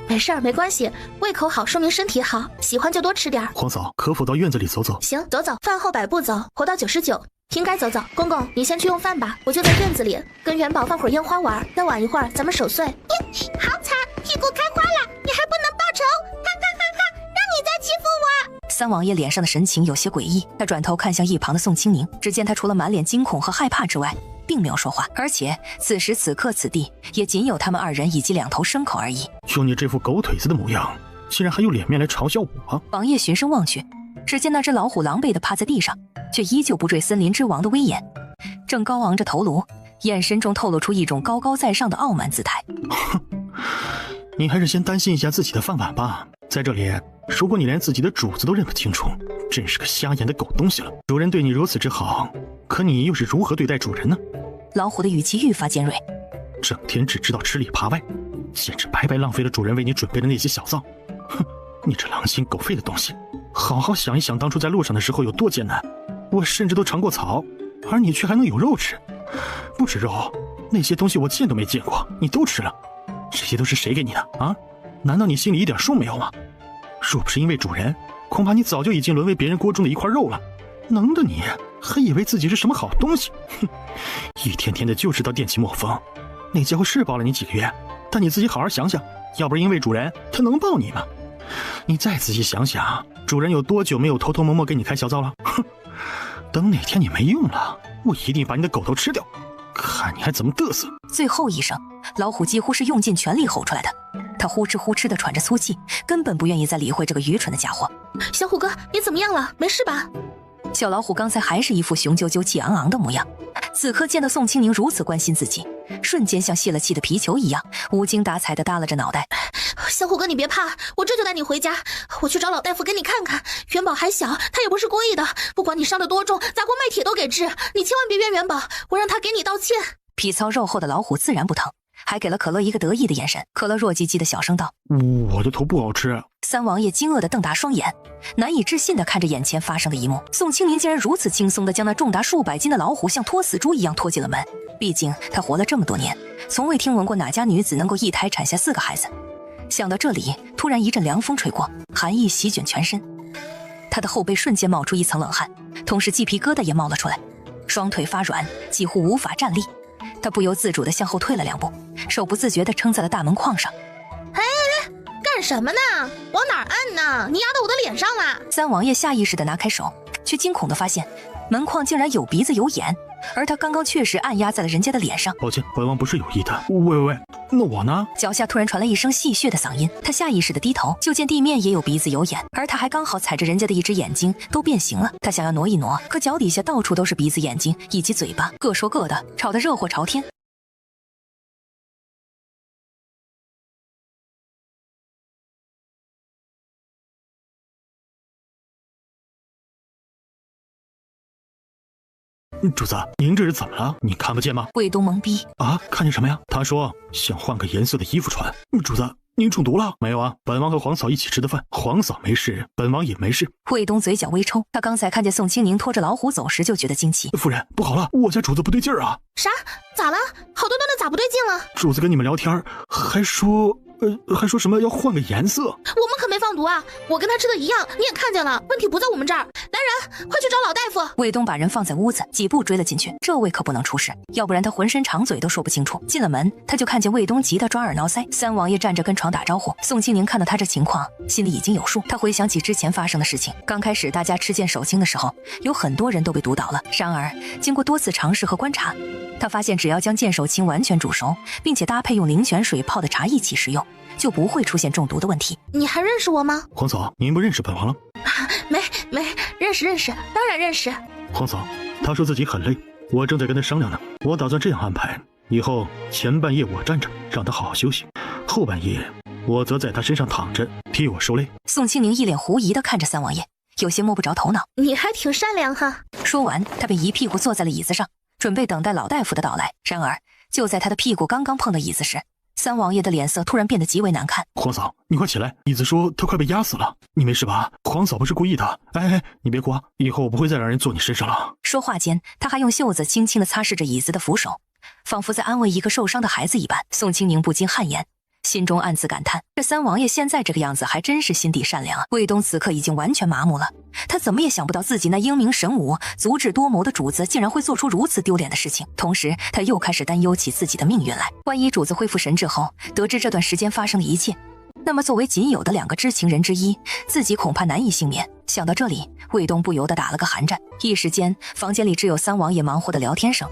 没事儿，没关系，胃口好说明身体好，喜欢就多吃点。皇嫂，可否到院子里走走？行，走走，饭后百步走，活到99，应该走走。公公，你先去用饭吧，我就在院子里跟元宝放会儿烟花玩，再晚一会儿咱们守岁。好惨，屁股开花了，你还不能报仇，哈哈哈哈！让你再欺负我。三王爷脸上的神情有些诡异，他转头看向一旁的宋清宁，只见他除了满脸惊恐和害怕之外，并没有说话，而且此时此刻此地也仅有他们二人以及2头牲口而已。就你这副狗腿子的模样，竟然还有脸面来嘲笑我？王爷循声望去，只见那只老虎狼狈地趴在地上，却依旧不坠森林之王的威严，正高昂着头颅，眼神中透露出一种高高在上的傲慢姿态。你还是先担心一下自己的饭碗吧。在这里，如果你连自己的主子都认不清楚，真是个瞎眼的狗东西了。主人对你如此之好，可你又是如何对待主人呢？老虎的语气愈发尖锐，整天只知道吃里扒外，简直白白浪费了主人为你准备的那些小灶。哼，你这狼心狗肺的东西，好好想一想当初在路上的时候有多艰难。我甚至都尝过草，而你却还能有肉吃。不吃肉，那些东西我见都没见过，你都吃了。这些都是谁给你的啊？难道你心里一点数没有吗？若不是因为主人，恐怕你早就已经沦为别人锅中的一块肉了。能的你还以为自己是什么好东西？哼，一天天的就知道惦记墨风。那家伙是抱了你几个月，但你自己好好想想，要不是因为主人，他能抱你吗？你再仔细想想，主人有多久没有偷偷摸摸给你开小灶了？哼，等哪天你没用了，我一定把你的狗头吃掉，看你还怎么嘚瑟。最后一声，老虎几乎是用尽全力吼出来的，他呼哧呼哧地喘着粗气，根本不愿意再理会这个愚蠢的家伙。小虎哥，你怎么样了？没事吧？小老虎刚才还是一副雄赳赳气昂昂的模样，此刻见到宋清宁如此关心自己，瞬间像泄了气的皮球一样，无精打采地耷拉着脑袋。小虎哥，你别怕，我这就带你回家。我去找老大夫给你看看。元宝还小，他也不是故意的。不管你伤得多重，砸锅卖铁都给治。你千万别冤元宝，我让他给你道歉。皮糙肉厚的老虎自然不疼，还给了可乐一个得意的眼神。可乐弱唧唧的小声道：“我的头不好吃。”三王爷惊愕地瞪大双眼，难以置信地看着眼前发生的一幕。宋清明竟然如此轻松地将那重达数百斤的老虎像拖死猪一样拖进了门。毕竟他活了这么多年，从未听闻过哪家女子能够一胎产下4个孩子。想到这里，突然一阵凉风吹过，寒意席卷全身。他的后背瞬间冒出一层冷汗，同时鸡皮疙瘩也冒了出来，双腿发软，几乎无法站立。他不由自主地向后退了2步，手不自觉地撑在了大门框上。干什么呢？往哪儿按呢？你压到我的脸上了！三王爷下意识地拿开手，却惊恐地发现门框竟然有鼻子有眼，而他刚刚确实按压在了人家的脸上。抱歉，本王不是有意的。喂，那我呢？脚下突然传来一声戏谑的嗓音，他下意识地低头，就见地面也有鼻子有眼，而他还刚好踩着人家的一只眼睛都变形了。他想要挪一挪，可脚底下到处都是鼻子眼睛以及嘴巴，各说各的，吵得热火朝天。主子，您这是怎么了？你看不见吗？卫东懵逼啊，看见什么呀？他说想换个颜色的衣服穿。主子，您中毒了没有啊？本王和皇嫂一起吃的饭，皇嫂没事，本王也没事。卫东嘴角微抽，他刚才看见宋清宁拖着老虎走时就觉得惊奇。夫人，不好了，我家主子不对劲儿啊！啥？咋了？好端端的咋不对劲了？主子跟你们聊天，还说什么要换个颜色？我们可没放毒啊！我跟他吃的一样，你也看见了，问题不在我们这儿。来人，快去找老大夫！卫东把人放在屋子，几步追了进去。这位可不能出事，要不然他浑身长嘴都说不清楚。进了门，他就看见卫东急得抓耳挠腮。三王爷站着跟床打招呼。宋清宁看到他这情况，心里已经有数。他回想起之前发生的事情，刚开始大家吃剑手青的时候，有很多人都被毒倒了。然而经过多次尝试和观察，他发现只要将剑手青完全煮熟，并且搭配用灵泉水泡的茶一起食用，就不会出现中毒的问题。你还认识我吗？皇嫂，您不认识本王了？没，认识，当然认识。皇嫂，他说自己很累，我正在跟他商量呢。我打算这样安排，以后前半夜我站着，让他好好休息；后半夜我则在他身上躺着，替我受累。宋清宁一脸狐疑地看着三王爷，有些摸不着头脑。你还挺善良哈。说完，他便一屁股坐在了椅子上，准备等待老大夫的到来。然而就在他的屁股刚刚碰到椅子时，三王爷的脸色突然变得极为难看。皇嫂，你快起来！椅子说他快被压死了，你没事吧？皇嫂不是故意的。哎，你别哭啊，以后我不会再让人坐你身上了。说话间，他还用袖子轻轻地擦拭着椅子的扶手，仿佛在安慰一个受伤的孩子一般。宋清宁不禁汗颜，心中暗自感叹，这三王爷现在这个样子还真是心地善良啊。卫东此刻已经完全麻木了，他怎么也想不到自己那英明神武、足智多谋的主子竟然会做出如此丢脸的事情。同时他又开始担忧起自己的命运来，万一主子恢复神智后得知这段时间发生的一切，那么作为仅有的2个知情人之一，自己恐怕难以幸免。想到这里，卫东不由得打了个寒战。一时间房间里只有三王爷忙活的聊天声，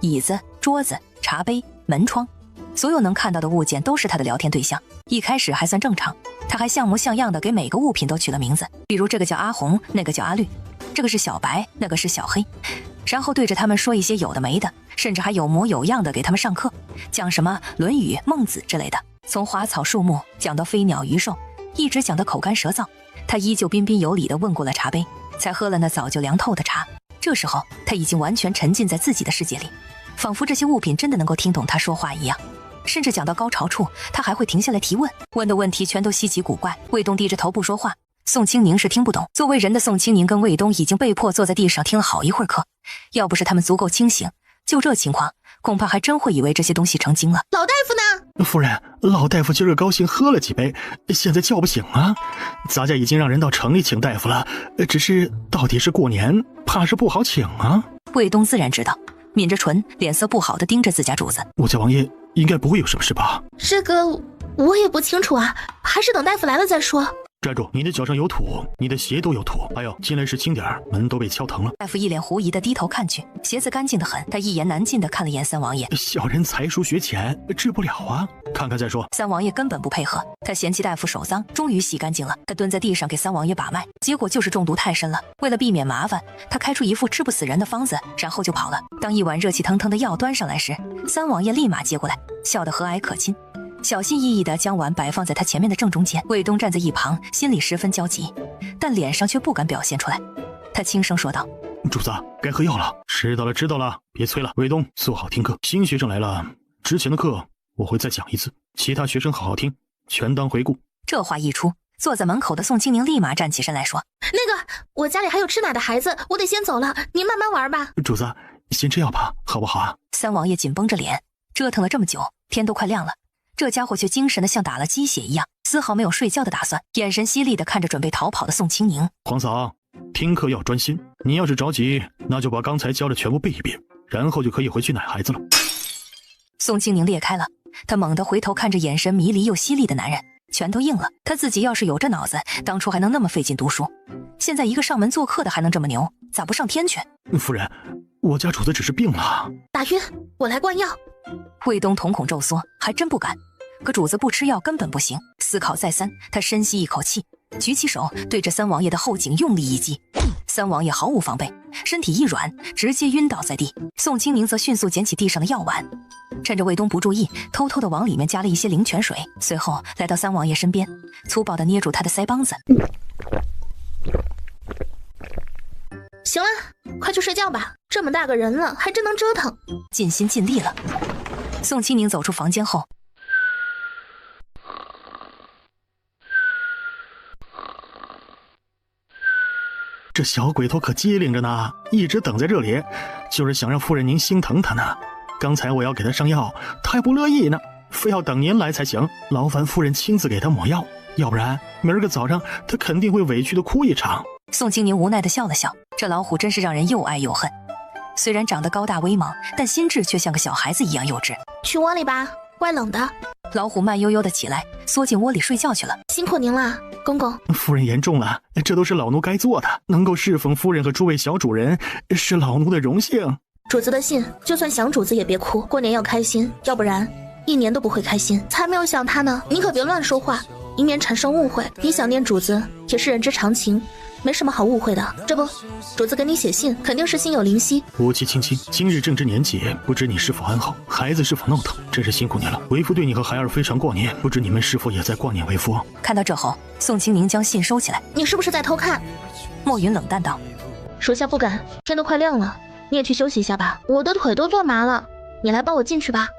椅子、桌子、茶杯、门窗，所有能看到的物件都是他的聊天对象。一开始还算正常，他还像模像样的给每个物品都取了名字，比如这个叫阿红，那个叫阿绿，这个是小白，那个是小黑，然后对着他们说一些有的没的，甚至还有模有样的给他们上课，讲什么《论语》《孟子》之类的，从花草树木讲到飞鸟鱼兽，一直讲得口干舌燥。他依旧彬彬有礼地问过了茶杯，才喝了那早就凉透的茶。这时候他已经完全沉浸在自己的世界里，仿佛这些物品真的能够听懂他说话一样。甚至讲到高潮处，他还会停下来提问，问的问题全都稀奇古怪。卫东低着头不说话，宋清宁是听不懂。作为人的宋清宁跟卫东已经被迫坐在地上听了好一会儿课，要不是他们足够清醒，就这情况，恐怕还真会以为这些东西成精了。老大夫呢？夫人，老大夫今儿个高兴喝了几杯，现在叫不醒啊。咱家已经让人到城里请大夫了，只是到底是过年，怕是不好请啊。卫东自然知道，抿着唇，脸色不好地盯着自家主子。我家王爷应该不会有什么事吧？这个我也不清楚啊，还是等大夫来了再说。站住！你的脚上有土，你的鞋都有土，还有进来时轻点，门都被敲疼了。大夫一脸狐疑的低头看去，鞋子干净的很。他一言难尽的看了眼三王爷，小人才疏学浅，治不了啊，看看再说。三王爷根本不配合，他嫌弃大夫手脏，终于洗干净了。他蹲在地上给三王爷把脉，结果就是中毒太深了。为了避免麻烦，他开出一副治不死人的方子，然后就跑了。当一碗热气腾腾的药端上来时，三王爷立马接过来，笑得和蔼可亲，小心翼翼地将碗摆放在他前面的正中间。卫东站在一旁，心里十分焦急，但脸上却不敢表现出来。他轻声说道：主子，该喝药了。知道了，知道了，别催了。卫东，坐好听课。新学生来了，之前的课我会再讲一次，其他学生好好听，全当回顾。这话一出，坐在门口的宋清宁立马站起身来说：那个，我家里还有吃奶的孩子，我得先走了，您慢慢玩吧。主子，先吃药吧，好不好啊？三王爷紧绷着脸，折腾了这么久，天都快亮了，这家伙却精神的像打了鸡血一样，丝毫没有睡觉的打算，眼神犀利的看着准备逃跑的宋清宁。皇嫂，听课要专心，你要是着急，那就把刚才教的全部背一遍，然后就可以回去奶孩子了。宋清宁裂开了，他猛地回头看着眼神迷离又犀利的男人，拳头硬了。他自己要是有这脑子，当初还能那么费劲读书，现在一个上门做客的还能这么牛，咋不上天去？夫人，我家主子只是病了。打晕，我来灌药。卫东瞳孔骤缩，还真不敢，可主子不吃药根本不行。思考再三，他深吸一口气，举起手对着三王爷的后颈用力一击。三王爷毫无防备，身体一软，直接晕倒在地。宋清宁则迅速捡起地上的药碗，趁着卫东不注意，偷偷地往里面加了一些灵泉水，随后来到三王爷身边，粗暴地捏住他的腮帮子。行了，快去睡觉吧，这么大个人了，还真能折腾，尽心尽力了。宋清宁走出房间后，这小鬼头可机灵着呢，一直等在这里，就是想让夫人您心疼他呢。刚才我要给他上药，他还不乐意呢，非要等您来才行。劳烦夫人亲自给他抹药，要不然明儿个早上他肯定会委屈的哭一场。宋清宁无奈地笑了笑，这老虎真是让人又爱又恨。虽然长得高大威猛，但心智却像个小孩子一样幼稚。去窝里吧，怪冷的。老虎慢悠悠地起来，缩进窝里睡觉去了。辛苦您了，公公。夫人言重了，这都是老奴该做的，能够侍奉夫人和诸位小主人，是老奴的荣幸。主子的信，就算想主子也别哭，过年要开心，要不然一年都不会开心。才没有想他呢，你可别乱说话，以免产生误会。你想念主子也是人之常情，没什么好误会的。这不，主子给你写信，肯定是心有灵犀。吴妻亲亲，今日正值年节，不知你是否安好，孩子是否闹腾，真是辛苦你了。为夫对你和孩儿非常挂念，不知你们是否也在挂念为夫？看到这后，宋清宁将信收起来。你是不是在偷看？莫云冷淡道：属下不敢，天都快亮了，你也去休息一下吧，我的腿都坐麻了，你来帮我进去吧。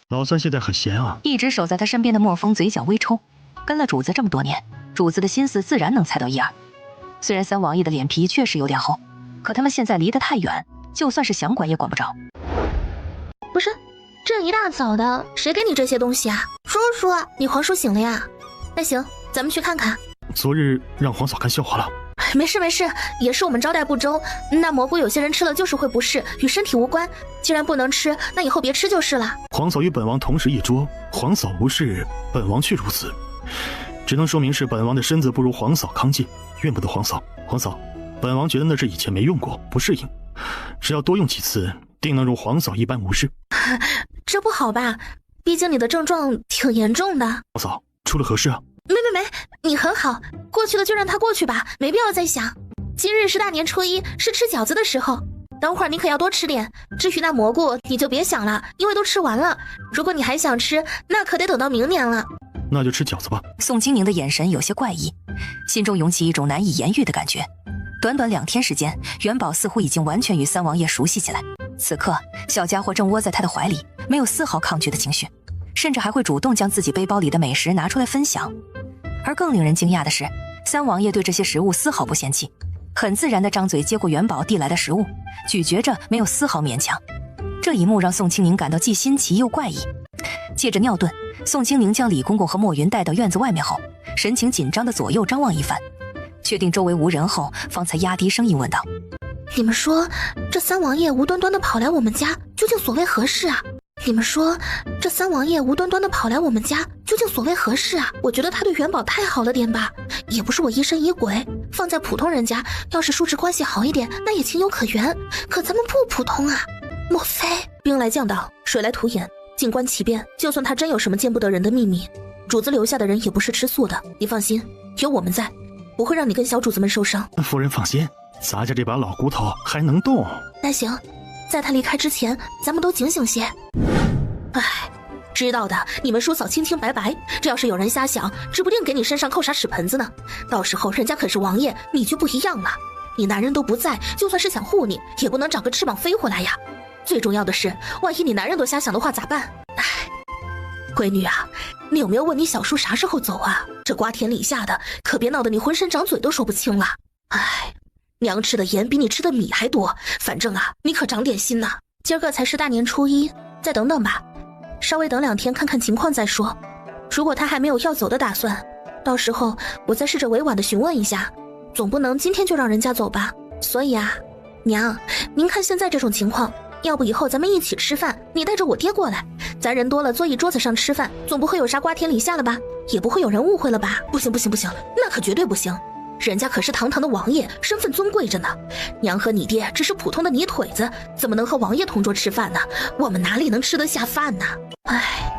老三现在很闲啊。一直守在他身边的莫风嘴角微抽，跟了主子这么多年，主子的心思自然能猜到一二。虽然三王爷的脸皮确实有点厚，可他们现在离得太远，就算是想管也管不着。不是，这一大早的，谁给你这些东西啊？叔叔，你皇叔醒了呀？那行，咱们去看看。昨日让皇嫂看笑话了。没事没事，也是我们招待不周。那蘑菇有些人吃了就是会不适，与身体无关。既然不能吃，那以后别吃就是了。皇嫂与本王同食一桌，皇嫂无事，本王却如此，只能说明是本王的身子不如皇嫂康健，怨不得皇嫂。皇嫂，本王觉得那是以前没用过，不适应，只要多用几次，定能如皇嫂一般无事。这不好吧？毕竟你的症状挺严重的。皇嫂，出了何事啊？没，你很好，过去了就让它过去吧，没必要再想。今日是大年初一，是吃饺子的时候，等会儿你可要多吃点。至于那蘑菇，你就别想了，因为都吃完了。如果你还想吃，那可得等到明年了。那就吃饺子吧。宋清宁的眼神有些怪异，心中涌起一种难以言喻的感觉。短短2天时间，元宝似乎已经完全与三王爷熟悉起来。此刻，小家伙正窝在他的怀里，没有丝毫抗拒的情绪，甚至还会主动将自己背包里的美食拿出来分享。而更令人惊讶的是，三王爷对这些食物丝毫不嫌弃，很自然地张嘴接过元宝递来的食物，咀嚼着，没有丝毫勉强。这一幕让宋清宁感到既新奇又怪异。借着尿遁，宋清宁将李公公和莫云带到院子外面后，神情紧张地左右张望一番，确定周围无人后，方才压低声音问道：你们说，这三王爷无端端的跑来我们家，究竟所谓何事啊？你们说，这三王爷无端端的跑来我们家，究竟所谓何事啊？我觉得他对元宝太好了点吧，也不是我疑神疑鬼，放在普通人家，要是叔侄关系好一点，那也情有可原。可咱们不普通啊，莫非？兵来将挡，水来土掩，静观其变。就算他真有什么见不得人的秘密，主子留下的人也不是吃素的。你放心，有我们在，不会让你跟小主子们受伤。夫人放心，咱家这把老骨头还能动。那行，在他离开之前，咱们都警醒些。唉，知道的，你们叔嫂清清白白，这要是有人瞎想，指不定给你身上扣啥屎盆子呢。到时候人家可是王爷，你就不一样了。你男人都不在，就算是想护你，也不能长个翅膀飞回来呀。最重要的是，万一你男人都瞎想的话咋办？唉，闺女啊，你有没有问你小叔啥时候走啊？这瓜田李下的，可别闹得你浑身长嘴都说不清了。唉，娘吃的盐比你吃的米还多，反正啊，你可长点心呐。今儿个才是大年初一，再等等吧，稍微等2天看看情况再说。如果他还没有要走的打算，到时候我再试着委婉的询问一下，总不能今天就让人家走吧。所以啊，娘，您看现在这种情况，要不以后咱们一起吃饭，你带着我爹过来，咱人多了坐一桌子上吃饭，总不会有啥瓜田李下了吧？也不会有人误会了吧？不行不行不行，那可绝对不行。人家可是堂堂的王爷，身份尊贵着呢。娘和你爹只是普通的泥腿子，怎么能和王爷同桌吃饭呢？我们哪里能吃得下饭呢？唉，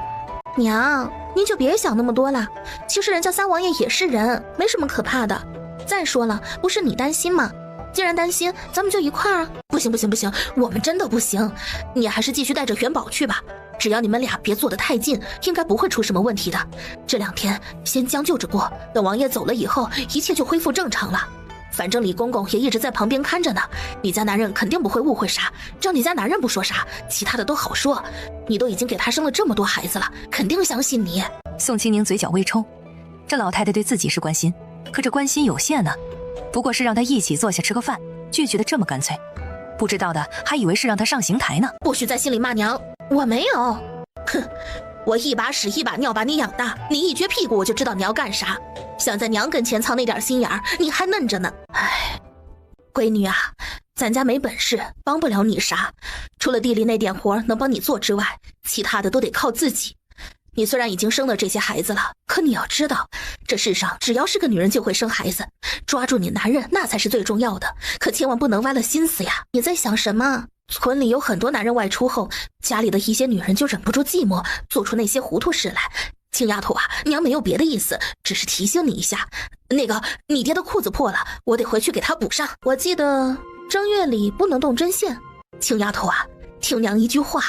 娘，您就别想那么多了。其实人家三王爷也是人，没什么可怕的。再说了，不是你担心吗？既然担心，咱们就一块儿啊！不行不行不行，我们真的不行。你还是继续带着元宝去吧。只要你们俩别坐得太近，应该不会出什么问题的。这2天先将就着过，等王爷走了以后，一切就恢复正常了。反正李公公也一直在旁边看着呢，你家男人肯定不会误会啥。只要你家男人不说啥，其他的都好说。你都已经给他生了这么多孩子了，肯定相信你。宋清宁嘴角微抽，这老太太对自己是关心，可这关心有限呢，不过是让她一起坐下吃个饭，拒绝的这么干脆，不知道的还以为是让她上刑台呢。不许在心里骂娘，我没有。哼，我一把屎一把尿把你养大，你一撅屁股我就知道你要干啥。想在娘跟前藏那点心眼儿，你还嫩着呢。唉，闺女啊，咱家没本事，帮不了你啥，除了地里那点活能帮你做之外，其他的都得靠自己。你虽然已经生了这些孩子了，可你要知道，这世上只要是个女人就会生孩子，抓住你男人那才是最重要的，可千万不能歪了心思呀。你在想什么？村里有很多男人外出后，家里的一些女人就忍不住寂寞，做出那些糊涂事来。青丫头啊，娘没有别的意思，只是提醒你一下。那个，你爹的裤子破了，我得回去给他补上。我记得正月里不能动针线。青丫头啊，听娘一句话，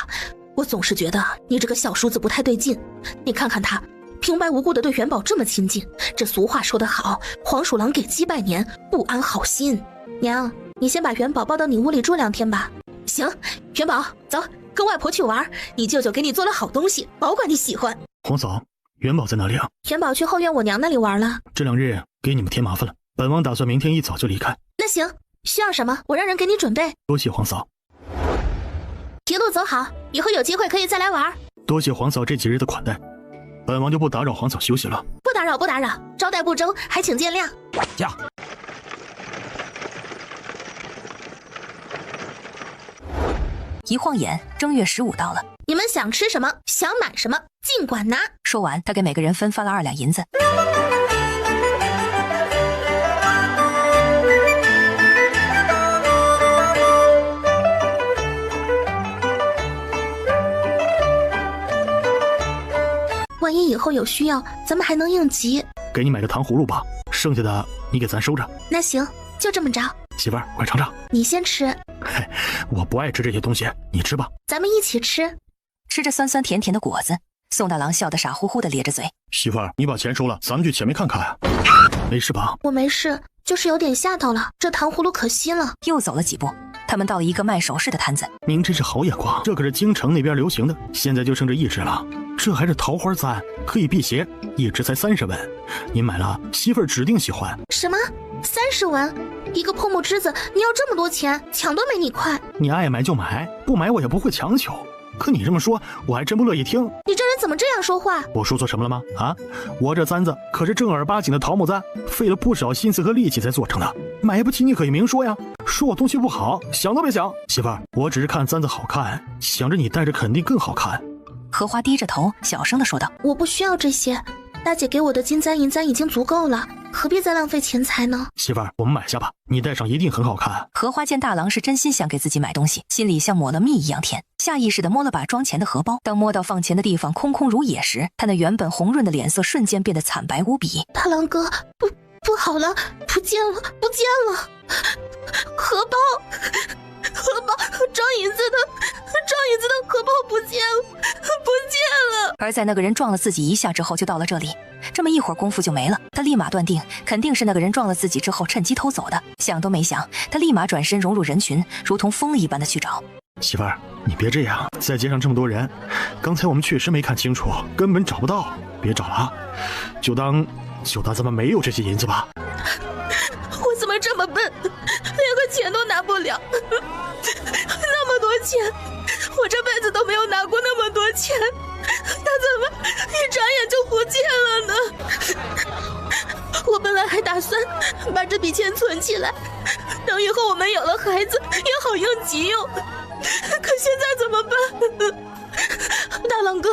我总是觉得你这个小叔子不太对劲。你看看他平白无故的对元宝这么亲近，这俗话说得好，黄鼠狼给鸡拜年，不安好心。娘，你先把元宝抱到你屋里住2天吧。行，元宝，走，跟外婆去玩，你舅舅给你做了好东西，保管你喜欢。皇嫂，元宝在哪里啊？元宝去后院我娘那里玩了。这2日给你们添麻烦了，本王打算明天一早就离开。那行，需要什么我让人给你准备。多谢皇嫂。一路走好，以后有机会可以再来玩。多谢皇嫂这几日的款待，本王就不打扰皇嫂休息了。不打扰不打扰，招待不周还请见谅。驾！一晃眼，正月15到了。你们想吃什么，想买什么，尽管拿。说完，他给每个人分发了2两银子。万一以后有需要，咱们还能应急。给你买个糖葫芦吧，剩下的你给咱收着。那行，就这么着。媳妇儿，快尝尝。你先吃。嘿，我不爱吃这些东西，你吃吧。咱们一起吃。吃着酸酸甜甜的果子，宋大郎笑得傻乎乎的咧着嘴。媳妇儿，你把钱收了，咱们去前面看看啊。没事吧？我没事，就是有点吓到了。这糖葫芦可惜了。又走了几步，他们到了一个卖首饰的摊子。您真是好眼光，这可是京城那边流行的，现在就剩这一只了。这还是桃花簪，可以辟邪，一只才30文。您买了，媳妇儿指定喜欢。什么？30文？一个破木枝子，你要这么多钱，抢都没你快。你爱买就买，不买我也不会强求。可你这么说，我还真不乐意听。你这人怎么这样说话？我说错什么了吗？啊，我这簪子可是正儿八经的桃木簪，费了不少心思和力气才做成的。买不起你可以明说呀，说我东西不好，想都别想。媳妇儿，我只是看簪子好看，想着你戴着肯定更好看。荷花低着头，小声地说道：“我不需要这些，大姐给我的金簪银簪已经足够了，何必再浪费钱财呢？”媳妇儿，我们买下吧，你戴上一定很好看。荷花见大郎是真心想给自己买东西，心里像抹了蜜一样甜，下意识地摸了把装钱的荷包。当摸到放钱的地方空空如也时，他那原本红润的脸色瞬间变得惨白无比。大郎哥，不好了，不见了，荷包，装银子的荷包不见了。而在那个人撞了自己一下之后就到了这里，这么一会儿功夫就没了。他立马断定肯定是那个人撞了自己之后趁机偷走的，想都没想，他立马转身融入人群，如同疯了一般的去找。媳妇儿，你别这样，在街上这么多人，刚才我们确实没看清楚，根本找不到，别找了啊，就当咱们没有这些银子吧。我怎么这么笨，连个钱都拿不了？那么多钱，我这辈子都没有拿过那么多钱，他怎么一转眼就不见了呢？我本来还打算把这笔钱存起来，等以后我们有了孩子也好应急用，可现在怎么办？大郎哥，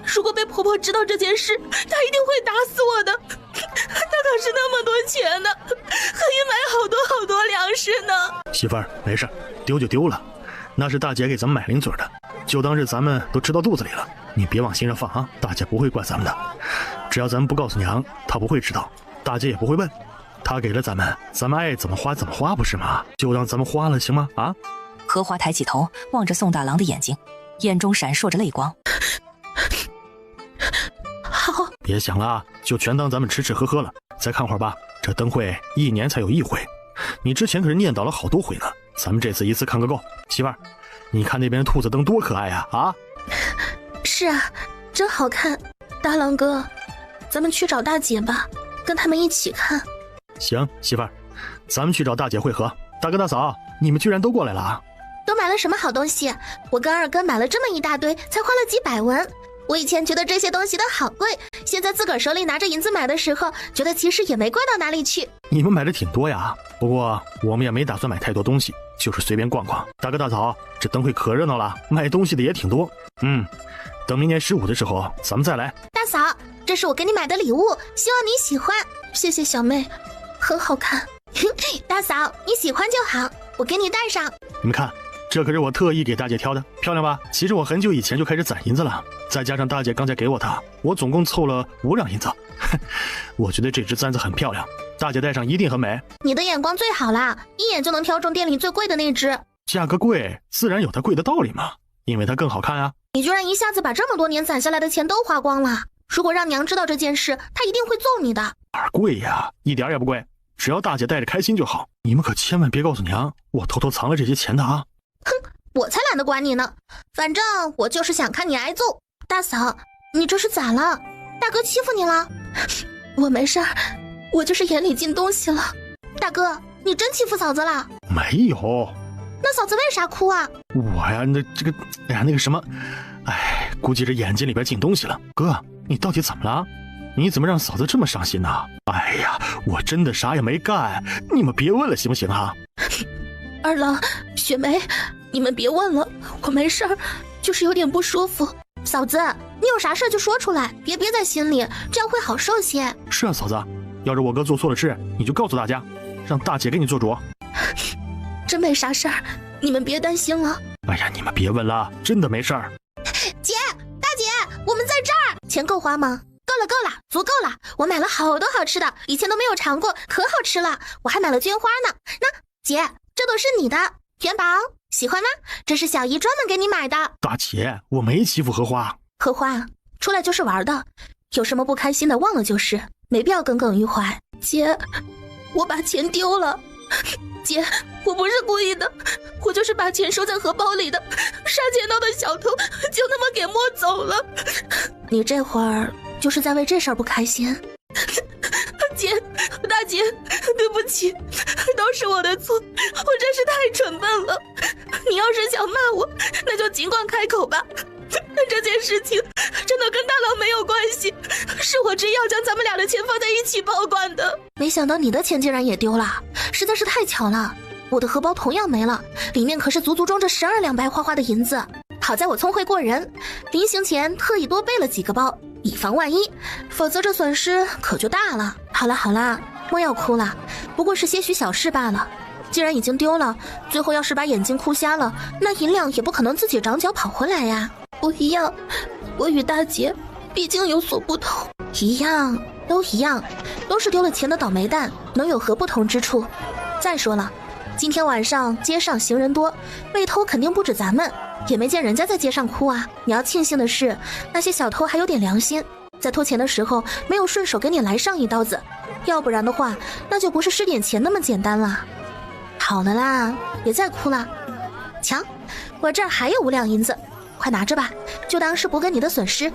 如果被婆婆知道这件事，她一定会打死我的。她可是那么多钱呢，可以买好多粮食呢。媳妇儿，没事，丢就丢了，那是大姐给咱们买零嘴的，就当是咱们都吃到肚子里了，你别往心上放啊，大姐不会怪咱们的。只要咱们不告诉娘，她不会知道，大姐也不会问。她给了咱们爱怎么花怎么花，不是吗？就让咱们花了，行吗？啊！荷花抬起头望着宋大郎的眼睛，眼中闪烁着泪光。好，别想了，就全当咱们吃喝喝了，再看会儿吧。这灯会1年才有1回，你之前可是念叨了好多回呢，咱们这次一次看个够。媳妇儿，你看那边的兔子灯多可爱啊！啊，是啊，真好看。大郎哥，咱们去找大姐吧，跟他们一起看。行，媳妇儿，咱们去找大姐会合。大哥大嫂，你们居然都过来了啊！都买了什么好东西？我跟二哥买了这么一大堆，才花了几百文。我以前觉得这些东西都好贵，现在自个儿手里拿着银子买的时候，觉得其实也没贵到哪里去。你们买的挺多呀，不过我们也没打算买太多东西，就是随便逛逛。大哥大嫂，这灯会可热闹了，卖东西的也挺多。等明年15的时候咱们再来。大嫂，这是我给你买的礼物，希望你喜欢。谢谢小妹，很好看。大嫂，你喜欢就好，我给你戴上。你们看，这可是我特意给大姐挑的，漂亮吧？其实我很久以前就开始攒银子了，再加上大姐刚才给我的，我总共凑了5两银子。我觉得这只簪子很漂亮，大姐戴上一定很美。你的眼光最好啦，一眼就能挑中店里最贵的那只。价格贵，自然有它贵的道理嘛，因为它更好看啊。你居然一下子把这么多年攒下来的钱都花光了，如果让娘知道这件事，她一定会揍你的。哪儿贵呀，一点也不贵，只要大姐戴着开心就好。你们可千万别告诉娘，我偷偷藏了这些钱的啊。哼，我才懒得管你呢，反正我就是想看你挨揍。大嫂，你这是咋了？大哥欺负你了？我没事儿，我就是眼里进东西了。大哥，你真欺负嫂子了？没有。那嫂子为啥哭啊？我呀，那个什么，估计这眼睛里边进东西了。哥，你到底怎么了？你怎么让嫂子这么伤心呢？哎呀，我真的啥也没干，你们别问了行不行啊？二郎、雪梅，你们别问了，我没事儿，就是有点不舒服。嫂子，你有啥事就说出来，别憋在心里，这样会好受些。是啊，嫂子，要是我哥做错了事，你就告诉大家，让大姐给你做主。真没啥事儿，你们别担心了。哎呀，你们别问了，真的没事儿。姐，大姐，我们在这儿，钱够花吗？够了，足够了。我买了好多好吃的，以前都没有尝过，可好吃了。我还买了绢花呢。那姐，这都是你的，元宝，喜欢吗？这是小姨专门给你买的。大姐，我没欺负荷花。荷花，出来就是玩的，有什么不开心的忘了就是，没必要耿耿于怀。姐，我把钱丢了。姐，我不是故意的，我就是把钱收在荷包里的，杀钱刀的小偷就那么给摸走了。你这会儿就是在为这事儿不开心？姐，大姐，对不起，都是我的错，我真是太蠢笨了。你要是想骂我，那就尽管开口吧。这件事情真的跟大郎没有关系，是我执意要将咱们俩的钱放在一起保管的。没想到你的钱竟然也丢了，实在是太巧了。我的荷包同样没了，里面可是足足装着12两白花花的银子。好在我聪慧过人，临行前特意多备了几个包，以防万一，否则这损失可就大了。好啦，莫要哭了，不过是些许小事罢了。既然已经丢了，最后要是把眼睛哭瞎了，那银两也不可能自己长脚跑回来呀。不一样，我与大姐毕竟有所不同。一样，都一样，都是丢了钱的倒霉蛋，能有何不同之处？再说了，今天晚上街上行人多，被偷肯定不止咱们，也没见人家在街上哭啊。你要庆幸的是，那些小偷还有点良心，在偷钱的时候没有顺手给你来上一刀子，要不然的话，那就不是失点钱那么简单了。好了啦，别再哭了。瞧，我这儿还有5两银子，快拿着吧，就当是补给你的损失，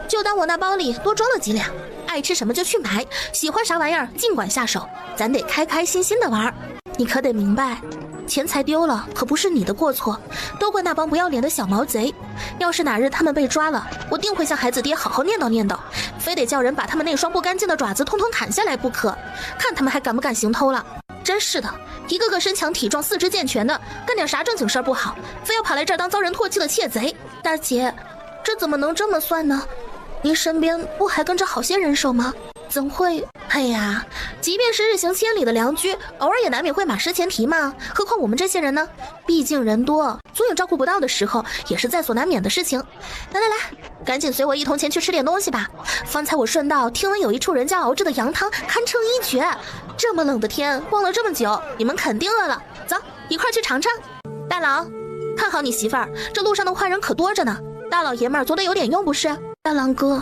就当我那包里多装了几两，爱吃什么就去买，喜欢啥玩意儿尽管下手，咱得开开心心的玩。你可得明白，钱财丢了可不是你的过错，都怪那帮不要脸的小毛贼。要是哪日他们被抓了，我定会向孩子爹好好念叨念叨，非得叫人把他们那双不干净的爪子通通砍下来不可，看他们还敢不敢行偷了。真是的，一个个身强体壮四肢健全的，干点啥正经事儿不好，非要跑来这儿当遭人唾弃的窃贼。大姐，这怎么能这么算呢？您身边不还跟着好些人手吗？怎会？哎呀，即便是日行千里的良驹，偶尔也难免会马失前蹄嘛，何况我们这些人呢？毕竟人多，总有照顾不到的时候，也是在所难免的事情。来，赶紧随我一同前去吃点东西吧。方才我顺道听闻有一处人家熬制的羊汤堪称一绝，这么冷的天逛了这么久，你们肯定饿了，走，一块去尝尝。大郎，看好你媳妇儿，这路上的坏人可多着呢，大老爷们儿总得有点用不是？大郎哥，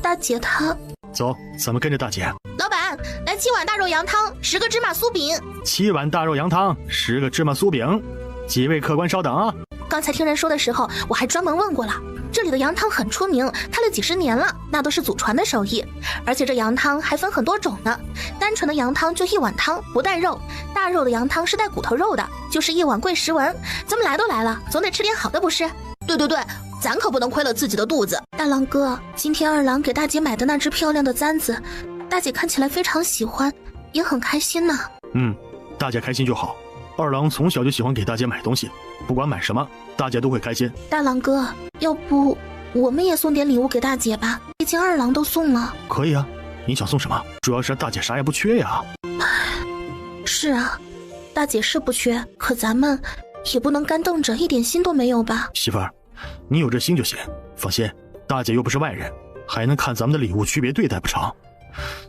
大姐她……走，咱们跟着大姐。老板，来7碗大肉羊汤，10个芝麻酥饼。7碗大肉羊汤，10个芝麻酥饼。几位客官稍等啊。刚才听人说的时候，我还专门问过了，这里的羊汤很出名，开了几10年了，那都是祖传的手艺。而且这羊汤还分很多种呢，单纯的羊汤就1碗汤，不带肉；大肉的羊汤是带骨头肉的，就是1碗贵10文。咱们来都来了，总得吃点好的不是？对，咱可不能亏了自己的肚子。大郎哥，今天二郎给大姐买的那只漂亮的簪子，大姐看起来非常喜欢，也很开心呢。大姐开心就好。二郎从小就喜欢给大姐买东西，不管买什么，大姐都会开心。大郎哥，要不我们也送点礼物给大姐吧？毕竟二郎都送了。可以啊，你想送什么？主要是大姐啥也不缺呀。是啊，大姐是不缺，可咱们也不能干瞪着，一点心都没有吧？媳妇儿，你有这心就行，放心，大姐又不是外人，还能看咱们的礼物区别对待不成？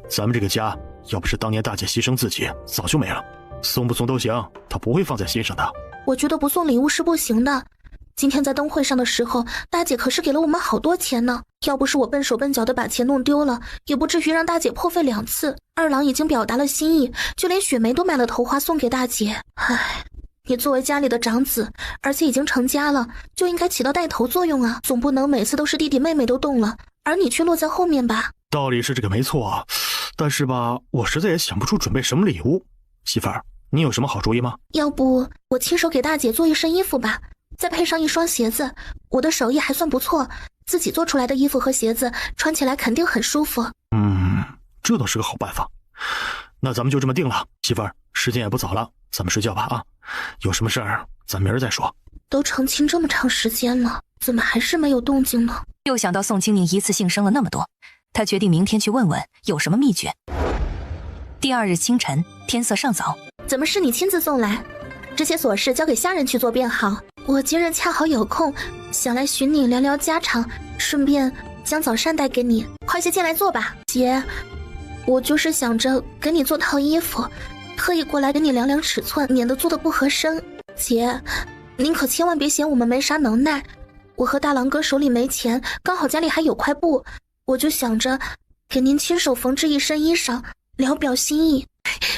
咱们这个家，要不是当年大姐牺牲自己，早就没了。送不送都行，她不会放在心上的。我觉得不送礼物是不行的。今天在灯会上的时候，大姐可是给了我们好多钱呢。要不是我笨手笨脚的把钱弄丢了，也不至于让大姐破费2次。二郎已经表达了心意，就连雪梅都买了头花送给大姐。唉，你作为家里的长子，而且已经成家了，就应该起到带头作用啊，总不能每次都是弟弟妹妹都动了，而你却落在后面吧？道理是这个没错啊，但是吧，我实在也想不出准备什么礼物。媳妇儿，你有什么好主意吗？要不我亲手给大姐做一身衣服吧，再配上一双鞋子，我的手艺还算不错，自己做出来的衣服和鞋子穿起来肯定很舒服。这倒是个好办法。那咱们就这么定了。媳妇儿，时间也不早了，咱们睡觉吧啊！有什么事儿咱明儿再说。都成亲这么长时间了，怎么还是没有动静呢？又想到宋清宁一次性生了那么多，他决定明天去问问有什么秘诀。第2日清晨，天色尚早。怎么是你亲自送来？这些琐事交给下人去做便好。我今日恰好有空，想来寻你聊聊家常，顺便将早膳带给你。快些进来坐吧。姐，我就是想着给你做套衣服，特意过来给你量量尺寸，免得做的不合身。姐，您可千万别嫌我们没啥能耐。我和大郎哥手里没钱，刚好家里还有块布，我就想着给您亲手缝制一身衣裳，聊表心意。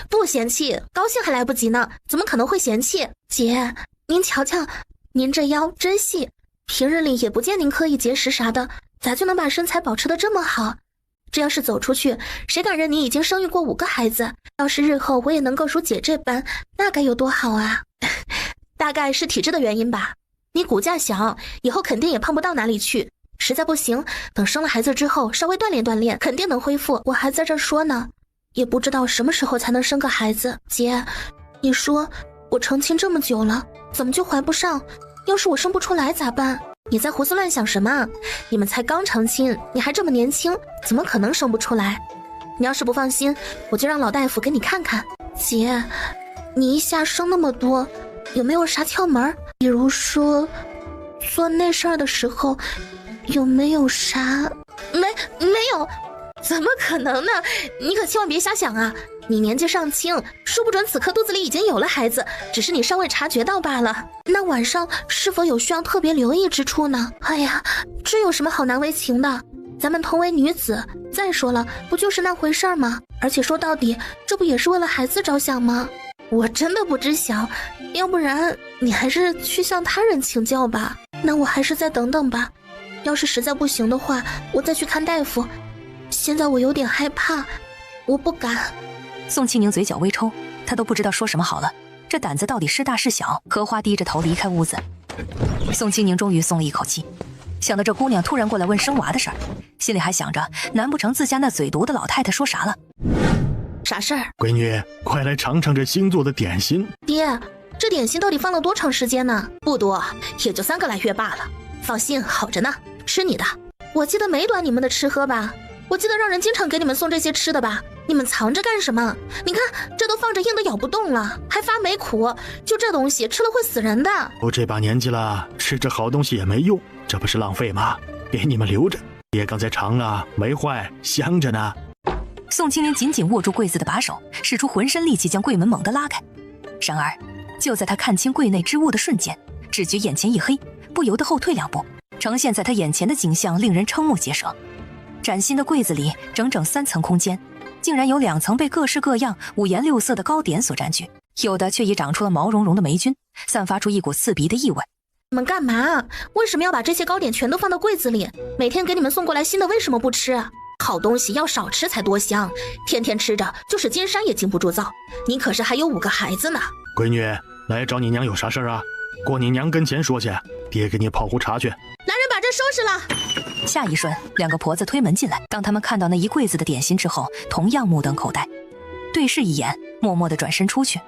不嫌弃，高兴还来不及呢，怎么可能会嫌弃？姐，您瞧瞧，您这腰真细，平日里也不见您刻意节食啥的，咋就能把身材保持得这么好？这要是走出去，谁敢认你已经生育过5个孩子？要是日后我也能够如姐这般，那该有多好啊！大概是体质的原因吧。你骨架小，以后肯定也胖不到哪里去。实在不行，等生了孩子之后，稍微锻炼锻炼，肯定能恢复。我还在这说呢，也不知道什么时候才能生个孩子。姐，你说我成亲这么久了，怎么就怀不上？要是我生不出来咋办？你在胡思乱想什么？你们才刚成亲，你还这么年轻，怎么可能生不出来？你要是不放心，我就让老大夫给你看看。姐，你一下生那么多，有没有啥窍门？比如说做那事儿的时候有没有啥？没有，怎么可能呢？你可千万别瞎想啊！你年纪尚轻，说不准此刻肚子里已经有了孩子，只是你尚未察觉到罢了。那晚上是否有需要特别留意之处呢？哎呀，这有什么好难为情的？咱们同为女子，再说了，不就是那回事吗？而且说到底，这不也是为了孩子着想吗？我真的不知晓，要不然你还是去向他人请教吧。那我还是再等等吧，要是实在不行的话，我再去看大夫。现在我有点害怕，我不敢。宋庆宁嘴角微抽，他都不知道说什么好了，这胆子到底是大是小？荷花低着头离开屋子。宋庆宁终于松了一口气，想到这姑娘突然过来问生娃的事儿，心里还想着，难不成自家那嘴毒的老太太说啥了？啥事儿？闺女，快来尝尝这新做的点心。爹，这点心到底放了多长时间呢？不多，也就3个来月罢了。放心，好着呢，吃你的。我记得没短你们的吃喝吧？我记得让人经常给你们送这些吃的吧？你们藏着干什么？你看，这都放着硬的咬不动了，还发霉苦，就这东西吃了会死人的。都这把年纪了，吃这好东西也没用，这不是浪费吗？给你们留着，爹刚才尝了，没坏，香着呢。宋庆龄紧紧握住柜子的把手，使出浑身力气将柜门猛地拉开。然而，就在他看清柜内之物的瞬间，只觉眼前一黑，不由得后退2步。呈现在他眼前的景象令人瞠目结舌。崭新的柜子里整整3层空间，竟然有2层被各式各样五颜六色的糕点所占据，有的却已长出了毛茸茸的霉菌，散发出一股刺鼻的异味。你们干嘛？为什么要把这些糕点全都放到柜子里？每天给你们送过来新的，为什么不吃？好东西要少吃才多香，天天吃着就是金山也经不住造。你可是还有5个孩子呢。闺女，来找你娘有啥事儿啊？过你娘跟前说去，爹给你泡壶茶去。来人，把这收拾了。下一瞬，2个婆子推门进来。当他们看到那一柜子的点心之后，同样目瞪口呆，对视一眼，默默地转身出去。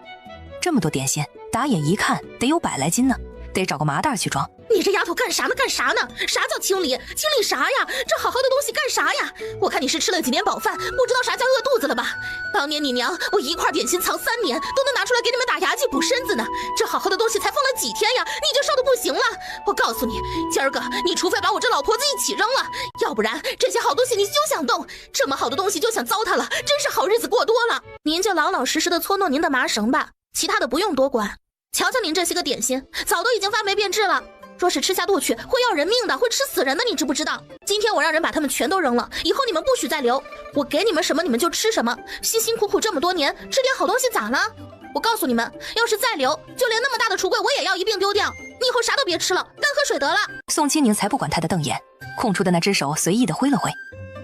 这么多点心，打眼一看得有100来斤呢，得找个麻袋去装。你这丫头干啥呢？干啥呢？啥叫清理？清理啥呀？这好好的东西干啥呀？我看你是吃了几年饱饭，不知道啥叫饿肚子了吧？当年你娘我一块点心藏3年，都能拿出来给你们打牙祭补身子呢。这好好的东西才放了几天呀，你就烧得不行了。我告诉你，今儿个你除非把我这老婆子一起扔了，要不然这些好东西你休想动。这么好的东西就想糟蹋了，真是好日子过多了。您就老老实实的搓弄您的麻绳吧，其他的不用多管。瞧瞧您这些个点心，早都已经发霉变质了。若是吃下肚去，会要人命的，会吃死人的，你知不知道？今天我让人把它们全都扔了，以后你们不许再留。我给你们什么你们就吃什么，辛辛苦苦这么多年，吃点好东西咋了？我告诉你们，要是再留，就连那么大的橱柜我也要一并丢掉。你以后啥都别吃了，干喝水得了。宋清宁才不管他的瞪眼，空出的那只手随意的挥了挥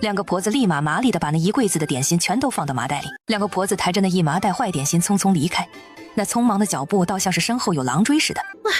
，2个婆子立马麻利的把那一柜子的点心全都放到麻袋里。2个婆子抬着那一麻袋坏点心匆匆离开，那匆忙的脚步倒像是身后有狼追似的。哎呀，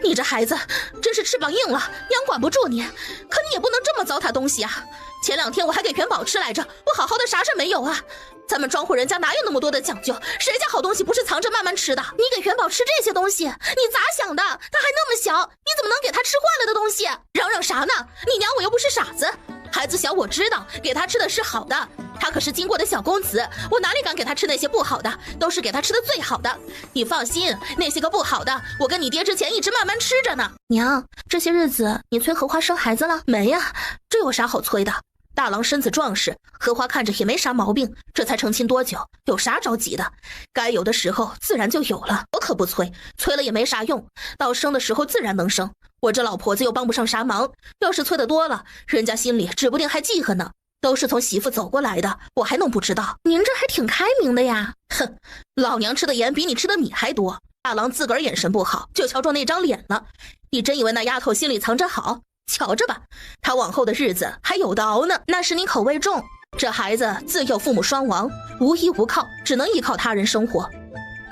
你这孩子真是翅膀硬了，娘管不住你，可你也不能这么糟蹋东西啊。前2天我还给元宝吃来着，我好好的啥事没有啊。咱们庄户人家哪有那么多的讲究，谁家好东西不是藏着慢慢吃的？你给元宝吃这些东西，你咋想的？他还那么小，你怎么能给他吃坏了的东西？嚷嚷啥呢？你娘我又不是傻子，孩子小我知道，给他吃的是好的，他可是经过的小公子，我哪里敢给他吃那些不好的，都是给他吃的最好的。你放心，那些个不好的，我跟你爹之前一直慢慢吃着呢。娘，这些日子你催荷花生孩子了没呀？这有啥好催的？大郎身子壮实，荷花看着也没啥毛病，这才成亲多久，有啥着急的？该有的时候自然就有了，我可不催，催了也没啥用，到生的时候自然能生。我这老婆子又帮不上啥忙，要是催得多了，人家心里指不定还记恨呢。都是从媳妇走过来的，我还能不知道？您这还挺开明的呀。哼，老娘吃的盐比你吃的米还多。大郎自个儿眼神不好，就瞧中那张脸了。你真以为那丫头心里藏着好？瞧着吧，她往后的日子还有的熬呢。那是你口味重。这孩子自幼父母双亡，无依无靠，只能依靠他人生活。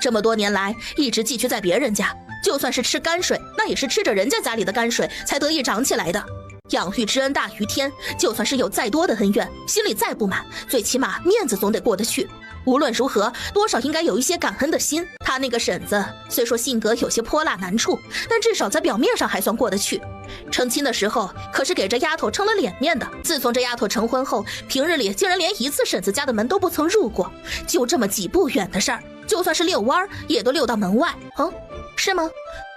这么多年来一直寄居在别人家，就算是吃泔水，那也是吃着人家家里的泔水才得以长起来的。养育之恩大于天，就算是有再多的恩怨，心里再不满，最起码面子总得过得去。无论如何，多少应该有一些感恩的心。他那个婶子虽说性格有些泼辣难处，但至少在表面上还算过得去。成亲的时候可是给这丫头撑了脸面的。自从这丫头成婚后，平日里竟然连一次婶子家的门都不曾入过，就这么几步远的事儿，就算是遛弯也都遛到门外。是吗？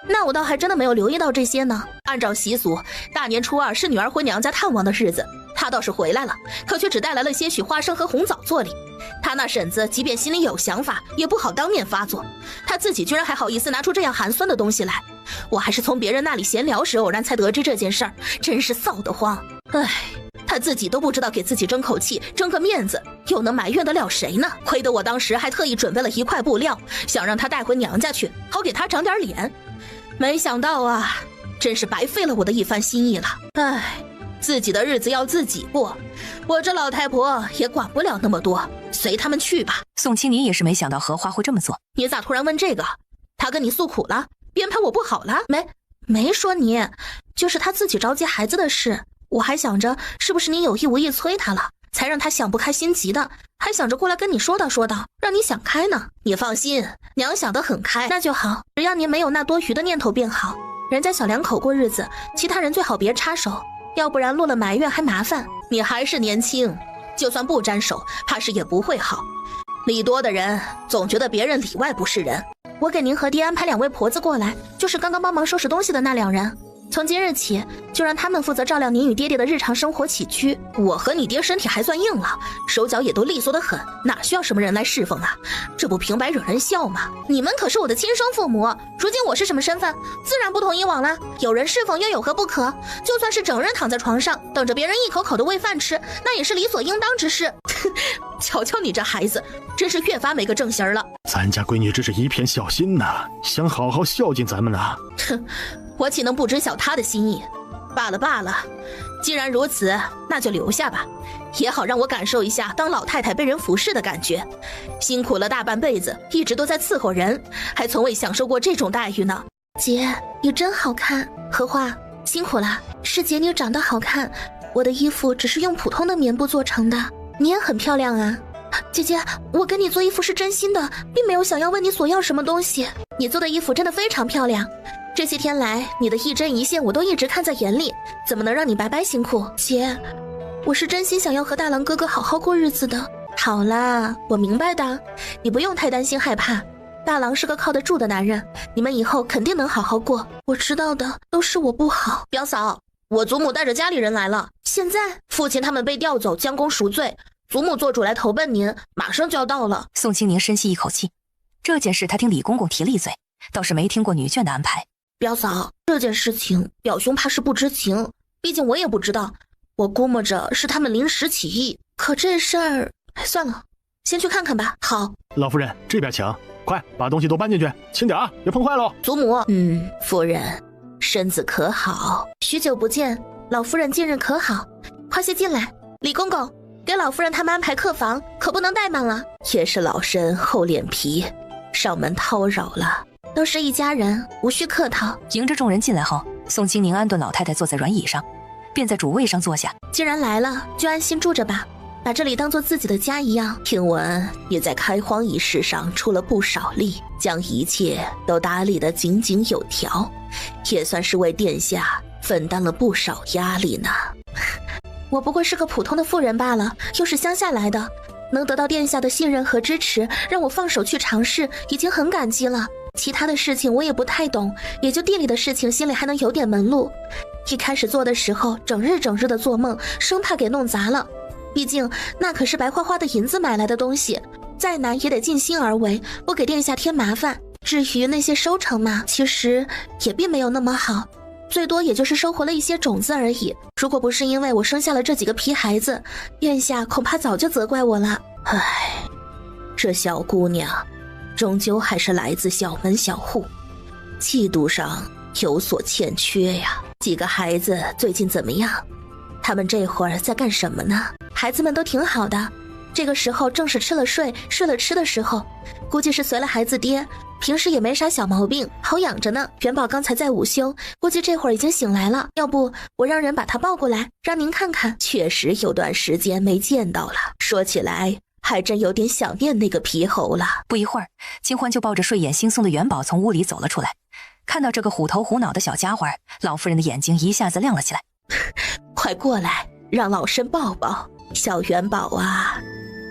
那我倒还真的没有留意到这些呢。按照习俗，大年初二是女儿回娘家探望的日子，她倒是回来了，可却只带来了些许花生和红枣做礼。她那婶子即便心里有想法，也不好当面发作，她自己居然还好意思拿出这样寒酸的东西来。我还是从别人那里闲聊时偶然才得知这件事儿，真是臊得慌。唉，她自己都不知道给自己争口气，争个面子，又能埋怨得了谁呢？亏得我当时还特意准备了一块布料，想让她带回娘家去，好给她长点脸。没想到啊，真是白费了我的一番心意了。唉，自己的日子要自己过，我这老太婆也管不了那么多，随他们去吧。宋青宁也是没想到荷花会这么做。你咋突然问这个？他跟你诉苦了？编排我不好了？没说你，就是他自己着急孩子的事。我还想着是不是你有意无意催他了，才让他想不开心急的，还想着过来跟你说道说道，让你想开呢。你放心，娘想得很开。那就好，只要您没有那多余的念头便好。人家小两口过日子，其他人最好别插手，要不然落了埋怨还麻烦。你还是年轻，就算不沾手，怕是也不会好。理多的人总觉得别人里外不是人。我给您和爹安排2位婆子过来，就是刚刚帮忙收拾东西的那2人。从今日起，就让他们负责照料您与爹爹的日常生活起居。我和你爹身体还算硬朗，手脚也都利索得很，哪需要什么人来侍奉啊？这不平白惹人笑吗？你们可是我的亲生父母，如今我是什么身份，自然不同以往了。有人侍奉又有何不可？就算是整日躺在床上，等着别人一口口的喂饭吃，那也是理所应当之事。瞧瞧你这孩子，真是越发没个正形了。咱家闺女这是一片孝心呐，想好好孝敬咱们呐。哼，我岂能不知晓她的心意？罢了，既然如此，那就留下吧，也好让我感受一下当老太太被人服侍的感觉。辛苦了大半辈子，一直都在伺候人，还从未享受过这种待遇呢。姐，你真好看。荷花，辛苦了。是姐你长得好看，我的衣服只是用普通的棉布做成的。你也很漂亮啊。姐姐，我给你做衣服是真心的，并没有想要问你索要什么东西。你做的衣服真的非常漂亮，这些天来你的一针一线我都一直看在眼里，怎么能让你白白辛苦？姐，我是真心想要和大郎哥哥好好过日子的。好啦，我明白的，你不用太担心害怕，大郎是个靠得住的男人，你们以后肯定能好好过。我知道的，都是我不好。表嫂，我祖母带着家里人来了，现在父亲他们被调走将功赎罪，祖母做主来投奔您，马上就要到了。宋青宁深吸一口气，这件事他听李公公提了一嘴，倒是没听过女眷的安排。表嫂，这件事情表兄怕是不知情，毕竟我也不知道，我估摸着是他们临时起意。可这事儿，算了，先去看看吧。好，老夫人这边请，快把东西都搬进去，轻点啊，别碰坏喽。祖母，夫人，身子可好？许久不见，老夫人近日可好？快些进来。李公公，给老夫人他们安排客房，可不能怠慢了。也是老身厚脸皮，上门叨扰了。都是一家人，无需客套。迎着众人进来后，宋青宁安顿老太太坐在软椅上，便在主位上坐下。既然来了，就安心住着吧，把这里当做自己的家一样。听闻你在开荒一事上出了不少力，将一切都打理得井井有条，也算是为殿下分担了不少压力呢。我不过是个普通的妇人罢了，又是乡下来的，能得到殿下的信任和支持，让我放手去尝试，已经很感激了。其他的事情我也不太懂，也就地里的事情心里还能有点门路。一开始做的时候，整日的做梦，生怕给弄砸了。毕竟那可是白花花的银子买来的东西，再难也得尽心而为，不给殿下添麻烦。至于那些收成嘛，其实也并没有那么好，最多也就是收获了一些种子而已。如果不是因为我生下了这几个皮孩子，殿下恐怕早就责怪我了。唉，这小姑娘终究还是来自小门小户，气度上有所欠缺呀。几个孩子最近怎么样？他们这会儿在干什么呢？孩子们都挺好的，这个时候正是吃了睡，睡了吃的时候，估计是随了孩子爹，平时也没啥小毛病，好养着呢。元宝刚才在午休，估计这会儿已经醒来了，要不我让人把他抱过来，让您看看。确实有段时间没见到了，说起来还真有点想念那个皮猴了。不一会儿，金欢就抱着睡眼惺忪的元宝从屋里走了出来。看到这个虎头虎脑的小家伙，老夫人的眼睛一下子亮了起来。快过来，让老身抱抱。小元宝啊，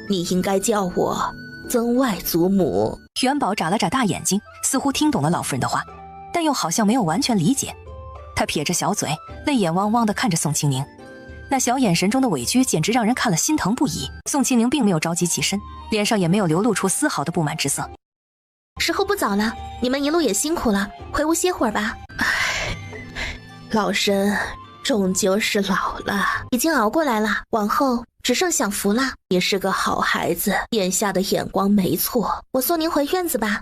你应该叫我曾外祖母。元宝眨了眨大眼睛，似乎听懂了老夫人的话，但又好像没有完全理解。他撇着小嘴，泪眼汪汪地看着宋清宁，那小眼神中的委屈简直让人看了心疼不已。宋清宁并没有着急起身，脸上也没有流露出丝毫的不满之色。时候不早了，你们一路也辛苦了，回屋歇会儿吧。唉，老身终究是老了，已经熬过来了，往后只剩享福了。你是个好孩子，殿下的眼光没错，我送您回院子吧。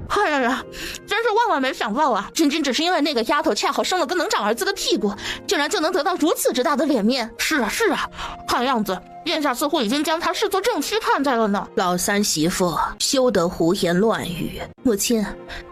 哎呀，真是万万没想到啊！仅仅只是因为那个丫头恰好生了个能长儿子的屁股，竟然就能得到如此之大的脸面。是啊，是啊，看样子殿下似乎已经将她视作正妻看待了呢。老三媳妇休得胡言乱语。母亲，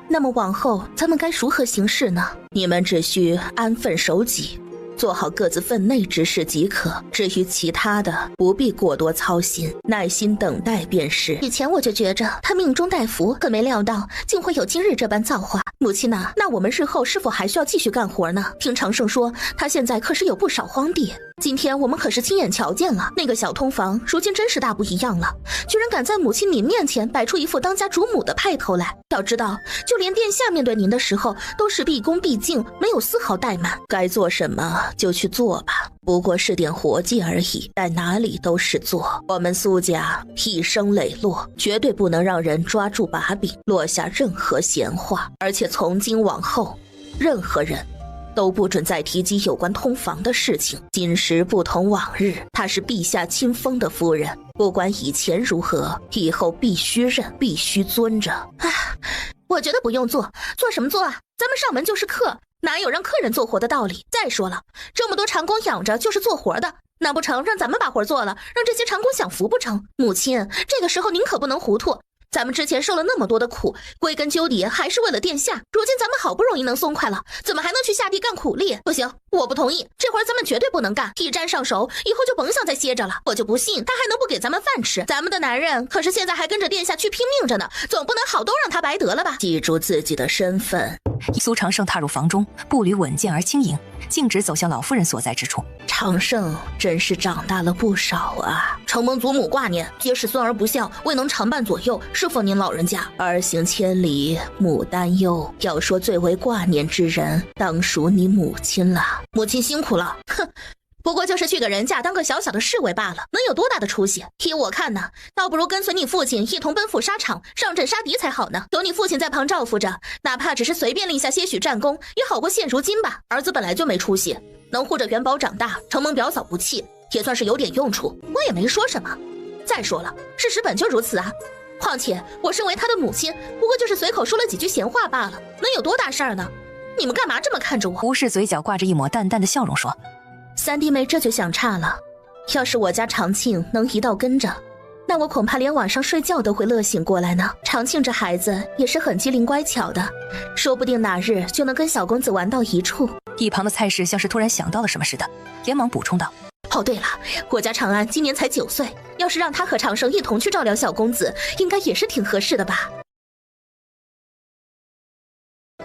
那么往后咱们该如何行事呢？你们只需安分守己，做好各自分内之事即可，至于其他的不必过多操心，耐心等待便是。以前我就觉着他命中带福，可没料到竟会有今日这般造化。母亲呐，那我们日后是否还需要继续干活呢？听长胜说他现在可是有不少荒地，今天我们可是亲眼瞧见了，那个小通房如今真是大不一样了，居然敢在母亲您面前摆出一副当家主母的派头来。要知道就连殿下面对您的时候都是毕恭毕敬，没有丝毫怠慢。该做什么就去做吧，不过是点活计而已，在哪里都是做。我们苏家一生磊落，绝对不能让人抓住把柄，落下任何闲话，而且从今往后任何人都不准再提及有关通房的事情。今时不同往日，她是陛下亲封的夫人，不管以前如何，以后必须认，必须遵着。我觉得不用做，做什么做啊？咱们上门就是客，哪有让客人做活的道理？再说了，这么多长工养着就是做活的，难不成让咱们把活做了，让这些长工享福不成？母亲，这个时候您可不能糊涂。咱们之前受了那么多的苦，归根究底还是为了殿下。如今咱们好不容易能松快了，怎么还能去下地干苦力？不行，我不同意，这活咱们绝对不能干。一沾上手，以后就甭想再歇着了。我就不信他还能不给咱们饭吃。咱们的男人可是现在还跟着殿下去拼命着呢，总不能好都让他白得了吧？记住自己的身份。苏长胜踏入房中，步履稳健而轻盈，径直走向老夫人所在之处。长胜真是长大了不少啊！承蒙祖母挂念，皆是孙儿不孝，未能常伴左右，侍奉您老人家。儿行千里母担忧，要说最为挂念之人，当属你母亲了。母亲辛苦了。哼，不过就是去个人家当个小小的侍卫罢了，能有多大的出息？依我看呢，倒不如跟随你父亲一同奔赴沙场，上阵杀敌才好呢。有你父亲在旁照拂着，哪怕只是随便立下些许战功，也好过现如今吧。儿子本来就没出息，能护着元宝长大，承蒙表嫂不弃，也算是有点用处。我也没说什么。再说了，事实本就如此啊。况且我身为他的母亲，不过就是随口说了几句闲话罢了，能有多大事儿呢？你们干嘛这么看着我？胡氏嘴角挂着一抹淡淡的笑容说：三弟妹这就想差了，要是我家长庆能一道跟着，那我恐怕连晚上睡觉都会乐醒过来呢。长庆这孩子也是很机灵乖巧的，说不定哪日就能跟小公子玩到一处。一旁的蔡氏像是突然想到了什么似的，连忙补充道：哦对了，我家长安今年才9岁，要是让他和长生一同去照料小公子，应该也是挺合适的吧。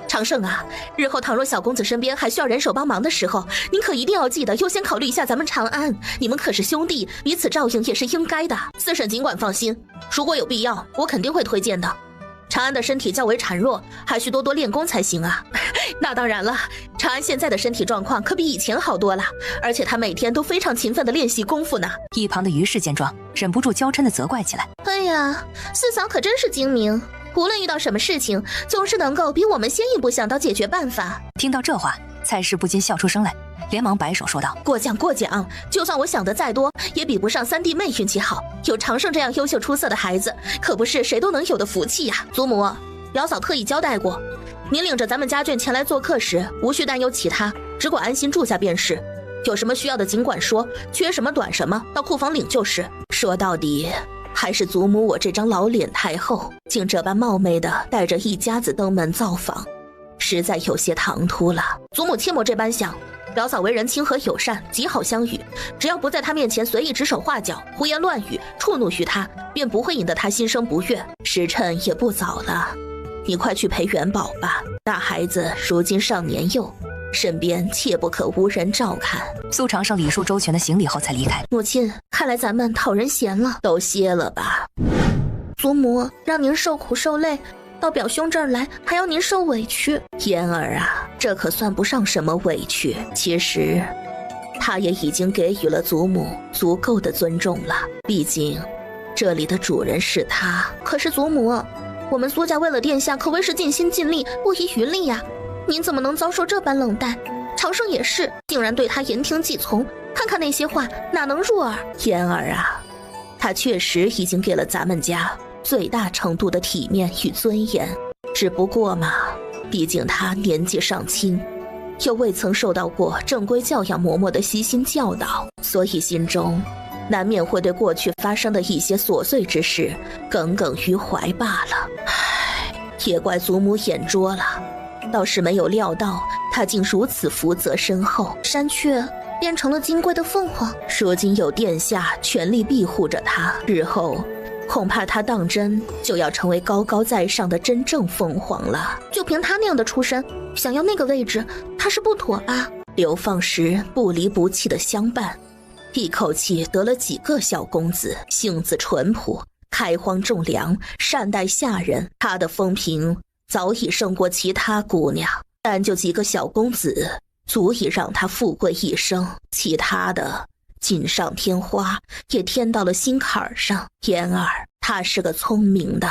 长胜啊，日后倘若小公子身边还需要人手帮忙的时候，您可一定要记得优先考虑一下咱们长安，你们可是兄弟，彼此照应也是应该的。四婶尽管放心，如果有必要，我肯定会推荐的。长长安的身体较为孱弱，还需多多练功才行啊。那当然了，长安现在的身体状况可比以前好多了，而且他每天都非常勤奋的练习功夫呢。一旁的于氏见状，忍不住娇嗔的责怪起来。哎呀，四嫂可真是精明，无论遇到什么事情，总是能够比我们先一步想到解决办法。听到这话，蔡氏不禁笑出声来，连忙摆手说道：过奖过奖，就算我想的再多，也比不上三弟妹运气好，有常胜这样优秀出色的孩子，可不是谁都能有的福气呀。祖母，表嫂特意交代过，您领着咱们家眷前来做客时，无需担忧其他，只管安心住下便是。有什么需要的尽管说，缺什么短什么，到库房领就是。说到底，还是祖母我这张老脸太厚，竟这般冒昧的带着一家子登门造访，实在有些唐突了。祖母切莫这般想，表嫂为人亲和友善，极好相与，只要不在她面前随意指手画脚、胡言乱语、触怒于她，便不会引得她心生不悦。时辰也不早了，你快去陪元宝吧，大孩子如今尚年幼，身边切不可无人照看。苏长胜礼数周全的行礼后才离开。母亲，看来咱们讨人嫌了，都歇了吧。祖母让您受苦受累，到表兄这儿来还要您受委屈。嫣儿啊，这可算不上什么委屈，其实他也已经给予了祖母足够的尊重了，毕竟这里的主人是他。可是祖母，我们苏家为了殿下可谓是尽心尽力，不遗余力呀，您怎么能遭受这般冷待？长胜也是，竟然对他言听计从，看看那些话哪能入耳？嫣儿啊，他确实已经给了咱们家最大程度的体面与尊严，只不过嘛，毕竟他年纪尚轻，又未曾受到过正规教养嬷嬷的悉心教导，所以心中难免会对过去发生的一些琐碎之事耿耿于怀罢了。唉，也怪祖母眼拙了，倒是没有料到他竟如此福泽深厚。山雀变成了金贵的凤凰，如今有殿下全力庇护着他，日后恐怕他当真就要成为高高在上的真正凤凰了。就凭他那样的出身，想要那个位置，他是不妥吧？流放时不离不弃的相伴，一口气得了几个小公子，性子淳朴，开荒种粮，善待下人，他的风评早已胜过其他姑娘，但就几个小公子，足以让他富贵一生，其他的锦上添花，也添到了心坎上。嫣儿，他是个聪明的。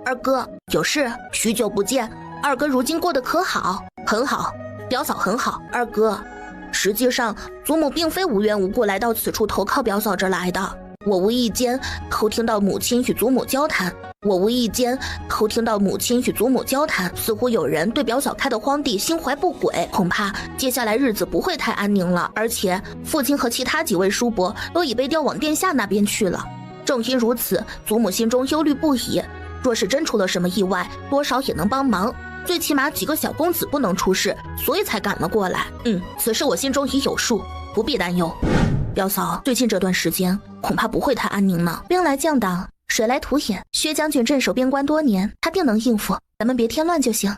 二哥，有事？许久不见，二哥如今过得可好？很好，表嫂很好。二哥，实际上祖母并非无缘无故来到此处投靠表嫂这儿来的，我无意间偷听到母亲与祖母交谈，似乎有人对表嫂开的荒地心怀不轨，恐怕接下来日子不会太安宁了。而且父亲和其他几位叔伯都已被调往殿下那边去了。正因如此，祖母心中忧虑不已。若是真出了什么意外，多少也能帮忙，最起码几个小公子不能出事，所以才赶了过来。此事我心中已有数，不必担忧。表嫂，最近这段时间恐怕不会太安宁呢。兵来将挡，水来土掩，薛将军镇守边关多年，他定能应付，咱们别添乱就行。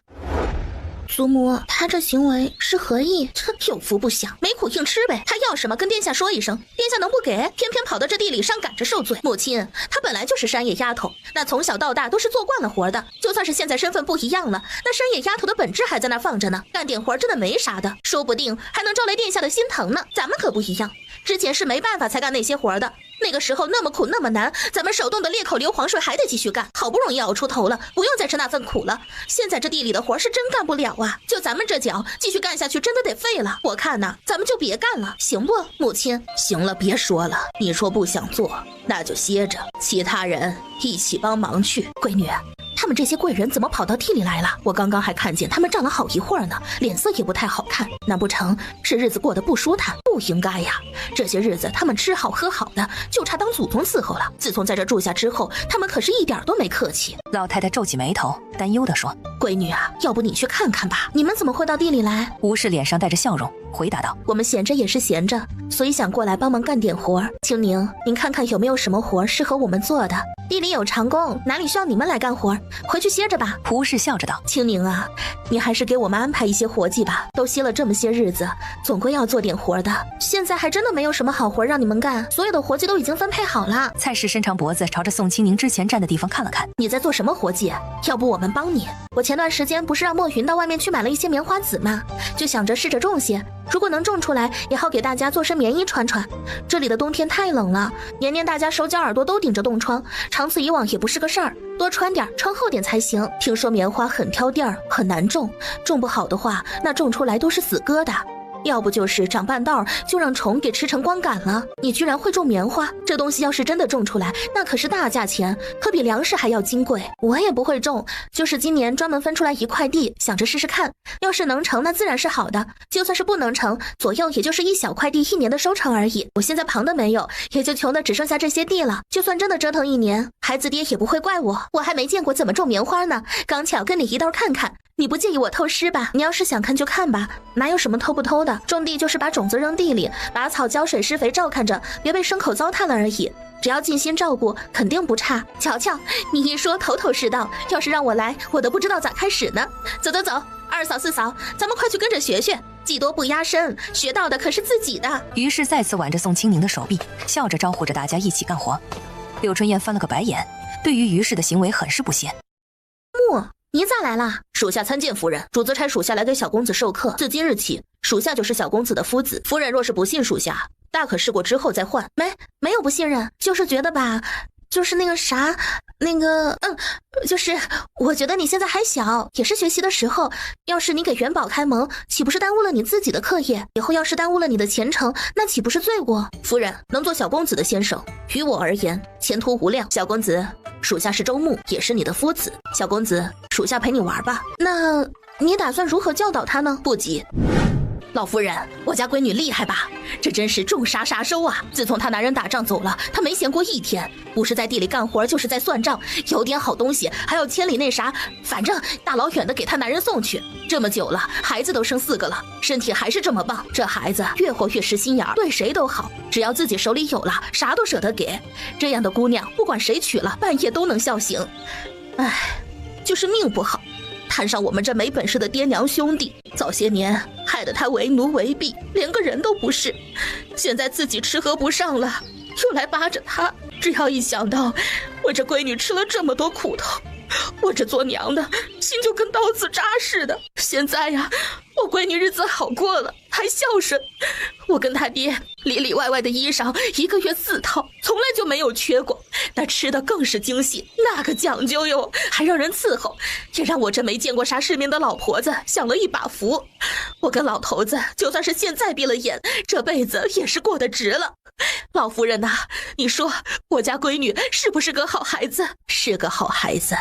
祖母，他这行为是何意？有福不享，没苦硬吃呗。他要什么跟殿下说一声，殿下能不给？偏偏跑到这地里上赶着受罪。母亲，她本来就是山野丫头，那从小到大都是做惯了活的，就算是现在身份不一样了，那山野丫头的本质还在那放着呢。干点活真的没啥的，说不定还能招来殿下的心疼呢。咱们可不一样，之前是没办法才干那些活的，那个时候那么苦那么难，咱们手动的裂口硫磺水还得继续干，好不容易熬出头了，不用再吃那份苦了。现在这地里的活是真干不了啊，就咱们这脚继续干下去真的得废了。我看呢，咱们就别干了，行不？母亲，行了，别说了，你说不想做，那就歇着，其他人一起帮忙去。闺女，他们这些贵人怎么跑到地里来了？我刚刚还看见他们站了好一会儿呢，脸色也不太好看，难不成是日子过得不舒坦？不应该呀，这些日子他们吃好喝好的，就差当祖宗伺候了。自从在这住下之后，他们可是一点都没客气。老太太皱起眉头，担忧地说：闺女啊，要不你去看看吧。你们怎么会到地里来？吴氏脸上带着笑容回答道：我们闲着也是闲着，所以想过来帮忙干点活。青宁，您看看有没有什么活适合我们做的，地里有长工，哪里需要你们来干活？回去歇着吧。胡氏笑着道：“青宁啊，你还是给我们安排一些活计吧。都歇了这么些日子，总归要做点活的。现在还真的没有什么好活让你们干，所有的活计都已经分配好了。”蔡氏伸长脖子朝着宋青宁之前站的地方看了看：“你在做什么活计？要不我们帮你？我前段时间不是让莫云到外面去买了一些棉花籽吗？就想着试着种些，如果能种出来，也好给大家做身棉衣穿穿。这里的冬天太冷了，年年大家手脚耳朵都顶着冻疮，长此以往也不是个事儿，多穿点，穿厚点才行。听说棉花很挑地儿，很难种，种不好的话，那种出来都是死疙瘩。要不就是长半道就让虫给吃成光杆了。你居然会种棉花，这东西要是真的种出来，那可是大价钱，可比粮食还要金贵。我也不会种，就是今年专门分出来一块地，想着试试看，要是能成那自然是好的，就算是不能成，左右也就是一小块地1年的收成而已。我现在旁的没有，也就穷的只剩下这些地了，就算真的折腾1年，孩子爹也不会怪我。我还没见过怎么种棉花呢，刚巧跟你一道看看。你不介意我偷师吧？你要是想看就看吧，哪有什么偷不偷的，种地就是把种子扔地里，拔草浇水施肥照看着，别被牲口糟蹋了而已。只要尽心照顾，肯定不差。瞧瞧，你一说头头是道，要是让我来，我都不知道咋开始呢。走走走，二嫂四嫂，咱们快去跟着学学，技多不压身，学到的可是自己的。于是再次挽着宋青宁的手臂，笑着招呼着大家一起干活。柳春燕翻了个白眼，对于于氏的行为很是不屑。你咋来啦？属下参见夫人，主子差属下来给小公子授课。自今日起，属下就是小公子的夫子。夫人若是不信属下，大可试过之后再换。没有不信任，就是觉得吧，就是那个啥，就是我觉得你现在还小，也是学习的时候。要是你给元宝开蒙，岂不是耽误了你自己的课业？以后要是耽误了你的前程，那岂不是罪过？夫人能做小公子的先生，于我而言前途无量。小公子，属下是周牧，也是你的夫子。小公子，属下陪你玩吧。那你打算如何教导他呢？不急。老夫人，我家闺女厉害吧？这真是重杀杀收啊！自从她男人打仗走了，她没闲过一天，不是在地里干活，就是在算账，有点好东西还要千里那啥，反正大老远的给她男人送去。这么久了，孩子都生4个了，身体还是这么棒。这孩子越活越实心眼儿，对谁都好，只要自己手里有了，啥都舍得给。这样的姑娘，不管谁娶了，半夜都能笑醒。唉，就是命不好。摊上我们这没本事的爹娘兄弟，早些年害得他为奴为婢，连个人都不是。现在自己吃喝不上了，又来扒着他。只要一想到我这闺女吃了这么多苦头，我这做娘的心就跟刀子扎似的。现在呀，我闺女日子好过了，还孝顺，我跟他爹里里外外的衣裳1个月4套，从来就没有缺过。那吃的更是精细，那个讲究哟，还让人伺候，也让我这没见过啥世面的老婆子享了一把福。我跟老头子就算是现在闭了眼，这辈子也是过得值了。老夫人呐，你说我家闺女是不是个好孩子？是个好孩子。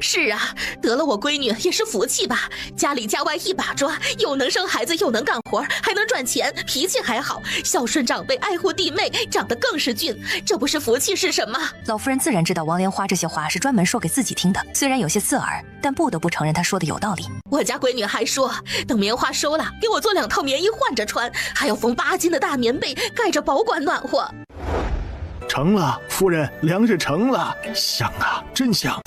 是啊，得了我闺女也是福气吧，家里家外一把抓，又能生孩子又能干活，还能赚钱，脾气还好，孝顺长辈，爱护弟妹，长得更是俊，这不是福气是什么？老夫人自然知道王莲花这些话是专门说给自己听的，虽然有些刺耳，但不得不承认她说的有道理。我家闺女还说，等棉花收了，给我做2套棉衣换着穿，还要缝8斤的大棉被，盖着保管暖和。成了，夫人，粮食成了，香啊，真香，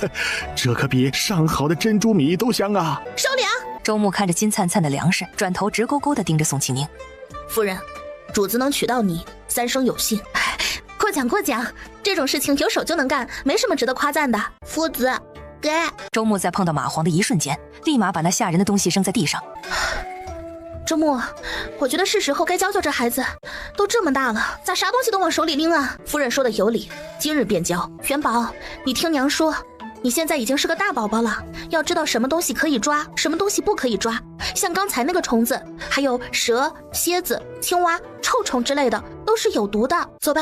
这可比上好的珍珠米都香啊！收粮。周牧看着金灿灿的粮食，转头直勾勾地盯着宋庆宁。夫人，主子能娶到你，3生有幸。过奖过奖，这种事情有手就能干，没什么值得夸赞的。夫子，给。周牧在碰到蚂蟥的一瞬间，立马把那吓人的东西扔在地上。周牧，我觉得是时候该教教这孩子，都这么大了，咋啥东西都往手里拎啊？夫人说的有理，今日便教。元宝，你听娘说，你现在已经是个大宝宝了，要知道什么东西可以抓，什么东西不可以抓。像刚才那个虫子，还有蛇、蝎子、青蛙、臭虫之类的，都是有毒的。走吧，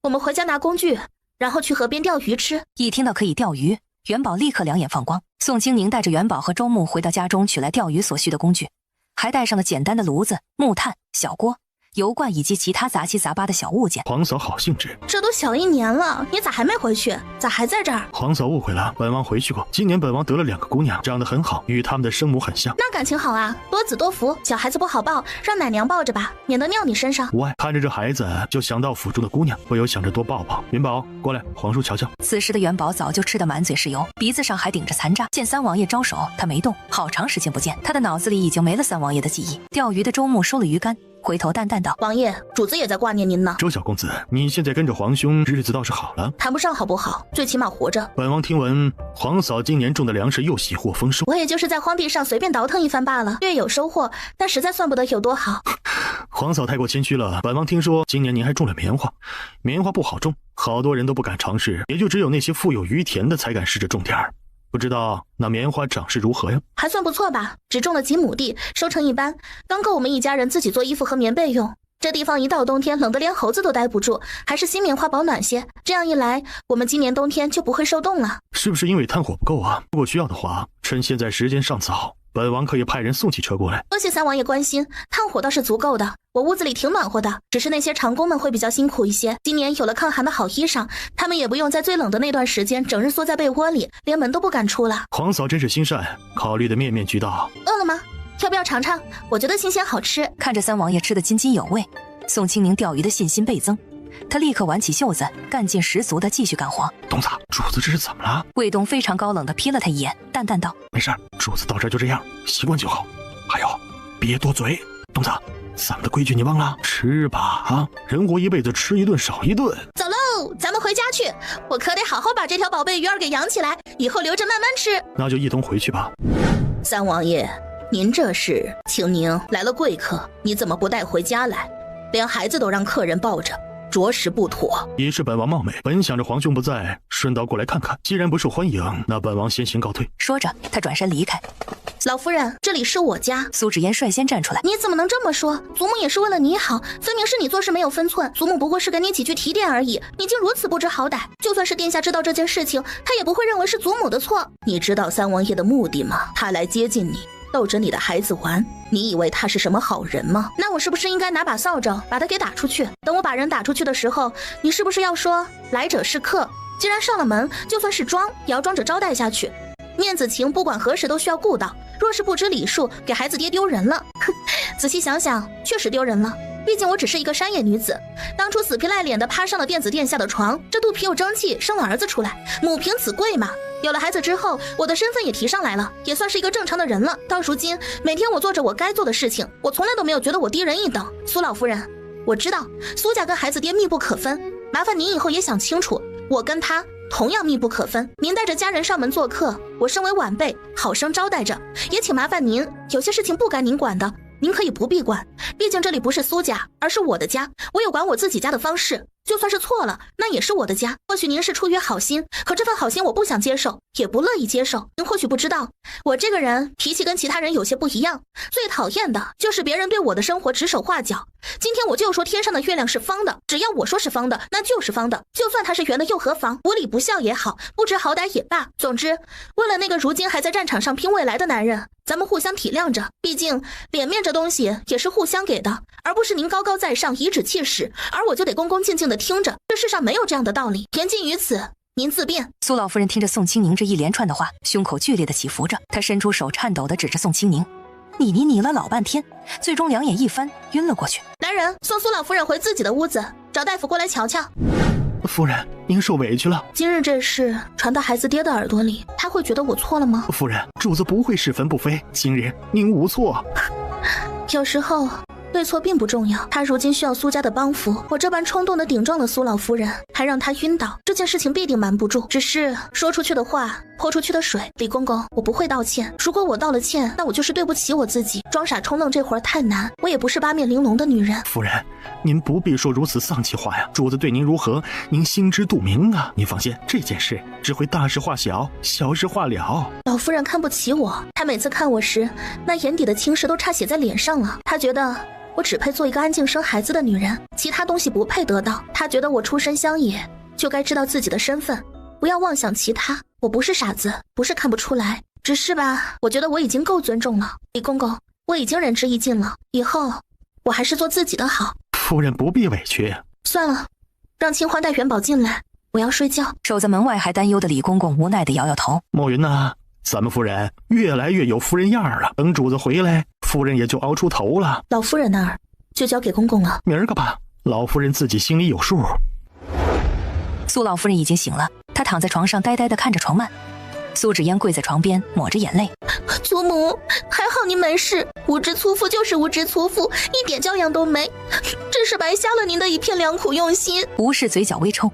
我们回家拿工具，然后去河边钓鱼吃。一听到可以钓鱼，元宝立刻两眼放光。宋清宁带着元宝和周牧回到家中，取来钓鱼所需的工具，还带上了简单的炉子、木炭、小锅，油罐以及其他杂七杂八的小物件。皇嫂好兴致，这都小1年了，你咋还没回去？咋还在这儿？皇嫂误会了，本王回去过。今年本王得了2个姑娘，长得很好，与他们的生母很像。那感情好啊，多子多福。小孩子不好抱，让奶娘抱着吧，免得尿你身上。无碍，看着这孩子就想到府中的姑娘，不由想着多抱抱。元宝，过来，皇叔瞧瞧。此时的元宝早就吃得满嘴是油，鼻子上还顶着残渣。见三王爷招手，他没动。好长时间不见，他的脑子里已经没了三王爷的记忆。钓鱼的周牧收了鱼竿，回头淡淡道：“王爷，主子也在挂念您呢。”周小公子，你现在跟着皇兄，日子倒是好了。谈不上好不好，最起码活着。本王听闻皇嫂今年种的粮食又喜获丰收，我也就是在荒地上随便倒腾一番罢了，略有收获，但实在算不得有多好。皇嫂太过谦虚了。本王听说今年您还种了棉花，棉花不好种，好多人都不敢尝试，也就只有那些富有于田的才敢试着种点儿。不知道那棉花长势如何呀？还算不错吧，只种了几亩地，收成一般，刚够我们一家人自己做衣服和棉被用。这地方一到冬天冷得连猴子都待不住，还是新棉花保暖些。这样一来，我们今年冬天就不会受冻了。是不是因为炭火不够啊？如果需要的话，趁现在时间尚早，本王可以派人送汽车过来。多谢三王爷关心，炭火倒是足够的，我屋子里挺暖和的，只是那些长工们会比较辛苦一些。今年有了抗寒的好衣裳，他们也不用在最冷的那段时间整日缩在被窝里，连门都不敢出了。皇嫂真是心善，考虑的面面俱到。饿了吗？要不要尝尝？我觉得新鲜好吃。看着三王爷吃得津津有味，宋清宁钓鱼的信心倍增，他立刻挽起袖子，干劲十足地继续干活。东子，主子这是怎么了？卫东非常高冷地瞥了他一眼，淡淡道：“没事，主子到这就这样，习惯就好。还有，别多嘴。东子，咱们的规矩你忘了？吃吧啊！人活一辈子，吃一顿少一顿。走喽，咱们回家去。我可得好好把这条宝贝鱼儿给养起来，以后留着慢慢吃。那就一同回去吧。三王爷，您这是？清宁，来了贵客，你怎么不带回家来？连孩子都让客人抱着，着实不妥。也是本王冒昧，本想着皇兄不在，顺道过来看看。既然不受欢迎，那本王先行告退。说着，他转身离开。老夫人，这里是我家。苏芷嫣率先站出来。你怎么能这么说？祖母也是为了你好，分明是你做事没有分寸，祖母不过是给你几句提点而已，你竟如此不知好歹。就算是殿下知道这件事情，他也不会认为是祖母的错。你知道三王爷的目的吗？他来接近你，逗着你的孩子玩，你以为他是什么好人吗？那我是不是应该拿把扫帚把他给打出去？等我把人打出去的时候，你是不是要说来者是客？既然上了门，就算是装也要装着招待下去。面子情不管何时都需要顾到，若是不知礼数，给孩子爹丢人了。仔细想想，确实丢人了。毕竟我只是一个山野女子，当初死皮赖脸的趴上了电子殿下的床，这肚皮有争气，生了儿子出来，母凭子贵嘛。有了孩子之后，我的身份也提上来了，也算是一个正常的人了。到如今，每天我做着我该做的事情，我从来都没有觉得我低人一等。苏老夫人，我知道苏家跟孩子爹密不可分，麻烦您以后也想清楚，我跟他同样密不可分。您带着家人上门做客，我身为晚辈，好生招待着。也请麻烦您，有些事情不该您管的，您可以不必管，毕竟这里不是苏家，而是我的家，我有管我自己家的方式。就算是错了，那也是我的家。或许您是出于好心，可这份好心我不想接受，也不乐意接受。您或许不知道，我这个人脾气跟其他人有些不一样，最讨厌的就是别人对我的生活指手画脚。今天我就说天上的月亮是方的，只要我说是方的，那就是方的，就算它是圆的又何妨？无礼不孝也好，不知好歹也罢。总之，为了那个如今还在战场上拼未来的男人，咱们互相体谅着，毕竟脸面这东西也是互相给的，而不是您高高在上颐指气使，而我就得恭恭敬敬的听着。这世上没有这样的道理，言尽于此，您自便。苏老夫人听着宋清宁这一连串的话，胸口剧烈的起伏着，她伸出手颤抖的指着宋清宁，你了老半天，最终两眼一翻，晕了过去。来人，送苏老夫人回自己的屋子，找大夫过来瞧瞧。夫人，您受委屈了。今日这事传到孩子爹的耳朵里，他会觉得我错了吗？夫人，主子不会是非不非，今日您无错。有时候对错并不重要，他如今需要苏家的帮扶，我这般冲动的顶撞了苏老夫人，还让他晕倒，这件事情必定瞒不住。只是说出去的话泼出去的水，李公公，我不会道歉。如果我道了歉，那我就是对不起我自己。装傻充愣这活儿太难，我也不是八面玲珑的女人。夫人，您不必说如此丧气话呀，主子对您如何，您心知肚明啊。您放心，这件事只会大事化小，小事化了。老夫人看不起我，她每次看我时，那眼底的轻视都差写在脸上了。她觉得我只配做一个安静生孩子的女人，其他东西不配得到。她觉得我出身乡野，就该知道自己的身份，不要妄想其他。我不是傻子，不是看不出来，只是吧，我觉得我已经够尊重了。李公公，我已经仁至义尽了，以后我还是做自己的好。夫人不必委屈。算了，让清欢带元宝进来，我要睡觉。守在门外还担忧的李公公无奈地摇摇头。墨云呐，咱们夫人越来越有夫人样了，等主子回来，夫人也就熬出头了。老夫人那儿就交给公公了。明儿个吧，老夫人自己心里有数。苏老夫人已经醒了，她躺在床上呆呆地看着床幔。苏芷嫣跪在床边抹着眼泪。祖母，还好您没事，无知粗妇就是无知粗妇，一点教养都没，真是白瞎了您的一片良苦用心。吴氏嘴角微抽，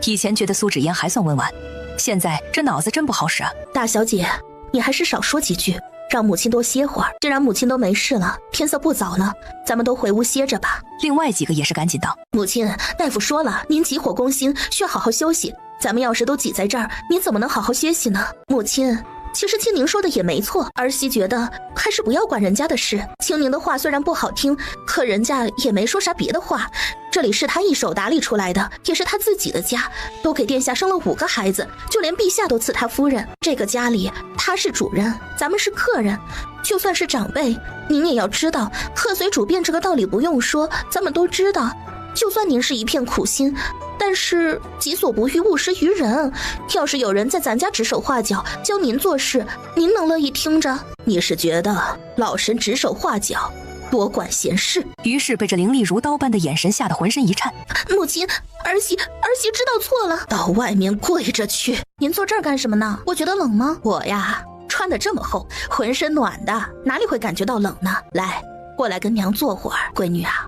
以前觉得苏芷嫣还算温婉，现在这脑子真不好使啊。大小姐，你还是少说几句，让母亲多歇会儿。既然母亲都没事了，天色不早了，咱们都回屋歇着吧。另外几个也是赶紧道：母亲，大夫说了，您急火攻心，需要好好休息。咱们要是都挤在这儿，你怎么能好好歇息呢？母亲，其实青宁说的也没错，儿媳觉得还是不要管人家的事。青宁的话虽然不好听，可人家也没说啥别的话。这里是她一手打理出来的，也是她自己的家，都给殿下生了5个孩子，就连陛下都赐她夫人。这个家里她是主人，咱们是客人，就算是长辈，您也要知道，客随主便这个道理不用说，咱们都知道。就算您是一片苦心，但是己所不欲，勿施于人。要是有人在咱家指手画脚，教您做事，您能乐意听着？你是觉得老身指手画脚，多管闲事？于是被这凌厉如刀般的眼神吓得浑身一颤。母亲，儿媳知道错了，到外面跪着去。您坐这儿干什么呢？我觉得冷吗？我呀，穿得这么厚，浑身暖的，哪里会感觉到冷呢？来，过来跟娘坐会儿。闺女啊，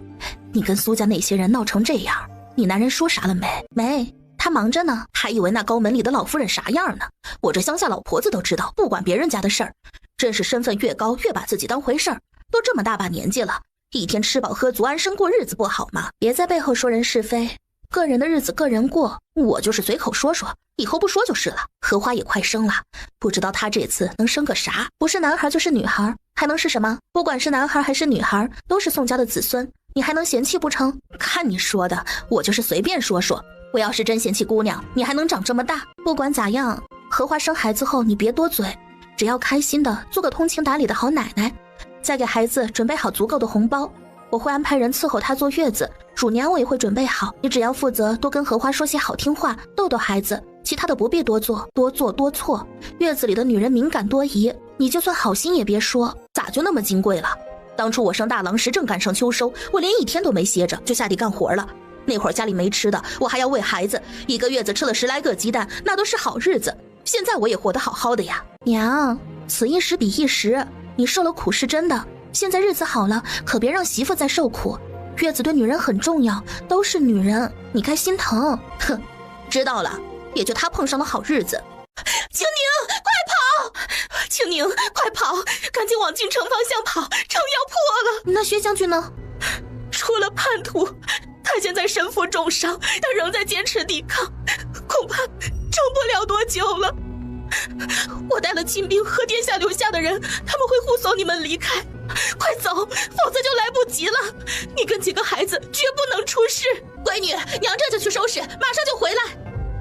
你跟苏家那些人闹成这样，你男人说啥了没？没，他忙着呢，还以为那高门里的老夫人啥样呢。我这乡下老婆子都知道，不管别人家的事儿，真是身份越高越把自己当回事儿。都这么大把年纪了，一天吃饱喝足安生过日子不好吗？别在背后说人是非，个人的日子个人过，我就是随口说说，以后不说就是了。荷花也快生了，不知道她这次能生个啥，不是男孩就是女孩，还能是什么？不管是男孩还是女孩，都是宋家的子孙，你还能嫌弃不成？看你说的，我就是随便说说。我要是真嫌弃姑娘，你还能长这么大？不管咋样，荷花生孩子后你别多嘴，只要开心的做个通情达理的好奶奶，再给孩子准备好足够的红包，我会安排人伺候她坐月子，乳娘我也会准备好，你只要负责多跟荷花说些好听话，逗逗孩子，其他的不必多做，多做多错。月子里的女人敏感多疑，你就算好心也别说，咋就那么金贵了？当初我生大郎时正赶上秋收，我连1天都没歇着，就下地干活了。那会儿家里没吃的，我还要喂孩子，1个月子吃了10来个鸡蛋，那都是好日子。现在我也活得好好的呀。娘，此一时彼一时，你受了苦是真的，现在日子好了，可别让媳妇再受苦。月子对女人很重要，都是女人，你该心疼。哼，知道了，也就她碰上了好日子。青宁，快跑！青宁，快跑！赶紧往京城方向跑，城要破了。那薛将军呢？出了叛徒，他现在身负重伤，但仍在坚持抵抗，恐怕撑不了多久了。我带了亲兵和殿下留下的人，他们会护送你们离开。快走，否则就来不及了。你跟几个孩子绝不能出事。闺女，娘这就去收拾，马上就回来。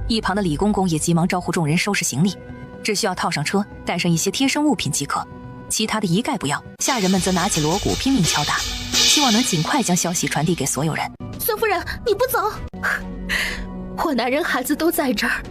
一旁的李公公也急忙招呼众人收拾行李，只需要套上车，带上一些贴身物品即可，其他的一概不要。下人们则拿起锣鼓拼命敲打，希望能尽快将消息传递给所有人。孙夫人，你不走，我男人孩子都在这儿，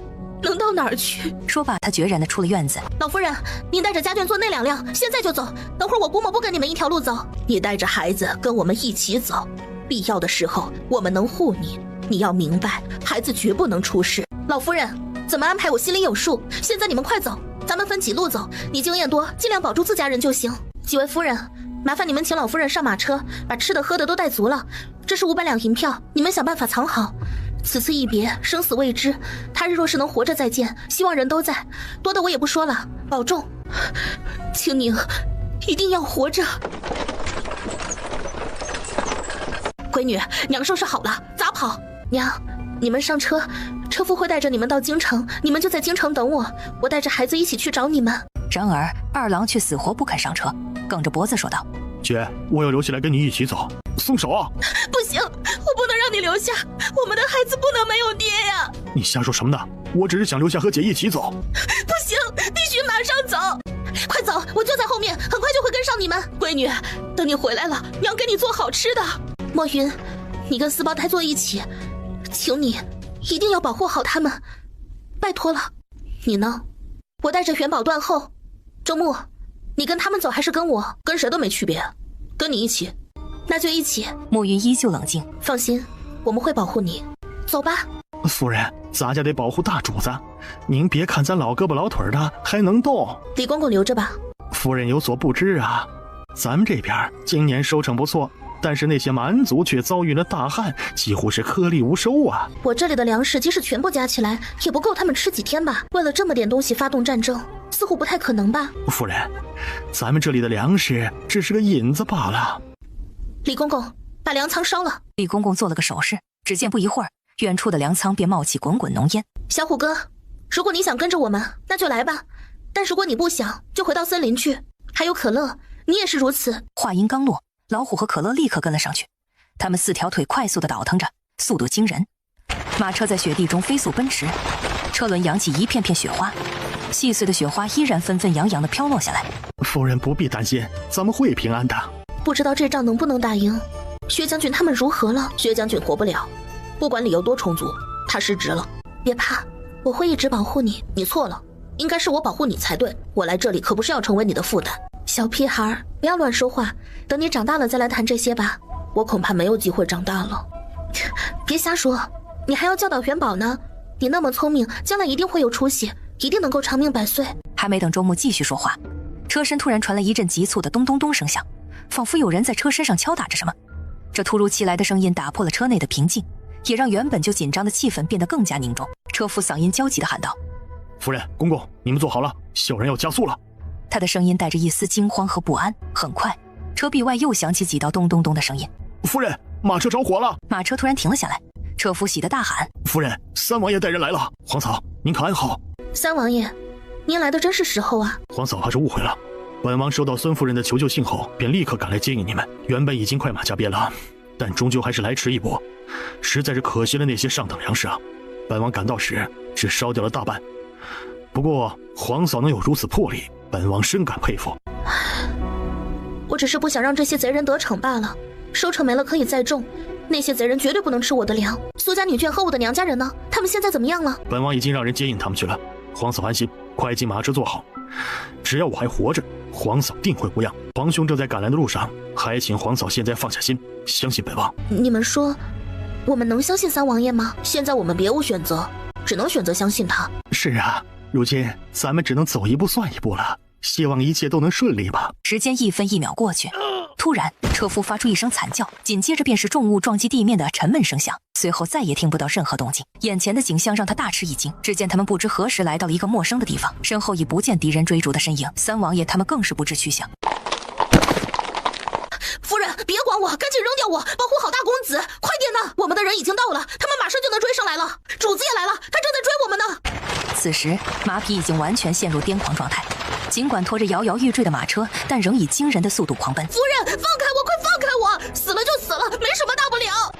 能到哪儿去？说罢，他决然地出了院子。老夫人，您带着家眷坐那2辆，现在就走。等会儿我姑母不跟你们一条路走，你带着孩子跟我们一起走，必要的时候我们能护你。你要明白，孩子绝不能出事。老夫人，怎么安排我心里有数。现在你们快走，咱们分几路走。你经验多，尽量保住自家人就行。几位夫人，麻烦你们请老夫人上马车，把吃的喝的都带足了。这是500两银票，你们想办法藏好。此次一别，生死未知，他日若是能活着再见，希望人都在。多的我也不说了，保重。青宁，一定要活着。闺女，娘收拾好了，咋跑？娘，你们上车，车夫会带着你们到京城，你们就在京城等我，我带着孩子一起去找你们。然而二郎却死活不肯上车，梗着脖子说道：姐，我要留下来跟你一起走。松手啊！不行，我不能让你留下，我们的孩子不能没有爹呀！你瞎说什么呢？我只是想留下和姐一起走。不行，必须马上走。快走，我就在后面，很快就会跟上你们。闺女，等你回来了，娘给你做好吃的。墨云，你跟四胞胎坐一起，请你一定要保护好他们，拜托了。你呢？我带着元宝断后。周木，你跟他们走还是跟我？跟谁都没区别，跟你一起。那就一起。暮云依旧冷静，放心，我们会保护你。走吧。夫人，咱家得保护大主子，您别看咱老胳膊老腿的还能动。李公公留着吧。夫人有所不知啊，咱们这边今年收成不错，但是那些蛮族却遭遇了大旱，几乎是颗粒无收啊。我这里的粮食即使全部加起来，也不够他们吃几天吧。为了这么点东西发动战争，似乎不太可能吧。夫人，咱们这里的粮食只是个引子罢了。李公公，把粮仓烧了。李公公做了个手势，只见不一会儿，远处的粮仓便冒起滚滚浓烟。小虎哥，如果你想跟着我们，那就来吧。但如果你不想，就回到森林去。还有可乐，你也是如此。话音刚落，老虎和可乐立刻跟了上去。他们4条腿快速地倒腾着，速度惊人。马车在雪地中飞速奔驰，车轮扬起一片片雪花，细碎的雪花依然纷纷扬扬地飘落下来。夫人不必担心，咱们会平安的。不知道这仗能不能打赢？薛将军他们如何了？薛将军活不了，不管理由多充足，他失职了。别怕，我会一直保护你。你错了，应该是我保护你才对。我来这里可不是要成为你的负担。小屁孩，不要乱说话，等你长大了再来谈这些吧。我恐怕没有机会长大了。别瞎说，你还要教导元宝呢。你那么聪明，将来一定会有出息，一定能够长命百岁。还没等周木继续说话，车身突然传来一阵急促的咚咚咚声响，仿佛有人在车身上敲打着什么。这突如其来的声音打破了车内的平静，也让原本就紧张的气氛变得更加凝重。车夫嗓音焦急地喊道：夫人，公公，你们坐好了，小人要加速了。他的声音带着一丝惊慌和不安。很快，车壁外又响起几道咚咚咚的声音。夫人，马车着火了！马车突然停了下来，车夫喜得大喊：夫人，三王爷带人来了。皇嫂，您可安好？三王爷，您来的真是时候啊。皇嫂怕是误会了，本王收到孙夫人的求救信后，便立刻赶来接应你们。原本已经快马加鞭了，但终究还是来迟一步，实在是可惜了那些上等粮食啊。本王赶到时只烧掉了大半，不过皇嫂能有如此魄力，本王深感佩服。我只是不想让这些贼人得逞罢了。收成没了可以再种，那些贼人绝对不能吃我的粮。苏家女眷和我的娘家人呢？他们现在怎么样了？本王已经让人接应他们去了。皇嫂安心，快进马车坐好。只要我还活着，皇嫂定会无恙。皇兄正在赶来的路上，还请皇嫂现在放下心，相信本王。你们说，我们能相信三王爷吗？现在我们别无选择，只能选择相信他。是啊，如今咱们只能走一步算一步了。希望一切都能顺利吧。时间1分1秒过去，突然车夫发出一声惨叫，紧接着便是重物撞击地面的沉闷声响，随后再也听不到任何动静。眼前的景象让他大吃一惊，只见他们不知何时来到了一个陌生的地方，身后已不见敌人追逐的身影，三王爷他们更是不知去向。夫人，别管我，赶紧扔掉我，保护好大公子，快点呐！我们的人已经到了，他们马上就能追上来了。主子也来了，他正在追我们呢。此时马匹已经完全陷入癫狂状态，尽管拖着摇摇欲坠的马车，但仍以惊人的速度狂奔。夫人，放开我，快放开我！死了就死了，没什么大不了。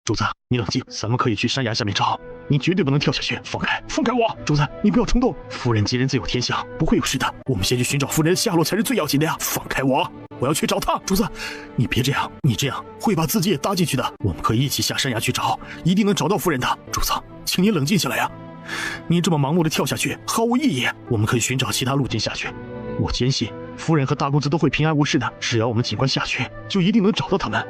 主子，你冷静，咱们可以去山崖下面找，你绝对不能跳下去。放开，放开我！主子，你不要冲动，夫人吉人自有天相，不会有事的。我们先去寻找夫人的下落才是最要紧的呀！放开我，我要去找她。主子，你别这样，你这样会把自己也搭进去的。我们可以一起下山崖去找，一定能找到夫人的。主子，请你冷静下来呀！你这么盲目的跳下去毫无意义，我们可以寻找其他路径下去。我坚信夫人和大公子都会平安无事的，只要我们尽快下去，就一定能找到他们。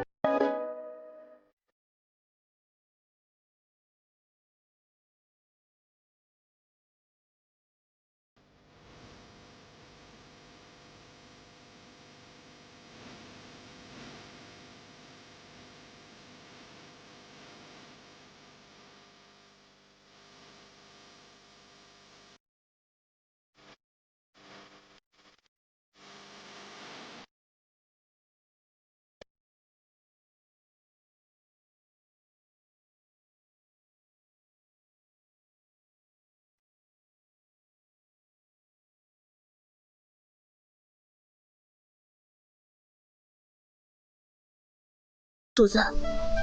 主子，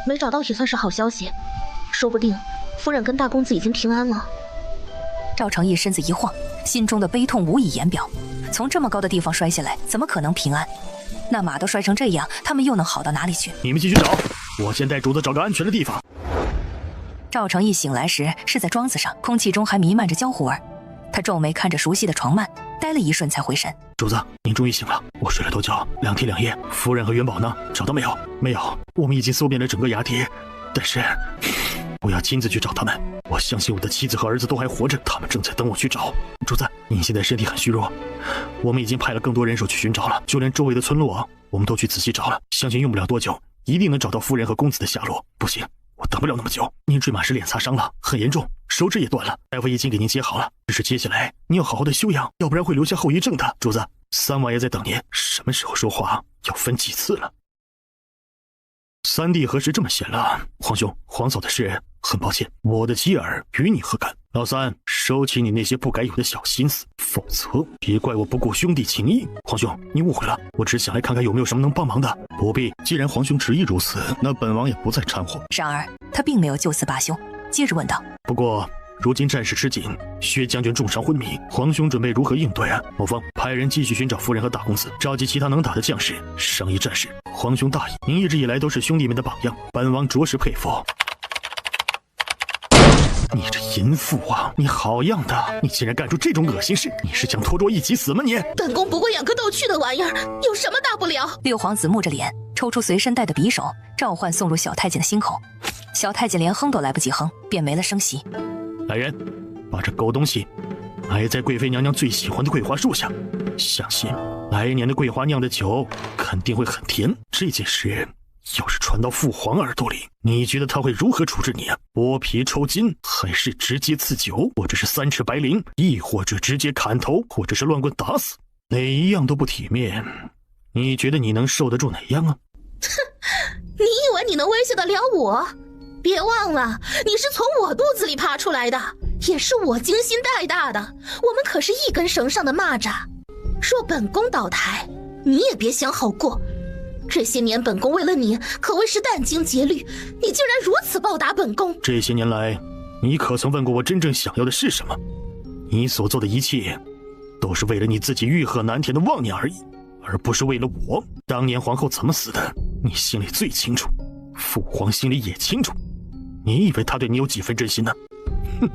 没找到也算是好消息，说不定夫人跟大公子已经平安了。赵成义身子一晃，心中的悲痛无以言表。从这么高的地方摔下来，怎么可能平安？那马都摔成这样，他们又能好到哪里去？你们继续找，我先带主子找个安全的地方。赵成义醒来时是在庄子上，空气中还弥漫着焦糊味。他皱眉看着熟悉的床幔，呆了一瞬才回神。主子，您终于醒了。我睡了多久？2天2夜。夫人和元宝呢？找到没有？没有，我们已经搜遍了整个衙邸，但是我要亲自去找他们。我相信我的妻子和儿子都还活着，他们正在等我去找。主子，您现在身体很虚弱，我们已经派了更多人手去寻找了，就连周围的村落我们都去仔细找了，相信用不了多久，一定能找到夫人和公子的下落。不行，我等不了那么久。您坠马时脸擦伤了，很严重，手指也断了，大夫已经给您接好了，只是接下来你要好好的休养，要不然会留下后遗症的。主子，3王爷在等您，什么时候说话要分几次了？三弟何时这么闲了？皇兄，皇嫂的事很抱歉，我的妻儿与你何干？老三，收起你那些不该有的小心思，否则别怪我不顾兄弟情谊。皇兄，你误会了，我只想来看看有没有什么能帮忙的。不必，既然皇兄执意如此，那本王也不再掺和。然而他并没有就此罢休，接着问道：不过如今战事吃紧，薛将军重伤昏迷，皇兄准备如何应对啊？某峰，派人继续寻找夫人和大公子，召集其他能打的将士，商议战事。皇兄大义，您一直以来都是兄弟们的榜样，本王着实佩服。你这淫妇啊，你好样的！你竟然干出这种恶心事，你是想拖着我一起死吗你？本宫不过养个逗趣的玩意儿，有什么大不了？六皇子木着脸，抽出随身带的匕首，召唤送入小太监的心口。小太监连哼都来不及哼，便没了声息。来人，把这狗东西埋在贵妃娘娘最喜欢的桂花树下，相信来年的桂花酿的酒肯定会很甜。这件事要是传到父皇耳朵里，你觉得他会如何处置你啊？剥皮抽筋，还是直接赐酒，或者是3尺白绫，亦或者直接砍头，或者是乱棍打死？哪一样都不体面，你觉得你能受得住哪样啊？哼，你以为你能威胁得了我？别忘了，你是从我肚子里爬出来的，也是我精心带大的，我们可是一根绳上的蚂蚱。若本宫倒台，你也别想好过。这些年本宫为了你可谓是殚精竭虑，你竟然如此报答本宫。这些年来，你可曾问过我真正想要的是什么？你所做的一切都是为了你自己欲壑难填的妄念而已，而不是为了我。当年皇后怎么死的，你心里最清楚，父皇心里也清楚。你以为他对你有几分真心呢？哼，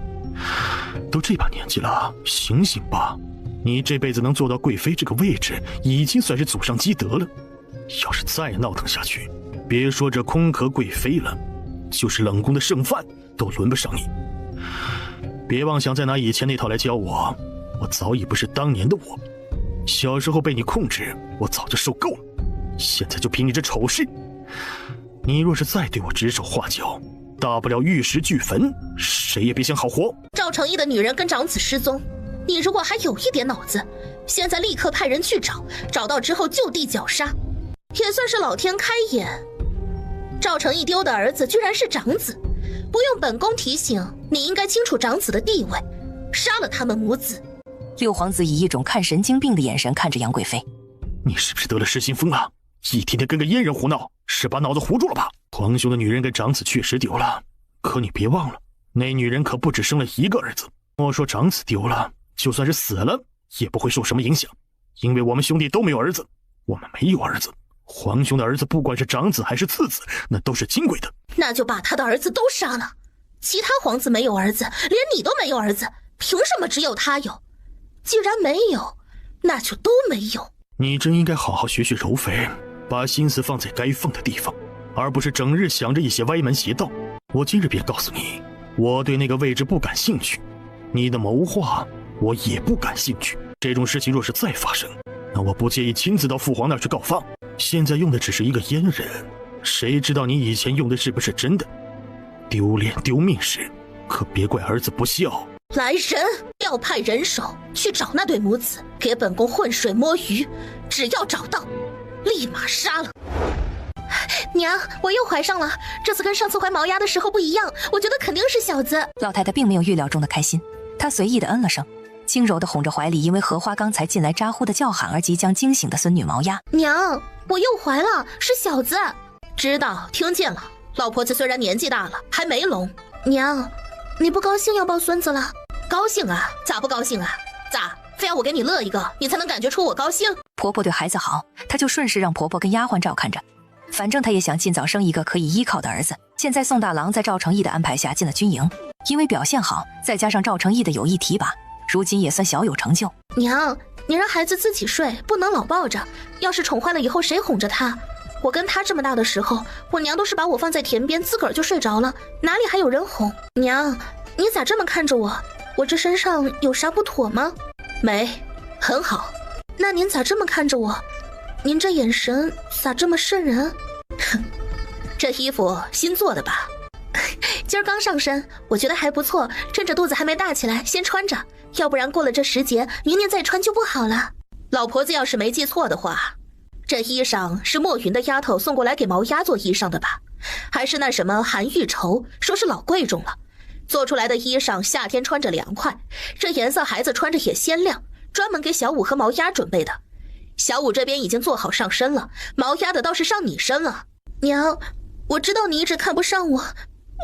都这把年纪了，醒醒吧！你这辈子能做到贵妃这个位置，已经算是祖上积德了。要是再闹腾下去，别说这空壳贵妃了，就是冷宫的剩饭都轮不上你。别妄想再拿以前那套来教我，我早已不是当年的我。小时候被你控制，我早就受够了。现在就凭你这丑事，你若是再对我指手画脚，大不了玉石俱焚，谁也别想好活。赵成义的女人跟长子失踪，你如果还有一点脑子，现在立刻派人去找，找到之后就地绞杀，也算是老天开眼。赵成义丢的儿子居然是长子，不用本宫提醒，你应该清楚长子的地位，杀了他们母子。六皇子以一种看神经病的眼神看着杨贵妃，你是不是得了失心疯了？一天天跟个阉人胡闹，是把脑子糊住了吧？皇兄的女人跟长子确实丢了，可你别忘了，那女人可不只生了一个儿子。莫说长子丢了，就算是死了，也不会受什么影响，因为我们兄弟都没有儿子，我们没有儿子。皇兄的儿子不管是长子还是次子，那都是金贵的。那就把他的儿子都杀了，其他皇子没有儿子，连你都没有儿子，凭什么只有他有？既然没有，那就都没有。你真应该好好学学柔妃，把心思放在该放的地方，而不是整日想着一些歪门邪道。我今日便告诉你，我对那个位置不感兴趣，你的谋划我也不感兴趣。这种事情若是再发生，那我不介意亲自到父皇那儿去告发。现在用的只是一个阉人，谁知道你以前用的是不是真的？丢脸丢命时，可别怪儿子不孝。来人，调派人手去找那对母子，给本宫浑水摸鱼，只要找到，立马杀了。娘，我又怀上了，这次跟上次怀毛丫的时候不一样，我觉得肯定是小子。老太太并没有预料中的开心，她随意的嗯了声，轻柔地哄着怀里因为荷花刚才进来咋呼的叫喊而即将惊醒的孙女毛丫。娘，我又怀了，是小子。知道，听见了。老婆子虽然年纪大了，还没聋。娘，你不高兴要抱孙子了？高兴啊？咋不高兴啊？咋非要我给你乐一个，你才能感觉出我高兴？婆婆对孩子好，她就顺势让婆婆跟丫鬟照看着。反正她也想尽早生一个可以依靠的儿子。现在宋大郎在赵成义的安排下进了军营，因为表现好，再加上赵成义的有意提拔，如今也算小有成就。娘，你让孩子自己睡，不能老抱着，要是宠坏了以后谁哄着他？我跟他这么大的时候，我娘都是把我放在田边，自个儿就睡着了，哪里还有人哄？娘，你咋这么看着我？我这身上有啥不妥吗？没，很好。那您咋这么看着我？您这眼神咋这么瘆人？哼，这衣服新做的吧？今儿刚上身，我觉得还不错，趁着肚子还没大起来，先穿着，要不然过了这时节，明年再穿就不好了。老婆子要是没记错的话，这衣裳是墨云的丫头送过来给毛丫做衣裳的吧？还是那什么韩玉绸，说是老贵重了，做出来的衣裳夏天穿着凉快，这颜色孩子穿着也鲜亮，专门给小五和毛丫准备的。小五这边已经做好上身了，毛丫的倒是上你身了。娘，我知道你一直看不上我，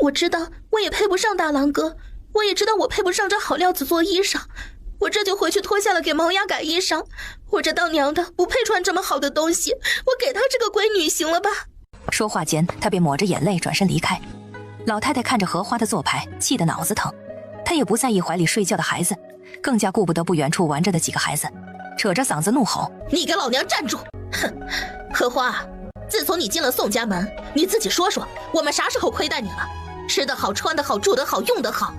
我知道我也配不上大郎哥，我也知道我配不上这好料子做衣裳，我这就回去脱下了给毛丫改衣裳。我这当娘的不配穿这么好的东西，我给她这个闺女行了吧？说话间，她便抹着眼泪转身离开。老太太看着荷花的做派，气得脑子疼。她也不在意怀里睡觉的孩子，更加顾不得不远处玩着的几个孩子，扯着嗓子怒吼：“你给老娘站住！哼，荷花，自从你进了宋家门，你自己说说，我们啥时候亏待你了？吃得好，穿得好，住得好，用得好。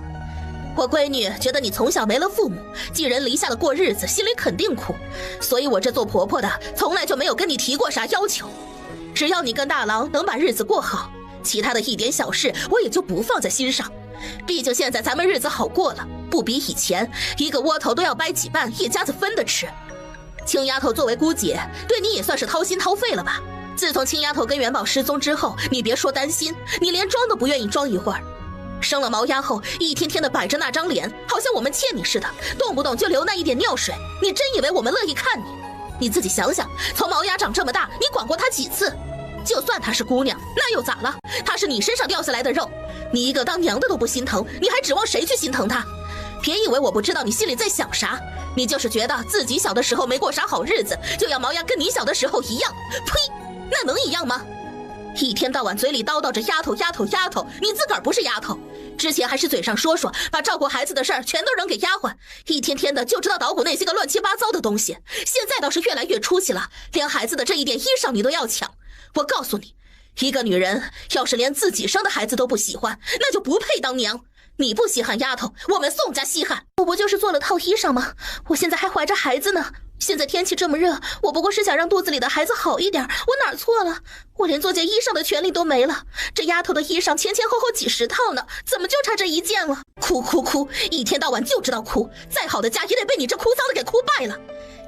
我闺女觉得你从小没了父母，寄人篱下的过日子，心里肯定苦，所以我这做婆婆的从来就没有跟你提过啥要求。只要你跟大郎能把日子过好，其他的一点小事我也就不放在心上。毕竟现在咱们日子好过了，不比以前一个窝头都要掰几瓣，一家子分的吃。青丫头作为姑姐，对你也算是掏心掏肺了吧？自从青丫头跟元宝失踪之后，你别说担心，你连装都不愿意装一会儿。生了毛丫后，一天天的摆着那张脸，好像我们欠你似的，动不动就流那一点尿水。你真以为我们乐意看你？你自己想想，从毛丫长这么大，你管过她几次？就算她是姑娘，那又咋了？她是你身上掉下来的肉，你一个当娘的都不心疼，你还指望谁去心疼她？别以为我不知道你心里在想啥，你就是觉得自己小的时候没过啥好日子，就要毛丫跟你小的时候一样。呸，那能一样吗？一天到晚嘴里叨叨着丫头丫头丫头，你自个儿不是丫头，之前还是嘴上说说，把照顾孩子的事儿全都扔给丫鬟，一天天的就知道捣鼓那些个乱七八糟的东西。现在倒是越来越出息了，连孩子的这一点衣裳你都要抢。我告诉你，一个女人要是连自己生的孩子都不喜欢，那就不配当娘。你不稀罕丫头，我们宋家稀罕。我不就是做了套衣裳吗？我现在还怀着孩子呢。现在天气这么热，我不过是想让肚子里的孩子好一点，我哪儿错了？我连做件衣裳的权利都没了。这丫头的衣裳前前后后几十套呢，怎么就差这一件了？哭哭哭，一天到晚就知道哭，再好的家也得被你这哭丧的给哭败了。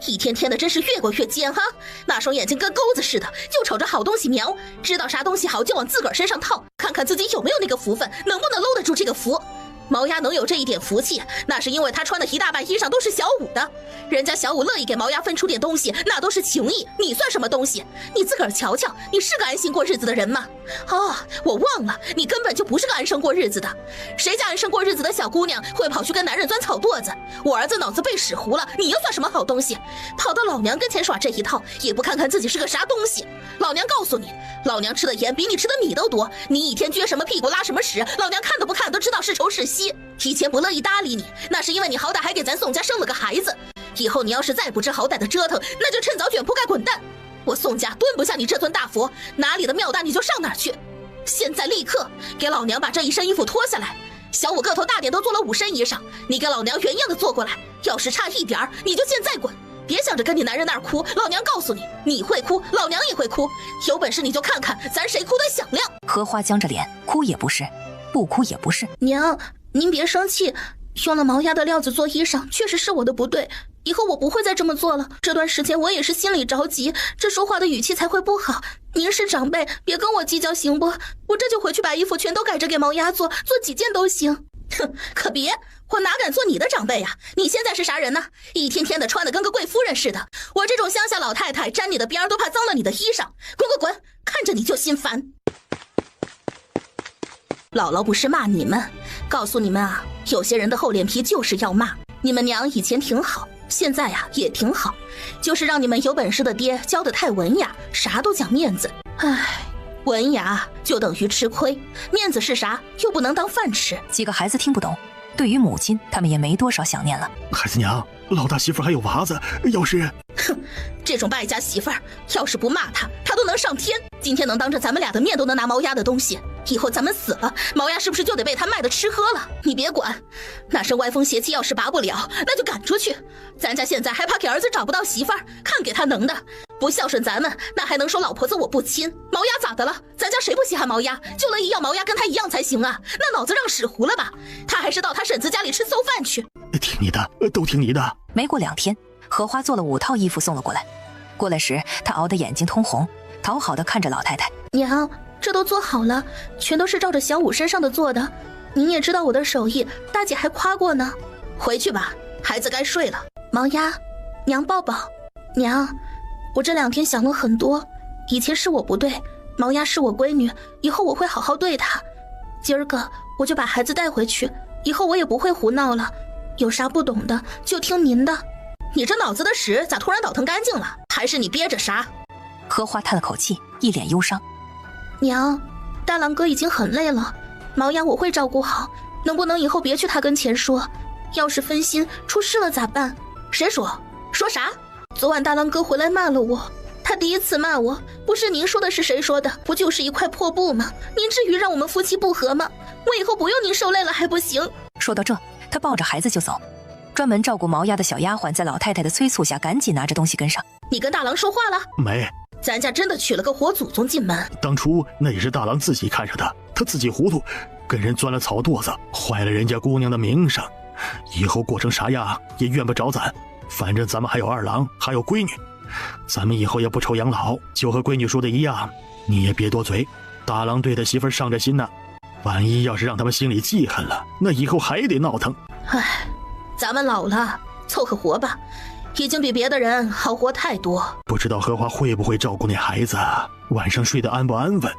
一天天的真是越过越尖哈，那双眼睛跟钩子似的，就瞅着好东西瞄，知道啥东西好就往自个儿身上套，看看自己有没有那个福分，能不能搂得住这个福。毛丫能有这一点福气，那是因为她穿的一大半衣裳都是小五的，人家小五乐意给毛丫分出点东西，那都是情谊，你算什么东西？你自个儿瞧瞧，你是个安心过日子的人吗？哦，我忘了，你根本就不是个安生过日子的。谁家安生过日子的小姑娘会跑去跟男人钻草垛子？我儿子脑子被使糊了，你又算什么好东西？跑到老娘跟前耍这一套，也不看看自己是个啥东西。老娘告诉你，老娘吃的盐比你吃的米都多，你一天撅什么屁股拉什么屎，老娘看都不看都知道是愁是惜。以前不乐意搭理你，那是因为你好歹还给咱宋家生了个孩子，以后你要是再不知好歹的折腾，那就趁早卷铺盖滚蛋。我宋家蹲不下你这尊大佛，哪里的庙大你就上哪儿去。现在立刻给老娘把这一身衣服脱下来，小五个头大点都做了5身衣裳，你给老娘原样的做过来，要是差一点儿你就现在滚，别想着跟你男人那儿哭，老娘告诉你，你会哭，老娘也会哭，有本事你就看看咱谁哭得响亮。荷花僵着脸，哭也不是，不哭也不是。娘，您别生气，用了毛丫的料子做衣裳，确实是我的不对，以后我不会再这么做了。这段时间我也是心里着急，这说话的语气才会不好。您是长辈，别跟我计较行不？我这就回去把衣服全都改着给毛丫做几件都行。哼，可别，我哪敢做你的长辈呀？你现在是啥人呢？一天天的穿的跟个贵夫人似的，我这种乡下老太太沾你的边都怕脏了你的衣裳。滚滚滚，看着你就心烦。姥姥不是骂你们，告诉你们啊，有些人的厚脸皮就是要骂。你们娘以前挺好，现在呀也挺好，就是让你们有本事的爹教得太文雅，啥都讲面子。唉，文雅就等于吃亏，面子是啥？又不能当饭吃。几个孩子听不懂，对于母亲，他们也没多少想念了。孩子娘，老大媳妇还有娃子，要是……哼，这种败家媳妇儿，要是不骂她，她都能上天。今天能当着咱们俩的面都能拿毛丫的东西，以后咱们死了，毛丫是不是就得被他卖的吃喝了？你别管，那身歪风邪气要是拔不了，那就赶出去。咱家现在还怕给儿子找不到媳妇儿，看给他能的，不孝顺咱们，那还能说老婆子我不亲？毛丫咋的了？咱家谁不稀罕毛丫？就乐意要毛丫跟他一样才行啊？那脑子让使糊了吧？他还是到他婶子家里吃馊饭去。听你的，都听你的。没过2天，荷花做了5套衣服送了过来。过来时，她熬得眼睛通红，讨好的看着老太太。娘，这都做好了，全都是照着小五身上的做的。您也知道我的手艺，大姐还夸过呢。回去吧，孩子该睡了。毛丫，娘抱抱。娘，我这2天想了很多，以前是我不对，毛丫是我闺女，以后我会好好对她。今儿个我就把孩子带回去，以后我也不会胡闹了，有啥不懂的就听您的。你这脑子的屎咋突然倒腾干净了？还是你憋着啥？荷花叹了口气，一脸忧伤。娘，大郎哥已经很累了，毛丫我会照顾好，能不能以后别去他跟前说？要是分心出事了咋办？谁说？说啥？昨晚大郎哥回来骂了我，他第一次骂我，不是您说的是谁说的？不就是一块破布吗？您至于让我们夫妻不和吗？我以后不用您受累了还不行？说到这，他抱着孩子就走。专门照顾毛丫的小丫鬟在老太太的催促下，赶紧拿着东西跟上。你跟大郎说话了没？咱家真的娶了个活祖宗进门。当初那也是大郎自己看上的，他自己糊涂，跟人钻了草垛子，坏了人家姑娘的名声。以后过成啥样也怨不着咱，反正咱们还有2郎，还有闺女，咱们以后也不愁养老。就和闺女说的一样，你也别多嘴。大郎对他媳妇上着心呢，万一要是让他们心里记恨了，那以后还得闹腾。唉，咱们老了，凑合活吧，已经比别的人好活太多。不知道荷花会不会照顾那孩子，晚上睡得安不安稳？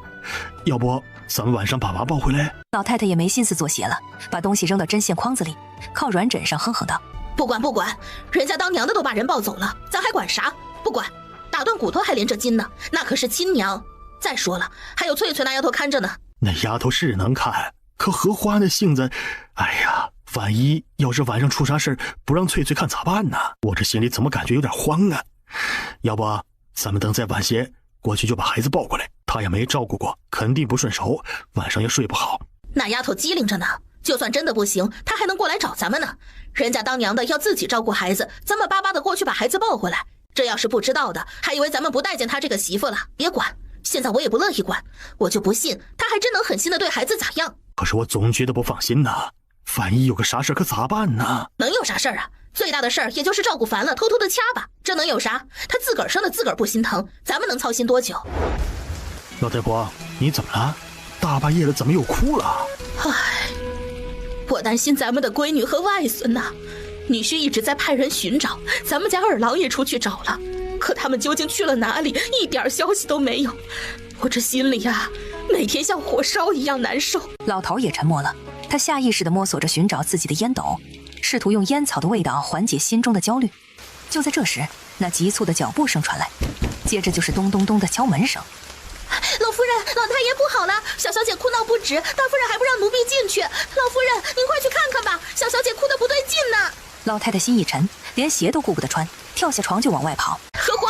要不咱们晚上把娃抱回来？老太太也没心思做鞋了，把东西扔到针线筐子里，靠软枕上哼哼道：“不管不管，人家当娘的都把人抱走了，咱还管啥？不管，打断骨头还连着筋呢，那可是亲娘。再说了，还有翠翠那丫头看着呢。那丫头是能看，可荷花那性子，哎呀，万一要是晚上出啥事不让翠翠看咋办呢？我这心里怎么感觉有点慌啊？要不咱们等再晚些过去就把孩子抱过来，她也没照顾过，肯定不顺手，晚上也睡不好。那丫头机灵着呢，就算真的不行，她还能过来找咱们呢。人家当娘的要自己照顾孩子，咱们巴巴的过去把孩子抱回来。这要是不知道的，还以为咱们不待见她这个媳妇了。别管，现在我也不乐意管，我就不信她还真能狠心的对孩子咋样。可是我总觉得不放心呐，万一有个啥事可咋办呢？能有啥事啊？最大的事儿也就是照顾烦了，偷偷的掐吧，这能有啥？她自个儿生的自个儿不心疼，咱们能操心多久？老太婆，你怎么了？大半夜的怎么又哭了？唉，我担心咱们的闺女和外孙呐。女婿一直在派人寻找，咱们家2郎也出去找了，可他们究竟去了哪里，一点消息都没有。我这心里呀，每天像火烧一样难受。老头也沉默了，他下意识地摸索着寻找自己的烟斗，试图用烟草的味道缓解心中的焦虑。就在这时，那急促的脚步声传来，接着就是咚咚咚的敲门声。老夫人，老太爷不好了，小小姐哭闹不止，大夫人还不让奴婢进去。老夫人，您快去看看吧，小小姐哭得不对劲呢。老太太心一沉，连鞋都顾不得穿，跳下床就往外跑。荷花，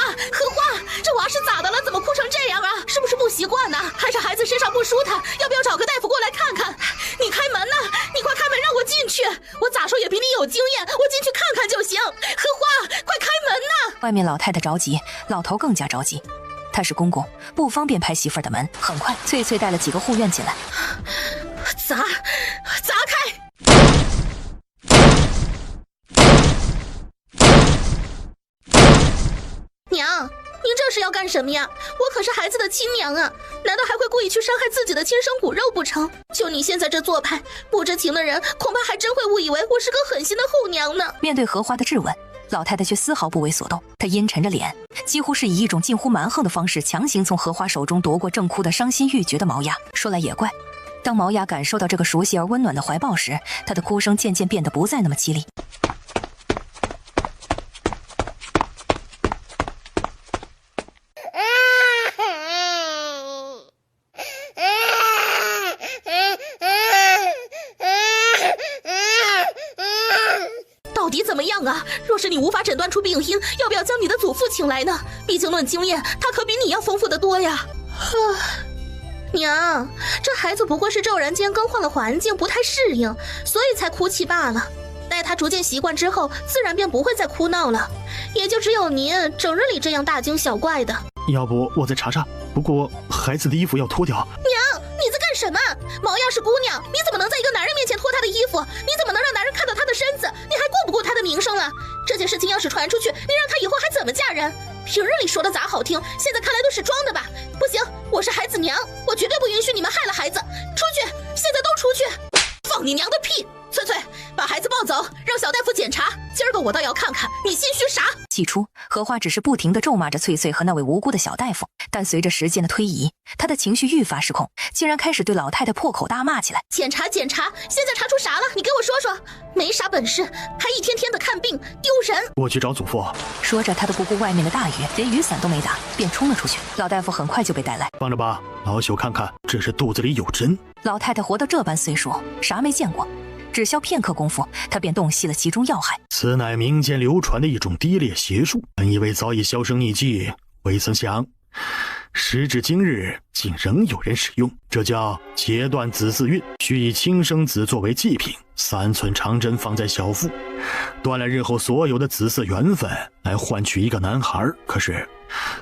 这娃是咋的了？怎么哭成这样啊？是不是不习惯呢？还是孩子身上不舒坦？要不要找个大夫过来看看？你开门呐！你快开门让我进去！我咋说也比你有经验，我进去看看就行。荷花，快开门呐！外面老太太着急，老头更加着急。他是公公，不方便拍媳妇儿的门。很快，翠翠带了几个护院进来，砸开！娘，您这是要干什么呀？我可是孩子的亲娘啊，难道还会故意去伤害自己的亲生骨肉不成？就你现在这做派，不知情的人恐怕还真会误以为我是个狠心的后娘呢。面对荷花的质问，老太太却丝毫不为所动，她阴沉着脸，几乎是以一种近乎蛮横的方式强行从荷花手中夺过正哭得伤心欲绝的毛丫。说来也怪，当毛丫感受到这个熟悉而温暖的怀抱时，她的哭声渐渐变得不再那么凄厉。到底怎么样啊？若是你无法诊断出病因，要不要将你的祖父请来呢？毕竟论经验，他可比你要丰富得多呀。娘，这孩子不过是骤然间更换了环境，不太适应，所以才哭泣罢了。待他逐渐习惯之后，自然便不会再哭闹了。也就只有您整日里这样大惊小怪的。要不我再查查？不过孩子的衣服要脱掉。娘，你在干什么？毛丫是姑娘，你怎么能在一个男人面前脱她的衣服？你怎么能让男人看到她的身子？你还顾不顾她的名声了？这件事情要是传出去，你让她以后还怎么嫁人？平日里说的咋好听，现在看来都是装的吧？不行，我是孩子娘，我绝对不允许你们害了孩子。出去，现在都出去！放你娘的屁！翠翠，把孩子抱走，让小大夫检查。今儿个我倒要看看你心虚啥。起初，荷花只是不停地咒骂着翠翠和那位无辜的小大夫，但随着时间的推移，她的情绪愈发失控，竟然开始对老太太破口大骂起来。检查，现在查出啥了？你给我说说。没啥本事，还一天天的看病，丢人！我去找祖父。说着，他都不顾外面的大雨，连雨伞都没打，便冲了出去。老大夫很快就被带来。放着吧，老朽看看，这是肚子里有针。老太太活到这般岁数，啥没见过？只消片刻功夫，她便洞悉了其中要害。此乃民间流传的一种低劣邪术，本以为早已销声匿迹，未曾想时至今日竟仍有人使用。这叫截断子嗣运，需以亲生子作为祭品，3寸长针放在小腹，断了日后所有的子嗣缘分，来换取一个男孩。可是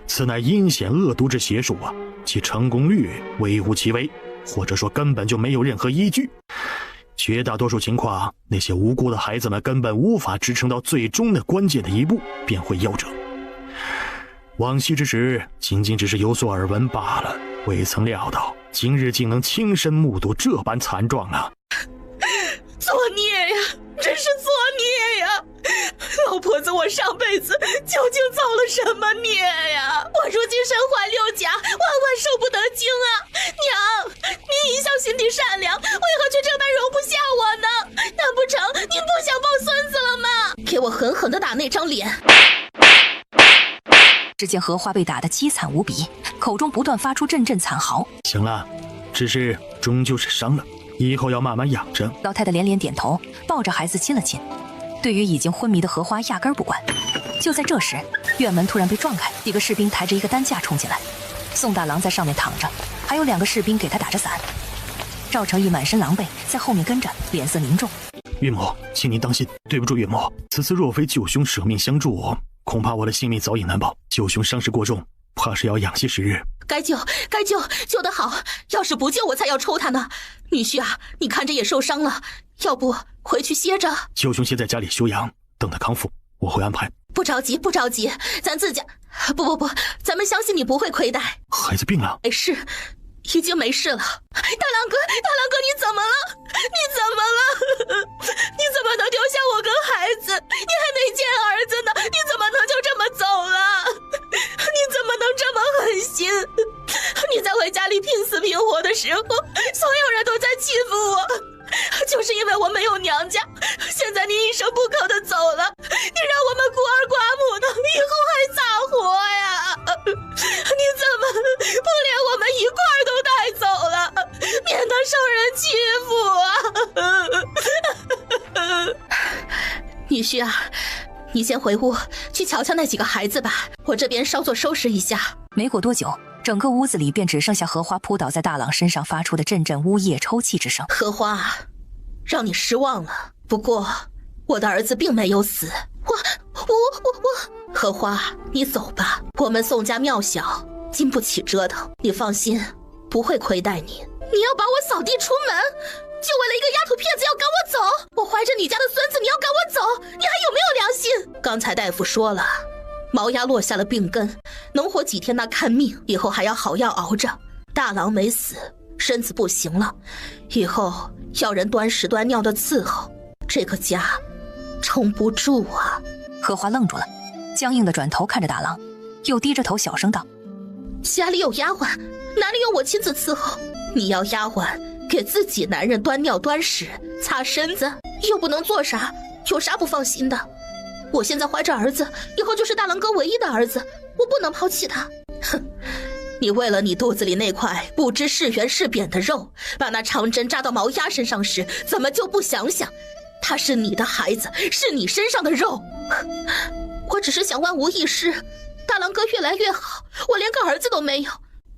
此乃阴险恶毒之邪术啊，其成功率微乎其微，或者说根本就没有任何依据。绝大多数情况，那些无辜的孩子们根本无法支撑到最终的关键的一步，便会夭折。往昔之时，仅仅只是有所耳闻罢了，未曾料到今日竟能亲身目睹这般惨状啊！作孽呀，真是作孽呀！老婆子，我上辈子究竟造了什么孽呀？我如今身怀6甲，万万受不得惊啊！娘，您一向心地善良，为何却这般容不下我呢？难不成您不想抱孙子了吗？给我狠狠地打那张脸！只见荷花被打得凄惨无比，口中不断发出阵阵惨嚎。行了，只是终究是伤了，以后要慢慢养着。老太太连连点头，抱着孩子亲了亲。对于已经昏迷的荷花压根儿不管。就在这时，院门突然被撞开，几个士兵抬着一个担架冲进来，宋大郎在上面躺着，还有2个士兵给他打着伞。赵成义满身狼狈，在后面跟着，脸色凝重。岳母，请您当心，对不住岳母，此次若非舅兄舍命相助，恐怕我的性命早已难保。舅兄伤势过重，怕是要养息时日。该救，救得好！要是不救，我才要抽他呢。女婿啊，你看着也受伤了，要不回去歇着？舅兄先在家里休养，等他康复，我会安排。不着急，咱自家……不，咱们相信你不会亏待。孩子病了？没事，已经没事了。大郎哥，你怎么了？你怎么能丢下我跟孩子？你还没见儿子呢，你怎么能就这么走了？你怎么能这么狠心？你在回家里拼死拼活的时候，所有人都在欺负我，就是因为我没有娘家。现在你一声不吭的走了，你让我们孤儿寡母的以后还咋活呀？你怎么不连我们一块儿都带走了，免得受人欺负啊？女婿啊，你先回屋去瞧瞧那几个孩子吧，我这边稍作收拾一下。没过多久，整个屋子里便只剩下荷花扑倒在大郎身上发出的阵阵呜咽抽泣之声。荷花，让你失望了，不过我的儿子并没有死。荷花，你走吧，我们宋家庙小，经不起折腾。你放心，不会亏待你。你要把我扫地出门，就为了一个丫头片子要赶我走？我怀着你家的孙子，你要赶我走？你还有没有良心？刚才大夫说了，毛丫落下了病根，能活几天那看命，以后还要好药熬着。大郎没死，身子不行了，以后要人端屎端尿的伺候，这个家撑不住啊。荷花愣住了，僵硬的转头看着大郎，又低着头小声道：家里有丫鬟，哪里有我亲自伺候？你要丫鬟给自己男人端尿端屎擦身子，又不能做啥，有啥不放心的？我现在怀着儿子，以后就是大郎哥唯一的儿子，我不能抛弃他。哼，你为了你肚子里那块不知是圆是扁的肉，把那长针扎到毛丫身上时，怎么就不想想他是你的孩子，是你身上的肉？我只是想万无一失，大郎哥越来越好，我连个儿子都没有，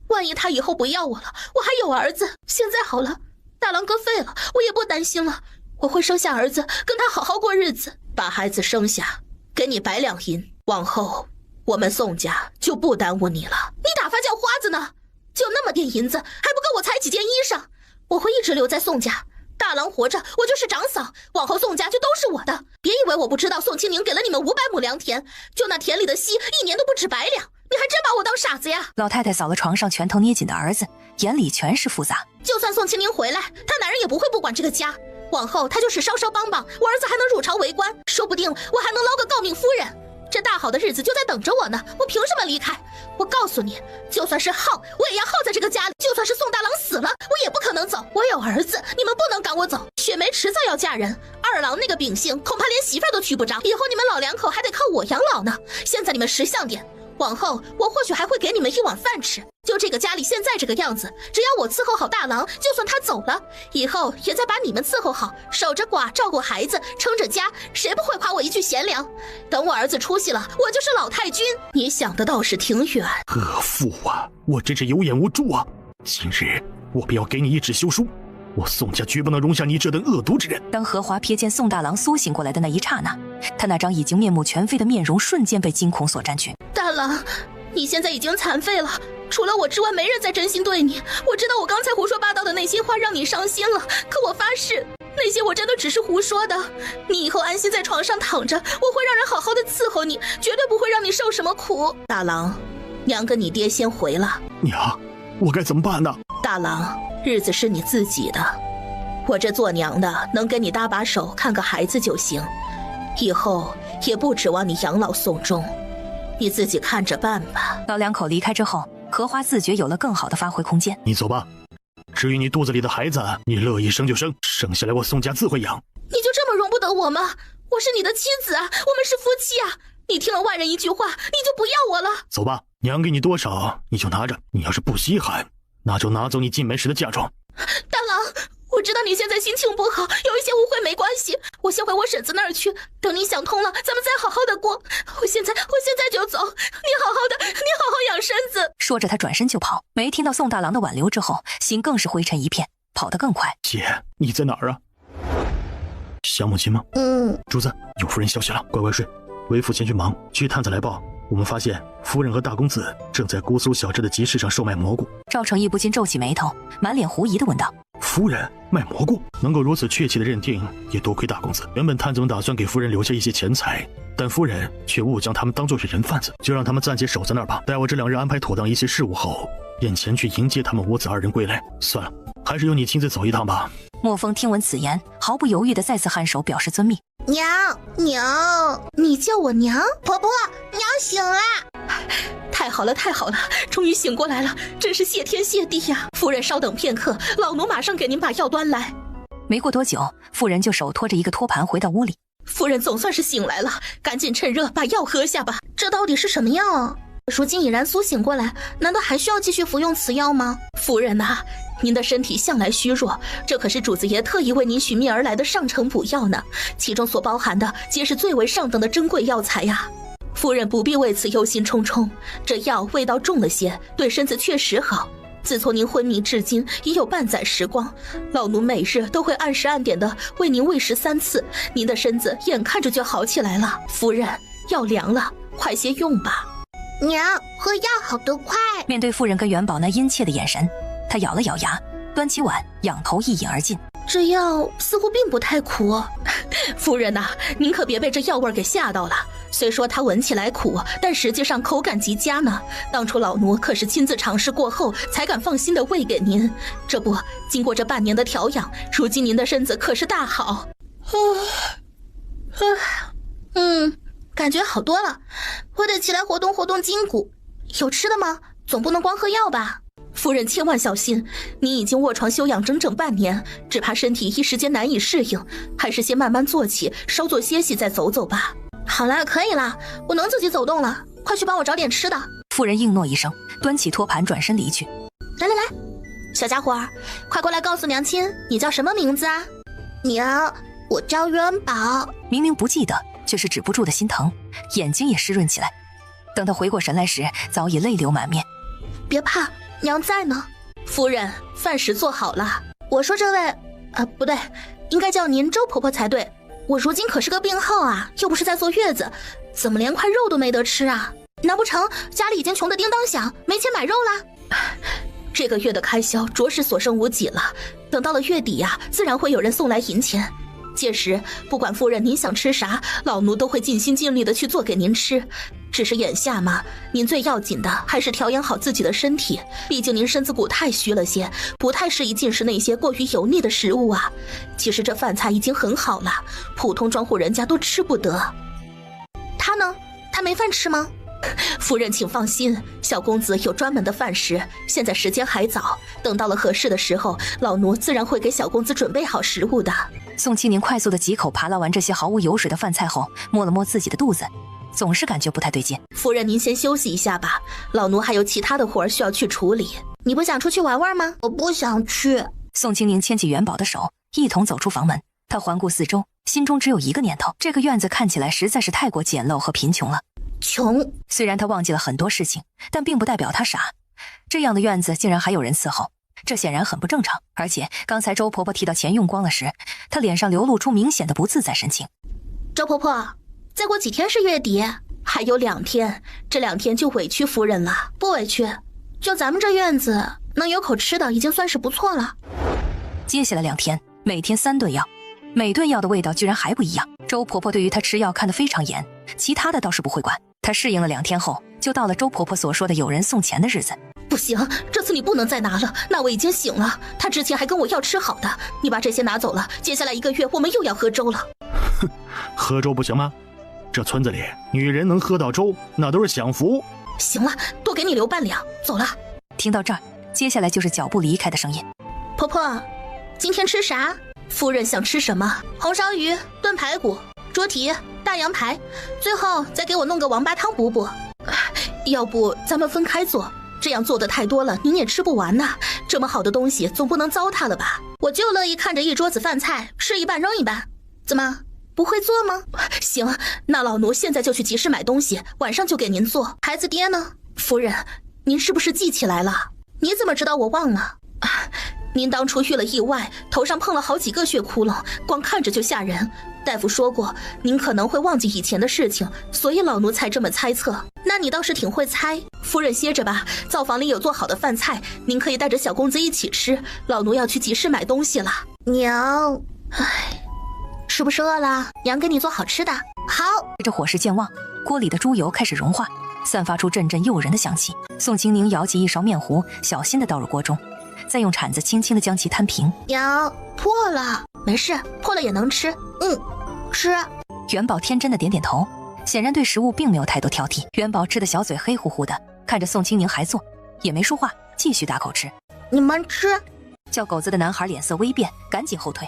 万一他以后不要我了，我还有儿子。现在好了，大郎哥废了，我也不担心了，我会生下儿子，跟他好好过日子。把孩子生下，给你100两银，往后我们宋家就不耽误你了。你打发叫花子呢？就那么点银子，还不够我裁几件衣裳。我会一直留在宋家，大郎活着，我就是长嫂，往后宋家就都是我的。别以为我不知道，宋清宁给了你们500亩良田，就那田里的息1年都不止100两，你还真把我当傻子呀？老太太扫了床上拳头捏紧的儿子，眼里全是复杂。就算宋清宁回来，他男人也不会不管这个家，往后他就是稍稍帮帮，我儿子还能入朝为官，说不定我还能捞个诰命夫人。这大好的日子就在等着我呢，我凭什么离开？我告诉你，就算是耗，我也要耗在这个家里。就算是宋大郎死了，我也不可能走。我有儿子，你们不能赶我走。雪梅迟早要嫁人，二郎那个秉性，恐怕连媳妇儿都娶不着。以后你们老两口还得靠我养老呢。现在你们识相点，往后我或许还会给你们一碗饭吃。就这个家里现在这个样子，只要我伺候好大郎，就算他走了，以后也再把你们伺候好，守着寡，照顾孩子，撑着家，谁不会夸我一句贤良？等我儿子出息了，我就是老太君。你想的倒是挺远。恶妇啊，我真是有眼无珠啊！今日我便要给你一纸休书，我宋家绝不能容下你这等恶毒之人。当荷华瞥见宋大郎苏醒过来的那一刹那，他那张已经面目全非的面容瞬间被惊恐所占据。大郎，你现在已经残废了，除了我之外没人再真心对你。我知道我刚才胡说八道的那些话让你伤心了，可我发誓，那些我真的只是胡说的。你以后安心在床上躺着，我会让人好好的伺候你，绝对不会让你受什么苦。大郎，娘跟你爹先回了。娘，我该怎么办呢？大郎，日子是你自己的，我这做娘的能给你搭把手，看个孩子就行，以后也不指望你养老送终，你自己看着办吧。老两口离开之后，荷花自觉有了更好的发挥空间。你走吧，至于你肚子里的孩子，你乐意生就生，生下来我宋家自会养。你就这么容不得我吗？我是你的妻子啊，我们是夫妻啊！你听了外人一句话，你就不要我了？走吧，娘给你多少你就拿着，你要是不稀罕，那就拿走你进门时的嫁妆。大郎，我知道你现在心情不好，有一些误会没关系，我先回我婶子那儿去，等你想通了，咱们再好好的过。我现在就走，你好好养身子。说着他转身就跑，没听到宋大郎的挽留之后，心更是灰尘一片，跑得更快。姐，你在哪儿啊？想母亲吗？主子，有夫人消息了，乖乖睡。为父前去忙，据探子来报，我们发现夫人和大公子正在姑苏小镇的集市上售卖蘑菇。赵成义不禁皱起眉头，满脸狐疑地问道：夫人卖蘑菇？能够如此确切的认定，也多亏大公子。原本探总打算给夫人留下一些钱财，但夫人却误将他们当作是人贩子，就让他们暂且守在那儿吧。待我这2日安排妥当一些事务后，便前去迎接他们母子2人归来。算了，还是由你亲自走一趟吧。莫风听闻此言，毫不犹豫地再次颔首表示遵命。娘，你叫我娘？婆婆，娘醒了。太好了，终于醒过来了，真是谢天谢地呀！夫人稍等片刻，老奴马上给您把药端来。没过多久，妇人就手托着一个托盘回到屋里。夫人总算是醒来了，赶紧趁热把药喝下吧。这到底是什么药啊？如今已然苏醒过来，难道还需要继续服用此药吗？夫人呐，您的身体向来虚弱，这可是主子爷特意为您寻觅而来的上乘补药呢，其中所包含的皆是最为上等的珍贵药材呀。夫人不必为此忧心忡忡，这药味道重了些，对身子确实好。自从您昏迷至今已有半载时光，老奴每日都会按时按点的为您喂食3次，您的身子眼看着就好起来了。夫人，药凉了，快些用吧。娘，喝药好得快。面对妇人跟元宝那殷切的眼神，他咬了咬牙，端起碗，仰头一饮而尽。这药似乎并不太苦。夫人呐，您可别被这药味给吓到了。虽说它闻起来苦，但实际上口感极佳呢。当初老奴可是亲自尝试过后，才敢放心的喂给您。这不，经过这半年的调养，如今您的身子可是大好。感觉好多了，我得起来活动活动筋骨。有吃的吗？总不能光喝药吧？夫人千万小心，你已经卧床休养整整半年，只怕身体一时间难以适应，还是先慢慢坐起，稍作歇息再走走吧。好了，可以了，我能自己走动了，快去帮我找点吃的。妇人应诺一声，端起托盘转身离去。来，小家伙，快过来告诉娘亲，你叫什么名字啊？娘，我叫元宝。明明不记得，却是止不住的心疼，眼睛也湿润起来。等他回过神来时，早已泪流满面。别怕，娘在呢。夫人，饭食做好了。我说这位，不对，应该叫您周婆婆才对。我如今可是个病号啊，又不是在坐月子，怎么连块肉都没得吃啊？难不成家里已经穷得叮当响，没钱买肉啦？这个月的开销着实所剩无几了，等到了月底呀，自然会有人送来银钱。届时不管夫人您想吃啥，老奴都会尽心尽力的去做给您吃。只是眼下嘛，您最要紧的还是调养好自己的身体，毕竟您身子骨太虚了些，不太适宜进食那些过于油腻的食物啊。其实这饭菜已经很好了，普通庄户人家都吃不得。他呢？他没饭吃吗？夫人请放心，小公子有专门的饭食，现在时间还早，等到了合适的时候，老奴自然会给小公子准备好食物的。宋清宁快速的几口扒拉完这些毫无油水的饭菜后，摸了摸自己的肚子，总是感觉不太对劲。夫人您先休息一下吧，老奴还有其他的活儿需要去处理。你不想出去玩玩吗？我不想去。宋清宁牵起元宝的手，一同走出房门。他环顾四周，心中只有一个念头，这个院子看起来实在是太过简陋和贫穷了。穷。虽然他忘记了很多事情，但并不代表他傻。这样的院子竟然还有人伺候，这显然很不正常。而且刚才周婆婆提到钱用光了时，她脸上流露出明显的不自在神情。周婆婆，再过几天是月底，还有2天，这2天就委屈夫人了。不委屈，就咱们这院子能有口吃的已经算是不错了。接下来2天，每天3顿药，每顿药的味道居然还不一样。周婆婆对于她吃药看得非常严，其他的倒是不会管。她适应了2天后，就到了周婆婆所说的有人送钱的日子。不行，这次你不能再拿了，那我已经醒了。他之前还跟我要吃好的，你把这些拿走了，接下来1个月我们又要喝粥了。哼，喝粥不行吗？这村子里女人能喝到粥，那都是享福。行了，多给你留半两，走了。听到这儿，接下来就是脚步离开的声音。婆婆，今天吃啥？夫人想吃什么？红烧鱼、炖排骨、猪蹄、大羊排，最后再给我弄个王八汤补补。要不咱们分开做，这样做的太多了，您也吃不完呐。这么好的东西，总不能糟蹋了吧？我就乐意看着一桌子饭菜，吃一半扔一半。怎么，不会做吗？行，那老奴现在就去集市买东西，晚上就给您做。孩子爹呢？夫人，您是不是记起来了？你怎么知道我忘了？您当初遇了意外，头上碰了好几个血窟窿，光看着就吓人。大夫说过，您可能会忘记以前的事情，所以老奴才这么猜测。那你倒是挺会猜。夫人歇着吧，灶房里有做好的饭菜，您可以带着小公子一起吃。老奴要去集市买东西了。娘，是不是饿了？娘给你做好吃的。好。随着火势渐旺，锅里的猪油开始融化，散发出阵阵诱人的香气。宋清宁舀起一勺面糊，小心地倒入锅中，再用铲子轻轻地将其摊平。娘，破了。没事，破了也能吃。吃。元宝天真的点点头，显然对食物并没有太多挑剔。元宝吃的小嘴黑乎乎的，看着宋清宁还做，也没说话，继续大口吃。你们吃。叫狗子的男孩脸色微变，赶紧后退。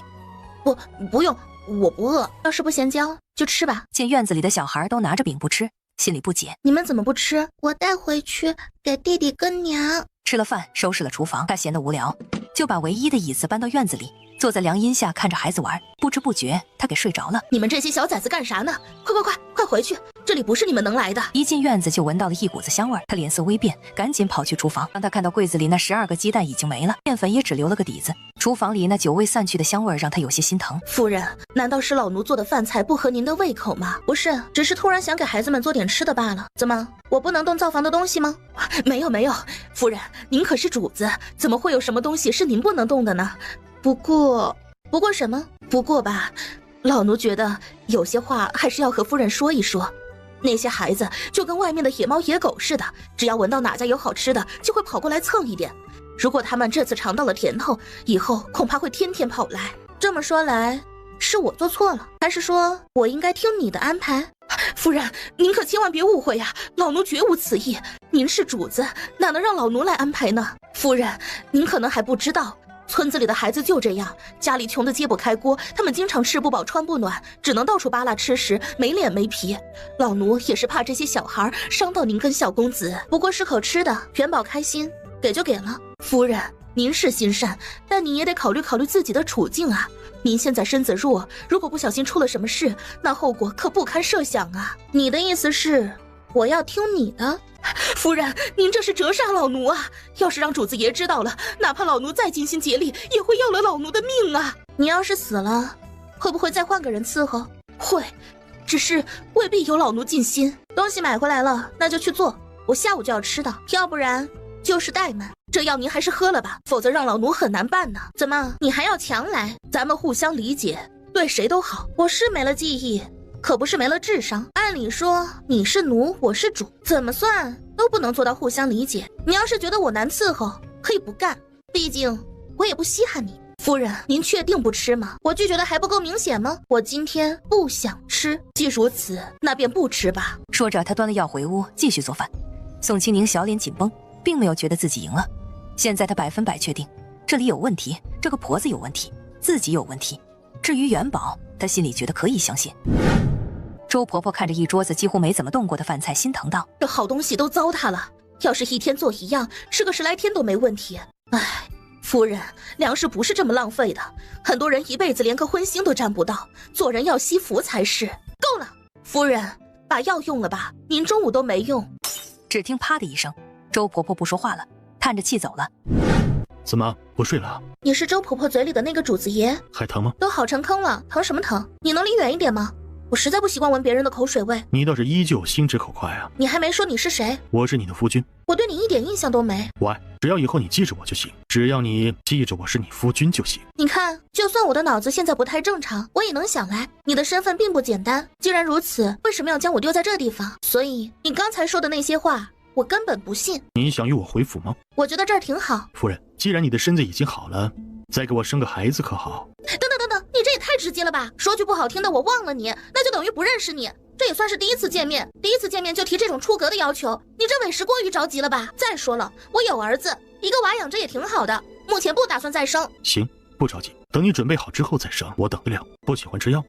不用，我不饿。要是不嫌焦，就吃吧。见院子里的小孩都拿着饼不吃，心里不解。你们怎么不吃？我带回去给弟弟跟娘。吃了饭，收拾了厨房，他闲得无聊，就把唯一的椅子搬到院子里，坐在凉荫下看着孩子玩。不知不觉他给睡着了。你们这些小崽子干啥呢？快回去，这里不是你们能来的。一进院子就闻到了一股子香味，他脸色微变，赶紧跑去厨房。当他看到柜子里那12个鸡蛋已经没了，面粉也只留了个底子，厨房里那久未散去的香味让他有些心疼。夫人，难道是老奴做的饭菜不合您的胃口吗？不是，只是突然想给孩子们做点吃的罢了。怎么，我不能动灶房的东西吗？没有，夫人，您可是主子，怎么会有什么东西是您不能动的呢？不过什么？不过吧，老奴觉得有些话还是要和夫人说一说。那些孩子就跟外面的野猫野狗似的，只要闻到哪家有好吃的，就会跑过来蹭一点。如果他们这次尝到了甜头，以后恐怕会天天跑来。这么说来，是我做错了，还是说我应该听你的安排？夫人，您可千万别误会呀，老奴绝无此意。您是主子，哪能让老奴来安排呢？夫人，您可能还不知道，村子里的孩子就这样，家里穷得揭不开锅，他们经常吃不饱穿不暖，只能到处扒拉吃食，没脸没皮。老奴也是怕这些小孩伤到您跟小公子，不过是口吃的，元宝开心，给就给了。夫人，您是心善，但您也得考虑考虑自己的处境啊。您现在身子弱，如果不小心出了什么事，那后果可不堪设想啊。你的意思是，我要听你的？夫人，您这是折杀老奴啊！要是让主子爷知道了，哪怕老奴再尽心竭力，也会要了老奴的命啊！你要是死了，会不会再换个人伺候？会，只是未必有老奴尽心。东西买回来了，那就去做，我下午就要吃到，要不然就是怠慢。这药您还是喝了吧，否则让老奴很难办呢。怎么，你还要强来？咱们互相理解，对谁都好。我是没了记忆，可不是没了智商。按理说你是奴，我是主，怎么算都不能做到互相理解。你要是觉得我难伺候，可以不干，毕竟我也不稀罕你。夫人，您确定不吃吗？我拒绝的还不够明显吗？我今天不想吃，既如此，那便不吃吧。说着，他端了药回屋，继续做饭。宋清宁小脸紧绷，并没有觉得自己赢了。现在他100%确定，这里有问题，这个婆子有问题，自己有问题。至于元宝，他心里觉得可以相信。周婆婆看着一桌子几乎没怎么动过的饭菜，心疼道：这好东西都糟蹋了，要是一天做一样，吃个10来天都没问题。唉，夫人，粮食不是这么浪费的，很多人一辈子连个荤腥都沾不到，做人要惜福才是。够了，夫人，把药用了吧，您中午都没用。只听啪的一声，周婆婆不说话了，叹着气走了。怎么不睡了？你是周婆婆嘴里的那个主子爷？还疼吗？都好成坑了，疼什么疼？你能离远一点吗？我实在不习惯闻别人的口水味。你倒是依旧心直口快啊！你还没说你是谁？我是你的夫君。我对你一点印象都没。喂，只要以后你记着我就行，只要你记着我是你夫君就行。你看，就算我的脑子现在不太正常，我也能想来，你的身份并不简单。既然如此，为什么要将我丢在这地方？所以你刚才说的那些话，我根本不信。你想与我回府吗？我觉得这儿挺好。夫人，既然你的身子已经好了，再给我生个孩子可好？等等等等，你这也太直接了吧！说句不好听的，我忘了你，那就等于不认识你。这也算是第一次见面，第一次见面就提这种出格的要求，你这委实过于着急了吧？再说了，我有儿子，一个娃养着也挺好的，目前不打算再生。行，不着急，等你准备好之后再生，我等得了。不喜欢吃药？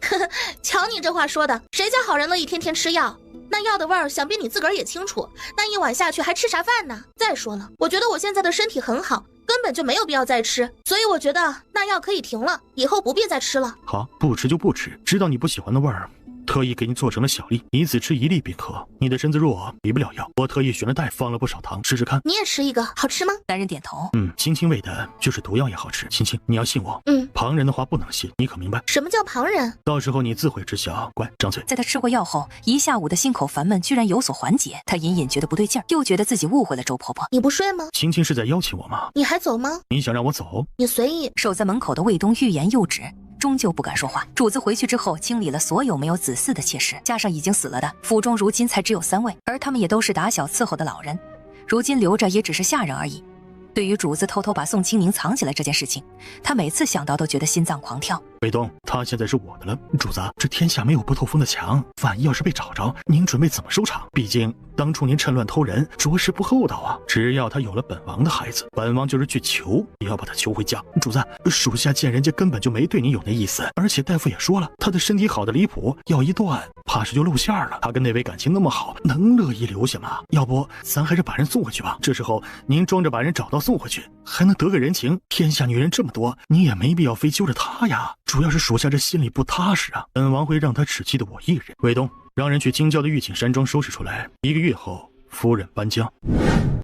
瞧你这话说的，谁家好人乐意天天吃药？那药的味儿，想必你自个儿也清楚。那一碗下去还吃啥饭呢？再说了，我觉得我现在的身体很好，根本就没有必要再吃，所以我觉得那药可以停了，以后不必再吃了。好，不吃就不吃，知道你不喜欢的味儿，特意给你做成了小粒，你只吃1粒便可。你的身子弱，比不了药，我特意选了袋放了不少糖，试试看。你也吃一个，好吃吗？男人点头。轻轻味的，就是毒药也好吃。青青，你要信我。旁人的话不能信，你可明白？什么叫旁人？到时候你自会知晓。乖，张嘴。在他吃过药后，一下午的心口烦闷居然有所缓解，他隐隐觉得不对劲儿，又觉得自己误会了周婆婆。你不睡吗？青青是在邀请我吗？你还走吗？你想让我走？你随意。守在门口的卫东欲言又止，终究不敢说话。主子回去之后，清理了所有没有子嗣的妾室，加上已经死了的，府中如今才只有3位，而他们也都是打小伺候的老人，如今留着也只是下人而已。对于主子偷偷把宋清宁藏起来这件事情，他每次想到都觉得心脏狂跳。卫东，他现在是我的了。主子，这天下没有不透风的墙，万一要是被找着，您准备怎么收场？毕竟当初您趁乱偷人，着实不厚道啊。只要他有了本王的孩子，本王就是去求，也要把他求回家。主子，属下见人家根本就没对你有那意思，而且大夫也说了，他的身体好的离谱，药一断，怕是就露馅了。他跟那位感情那么好，能乐意留下吗？要不咱还是把人送回去吧。这时候您装着把人找到送回去，还能得个人情。天下女人这么多，你也没必要非揪着他呀。主要是属下这心里不踏实啊，本王会让他只记得我一人。卫东，让人去京郊的御寝山庄收拾出来，1个月后夫人搬家。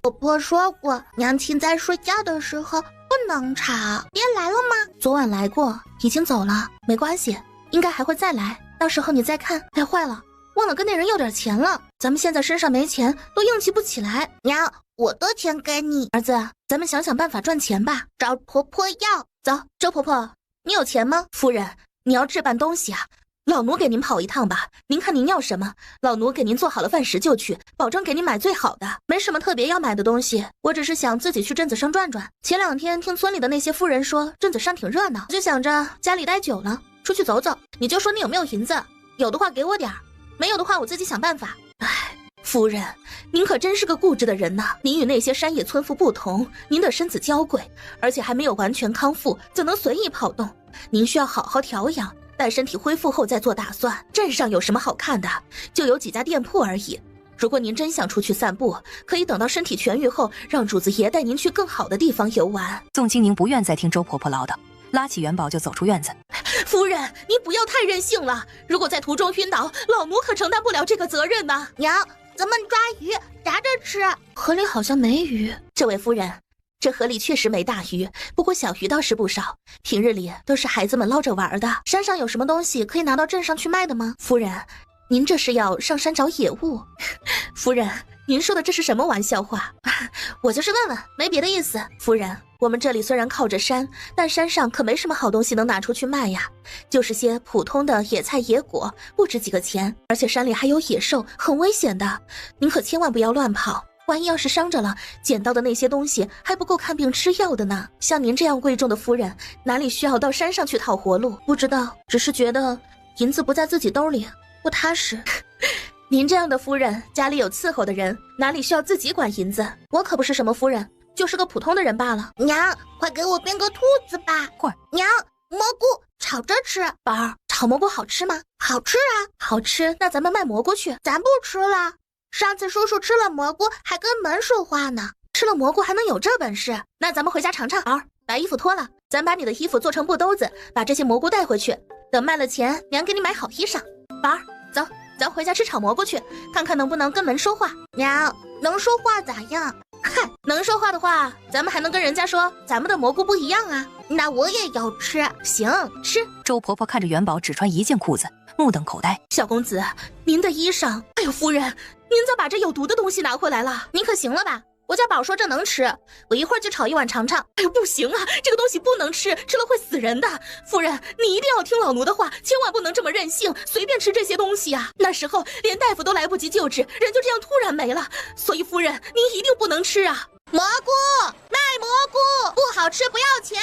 婆婆说过，娘亲在睡觉的时候不能吵。爹来了吗？昨晚来过，已经走了，没关系，应该还会再来，到时候你再看。哎，坏了，忘了跟那人要点钱了，咱们现在身上没钱，都硬气不起来。娘，我的钱给你。儿子，咱们想想办法赚钱吧。找婆婆要。走，周婆婆，你有钱吗？夫人，你要置办东西啊，老奴给您跑一趟吧。您看您要什么，老奴给您做好了饭食就去，保证给您买最好的。没什么特别要买的东西，我只是想自己去镇子上转转。前2天听村里的那些妇人说镇子上挺热闹，就想着家里待久了，出去走走。你就说你有没有银子，有的话给我点儿，没有的话我自己想办法。唉，夫人，您可真是个固执的人呐！您与那些山野村妇不同，您的身子娇贵，而且还没有完全康复，怎能随意跑动？您需要好好调养，待身体恢复后再做打算。镇上有什么好看的？就有几家店铺而已。如果您真想出去散步，可以等到身体痊愈后，让主子爷带您去更好的地方游玩。宋清宁不愿再听周婆婆唠叨，拉起元宝就走出院子。夫人，您不要太任性了，如果在途中晕倒，老奴可承担不了这个责任呢。娘，咱们抓鱼炸着吃。河里好像没鱼。这位夫人，这河里确实没大鱼，不过小鱼倒是不少，平日里都是孩子们捞着玩的。山上有什么东西可以拿到镇上去卖的吗？夫人，您这是要上山找野物？夫人，您说的这是什么玩笑话？我就是问问，没别的意思。夫人，我们这里虽然靠着山，但山上可没什么好东西能拿出去卖呀，就是些普通的野菜野果，不值几个钱，而且山里还有野兽，很危险的，您可千万不要乱跑。万一要是伤着了，捡到的那些东西还不够看病吃药的呢。像您这样贵重的夫人，哪里需要到山上去讨活路？不知道，只是觉得银子不在自己兜里不踏实。您这样的夫人，家里有伺候的人，哪里需要自己管银子？我可不是什么夫人，就是个普通的人罢了。娘，快给我变个兔子吧。会儿，娘，蘑菇炒着吃。宝儿，炒蘑菇好吃吗？好吃啊。好吃，那咱们卖蘑菇去。咱不吃了。上次叔叔吃了蘑菇还跟门说话呢。吃了蘑菇还能有这本事？那咱们回家尝尝。宝儿，把衣服脱了，咱把你的衣服做成布兜子，把这些蘑菇带回去，等卖了钱，娘给你买好衣裳。宝儿，走，咱回家吃炒蘑菇去，看看能不能跟门说话。娘，能说话咋样？嗨，能说话的话，咱们还能跟人家说咱们的蘑菇不一样啊。那我也要吃。行，吃。周婆婆看着元宝只穿一件裤子，目瞪口呆。小公子，您的衣裳。哎呦，夫人，您咋把这有毒的东西拿回来了？您可行了吧？我家宝说这能吃，我一会儿就炒一碗尝尝。哎呦，不行啊，这个东西不能吃，吃了会死人的。夫人，你一定要听老奴的话，千万不能这么任性，随便吃这些东西啊。那时候连大夫都来不及救治，人就这样突然没了。所以夫人，您一定不能吃啊。蘑菇，卖蘑菇，不好吃不要钱。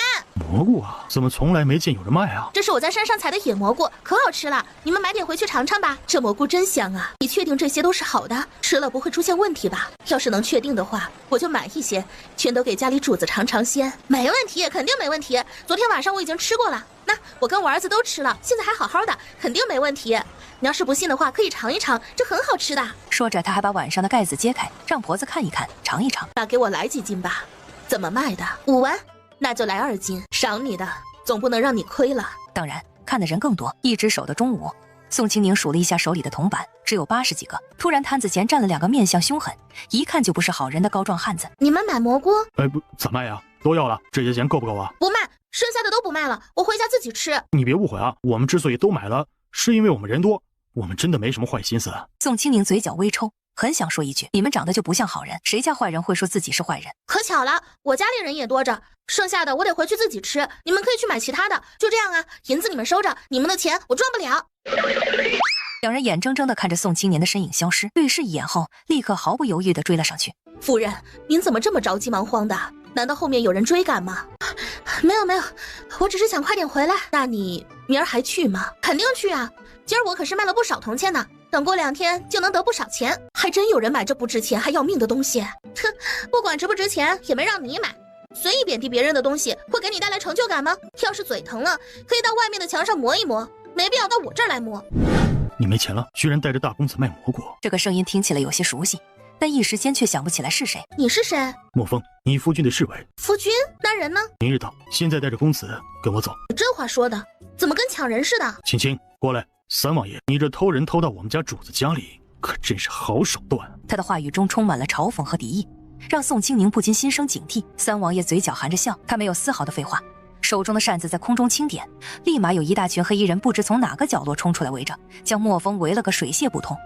蘑菇啊，怎么从来没见有人卖啊？这是我在山上采的野蘑菇，可好吃了，你们买点回去尝尝吧。这蘑菇真香啊！你确定这些都是好的？吃了不会出现问题吧？要是能确定的话，我就买一些，全都给家里主子尝尝鲜。没问题，肯定没问题。昨天晚上我已经吃过了，那我跟我儿子都吃了，现在还好好的，肯定没问题。你要是不信的话，可以尝一尝，这很好吃的。说着，他还把碗上的盖子揭开，让婆子看一看，尝一尝。那给我来几斤吧。怎么卖的？5万？那就来2斤，赏你的，总不能让你亏了。当然，看的人更多。一直守到中午，宋清宁数了一下手里的铜板，只有80几个。突然，摊子前站了2个面相凶狠，一看就不是好人的高壮汉子。你们买蘑菇？哎，不，咋卖呀？都要了，这些钱够不够啊？不卖，剩下的都不卖了，我回家自己吃。你别误会啊，我们之所以都买了，是因为我们人多，我们真的没什么坏心思。宋清宁嘴角微抽，很想说一句：你们长得就不像好人，谁家坏人会说自己是坏人？可巧了，我家里人也多着，剩下的我得回去自己吃，你们可以去买其他的。就这样啊，银子你们收着，你们的钱我赚不了。两人眼睁睁地看着宋青年的身影消失，对视一眼后，立刻毫不犹豫地追了上去。夫人，您怎么这么着急忙慌的？难道后面有人追赶吗？没有没有，我只是想快点回来。那你明儿还去吗？肯定去啊，今儿我可是卖了不少铜钱呢，等过2天就能得不少钱。还真有人买这不值钱还要命的东西。哼，不管值不值钱也没让你买。随意贬低别人的东西会给你带来成就感吗？要是嘴疼了，可以到外面的墙上磨一磨，没必要到我这儿来磨。你没钱了，居然带着大公子卖蘑菇。这个声音听起来有些熟悉，但一时间却想不起来是谁。你是谁？莫风，你夫君的侍卫。夫君？那人呢？明日到，现在带着公子跟我走。这话说的，怎么跟抢人似的？青青，过来。三王爷，你这偷人偷到我们家主子家里，可真是好手段。他的话语中充满了嘲讽和敌意，让宋清宁不禁心生警惕。三王爷嘴角含着笑，他没有丝毫的废话，手中的扇子在空中轻点，立马有一大群黑衣人不知从哪个角落冲出来围着，将莫风围了个水泄不通。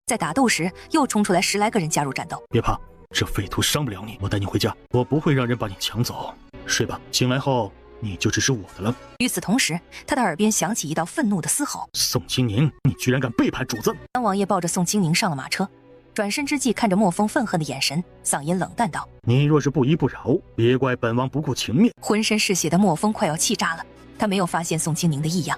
在打斗时，又冲出来10来个人加入战斗。别怕，这匪徒伤不了你，我带你回家，我不会让人把你抢走。睡吧，醒来后你就只是我的了。与此同时，他的耳边响起一道愤怒的嘶吼：宋清宁，你居然敢背叛主子！三王爷抱着宋清宁上了马车，转身之际看着莫风愤恨的眼神，嗓音冷淡道：你若是不依不饶，别怪本王不顾情面。浑身是血的莫风快要气炸了，他没有发现宋清宁的异样，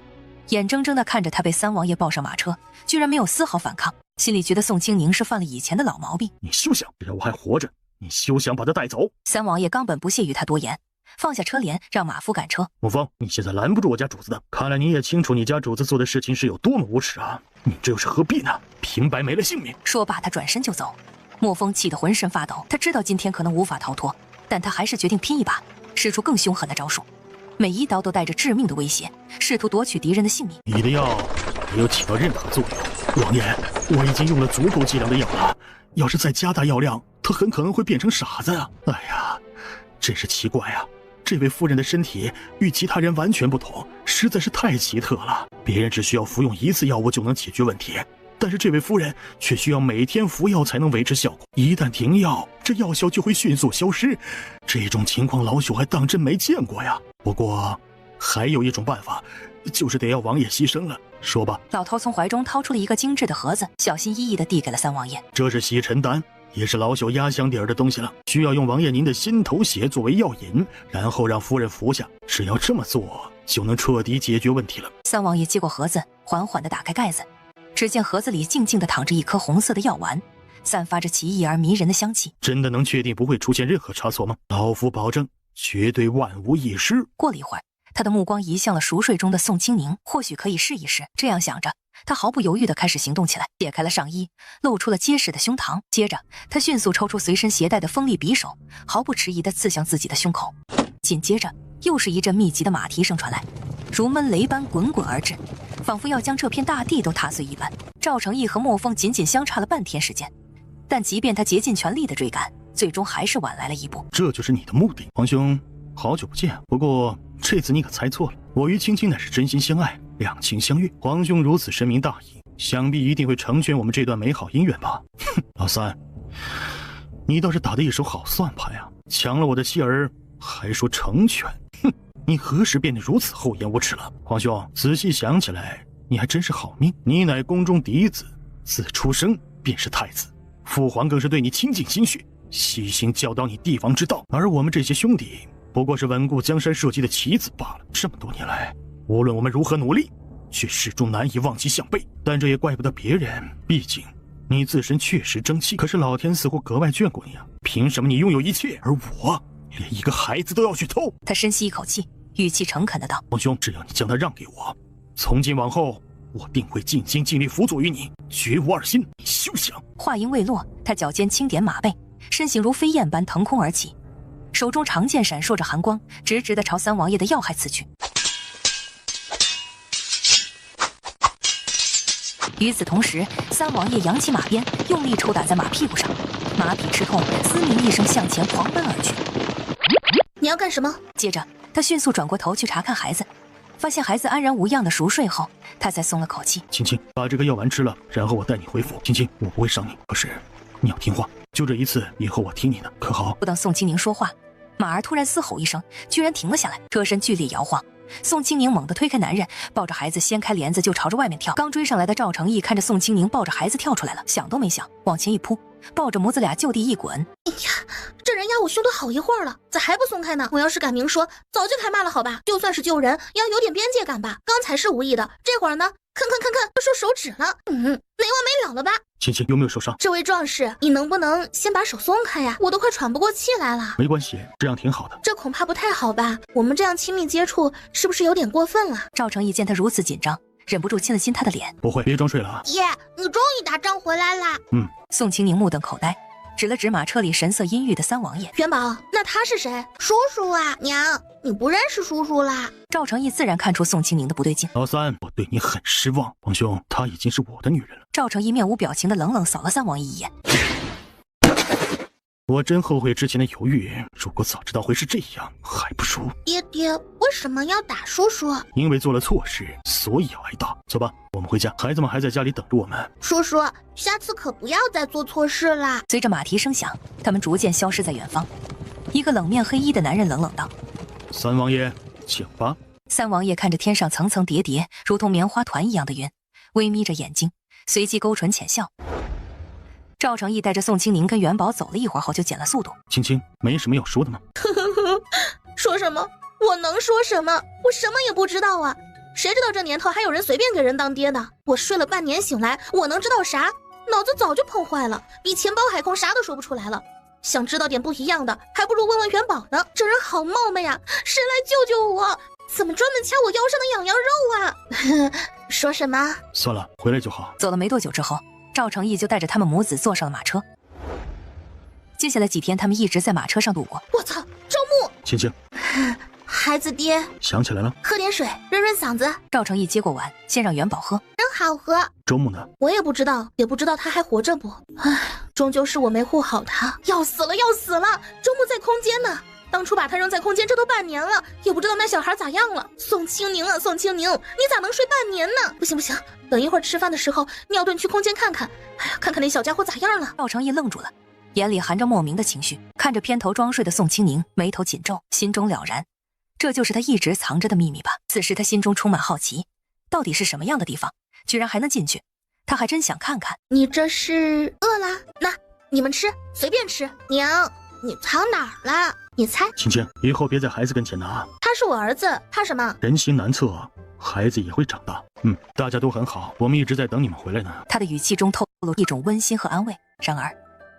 眼睁睁地看着他被三王爷抱上马车，居然没有丝毫反抗，心里觉得宋清宁是犯了以前的老毛病。你休想，只要我还活着，你休想把他带走。三王爷冈本不屑与他多言，放下车帘，让马夫赶车。沐风，你现在拦不住我家主子的，看来你也清楚你家主子做的事情是有多么无耻啊！你这又是何必呢？平白没了性命。说罢，他转身就走。沐风气得浑身发抖，他知道今天可能无法逃脱，但他还是决定拼一把，使出更凶狠的招数。每一刀都带着致命的威胁，试图夺取敌人的性命。你的药没有起到任何作用，王爷，我已经用了足够剂量的药了，要是再加大药量，他很可能会变成傻子啊！哎呀，真是奇怪啊！这位夫人的身体与其他人完全不同，实在是太奇特了。别人只需要服用一次药物就能解决问题，但是这位夫人却需要每天服药才能维持效果。一旦停药，这药效就会迅速消失。这种情况老朽还当真没见过呀。不过，还有一种办法，就是得要王爷牺牲了。说吧。老头从怀中掏出了一个精致的盒子，小心翼翼地递给了三王爷。这是洗尘丹，也是老朽压箱底儿的东西了，需要用王爷您的心头血作为药引，然后让夫人服下。只要这么做，就能彻底解决问题了。三王爷接过盒子，缓缓地打开盖子，只见盒子里静静地躺着一颗红色的药丸，散发着奇异而迷人的香气。真的能确定不会出现任何差错吗？老夫保证，绝对万无一失。过了一会儿，他的目光移向了熟睡中的宋清宁，或许可以试一试。这样想着，他毫不犹豫地开始行动起来，解开了上衣，露出了结实的胸膛。接着，他迅速抽出随身携带的锋利匕首，毫不迟疑地刺向自己的胸口。紧接着，又是一阵密集的马蹄声传来，如闷雷般滚滚而至，仿佛要将这片大地都踏碎一般。赵成义和莫风仅仅相差了半天时间，但即便他竭尽全力的追赶，最终还是晚来了一步。这就是你的目的，皇兄，好久不见。不过这次你可猜错了，我与青青乃是真心相爱，两情相悦。皇兄如此深明大义，想必一定会成全我们这段美好姻缘吧？哼，老三，你倒是打得一手好算盘呀！抢了我的妻儿，还说成全？哼，你何时变得如此厚颜无耻了？皇兄，仔细想起来，你还真是好命。你乃宫中嫡子，自出生便是太子，父皇更是对你倾尽心血，悉心教导你帝王之道，而我们这些兄弟不过是稳固江山社稷的棋子罢了。这么多年来，无论我们如何努力，却始终难以望其项背。但这也怪不得别人，毕竟你自身确实争气，可是老天似乎格外眷顾你啊！凭什么你拥有一切，而我连一个孩子都要去偷？他深吸一口气，语气诚恳的道：皇兄，只要你将他让给我，从今往后我定会尽心尽力辅佐于你，绝无二心。你休想！话音未落，他脚尖轻点马背，身形如飞燕般腾空而起，手中长剑闪烁着寒光，直直地朝三王爷的要害刺去。与此同时，三王爷扬起马鞭，用力抽打在马屁股上，马匹吃痛，嘶鸣一声向前狂奔而去。你要干什么？接着，他迅速转过头去查看孩子，发现孩子安然无恙的熟睡后，他才松了口气。青青，把这个药丸吃了，然后我带你回府。青青，我不会伤你，可是你要听话，就这一次，以后我听你的，可好？不等宋清宁说话，马儿突然嘶吼一声，居然停了下来，车身剧烈摇晃。宋清宁猛地推开男人，抱着孩子掀开帘子就朝着外面跳。刚追上来的赵成义看着宋清宁抱着孩子跳出来了，想都没想，往前一扑，抱着母子俩就地一滚。哎呀，这人压我胸都好一会儿了，咋还不松开呢？我要是敢明说，早就开骂了好吧？就算是救人，也要有点边界感吧。刚才是无意的，这会儿呢，看，都说手指了，没完没了了吧？青青有没有受伤？这位壮士，你能不能先把手松开呀？我都快喘不过气来了。没关系，这样挺好的。这恐怕不太好吧？我们这样亲密接触，是不是有点过分了？赵成义见他如此紧张，忍不住亲了亲他的脸。不会，别装睡了啊。爷，你终于打仗回来啦。宋清宁目瞪口呆，指了指马车里神色阴郁的三王爷。元宝，那他是谁？叔叔啊。娘，你不认识叔叔啦？赵成义自然看出宋清宁的不对劲。老三，我对你很失望，皇兄，她已经是我的女人了。赵成义面无表情的冷冷扫了三王爷一眼。我真后悔之前的犹豫，如果早知道会是这样，还不如……爹，为什么要打叔叔？因为做了错事，所以要挨打。走吧，我们回家，孩子们还在家里等着我们。叔叔，下次可不要再做错事啦。随着马蹄声响，他们逐渐消失在远方。一个冷面黑衣的男人冷冷道：三王爷，请吧。三王爷看着天上层层叠叠如同棉花团一样的云，微眯着眼睛，随即勾唇浅笑。赵成义带着宋清宁跟元宝走了一会儿后就减了速度。青青，没什么要说的吗？说什么？我能说什么？我什么也不知道啊！谁知道这年头还有人随便给人当爹的？我睡了半年醒来，我能知道啥？脑子早就碰坏了，比钱包还空，啥都说不出来了。想知道点不一样的，还不如问问元宝呢。这人好冒昧啊！谁来救救我？怎么专门掐我腰上的痒痒肉啊？说什么？算了，回来就好。走了没多久之后，赵成义就带着他们母子坐上了马车。接下来几天，他们一直在马车上度过。我操，周牧！青青，孩子爹，想起来了，喝点水润润嗓子。赵成义接过碗，先让元宝喝。真好喝。周牧呢？我也不知道，也不知道他还活着不。唉，终究是我没护好他，要死了，要死了！周牧在空间呢。当初把他扔在空间，这都半年了，也不知道那小孩咋样了。宋清宁啊，宋清宁，你咋能睡半年呢？不行不行，等一会儿吃饭的时候，尿遁去空间看看，哎呀，看看那小家伙咋样了。赵成义愣住了，眼里含着莫名的情绪，看着偏头装睡的宋清宁，眉头紧皱，心中了然，这就是他一直藏着的秘密吧。此时他心中充满好奇，到底是什么样的地方，居然还能进去？他还真想看看。你这是饿啦？那你们吃，随便吃。娘，你藏哪儿了？你猜。青青，以后别在孩子跟前拿。他是我儿子，怕什么？人心难测，孩子也会长大。大家都很好，我们一直在等你们回来呢。他的语气中透露一种温馨和安慰。然而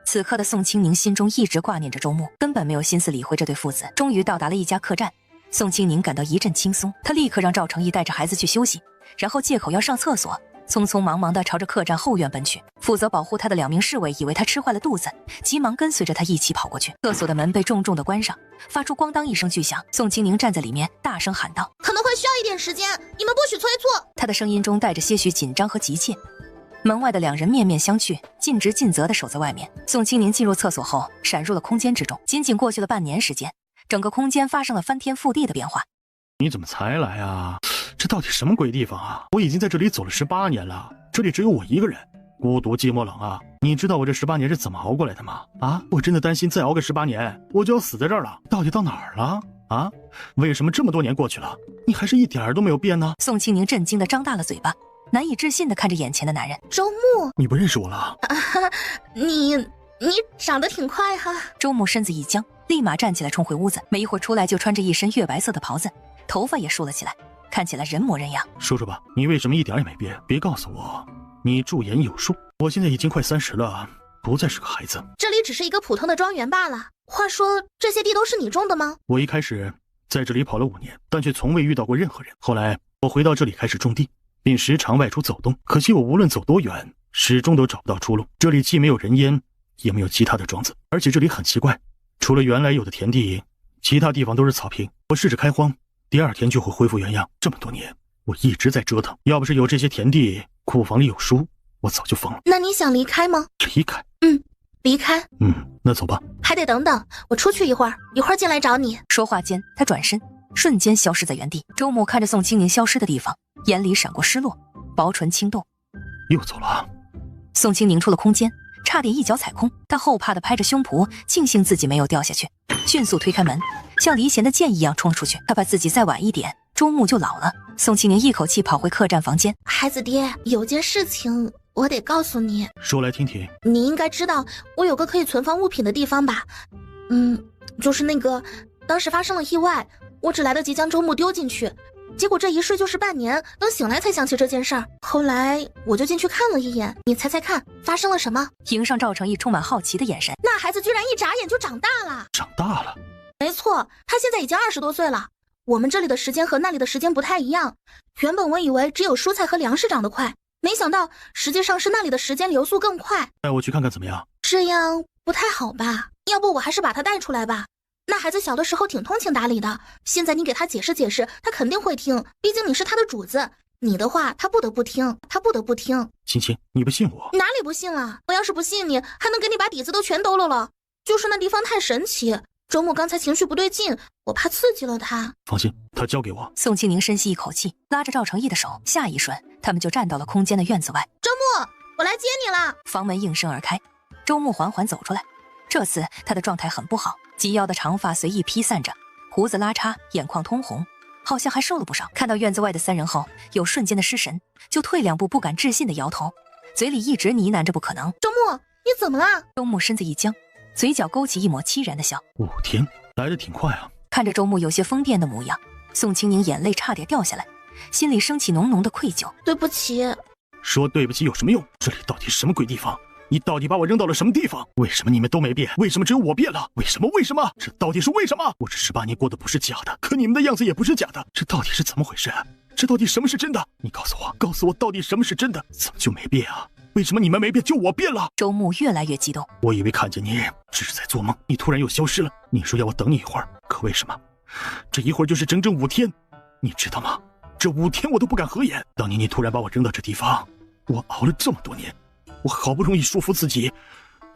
此刻的宋清宁心中一直挂念着周牧，根本没有心思理会这对父子。终于到达了一家客栈，宋清宁感到一阵轻松，他立刻让赵成义带着孩子去休息，然后借口要上厕所，匆匆忙忙地朝着客栈后院奔去。负责保护他的2名侍卫以为他吃坏了肚子，急忙跟随着他一起跑过去。厕所的门被重重地关上，发出咣当一声巨响。宋清宁站在里面，大声喊道：“可能会需要一点时间，你们不许催促。”他的声音中带着些许紧张和急切。门外的2人面面相觑，尽职尽责地守在外面。宋清宁进入厕所后，闪入了空间之中。仅仅过去了半年时间，整个空间发生了翻天覆地的变化。你怎么才来啊？这到底什么鬼地方啊？我已经在这里走了18年了，这里只有我一个人，孤独寂寞冷啊！你知道我这18年是怎么熬过来的吗？啊，我真的担心再熬个18年，我就要死在这儿了。到底到哪儿了？啊，为什么这么多年过去了，你还是一点儿都没有变呢？宋清宁震惊地张大了嘴巴，难以置信地看着眼前的男人。周牧，你不认识我了？你长得挺快哈。周牧身子一僵，立马站起来冲回屋子，没一会儿出来就穿着一身月白色的袍子，头发也梳了起来，看起来人模人样。说说吧，你为什么一点也没变？别告诉我你驻颜有术。我现在已经快30了，不再是个孩子。这里只是一个普通的庄园罢了。话说这些地都是你种的吗？我一开始在这里跑了5年，但却从未遇到过任何人。后来我回到这里开始种地，并时常外出走动，可惜我无论走多远，始终都找不到出路。这里既没有人烟，也没有其他的庄子，而且这里很奇怪，除了原来有的田地，其他地方都是草坪。我试着开荒，第2天就会恢复原样。这么多年我一直在折腾，要不是有这些田地，库房里有书，我早就疯了。那你想离开吗？离开？离开。那走吧。还得等等，我出去一会儿进来找你。说话间，他转身，瞬间消失在原地。周牧看着宋清宁消失的地方，眼里闪过失落，薄唇轻动。又走了啊？宋清宁出了空间，差点一脚踩空，他后怕地拍着胸脯，庆幸自己没有掉下去，迅速推开门，像离弦的箭一样冲了出去。他怕自己再晚一点，周牧就老了。宋清宁一口气跑回客栈房间。孩子爹，有件事情我得告诉你。说来听听。你应该知道我有个可以存放物品的地方吧？就是那个当时发生了意外，我只来得及将周牧丢进去，结果这一睡就是半年，等醒来才想起这件事儿。后来我就进去看了一眼，你猜猜看发生了什么？迎上赵成义充满好奇的眼神。那孩子居然一眨眼就长大了。长大了？没错，他现在已经20多岁了。我们这里的时间和那里的时间不太一样，原本我以为只有蔬菜和粮食长得快，没想到实际上是那里的时间流速更快。带我去看看怎么样？这样不太好吧？要不我还是把他带出来吧。那孩子小的时候挺通情达理的，现在你给他解释解释，他肯定会听，毕竟你是他的主子，你的话他不得不听，青青，你不信我？哪里不信了？我要是不信你，还能给你把底子都全兜了。就是那地方太神奇，周牧刚才情绪不对劲，我怕刺激了他。放心，他交给我。宋清宁深吸一口气，拉着赵成义的手，下一瞬他们就站到了空间的院子外。周牧，我来接你了。房门应声而开，周牧缓缓走出来。这次他的状态很不好，及腰的长发随意披散着，胡子拉碴，眼眶通红，好像还瘦了不少。看到院子外的3人后，有瞬间的失神，就退2步，不敢置信的摇头，嘴里一直呢喃着不可能。周牧，你怎么了？周牧身子一僵，嘴角勾起一抹凄然的笑。5天来得挺快啊。看着周木有些疯癫的模样，宋清宁眼泪差点掉下来，心里升起浓浓的愧疚。对不起。说对不起有什么用？这里到底什么鬼地方？你到底把我扔到了什么地方？为什么你们都没变？为什么只有我变了？为什么？为什么？这到底是为什么？我这18年过的不是假的，可你们的样子也不是假的，这到底是怎么回事？这到底什么是真的？你告诉我，告诉我到底什么是真的？怎么就没变啊？为什么你们没变，就我变了？周木越来越激动，我以为看见你只是在做梦，你突然又消失了。你说要我等你一会儿，可为什么？这一会儿就是整整5天，你知道吗？这5天我都不敢合眼。当年你突然把我扔到这地方，我熬了这么多年，我好不容易说服自己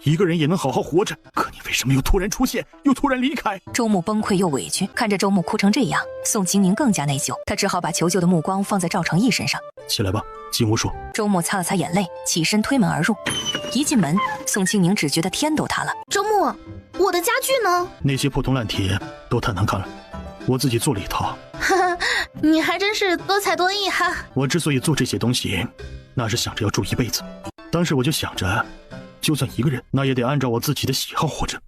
一个人也能好好活着，可你为什么又突然出现，又突然离开？周木崩溃又委屈，看着周木哭成这样，宋清宁更加内疚，他只好把求救的目光放在赵成义身上。起来吧，进屋说。周木擦了擦眼泪，起身推门而入。一进门，宋清宁只觉得天都塌了。周木，我的家具呢？那些破铜烂铁都太难看了，我自己做了一套。哈哈，你还真是多才多艺哈。我之所以做这些东西，那是想着要住一辈子。当时我就想着，就算一个人，那也得按照我自己的喜好活着。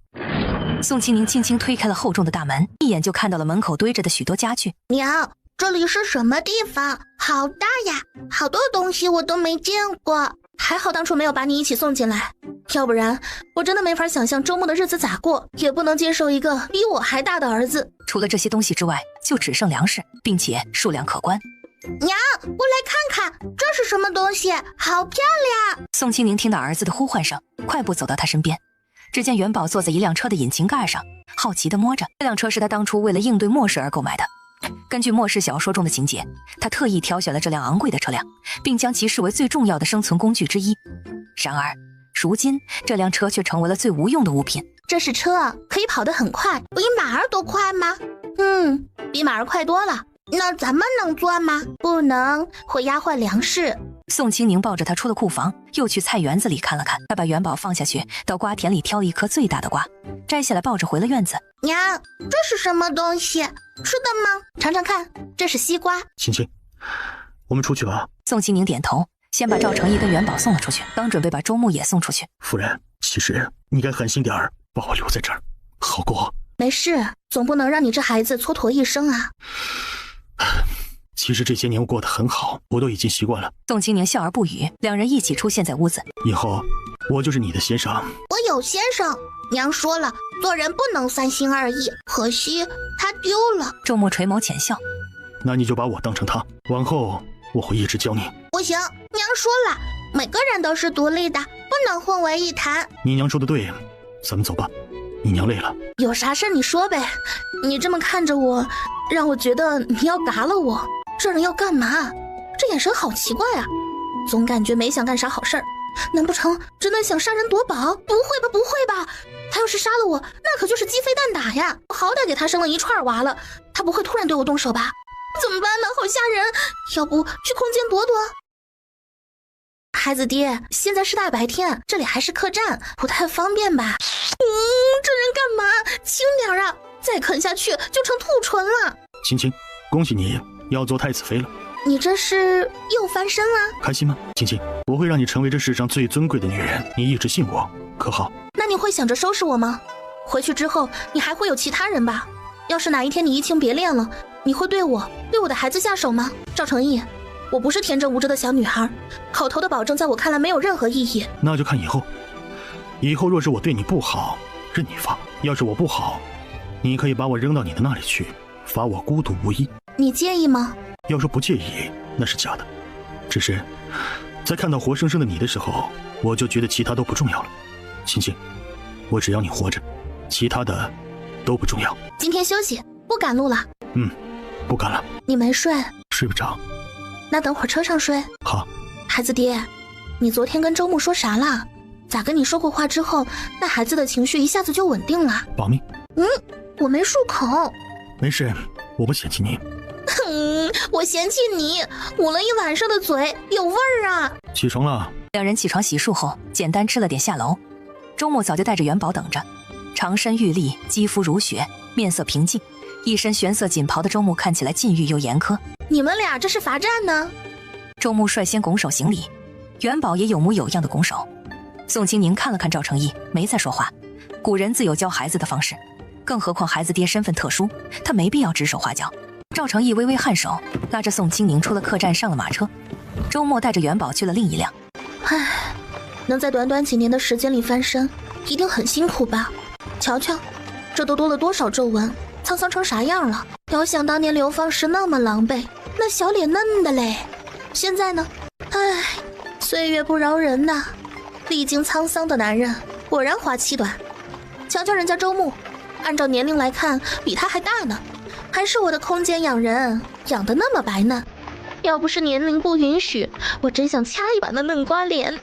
宋清宁轻轻推开了厚重的大门，一眼就看到了门口堆着的许多家具。娘，这里是什么地方？好大呀，好多东西我都没见过。还好当初没有把你一起送进来，要不然我真的没法想象周末的日子咋过，也不能接受一个比我还大的儿子。除了这些东西之外，就只剩粮食，并且数量可观。娘，过来看看，这是什么东西？好漂亮！宋清宁听到儿子的呼唤声，快步走到他身边。只见元宝坐在一辆车的引擎盖上，好奇地摸着。这辆车是他当初为了应对末世而购买的。根据末世小说中的情节，他特意挑选了这辆昂贵的车辆，并将其视为最重要的生存工具之一。然而，如今这辆车却成为了最无用的物品。这是车，可以跑得很快，比马儿都快吗？比马儿快多了。那咱们能坐吗？不能，会压坏粮食。宋清宁抱着他出了库房，又去菜园子里看了看。他把元宝放下去，到瓜田里挑了一颗最大的瓜，摘下来抱着回了院子。娘，这是什么东西？吃的吗？尝尝看，这是西瓜。青青，我们出去吧。宋清宁点头，先把赵成义跟元宝送了出去，刚准备把周木也送出去。夫人，其实你该狠心点儿，把我留在这儿，好过。没事，总不能让你这孩子蹉跎一生啊。其实这些年我过得很好，我都已经习惯了。宋清宁笑而不语，两人一起出现在屋子。以后我就是你的先生。我有先生，娘说了，做人不能三心二意，可惜他丢了。周末垂眸浅笑，那你就把我当成他，往后我会一直教你。不行，娘说了，每个人都是独立的，不能混为一谈。你娘说的对，咱们走吧，你娘累了。有啥事你说呗，你这么看着我，让我觉得你要嘎了我。这人要干嘛？这眼神好奇怪啊，总感觉没想干啥好事儿。难不成真的想杀人夺宝？不会吧，不会吧！他要是杀了我，那可就是鸡飞蛋打呀！我好歹给他生了一串娃了，他不会突然对我动手吧？怎么办呢？好吓人！要不去空间躲躲？孩子爹，现在是大白天，这里还是客栈，不太方便吧？这人干嘛？轻点啊！再啃下去就成兔唇了。青青，恭喜你要做太子妃了。你这是又翻身了？开心吗？青青，我会让你成为这世上最尊贵的女人，你一直信我，可好？那你会想着收拾我吗？回去之后你还会有其他人吧？要是哪一天你移情别恋了，你会对我的孩子下手吗？赵成义，我不是天真无知的小女孩，口头的保证在我看来没有任何意义。那就看以后。以后若是我对你不好，任你罚；要是我不好，你可以把我扔到你的那里去，罚我孤独无依。你介意吗？要说不介意，那是假的。只是在看到活生生的你的时候，我就觉得其他都不重要了。青青，我只要你活着，其他的都不重要。今天休息，不赶路了。不赶了。你没睡？睡不着。那等会儿车上睡。好。孩子爹，你昨天跟周木说啥了？咋跟你说过话之后，那孩子的情绪一下子就稳定了？保密。我没漱口。没事，我不嫌弃你。我嫌弃你，捂了一晚上的嘴，有味儿啊！起床了。两人起床洗漱后，简单吃了点下楼。周末早就带着元宝等着，长身玉立，肌肤如雪，面色平静，一身玄色锦袍的周木看起来禁欲又严苛。你们俩这是罚站呢？周木率先拱手行礼，元宝也有模有样的拱手。宋清宁看了看赵成义，没再说话。古人自有教孩子的方式，更何况孩子爹身份特殊，他没必要指手画脚。赵成义微微颔首，拉着宋清宁出了客栈，上了马车。周末带着元宝去了另一辆。唉，能在短短几年的时间里翻身，一定很辛苦吧？瞧瞧，这都多了多少皱纹，沧桑成啥样了？遥想当年流放时那么狼狈，那小脸嫩的嘞，现在呢？唉，岁月不饶人呐，历经沧桑的男人果然花期短。瞧瞧人家周牧，按照年龄来看，比他还大呢，还是我的空间养人，养得那么白嫩。要不是年龄不允许，我真想掐一把那嫩瓜脸。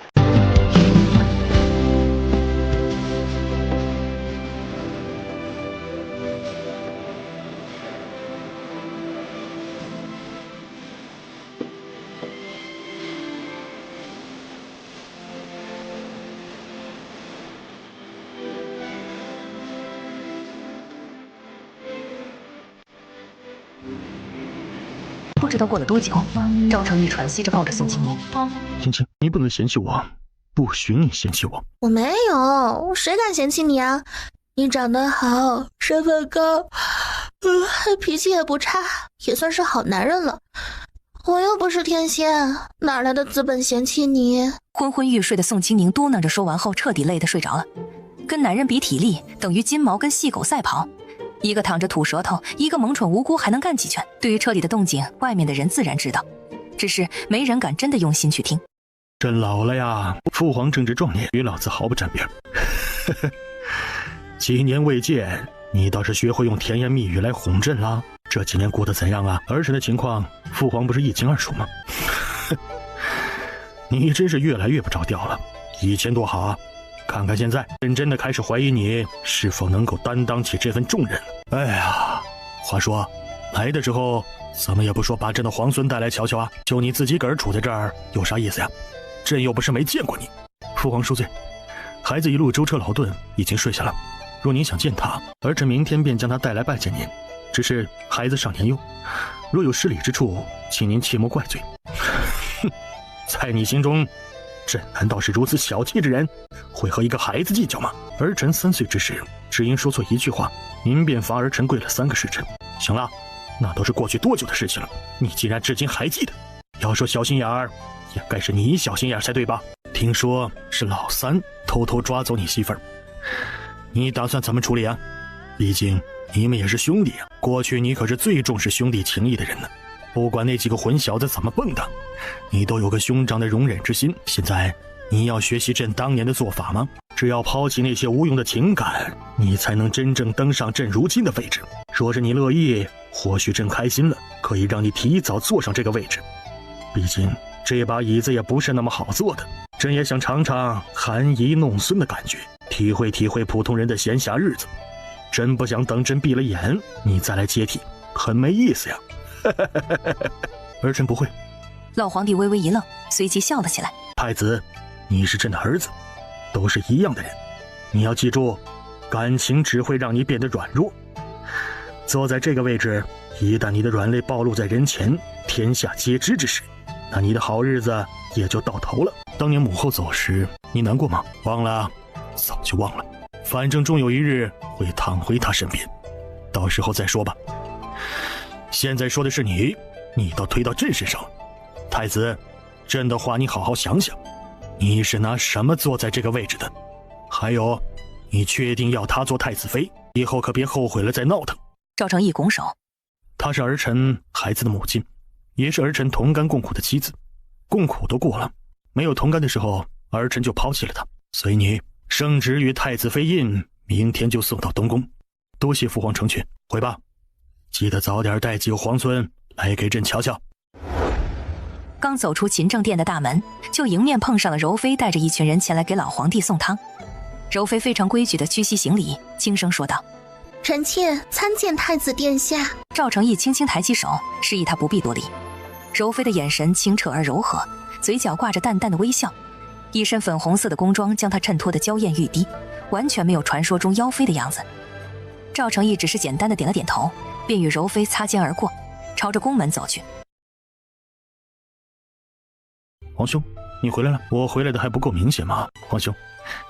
不知道过了多久，赵成义喘息着抱着宋清宁。青青，你不能嫌弃我，不许你嫌弃我。我没有，谁敢嫌弃你啊？你长得好，身份高，脾气也不差，也算是好男人了。我又不是天仙，哪来的资本嫌弃你？昏昏欲睡的宋清宁嘟囔着说完后，彻底累得睡着了。跟男人比体力，等于金毛跟细狗赛跑。一个躺着吐舌头，一个萌蠢无辜，还能干几拳。对于车里的动静，外面的人自然知道，只是没人敢真的用心去听。真老了呀，父皇正值壮年，与老子毫不沾边。几年未见，你倒是学会用甜言蜜语来哄朕啦。这几年过得怎样啊？儿臣的情况，父皇不是一清二楚吗？你真是越来越不着调了。以前多好啊，看看现在，朕真的开始怀疑你是否能够担当起这份重任了。哎呀，话说，来的时候怎么也不说把朕的皇孙带来瞧瞧啊？就你自己个儿杵在这儿，有啥意思呀？朕又不是没见过你。父皇恕罪，孩子一路舟车劳顿，已经睡下了。若您想见他，儿臣明天便将他带来拜见您。只是孩子尚年幼，若有失礼之处，请您切莫怪罪。哼，在你心中，朕难道是如此小气之人，会和一个孩子计较吗？儿臣3岁之时，只因说错一句话，您便罚儿臣跪了3个时辰。行了，那都是过去多久的事情了，你既然至今还记得，要说小心眼儿，也该是你小心眼才对吧？听说是老三偷偷抓走你媳妇儿，你打算怎么处理啊？毕竟你们也是兄弟啊，过去你可是最重视兄弟情谊的人呢。不管那几个混小子怎么蹦跶，你都有个兄长的容忍之心。现在你要学习朕当年的做法吗？只要抛弃那些无用的情感，你才能真正登上朕如今的位置。若是你乐意，或许朕开心了，可以让你提早坐上这个位置。毕竟这把椅子也不是那么好坐的，朕也想尝尝含饴弄孙的感觉，体会体会普通人的闲暇日子。真不想等朕闭了眼，你再来接替，很没意思呀。儿臣不会。老皇帝微微一愣，随即笑了起来。太子，你是朕的儿子，都是一样的人，你要记住，感情只会让你变得软弱。坐在这个位置，一旦你的软肋暴露在人前，天下皆知之时，那你的好日子也就到头了。当年母后走时，你难过吗？忘了？早就忘了，反正终有一日会躺回她身边，到时候再说吧。现在说的是你，你倒推到朕身上了。太子，朕的话你好好想想，你是拿什么坐在这个位置的？还有，你确定要她做太子妃？以后可别后悔了再闹腾。赵成义拱手，她是儿臣孩子的母亲，也是儿臣同甘共苦的妻子，共苦都过了，没有同甘的时候，儿臣就抛弃了她。随你圣旨与太子妃印，明天就送到东宫。多谢父皇成全，回吧，记得早点带几个皇孙来给朕瞧瞧。刚走出勤政殿的大门，就迎面碰上了柔妃带着一群人前来给老皇帝送汤。柔妃非常规矩的屈膝行礼，轻声说道：臣妾参见太子殿下。赵成义轻轻抬起手，示意他不必多礼。柔妃的眼神清澈而柔和，嘴角挂着淡淡的微笑，一身粉红色的宫装将她衬托得娇艳欲滴，完全没有传说中妖妃的样子。赵成义只是简单的点了点头，便与柔妃擦肩而过，朝着宫门走去。皇兄，你回来了。我回来的还不够明显吗？皇兄，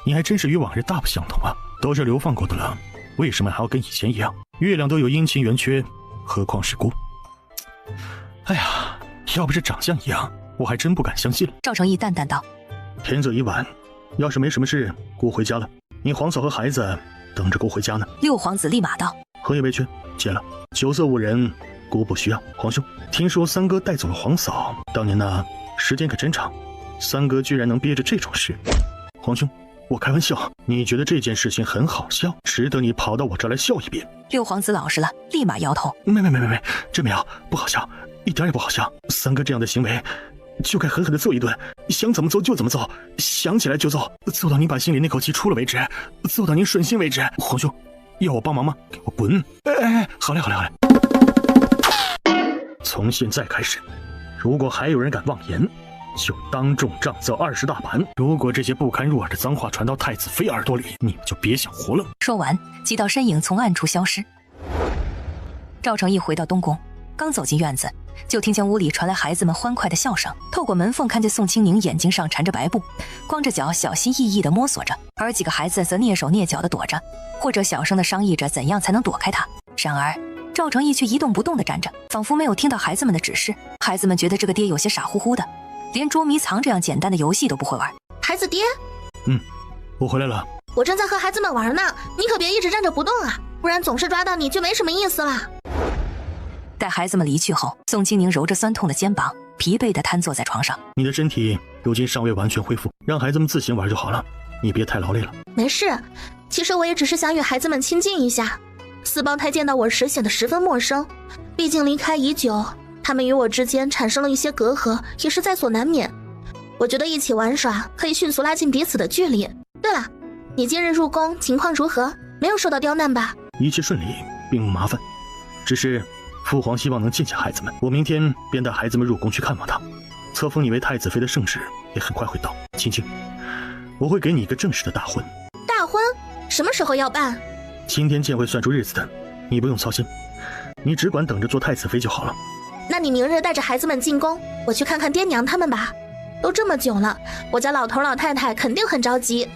你还真是与往日大不相同啊，都是流放过的了，为什么还要跟以前一样？月亮都有阴晴圆缺，何况是姑？哎呀，要不是长相一样，我还真不敢相信了。赵成义淡淡道：天色已晚，要是没什么事，姑回家了。你皇嫂和孩子等着姑回家呢。六皇子立马道：喝一杯去，戒了。酒色误人，姑不需要。皇兄，听说三哥带走了皇嫂，当年那时间可真长，三哥居然能憋着这种事。皇兄，我开玩笑，你觉得这件事情很好笑，值得你跑到我这儿来笑一遍？六皇子老实了，立马摇头：没，真没有，不好笑，一点也不好笑。三哥这样的行为，就该狠狠地揍一顿，想怎么揍就怎么揍，想起来就揍，揍到你把心里那口气出了为止，揍到你顺心为止。皇兄，要我帮忙吗？给我滚！哎，好嘞。从现在开始，如果还有人敢妄言，就当众杖责20大板。如果这些不堪入耳的脏话传到太子妃耳朵里，你们就别想活了。说完，几道身影从暗处消失。赵成义回到东宫，刚走进院子，就听见屋里传来孩子们欢快的笑声。透过门缝看见宋清宁眼睛上缠着白布，光着脚小心翼翼地摸索着，而几个孩子则蹑手蹑脚地躲着，或者小声地商议着怎样才能躲开他。然而赵成义却一动不动地站着，仿佛没有听到孩子们的指示。孩子们觉得这个爹有些傻乎乎的，连捉迷藏这样简单的游戏都不会玩。孩子爹，我回来了。我正在和孩子们玩呢，你可别一直站着不动啊，不然总是抓到你就没什么意思了。待孩子们离去后，宋清宁揉着酸痛的肩膀，疲惫地瘫坐在床上。你的身体如今尚未完全恢复，让孩子们自行玩就好了，你别太劳累了。没事，其实我也只是想与孩子们亲近一下。四胞胎见到我时显得十分陌生，毕竟离开已久，他们与我之间产生了一些隔阂，也是在所难免。我觉得一起玩耍可以迅速拉近彼此的距离。对了，你今日入宫情况如何？没有受到刁难吧？一切顺利，并无麻烦，只是父皇希望能见见孩子们，我明天便带孩子们入宫去看望他。册封你为太子妃的圣旨也很快会到。青青，我会给你一个正式的大婚。大婚？什么时候要办？今天见会算出日子的，你不用操心，你只管等着做太子妃就好了。那你明日带着孩子们进宫，我去看看爹娘他们吧。都这么久了，我家老头老太太肯定很着急。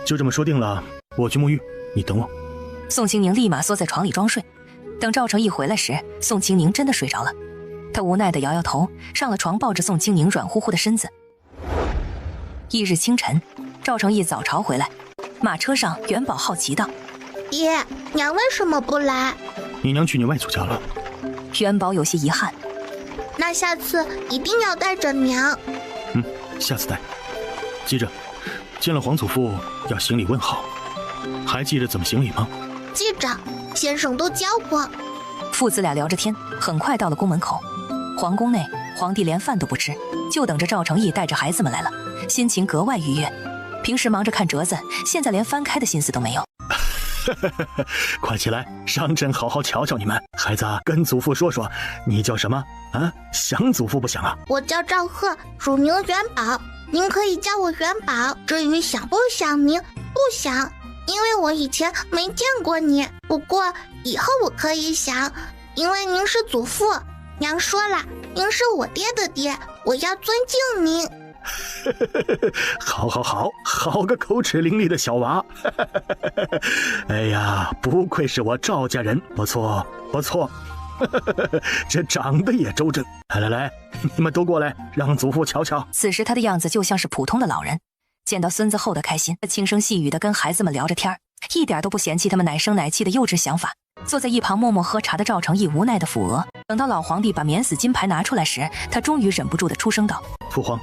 就这么说定了，我去沐浴，你等我。宋清宁立马缩在床里装睡。等赵成义回来时，宋清宁真的睡着了。他无奈地摇摇头，上了床，抱着宋清宁软乎乎的身子。翌日清晨，赵成义早朝回来，马车上元宝好奇道：爹娘为什么不来？你娘去你外祖家了。元宝有些遗憾。那下次一定要带着娘。下次带。记着，见了皇祖父要行礼问好。还记着怎么行礼吗？记着，先生都教过。父子俩聊着天，很快到了宫门口。皇宫内，皇帝连饭都不吃，就等着赵成义带着孩子们来了，心情格外愉悦。平时忙着看折子，现在连翻开的心思都没有。快起来，让朕好好瞧瞧你们。孩子，跟祖父说说，你叫什么啊？想祖父不想啊？我叫赵贺，乳名元宝，您可以叫我元宝。至于想不想您，不想，因为我以前没见过你。不过以后我可以想，因为您是祖父。娘说了，您是我爹的爹，我要尊敬您。好个口齿伶俐的小娃。哎呀，不愧是我赵家人，不错。这长得也周正。来，你们都过来，让祖父瞧瞧。此时他的样子就像是普通的老人，见到孙子后的开心，轻声细语地跟孩子们聊着天，一点都不嫌弃他们奶声奶气的幼稚想法。坐在一旁默默喝茶的赵成义无奈的抚额。等到老皇帝把免死金牌拿出来时，他终于忍不住地出声道：父皇，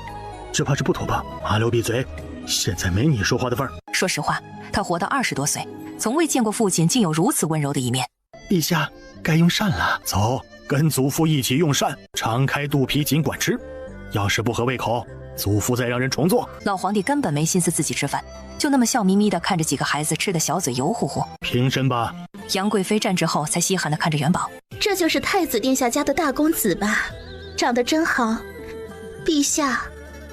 这怕是不妥吧？阿刘闭嘴，现在没你说话的份儿。说实话，他活到20多岁，从未见过父亲竟有如此温柔的一面。陛下，该用膳了，走，跟祖父一起用膳，敞开肚皮尽管吃，要是不合胃口，祖父再让人重做。老皇帝根本没心思自己吃饭，就那么笑眯眯地看着几个孩子吃的小嘴油乎乎。平身吧。杨贵妃站直后才稀罕地看着元宝，这就是太子殿下家的大公子吧？长得真好，陛下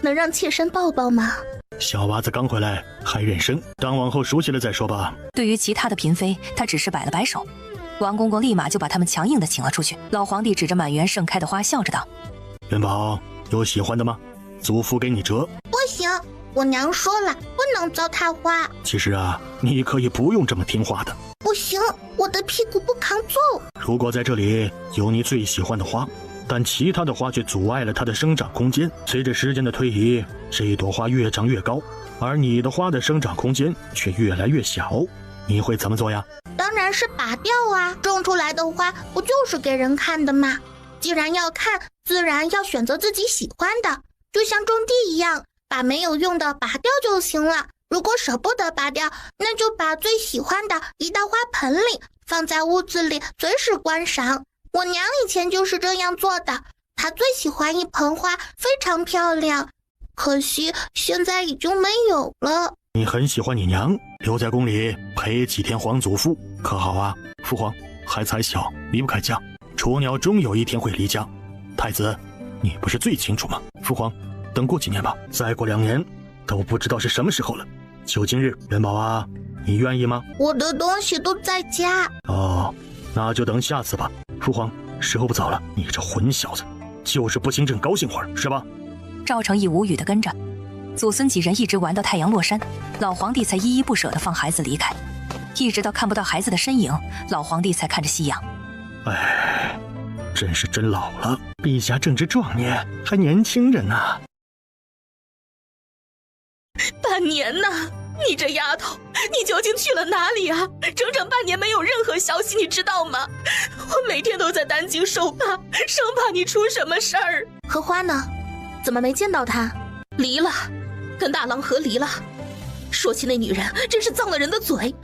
能让妾身抱抱吗？小娃子刚回来还认生，当王后熟悉了再说吧。对于其他的嫔妃，他只是摆了摆手。王公公立马就把他们强硬地请了出去。老皇帝指着满园盛开的花笑着道：元宝，有喜欢的吗？祖父给你折。不行，我娘说了，不能糟蹋花。其实啊，你可以不用这么听话的。不行，我的屁股不抗揍。如果在这里有你最喜欢的花，但其他的花却阻碍了它的生长空间，随着时间的推移，这一朵花越长越高，而你的花的生长空间却越来越小，你会怎么做呀？当然是拔掉啊！种出来的花不就是给人看的吗？既然要看，自然要选择自己喜欢的，就像种地一样，把没有用的拔掉就行了。如果舍不得拔掉，那就把最喜欢的移到花盆里，放在屋子里随时观赏。我娘以前就是这样做的，她最喜欢一盆花，非常漂亮，可惜现在已经没有了。你很喜欢你娘，留在宫里陪几天皇祖父可好啊？父皇，孩子还小，离不开家，雏鸟终有一天会离家。太子，你不是最清楚吗？父皇，等过几年吧，再过2年都不知道是什么时候了。就今日，元宝啊，你愿意吗？我的东西都在家。哦，那就等下次吧。父皇，时候不早了，你这混小子，就是不兴正高兴会儿，是吧？赵成义无语地跟着，祖孙几人一直玩到太阳落山，老皇帝才依依不舍地放孩子离开，一直到看不到孩子的身影，老皇帝才看着夕阳。哎，真是真老了，陛下正值壮年，还年轻人呢。半年呢？你这丫头，你究竟去了哪里啊？整整半年没有任何消息，你知道吗？我每天都在担惊受怕，生怕你出什么事儿。荷花呢？怎么没见到她？离了，跟大郎和离了。说起那女人，真是脏了人的嘴，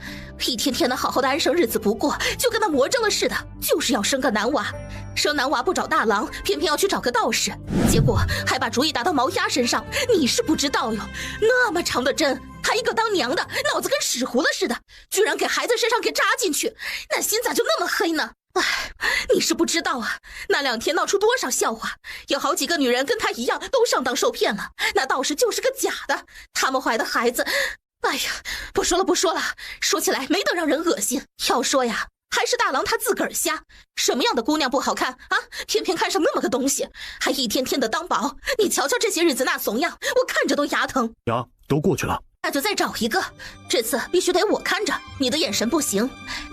一天天的好好的安生日子不过，就跟那魔怔了似的，就是要生个男娃。生男娃不找大郎，偏偏要去找个道士，结果还把主意打到毛丫身上。你是不知道哟，那么长的针，她一个当娘的，脑子跟屎糊了似的，居然给孩子身上给扎进去，那心咋就那么黑呢？哎，你是不知道啊，那2天闹出多少笑话，有好几个女人跟她一样都上当受骗了，那道士就是个假的，他们怀的孩子，哎呀，不说了，说起来没得让人恶心。要说呀，还是大郎他自个儿瞎，什么样的姑娘不好看啊？偏偏看上那么个东西，还一天天的当宝。你瞧瞧这些日子那怂样，我看着都牙疼。呀，都过去了，那就再找一个，这次必须得我看着，你的眼神不行。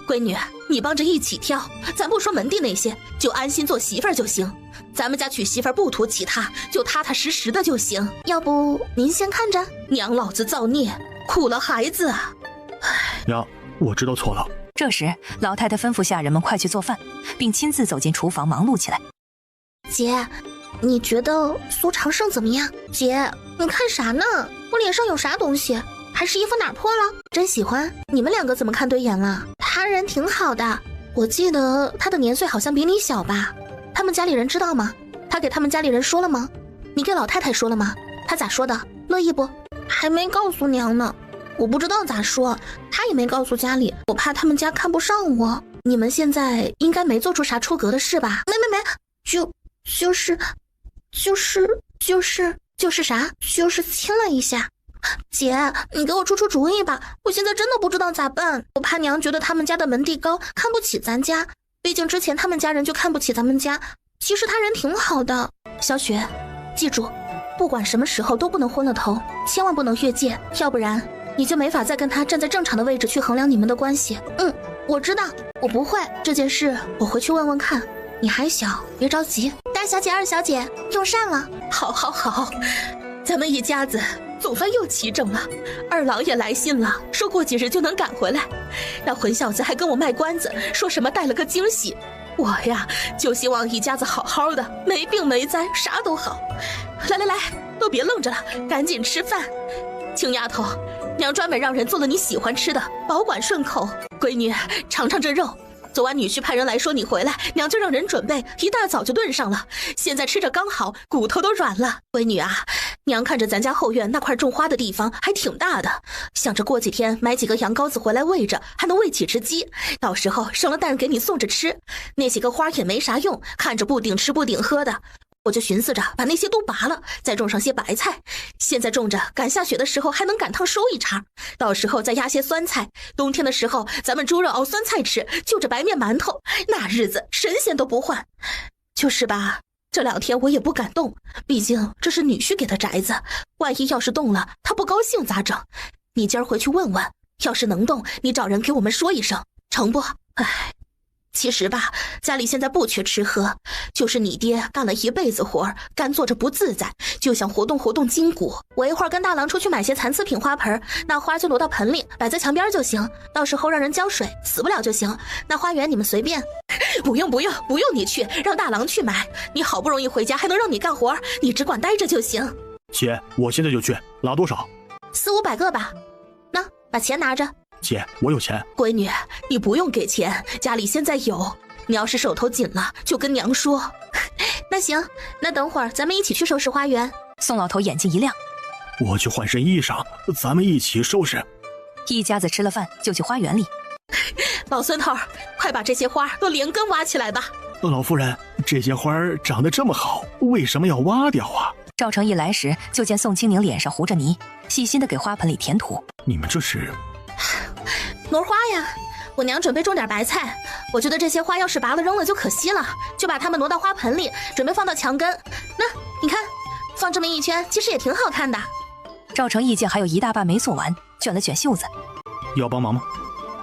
闺女，你帮着一起挑，咱不说门第那些，就安心做媳妇儿就行。咱们家娶媳妇儿不图其他，就踏踏实实的就行。要不您先看着，娘老子造孽，苦了孩子啊！呀，我知道错了。这时，老太太吩咐下人们快去做饭，并亲自走进厨房忙碌起来。姐，你觉得苏长胜怎么样？姐，你看啥呢？我脸上有啥东西？还是衣服哪破了？真喜欢。你们2个怎么看对眼了？他人挺好的，我记得他的年岁好像比你小吧？他们家里人知道吗？他给他们家里人说了吗？你给老太太说了吗？他咋说的？乐意不？还没告诉娘呢，我不知道咋说，他也没告诉家里，我怕他们家看不上我。你们现在应该没做出啥出格的事吧？没，就是啥？就是亲了一下。姐，你给我出主意吧，我现在真的不知道咋办。我怕娘觉得他们家的门第高，看不起咱家。毕竟之前他们家人就看不起咱们家，其实他人挺好的。小雪，记住，不管什么时候都不能昏了头，千万不能越界，要不然你就没法再跟他站在正常的位置去衡量你们的关系。我知道，我不会。这件事我回去问问看。你还小，别着急。大小姐、二小姐用膳了。好，咱们一家子总算又齐整了。二郎也来信了，说过几日就能赶回来。那混小子还跟我卖关子，说什么带了个惊喜。我呀，就希望一家子好好的，没病没灾，啥都好。来，都别愣着了，赶紧吃饭。青丫头，娘专门让人做了你喜欢吃的，保管顺口。闺女，尝尝这肉。昨晚女婿派人来说你回来，娘就让人准备，一大早就炖上了。现在吃着刚好，骨头都软了。闺女啊，娘看着咱家后院那块种花的地方还挺大的，想着过几天买几个羊羔子回来喂着，还能喂几只鸡，到时候生了蛋给你送着吃。那些个花也没啥用，看着不顶吃不顶喝的，我就寻思着把那些都拔了，再种上些白菜。现在种着，赶下雪的时候还能赶趟收一茬，到时候再压些酸菜。冬天的时候，咱们猪肉熬酸菜吃，就着白面馒头，那日子神仙都不换。就是吧，这2天我也不敢动，毕竟这是女婿给的宅子，万一要是动了，他不高兴咋整？你今儿回去问问，要是能动，你找人给我们说一声，成不？唉。其实吧，家里现在不缺吃喝，就是你爹干了一辈子活，干坐着不自在，就想活动活动筋骨。我一会儿跟大郎出去买些残次品花盆，那花就挪到盆里，摆在墙边就行，到时候让人浇水，死不了就行。那花园你们随便。不用你去，让大郎去买。你好不容易回家，还能让你干活，你只管待着就行。姐，我现在就去，拉多少？400、500个吧。那把钱拿着。姐，我有钱。闺女，你不用给钱，家里现在有。你要是手头紧了，就跟娘说。那行，那等会儿咱们一起去收拾花园。宋老头眼睛一亮，我去换身衣裳，咱们一起收拾。一家子吃了饭就去花园里。老孙头，快把这些花都连根挖起来吧。老夫人，这些花长得这么好，为什么要挖掉啊？赵成义来时就见宋清宁脸上糊着泥，细心的给花盆里填土。你们这是？挪花呀，我娘准备种点白菜，我觉得这些花要是拔了扔了就可惜了，就把它们挪到花盆里，准备放到墙根。那你看，放这么一圈，其实也挺好看的。赵成义见还有一大半没做完，卷了卷袖子。要帮忙吗？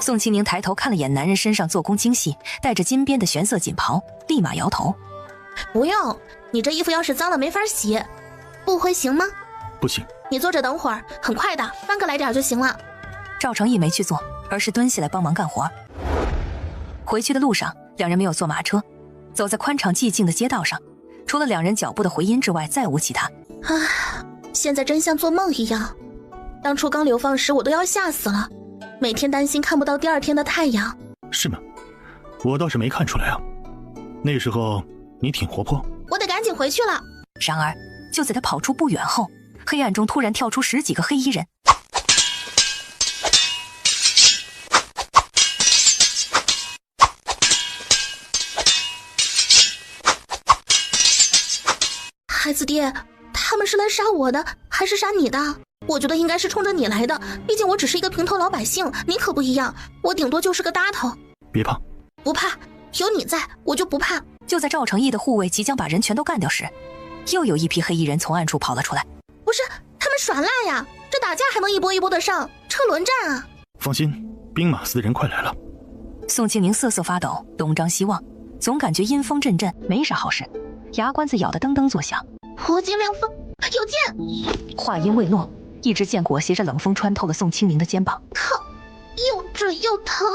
宋清宁抬头看了眼男人身上做工精细、带着金边的玄色锦袍，立马摇头。不用，你这衣服要是脏了没法洗，不回行吗？不行。你坐着等会儿，很快的，半个来点就行了。赵成义没去做，而是蹲下来帮忙干活。回去的路上，两人没有坐马车，走在宽敞寂静的街道上，除了两人脚步的回音之外，再无其他。现在真像做梦一样。当初刚流放时，我都要吓死了，每天担心看不到第2天的太阳。是吗？我倒是没看出来啊。那时候你挺活泼。我得赶紧回去了。然而，就在他跑出不远后，黑暗中突然跳出10几个黑衣人。孩子爹，他们是来杀我的，还是杀你的？我觉得应该是冲着你来的，毕竟我只是一个平头老百姓，你可不一样，我顶多就是个搭头。别怕。不怕，有你在，我就不怕。就在赵成义的护卫即将把人全都干掉时，又有一批黑衣人从暗处跑了出来。不是，他们耍赖呀，这打架还能一波一波的上，车轮战啊。放心，兵马司人快来了。宋清宁瑟瑟发抖，东张西望，总感觉阴风阵阵，没啥好事，牙关子咬得噔噔作响。破金凉风，有剑！话音未落，一支剑裹挟着冷风穿透了宋清宁的肩膀。靠，又准又疼。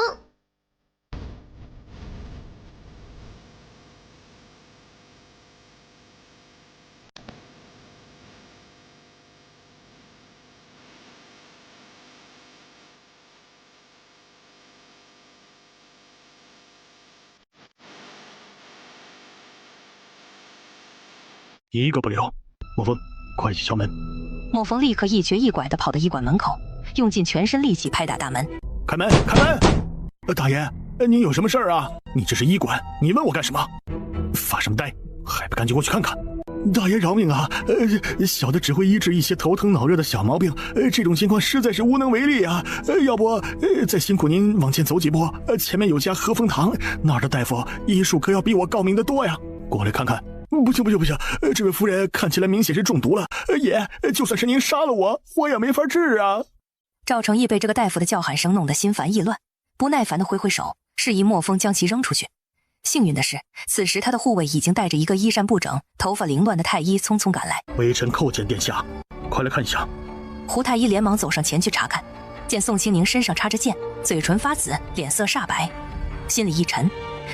一个不留。莫风，快去敲门。莫风立刻一瘸一拐地跑到医馆门口，用尽全身力气拍打大门。开门，开门！大爷，您有什么事儿啊？你这是医馆，你问我干什么？发什么呆？还不赶紧过去看看！大爷饶命啊！小的只会医治一些头疼脑热的小毛病，这种情况实在是无能为力啊！要不再辛苦您往前走几步，前面有家和风堂，那儿的大夫医术可要比我高明得多呀！过来看看。不行，这位夫人看起来明显是中毒了，爷，就算是您杀了我，我也没法治啊！赵成义被这个大夫的叫喊声弄得心烦意乱，不耐烦地挥挥手，示意莫风将其扔出去。幸运的是，此时他的护卫已经带着一个衣衫不整、头发凌乱的太医匆匆赶来。微臣叩见殿下，快来看一下。胡太医连忙走上前去查看，见宋清宁身上插着剑，嘴唇发紫，脸色煞白，心里一沉，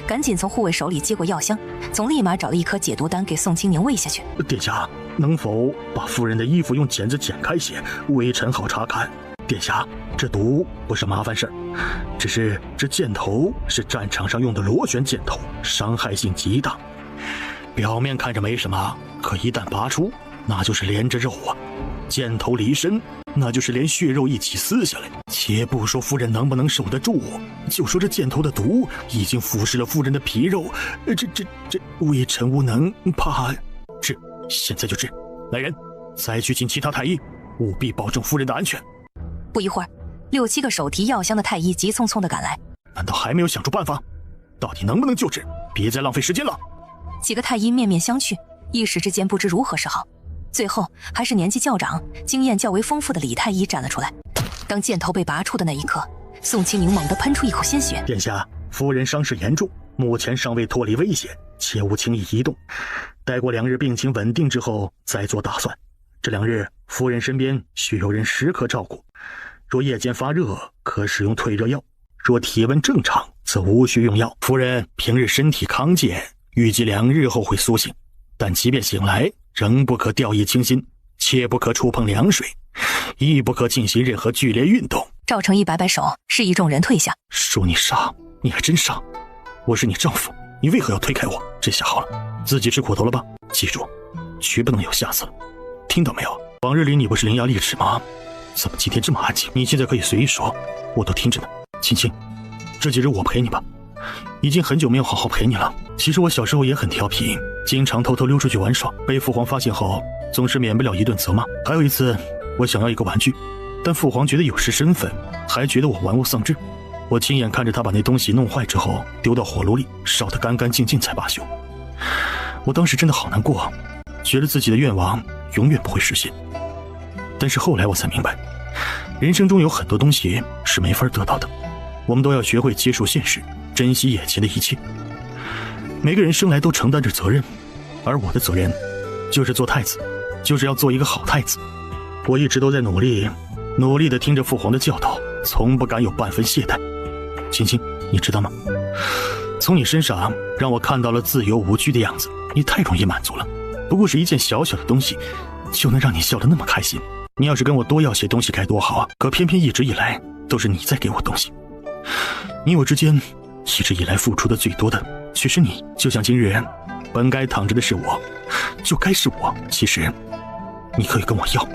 赶紧从护卫手里接过药箱，总立马找了一颗解毒丹给宋清宁喂下去。殿下，能否把夫人的衣服用剪子剪开些，微臣好查看？殿下，这毒不是麻烦事儿，只是这箭头是战场上用的螺旋箭头，伤害性极大。表面看着没什么，可一旦拔出，那就是连着肉啊！箭头离身，那就是连血肉一起撕下来。且不说夫人能不能守得住，就说这箭头的毒已经腐蚀了夫人的皮肉，这微臣无能，怕治，现在就治。来人，再去请其他太医，务必保证夫人的安全。不一会儿，6、7个手提药箱的太医急匆匆地赶来。难道还没有想出办法？到底能不能救治？别再浪费时间了。几个太医面面相觑，一时之间不知如何是好。最后还是年纪较长、经验较为丰富的李太医站了出来。当箭头被拔出的那一刻，宋清宁猛地喷出一口鲜血。殿下，夫人伤势严重，目前尚未脱离危险，切勿轻易移动。待过2日病情稳定之后再做打算。这2日夫人身边需有人时刻照顾，若夜间发热可使用退热药，若体温正常则无需用药。夫人平日身体康健，预计2日后会苏醒，但即便醒来仍不可掉以轻心，切不可触碰凉水，亦不可进行任何剧烈运动。赵成义摆摆手，示意众人退下。说你傻，你还真傻。我是你丈夫，你为何要推开我？这下好了，自己吃苦头了吧？记住，绝不能有下次了，听到没有？往日里你不是伶牙俐齿吗？怎么今天这么安静？你现在可以随意说，我都听着呢。青青，这几日我陪你吧，已经很久没有好好陪你了。其实我小时候也很调皮，经常偷偷溜出去玩耍，被父皇发现后总是免不了一顿责骂。还有一次我想要一个玩具，但父皇觉得有失身份，还觉得我玩物丧志。我亲眼看着他把那东西弄坏之后丢到火炉里烧得干干净净才罢休。我当时真的好难过，觉得自己的愿望永远不会实现。但是后来我才明白，人生中有很多东西是没法得到的，我们都要学会接受现实，珍惜眼前的一切。每个人生来都承担着责任，而我的责任就是做太子，就是要做一个好太子。我一直都在努力地听着父皇的教导，从不敢有半分懈怠。青青，你知道吗？从你身上让我看到了自由无拘的样子，你太容易满足了，不过是一件小小的东西就能让你笑得那么开心。你要是跟我多要些东西该多好啊！可偏偏一直以来都是你在给我东西，你我之间一直以来付出的最多的却是你。就像今日本该躺着的是我，就该是我。其实你可以跟我要，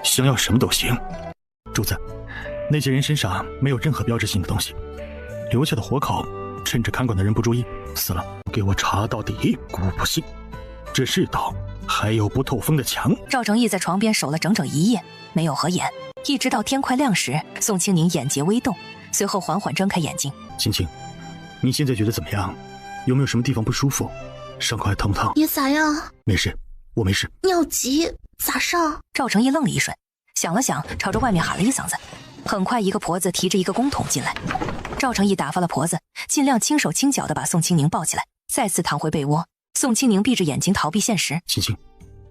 想要什么都行。主子，那些人身上没有任何标志性的东西，留下的活口趁着看管的人不注意死了，给我查到底。姑不信，这世道还有不透风的墙。赵成义在床边守了整整一夜，没有合眼，一直到天快亮时，宋清宁眼睫微动，随后缓缓睁开眼睛。青青，你现在觉得怎么样？有没有什么地方不舒服？伤口还疼不疼？你咋样？没事，我没事。尿急咋上？赵成义愣了一瞬，想了想，朝着外面喊了一嗓子。很快一个婆子提着一个公桶进来，赵成义打发了婆子，尽量轻手轻脚地把宋清宁抱起来，再次躺回被窝。宋清宁闭着眼睛逃避现实。青青，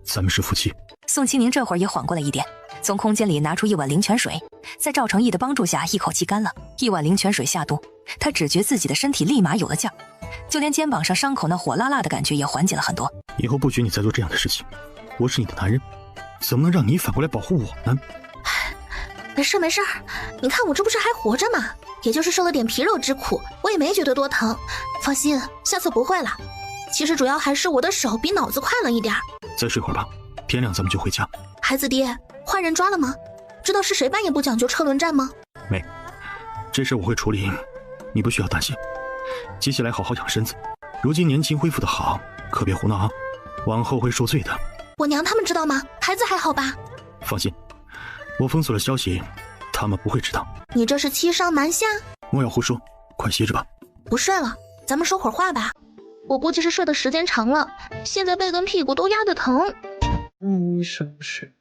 咱们是夫妻。宋清宁这会儿也缓过来一点，从空间里拿出一碗灵泉水，在赵成义的帮助下一口气干了。一碗灵泉水下肚，他只觉自己的身体立马有了劲儿，就连肩膀上伤口那火辣辣的感觉也缓解了很多。以后不许你再做这样的事情，我是你的男人，怎么能让你反过来保护我呢？没事没事，你看我这不是还活着吗？也就是受了点皮肉之苦，我也没觉得多疼。放心，下次不会了。其实主要还是我的手比脑子快了一点。再睡会儿吧，天亮咱们就回家。孩子爹，坏人抓了吗？知道是谁半夜不讲究车轮战吗？没，这事我会处理，你不需要担心。接下来好好养身子，如今年轻恢复的好，可别胡闹啊，往后会受罪的。我娘他们知道吗？孩子还好吧？放心，我封锁了消息，他们不会知道。你这是欺上瞒下？莫要胡说，快歇着吧。不睡了，咱们说会儿话吧。我估计是睡的时间长了，现在背跟屁股都压得疼。一生是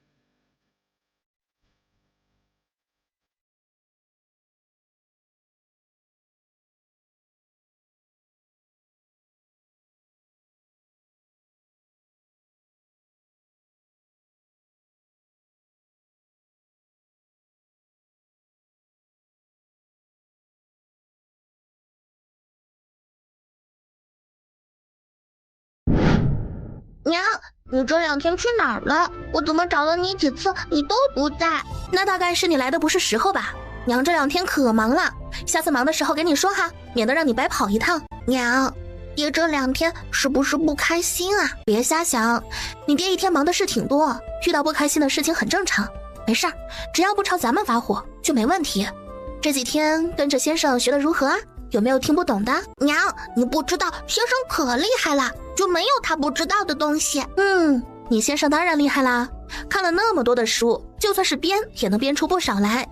娘，你这2天去哪儿了？我怎么找了你几次，你都不在？那大概是你来的不是时候吧？娘这2天可忙了，下次忙的时候给你说哈，免得让你白跑一趟。娘，爹这2天是不是不开心啊？别瞎想，你爹一天忙的事挺多，遇到不开心的事情很正常。没事儿，只要不朝咱们发火就没问题。这几天跟着先生学的如何啊？有没有听不懂的？娘，你不知道，先生可厉害了，就没有他不知道的东西。你先生当然厉害啦，看了那么多的书，就算是编也能编出不少来。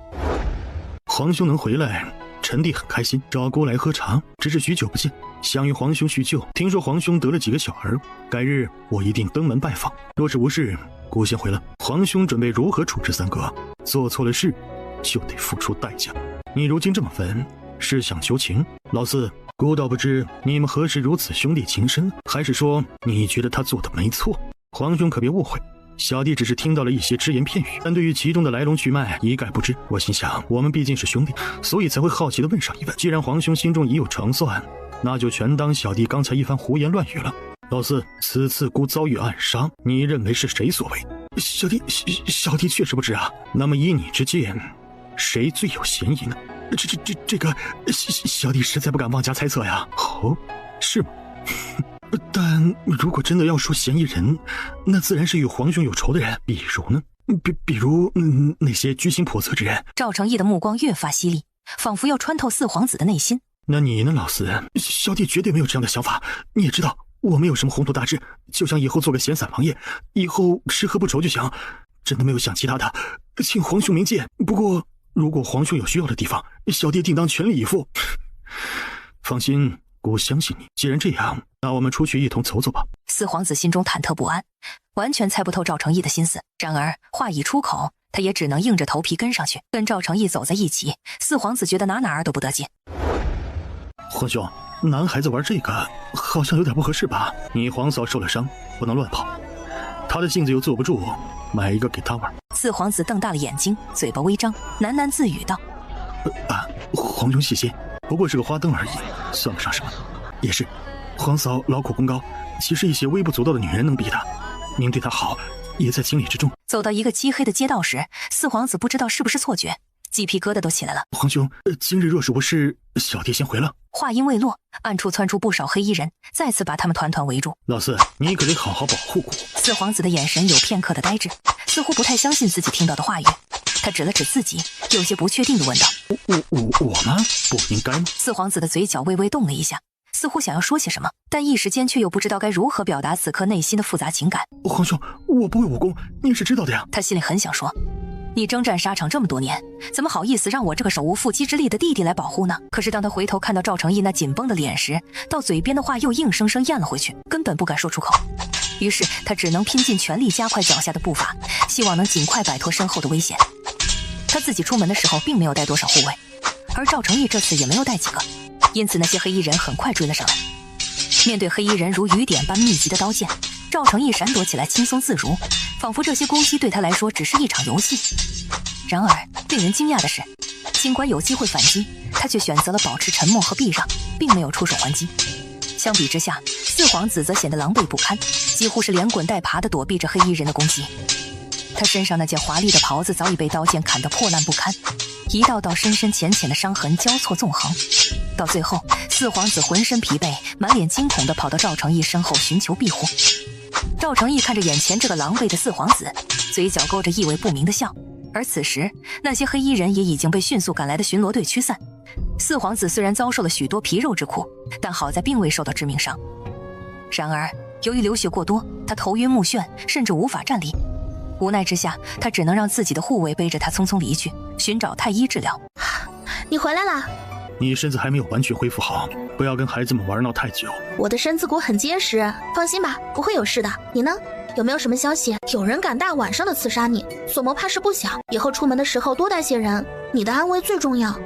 皇兄能回来，臣弟很开心，找姑来喝茶。只是许久不见，想与皇兄叙旧。听说皇兄得了几个小儿，改日我一定登门拜访。若是无事，姑先回了。皇兄准备如何处置三哥？做错了事，就得付出代价。你如今这么愤，是想求情？老四，姑倒不知你们何时如此兄弟情深，还是说你觉得他做的没错？皇兄可别误会。小弟只是听到了一些只言片语，但对于其中的来龙去脉一概不知。我心想，我们毕竟是兄弟，所以才会好奇地问上一问。既然皇兄心中已有成算，那就全当小弟刚才一番胡言乱语了。老四，此次姑遭遇暗杀，你认为是谁所为？小弟确实不知啊。那么以你之见，谁最有嫌疑呢？这个，小弟实在不敢妄加猜测呀。哦，是吗？但如果真的要说嫌疑人，那自然是与皇兄有仇的人。比如呢？比如那些居心叵测之人。赵成义的目光越发犀利，仿佛要穿透四皇子的内心。那你呢，老四？小弟绝对没有这样的想法。你也知道，我没有什么宏图大志，就想以后做个闲散王爷，以后吃喝不愁就行。真的没有想其他的，请皇兄明鉴。不过，如果皇兄有需要的地方，小弟定当全力以赴。放心。姑相信你，既然这样，那我们出去一同走走吧。四皇子心中忐忑不安，完全猜不透赵成义的心思。然而话已出口，他也只能硬着头皮跟上去。跟赵成义走在一起，四皇子觉得哪儿都不得劲。皇兄，男孩子玩这个好像有点不合适吧？你皇嫂受了伤，不能乱跑。他的性子又坐不住，买一个给他玩。四皇子瞪大了眼睛，嘴巴微张，喃喃自语道：皇兄细心，不过是个花灯而已，算不上什么。也是，皇嫂劳苦功高，岂是一些微不足道的女人能比的？您对她好，也在情理之中。走到一个漆黑的街道时，四皇子不知道是不是错觉，鸡皮疙瘩都起来了。皇兄，今日若是无事，小弟先回了。话音未落，暗处窜出不少黑衣人，再次把他们团团围住。老四，你可得好好保护我。四皇子的眼神有片刻的呆滞，似乎不太相信自己听到的话语。他指了指自己，有些不确定地问道：我吗？不应该吗？四皇子的嘴角微微动了一下，似乎想要说些什么，但一时间却又不知道该如何表达此刻内心的复杂情感。皇兄，我不会武功，你是知道的呀。他心里很想说，你征战沙场这么多年，怎么好意思让我这个手无缚鸡之力的弟弟来保护呢？可是当他回头看到赵成义那紧绷的脸时，到嘴边的话又硬生生咽了回去，根本不敢说出口。于是他只能拼尽全力加快脚下的步伐，希望能尽快摆脱身后的危险。他自己出门的时候并没有带多少护卫，而赵成义这次也没有带几个，因此那些黑衣人很快追了上来。面对黑衣人如雨点般密集的刀剑，赵成义闪躲起来轻松自如，仿佛这些攻击对他来说只是一场游戏。然而令人惊讶的是，尽管有机会反击，他却选择了保持沉默和避让，并没有出手还击。相比之下，四皇子则显得狼狈不堪，几乎是连滚带爬地躲避着黑衣人的攻击。他身上那件华丽的袍子早已被刀剑砍得破烂不堪，一道道深深浅浅的伤痕交错纵横。到最后，四皇子浑身疲惫，满脸惊恐地跑到赵成义身后寻求庇护。赵成义看着眼前这个狼狈的四皇子，嘴角勾着意味不明的笑。而此时，那些黑衣人也已经被迅速赶来的巡逻队驱散。四皇子虽然遭受了许多皮肉之苦，但好在并未受到致命伤。然而，由于流血过多，他头晕目眩，甚至无法站立。无奈之下，他只能让自己的护卫背着他匆匆离去，寻找太医治疗。你回来啦？你身子还没有完全恢复好，不要跟孩子们玩闹太久。我的身子骨很结实，放心吧，不会有事的。你呢？有没有什么消息？有人敢大晚上的刺杀你，所谋怕是不小。以后出门的时候多带些人，你的安危最重要。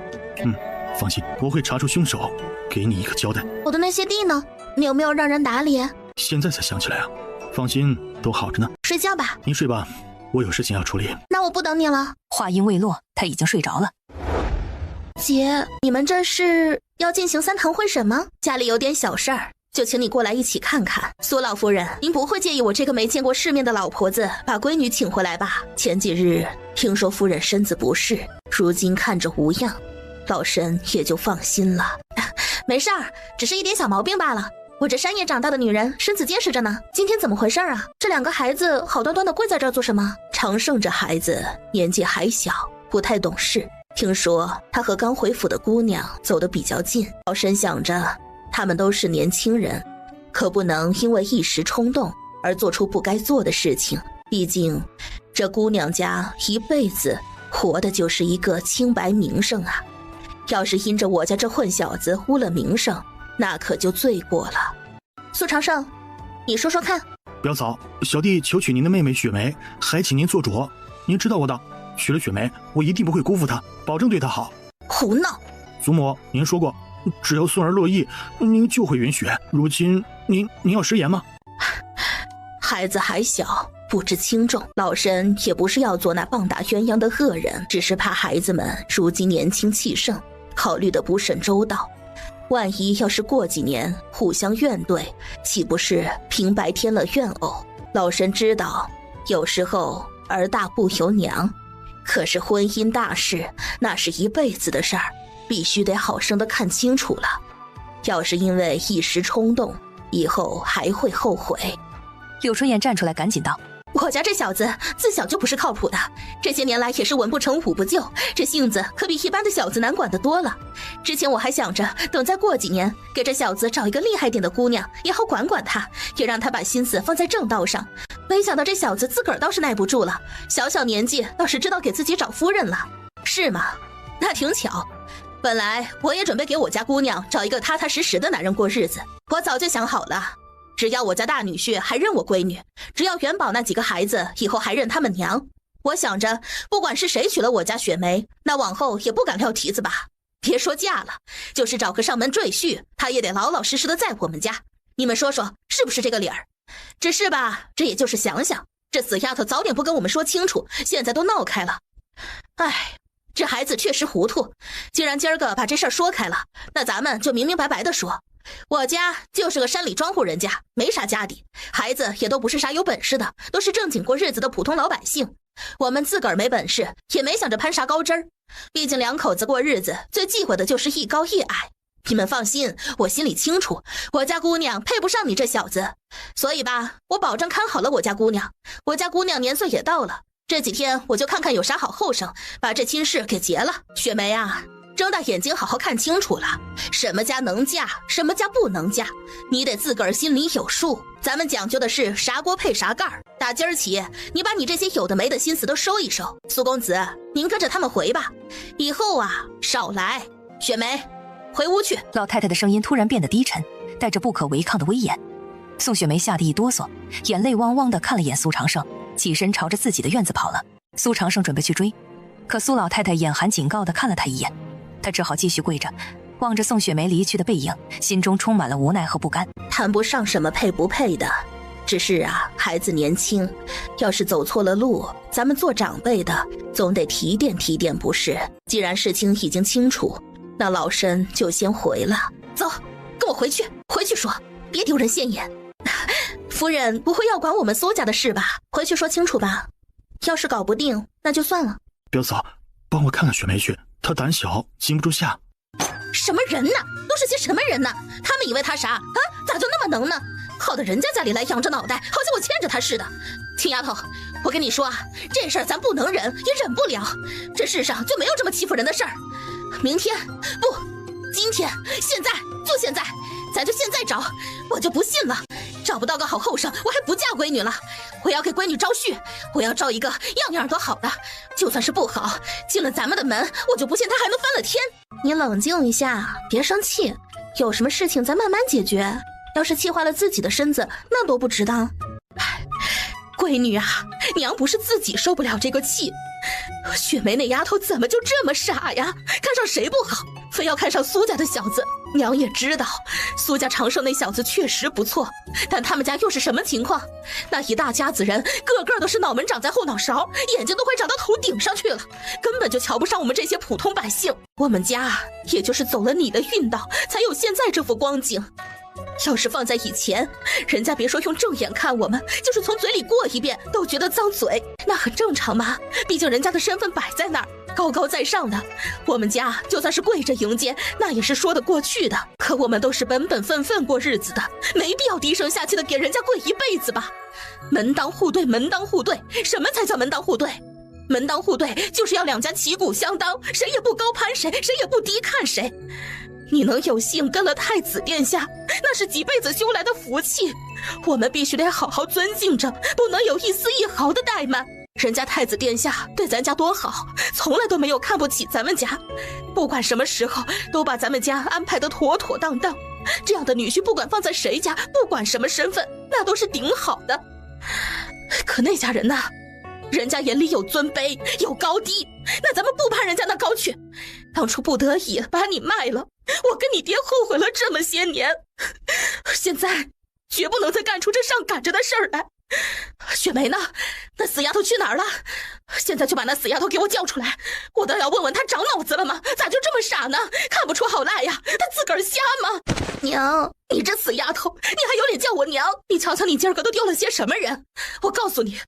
放心，我会查出凶手，给你一个交代。我的那些地呢？你有没有让人打理？现在才想起来啊。放心，都好着呢。睡觉吧。你睡吧，我有事情要处理。那我不等你了。话音未落，他已经睡着了。姐，你们这是要进行三堂会审吗？家里有点小事儿，就请你过来一起看看。苏老夫人，您不会介意我这个没见过世面的老婆子把闺女请回来吧？前几日听说夫人身子不适，如今看着无恙，老身也就放心了。没事儿，只是一点小毛病罢了。我这山野长大的女人，身子结实着呢。今天怎么回事啊？这两个孩子好端端的跪在这儿做什么？常胜这孩子年纪还小，不太懂事。听说他和刚回府的姑娘走得比较近，老身想着他们都是年轻人，可不能因为一时冲动而做出不该做的事情。毕竟这姑娘家一辈子活的就是一个清白名声啊。要是因着我家这混小子污了名声，那可就罪过了。苏长胜，你说说看。表嫂，小弟求娶您的妹妹雪梅，还请您做主。您知道我的，娶了雪梅，我一定不会辜负她，保证对她好。胡闹！祖母，您说过，只要孙儿乐意，您就会允许。如今您要食言吗？孩子还小，不知轻重，老身也不是要做那棒打鸳鸯的恶人，只是怕孩子们如今年轻气盛，考虑的不甚周到。万一要是过几年互相怨怼，岂不是平白添了怨偶？老身知道，有时候儿大不由娘，可是婚姻大事，那是一辈子的事儿，必须得好生的看清楚了。要是因为一时冲动，以后还会后悔。柳春燕站出来赶紧道：我家这小子自小就不是靠谱的，这些年来也是文不成武不就，这性子可比一般的小子难管得多了。之前我还想着等再过几年，给这小子找一个厉害点的姑娘，也好管管他，也让他把心思放在正道上。没想到这小子自个儿倒是耐不住了，小小年纪倒是知道给自己找夫人了。是吗？那挺巧。本来我也准备给我家姑娘找一个踏踏实实的男人过日子，我早就想好了，只要我家大女婿还认我闺女，只要元宝那几个孩子以后还认他们娘，我想着不管是谁娶了我家雪梅，那往后也不敢撂蹄子吧。别说嫁了，就是找个上门赘婿，他也得老老实实的在我们家。你们说说是不是这个理儿？只是吧，这也就是想想，这死丫头早点不跟我们说清楚，现在都闹开了。哎，这孩子确实糊涂，既然今儿个把这事儿说开了，那咱们就明明白白的说。我家就是个山里庄户人家，没啥家底，孩子也都不是啥有本事的，都是正经过日子的普通老百姓。我们自个儿没本事，也没想着攀啥高枝儿，毕竟两口子过日子最忌讳的就是一高一矮。你们放心，我心里清楚，我家姑娘配不上你这小子，所以吧，我保证看好了我家姑娘。我家姑娘年岁也到了，这几天我就看看有啥好后生，把这亲事给结了。雪梅啊，睁大眼睛好好看清楚了，什么家能嫁，什么家不能嫁，你得自个儿心里有数。咱们讲究的是啥锅配啥盖儿。打今儿起，你把你这些有的没的心思都收一收。苏公子，您跟着他们回吧，以后啊少来。雪梅，回屋去。老太太的声音突然变得低沉，带着不可违抗的威严。宋雪梅吓得一哆嗦，眼泪汪汪地看了眼苏长生，起身朝着自己的院子跑了。苏长生准备去追，可苏老太太眼含警告地看了他一眼，他只好继续跪着，望着宋雪梅离去的背影，心中充满了无奈和不甘。谈不上什么配不配的，只是啊，孩子年轻，要是走错了路，咱们做长辈的总得提点提点不是？既然事情已经清楚，那老身就先回了。走，跟我回去，回去说，别丢人现眼。夫人不会要管我们苏家的事吧？回去说清楚吧。要是搞不定，那就算了。表嫂，帮我看看雪梅去，她胆小，经不住吓。什么人呢？都是些什么人呢？他们以为他啥啊？咋就那么能呢？好到人家家里来扬着脑袋，好像我欠着他似的。亲丫头，我跟你说啊，这事儿咱不能忍，也忍不了。这世上就没有这么欺负人的事儿。明天不，今天，现在，就现在，咱就现在找。我就不信了，找不到个好后生，我还不嫁闺女了。我要给闺女招婿，我要招一个样样都好的。就算是不好，进了咱们的门，我就不信他还能翻了天。你冷静一下，别生气，有什么事情咱慢慢解决。要是气坏了自己的身子，那多不值当。闺女啊，娘不是自己受不了这个气，雪梅那丫头怎么就这么傻呀？看上谁不好，非要看上苏家的小子。娘也知道苏家长寿那小子确实不错，但他们家又是什么情况？那一大家子人个个都是脑门长在后脑勺，眼睛都快长到头顶上去了，根本就瞧不上我们这些普通百姓。我们家也就是走了你的运道，才有现在这副光景。要是放在以前，人家别说用正眼看我们，就是从嘴里过一遍都觉得脏嘴，那很正常嘛，毕竟人家的身份摆在那儿，高高在上的。我们家就算是跪着迎接，那也是说得过去的。可我们都是本本分分过日子的，没必要低声下气的给人家跪一辈子吧。门当户对，门当户对，什么才叫门当户对？门当户对就是要两家旗鼓相当，谁也不高攀谁，谁也不低看谁。你能有幸跟了太子殿下，那是几辈子修来的福气，我们必须得好好尊敬着，不能有一丝一毫的怠慢。人家太子殿下对咱家多好，从来都没有看不起咱们家，不管什么时候都把咱们家安排得妥妥当当。这样的女婿不管放在谁家，不管什么身份，那都是顶好的。可那家人呐，人家眼里有尊卑，有高低，那咱们不攀人家那高去。当初不得已把你卖了，我跟你爹后悔了这么些年，现在绝不能再干出这上赶着的事儿来。雪梅呢？那死丫头去哪儿了？现在就把那死丫头给我叫出来，我倒要问问她长脑子了吗？咋就这么傻呢？看不出好赖呀？她自个儿瞎吗？娘，你这死丫头，你还有脸叫我娘？你瞧瞧你今儿个都丢了些什么人？我告诉你，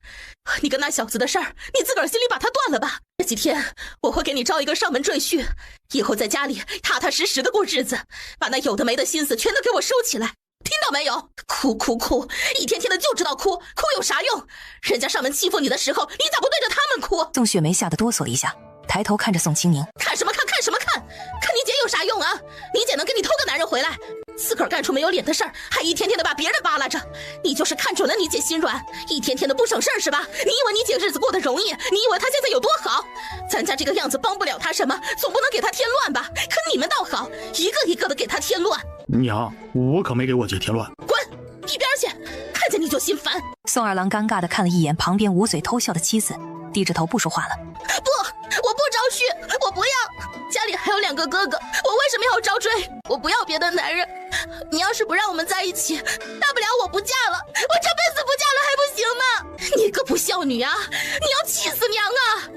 你跟那小子的事儿，你自个儿心里把它断了吧。这几天我会给你招一个上门赘婿，以后在家里踏踏实实的过日子，把那有的没的心思全都给我收起来。听到没有？哭哭哭，一天天的就知道哭，哭有啥用？人家上门欺负你的时候，你咋不对着他们哭？宋雪梅吓得哆嗦了一下，抬头看着宋清宁，看什么看？看什么看？看你姐有啥用啊？你姐能给你偷个男人回来？自个儿干出没有脸的事儿，还一天天的把别人扒拉着。你就是看准了你姐心软，一天天的不省事儿是吧？你以为你姐日子过得容易？你以为她现在有多好？咱家这个样子帮不了她什么，总不能给她添乱吧？可你们倒好，一个一个的给她添乱。娘，我可没给我姐添乱。滚一边去，看见你就心烦。宋二郎尴尬地看了一眼旁边捂嘴偷笑的妻子，低着头不说话了。不，我不招婿，我不要。家里还有2个哥哥，我为什么要招赘？我不要别的男人。你要是不让我们在一起，大不了我不嫁了，我这辈子不嫁了还不行吗？你个不孝女啊！你要气死娘啊！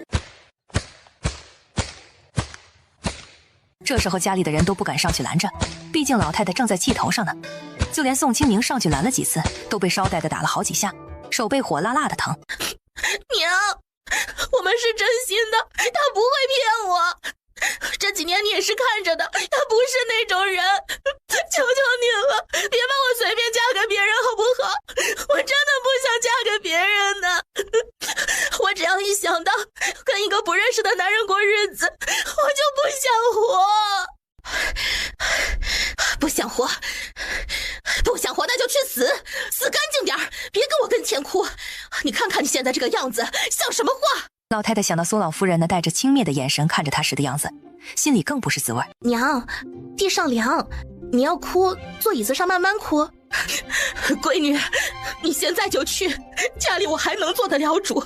这时候家里的人都不敢上去拦着，毕竟老太太正在气头上呢。就连宋清宁上去拦了几次，都被捎带的打了好几下，手背火辣辣的疼。娘，我们是真心的，他不会骗我。这几年你也是看着的，他不是那种人。求求你了，别把我随便嫁给别人好不好？我真的不想嫁给别人呢。我只要一想到跟一个不认识的男人过日子，我就不想活。不想活，不想活，那就去死，死干净点儿，别跟我跟前哭。你看看你现在这个样子，像什么话？老太太想到苏老夫人那带着轻蔑的眼神看着她时的样子，心里更不是滋味。娘，地上凉，你要哭，坐椅子上慢慢哭。闺女，你现在就去，家里我还能做得了主。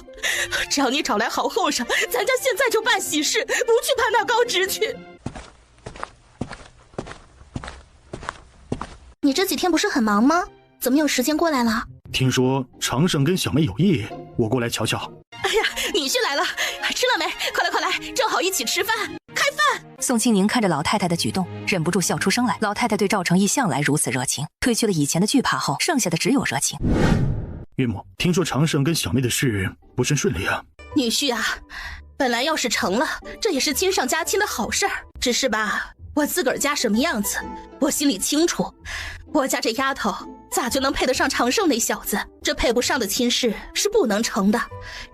只要你找来好后生，咱家现在就办喜事，不去攀那高枝去。你这几天不是很忙吗？怎么有时间过来了？听说长胜跟小梅有意，我过来瞧瞧。哎呀，女婿来了，吃了没？快来快来，正好一起吃饭。开饭！宋清宁看着老太太的举动，忍不住笑出声来。老太太对赵成义向来如此热情，褪去了以前的惧怕后，剩下的只有热情。岳母，听说长胜跟小妹的事不甚顺利啊？女婿啊，本来要是成了，这也是亲上加亲的好事儿。只是吧，我自个儿家什么样子，我心里清楚。我家这丫头咋就能配得上长胜那小子？这配不上的亲事是不能成的，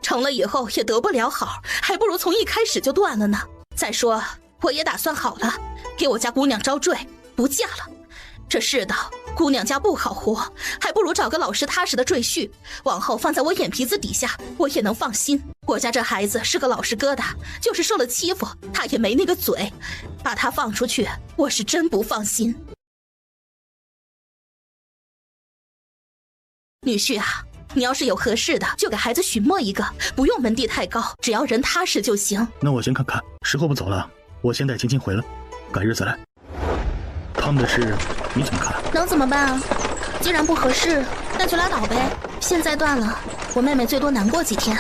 成了以后也得不了好，还不如从一开始就断了呢。再说我也打算好了，给我家姑娘招赘，不嫁了。这世道姑娘家不好活，还不如找个老实踏实的赘婿，往后放在我眼皮子底下，我也能放心。我家这孩子是个老实疙瘩，就是受了欺负，他也没那个嘴，把他放出去，我是真不放心。女婿啊，你要是有合适的，就给孩子许诺一个，不用门第太高，只要人踏实就行。那我先看看，时候不早了，我先带青青回了，改日再来。他们的事你怎么看？能怎么办啊？既然不合适，那就拉倒呗。现在断了，我妹妹最多难过几天，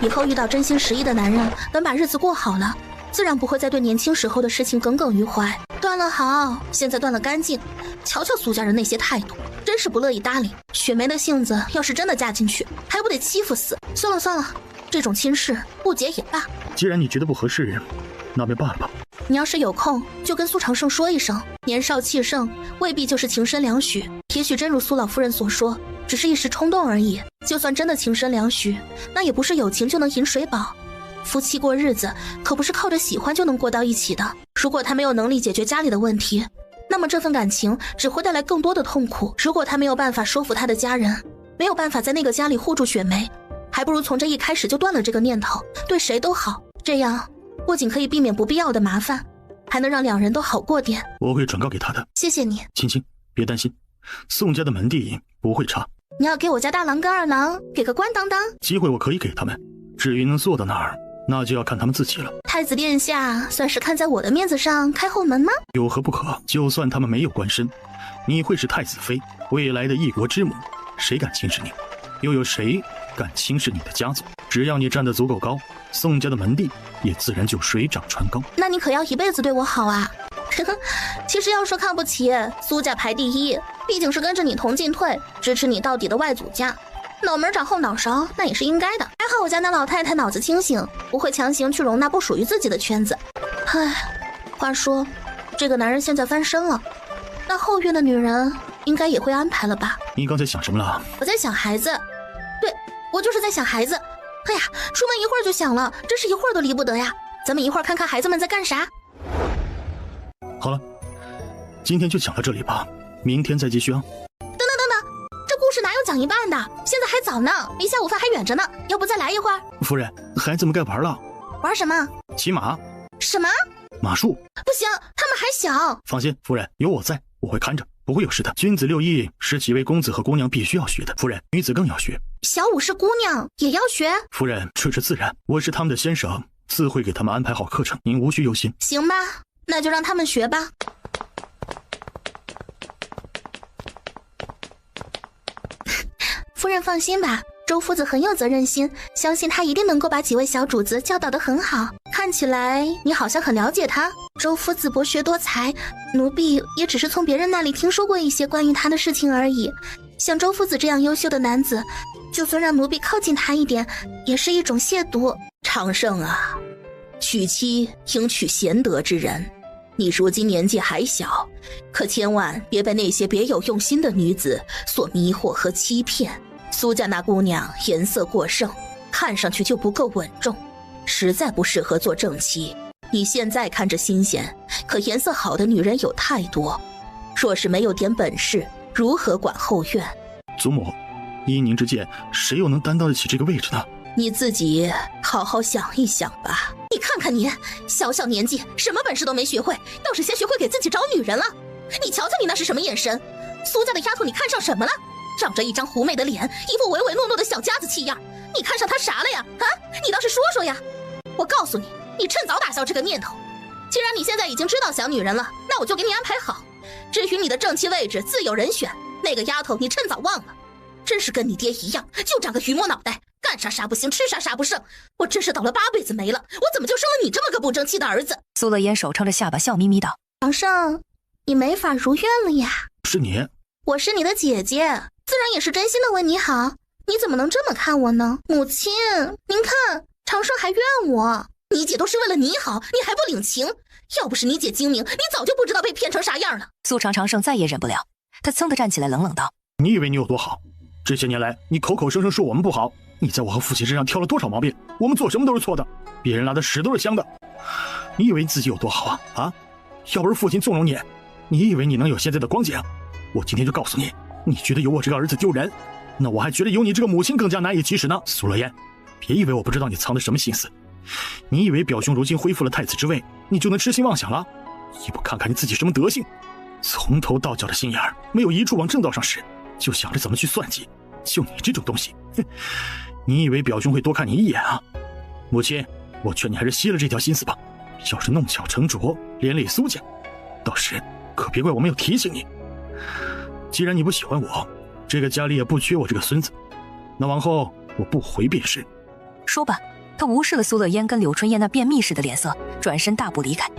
以后遇到真心实意的男人，等把日子过好了，自然不会再对年轻时候的事情耿耿于怀。断了好，现在断了干净。瞧瞧苏家人那些态度，真是不乐意搭理。雪梅的性子要是真的嫁进去，还不得欺负死？算了算了，这种亲事不结也罢。既然你觉得不合适，那便罢了吧。你要是有空，就跟苏长胜说一声。年少气盛，未必就是情深两许。也许真如苏老夫人所说，只是一时冲动而已。就算真的情深两许，那也不是有情就能饮水饱。夫妻过日子，可不是靠着喜欢就能过到一起的。如果他没有能力解决家里的问题，那么这份感情只会带来更多的痛苦。如果他没有办法说服他的家人，没有办法在那个家里护住雪梅，还还不如从这一开始就断了这个念头，对谁都好，这样不仅可以避免不必要的麻烦，还能让两人都好过点。我会转告给他的。谢谢你。青青，别担心，宋家的门第不会差。你要给我家大郎跟二郎给个官当当？机会我可以给他们，至于能做到哪儿，那就要看他们自己了。太子殿下算是看在我的面子上开后门吗？有何不可？就算他们没有官身，你会是太子妃，未来的一国之母，谁敢轻视你？又有谁敢轻视你的家族？只要你站得足够高，宋家的门第也自然就水涨船高。那你可要一辈子对我好啊！其实要说看不起，苏家排第一，毕竟是跟着你同进退，支持你到底的外祖家，脑门长后脑勺那也是应该的。还好我家那老太太脑子清醒，不会强行去容纳不属于自己的圈子。唉，话说这个男人现在翻身了，那后院的女人应该也会安排了吧？你刚才想什么了？我在想孩子，对，我就是在想孩子。哎呀，出门一会儿就想了，真是一会儿都离不得呀。咱们一会儿看看孩子们在干啥。好了，今天就讲到这里吧，明天再继续啊。等等，这故事哪有讲一半的？现在还早呢，离下午饭还远着呢，要不再来一会儿？夫人，孩子们该玩了。玩什么？骑马。什么？马术。不行，他们还小。放心，夫人，有我在，我会看着，不会有事的。君子六艺是几位公子和姑娘必须要学的，夫人，女子更要学。小武士姑娘也要学？夫人，这是自然，我是他们的先生，自会给他们安排好课程，您无需忧心。行吧，那就让他们学吧。夫人放心吧，周夫子很有责任心，相信他一定能够把几位小主子教导得很好。看起来你好像很了解他。周夫子博学多才，奴婢也只是从别人那里听说过一些关于他的事情而已。像周夫子这样优秀的男子，就算让奴婢靠近他一点，也是一种亵渎。长胜啊，娶妻应娶贤德之人。你如今年纪还小，可千万别被那些别有用心的女子所迷惑和欺骗。苏家那姑娘颜色过剩，看上去就不够稳重，实在不适合做正妻。你现在看着新鲜，可颜色好的女人有太多，若是没有点本事，如何管后院？祖母，依您之见，谁又能担当得起这个位置呢？你自己好好想一想吧。你看看你，小小年纪，什么本事都没学会，倒是先学会给自己找女人了。你瞧瞧你那是什么眼神？苏家的丫头你看上什么了？长着一张狐媚的脸，一副唯唯诺诺的小家子气样，你看上她啥了呀？啊，你倒是说说呀！我告诉你，你趁早打消这个念头。既然你现在已经知道想女人了，那我就给你安排好。至于你的正妻位置，自有人选。那个丫头你趁早忘了，真是跟你爹一样，就长个榆木脑袋，干啥啥不行，吃啥啥不剩。我真是倒了8辈子霉了，我怎么就生了你这么个不争气的儿子？苏乐烟手撑着下巴，笑眯眯道：皇上，你没法如愿了呀。是你？我是你的姐姐，自然也是真心的为你好。你怎么能这么看我呢？母亲，您看，长胜还怨我。你姐都是为了你好，你还不领情？要不是你姐精明，你早就不知道被骗成啥样了。苏长胜再也忍不了，他噌地站起来，冷冷道：你以为你有多好？这些年来，你口口声声说我们不好，你在我和父亲身上挑了多少毛病？我们做什么都是错的，别人拉的屎都是香的。你以为你自己有多好啊？啊！要不是父亲纵容你，你以为你能有现在的光景？我今天就告诉你，你觉得有我这个儿子丢人，那我还觉得有你这个母亲更加难以启齿呢。苏乐烟，别以为我不知道你藏的什么心思。你以为表兄如今恢复了太子之位，你就能痴心妄想了？也不看看你自己什么德行，从头到脚的心眼儿没有一处往正道上使，就想着怎么去算计。就你这种东西，你以为表兄会多看你一眼啊？母亲，我劝你还是熄了这条心思吧。要是弄巧成拙，连累苏家，到时可别怪我没有提醒你。既然你不喜欢我，这个家里也不缺我这个孙子，那往后我不回便是。说吧，他无视了苏乐烟跟柳春燕那便秘似的脸色，转身大步离开。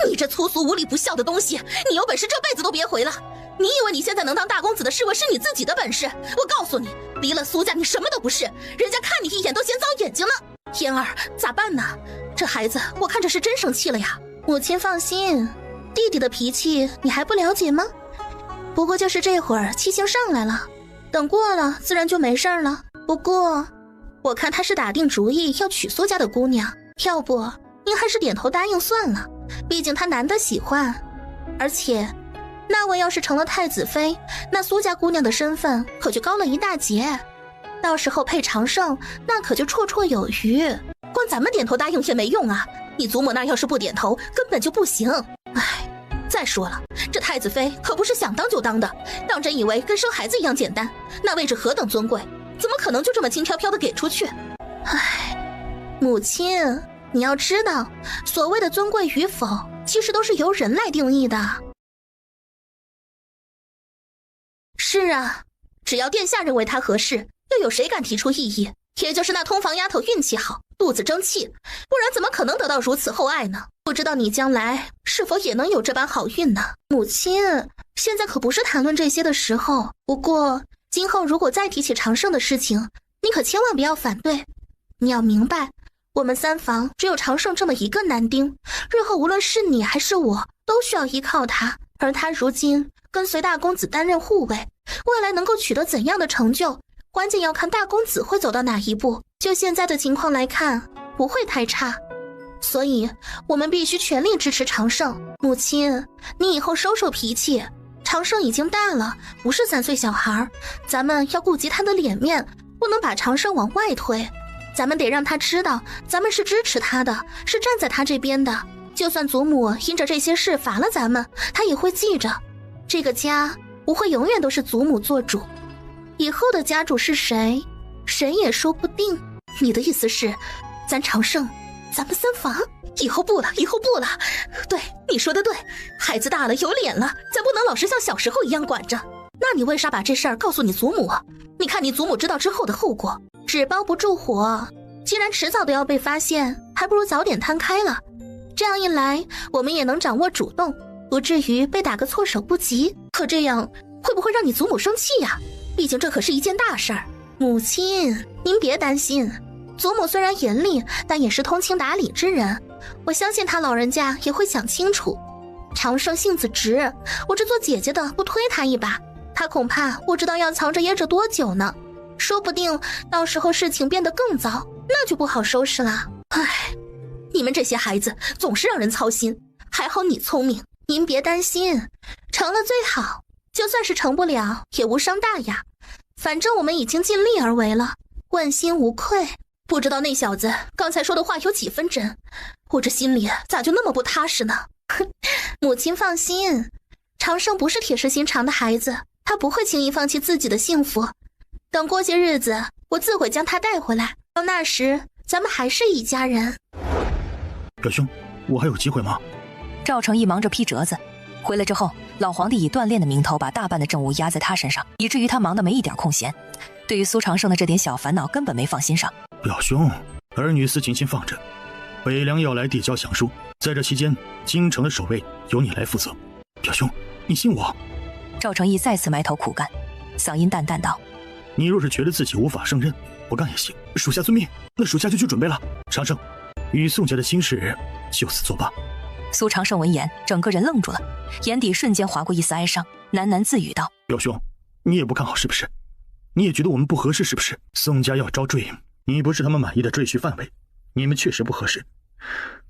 你这粗俗无礼不孝的东西，你有本事这辈子都别回了。你以为你现在能当大公子的侍卫是你自己的本事？我告诉你，离了苏家你什么都不是，人家看你一眼都嫌糟眼睛呢。嫣儿，咋办呢？这孩子我看着是真生气了呀。母亲放心，弟弟的脾气你还不了解吗？不过就是这会儿气性上来了，等过了自然就没事了。不过我看他是打定主意要娶苏家的姑娘，要不您还是点头答应算了，毕竟他难得喜欢。而且那位要是成了太子妃，那苏家姑娘的身份可就高了一大截。到时候配长胜，那可就绰绰有余。光咱们点头答应也没用啊！你祖母那要是不点头，根本就不行。唉，再说了，这太子妃可不是想当就当的，当真以为跟生孩子一样简单？那位置何等尊贵，怎么可能就这么轻飘飘的给出去？唉，母亲，你要知道，所谓的尊贵与否，其实都是由人来定义的。是啊，只要殿下认为他合适，又有谁敢提出异议？也就是那通房丫头运气好，肚子争气，不然怎么可能得到如此厚爱呢？不知道你将来是否也能有这般好运呢？母亲，现在可不是谈论这些的时候。不过，今后如果再提起长胜的事情，你可千万不要反对。你要明白，我们三房只有长胜这么一个男丁，日后无论是你还是我，都需要依靠他。而他如今跟随大公子担任护卫，未来能够取得怎样的成就，关键要看大公子会走到哪一步。就现在的情况来看，不会太差，所以我们必须全力支持长胜。母亲，你以后收收脾气，长胜已经大了，不是3岁小孩，咱们要顾及他的脸面，不能把长胜往外推。咱们得让他知道，咱们是支持他的，是站在他这边的。就算祖母因着这些事罚了咱们，他也会记着，这个家不会永远都是祖母做主，以后的家主是谁，谁也说不定。你的意思是，咱长胜，咱们三房以后不了，以后不了。对，你说的对，孩子大了有脸了，咱不能老是像小时候一样管着。那你为啥把这事儿告诉你祖母啊？你看你祖母知道之后的后果。纸包不住火，既然迟早都要被发现，还不如早点摊开了。这样一来，我们也能掌握主动，不至于被打个措手不及。可这样会不会让你祖母生气呀？毕竟这可是一件大事儿。母亲，您别担心，祖母虽然严厉，但也是通情达理之人，我相信她老人家也会想清楚。长胜性子直，我这做姐姐的不推他一把，他恐怕不知道要藏着掖着多久呢，说不定到时候事情变得更糟，那就不好收拾了。唉，你们这些孩子总是让人操心，还好你聪明。您别担心，成了最好，就算是成不了也无伤大雅，反正我们已经尽力而为了，问心无愧。不知道那小子刚才说的话有几分真，我这心里咋就那么不踏实呢？母亲放心，长胜不是铁石心肠的孩子，他不会轻易放弃自己的幸福。等过些日子，我自会将他带回来，到那时咱们还是一家人。表兄，我还有机会吗？赵成义忙着批折子，回来之后，老皇帝以锻炼的名头把大半的政务压在他身上，以至于他忙得没一点空闲，对于苏长胜的这点小烦恼根本没放心上。表兄，儿女私情先放着，北凉要来递交降书，在这期间，京城的守卫由你来负责。表兄，你信我。赵成义再次埋头苦干，嗓音淡淡道：你若是觉得自己无法胜任，不干也行，属下遵命。那属下就去准备了。长胜，与宋家的亲事就此作罢。苏长胜闻言，整个人愣住了，眼底瞬间划过一丝哀伤，喃喃自语道：表兄，你也不看好是不是？你也觉得我们不合适是不是？宋家要招赘，你不是他们满意的赘婿范围，你们确实不合适。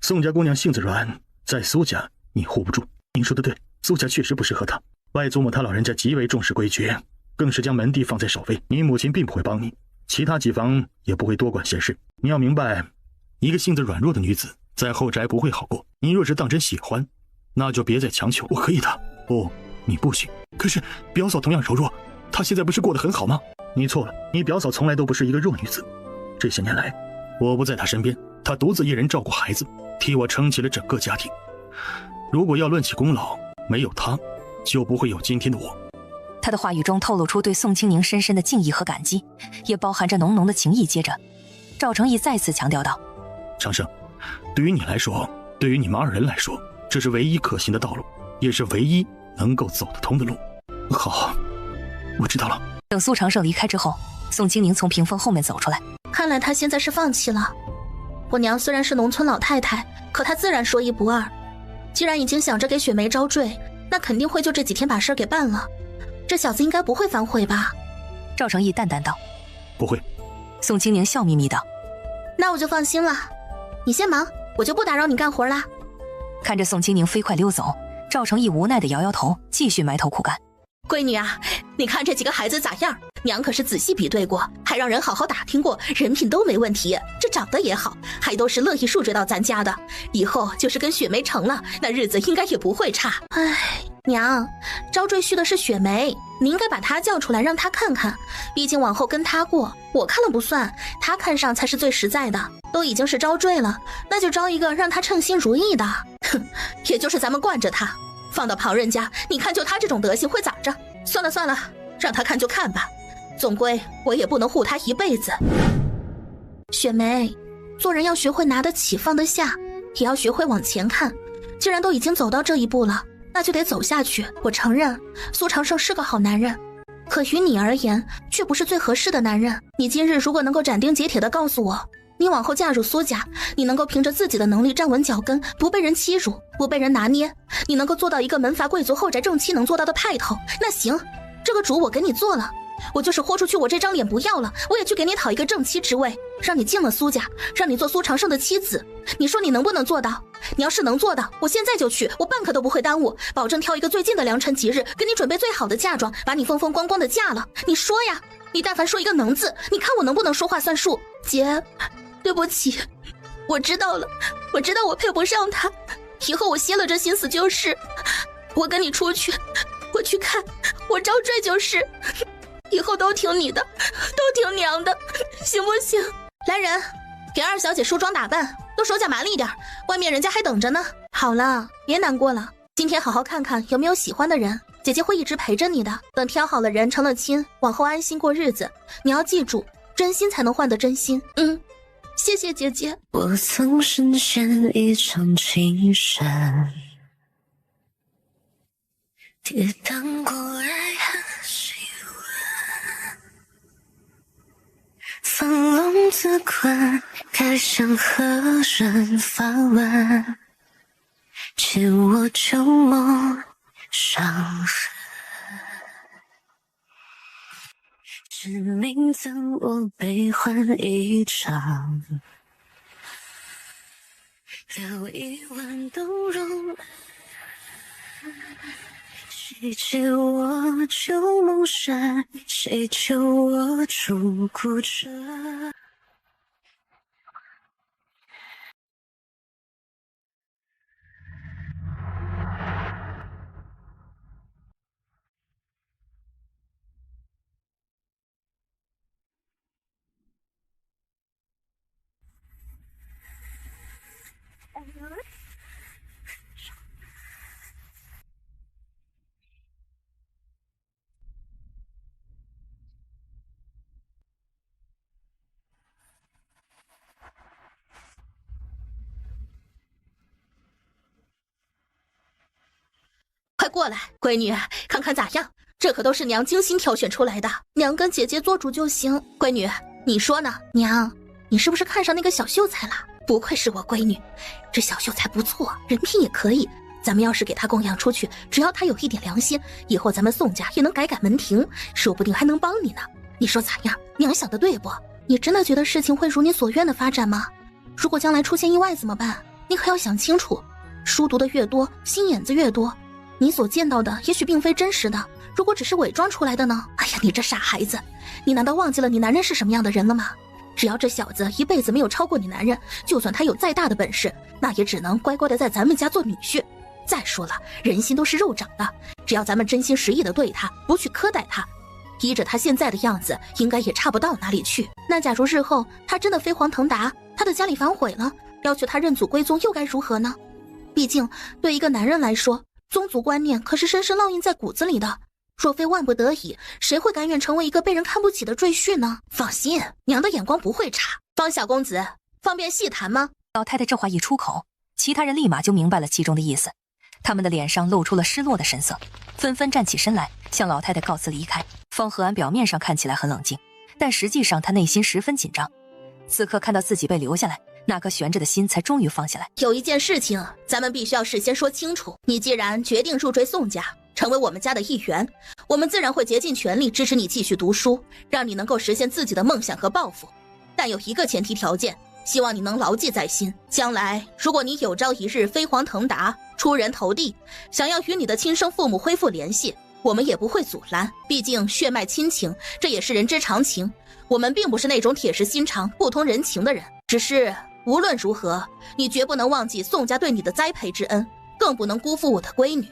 宋家姑娘性子软，在苏家你护不住。您说的对，苏家确实不适合她。外祖母她老人家极为重视规矩，更是将门第放在首位。你母亲并不会帮你，其他几房也不会多管闲事。你要明白，一个性子软弱的女子在后宅不会好过。你若是当真喜欢，那就别再强求。我可以的。不，你不行。可是表嫂同样柔弱，她现在不是过得很好吗？你错了，你表嫂从来都不是一个弱女子。这些年来，我不在她身边，她独自一人照顾孩子，替我撑起了整个家庭。如果要论起功劳，没有她，就不会有今天的我。他的话语中透露出对宋清宁深深的敬意和感激，也包含着浓浓的情意。接着，赵成义再次强调道：长胜，对于你来说，对于你们二人来说，这是唯一可行的道路，也是唯一能够走得通的路。好，我知道了。等苏长胜离开之后，宋清宁从屏风后面走出来。看来他现在是放弃了。我娘虽然是农村老太太，可她自然说一不二。既然已经想着给雪梅招赘，那肯定会就这几天把事儿给办了。这小子应该不会反悔吧？赵成义淡淡道：不会。宋清宁笑眯眯道：那我就放心了。你先忙，我就不打扰你干活啦。看着宋清宁飞快溜走，赵成义无奈地摇摇头，继续埋头苦干。闺女啊，你看这几个孩子咋样？娘可是仔细比对过，还让人好好打听过，人品都没问题，这长得也好，还都是乐意输追到咱家的。以后就是跟雪梅成了，那日子应该也不会差。唉，娘，招赘婿的是雪梅，你应该把她叫出来让她看看，毕竟往后跟她过，我看了不算，她看上才是最实在的。都已经是招赘了，那就招一个让她称心如意的。哼，也就是咱们惯着她，放到旁人家，你看就她这种德行会咋着？算了算了，让她看就看吧，总归我也不能护她一辈子。雪梅，做人要学会拿得起放得下，也要学会往前看。既然都已经走到这一步了，那就得走下去。我承认苏长胜是个好男人，可于你而言却不是最合适的男人。你今日如果能够斩钉截铁地告诉我，你往后嫁入苏家，你能够凭着自己的能力站稳脚跟，不被人欺辱，不被人拿捏，你能够做到一个门阀贵族后宅正妻能做到的派头，那行，这个主我给你做了。我就是豁出去我这张脸不要了，我也去给你讨一个正妻之位，让你进了苏家，让你做苏长胜的妻子。你说你能不能做到？你要是能做到，我现在就去，我半刻都不会耽误，保证挑一个最近的良辰吉日，给你准备最好的嫁妆，把你风风光光的嫁了。你说呀，你但凡说一个能字，你看我能不能说话算数？姐，对不起，我知道了，我知道我配不上他，以后我歇了这心思就是，我跟你出去，我去看，我招赘就是，以后都听你的，都听娘的，行不行？来人，给二小姐梳妆打扮，都手脚麻利点，外面人家还等着呢。好了，别难过了，今天好好看看有没有喜欢的人，姐姐会一直陪着你的。等挑好了人，成了亲，往后安心过日子。你要记住，真心才能换得真心。谢谢姐姐。我曾深陷一场情深，跌宕过爱恨喜温，放浪自困，该向何人发问？借我旧梦伤痕，致命赠我悲欢一场，留一万动容。谁借我旧梦山，谁救我出孤城？快过来，闺女，看看咋样？这可都是娘精心挑选出来的，娘跟姐姐做主就行。闺女，你说呢？娘，你是不是看上那个小秀才了？不愧是我闺女，这小秀才不错，人品也可以。咱们要是给她供养出去，只要她有一点良心，以后咱们宋家也能改门庭，说不定还能帮你呢。你说咋样？娘想的对不？你真的觉得事情会如你所愿的发展吗？如果将来出现意外怎么办？你可要想清楚。书读的越多，心眼子越多，你所见到的也许并非真实的，如果只是伪装出来的呢？哎呀，你这傻孩子，你难道忘记了你男人是什么样的人了吗？只要这小子一辈子没有超过你男人，就算他有再大的本事，那也只能乖乖的在咱们家做女婿。再说了，人心都是肉长的，只要咱们真心实意的对他，不去苛待他，依着他现在的样子，应该也差不到哪里去。那假如日后他真的飞黄腾达，他的家里反悔了，要求他认祖归宗，又该如何呢？毕竟对一个男人来说，宗族观念可是深深烙印在骨子里的，若非万不得已，谁会甘愿成为一个被人看不起的赘婿呢？放心，娘的眼光不会差。方小公子，方便细谈吗？老太太这话一出口，其他人立马就明白了其中的意思，他们的脸上露出了失落的神色，纷纷站起身来向老太太告辞离开。方和安表面上看起来很冷静，但实际上他内心十分紧张。此刻看到自己被留下来，那颗悬着的心才终于放下来。有一件事情咱们必须要事先说清楚，你既然决定入赘宋家，成为我们家的一员，我们自然会竭尽全力支持你继续读书，让你能够实现自己的梦想和抱负。但有一个前提条件，希望你能牢记在心，将来如果你有朝一日飞黄腾达，出人头地，想要与你的亲生父母恢复联系，我们也不会阻拦，毕竟血脉亲情，这也是人之常情。我们并不是那种铁石心肠、不通人情的人，只是无论如何，你绝不能忘记宋家对你的栽培之恩，更不能辜负我的闺女。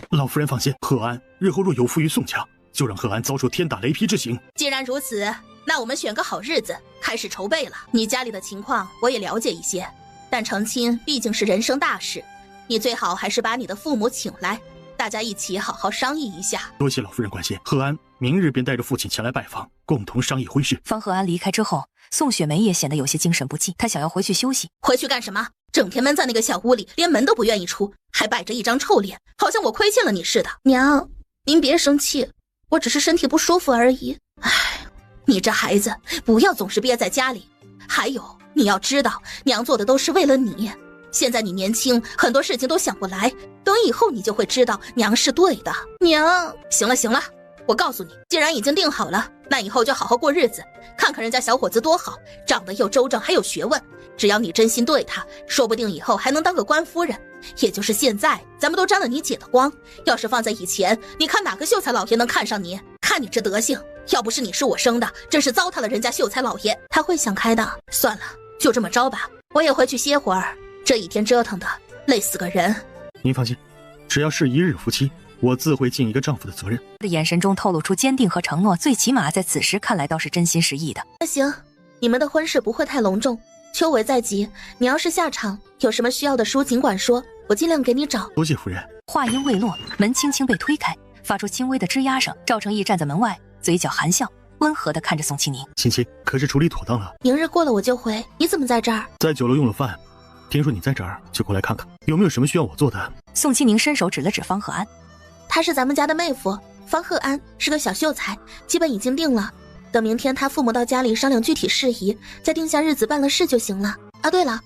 老夫人放心，贺安日后若有负于宋家，就让贺安遭受天打雷劈之刑。既然如此，那我们选个好日子开始筹备了。你家里的情况我也了解一些，但成亲毕竟是人生大事，你最好还是把你的父母请来，大家一起好好商议一下。多谢老夫人关心，贺安明日便带着父亲前来拜访，共同商议婚事。方贺安离开之后，宋雪梅也显得有些精神不济，她想要回去休息。回去干什么？整天闷在那个小屋里，连门都不愿意出，还摆着一张臭脸，好像我亏欠了你似的。娘，您别生气，我只是身体不舒服而已。唉，你这孩子不要总是憋在家里。还有，你要知道，娘做的都是为了你。现在你年轻，很多事情都想不来，等以后你就会知道娘是对的。娘，行了行了，我告诉你，既然已经定好了，那以后就好好过日子。看看人家小伙子多好，长得又周正还有学问，只要你真心对他，说不定以后还能当个官夫人。也就是现在，咱们都沾了你姐的光，要是放在以前，你看哪个秀才老爷能看上你？看你这德行，要不是你是我生的，真是糟蹋了人家秀才老爷。他会想开的。算了，就这么着吧，我也回去歇会儿，这一天折腾的累死个人。您放心，只要是一日夫妻，我自会尽一个丈夫的责任。的眼神中透露出坚定和承诺，最起码在此时看来倒是真心实意的。那行，你们的婚事不会太隆重，秋闱在即，你要是下场，有什么需要的书尽管说，我尽量给你找。多谢夫人。话音未落，门轻轻被推开，发出轻微的吱呀声。赵成义站在门外，嘴角含笑，温和地看着宋清宁。亲亲，可是处理妥当了？明日过了我就回。你怎么在这儿？在酒楼用了饭，听说你在这儿，就过来看看，有没有什么需要我做的？宋清宁伸手指了指方贺安，她是咱们家的妹夫，方贺安，是个小秀才，基本已经定了。等明天他父母到家里商量具体事宜，再定下日子办了事就行了。啊，对了，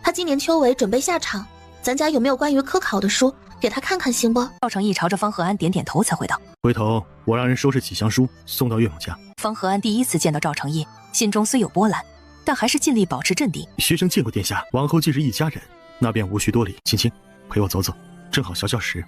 他今年秋闱准备下场，咱家有没有关于科考的书，给他看看行不？赵成义朝着方贺安点点头，才回道：回头我让人收拾几箱书送到岳母家。方贺安第一次见到赵成义，心中虽有波澜，但还是尽力保持镇定。学生见过殿下，往后既是一家人，那便无需多礼。青青，陪我走走，正好消消食。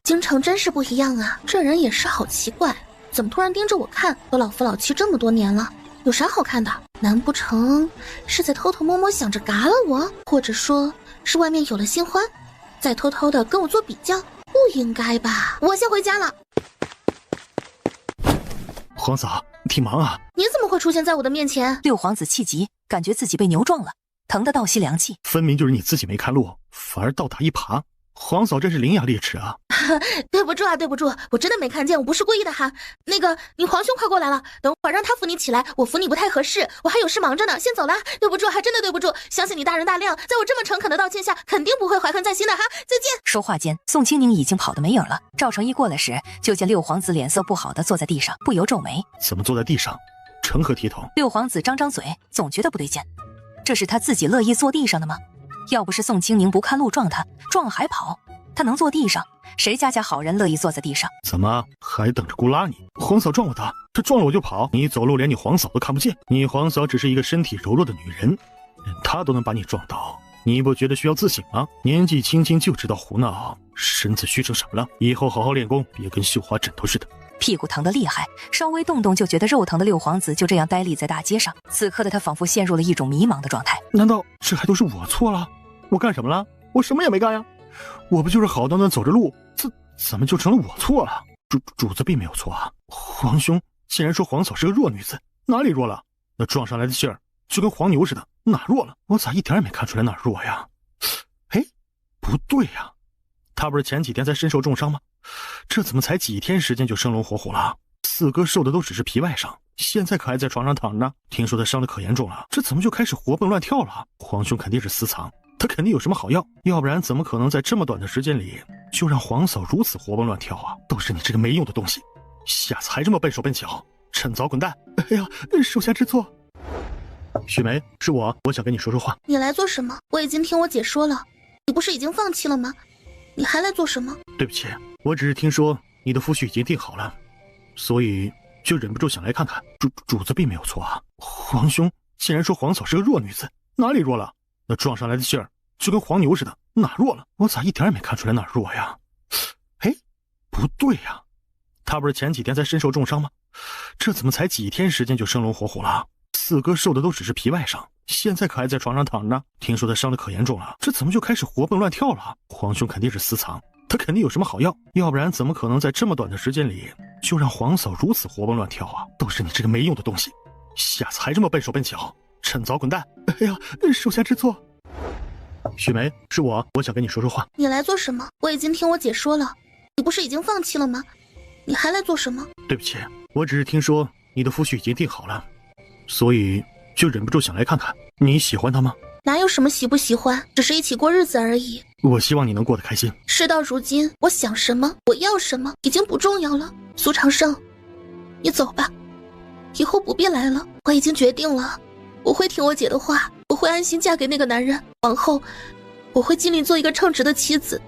京城真是不一样啊，这人也是好奇怪，怎么突然盯着我看？都老夫老妻这么多年了，有啥好看的？难不成是在偷偷摸摸想着嘎了我，或者说是外面有了新欢，再偷偷的跟我做比较？不应该吧？我先回家了。皇嫂，挺忙啊。你怎么会出现在我的面前？六皇子气急，感觉自己被牛撞了，疼得倒吸凉气。分明就是你自己没看路，反而倒打一耙。皇嫂真是伶牙俐齿啊。对不住啊，对不住，我真的没看见，我不是故意的哈。那个，你皇兄快过来了，等会儿让他扶你起来，我扶你不太合适，我还有事忙着呢，先走了。对不住，还真的对不住，相信你大人大量，在我这么诚恳的道歉下，肯定不会怀恨在心的哈。再见。说话间，宋清宁已经跑得没影了。赵成义过来时，就见六皇子脸色不好的坐在地上，不由皱眉。怎么坐在地上？成何体统？六皇子张张嘴，总觉得不对劲，这是他自己乐意坐地上的吗？要不是宋清宁不看路撞他，撞了还跑，他能坐地上？谁家好人乐意坐在地上？怎么还等着姑拉你？皇嫂撞我的，这撞了我就跑，你走路连你皇嫂都看不见。你皇嫂只是一个身体柔弱的女人，连她都能把你撞倒，你不觉得需要自省吗？年纪轻轻就知道胡闹，身子虚成什么了？以后好好练功，别跟绣花枕头似的。屁股疼得厉害，稍微动动就觉得肉疼的六皇子就这样呆立在大街上。此刻的他仿佛陷入了一种迷茫的状态。难道这还都是我错了？我干什么了？我什么也没干呀，我不就是好端端走着路，怎么就成了我错了？主子并没有错啊。皇兄竟然说皇嫂是个弱女子，哪里弱了？那撞上来的劲儿就跟黄牛似的，哪弱了？我咋一点也没看出来哪弱呀？哎，不对呀，他不是前几天才身受重伤吗？这怎么才几天时间就生龙活虎了？四哥受的都只是皮外伤，现在可还在床上躺着呢。听说他伤得可严重了，这怎么就开始活蹦乱跳了？皇兄肯定是私藏，他肯定有什么好药，要不然怎么可能在这么短的时间里就让皇嫂如此活蹦乱跳啊？都是你这个没用的东西，下次还这么笨手笨脚，趁早滚蛋！哎呀，手下知错。雪梅，是我想跟你说说话。你来做什么？我已经听我姐说了，你不是已经放弃了吗？你还来做什么？对不起，我只是听说你的夫婿已经定好了，所以就忍不住想来看看。主子并没有错啊。皇兄竟然说皇嫂是个弱女子，哪里弱了？那撞上来的劲儿就跟黄牛似的，哪弱了？我咋一点也没看出来哪弱呀？哎，不对呀，他不是前几天才身受重伤吗？这怎么才几天时间就生龙活虎了？四哥受的都只是皮外伤，现在可还在床上躺着。听说他伤得可严重了，这怎么就开始活蹦乱跳了？皇兄肯定是私藏，他肯定有什么好药，要不然怎么可能在这么短的时间里就让皇嫂如此活蹦乱跳啊？都是你这个没用的东西，下次还这么笨手笨脚，趁早滚蛋！哎呀，手下知错。雪梅，是我想跟你说说话。你来做什么？我已经听我姐说了，你不是已经放弃了吗？你还来做什么？对不起，我只是听说你的夫婿已经定好了，所以就忍不住想来看看。你喜欢他吗？哪有什么喜不喜欢，只是一起过日子而已。我希望你能过得开心。事到如今，我想什么，我要什么，已经不重要了。苏长胜，你走吧，以后不必来了。我已经决定了，我会听我姐的话，我会安心嫁给那个男人。往后，我会尽力做一个称职的妻子，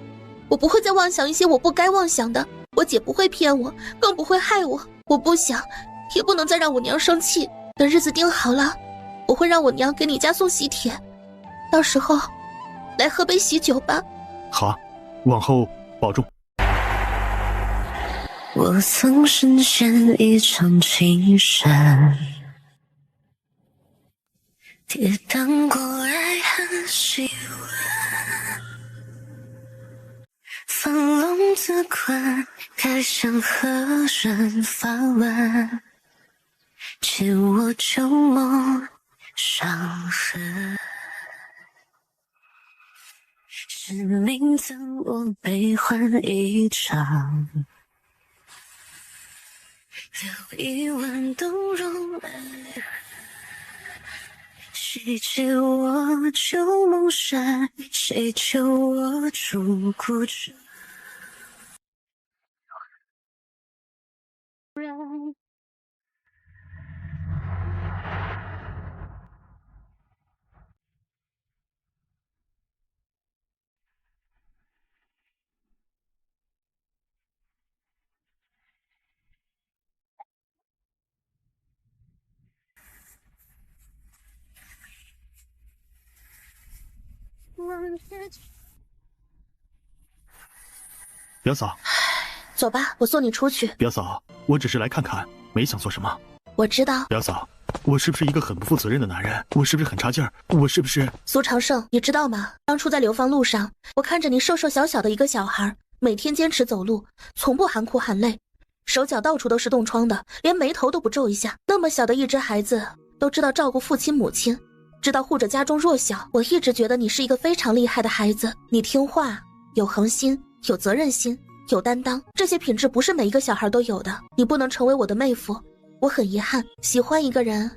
我不会再妄想一些我不该妄想的。我姐不会骗我，更不会害我。我不想，也不能再让我娘生气。等日子定好了，我会让我娘给你家送喜帖，到时候来喝杯喜酒吧。好啊，往后保重。我曾深陷一场情深，跌宕过爱恨喜欢，放浪自宽，该向何人发问？借我旧梦伤痕，是命赠我悲欢一场，留一万动容爱恨。谁借我旧梦山，谁救我出孤城？表嫂，走吧，我送你出去。表嫂，我只是来看看，没想做什么。我知道。表嫂，我是不是一个很不负责任的男人？我是不是很差劲儿？我是不是……苏长胜，你知道吗？当初在流放路上，我看着你瘦瘦小小的一个小孩，每天坚持走路，从不喊苦喊累，手脚到处都是冻疮的，连眉头都不皱一下。那么小的一只孩子，都知道照顾父亲母亲，知道护着家中弱小。我一直觉得你是一个非常厉害的孩子，你听话，有恒心，有责任心，有担当，这些品质不是每一个小孩都有的。你不能成为我的妹夫，我很遗憾。喜欢一个人，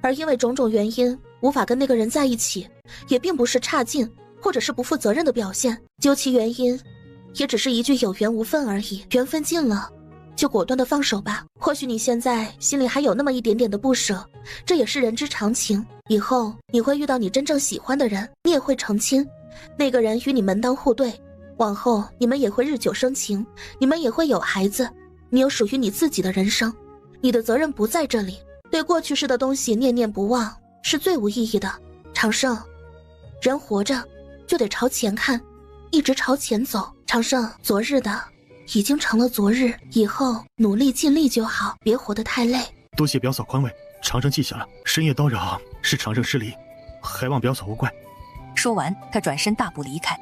而因为种种原因无法跟那个人在一起，也并不是差劲或者是不负责任的表现。究其原因，也只是一句有缘无分而已。缘分尽了，就果断的放手吧。或许你现在心里还有那么一点点的不舍，这也是人之常情。以后你会遇到你真正喜欢的人，你也会成亲，那个人与你门当户对，往后你们也会日久生情，你们也会有孩子，你有属于你自己的人生。你的责任不在这里，对过去式的东西念念不忘是最无意义的。长胜，人活着就得朝前看，一直朝前走。长胜，昨日的已经成了昨日，以后努力尽力就好，别活得太累。多谢表嫂宽慰，长胜记下了。深夜叨扰是长胜失礼，还望表嫂勿怪。说完，他转身大步离开。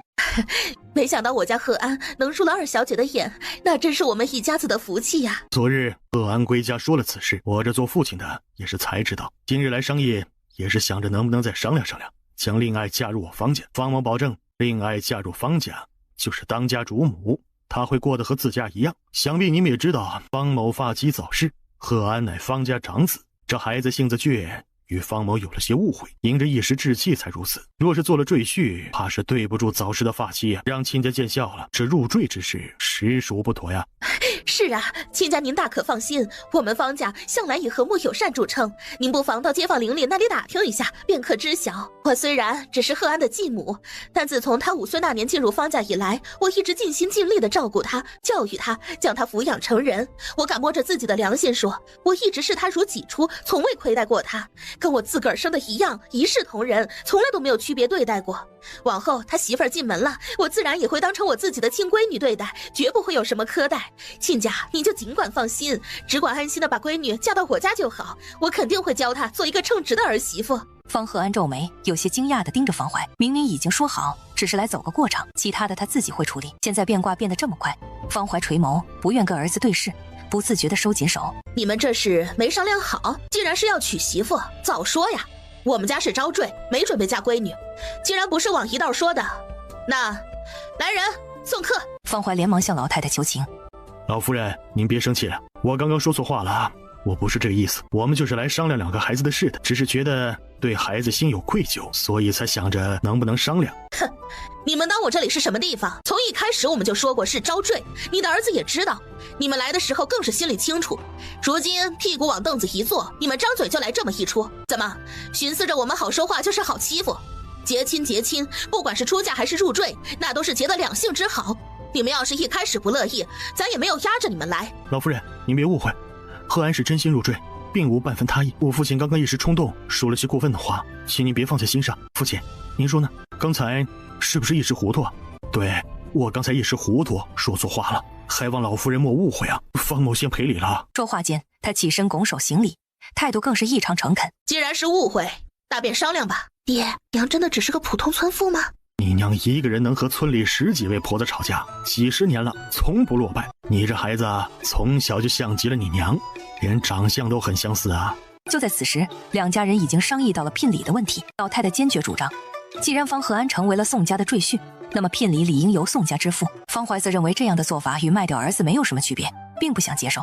没想到我家贺安能入了二小姐的眼，那真是我们一家子的福气呀。昨日贺安归家说了此事，我这做父亲的也是才知道。今日来商议，也是想着能不能再商量商量，将令爱嫁入我方家。方某保证，令爱嫁入方家就是当家主母，她会过得和自家一样。想必你们也知道，方某发妻早逝，贺安乃方家长子，这孩子性子倔，与方某有了些误会，因着一时志气才如此。若是做了赘婿，怕是对不住早逝的发妻呀，让亲家见笑了，这入赘之事实属不妥呀。是啊，亲家您大可放心，我们方家向来以和睦友善著称，您不妨到街坊邻里那里打听一下，便可知晓。我虽然只是贺安的继母，但自从他5岁那年进入方家以来，我一直尽心尽力地照顾他、教育他，将他抚养成人。我敢摸着自己的良心说，我一直视他如己出，从未亏待过他，跟我自个儿生的一样，一视同仁，从来都没有区别对待过。往后他媳妇儿进门了，我自然也会当成我自己的亲闺女对待，绝不会有什么苛待。亲家，你就尽管放心，只管安心的把闺女嫁到我家就好，我肯定会教她做一个称职的儿媳妇。方鹤安皱眉，有些惊讶地盯着方怀。明明已经说好，只是来走个过场，其他的他自己会处理。现在变卦变得这么快，方怀垂眸，不愿跟儿子对视，不自觉地收紧手。你们这是没商量好？既然是要娶媳妇，早说呀！我们家是招赘，没准备嫁闺女。既然不是往一道说的，那来人送客。方怀连忙向老太太求情。老夫人，您别生气，我刚刚说错话了啊。我不是这个意思，我们就是来商量2个孩子的事的，只是觉得对孩子心有愧疚，所以才想着能不能商量。哼，你们当我这里是什么地方？从一开始我们就说过是招赘，你的儿子也知道，你们来的时候更是心里清楚。如今屁股往凳子一坐，你们张嘴就来这么一出，怎么寻思着我们好说话就是好欺负？结亲结亲，不管是出嫁还是入赘，那都是结得两性之好。你们要是一开始不乐意，咱也没有压着你们来。老夫人，您别误会，贺安是真心入赘，并无半分他意。我父亲刚刚一时冲动，说了些过分的话，请您别放在心上。父亲，您说呢？刚才是不是一时糊涂啊？对，我刚才一时糊涂，说错话了，还望老夫人莫误会啊。方某先赔礼了。说话间，他起身拱手行礼，态度更是异常诚恳。既然是误会，大便商量吧。爹，娘真的只是个普通村妇吗？你娘一个人能和村里10几位婆子吵架，几10年了，从不落败。你这孩子从小就像极了你娘，连长相都很相似啊。就在此时，2家人已经商议到了聘礼的问题。老太太坚决主张，既然方和安成为了宋家的赘婿，那么聘礼理应由宋家支付。方怀则认为这样的做法与卖掉儿子没有什么区别，并不想接受。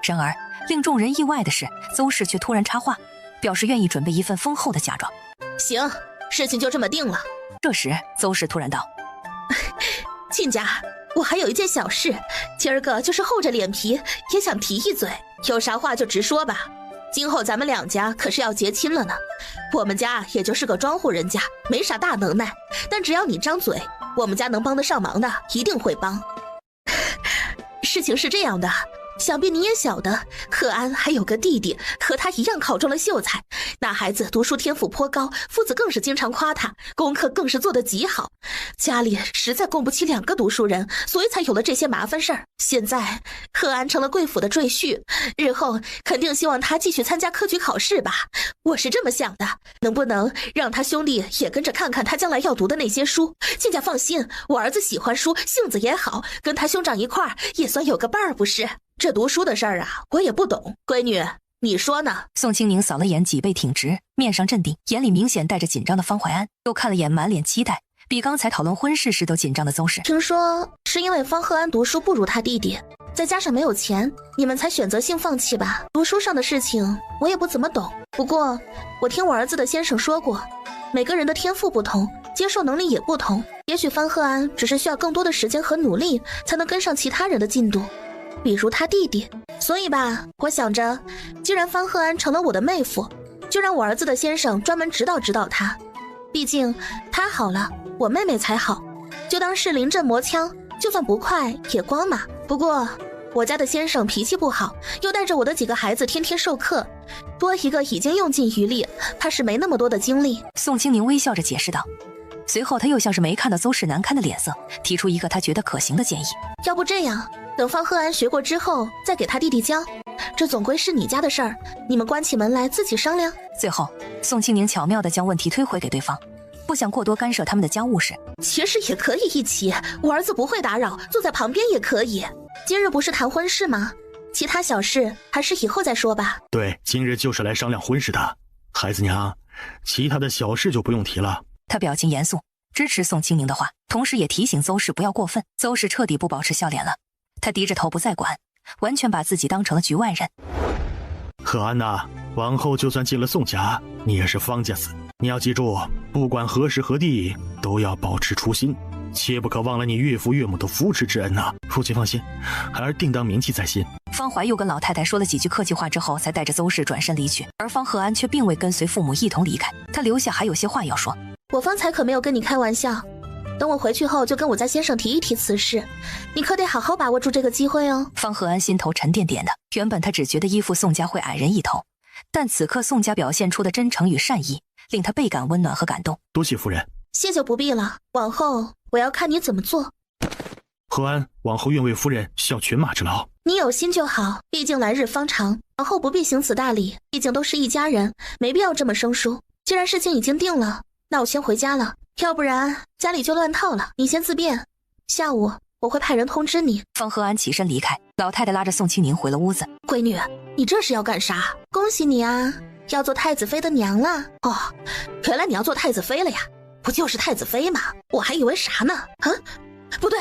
然而令众人意外的是，邹氏却突然插话，表示愿意准备一份丰厚的嫁妆。行，事情就这么定了。这时邹氏突然道：亲家，我还有一件小事，今儿个就是厚着脸皮也想提一嘴，有啥话就直说吧。今后咱们2家可是要结亲了呢，我们家也就是个庄户人家，没啥大能耐，但只要你张嘴，我们家能帮得上忙的一定会帮。事情是这样的，想必你也晓得，贺安还有个弟弟，和他一样考中了秀才。那孩子读书天赋颇高，父子更是经常夸他，功课更是做得极好。家里实在供不起2个读书人，所以才有了这些麻烦事儿。现在贺安成了贵府的赘婿，日后肯定希望他继续参加科举考试吧。我是这么想的，能不能让他兄弟也跟着看看他将来要读的那些书？亲家放心，我儿子喜欢书，性子也好，跟他兄长一块儿也算有个伴儿，不是？这读书的事儿啊，我也不懂。闺女，你说呢？宋清宁扫了眼脊背挺直、面上镇定、眼里明显带着紧张的方怀安，又看了眼满脸期待、比刚才讨论婚事时都紧张的邹氏。听说是因为方鹤安读书不如他弟弟，再加上没有钱，你们才选择性放弃吧？读书上的事情我也不怎么懂，不过我听我儿子的先生说过，每个人的天赋不同，接受能力也不同，也许方鹤安只是需要更多的时间和努力，才能跟上其他人的进度，比如他弟弟。所以吧，我想着，既然方鹤安成了我的妹夫，就让我儿子的先生专门指导指导他。毕竟他好了，我妹妹才好，就当是临阵磨枪，就算不快也光嘛。不过我家的先生脾气不好，又带着我的几个孩子天天授课，多一个已经用尽余力，怕是没那么多的精力。宋清宁微笑着解释道，随后他又像是没看到邹氏难堪的脸色，提出一个他觉得可行的建议。要不这样，等方鹤安学过之后再给他弟弟教，这总归是你家的事儿，你们关起门来自己商量。最后宋清宁巧妙地将问题推回给对方，不想过多干涉他们的家务事。其实也可以一起，我儿子不会打扰，坐在旁边也可以。今日不是谈婚事吗？其他小事还是以后再说吧。对，今日就是来商量婚事的，孩子娘，其他的小事就不用提了。他表情严肃，支持宋清宁的话，同时也提醒邹氏不要过分。邹氏彻底不保持笑脸了，他低着头不再管，完全把自己当成了局外人。贺安呐，往后就算进了宋家，你也是方家子，你要记住，不管何时何地，都要保持初心，切不可忘了你岳父岳母的扶持之恩呐。父亲放心，孩儿定当铭记在心。方怀又跟老太太说了几句客气话之后，才带着邹氏转身离去，而方鹤安却并未跟随父母一同离开，他留下还有些话要说。我方才可没有跟你开玩笑，等我回去后就跟我家先生提一提此事，你可得好好把握住这个机会哦。方鹤安心头沉甸甸的，原本他只觉得依附宋家会矮人一头，但此刻宋家表现出的真诚与善意，令他倍感温暖和感动。多谢夫人。谢就不必了，往后我要看你怎么做。鹤安往后愿为夫人效犬马之劳。你有心就好，毕竟来日方长，往后不必行此大礼，毕竟都是一家人，没必要这么生疏。既然事情已经定了，那我先回家了，要不然家里就乱套了。你先自便，下午我会派人通知你。方鹤安起身离开，老太太拉着宋清宁回了屋子。闺女，你这是要干啥？恭喜你啊，要做太子妃的娘了。哦，原来你要做太子妃了呀，不就是太子妃吗？我还以为啥呢？啊，不对，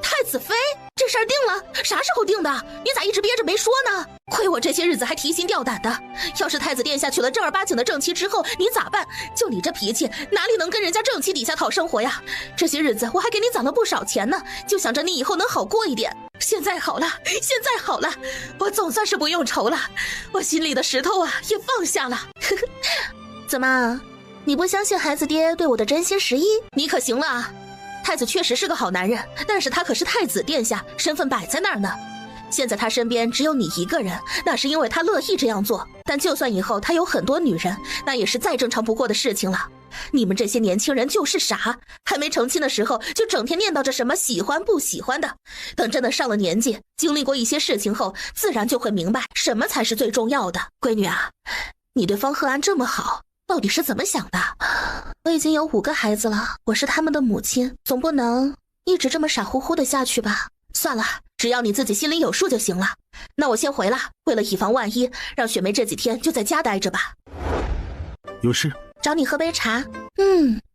太子妃这事儿定了，啥时候定的？你咋一直憋着没说呢？亏我这些日子还提心吊胆的，要是太子殿下娶了正儿八经的正妻之后，你咋办？就你这脾气，哪里能跟人家正妻底下讨生活呀？这些日子我还给你攒了不少钱呢，就想着你以后能好过一点。现在好了，现在好了，我总算是不用愁了，我心里的石头啊也放下了。怎么，你不相信孩子爹对我的真心实意？你可行了啊！太子确实是个好男人，但是他可是太子殿下，身份摆在那儿呢。现在他身边只有你一个人，那是因为他乐意这样做。但就算以后他有很多女人，那也是再正常不过的事情了。你们这些年轻人就是傻，还没成亲的时候就整天念叨着什么喜欢不喜欢的，等真的上了年纪，经历过一些事情后，自然就会明白什么才是最重要的。闺女啊，你对方鹤安这么好，到底是怎么想的？我已经有5个孩子了，我是他们的母亲，总不能一直这么傻乎乎的下去吧？算了，只要你自己心里有数就行了。那我先回了，为了以防万一，让雪梅这几天就在家待着吧。有事？找你喝杯茶。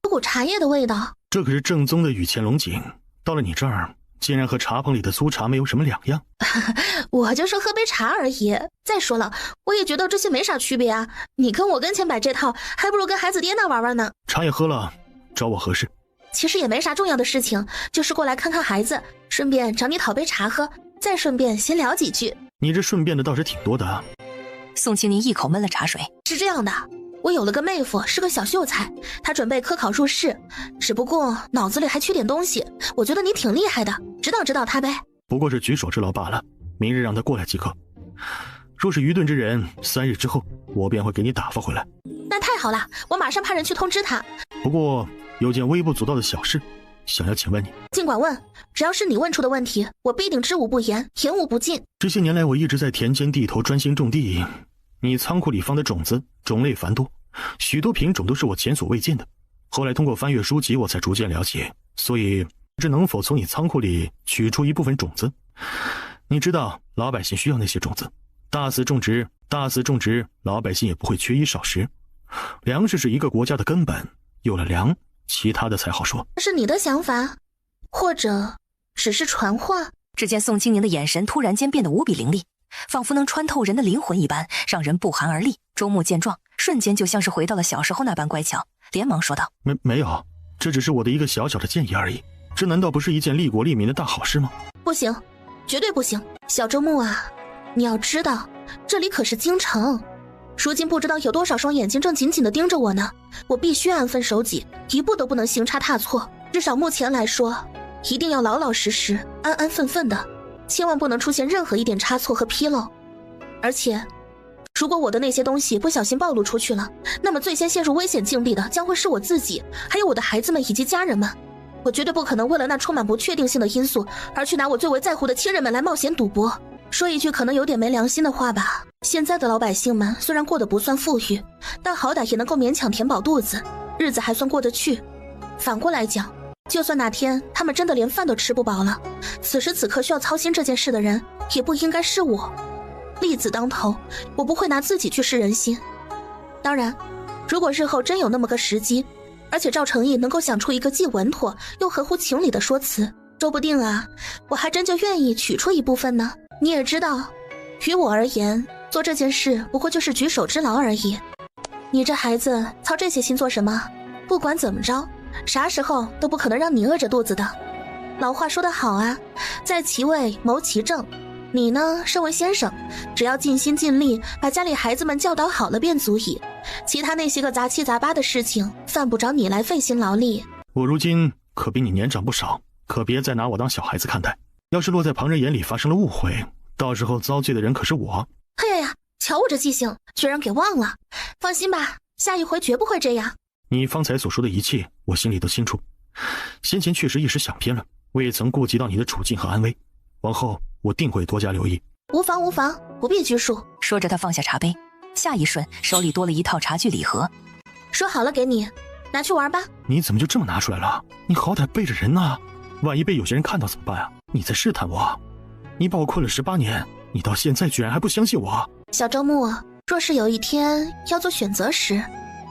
有股茶叶的味道。这可是正宗的雨前龙井，到了你这儿，竟然和茶棚里的粗茶没有什么两样。我就说喝杯茶而已。再说了，我也觉得这些没啥区别啊。你跟我跟前摆这套，还不如跟孩子爹那玩玩呢。茶也喝了，找我何事？其实也没啥重要的事情，就是过来看看孩子，顺便找你讨杯茶喝，再顺便闲聊几句。你这顺便的倒是挺多的啊。宋清宁一口闷了茶水。是这样的，我有了个妹夫，是个小秀才，她准备科考入仕，只不过脑子里还缺点东西。我觉得你挺厉害的，指导指导她呗。不过是举手之劳罢了，明日让他过来即可。若是愚钝之人，3日之后我便会给你打发回来。那太好了，我马上派人去通知他。不过有件微不足道的小事，想要请问你。尽管问，只要是你问出的问题，我必定知无不言，言无不尽。这些年来我一直在田间地头专心种地，你仓库里放的种子种类繁多，许多品种都是我前所未见的。后来通过翻阅书籍，我才逐渐了解，所以这能否从你仓库里取出一部分种子？你知道老百姓需要那些种子，大肆种植，老百姓也不会缺衣少食。粮食是一个国家的根本，有了粮，其他的才好说。是你的想法，或者只是传话？只见宋清宁的眼神突然间变得无比凌厉，仿佛能穿透人的灵魂一般，让人不寒而栗。周穆见状，瞬间就像是回到了小时候那般乖巧，连忙说道：没有，这只是我的一个小小的建议而已，这难道不是一件利国利民的大好事吗？不行，绝对不行。小周穆啊，你要知道，这里可是京城，如今不知道有多少双眼睛正紧紧地盯着我呢。我必须安分守己，一步都不能行差踏错。至少目前来说，一定要老老实实、安安分分的，千万不能出现任何一点差错和纰漏。而且，如果我的那些东西不小心暴露出去了，那么最先陷入危险境地的将会是我自己，还有我的孩子们以及家人们。我绝对不可能为了那充满不确定性的因素，而去拿我最为在乎的亲人们来冒险赌博。说一句可能有点没良心的话吧，现在的老百姓们虽然过得不算富裕，但好歹也能够勉强填饱肚子，日子还算过得去。反过来讲，就算哪天他们真的连饭都吃不饱了，此时此刻需要操心这件事的人也不应该是我。利字当头，我不会拿自己去试人心。当然，如果日后真有那么个时机，而且赵成义能够想出一个既稳妥又合乎情理的说辞，说不定啊，我还真就愿意取出一部分呢。你也知道，于我而言，做这件事不过就是举手之劳而已。你这孩子操这些心做什么？不管怎么着，啥时候都不可能让你饿着肚子的。老话说得好啊，在其位谋其政。你呢，身为先生，只要尽心尽力把家里孩子们教导好了便足矣。其他那些个杂七杂八的事情，犯不着你来费心劳力。我如今可比你年长不少，可别再拿我当小孩子看待。要是落在旁人眼里发生了误会，到时候遭罪的人可是我。哎呀呀，瞧我这记性，居然给忘了。放心吧，下一回绝不会这样。你方才所说的一切，我心里都清楚。先前确实一时想偏了，未曾顾及到你的处境和安危。往后我定会多加留意。无妨无妨，不必拘束。说着，他放下茶杯，下一瞬手里多了一套茶具礼盒。说好了给你，拿去玩吧。你怎么就这么拿出来了？你好歹背着人啊，万一被有些人看到怎么办啊？你在试探我？你把我困了18年，你到现在居然还不相信我？小周木，若是有一天要做选择时，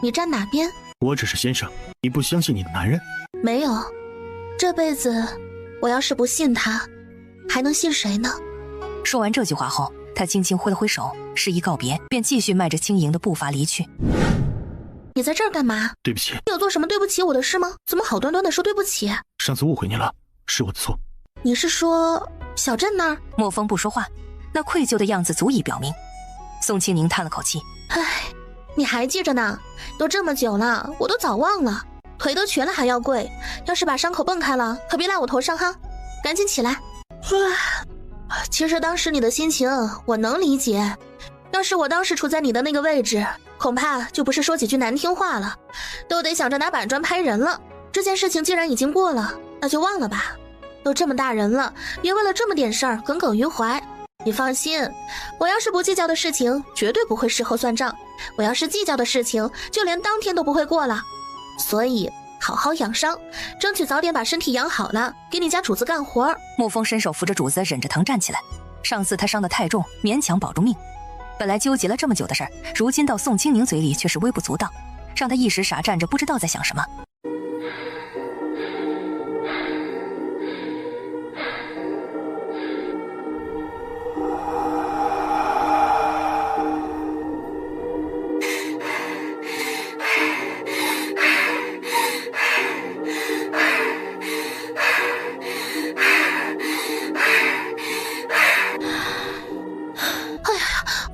你站哪边？我只是先生，你不相信你的男人？没有，这辈子我要是不信他，还能信谁呢？说完这句话后，他轻轻挥了挥手，示意告别，便继续迈着轻盈的步伐离去。你在这儿干嘛？对不起。你有做什么对不起我的事吗？怎么好端端的说对不起？上次误会你了，是我的错。你是说小镇那儿？莫风不说话，那愧疚的样子足以表明。宋清宁叹了口气，唉，你还记着呢？都这么久了，我都早忘了。腿都瘸了还要跪，要是把伤口蹦开了，可别赖我头上哈。赶紧起来。其实当时你的心情我能理解，要是我当时处在你的那个位置，恐怕就不是说几句难听话了，都得想着拿板砖拍人了。这件事情既然已经过了，那就忘了吧。都这么大人了，别为了这么点事儿耿耿于怀。你放心，我要是不计较的事情，绝对不会事后算账；我要是计较的事情，就连当天都不会过了。所以好好养伤，争取早点把身体养好了，给你家主子干活。沐风伸手扶着主子，忍着疼站起来。上次他伤得太重，勉强保住命。本来纠结了这么久的事儿，如今到宋清宁嘴里却是微不足道，让他一时傻站着，不知道在想什么。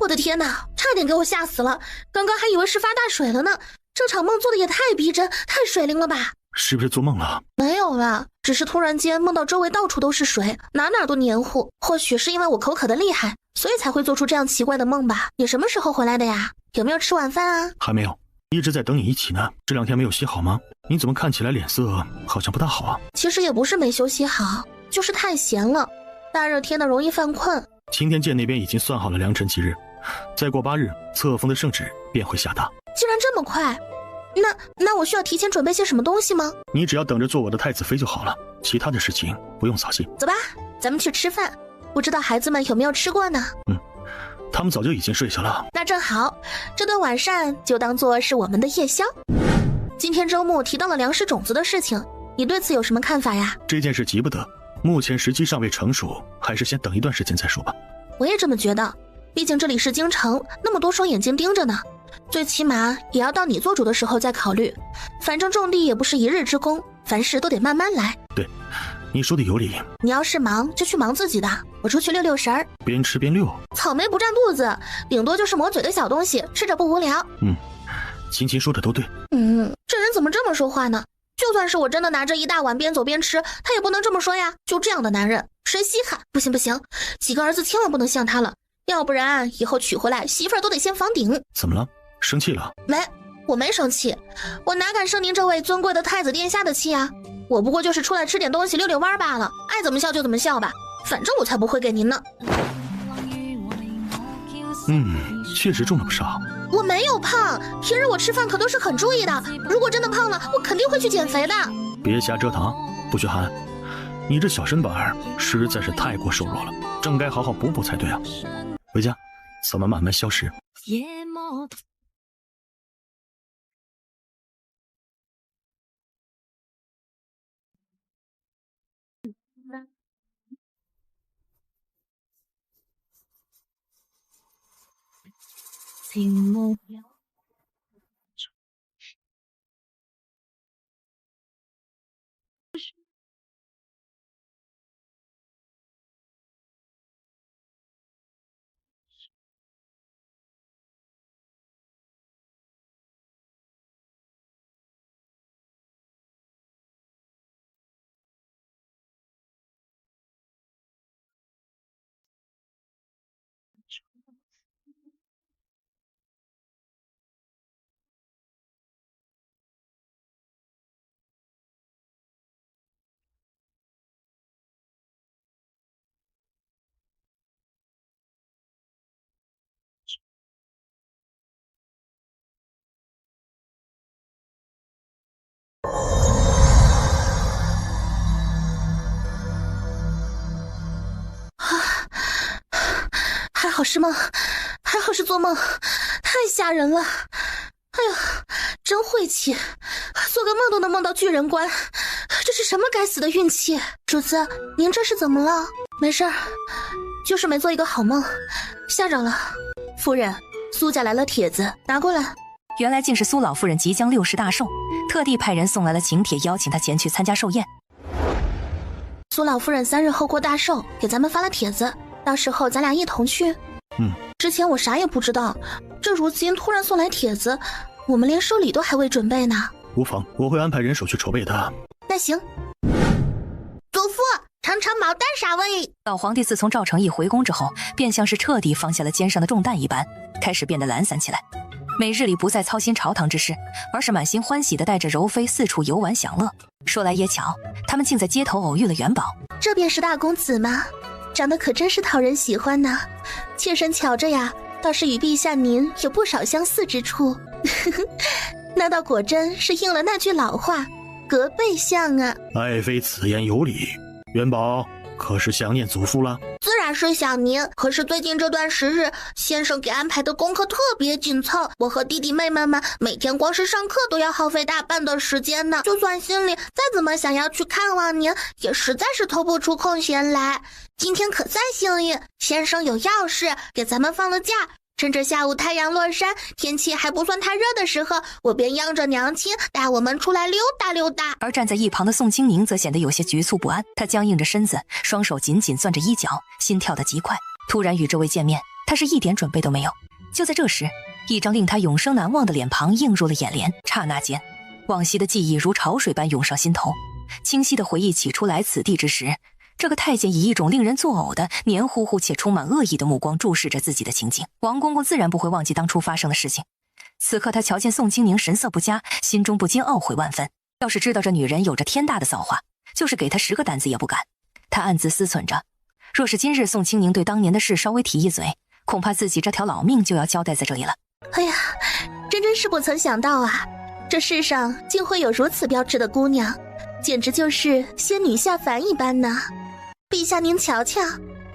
我的天哪，差点给我吓死了！刚刚还以为是发大水了呢。这场梦做的也太逼真，太水灵了吧？是不是做梦了？没有啦，只是突然间梦到周围到处都是水，哪哪都黏糊。或许是因为我口渴的厉害，所以才会做出这样奇怪的梦吧。你什么时候回来的呀？有没有吃晚饭啊？还没有，一直在等你一起呢。这2天没有歇好吗？你怎么看起来脸色好像不大好啊？其实也不是没休息好，就是太闲了，大热天的容易犯困。青天剑那边已经算好了良辰吉日，再过8日，册封的圣旨便会下达。竟然这么快？那我需要提前准备些什么东西吗？你只要等着做我的太子妃就好了，其他的事情不用操心。走吧，咱们去吃饭。不知道孩子们有没有吃过呢？他们早就已经睡下了。那正好，这顿晚膳就当做是我们的夜宵。今天周牧提到了粮食种子的事情，你对此有什么看法呀？这件事急不得，目前时机尚未成熟，还是先等一段时间再说吧。我也这么觉得，毕竟这里是京城，那么多双眼睛盯着呢，最起码也要到你做主的时候再考虑。反正种地也不是一日之功，凡事都得慢慢来。对，你说的有理。你要是忙就去忙自己的，我出去溜溜神儿。边吃边溜，草莓不占肚子，顶多就是抹嘴的小东西，吃着不无聊。青青说的都对。这人怎么这么说话呢？就算是我真的拿着一大碗边走边吃，他也不能这么说呀。就这样的男人，谁稀罕？不行不行，几个儿子千万不能像他了，要不然以后娶回来媳妇儿都得先房顶。怎么了？生气了？没，我没生气，我哪敢生您这位尊贵的太子殿下的气啊？我不过就是出来吃点东西溜溜弯罢了，爱怎么笑就怎么笑吧，反正我才不会给您呢。确实重了不少。我没有胖，平日我吃饭可都是很注意的，如果真的胖了，我肯定会去减肥的。别瞎折腾，不许喊。你这小身板儿实在是太过瘦弱了，正该好好补补才对啊。回家，咱们慢慢消食。好是梦，还好是做梦，太吓人了。哎呀，真晦气，做个梦都能梦到巨人关，这是什么该死的运气？主子，您这是怎么了？没事儿，就是没做一个好梦，吓着了。夫人，苏家来了帖子，拿过来。原来竟是苏老夫人即将60大寿，特地派人送来了请帖，邀请她前去参加寿宴。苏老夫人3日后过大寿，给咱们发了帖子，到时候咱俩一同去。之前我啥也不知道，这如今突然送来帖子，我们连收礼都还未准备呢。无妨，我会安排人手去筹备的。那行。祖父，尝尝毛蛋啥味？老皇帝自从赵成义回宫之后，便像是彻底放下了肩上的重担一般，开始变得懒散起来。每日里不再操心朝堂之事，而是满心欢喜地带着柔妃四处游玩享乐。说来也巧，他们竟在街头偶遇了元宝。这便是大公子吗？长得可真是讨人喜欢呢。妾身瞧着呀，倒是与陛下您有不少相似之处。那倒果真是应了那句老话，隔辈像啊。爱妃此言有理，元宝可是想念祖父了？自然是想您，可是最近这段时日，先生给安排的功课特别紧凑，我和弟弟妹妹们每天光是上课都要耗费大半的时间呢。就算心里再怎么想要去看望您，也实在是抽不出空闲来。今天可算幸运，先生有要事给咱们放了假，趁着下午太阳落山，天气还不算太热的时候，我便央着娘亲带我们出来溜达溜达。而站在一旁的宋清宁则显得有些局促不安，他僵硬着身子，双手紧紧攥着衣角，心跳得极快。突然与这位见面，他是一点准备都没有。就在这时，一张令他永生难忘的脸庞映入了眼帘，刹那间，往昔的记忆如潮水般涌上心头，清晰的回忆起初来此地之时，这个太监以一种令人作呕的黏糊糊且充满恶意的目光注视着自己的情景。王公公自然不会忘记当初发生的事情，此刻他瞧见宋清宁神色不佳，心中不禁懊悔万分。要是知道这女人有着天大的造化，就是给她10个胆子也不敢。他暗自思忖着，若是今日宋清宁对当年的事稍微提一嘴，恐怕自己这条老命就要交代在这里了。哎呀，真是不曾想到啊，这世上竟会有如此标致的姑娘，简直就是仙女下凡一般呢。陛下您瞧瞧，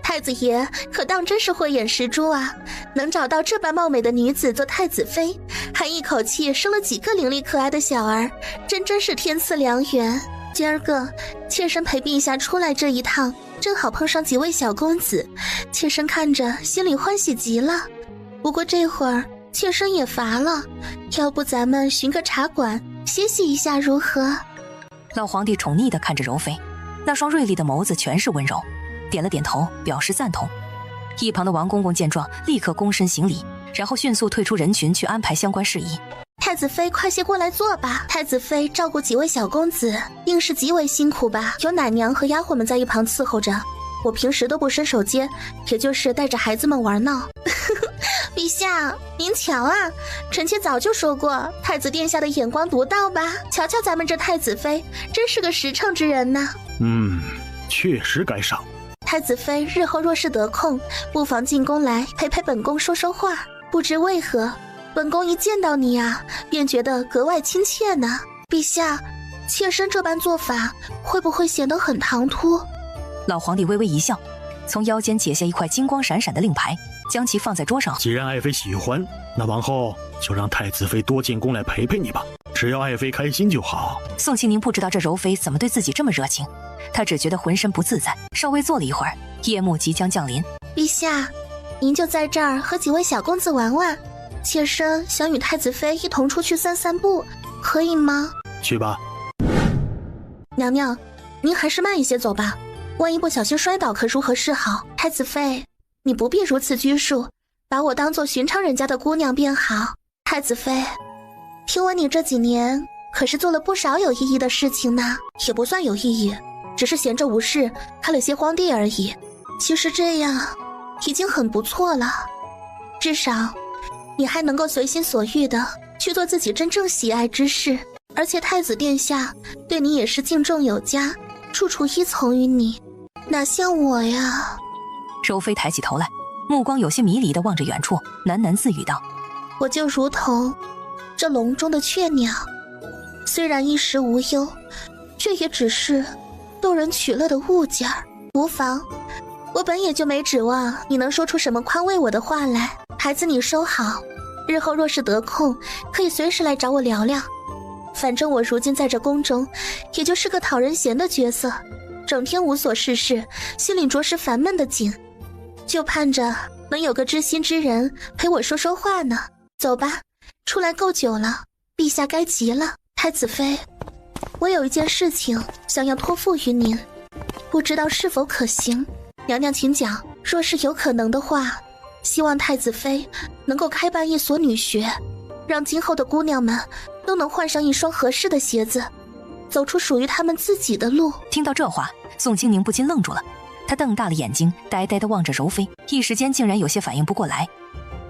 太子爷可当真是慧眼识珠啊，能找到这般貌美的女子做太子妃，还一口气生了几个伶俐可爱的小儿，真是天赐良缘。今儿个妾身陪陛下出来这一趟，正好碰上几位小公子，妾身看着心里欢喜极了。不过这会儿妾身也乏了，要不咱们寻个茶馆歇息一下如何？老皇帝宠溺地看着柔妃，那双锐利的眸子全是温柔，点了点头表示赞同。一旁的王公公见状，立刻躬身行礼，然后迅速退出人群去安排相关事宜。太子妃快些过来坐吧，太子妃照顾几位小公子定是极为辛苦吧，有奶娘和丫鬟们在一旁伺候着，我平时都不伸手接，也就是带着孩子们玩闹。陛下您瞧啊，臣妾早就说过，太子殿下的眼光独到吧，瞧瞧咱们这太子妃真是个实诚之人呢。确实该上。太子妃日后若是得空，不妨进宫来陪陪本宫说说话。不知为何，本宫一见到你啊，便觉得格外亲切呢。陛下，妾身这般做法会不会显得很唐突？老皇帝微微一笑，从腰间解下一块金光闪闪的令牌，将其放在桌上。既然爱妃喜欢，那往后就让太子妃多进宫来陪陪你吧，只要爱妃开心就好。宋清宁不知道这柔妃怎么对自己这么热情，他只觉得浑身不自在。稍微坐了一会儿，夜幕即将降临。陛下，您就在这儿和几位小公子玩玩，妾身想与太子妃一同出去散散步，可以吗？去吧。娘娘，您还是慢一些走吧，万一不小心摔倒可如何是好？太子妃，你不必如此拘束，把我当做寻常人家的姑娘便好。太子妃，听闻你这几年可是做了不少有意义的事情呢。也不算有意义，只是闲着无事开了些荒地而已。其实这样已经很不错了，至少你还能够随心所欲的去做自己真正喜爱之事，而且太子殿下对你也是敬重有加，处处依从于你。哪像我呀？柔妃抬起头来，目光有些迷离地望着远处，喃喃自语道：我就如同这笼中的雀鸟，虽然衣食无忧，却也只是逗人取乐的物件儿。无妨，我本也就没指望你能说出什么宽慰我的话来。孩子你收好，日后若是得空，可以随时来找我聊聊。反正我如今在这宫中，也就是个讨人嫌的角色，整天无所事事，心里着实烦闷的紧，就盼着能有个知心之人陪我说说话呢。走吧，出来够久了，陛下该急了。太子妃，我有一件事情想要托付于您，不知道是否可行。娘娘请讲。若是有可能的话，希望太子妃能够开办一所女学，让今后的姑娘们都能换上一双合适的鞋子，走出属于她们自己的路。听到这话，宋清宁不禁愣住了，她瞪大了眼睛，呆呆地望着柔妃，一时间竟然有些反应不过来。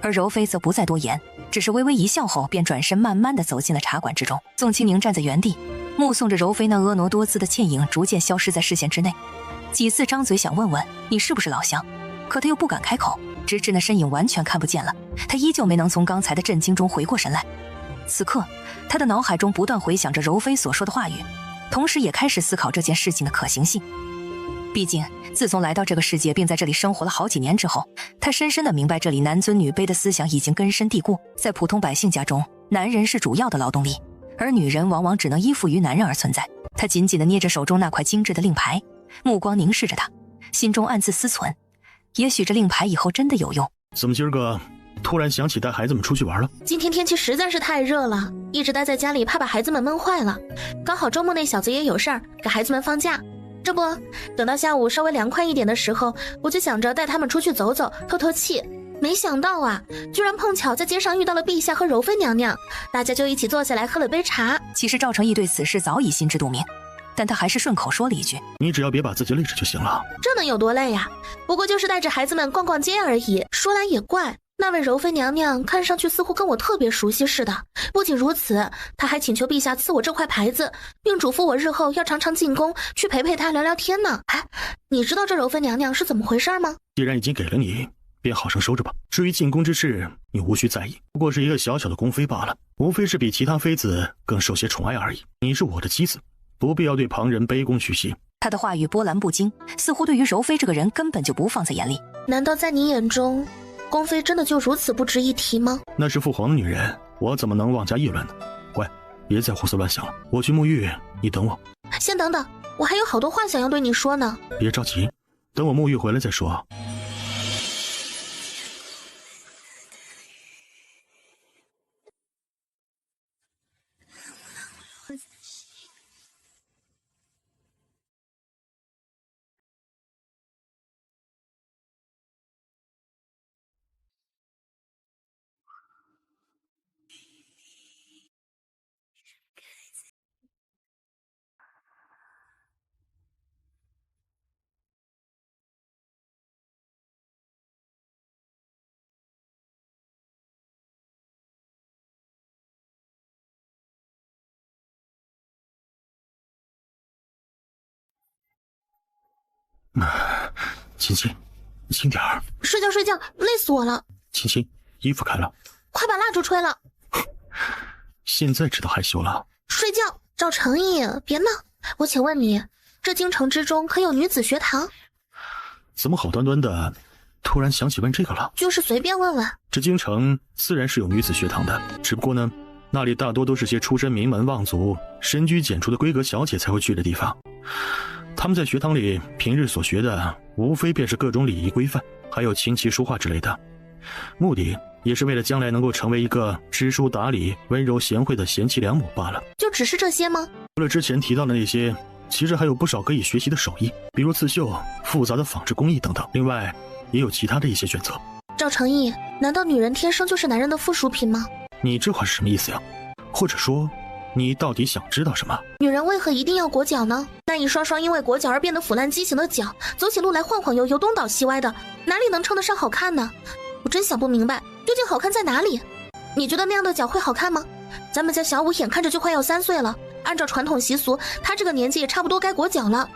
而柔妃则不再多言，只是微微一笑后便转身慢慢地走进了茶馆之中。宋清宁站在原地，目送着柔妃那婀娜多姿的倩影逐渐消失在视线之内，几次张嘴想问问你是不是老乡，可他又不敢开口，直至那身影完全看不见了，他依旧没能从刚才的震惊中回过神来。此刻他的脑海中不断回想着柔妃所说的话语，同时也开始思考这件事情的可行性。毕竟自从来到这个世界并在这里生活了好几年之后，他深深地明白这里男尊女卑的思想已经根深蒂固。在普通百姓家中，男人是主要的劳动力，而女人往往只能依附于男人而存在。他紧紧地捏着手中那块精致的令牌，目光凝视着他，心中暗自思忖，也许这令牌以后真的有用。怎么今儿个突然想起带孩子们出去玩了？今天天气实在是太热了，一直待在家里怕把孩子们闷坏了，刚好周末那小子也有事儿，给孩子们放假。这不，等到下午稍微凉快一点的时候，我就想着带他们出去走走，透透气。没想到啊，居然碰巧在街上遇到了陛下和柔妃娘娘，大家就一起坐下来喝了杯茶。其实赵成义对此事早已心知肚明，但他还是顺口说了一句：你只要别把自己累着就行了。这能有多累呀？不过就是带着孩子们逛逛街而已。说来也怪，那位柔妃娘娘看上去似乎跟我特别熟悉似的。不仅如此，她还请求陛下赐我这块牌子，并嘱咐我日后要常常进宫去陪陪她聊聊天呢。哎，你知道这柔妃娘娘是怎么回事吗？既然已经给了你，便好生收着吧。至于进宫之事，你无需在意，不过是一个小小的宫妃罢了，无非是比其他妃子更受些宠爱而已。你是我的妻子，不必要对旁人卑躬屈膝。他的话语波澜不惊，似乎对于柔妃这个人根本就不放在眼里。难道在你眼中，宫妃真的就如此不值一提吗？那是父皇的女人，我怎么能妄加议论呢？乖，别再胡思乱想了，我去沐浴，你等我。先等等，我还有好多话想要对你说呢。别着急，等我沐浴回来再说。亲亲，轻点儿。睡觉睡觉，累死我了。亲亲，衣服开了，快把蜡烛吹了。现在知道害羞了。睡觉，赵成义，别闹。我请问你，这京城之中可有女子学堂？怎么好端端的突然想起问这个了？就是随便问问。这京城自然是有女子学堂的，只不过呢，那里大多都是些出身名门望族、深居简出的闺阁小姐才会去的地方。他们在学堂里平日所学的，无非便是各种礼仪规范，还有琴棋书画之类的，目的也是为了将来能够成为一个知书达理、温柔贤惠的贤妻良母罢了。就只是这些吗？除了之前提到的那些，其实还有不少可以学习的手艺，比如刺绣、复杂的纺织工艺等等。另外，也有其他的一些选择。赵成义，难道女人天生就是男人的附属品吗？你这话是什么意思呀？或者说，你到底想知道什么？女人为何一定要裹脚呢？那一双双因为裹脚而变得腐烂畸形的脚，走起路来晃晃悠悠、东倒西歪的，哪里能称得上好看呢？我真想不明白，究竟好看在哪里？你觉得那样的脚会好看吗？咱们家小五眼看着就快要3岁了，按照传统习俗，他这个年纪也差不多该裹脚了。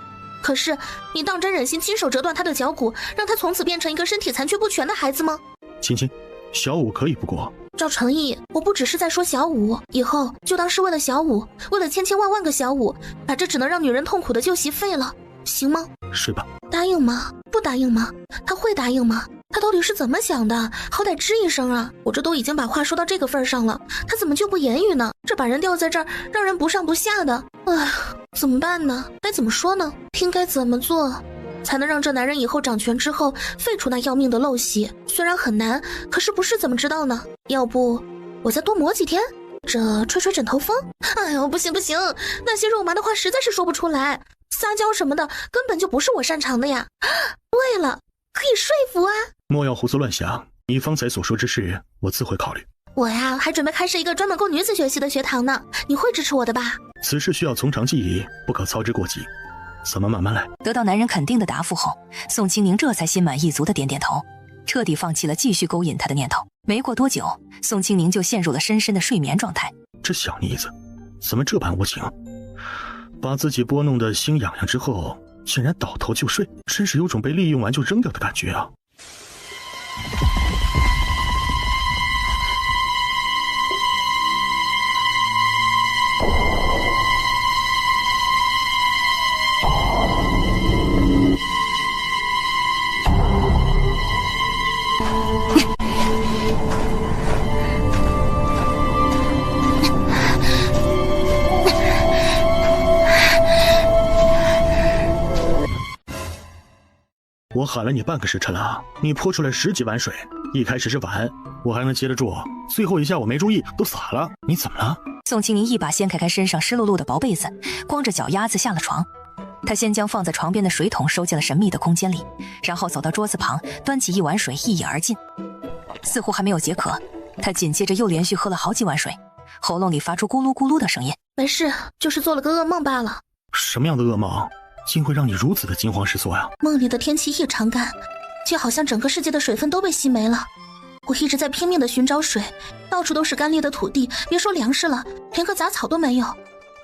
可是，你当真忍心亲手折断他的脚骨，让他从此变成一个身体残缺不全的孩子吗？亲亲，小五可以不裹。赵成义，我不只是在说小五，以后就当是为了小五，为了千千万万个小五，把这只能让女人痛苦的旧习废了，行吗？是吧？答应吗？不答应吗？他会答应吗？他到底是怎么想的？好歹吱一声啊！我这都已经把话说到这个份上了，他怎么就不言语呢？这把人吊在这儿，让人不上不下的。哎，怎么办呢？该怎么说呢？应该怎么做才能让这男人以后掌权之后废除那要命的陋习？虽然很难，可是不是怎么知道呢？要不我再多磨几天，这吹吹枕头风？哎呦，不行不行，那些肉麻的话实在是说不出来，撒娇什么的根本就不是我擅长的呀。对了，可以说服啊！莫要胡思乱想，你方才所说之事，我自会考虑。我呀，还准备开设一个专门供女子学习的学堂呢，你会支持我的吧？此事需要从长计议，不可操之过急，咱们慢慢来。得到男人肯定的答复后，宋清宁这才心满意足的点点头，彻底放弃了继续勾引他的念头。没过多久，宋清宁就陷入了深深的睡眠状态。这小妮子怎么这般无情，把自己拨弄得心痒痒之后，竟然倒头就睡，真是有种被利用完就扔掉的感觉啊！我喊了你半个时辰了，你泼出来10几碗水，一开始是碗，我还能接得住，最后一下我没注意，都洒了。你怎么了？宋清宁一把掀开身上湿漉漉的薄被子，光着脚丫子下了床。他先将放在床边的水桶收进了神秘的空间里，然后走到桌子旁，端起一碗水一饮而尽。似乎还没有解渴，他紧接着又连续喝了好几碗水，喉咙里发出咕噜咕噜的声音。没事，就是做了个噩梦罢了。什么样的噩梦竟会让你如此的惊慌失措呀？梦里的天气异常干，就好像整个世界的水分都被吸没了。我一直在拼命的寻找水，到处都是干裂的土地，别说粮食了，连个杂草都没有。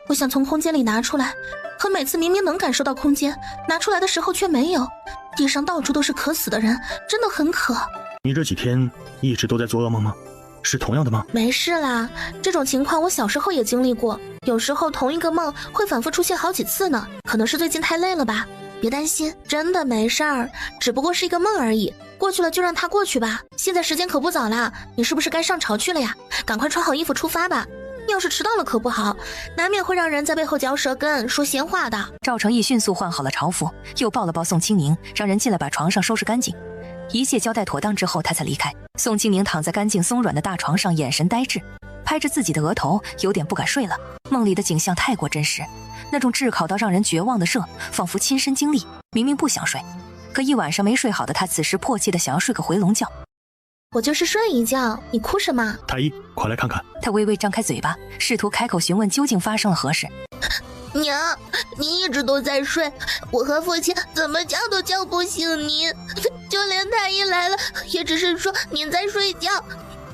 我想从空间里拿出来，可每次明明能感受到空间，拿出来的时候却没有。地上到处都是渴死的人，真的很渴。你这几天一直都在做噩梦吗？是同样的吗？没事啦，这种情况我小时候也经历过，有时候同一个梦会反复出现好几次呢，可能是最近太累了吧。别担心，真的没事儿，只不过是一个梦而已，过去了就让它过去吧。现在时间可不早啦，你是不是该上朝去了呀？赶快穿好衣服出发吧，要是迟到了可不好，难免会让人在背后嚼舌根说闲话的。赵成义迅速换好了朝服，又抱了抱宋清宁，让人进来把床上收拾干净。一切交代妥当之后，他才离开。宋清宁躺在干净松软的大床上，眼神呆滞，拍着自己的额头，有点不敢睡了。梦里的景象太过真实，那种炙烤到让人绝望的热，仿佛亲身经历。明明不想睡，可一晚上没睡好的他，此时迫切的想要睡个回笼觉。我就是睡一觉，你哭什么？太医，快来看看。他微微张开嘴巴，试图开口询问究竟发生了何事。娘，你一直都在睡，我和父亲怎么叫都叫不醒您，就连太医来了，也只是说您在睡觉，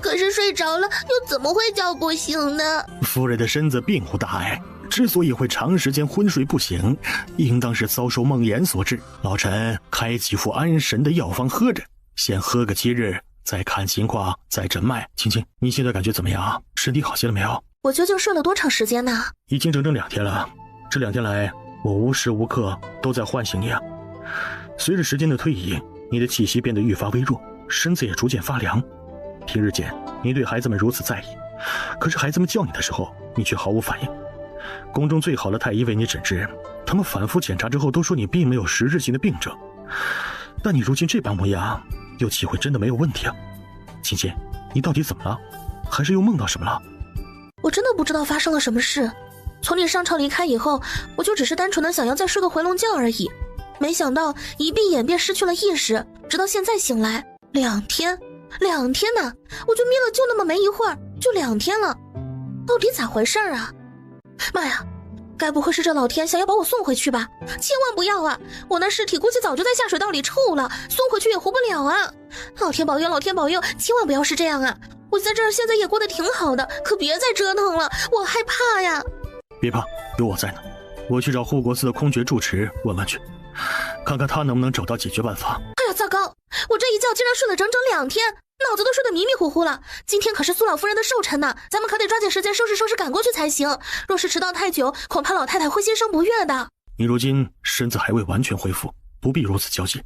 可是睡着了又怎么会叫不醒呢？夫人的身子并无大碍，之所以会长时间昏睡不醒，应当是遭受梦魇所致。老臣开几副安神的药方喝着，先喝个7日，再看情况，再诊脉。青青，你现在感觉怎么样？身体好些了没有？我究竟睡了多长时间呢？已经整整2天了。这2天来，我无时无刻都在唤醒你啊。随着时间的推移，你的气息变得愈发微弱，身子也逐渐发凉。平日间，你对孩子们如此在意，可是孩子们叫你的时候，你却毫无反应。宫中最好的太医为你诊治，他们反复检查之后都说你并没有实质性的病症，但你如今这般模样，又岂会真的没有问题啊？青青，你到底怎么了？还是又梦到什么了？我真的不知道发生了什么事。从你上朝离开以后，我就只是单纯的想要再睡个回笼觉而已，没想到一闭眼便失去了意识，直到现在醒来。2天呢，我就眯了就那么没一会儿，就2天了，到底咋回事啊？妈呀，该不会是这老天想要把我送回去吧？千万不要啊，我那尸体估计早就在下水道里臭了，送回去也活不了啊！老天保佑，老天保佑，千万不要是这样啊！我在这儿现在也过得挺好的，可别再折腾了，我害怕呀。别怕，有我在呢。我去找护国寺的空觉住持问问去，看看他能不能找到解决办法。哎呀，糟糕！我这一觉竟然睡了整整2天，脑子都睡得迷迷糊糊了。今天可是苏老夫人的寿辰呢，咱们可得抓紧时间收拾收拾赶过去才行。若是迟到太久，恐怕老太太会心生不悦的。你如今身子还未完全恢复，不必如此焦急。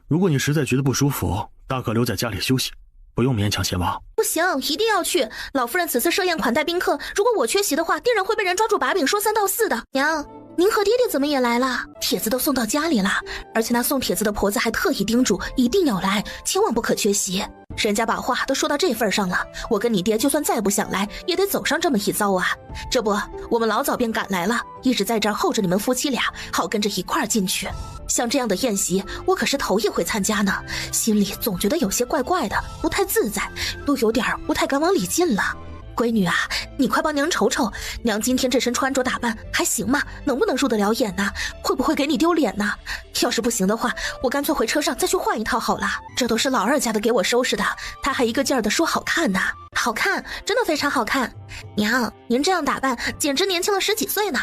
如果你实在觉得不舒服，大可留在家里休息，不用勉强前往。不行，一定要去。老夫人此次设宴款待宾客，如果我缺席的话，定然会被人抓住把柄说三道四的。娘，您和爹爹怎么也来了？帖子都送到家里了，而且那送帖子的婆子还特意叮嘱一定要来，千万不可缺席。人家把话都说到这份上了，我跟你爹就算再不想来，也得走上这么一遭啊。这不，我们老早便赶来了，一直在这儿候着你们夫妻俩，好跟着一块儿进去。像这样的宴席，我可是头一回参加呢，心里总觉得有些怪怪的，不太自在，都有点不太敢往里进了。闺女啊，你快帮娘瞅瞅，娘今天这身穿着打扮还行吗？能不能入得了眼呢？会不会给你丢脸呢？要是不行的话，我干脆回车上再去换一套好了。这都是老二家的给我收拾的，他还一个劲儿的说好看呢。好看，真的非常好看。娘，您这样打扮简直年轻了10几岁呢。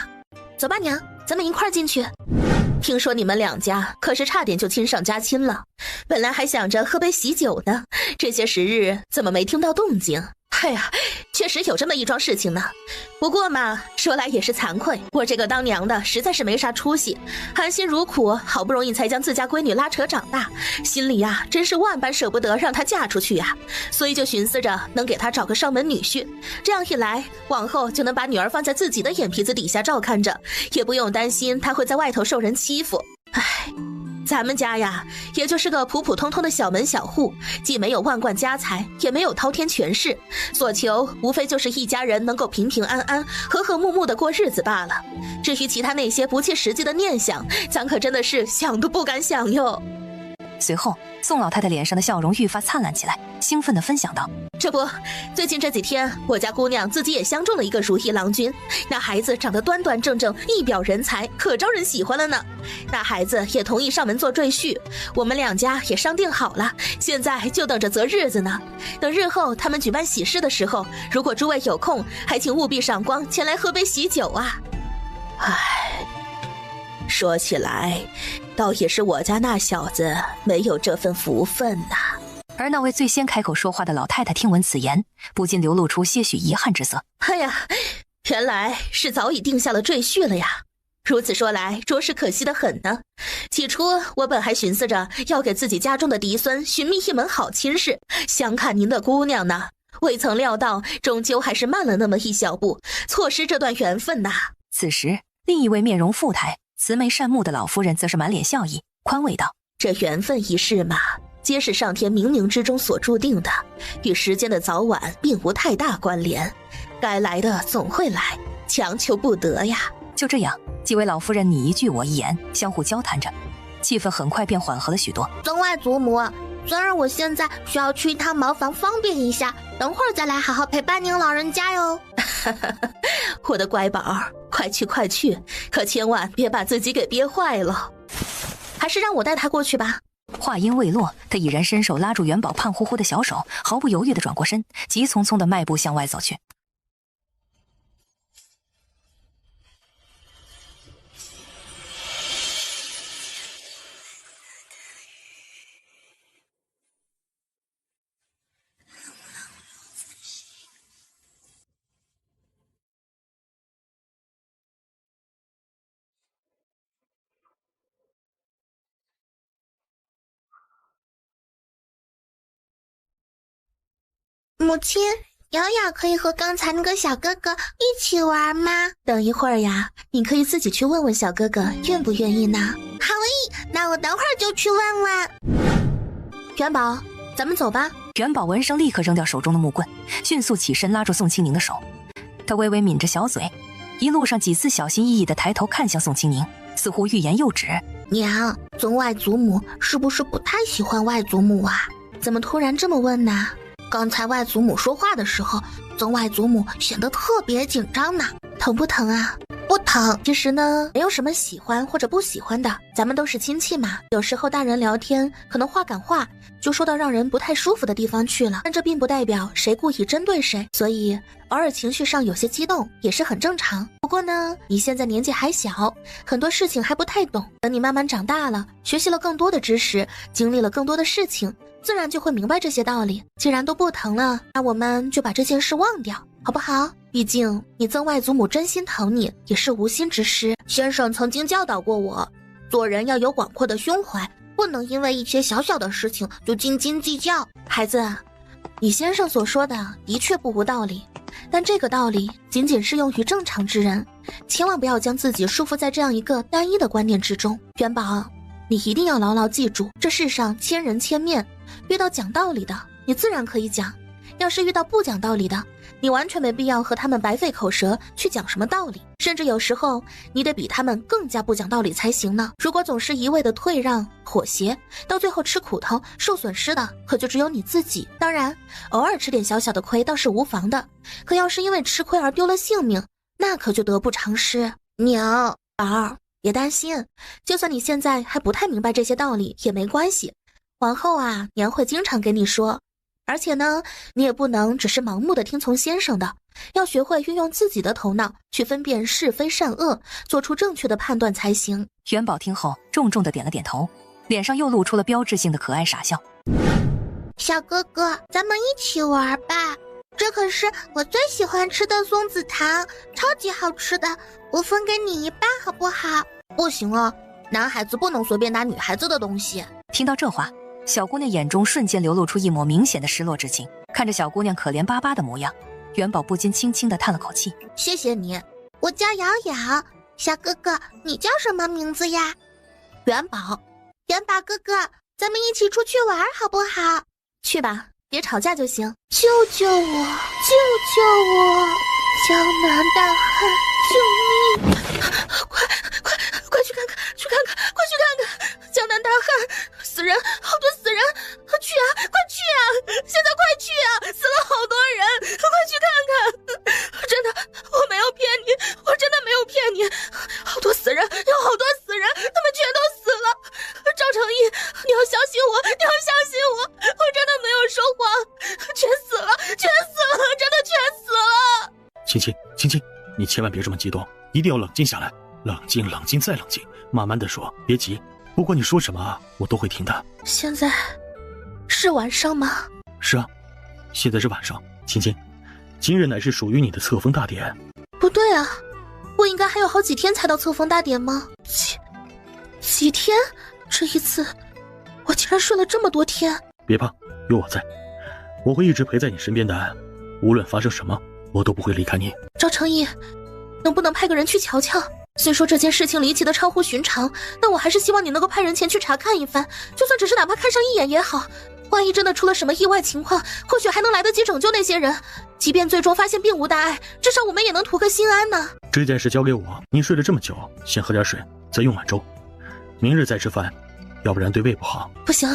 走吧娘，咱们一块儿进去。听说你们两家可是差点就亲上加亲了，本来还想着喝杯喜酒呢，这些时日怎么没听到动静？哎呀，确实有这么一桩事情呢。不过嘛，说来也是惭愧，我这个当娘的实在是没啥出息，含辛茹苦，好不容易才将自家闺女拉扯长大，心里呀真是万般舍不得让她嫁出去呀，所以就寻思着能给她找个上门女婿，这样一来，往后就能把女儿放在自己的眼皮子底下照看着，也不用担心她会在外头受人欺负。唉，咱们家呀，也就是个普普通通的小门小户，既没有万贯家财，也没有滔天权势，所求无非就是一家人能够平平安安、和和睦睦的过日子罢了。至于其他那些不切实际的念想，咱可真的是想都不敢想哟。随后，宋老太太脸上的笑容愈发灿烂起来，兴奋地分享道：这不，最近这几天，我家姑娘自己也相中了一个如意郎君，那孩子长得端端正正，一表人才，可招人喜欢了呢。那孩子也同意上门做赘婿，我们两家也商定好了，现在就等着择日子呢。等日后他们举办喜事的时候，如果诸位有空，还请务必赏光前来喝杯喜酒啊。唉，说起来，倒也是我家那小子没有这份福分呐。而那位最先开口说话的老太太听闻此言，不禁流露出些许遗憾之色。哎呀，原来是早已定下了赘婿了呀！如此说来，着实可惜得很呢。起初我本还寻思着要给自己家中的嫡孙寻觅一门好亲事，相看您的姑娘呢，未曾料到终究还是慢了那么一小步，错失这段缘分呐。此时，另一位面容富态、慈眉善目的老夫人则是满脸笑意，宽慰道：这缘分一事嘛，皆是上天冥冥之中所注定的，与时间的早晚并无太大关联，该来的总会来，强求不得呀。就这样，几位老夫人你一句我一言，相互交谈着，气氛很快便缓和了许多。曾外祖母，虽然我现在需要去一趟茅房方便一下，等会儿再来好好陪伴您老人家哟。我的乖宝儿，快去快去，可千万别把自己给憋坏了。还是让我带他过去吧。话音未落，他已然伸手拉住元宝胖乎乎的小手，毫不犹豫地转过身，急匆匆地迈步向外走去。母亲，瑶瑶可以和刚才那个小哥哥一起玩吗？等一会儿呀，你可以自己去问问小哥哥愿不愿意呢。好咦，那我等会儿就去问问。元宝，咱们走吧。元宝闻声立刻扔掉手中的木棍，迅速起身拉住宋清宁的手。他微微抿着小嘴，一路上几次小心翼翼地抬头看向宋清宁，似乎欲言又止。娘，曾外祖母是不是不太喜欢外祖母啊？怎么突然这么问呢？刚才外祖母说话的时候，曾外祖母显得特别紧张呢。疼不疼啊？不疼。其实呢，没有什么喜欢或者不喜欢的，咱们都是亲戚嘛。有时候大人聊天，可能话赶话，就说到让人不太舒服的地方去了，但这并不代表谁故意针对谁，所以偶尔情绪上有些激动也是很正常。不过呢，你现在年纪还小，很多事情还不太懂，等你慢慢长大了，学习了更多的知识，经历了更多的事情，自然就会明白这些道理。既然都不疼了，那我们就把这件事忘掉，好不好？毕竟你曾外祖母真心疼你，也是无心之失。先生曾经教导过我，做人要有广阔的胸怀，不能因为一些小小的事情就斤斤计较。孩子，你先生所说的的确不无道理，但这个道理仅仅适用于正常之人，千万不要将自己束缚在这样一个单一的观念之中。元宝，你一定要牢牢记住，这世上千人千面，遇到讲道理的，你自然可以讲；要是遇到不讲道理的，你完全没必要和他们白费口舌去讲什么道理，甚至有时候你得比他们更加不讲道理才行呢。如果总是一味的退让妥协，到最后吃苦头受损失的可就只有你自己。当然偶尔吃点小小的亏倒是无妨的，可要是因为吃亏而丢了性命，那可就得不偿失。娘，宝儿别担心，就算你现在还不太明白这些道理也没关系，往后啊娘会经常给你说。而且呢，你也不能只是盲目的听从先生的，要学会运用自己的头脑去分辨是非善恶，做出正确的判断才行。元宝听后重重的点了点头，脸上又露出了标志性的可爱傻笑。小哥哥，咱们一起玩吧，这可是我最喜欢吃的松子糖，超级好吃的，我分给你一半好不好？不行啊，男孩子不能随便拿女孩子的东西。听到这话，小姑娘眼中瞬间流露出一抹明显的失落之情，看着小姑娘可怜巴巴的模样，元宝不禁轻轻地叹了口气。谢谢你。我叫瑶瑶，小哥哥你叫什么名字呀？元宝。元宝哥哥，咱们一起出去玩好不好？去吧，别吵架就行。救救我，救救我，江南大汉，救命！快去看看，快去看看！江南大汉，死人，好多死人！去啊，快去啊！现在快去啊！死了好多人，快去看看！真的，我没有骗你，我真的没有骗你。好多死人，有好多死人，他们全都死了。赵成义，你要相信我，你要相信我，我真的没有说谎，全死了，全死了，真的全死了。青青，你千万别这么激动，一定要冷静下来，冷静再冷静，慢慢的说，别急。不管你说什么，我都会听的。现在是晚上吗？是啊，现在是晚上。青青，今日乃是属于你的册封大典。不对啊，不应该还有好几天才到册封大典吗？几天？这一次我竟然睡了这么多天。别怕，有我在，我会一直陪在你身边的，无论发生什么，我都不会离开你。赵成义，能不能派个人去瞧瞧？虽说这件事情离奇的超乎寻常，但我还是希望你能够派人前去查看一番，就算只是哪怕看上一眼也好。万一真的出了什么意外情况，或许还能来得及拯救那些人。即便最终发现并无大碍，至少我们也能图个心安呢。这件事交给我，您睡了这么久，先喝点水，再用碗粥，明日再吃饭，要不然对胃不好。不行，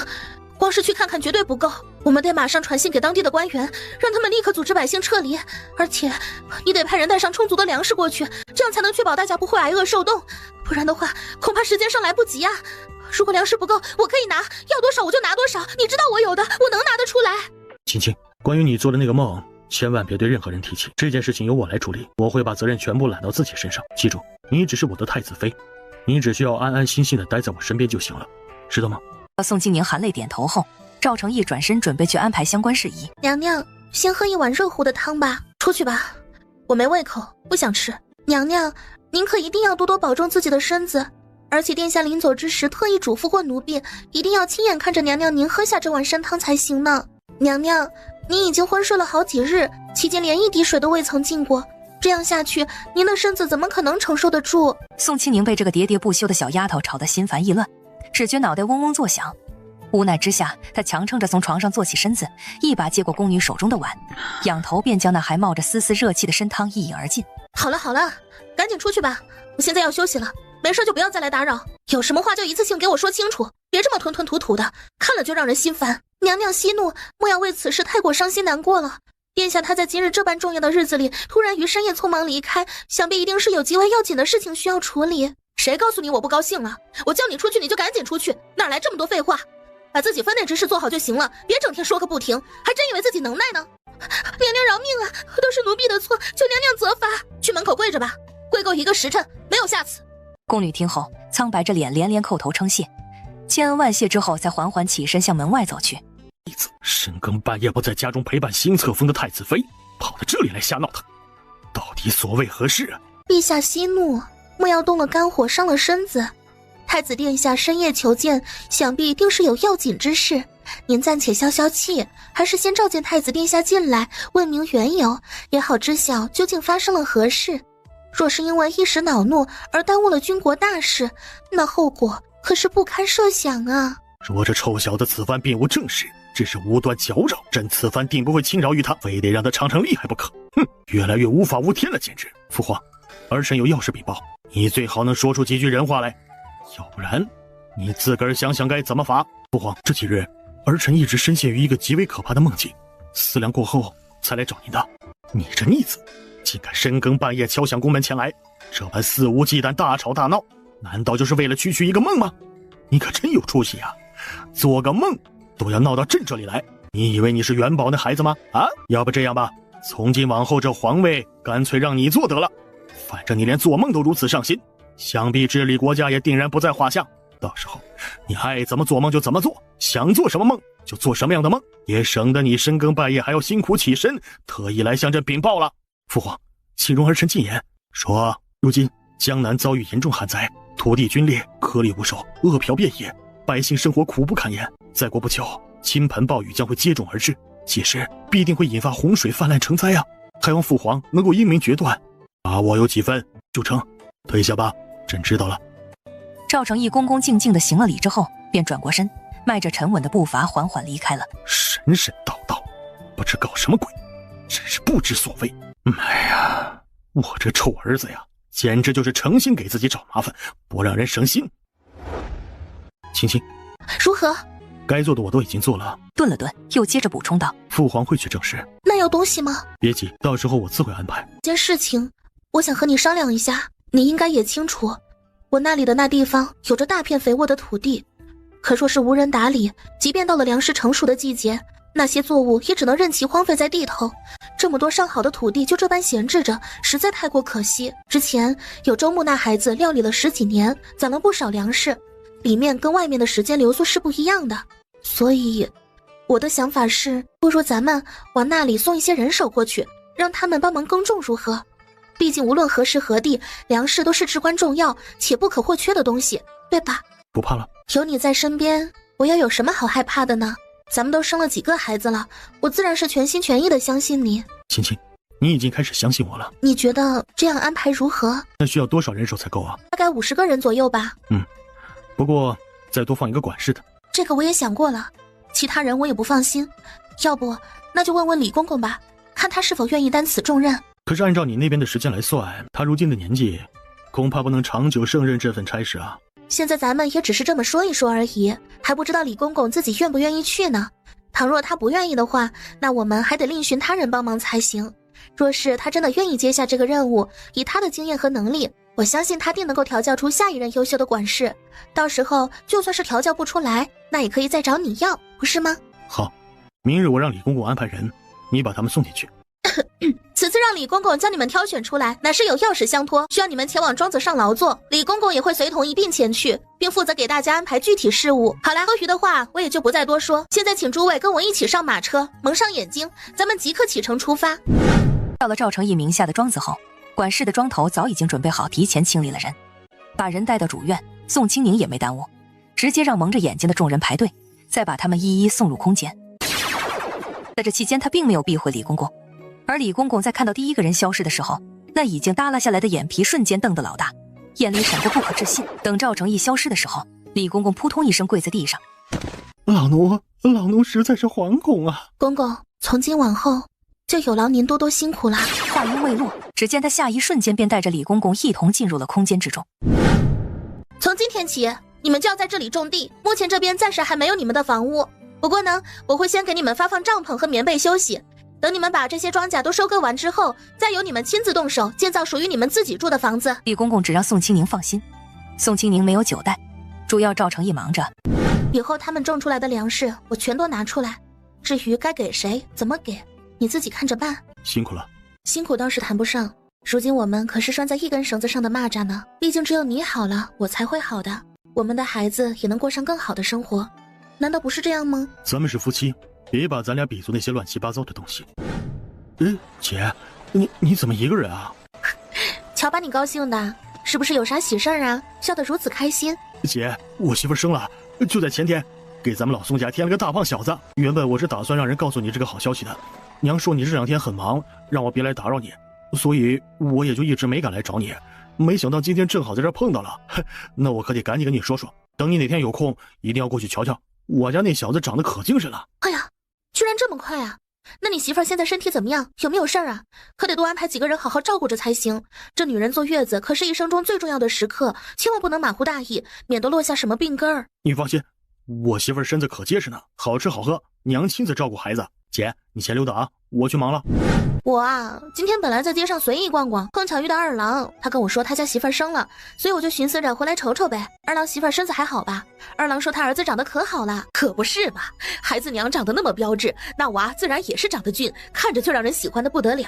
光是去看看绝对不够，我们得马上传信给当地的官员，让他们立刻组织百姓撤离。而且你得派人带上充足的粮食过去，这样才能确保大家不会挨饿受冻，不然的话恐怕时间上来不及啊。如果粮食不够，我可以拿，要多少我就拿多少，你知道我有的，我能拿得出来。青青，关于你做的那个梦，千万别对任何人提起，这件事情由我来处理，我会把责任全部揽到自己身上。记住，你只是我的太子妃，你只需要安安心心的待在我身边就行了，知道吗？宋清宁含泪点头后，赵成义转身准备去安排相关事宜。娘娘，先喝一碗热乎的汤吧。出去吧，我没胃口，不想吃。娘娘，您可一定要多多保重自己的身子，而且殿下临走之时特意嘱咐过奴婢，一定要亲眼看着娘娘您喝下这碗参汤才行呢。娘娘，您已经昏睡了好几日，期间连一滴水都未曾进过，这样下去您的身子怎么可能承受得住？宋清宁被这个喋喋不休的小丫头吵得心烦意乱，只觉脑袋嗡嗡作响。无奈之下，她强撑着从床上坐起身子，一把接过宫女手中的碗，仰头便将那还冒着丝丝热气的参汤一饮而尽。好了，赶紧出去吧，我现在要休息了，没事就不要再来打扰，有什么话就一次性给我说清楚，别这么吞吞吐吐的，看了就让人心烦。娘娘息怒，莫要为此事太过伤心难过了。殿下他在今日这般重要的日子里突然于深夜匆忙离开，想必一定是有极为要紧的事情需要处理。谁告诉你我不高兴了？我叫你出去你就赶紧出去，哪来这么多废话？把自己分内之事做好就行了，别整天说个不停，还真以为自己能耐呢。娘娘饶命啊，都是奴婢的错，求娘娘责罚。去门口跪着吧，跪够一个时辰，没有下次。宫女听后苍白着脸连连叩头称谢，千恩万谢之后才缓缓起身向门外走去。深更半夜不在家中陪伴新册封的太子妃，跑到这里来瞎闹腾，到底所谓何事啊？陛下息怒，莫要动了肝火伤了身子。太子殿下深夜求见，想必定是有要紧之事。您暂且消消气，还是先召见太子殿下进来，问明缘由，也好知晓究竟发生了何事。若是因为一时恼怒而耽误了军国大事，那后果可是不堪设想啊！若这臭小子此番并无正事，只是无端搅扰，朕此番定不会轻饶于他，非得让他尝尝厉害不可。哼，越来越无法无天了，简直！父皇，儿臣有要事禀报，你最好能说出几句人话来，要不然你自个儿想想该怎么罚。父皇，这几日儿臣一直深陷于一个极为可怕的梦境，思量过后才来找您的。你这逆子，竟敢深更半夜敲响宫门前来，这般肆无忌惮大吵大闹，难道就是为了区区一个梦吗？你可真有出息啊！做个梦都要闹到朕这里来，你以为你是元宝那孩子吗？啊，要不这样吧，从今往后这皇位干脆让你做得了，反正你连做梦都如此上心，想必治理国家也定然不在话下。到时候你爱怎么做梦就怎么做，想做什么梦就做什么样的梦，也省得你深更半夜还要辛苦起身，特意来向朕禀报了。父皇，请容儿臣进言，说如今江南遭遇严重旱灾，土地龟裂，颗粒无收，饿殍遍野，百姓生活苦不堪言。再过不久，倾盆暴雨将会接踵而至，届时必定会引发洪水泛滥成灾啊！还望父皇能够英明决断，把握有几分就成。退下吧，朕知道了。赵成义恭恭敬敬地行了礼之后，便转过身，迈着沉稳的步伐缓缓离开了。神神叨叨，不知搞什么鬼，真是不知所谓。哎呀，我这臭儿子呀，简直就是诚心给自己找麻烦，不让人省心。青青，如何？该做的我都已经做了。顿了顿，又接着补充道：父皇会去正事，那有东西吗？别急，到时候我自会安排。件事情，我想和你商量一下。你应该也清楚，我那里的那地方有着大片肥沃的土地，可若是无人打理，即便到了粮食成熟的季节，那些作物也只能任其荒废在地头。这么多上好的土地就这般闲置着，实在太过可惜。之前有周木那孩子料理了10几年，攒了不少粮食，里面跟外面的时间流速是不一样的。所以我的想法是，不如咱们往那里送一些人手过去，让他们帮忙耕种如何？毕竟无论何时何地，粮食都是至关重要且不可或缺的东西，对吧？不怕了，有你在身边，我又有什么好害怕的呢？咱们都生了几个孩子了，我自然是全心全意的相信你。青青，你已经开始相信我了。你觉得这样安排如何？那需要多少人手才够啊？大概50个人左右吧。不过再多放一个管事的。这个我也想过了，其他人我也不放心，要不那就问问李公公吧，看他是否愿意担此重任。可是按照你那边的时间来算，他如今的年纪，恐怕不能长久胜任这份差事啊。现在咱们也只是这么说一说而已，还不知道李公公自己愿不愿意去呢。倘若他不愿意的话，那我们还得另寻他人帮忙才行。若是他真的愿意接下这个任务，以他的经验和能力，我相信他定能够调教出下一任优秀的管事。到时候就算是调教不出来，那也可以再找你要，不是吗？好，明日我让李公公安排人，你把他们送进去。此次让李公公将你们挑选出来，乃是有要事相托，需要你们前往庄子上劳作。李公公也会随同一并前去，并负责给大家安排具体事务。好啦，多余的话我也就不再多说。现在请诸位跟我一起上马车，蒙上眼睛，咱们即刻启程出发。到了赵成义名下的庄子后，管事的庄头早已经准备好，提前清理了人，把人带到主院。宋清宁也没耽误，直接让蒙着眼睛的众人排队，再把他们一一送入空间。在这期间，他并没有避讳李公公，而李公公在看到第一个人消失的时候，那已经耷拉下来的眼皮瞬间瞪得老大，眼里闪过不可置信。等赵成义消失的时候，李公公扑通一声跪在地上：老奴实在是惶恐啊！公公，从今往后就有劳您多多辛苦啦。话音未落，只见他下一瞬间便带着李公公一同进入了空间之中。从今天起，你们就要在这里种地。目前这边暂时还没有你们的房屋，不过呢，我会先给你们发放帐篷和棉被休息。等你们把这些庄稼都收割完之后，再由你们亲自动手建造属于你们自己住的房子。李公公只让宋清宁放心，宋清宁没有酒带，主要赵成义忙着。以后他们种出来的粮食我全都拿出来，至于该给谁怎么给，你自己看着办。辛苦了。辛苦倒是谈不上，如今我们可是拴在一根绳子上的蚂蚱呢，毕竟只有你好了，我才会好的，我们的孩子也能过上更好的生活，难道不是这样吗？咱们是夫妻，别把咱俩比作那些乱七八糟的东西。姐，你怎么一个人啊？瞧把你高兴的，是不是有啥喜事儿啊？笑得如此开心，姐，我媳妇生了，就在前天，给咱们老宋家添了个大胖小子。原本我是打算让人告诉你这个好消息的，娘说你这2天很忙，让我别来打扰你，所以我也就一直没敢来找你。没想到今天正好在这碰到了，那我可得赶紧跟你说说，等你哪天有空，一定要过去瞧瞧。我家那小子长得可精神了。哎呀，居然这么快啊！那你媳妇儿现在身体怎么样？有没有事儿啊？可得多安排几个人好好照顾着才行。这女人坐月子可是一生中最重要的时刻，千万不能马虎大意，免得落下什么病根儿。你放心，我媳妇儿身子可结实呢，好吃好喝，娘亲自照顾孩子。姐，你先溜达啊，我去忙了。我啊，今天本来在街上随意逛逛，碰巧遇到二郎，他跟我说他家媳妇儿生了，所以我就寻思着回来瞅瞅呗。二郎媳妇儿身子还好吧？二郎说他儿子长得可好了，可不是吧？孩子娘长得那么标致，那娃自然也是长得俊，看着就让人喜欢的不得了。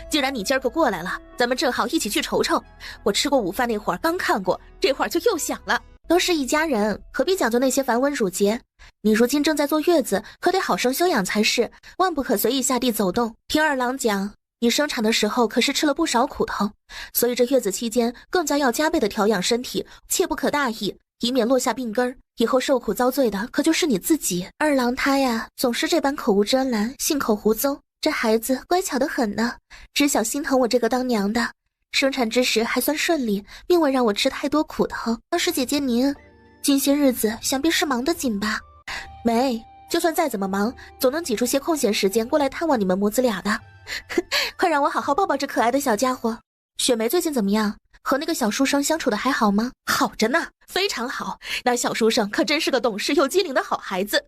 既然你今儿个过来了，咱们正好一起去瞅瞅。我吃过午饭那会儿刚看过，这会儿就又想了。都是一家人，何必讲究那些繁文缛节？你如今正在坐月子，可得好生休养才是，万不可随意下地走动。听二郎讲，你生产的时候可是吃了不少苦头，所以这月子期间更加要加倍的调养身体，切不可大意，以免落下病根儿。以后受苦遭罪的可就是你自己。二郎他呀，总是这般口无遮拦，信口胡诌。这孩子乖巧得很呢，知晓心疼我这个当娘的。生产之时还算顺利，并未让我吃太多苦头。当时姐姐您，近些日子想必是忙得紧吧？没，就算再怎么忙，总能挤出些空闲时间过来探望你们母子俩的。快让我好好抱抱这可爱的小家伙。雪梅最近怎么样？和那个小书生相处的还好吗？好着呢，非常好。那小书生可真是个懂事又机灵的好孩子。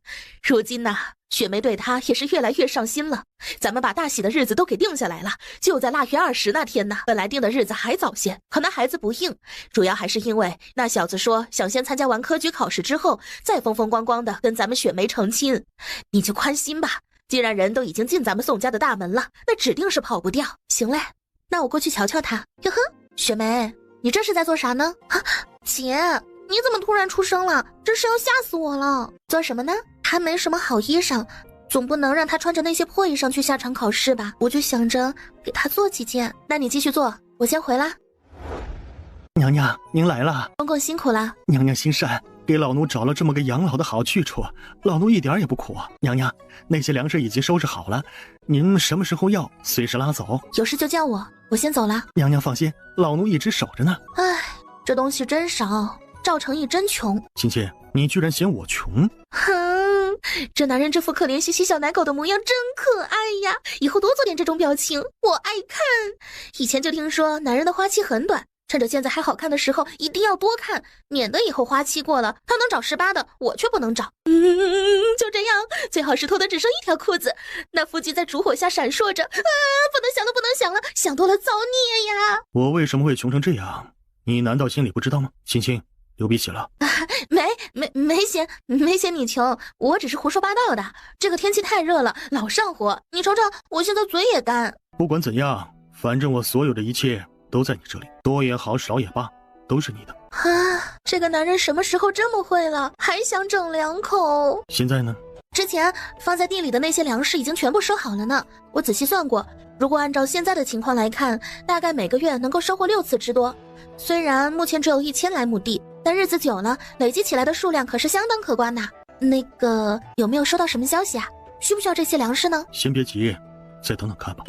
如今呢，雪梅对他也是越来越上心了。咱们把大喜的日子都给定下来了，就在腊月20那天呢。本来定的日子还早些，可那孩子不应，主要还是因为那小子说想先参加完科举考试之后，再风风光光的跟咱们雪梅成亲。你就宽心吧，既然人都已经进咱们宋家的大门了，那指定是跑不掉。行嘞，那我过去瞧瞧他。哟呵，雪梅，你这是在做啥呢？啊，姐，你怎么突然出声了？真是要吓死我了！做什么呢？还没什么好衣裳，总不能让他穿着那些破衣裳去下场考试吧？我就想着给他做几件。那你继续做，我先回啦。娘娘，您来了。公公辛苦了。娘娘心善，给老奴找了这么个养老的好去处，老奴一点也不苦。娘娘，那些粮食已经收拾好了，您什么时候要，随时拉走。有事就叫我，我先走了。娘娘放心，老奴一直守着呢。唉，这东西真少，赵成义真穷。亲亲，你居然嫌我穷？哼，这男人这副可怜兮兮小奶狗的模样真可爱呀！以后多做点这种表情，我爱看。以前就听说男人的花期很短，趁着现在还好看的时候，一定要多看，免得以后花期过了，他能找18的，我却不能找。就这样，最好是脱得只剩一条裤子，那腹肌在烛火下闪烁着。不能想了，不能想了，想多了造孽呀！我为什么会穷成这样？你难道心里不知道吗？青青，流鼻血了。没嫌你穷，我只是胡说八道的。这个天气太热了，老上火。你瞅瞅，我现在嘴也干。不管怎样，反正我所有的一切都在你这里，多也好，少也罢，都是你的。啊，这个男人什么时候这么会了，还想整2口？现在呢？之前放在地里的那些粮食已经全部收好了呢。我仔细算过，如果按照现在的情况来看，大概每个月能够收获6次之多。虽然目前只有1000来亩地，但日子久了，累积起来的数量可是相当可观的。那个，有没有收到什么消息啊？需不需要这些粮食呢？先别急，再等等看吧。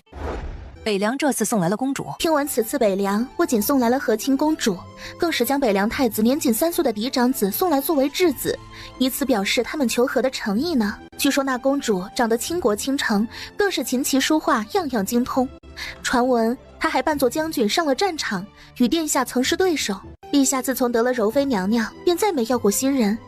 北凉这次送来了公主。听闻此次北凉不仅送来了和亲公主，更是将北凉太子年仅3岁的嫡长子送来作为质子，以此表示他们求和的诚意呢。据说那公主长得倾国倾城，更是琴棋书画样样精通。传闻她还扮作将军上了战场，与殿下曾是对手。陛下自从得了柔妃娘娘，便再没要过新人，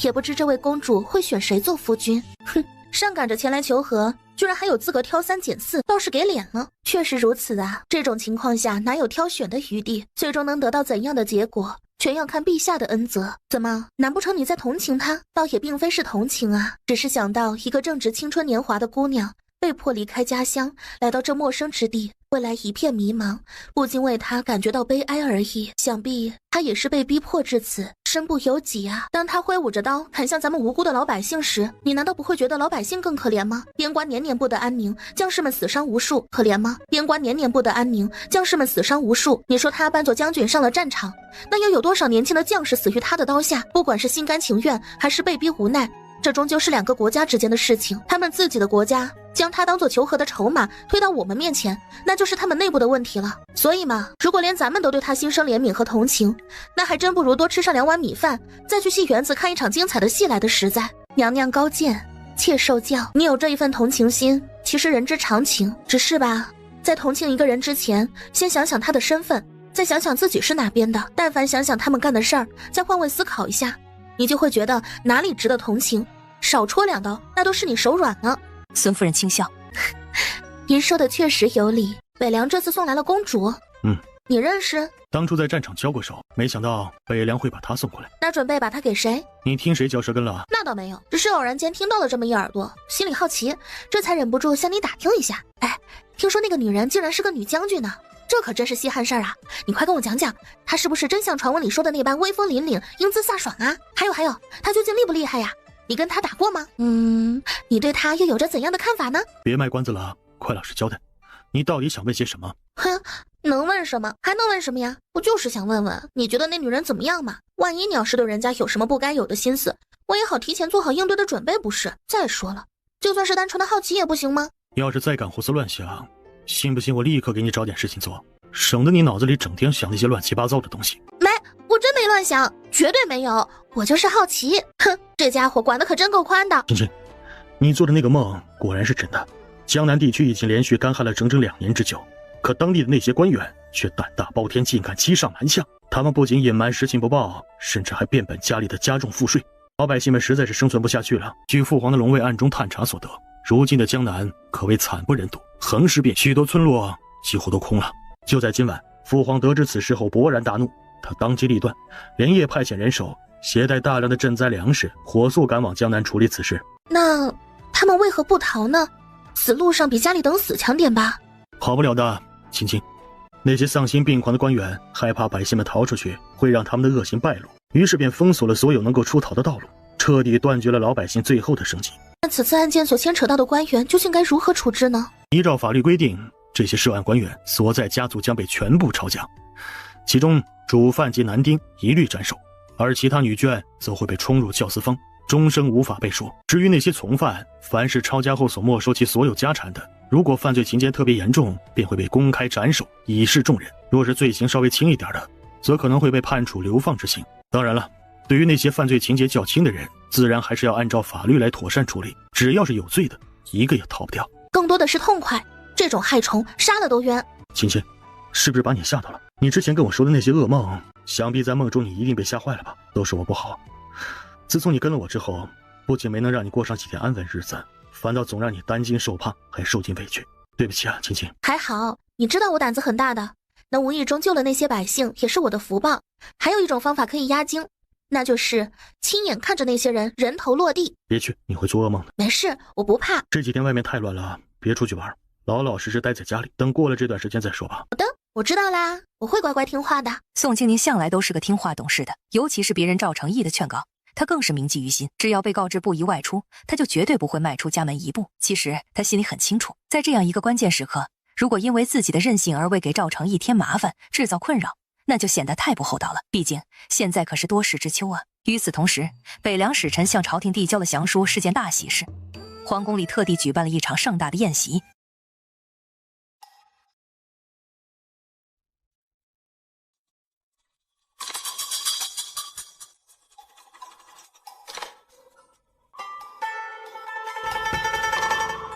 也不知这位公主会选谁做夫君。哼，上赶着前来求和，居然还有资格挑3拣4，倒是给脸了。确实如此啊，这种情况下哪有挑选的余地？最终能得到怎样的结果，全要看陛下的恩泽。怎么，难不成你在同情他？倒也并非是同情啊，只是想到一个正值青春年华的姑娘被迫离开家乡，来到这陌生之地，未来一片迷茫，不禁为他感觉到悲哀而已。想必他也是被逼迫至此，身不由己啊！当他挥舞着刀砍向咱们无辜的老百姓时，你难道不会觉得老百姓更可怜吗？边关年年不得安宁，将士们死伤无数，可怜吗？边关年年不得安宁，将士们死伤无数。你说他扮作将军上了战场，那又有多少年轻的将士死于他的刀下？不管是心甘情愿还是被逼无奈，这终究是两个国家之间的事情，他们自己的国家将他当作求和的筹码推到我们面前，那就是他们内部的问题了。所以嘛，如果连咱们都对他心生怜悯和同情，那还真不如多吃上2碗米饭，再去戏园子看一场精彩的戏来的实在。娘娘高见，妾受教。你有这一份同情心，其实人之常情，只是吧，在同情一个人之前，先想想他的身份，再想想自己是哪边的。但凡想想他们干的事儿，再换位思考一下，你就会觉得哪里值得同情，少戳2刀，那都是你手软呢。孙夫人轻笑，您说的确实有理。北凉这次送来了公主，你认识？当初在战场交过手，没想到北凉会把她送过来。那准备把她给谁？你听谁嚼舌根了？那倒没有，只是偶然间听到了这么一耳朵，心里好奇，这才忍不住向你打听一下。哎，听说那个女人竟然是个女将军呢，这可真是稀罕事儿啊！你快跟我讲讲，她是不是真像传闻里说的那般威风凛凛、英姿飒爽啊？还有，她究竟厉不厉害呀？你跟她打过吗？你对她又有着怎样的看法呢？别卖关子了，快老实交代，你到底想问些什么？哼，能问什么？还能问什么呀？我就是想问问，你觉得那女人怎么样嘛？万一你要是对人家有什么不该有的心思，我也好提前做好应对的准备不是？再说了，就算是单纯的好奇也不行吗？要是再敢胡思乱想，信不信我立刻给你找点事情做，省得你脑子里整天想那些乱七八糟的东西。没，我真没乱想，绝对没有，我就是好奇。哼，这家伙管得可真够宽的。青青，你做的那个梦果然是真的。江南地区已经连续干旱了整整2年之久，可当地的那些官员却胆大包天，竟敢欺上瞒下。他们不仅隐瞒实情不报，甚至还变本加厉地加重赋税。老百姓们实在是生存不下去了。据父皇的龙卫暗中探查所得，如今的江南可谓惨不忍睹，横尸遍，许多村落几乎都空了。就在今晚，父皇得知此事后勃然大怒，他当机立断，连夜派遣人手，携带大量的赈灾粮食，火速赶往江南处理此事。那他们为何不逃呢？死路上比家里等死强点吧。跑不了的，青青。那些丧心病狂的官员害怕百姓们逃出去会让他们的恶行败露，于是便封锁了所有能够出逃的道路，彻底断绝了老百姓最后的生机。那此次案件所牵扯到的官员究竟该如何处置呢？依照法律规定，这些涉案官员所在家族将被全部抄家，其中主犯及男丁一律斩首，而其他女眷则会被冲入教司坊，终生无法被赎。至于那些从犯，凡是抄家后所没收其所有家产的，如果犯罪情节特别严重，便会被公开斩首，以示众人；若是罪行稍微轻一点的，则可能会被判处流放之刑。当然了，对于那些犯罪情节较轻的人，自然还是要按照法律来妥善处理，只要是有罪的，一个也逃不掉。更多的是痛快，这种害虫杀了都冤。青青，是不是把你吓到了？你之前跟我说的那些噩梦，想必在梦中你一定被吓坏了吧？都是我不好。自从你跟了我之后，不仅没能让你过上几天安稳日子，反倒总让你担惊受怕，还受尽委屈。对不起啊，青青。还好，你知道我胆子很大的，能无意中救了那些百姓，也是我的福报。还有一种方法可以压惊，那就是亲眼看着那些人人头落地。别去，你会做噩梦的。没事，我不怕。这几天外面太乱了，别出去玩，老老实实待在家里，等过了这段时间再说吧。好的，我知道啦，我会乖乖听话的。宋青宁向来都是个听话懂事的，尤其是别人赵成义的劝告，他更是铭记于心。只要被告知不宜外出，他就绝对不会迈出家门一步。其实他心里很清楚，在这样一个关键时刻，如果因为自己的任性而为给赵成义添麻烦，制造困扰，那就显得太不厚道了。毕竟现在可是多事之秋啊。与此同时，北凉使臣向朝廷递交了降书，是件大喜事。皇宫里特地举办了一场盛大的宴席。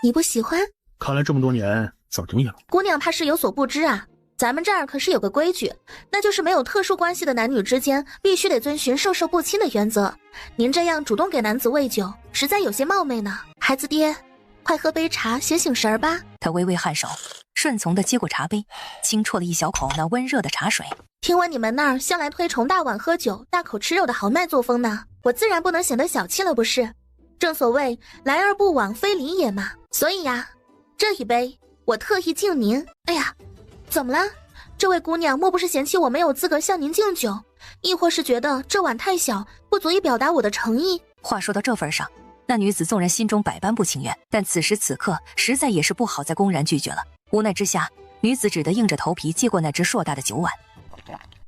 你不喜欢？看来这么多年早就腻了。姑娘怕是有所不知啊，咱们这儿可是有个规矩，那就是没有特殊关系的男女之间必须得遵循授受不亲的原则。您这样主动给男子喂酒，实在有些冒昧呢。孩子爹，快喝杯茶醒醒神儿吧。他微微颔首，顺从地接过茶杯，轻啜了一小口那温热的茶水。听闻你们那儿向来推崇大碗喝酒、大口吃肉的豪迈作风呢，我自然不能显得小气了，不是？正所谓来而不往非礼也嘛。所以呀，这一杯我特意敬您。哎呀，怎么了？这位姑娘莫不是嫌弃我没有资格向您敬酒，亦或是觉得这碗太小，不足以表达我的诚意？话说到这份上，那女子纵然心中百般不情愿，但此时此刻实在也是不好再公然拒绝了。无奈之下，女子只得硬着头皮接过那只硕大的酒碗。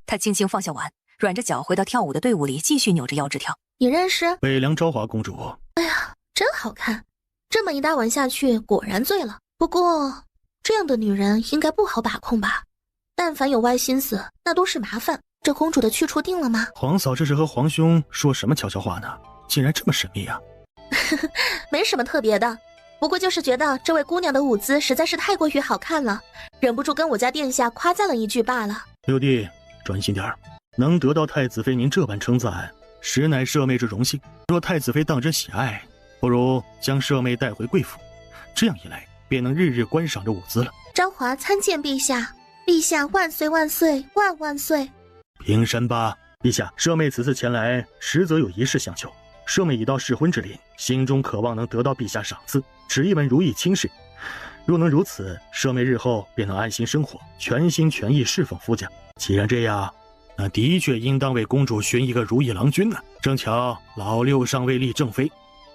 她轻轻放下碗，软着脚回到跳舞的队伍里，继续扭着腰直跳。你认识？北凉昭华公主。哎呀，真好看！这么一大碗下去，果然醉了。不过，这样的女人应该不好把控吧？但凡有歪心思，那都是麻烦。这公主的去处定了吗？皇嫂这是和皇兄说什么悄悄话呢？竟然这么神秘啊！没什么特别的，不过就是觉得这位姑娘的舞姿实在是太过于好看了，忍不住跟我家殿下夸赞了一句罢了。六弟，专心点儿，能得到太子妃您这般称赞，实乃舍妹之荣幸。若太子妃当真喜爱，不如将舍妹带回贵府，这样一来，便能日日观赏着舞姿了。昭华参见陛下，陛下万岁万岁万万岁！平身吧，陛下。舍妹此次前来，实则有一事相求。舍妹已到适婚之龄，心中渴望能得到陛下赏赐，只一门如意亲事。若能如此，舍妹日后便能安心生活，全心全意侍奉夫家。既然这样，那的确应当为公主寻一个如意郎君呢。正巧老六尚未立正妃，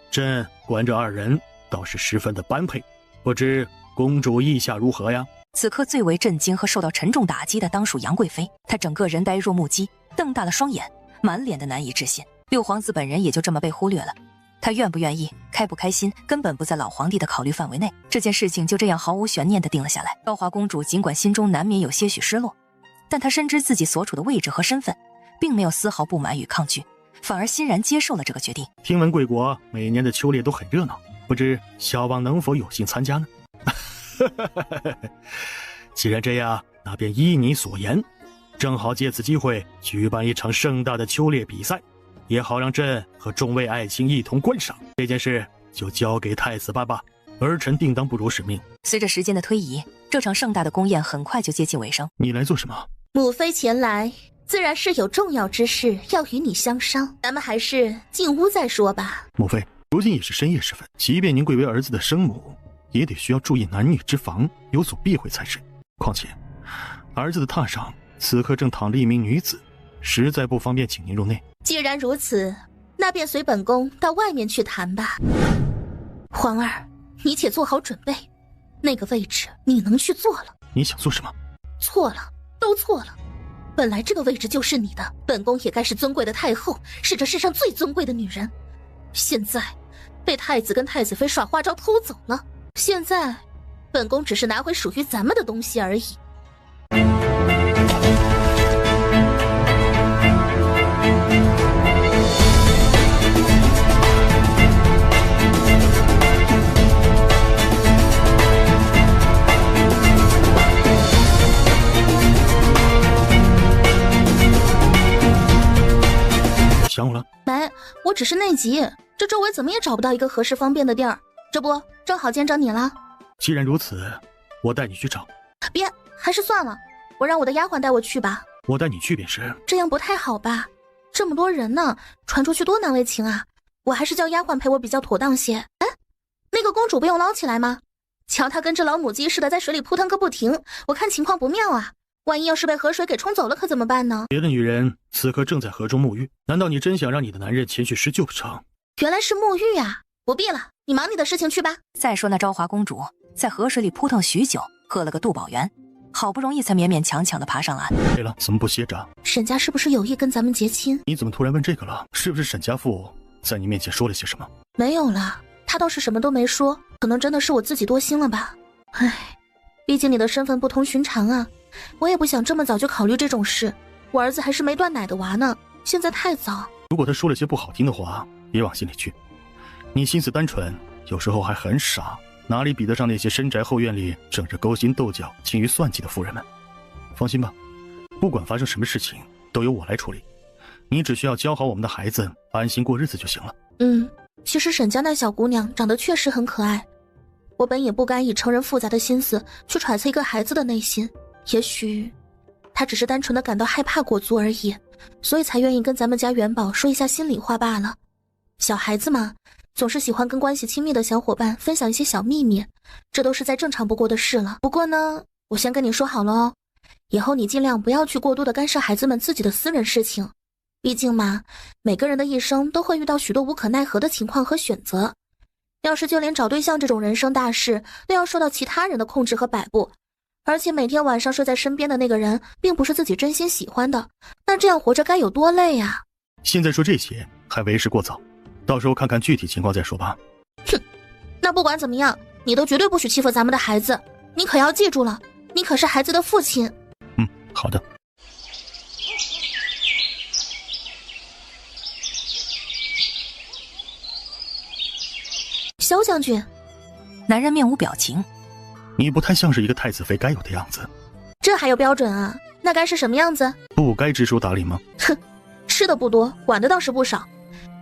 朕观这二人倒是十分的般配，不知公主意下如何呀？此刻最为震惊和受到沉重打击的当属杨贵妃，她整个人呆若木鸡，瞪大了双眼，满脸的难以置信。六皇子本人也就这么被忽略了，他愿不愿意，开不开心，根本不在老皇帝的考虑范围内。这件事情就这样毫无悬念地定了下来。昭华公主尽管心中难免有些许失落，但她深知自己所处的位置和身份，并没有丝毫不满与抗拒，反而欣然接受了这个决定。听闻贵国每年的秋猎都很热闹，不知小王能否有幸参加呢？既然这样，那便依你所言，正好借此机会举办一场盛大的秋猎比赛，也好让朕和众位爱卿一同观赏。这件事就交给太子办吧，儿臣定当不辱使命。随着时间的推移，这场盛大的宫宴很快就接近尾声。你来做什么？母妃前来，自然是有重要之事要与你相商，咱们还是进屋再说吧。母妃，如今也是深夜时分，即便您贵为儿子的生母，也得需要注意男女之防，有所避讳才是。况且儿子的榻上此刻正躺着一名女子，实在不方便请您入内。既然如此，那便随本宫到外面去谈吧。皇儿，你且做好准备，那个位置你能去做了。你想做什么？错了，都错了。本来这个位置就是你的，本宫也该是尊贵的太后，是这世上最尊贵的女人。现在被太子跟太子妃耍花招偷走了，现在本宫只是拿回属于咱们的东西而已。想我了？没，我只是内急，这周围怎么也找不到一个合适方便的地儿，这不正好见着你了。既然如此，我带你去找。别，还是算了，我让我的丫鬟带我去吧。我带你去便是。这样不太好吧？这么多人呢，传出去多难为情啊！我还是叫丫鬟陪我比较妥当些。哎，那个公主不用捞起来吗？瞧她跟只老母鸡似的在水里扑腾个不停，我看情况不妙啊！万一要是被河水给冲走了，可怎么办呢？别的女人此刻正在河中沐浴，难道你真想让你的男人前去施救不成？原来是沐浴啊！不必了，你忙你的事情去吧。再说那昭华公主在河水里扑腾许久，喝了个肚饱圆，好不容易才勉勉强强地爬上岸。对了，怎么不歇着？沈家是不是有意跟咱们结亲？你怎么突然问这个了？是不是沈家父在你面前说了些什么？没有啦，他倒是什么都没说，可能真的是我自己多心了吧。唉，毕竟你的身份不同寻常啊，我也不想这么早就考虑这种事。我儿子还是没断奶的娃呢，现在太早。如果他说了些不好听的话，别往心里去。你心思单纯，有时候还很傻，哪里比得上那些深宅后院里整着勾心斗角、精于算计的妇人们？放心吧，不管发生什么事情，都由我来处理。你只需要教好我们的孩子，安心过日子就行了。其实沈家那小姑娘长得确实很可爱，我本也不该以成人复杂的心思去揣测一个孩子的内心，也许她只是单纯的感到害怕国足而已，所以才愿意跟咱们家元宝说一下心里话罢了。小孩子嘛，总是喜欢跟关系亲密的小伙伴分享一些小秘密，这都是再正常不过的事了。不过呢，我先跟你说好了哦，以后你尽量不要去过多的干涉孩子们自己的私人事情。毕竟嘛，每个人的一生都会遇到许多无可奈何的情况和选择。要是就连找对象这种人生大事都要受到其他人的控制和摆布，而且每天晚上睡在身边的那个人并不是自己真心喜欢的，那这样活着该有多累啊！现在说这些还为时过早，到时候看看具体情况再说吧。哼，那不管怎么样，你都绝对不许欺负咱们的孩子，你可要记住了，你可是孩子的父亲。好的。萧将军，男人面无表情。你不太像是一个太子妃该有的样子。这还有标准啊？那该是什么样子？不该知书达理吗？哼，吃的不多，管的倒是不少。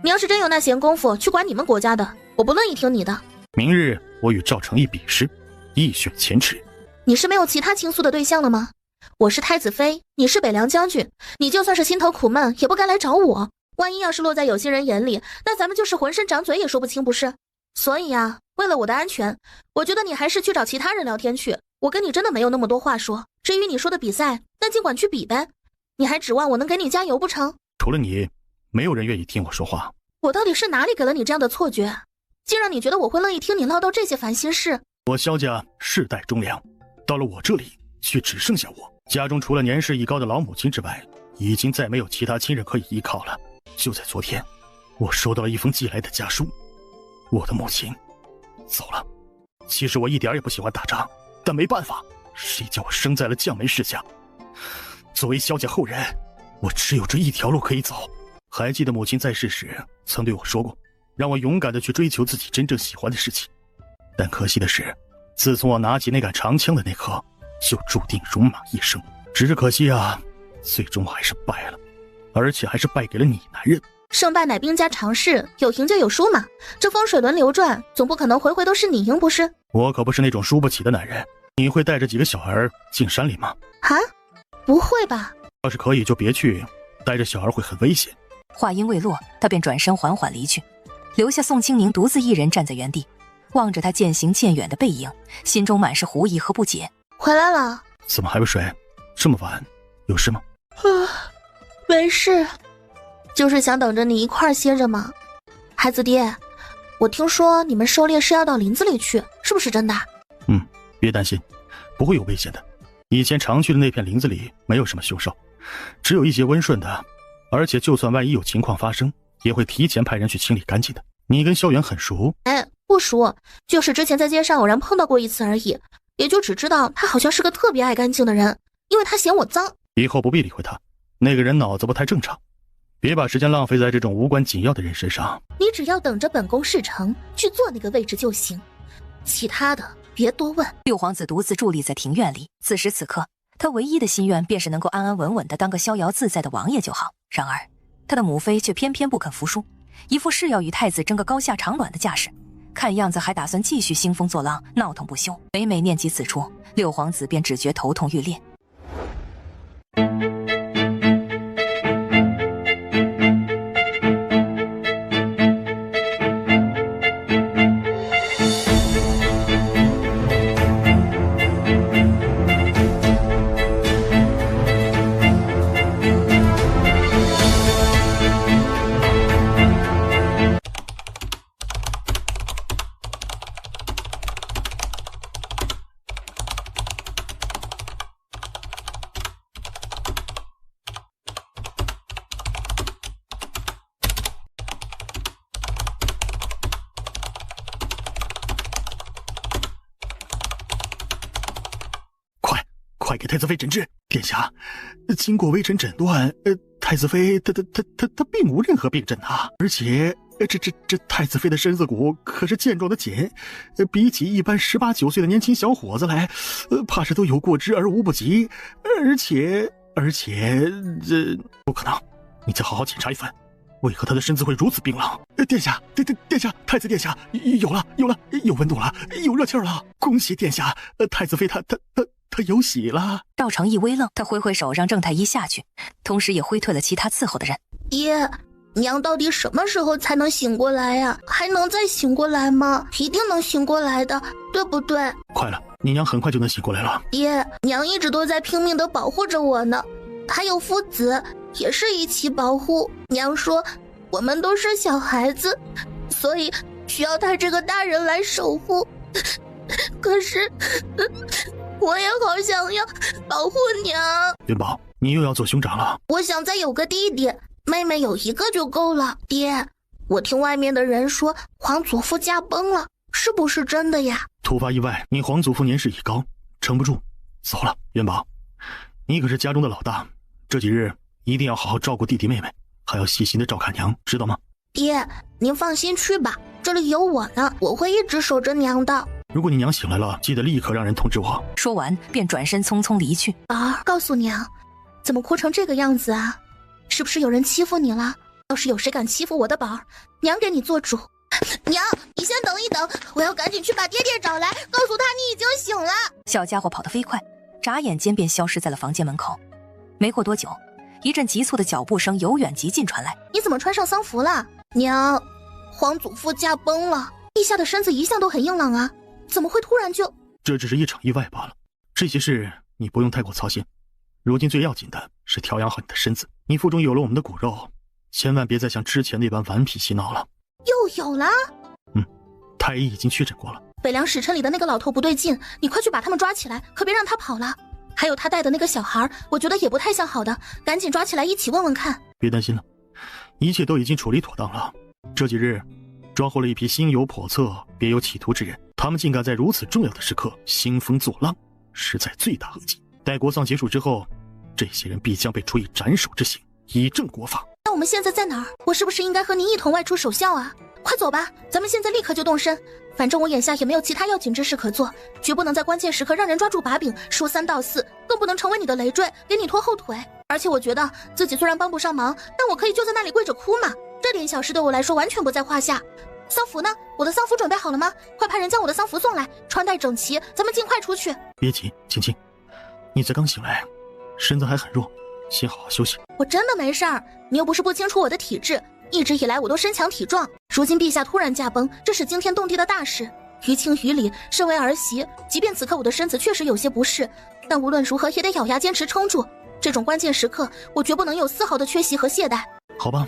你要是真有那闲工夫去管你们国家的，我不乐意听你的。明日我与赵成义比试，一雪前耻。你是没有其他倾诉的对象了吗？我是太子妃，你是北凉将军，你就算是心头苦闷，也不该来找我。万一要是落在有心人眼里，那咱们就是浑身长嘴也说不清，不是？所以啊，为了我的安全，我觉得你还是去找其他人聊天去。我跟你真的没有那么多话说。至于你说的比赛，那尽管去比呗。你还指望我能给你加油不成？除了你，没有人愿意听我说话。我到底是哪里给了你这样的错觉，竟让你觉得我会乐意听你唠叨这些烦心事？我萧家世代忠良，到了我这里却只剩下我。家中除了年事已高的老母亲之外，已经再没有其他亲人可以依靠了。就在昨天，我收到了一封寄来的家书，我的母亲走了。其实我一点也不喜欢打仗，但没办法，谁叫我生在了将门世家。作为萧家后人，我只有这一条路可以走。还记得母亲在世时曾对我说过，让我勇敢地去追求自己真正喜欢的事情。但可惜的是，自从我拿起那杆长枪的那刻，就注定戎马一生。只是可惜啊，最终我还是败了，而且还是败给了你男人。胜败乃兵家常事，有赢就有输嘛。这风水轮流转，总不可能回回都是你赢不是？我可不是那种输不起的男人。你会带着几个小儿进山里吗？啊？不会吧？要是可以就别去，带着小儿会很危险。话音未落，他便转身缓缓离去，留下宋清宁独自一人站在原地，望着他渐行渐远的背影，心中满是狐疑和不解。回来了？怎么还不睡？这么晚，有事吗？没事，就是想等着你一块儿歇着嘛。孩子爹，我听说你们狩猎是要到林子里去，是不是真的？别担心，不会有危险的。以前常去的那片林子里没有什么凶兽，只有一些温顺的，而且就算万一有情况发生，也会提前派人去清理干净的。你跟萧远很熟？不熟，就是之前在街上偶然碰到过一次而已，也就只知道他好像是个特别爱干净的人，因为他嫌我脏。以后不必理会他，那个人脑子不太正常，别把时间浪费在这种无关紧要的人身上。你只要等着本宫事成去做那个位置就行，其他的别多问。六皇子独自伫立在庭院里，此时此刻他唯一的心愿便是能够安安稳稳地当个逍遥自在的王爷就好。然而他的母妃却偏偏不肯服输，一副誓要与太子争个高下长短的架势，看样子还打算继续兴风作浪，闹腾不休。每每念及此处，六皇子便只觉头痛欲裂。快给太子妃诊治！殿下，经过微臣诊断，太子妃她并无任何病症啊，而且这太子妃的身子骨可是健壮的紧，比起一般18、19岁的年轻小伙子来，怕是都有过之而无不及。而且这不可能，你再好好检查一番，为何他的身子会如此冰冷？殿下，殿下，太子殿下，有温度了，有热气了，恭喜殿下！太子妃她有喜了。赵成义微愣，他挥挥手让郑太医下去，同时也挥退了其他伺候的人。爷，娘到底什么时候才能醒过来呀？还能再醒过来吗？一定能醒过来的，对不对？快了，你娘很快就能醒过来了。爹，娘一直都在拼命的保护着我呢，还有夫子也是一起保护。娘说我们都是小孩子，所以需要他这个大人来守护。可是我也好想要保护娘。元宝，你又要做兄长了。我想再有个弟弟，妹妹有一个就够了。爹，我听外面的人说皇祖父驾崩了，是不是真的呀？突发意外，你皇祖父年事已高，撑不住，走了。元宝，你可是家中的老大，这几日一定要好好照顾弟弟妹妹，还要细心的照看娘，知道吗？爹，您放心去吧，这里有我呢，我会一直守着娘的。如果你娘醒来了，记得立刻让人通知我。说完便转身匆匆离去。宝儿，告诉娘，怎么哭成这个样子啊？是不是有人欺负你了？要是有谁敢欺负我的宝儿，娘给你做主。娘，你先等一等，我要赶紧去把爹爹找来，告诉他你已经醒了。小家伙跑得飞快，眨眼间便消失在了房间门口。没过多久，一阵急促的脚步声由远及近传来。你怎么穿上丧服了？娘，皇祖父驾崩了，陛下的身子一向都很硬朗啊，怎么会突然就……这只是一场意外罢了，这些事你不用太过操心。如今最要紧的是调养好你的身子，你腹中有了我们的骨肉，千万别再像之前那般顽皮嬉闹了。又有了？太医已经确诊过了。北凉使臣里的那个老头不对劲，你快去把他们抓起来，可别让他跑了。还有他带的那个小孩，我觉得也不太像好的，赶紧抓起来一起问问看。别担心了，一切都已经处理妥当了。这几日抓获了一批心有叵测、别有企图之人，他们竟敢在如此重要的时刻兴风作浪，实在罪大恶极。待国丧结束之后，这些人必将被处以斩首之刑，以正国法。那我们现在在哪儿？我是不是应该和您一同外出守孝啊？快走吧，咱们现在立刻就动身。反正我眼下也没有其他要紧之事可做，绝不能在关键时刻让人抓住把柄，说三道四，更不能成为你的累赘，给你拖后腿。而且我觉得自己虽然帮不上忙，但我可以就在那里跪着哭嘛，这点小事对我来说完全不在话下。丧服呢？我的丧服准备好了吗？快派人将我的丧服送来，穿戴整齐，咱们尽快出去。别急，青青，你才刚醒来，身子还很弱，先好好休息。我真的没事儿，你又不是不清楚我的体质，一直以来我都身强体壮，如今陛下突然驾崩，这是惊天动地的大事。于情于理，身为儿媳，即便此刻我的身子确实有些不适，但无论如何也得咬牙坚持撑住。这种关键时刻，我绝不能有丝毫的缺席和懈怠。好吧，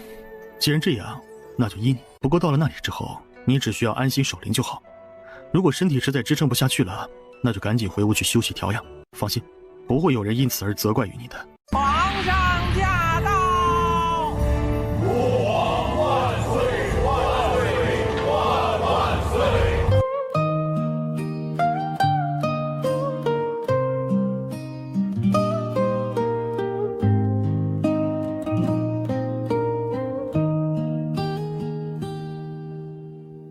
既然这样，那就依你。不过到了那里之后，你只需要安心守灵就好。如果身体实在支撑不下去了，那就赶紧回屋去休息调养。放心，不会有人因此而责怪于你的。皇上驾到！吾皇万岁万岁万万岁！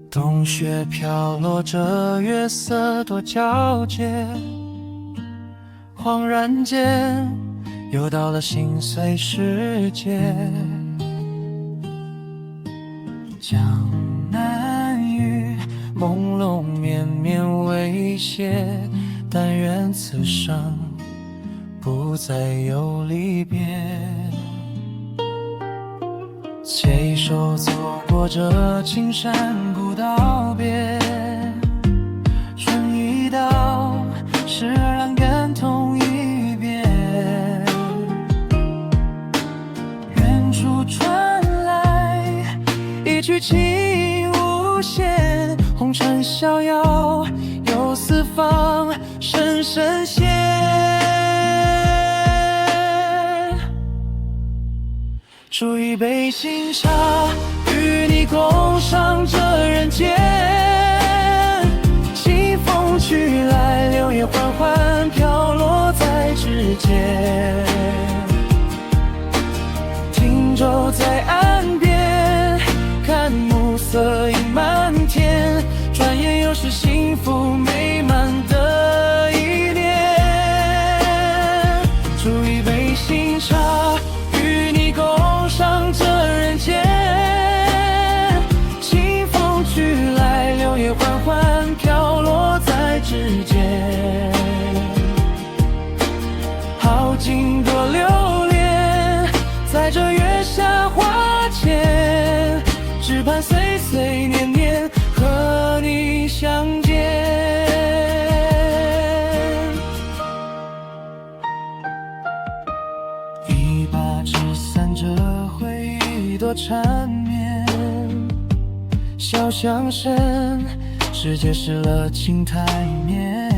冬雪飘落着，月色多皎洁，恍然间又到了心碎时节。江南雨朦胧绵绵微歇，但愿此生不再有离别。携手走过这青山不道别，春已到，释然感痛一遍。远处传来一曲情无限，红尘逍遥，有四方深深陷。煮一杯新茶，与你共赏这人间。清风去来，柳叶缓缓飘落在指尖。停舟在岸边，看暮色映满天。转眼又是幸福美满的一年。煮一杯新茶，与你共赏这人间。清风去来，柳叶缓缓飘落在指尖。好景岁年年和你相见。一把纸伞着回忆多缠绵，小巷深，世界失了情台面。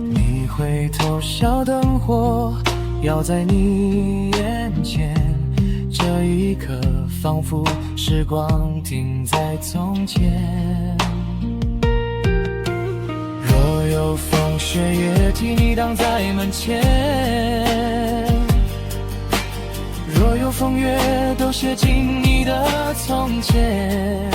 你回头小灯火要在你眼前，这一刻仿佛时光停在从前。若有风雪也替你挡在门前，若有风月都写进你的从前。